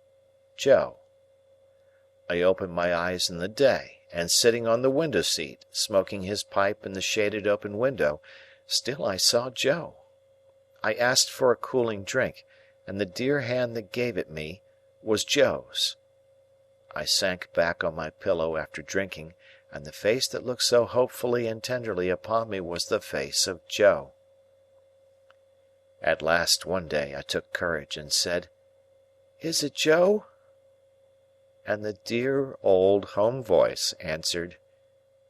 Joe. I opened my eyes in the day, and sitting on the window-seat, smoking his pipe in the shaded open window, still I saw Joe. I asked for a cooling drink, and the dear hand that gave it me was Joe's. I sank back on my pillow after drinking, and the face that looked so hopefully and tenderly upon me was the face of Joe. At last, one day, I took courage and said, "Is it Joe?" And the dear old home voice answered,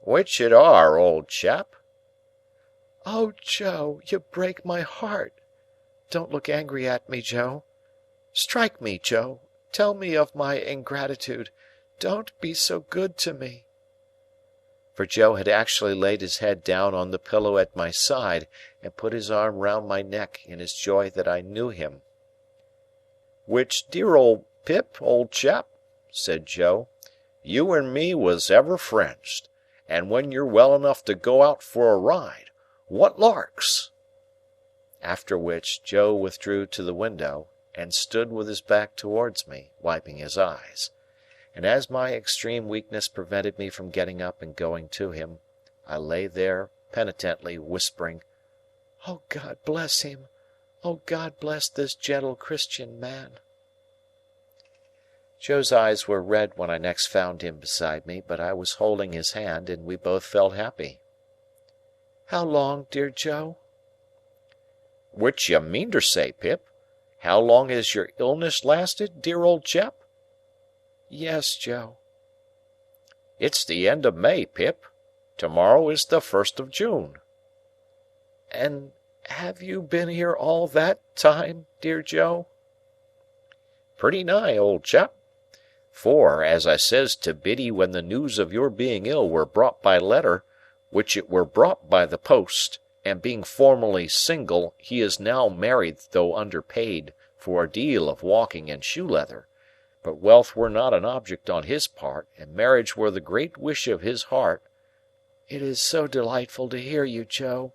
"Which it are, old chap?" "Oh, Joe, you break my heart. Don't look angry at me, Joe. Strike me, Joe. Tell me of my ingratitude. Don't be so good to me." For Joe had actually laid his head down on the pillow at my side, and put his arm round my neck in his joy that I knew him. "Which dear old Pip, old chap," said Joe, "you and me was ever friends, and when you're well enough to go out for a ride, what larks!" After which, Joe withdrew to the window, and stood with his back towards me, wiping his eyes. And as my extreme weakness prevented me from getting up and going to him, I lay there penitently whispering, "Oh, God bless him! Oh, God bless this gentle Christian man!" Joe's eyes were red when I next found him beside me, but I was holding his hand, and we both felt happy. "How long, dear Joe?" "Which you meanter say, Pip? How long has your illness lasted, dear old chap?" "Yes, Joe." "It's the end of May, Pip. Tomorrow is the 1st of June." "And have you been here all that time, dear Joe?" "Pretty nigh, old chap. For, as I says to Biddy when the news of your being ill were brought by letter, which it were brought by the post, and being formerly single, he is now married though underpaid for a deal of walking and shoe-leather, but wealth were not an object on his part, and marriage were the great wish of his heart." "It is so delightful to hear you, Joe.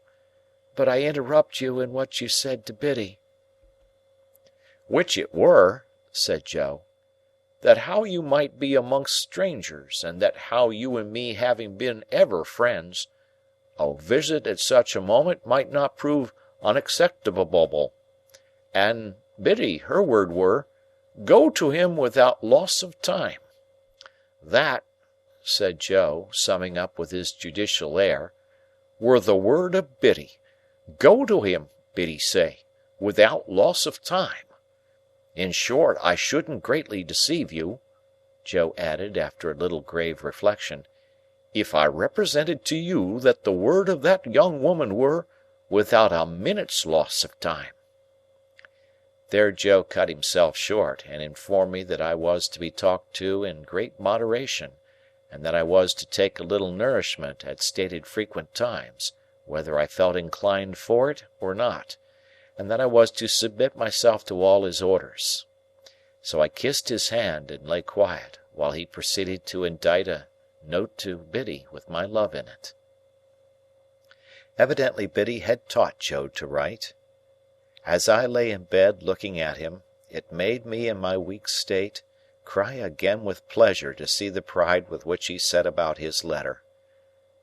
But I interrupt you in what you said to Biddy." "Which it were," said Joe, "that how you might be amongst strangers, and that how you and me having been ever friends, a visit at such a moment might not prove unacceptable. And Biddy, her word were, 'Go to him without loss of time.' That," said Joe, summing up with his judicial air, "were the word of Biddy. 'Go to him,' Biddy say, 'without loss of time.' In short, I shouldn't greatly deceive you," Joe added after a little grave reflection, "if I represented to you that the word of that young woman were, 'without a minute's loss of time.'" There Joe cut himself short, and informed me that I was to be talked to in great moderation, and that I was to take a little nourishment at stated frequent times, whether I felt inclined for it or not, and that I was to submit myself to all his orders. So I kissed his hand and lay quiet, while he proceeded to indite a note to Biddy with my love in it. Evidently Biddy had taught Joe to write. As I lay in bed looking at him, it made me in my weak state cry again with pleasure to see the pride with which he set about his letter.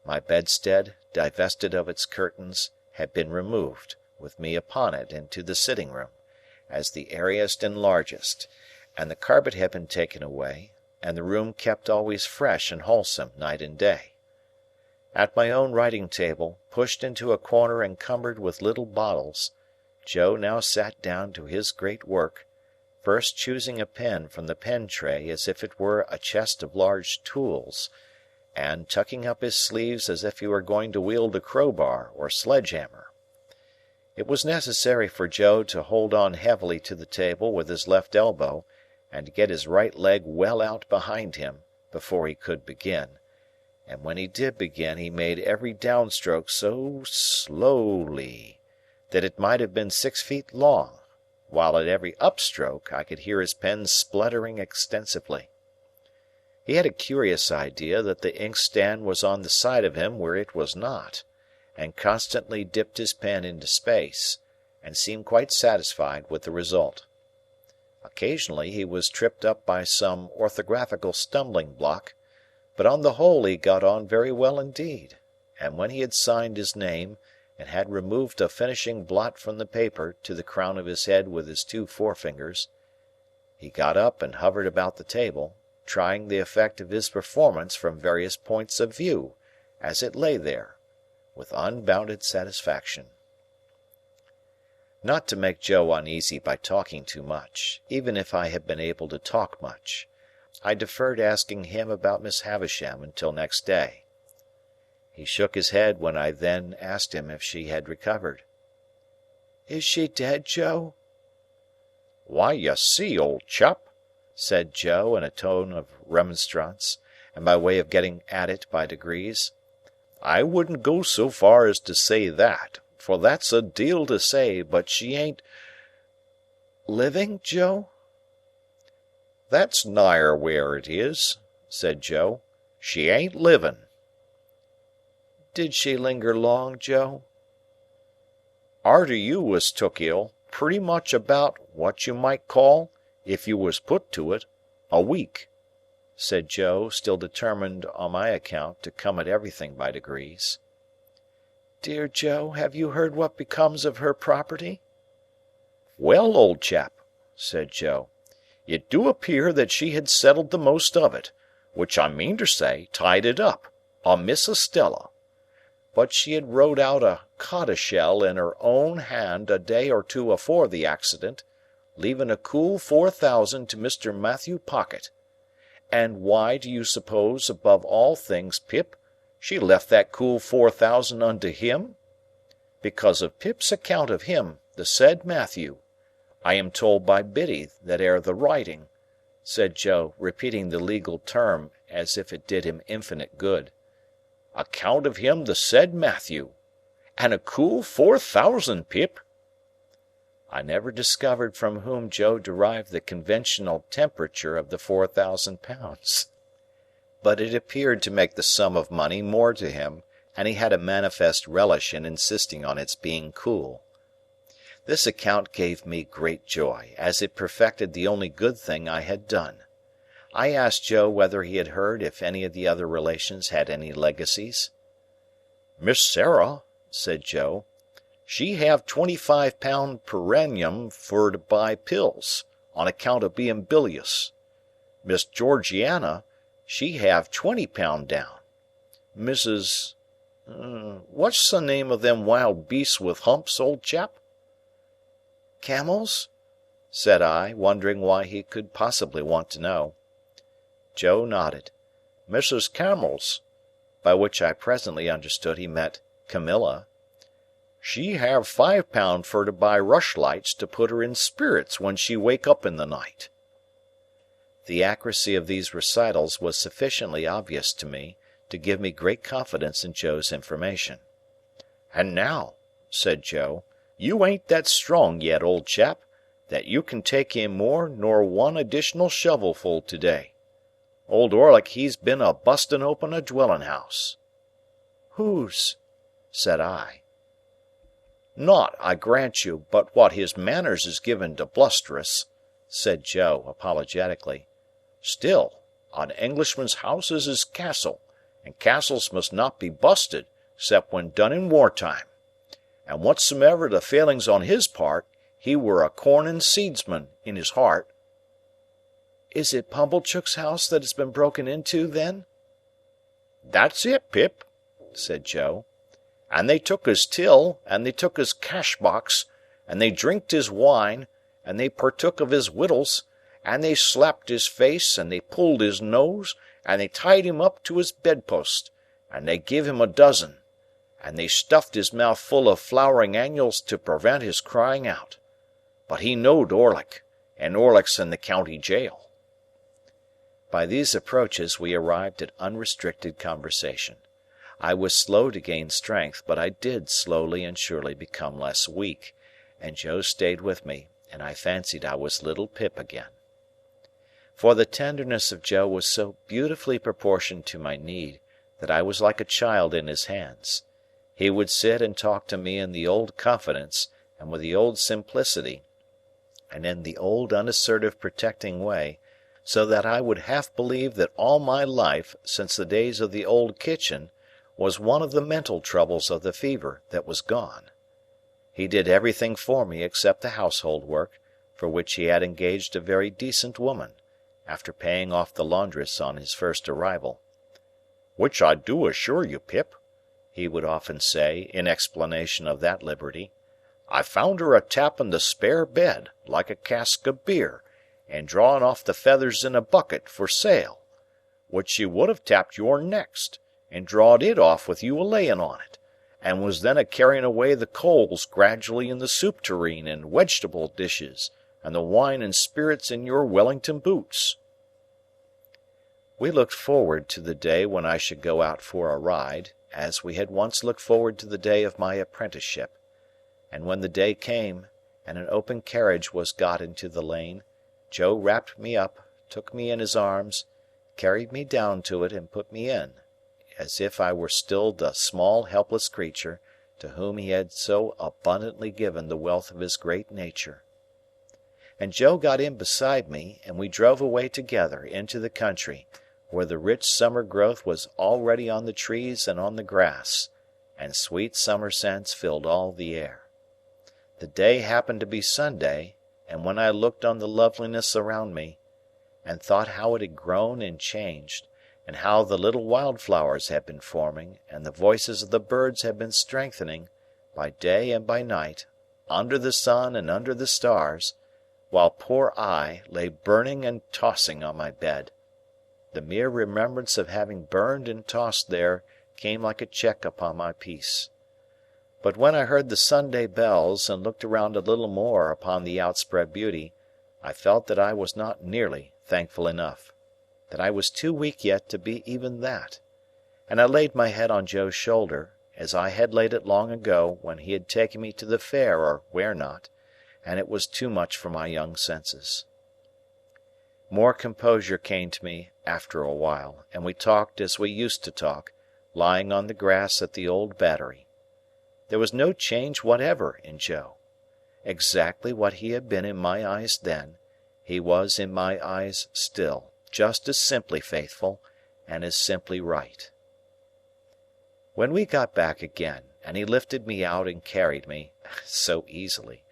My bedstead, divested of its curtains, had been removed, with me upon it, into the sitting-room, as the airiest and largest, and the carpet had been taken away, and the room kept always fresh and wholesome night and day. At my own writing-table, pushed into a corner encumbered with little bottles, Joe now sat down to his great work, first choosing a pen from the pen-tray as if it were a chest of large tools, and tucking up his sleeves as if he were going to wield a crowbar or sledge-hammer. It was necessary for Joe to hold on heavily to the table with his left elbow, and to get his right leg well out behind him, before he could begin, and when he did begin he made every downstroke so slowly that it might have been 6 feet long, while at every upstroke I could hear his pen spluttering extensively. He had a curious idea that the inkstand was on the side of him where it was not, and constantly dipped his pen into space, and seemed quite satisfied with the result. Occasionally he was tripped up by some orthographical stumbling block, but on the whole he got on very well indeed, and when he had signed his name, and had removed a finishing blot from the paper to the crown of his head with his 2 forefingers, he got up and hovered about the table, trying the effect of his performance from various points of view, as it lay there, with unbounded satisfaction. Not to make Joe uneasy by talking too much, even if I had been able to talk much, I deferred asking him about Miss Havisham until next day. He shook his head when I then asked him if she had recovered. "Is she dead, Joe?" "Why, you see, old chap," said Joe in a tone of remonstrance, and by way of getting at it by degrees, "I wouldn't go so far as to say that, for that's a deal to say, but she ain't—" "Living, Joe?" "That's nigher where it is," said Joe. "She ain't livin'." "Did she linger long, Joe?" "Arter you was took ill, pretty much about what you might call, if you was put to it, a week," said Joe, still determined on my account to come at everything by degrees. "Dear Joe, have you heard what becomes of her property?" "Well, old chap," said Joe, "it do appear that she had settled the most of it, which I mean to say tied it up, on Miss Estella. But she had wrote out a codicil in her own hand a day or two afore the accident, leaving a cool 4,000 to Mr. Matthew Pocket. And why do you suppose, above all things, Pip, she left that cool 4,000 unto him? Because of Pip's account of him, the said Matthew. I am told by Biddy that air the writing," said Joe, repeating the legal term as if it did him infinite good. "Account of him the said Matthew. And a cool 4,000, Pip!" I never discovered from whom Joe derived the conventional temperature of the 4,000 pounds. But it appeared to make the sum of money more to him, and he had a manifest relish in insisting on its being cool. This account gave me great joy, as it perfected the only good thing I had done. I asked Joe whether he had heard if any of the other relations had any legacies. "Miss Sarah," said Joe, "she have £25 per annum fur to buy pills, on account of being bilious. Miss Georgiana, she have £20 down. Mrs.—what's the name of them wild beasts with humps, old chap?" "Camels?" said I, wondering why he could possibly want to know. Joe nodded. "Mrs. Camels," by which I presently understood he meant Camilla. "She have £5 fur to buy rushlights to put her in spirits when she wake up in the night." The accuracy of these recitals was sufficiently obvious to me to give me great confidence in Joe's information. "And now," said Joe, "you ain't that strong yet, old chap, that you can take in more nor one additional shovelful to-day. Old Orlick he's been a busting open a dwelling-house." "Whose?" said I. Not, I grant you, but what his manners is given to blusterous," said Joe, apologetically. "Still, an Englishman's house is his castle, and castles must not be busted, 'cept when done in war-time. And whatsomever the failings on his part, he were a corn and seedsman in his heart." Is it Pumblechook's house that has been broken into, then? "That's it, Pip," said Joe. "And they took his till, and they took his cash-box, and they drinked his wine, and they partook of his wittles, and they slapped his face, and they pulled his nose, and they tied him up to his bedpost, and they give him a dozen, and they stuffed his mouth full of flowering annuals to prevent his crying out. But he knowed Orlick, and Orlick's in the county jail." By these approaches we arrived at unrestricted conversation. I was slow to gain strength, but I did slowly and surely become less weak, and Joe stayed with me, and I fancied I was little Pip again. For the tenderness of Joe was so beautifully proportioned to my need that I was like a child in his hands. He would sit and talk to me in the old confidence and with the old simplicity, and in the old unassertive protecting way, so that I would half believe that all my life, since the days of the old kitchen, was one of the mental troubles of the fever that was gone. He did everything for me except the household work, for which he had engaged a very decent woman, after paying off the laundress on his first arrival. "Which I do assure you, Pip," he would often say, in explanation of that liberty, "I found her a-tapping the spare bed, like a cask of beer, and drawing off the feathers in a bucket for sale, which she would have tapped yourn next, and drawed it off with you a-laying on it, and was then a-carrying away the coals gradually in the soup tureen and wegetable dishes, and the wine and spirits in your Wellington boots." We looked forward to the day when I should go out for a ride, as we had once looked forward to the day of my apprenticeship. And when the day came, and an open carriage was got into the lane, Joe wrapped me up, took me in his arms, carried me down to it, and put me in, as if I were still the small helpless creature to whom he had so abundantly given the wealth of his great nature. And Joe got in beside me, and we drove away together into the country, where the rich summer growth was already on the trees and on the grass, and sweet summer scents filled all the air. The day happened to be Sunday, and when I looked on the loveliness around me, and thought how it had grown and changed, and how the little wildflowers had been forming, and the voices of the birds had been strengthening, by day and by night, under the sun and under the stars, while poor I lay burning and tossing on my bed, the mere remembrance of having burned and tossed there came like a check upon my peace. But when I heard the Sunday bells and looked around a little more upon the outspread beauty, I felt that I was not nearly thankful enough, that I was too weak yet to be even that, and I laid my head on Joe's shoulder, as I had laid it long ago when he had taken me to the fair or where not, and it was too much for my young senses. More composure came to me after a while, and we talked as we used to talk, lying on the grass at the old Battery. There was no change whatever in Joe. Exactly what he had been in my eyes then, he was in my eyes still, just as simply faithful, and as simply right. When we got back again, and he lifted me out and carried me, so easily,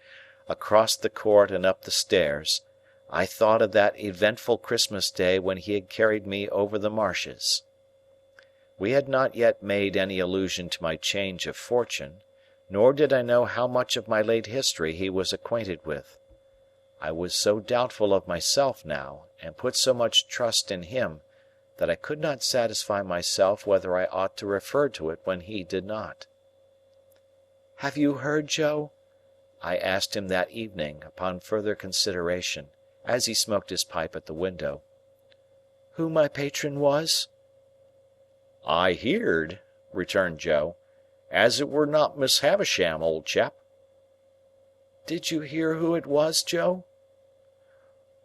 across the court and up the stairs, I thought of that eventful Christmas day when he had carried me over the marshes. We had not yet made any allusion to my change of fortune, nor did I know how much of my late history he was acquainted with. I was so doubtful of myself now, and put so much trust in him, that I could not satisfy myself whether I ought to refer to it when he did not. "Have you heard, Joe?" I asked him that evening, upon further consideration, as he smoked his pipe at the window, "who my patron was?" "I heerd," returned Joe, "as it were not Miss Havisham, old chap." "Did you hear who it was, Joe?"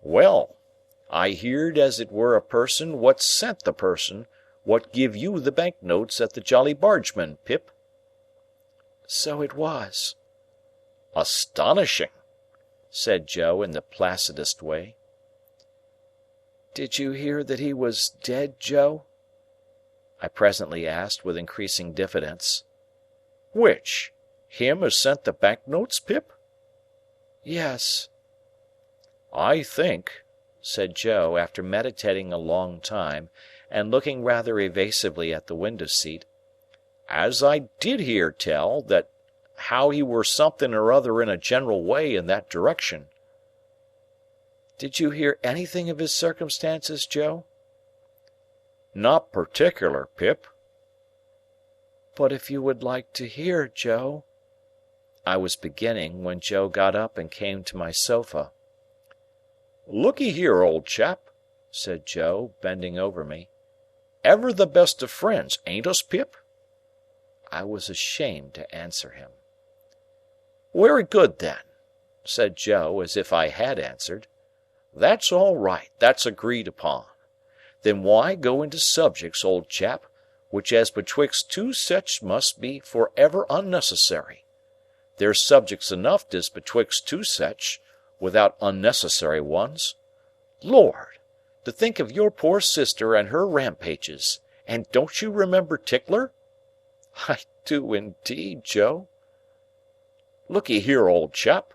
"Well, I heerd as it were a person what sent the person what give you the bank notes at the Jolly Bargemen, Pip." "So it was." Astonishing, said Joe in the placidest way. Did you hear that he was dead, Joe? I presently asked with increasing diffidence. Which? Him as sent the banknotes, Pip? Yes. I think, said Joe, after meditating a long time, and looking rather evasively at the window-seat, as I did hear tell that how he were something or other in a general way in that direction. Did you hear anything of his circumstances, Joe? Not particular, Pip. But if you would like to hear, Joe, I was beginning when Joe got up and came to my sofa. Looky here, old chap, said Joe, bending over me. Ever the best of friends, ain't us, Pip? I was ashamed to answer him. Very good, then, said Joe, as if I had answered. That's all right, that's agreed upon. Then why go into subjects, old chap, which as betwixt two such must be for ever unnecessary? There's subjects enough as betwixt two such, without unnecessary ones. Lord, to think of your poor sister and her rampages, and don't you remember Tickler? I do indeed, Joe. Looky here, old chap,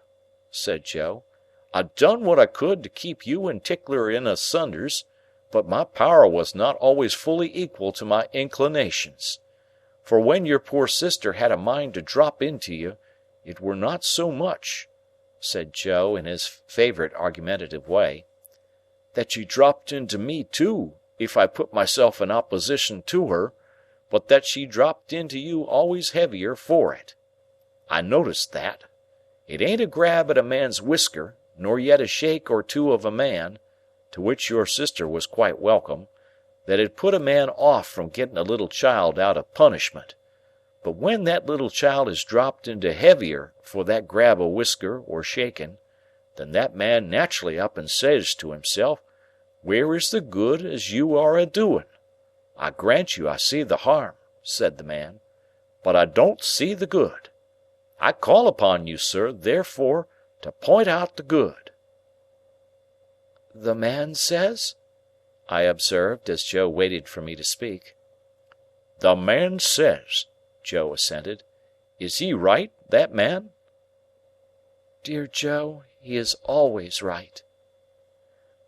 said Joe. I done what I could to keep you and Tickler in asunders, but my power was not always fully equal to my inclinations. For when your poor sister had a mind to drop into you, it were not so much, said Joe in his favourite argumentative way, that she dropped into me too, if I put myself in opposition to her, but that she dropped into you always heavier for it. I noticed that. It ain't a grab at a man's whisker, nor yet a shake or two of a man, to which your sister was quite welcome, that had put a man off from getting a little child out of punishment. But when that little child is dropped into heavier for that grab o' whisker or shaking, then that man naturally up and says to himself, Where is the good as you are a-doing? I grant you I see the harm, said the man, but I don't see the good. I call upon you, sir, therefore, to point out the good. The man says? I observed, as Joe waited for me to speak. The man says, Joe assented. Is he right, that man? Dear Joe, he is always right.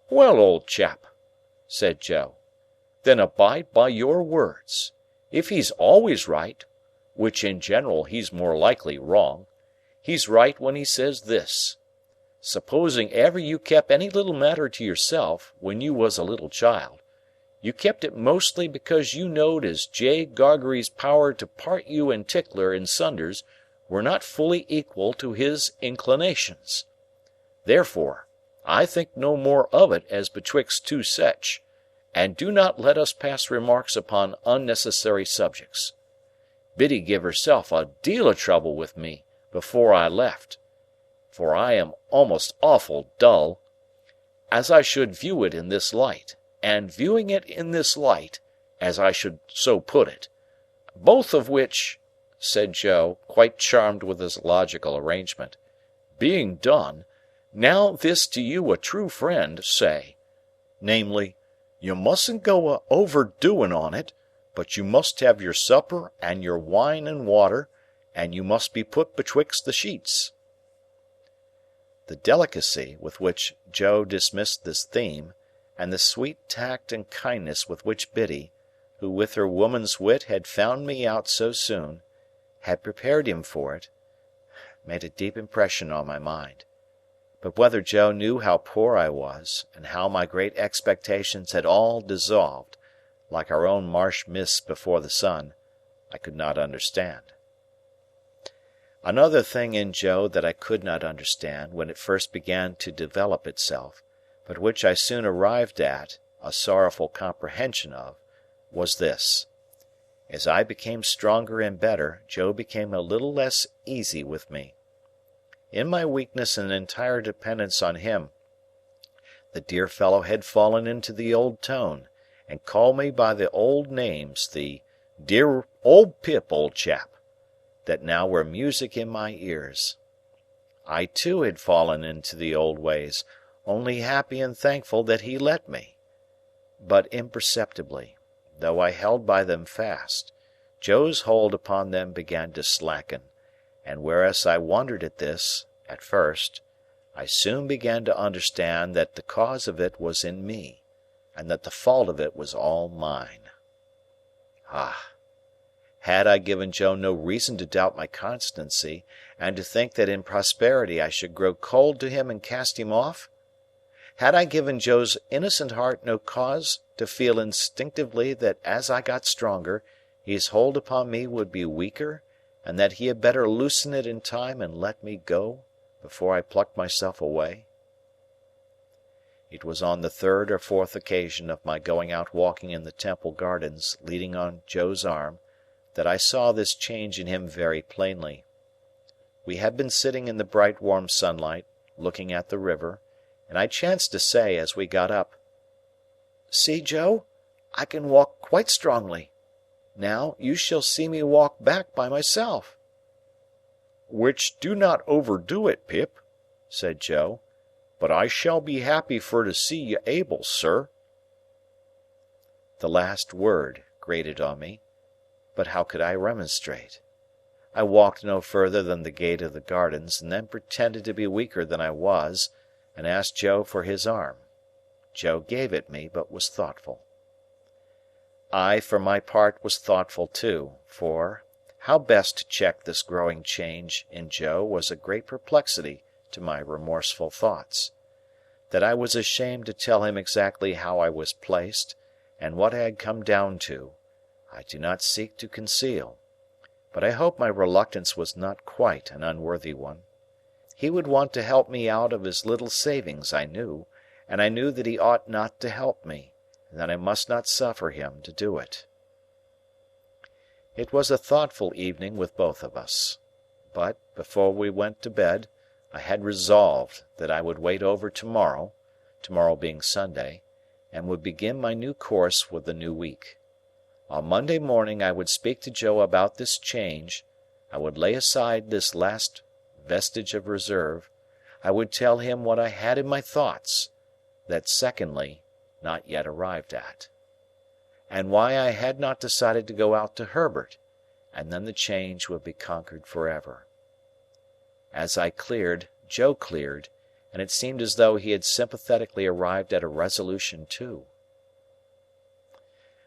Well, old chap, said Joe, then abide by your words. If he's always right, which in general he's more likely wrong, he's right when he says this. Supposing ever you kept any little matter to yourself when you was a little child, you kept it mostly because you knowed as J. Gargery's power to part you and Tickler in sunders were not fully equal to his inclinations. Therefore, I think no more of it as betwixt two such, and do not let us pass remarks upon unnecessary subjects. Biddy give herself a deal of trouble with me before I left, for I am almost awful dull, as I should view it in this light, and viewing it in this light, as I should so put it, both of which, said Joe, quite charmed with his logical arrangement, being done, now this to you a true friend say, namely, you mustn't go overdoing on it, but you must have your supper and your wine and water, and you must be put betwixt the sheets. The delicacy with which Joe dismissed this theme, and the sweet tact and kindness with which Biddy, who with her woman's wit had found me out so soon, had prepared him for it, made a deep impression on my mind. But whether Joe knew how poor I was, and how my great expectations had all dissolved, like our own marsh mists before the sun, I could not understand. Another thing in Joe that I could not understand when it first began to develop itself, but which I soon arrived at a sorrowful comprehension of, was this. As I became stronger and better, Joe became a little less easy with me. In my weakness and entire dependence on him, the dear fellow had fallen into the old tone, and called me by the old names, the dear old Pip, old chap, that now were music in my ears. I too had fallen into the old ways, only happy and thankful that he let me. But imperceptibly, though I held by them fast, Joe's hold upon them began to slacken, and whereas I wondered at this, at first, I soon began to understand that the cause of it was in me, and that the fault of it was all mine. Ah! Had I given Joe no reason to doubt my constancy, and to think that in prosperity I should grow cold to him and cast him off? Had I given Joe's innocent heart no cause to feel instinctively that as I got stronger, his hold upon me would be weaker, and that he had better loosen it in time and let me go, before I plucked myself away? It was on the third or fourth occasion of my going out walking in the Temple gardens, leaning on Joe's arm, that I saw this change in him very plainly. We had been sitting in the bright warm sunlight, looking at the river, and I chanced to say as we got up, "See, Joe, I can walk quite strongly. Now you shall see me walk back by myself." "Which do not overdo it, Pip," said Joe, "but I shall be happy for to see you able, sir." The last word grated on me, but how could I remonstrate? I walked no further than the gate of the gardens, and then pretended to be weaker than I was, and asked Joe for his arm. Joe gave it me, but was thoughtful. I, for my part, was thoughtful too, for how best to check this growing change in Joe was a great perplexity to my remorseful thoughts. That I was ashamed to tell him exactly how I was placed, and what I had come down to, I do not seek to conceal, but I hope my reluctance was not quite an unworthy one. He would want to help me out of his little savings, I knew, and I knew that he ought not to help me, and that I must not suffer him to do it. It was a thoughtful evening with both of us, but, before we went to bed, I had resolved that I would wait over tomorrow being Sunday, and would begin my new course with the new week. On Monday morning I would speak to Joe about this change, I would lay aside this last vestige of reserve, I would tell him what I had in my thoughts, that secondly, not yet arrived at, and why I had not decided to go out to Herbert, and then the change would be conquered forever. As I cleared, Joe cleared, and it seemed as though he had sympathetically arrived at a resolution too.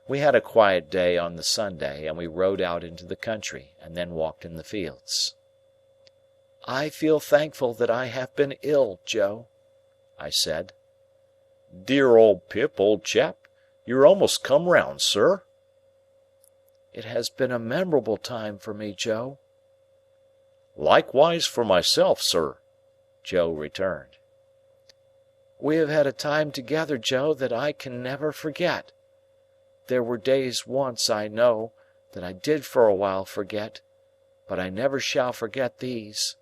We had a quiet day on the Sunday, and we rode out into the country, and then walked in the fields. "I feel thankful that I have been ill, Joe," I said. "Dear old Pip, old chap, you're almost come round, sir." "It has been a memorable time for me, Joe." "Likewise for myself, sir," Joe returned. "We have had a time together, Joe, that I can never forget. There were days once, I know, that I did for a while forget, but I never shall forget these."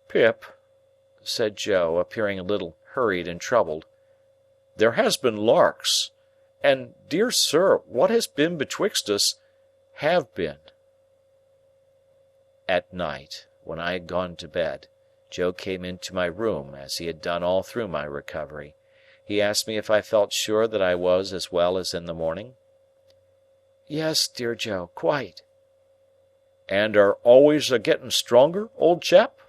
"Pip," said Joe, appearing a little hurried and troubled, "there has been larks, and, dear sir, what has been betwixt us, have been." At night, when I had gone to bed, Joe came into my room, as he had done all through my recovery. He asked me if I felt sure that I was as well as in the morning. "Yes, dear Joe, quite." "And are always a-getting stronger, old chap?"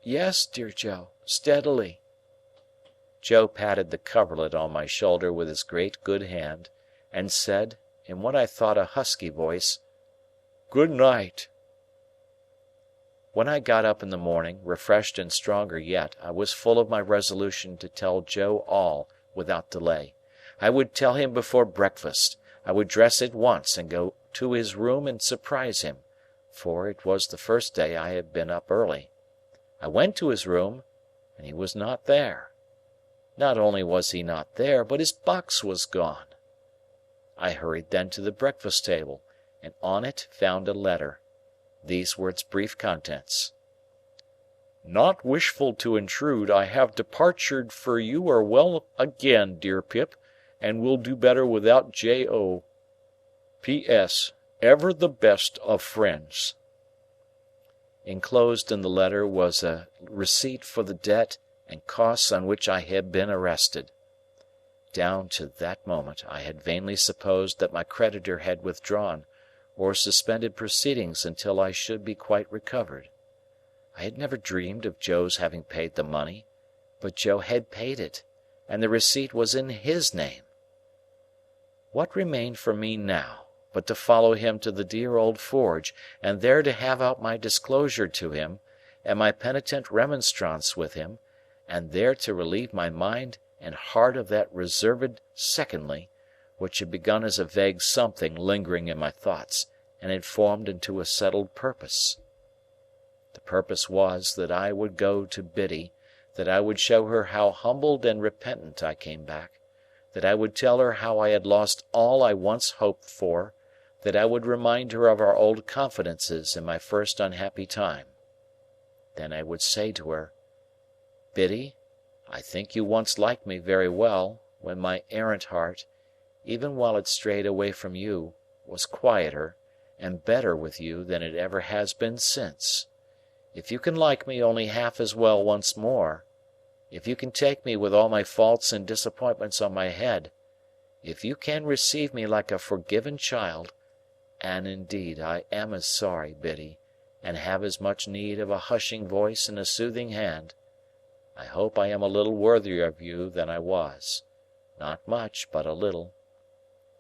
"Yes, dear Joe, steadily." Joe patted the coverlet on my shoulder with his great good hand, and said, in what I thought a husky voice, "Good night." When I got up in the morning, refreshed and stronger yet, I was full of my resolution to tell Joe all, without delay. I would tell him before breakfast. I would dress at once and go to his room and surprise him, for it was the first day I had been up early. I went to his room, and he was not there. Not only was he not there, but his box was gone. I hurried then to the breakfast table, and on it found a letter. These were its brief contents. "Not wishful to intrude, I have departured for you are well again, dear Pip, and will do better without J.O. P.S. Ever the best of friends." Enclosed in the letter was a receipt for the debt and costs on which I had been arrested. Down to that moment I had vainly supposed that my creditor had withdrawn, or suspended proceedings until I should be quite recovered. I had never dreamed of Joe's having paid the money, but Joe had paid it, and the receipt was in his name. What remained for me now but to follow him to the dear old forge, and there to have out my disclosure to him, and my penitent remonstrance with him, and there to relieve my mind and heart of that reserved secondly, which had begun as a vague something lingering in my thoughts, and had formed into a settled purpose? The purpose was that I would go to Biddy, that I would show her how humbled and repentant I came back, that I would tell her how I had lost all I once hoped for, that I would remind her of our old confidences in my first unhappy time. Then I would say to her, "Biddy, I think you once liked me very well, when my errant heart, even while it strayed away from you, was quieter and better with you than it ever has been since. If you can like me only half as well once more, if you can take me with all my faults and disappointments on my head, if you can receive me like a forgiven child, and indeed I am as sorry, Biddy, and have as much need of a hushing voice and a soothing hand, I hope I am a little worthier of you than I was, not much, but a little.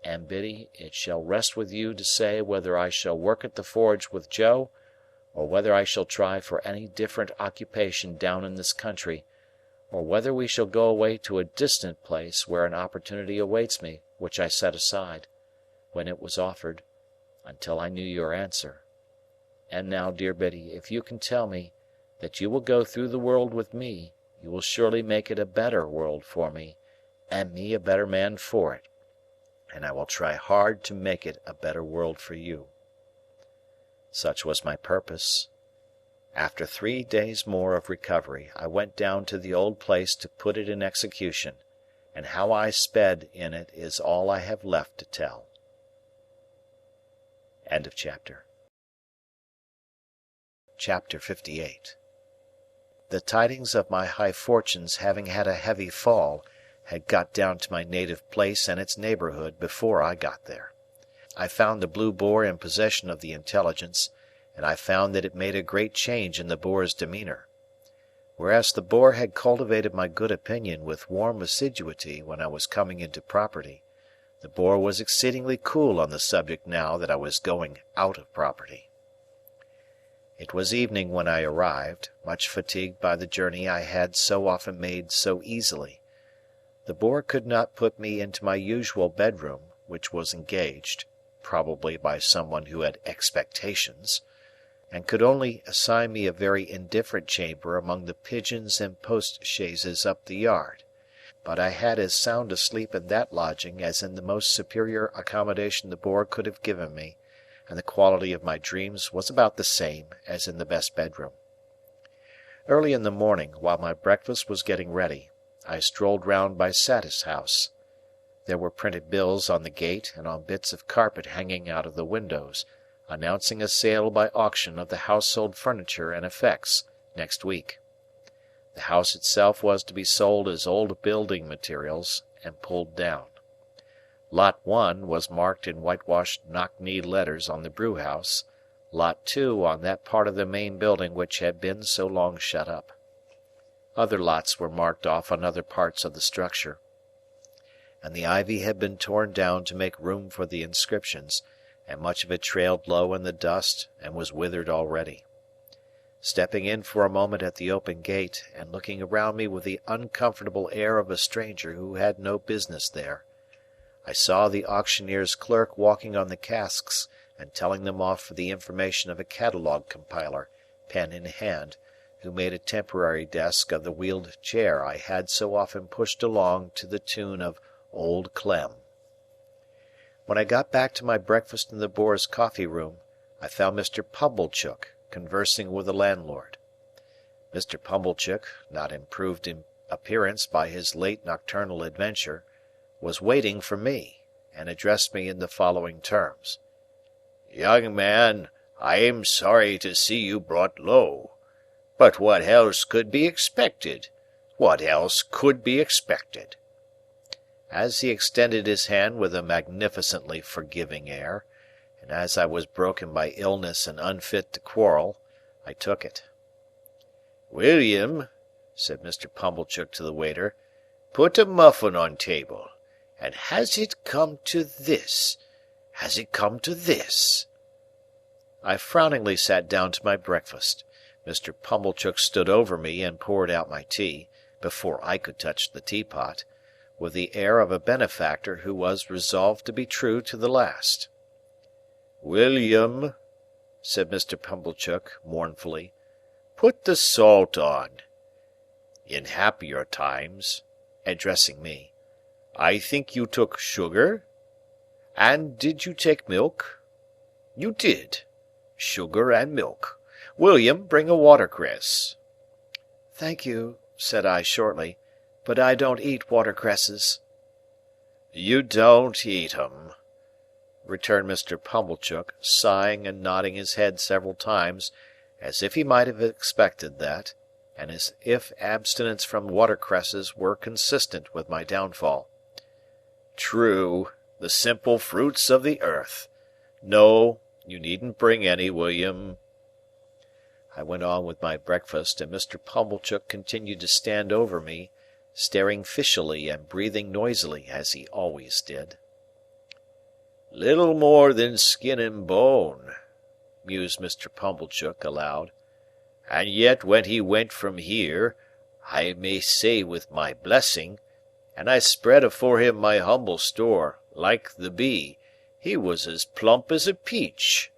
And Biddy, it shall rest with you to say whether I shall work at the forge with Joe, or whether I shall try for any different occupation down in this country, or whether we shall go away to a distant place where an opportunity awaits me which I set aside, when it was offered, until I knew your answer. And now, dear Biddy, if you can tell me that you will go through the world with me, you will surely make it a better world for me, and me a better man for it, and I will try hard to make it a better world for you." Such was my purpose. After 3 days more of recovery, I went down to the old place to put it in execution, and how I sped in it is all I have left to tell. End of chapter. Chapter 58. The tidings of my high fortunes having had a heavy fall had got down to my native place and its neighbourhood before I got there. I found the Blue Boar in possession of the intelligence, and I found that it made a great change in the Boar's demeanour. Whereas the Boar had cultivated my good opinion with warm assiduity when I was coming into property, the Boar was exceedingly cool on the subject now that I was going out of property. It was evening when I arrived, much fatigued by the journey I had so often made so easily. The Boar could not put me into my usual bedroom, which was engaged, probably by someone who had expectations, and could only assign me a very indifferent chamber among the pigeons and post-chaises up the yard. But I had as sound a sleep in that lodging as in the most superior accommodation the Boar could have given me, and the quality of my dreams was about the same as in the best bedroom. Early in the morning, while my breakfast was getting ready, I strolled round by Satis House. There were printed bills on the gate and on bits of carpet hanging out of the windows, announcing a sale by auction of the household furniture and effects next week. The house itself was to be sold as old building materials, and pulled down. Lot 1 was marked in whitewashed knock-kneed letters on the brewhouse, Lot 2 on that part of the main building which had been so long shut up. Other lots were marked off on other parts of the structure, and the ivy had been torn down to make room for the inscriptions, and much of it trailed low in the dust and was withered already. Stepping in for a moment at the open gate, and looking around me with the uncomfortable air of a stranger who had no business there, I saw the auctioneer's clerk walking on the casks and telling them off for the information of a catalogue compiler, pen in hand, who made a temporary desk of the wheeled chair I had so often pushed along to the tune of Old Clem. When I got back to my breakfast in the Boar's coffee-room, I found Mr. Pumblechook conversing with the landlord. Mr. Pumblechook, not improved in appearance by his late nocturnal adventure, was waiting for me, and addressed me in the following terms. "Young man, I am sorry to see you brought low. But what else could be expected? What else could be expected?" As he extended his hand with a magnificently forgiving air, and as I was broken by illness and unfit to quarrel, I took it. "William," said Mr. Pumblechook to the waiter, "put a muffin on table. And has it come to this? Has it come to this?" I frowningly sat down to my breakfast. Mr. Pumblechook stood over me and poured out my tea, before I could touch the teapot, with the air of a benefactor who was resolved to be true to the last. "William," said Mr. Pumblechook, mournfully, "put the salt on. In happier times," addressing me, "I think you took sugar? And did you take milk? You did. Sugar and milk. William, bring a watercress." "Thank you," said I shortly, "but I don't eat watercresses." "You don't eat 'em," returned Mr. Pumblechook, sighing and nodding his head several times, as if he might have expected that, and as if abstinence from watercresses were consistent with my downfall. "True, the simple fruits of the earth. No, you needn't bring any, William." I went on with my breakfast, and Mr. Pumblechook continued to stand over me, staring fishily and breathing noisily, as he always did. "Little more than skin and bone," mused Mr. Pumblechook aloud. "And yet when he went from here, I may say with my blessing, and I spread afore him my humble store, like the bee, he was as plump as a peach."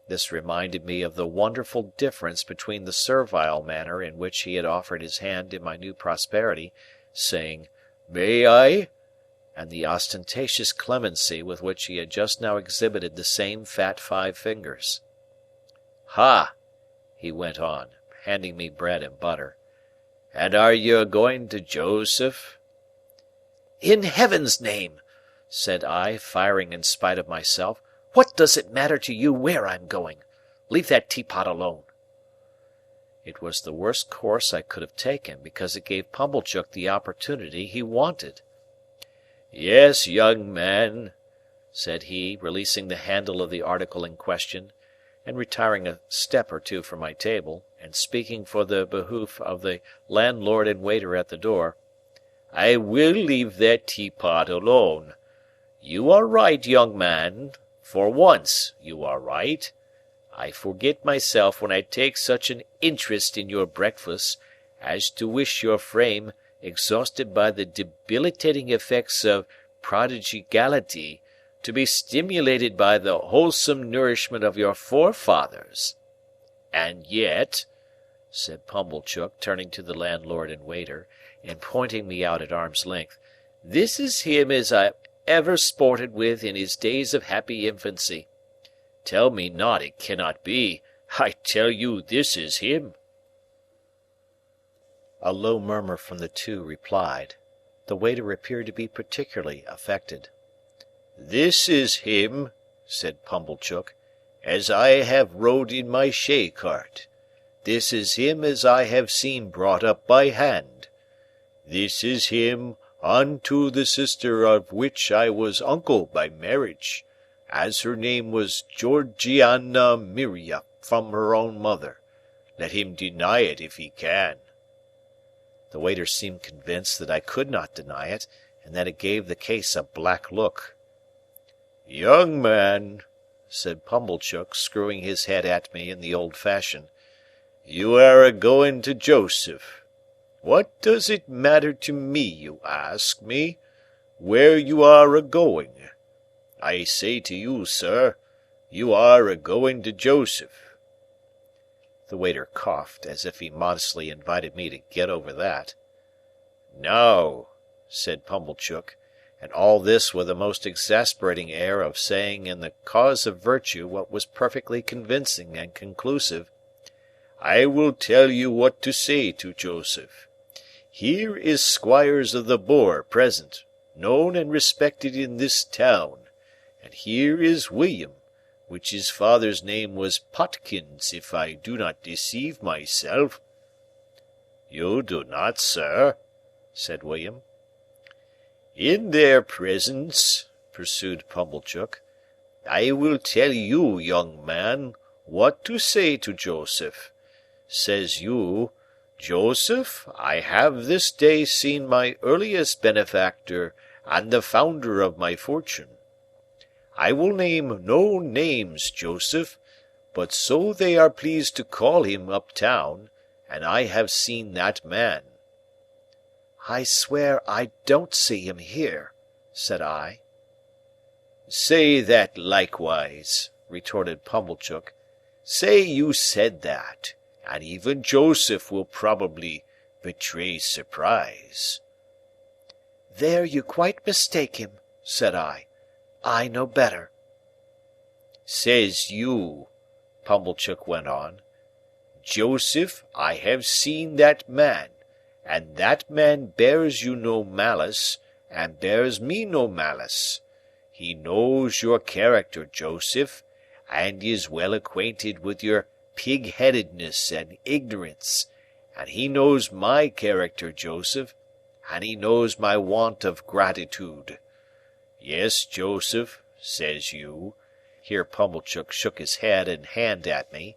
This reminded me of the wonderful difference between the servile manner in which he had offered his hand in my new prosperity, saying, "May I?" and the ostentatious clemency with which he had just now exhibited the same fat 5 fingers. "Ha!" he went on, handing me bread and butter. "And are you going to Joseph?" "In Heaven's name," said I, firing in spite of myself, "what does it matter to you where I'm going? Leave that teapot alone." It was the worst course I could have taken, because it gave Pumblechook the opportunity he wanted. "Yes, young man," said he, releasing the handle of the article in question, and retiring a step or two from my table, and speaking for the behoof of the landlord and waiter at the door, "I will leave that teapot alone. You are right, young man. For once, you are right. I forget myself when I take such an interest in your breakfast as to wish your frame, exhausted by the debilitating effects of prodigality, to be stimulated by the wholesome nourishment of your forefathers. And yet," said Pumblechook, turning to the landlord and waiter, and pointing me out at arm's length, "this is him as I ever sported with in his days of happy infancy. Tell me not it cannot be. I tell you this is him." A low murmur from the two replied. The waiter appeared to be particularly affected. "This is him," said Pumblechook, "as I have rode in my shay cart. This is him as I have seen brought up by hand. This is him unto the sister of which I was uncle by marriage, as her name was Georgiana Miria from her own mother. Let him deny it if he can." The waiter seemed convinced that I could not deny it, and that it gave the case a black look. "Young man," said Pumblechook, screwing his head at me in the old fashion, "you are a-going to Joseph. What does it matter to me, you ask me, where you are a-going? I say to you, sir, you are a-going to Joseph." The waiter coughed, as if he modestly invited me to get over that. "No," said Pumblechook, and all this with a most exasperating air of saying in the cause of virtue what was perfectly convincing and conclusive, "I will tell you what to say to Joseph. Here is Squires of the Boar present, known and respected in this town, and here is William, which his father's name was Potkins, if I do not deceive myself." "You do not, sir," said William. "In their presence," pursued Pumblechook, "I will tell you, young man, what to say to Joseph. Says you, 'Joseph, I have this day seen my earliest benefactor and the founder of my fortune. I will name no names, Joseph, but so they are pleased to call him uptown, and I have seen that man.'" "I swear I don't see him here," said I. "Say that likewise," retorted Pumblechook. "Say you said that, and even Joseph will probably betray surprise." "There you quite mistake him," said I. "I know better." "Says you," Pumblechook went on, "'Joseph, I have seen that man, and that man bears you no malice, and bears me no malice. He knows your character, Joseph, and is well acquainted with your pig-headedness and ignorance, and he knows my character, Joseph, and he knows my want of gratitude. Yes, Joseph, says you," here Pumblechook shook his head and hand at me,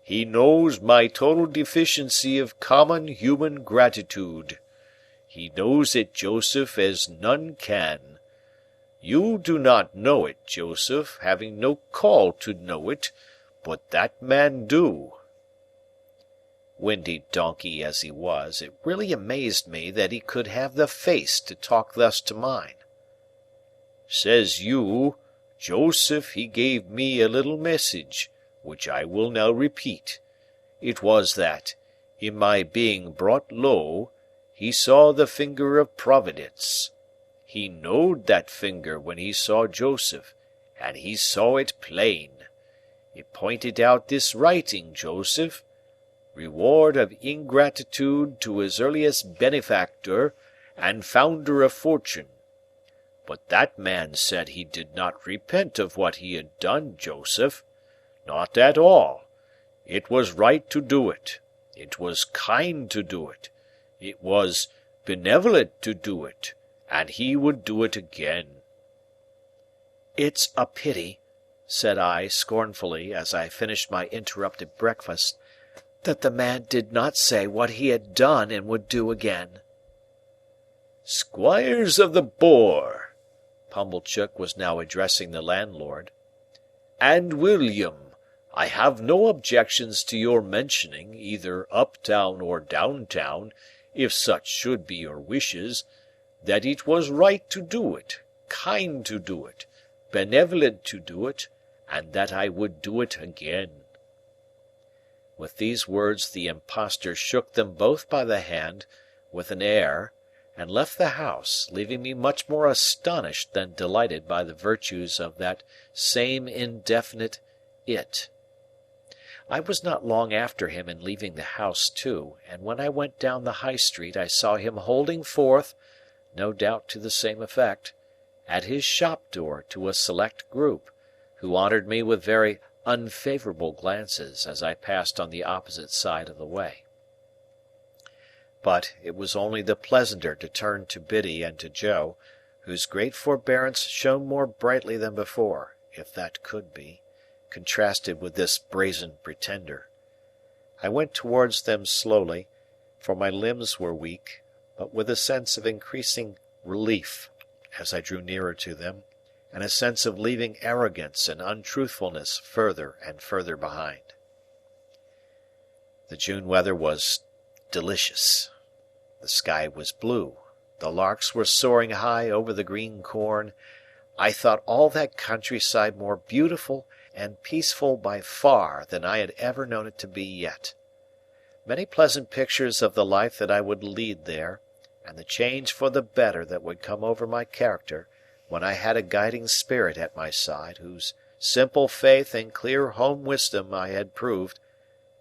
"he knows my total deficiency of common human gratitude. He knows it, Joseph, as none can. You do not know it, Joseph, having no call to know it, but that man do." Windy donkey as he was, it really amazed me that he could have the face to talk thus to mine. "Says you, 'Joseph, he gave me a little message, which I will now repeat. It was that, in my being brought low, he saw the finger of Providence. He knowed that finger when he saw Joseph, and he saw it plain. It pointed out this writing, Joseph, 'Reward of ingratitude to his earliest benefactor and founder of fortune.' But that man said he did not repent of what he had done, Joseph. Not at all. It was right to do it. It was kind to do it. It was benevolent to do it. And he would do it again." "It's a pity," said I, scornfully, as I finished my interrupted breakfast, "that the man did not say what he had done and would do again." "Squires of the Boar," Pumblechook was now addressing the landlord, "and William, I have no objections to your mentioning, either uptown or downtown, if such should be your wishes, that it was right to do it, kind to do it, benevolent to do it, and that I would do it again." With these words the impostor shook them both by the hand, with an air, and left the house, leaving me much more astonished than delighted by the virtues of that same indefinite "it." I was not long after him in leaving the house too, and when I went down the High Street I saw him holding forth, no doubt to the same effect, at his shop door to a select group, who honoured me with very unfavourable glances as I passed on the opposite side of the way. But it was only the pleasanter to turn to Biddy and to Joe, whose great forbearance shone more brightly than before, if that could be, contrasted with this brazen pretender. I went towards them slowly, for my limbs were weak, but with a sense of increasing relief as I drew nearer to them, and a sense of leaving arrogance and untruthfulness further and further behind. The June weather was delicious. The sky was blue. The larks were soaring high over the green corn. I thought all that countryside more beautiful and peaceful by far than I had ever known it to be yet. Many pleasant pictures of the life that I would lead there, and the change for the better that would come over my character when I had a guiding spirit at my side whose simple faith and clear home wisdom I had proved,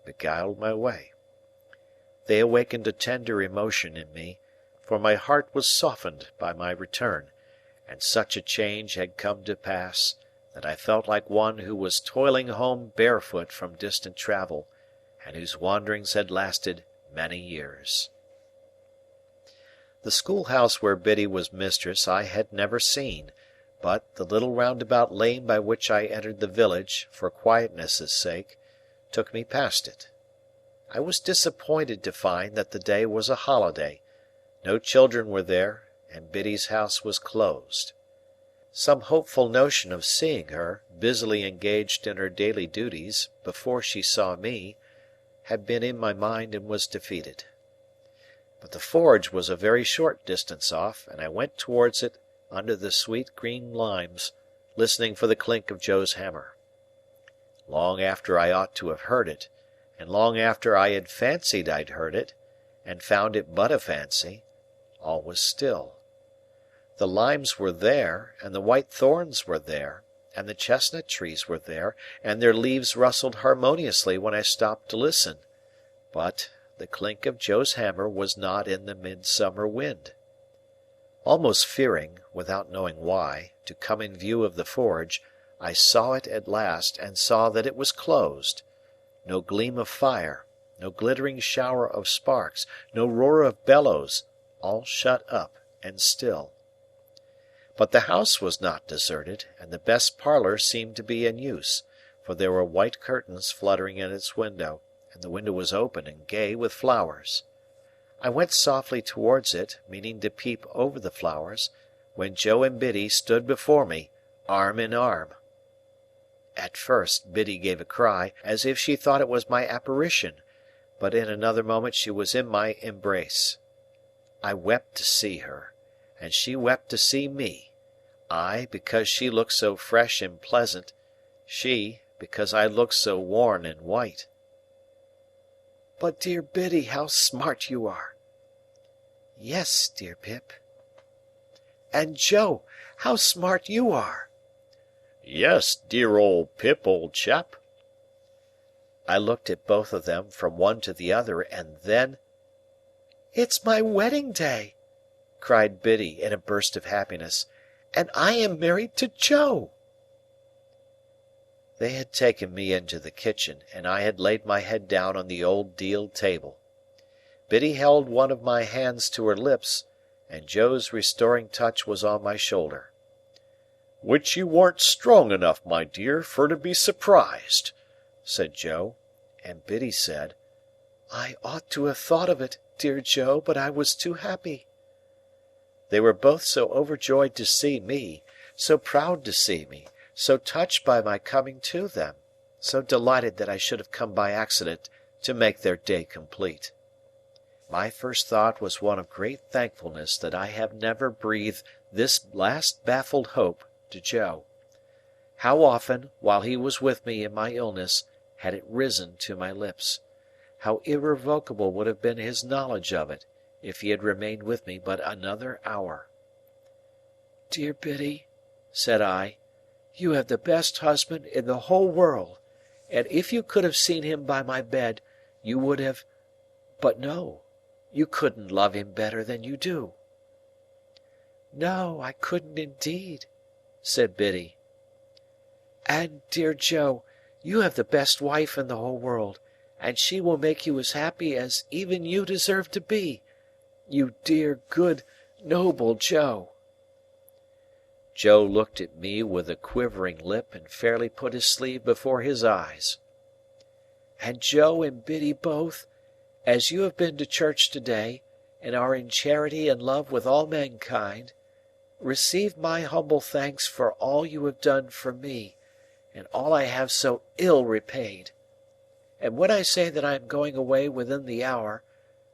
beguiled my way. They awakened a tender emotion in me, for my heart was softened by my return, and such a change had come to pass that I felt like one who was toiling home barefoot from distant travel, and whose wanderings had lasted many years. The schoolhouse where Biddy was mistress I had never seen, but the little roundabout lane by which I entered the village, for quietness' sake, took me past it. I was disappointed to find that the day was a holiday, no children were there, and Biddy's house was closed. Some hopeful notion of seeing her, busily engaged in her daily duties, before she saw me, had been in my mind and was defeated. But the forge was a very short distance off, and I went towards it under the sweet green limes, listening for the clink of Joe's hammer. Long after I ought to have heard it, and long after I had fancied I'd heard it, and found it but a fancy, all was still. The limes were there, and the white thorns were there, and the chestnut trees were there, and their leaves rustled harmoniously when I stopped to listen, but the clink of Joe's hammer was not in the midsummer wind. Almost fearing, without knowing why, to come in view of the forge, I saw it at last, and saw that it was closed. No gleam of fire, no glittering shower of sparks, no roar of bellows, all shut up and still. But the house was not deserted, and the best parlour seemed to be in use, for there were white curtains fluttering in its window, and the window was open and gay with flowers. I went softly towards it, meaning to peep over the flowers, when Joe and Biddy stood before me, arm in arm. At first Biddy gave a cry, as if she thought it was my apparition, but in another moment she was in my embrace. I wept to see her, and she wept to see me, I because she looked so fresh and pleasant, she because I looked so worn and white. "But, dear Biddy, how smart you are!" "Yes, dear Pip." "And, Joe, how smart you are!" "Yes, dear old Pip, old chap." I looked at both of them, from one to the other, and then— "It's my wedding day!" cried Biddy in a burst of happiness, "and I am married to Joe!" They had taken me into the kitchen, and I had laid my head down on the old deal table. Biddy held one of my hands to her lips, and Joe's restoring touch was on my shoulder. "Which you warn't strong enough, my dear, fur to be surprised," said Joe, and Biddy said, "I ought to have thought of it, dear Joe, but I was too happy." They were both so overjoyed to see me, so proud to see me, so touched by my coming to them, so delighted that I should have come by accident to make their day complete. My first thought was one of great thankfulness that I have never breathed this last baffled hope to Joe. How often, while he was with me in my illness, had it risen to my lips! How irrevocable would have been his knowledge of it, if he had remained with me but another hour! "Dear Biddy," said I, "you have the best husband in the whole world, and if you could have seen him by my bed, you would have— but no, you couldn't love him better than you do." "No, I couldn't indeed," said Biddy. "And, dear Joe, you have the best wife in the whole world, and she will make you as happy as even you deserve to be. You dear, good, noble Joe." Joe looked at me with a quivering lip and fairly put his sleeve before his eyes. "And Joe and Biddy both, as you have been to church today, and are in charity and love with all mankind, receive my humble thanks for all you have done for me, and all I have so ill repaid. And when I say that I am going away within the hour,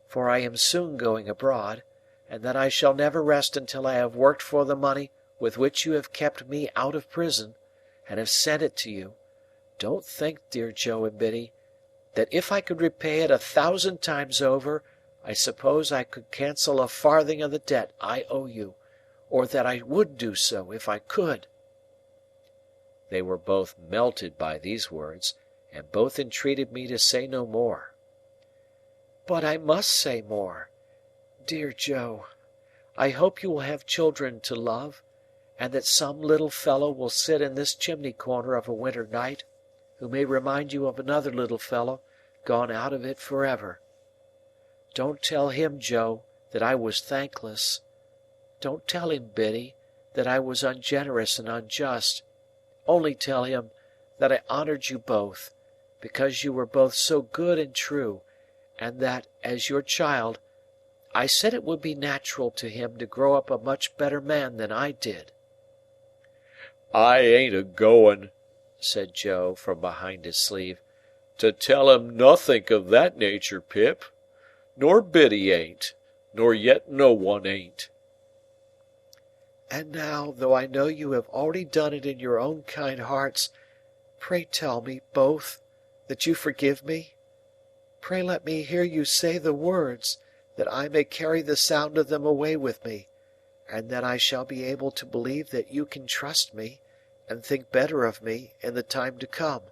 for I am soon going abroad, and that I shall never rest until I have worked for the money with which you have kept me out of prison, and have sent it to you, don't think, dear Joe and Biddy, that if I could repay it 1,000 times over, I suppose I could cancel a farthing of the debt I owe you, or that I would do so if I could." They were both melted by these words, and both entreated me to say no more. "But I must say more. Dear Joe, I hope you will have children to love, and that some little fellow will sit in this chimney corner of a winter night, who may remind you of another little fellow gone out of it forever. Don't tell him, Joe, that I was thankless. Don't tell him, Biddy, that I was ungenerous and unjust. Only tell him that I honored you both, because you were both so good and true, and that, as your child, I said it would be natural to him to grow up a much better man than I did." "I ain't a-goin'," said Joe, from behind his sleeve, "to tell him nothink of that nature, Pip. Nor Biddy ain't, nor yet no one ain't." "And now, though I know you have already done it in your own kind hearts, pray tell me, both, that you forgive me. Pray let me hear you say the words, that I may carry the sound of them away with me, and that I shall be able to believe that you can trust me, and think better of me, in the time to come."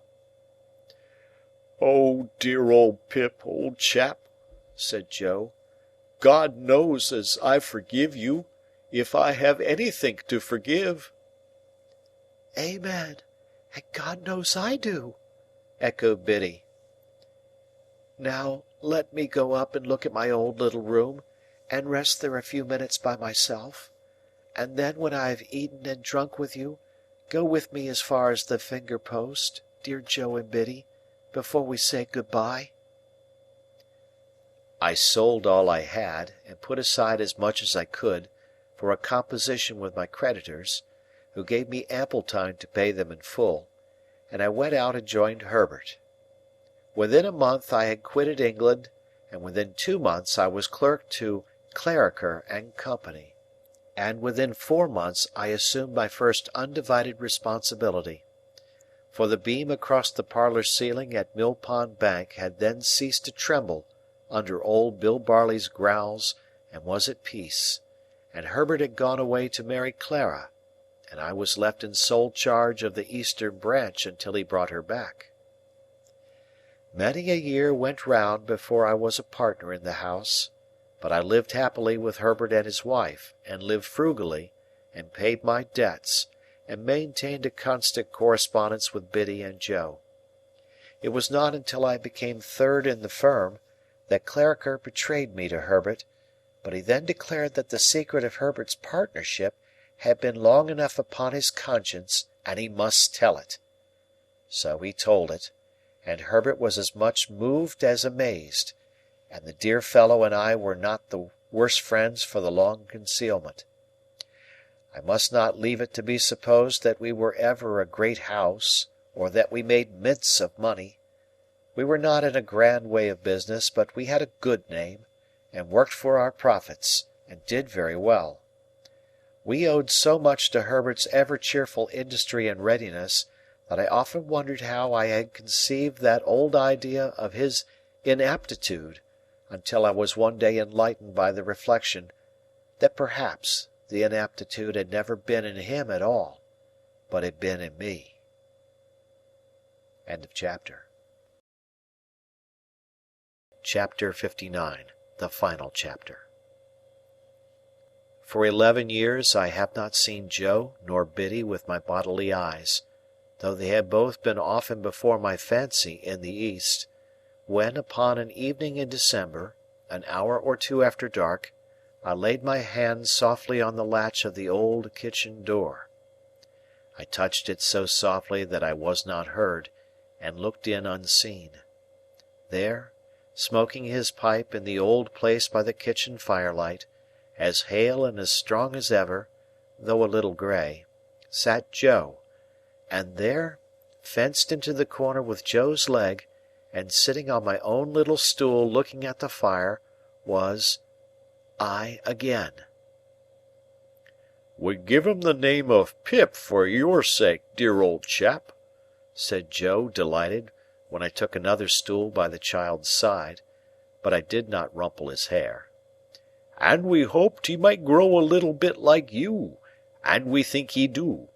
"Oh, dear old Pip, old chap," said Joe, "God knows as I forgive you, if I have anythink to forgive." "Amen, and God knows I do," echoed Biddy. "Now let me go up and look at my old little room, and rest there a few minutes by myself, and then when I have eaten and drunk with you, go with me as far as the finger post, dear Joe and Biddy, before we say good-bye." I sold all I had, and put aside as much as I could, for a composition with my creditors, who gave me ample time to pay them in full, and I went out and joined Herbert. Within a month I had quitted England, and within 2 months I was clerk to Clarriker and Company, and within 4 months I assumed my first undivided responsibility. For the beam across the parlour ceiling at Mill Pond Bank had then ceased to tremble under old Bill Barley's growls and was at peace, and Herbert had gone away to marry Clara, and I was left in sole charge of the eastern branch until he brought her back. Many a year went round before I was a partner in the house, but I lived happily with Herbert and his wife, and lived frugally, and paid my debts, and maintained a constant correspondence with Biddy and Joe. It was not until I became third in the firm that Clarriker betrayed me to Herbert, but he then declared that the secret of Herbert's partnership had been long enough upon his conscience, and he must tell it. So he told it, and Herbert was as much moved as amazed, and the dear fellow and I were not the worse friends for the long concealment. I must not leave it to be supposed that we were ever a great house, or that we made mints of money. We were not in a grand way of business, but we had a good name, and worked for our profits, and did very well. We owed so much to Herbert's ever-cheerful industry and readiness, that I often wondered how I had conceived that old idea of his inaptitude, until I was one day enlightened by the reflection that perhaps the inaptitude had never been in him at all, but had been in me. End of chapter. Chapter 59. The final chapter. For 11 years I have not seen Joe nor Biddy with my bodily eyes, though they had both been often before my fancy in the East, when, upon an evening in December, an hour or two after dark, I laid my hand softly on the latch of the old kitchen door. I touched it so softly that I was not heard, and looked in unseen. There, smoking his pipe in the old place by the kitchen firelight, as hale and as strong as ever, though a little grey, sat Joe, and there, fenced into the corner with Joe's leg, and sitting on my own little stool looking at the fire, was I again. "We give him the name of Pip for your sake, dear old chap," said Joe, delighted, when I took another stool by the child's side, but I did not rumple his hair. "And we hoped he might grow a little bit like you, and we think he do."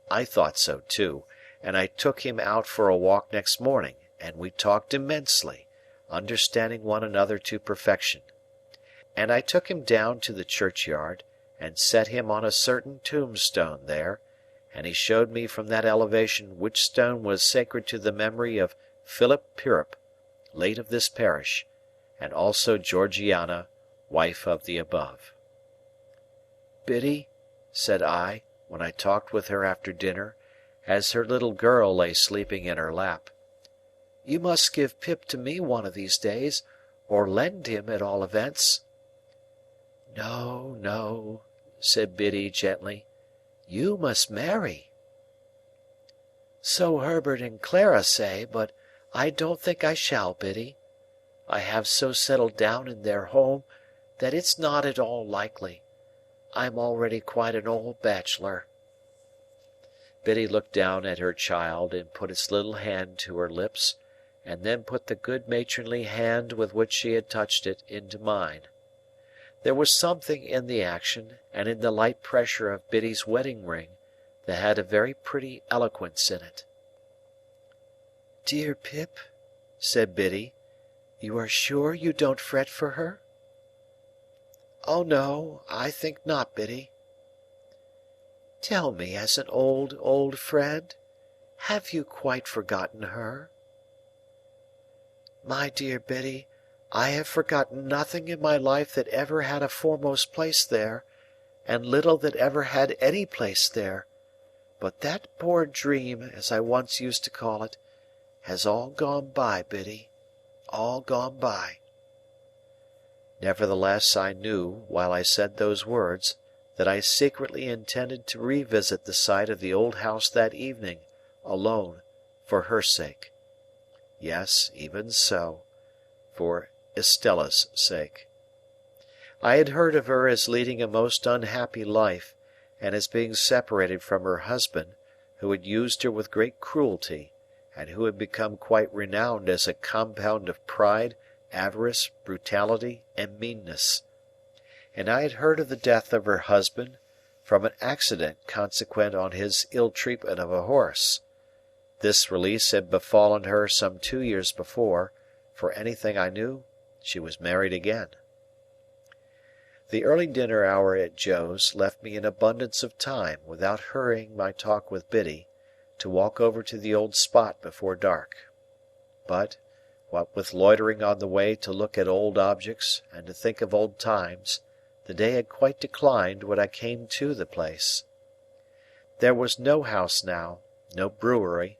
I thought so too, and I took him out for a walk next morning, and we talked immensely, understanding one another to perfection. And I took him down to the churchyard, and set him on a certain tombstone there, and he showed me from that elevation which stone was sacred to the memory of Philip Pirrip, late of this parish, and also Georgiana, wife of the above. "Biddy," said I, when I talked with her after dinner, as her little girl lay sleeping in her lap, "you must give Pip to me one of these days, or lend him at all events." "No, no," said Biddy gently. "You must marry." "So Herbert and Clara say, but I don't think I shall, Biddy. I have so settled down in their home that it's not at all likely. I'm already quite an old bachelor." Biddy looked down at her child and put its little hand to her lips, and then put the good matronly hand with which she had touched it into mine. There was something in the action, and in the light pressure of Biddy's wedding ring, that had a very pretty eloquence in it. "Dear Pip," said Biddy, "you are sure you don't fret for her?" "Oh no, I think not, Biddy." "Tell me as an old, old friend, have you quite forgotten her?" "My dear Biddy, I have forgotten nothing in my life that ever had a foremost place there, and little that ever had any place there, but that poor dream, as I once used to call it, has all gone by, Biddy, all gone by." Nevertheless, I knew, while I said those words, that I secretly intended to revisit the site of the old house that evening, alone, for her sake. Yes, even so, for Estella's sake. I had heard of her as leading a most unhappy life, and as being separated from her husband, who had used her with great cruelty, and who had become quite renowned as a compound of pride, avarice, brutality, and meanness. And I had heard of the death of her husband, from an accident consequent on his ill treatment of a horse. This release had befallen her some 2 years before; for anything I knew, she was married again. The early dinner hour at Joe's left me in abundance of time, without hurrying my talk with Biddy, to walk over to the old spot before dark. But, what with loitering on the way to look at old objects and to think of old times, the day had quite declined when I came to the place. There was no house now, no brewery,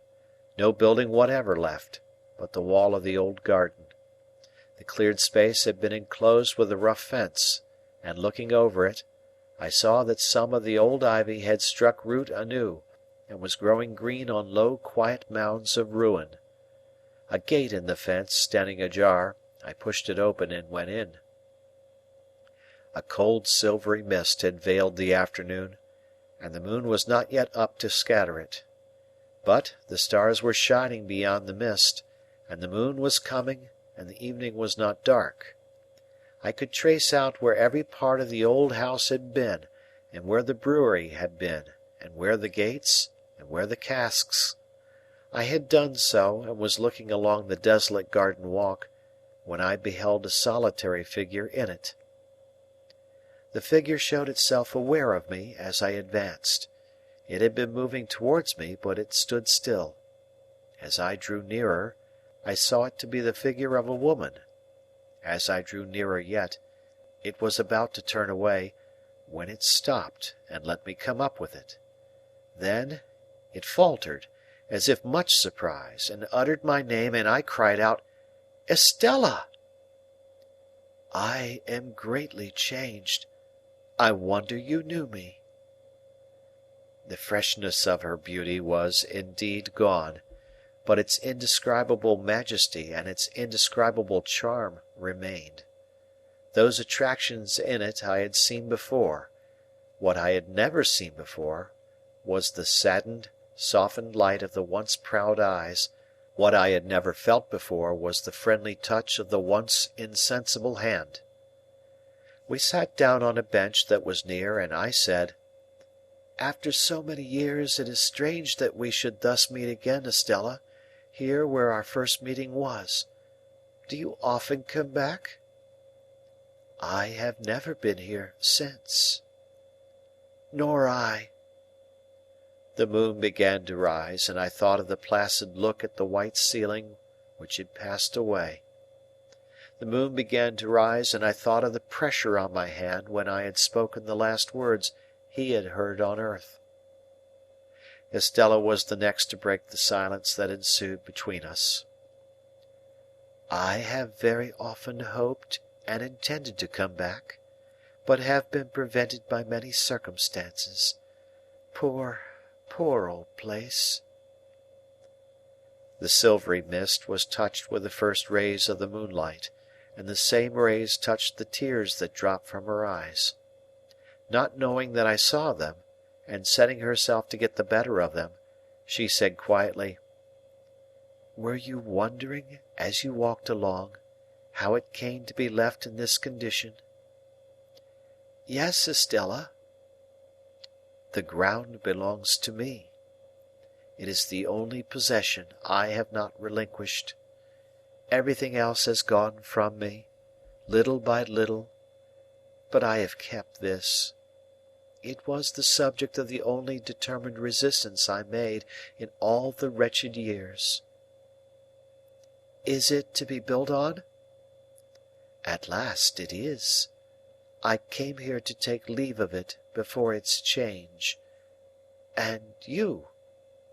no building whatever left, but the wall of the old garden. The cleared space had been enclosed with a rough fence, and looking over it, I saw that some of the old ivy had struck root anew, and was growing green on low quiet mounds of ruin. A gate in the fence standing ajar, I pushed it open and went in. A cold silvery mist had veiled the afternoon, and the moon was not yet up to scatter it. But, the stars were shining beyond the mist, and the moon was coming, and the evening was not dark. I could trace out where every part of the old house had been, and where the brewery had been, and where the gates, and where the casks. I had done so, and was looking along the desolate garden walk, when I beheld a solitary figure in it. The figure showed itself aware of me as I advanced. It had been moving towards me, but it stood still. As I drew nearer, I saw it to be the figure of a woman. As I drew nearer yet, it was about to turn away, when it stopped and let me come up with it. Then, it faltered, as if much surprised, and uttered my name, and I cried out, "Estella!" "I am greatly changed. I wonder you knew me." The freshness of her beauty was indeed gone, but its indescribable majesty and its indescribable charm remained. Those attractions in it I had seen before; what I had never seen before was the saddened, softened light of the once proud eyes; what I had never felt before was the friendly touch of the once insensible hand. We sat down on a bench that was near, and I said, "After so many years, it is strange that we should thus meet again, Estella, here where our first meeting was. Do you often come back?" "I have never been here since." Nor I. The moon began to rise, and I thought of the placid look at the white ceiling which had passed away. The moon began to rise, and I thought of the pressure on my hand when I had spoken the last words he had heard on earth. Estella was the next to break the silence that ensued between us. I have very often hoped and intended to come back, but have been prevented by many circumstances. Poor old place. The silvery mist was touched with the first rays of the moonlight, and the same rays touched the tears that dropped from her eyes. Not knowing that I saw them, and setting herself to get the better of them, she said quietly, "Were you wondering, as you walked along, how it came to be left in this condition?" "Yes, Estella." "The ground belongs to me. It is the only possession I have not relinquished. Everything else has gone from me, little by little, but I have kept this. It was the subject of the only determined resistance I made in all the wretched years." "Is it to be built on?" "At last it is. I came here to take leave of it before its change. And you,"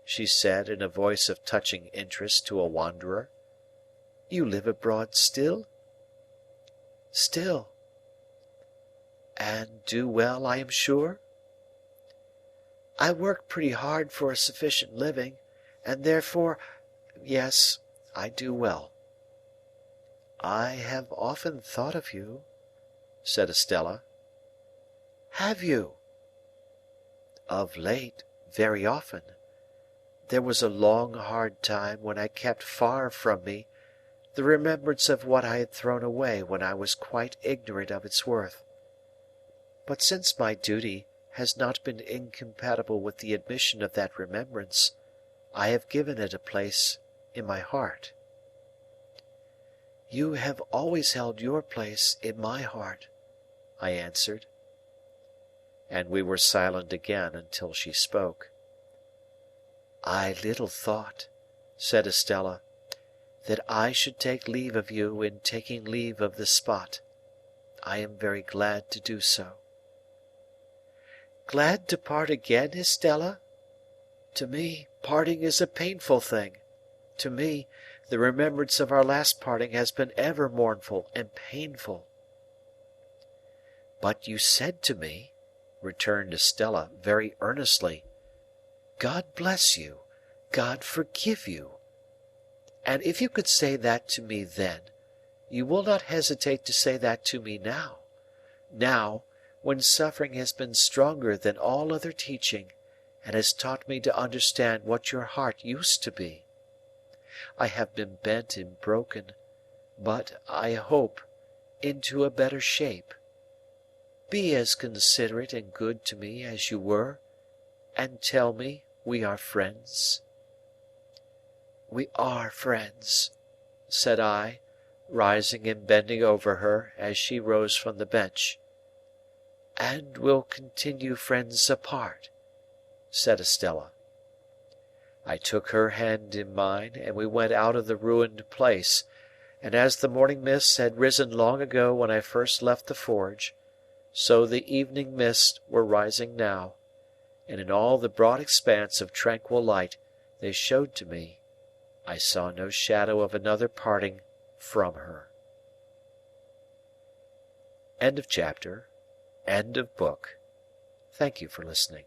she said in a voice of touching interest to a wanderer, "you live abroad still?" "Still." "And do well, I am sure?" "I work pretty hard for a sufficient living, and therefore, yes, I do well." "I have often thought of you," said Estella. "Have you?" "Of late, very often. There was a long hard time when I kept far from me the remembrance of what I had thrown away when I was quite ignorant of its worth. But since my duty has not been incompatible with the admission of that remembrance, I have given it a place in my heart." "You have always held your place in my heart," I answered. And we were silent again until she spoke. "I little thought," said Estella, "that I should take leave of you in taking leave of this spot. I am very glad to do so." "Glad to part again, Estella? To me, parting is a painful thing. To me, the remembrance of our last parting has been ever mournful and painful." "But you said to me," returned Estella, very earnestly, "God bless you, God forgive you. And if you could say that to me then, you will not hesitate to say that to me now. Now, when suffering has been stronger than all other teaching, and has taught me to understand what your heart used to be. I have been bent and broken, but, I hope, into a better shape. Be as considerate and good to me as you were, and tell me we are friends." "We are friends," said I, rising and bending over her as she rose from the bench. "And will continue friends apart," said Estella. I took her hand in mine, and we went out of the ruined place, and as the morning mists had risen long ago when I first left the forge, so the evening mists were rising now, and in all the broad expanse of tranquil light they showed to me, I saw no shadow of another parting from her. End of chapter. End of book. Thank you for listening.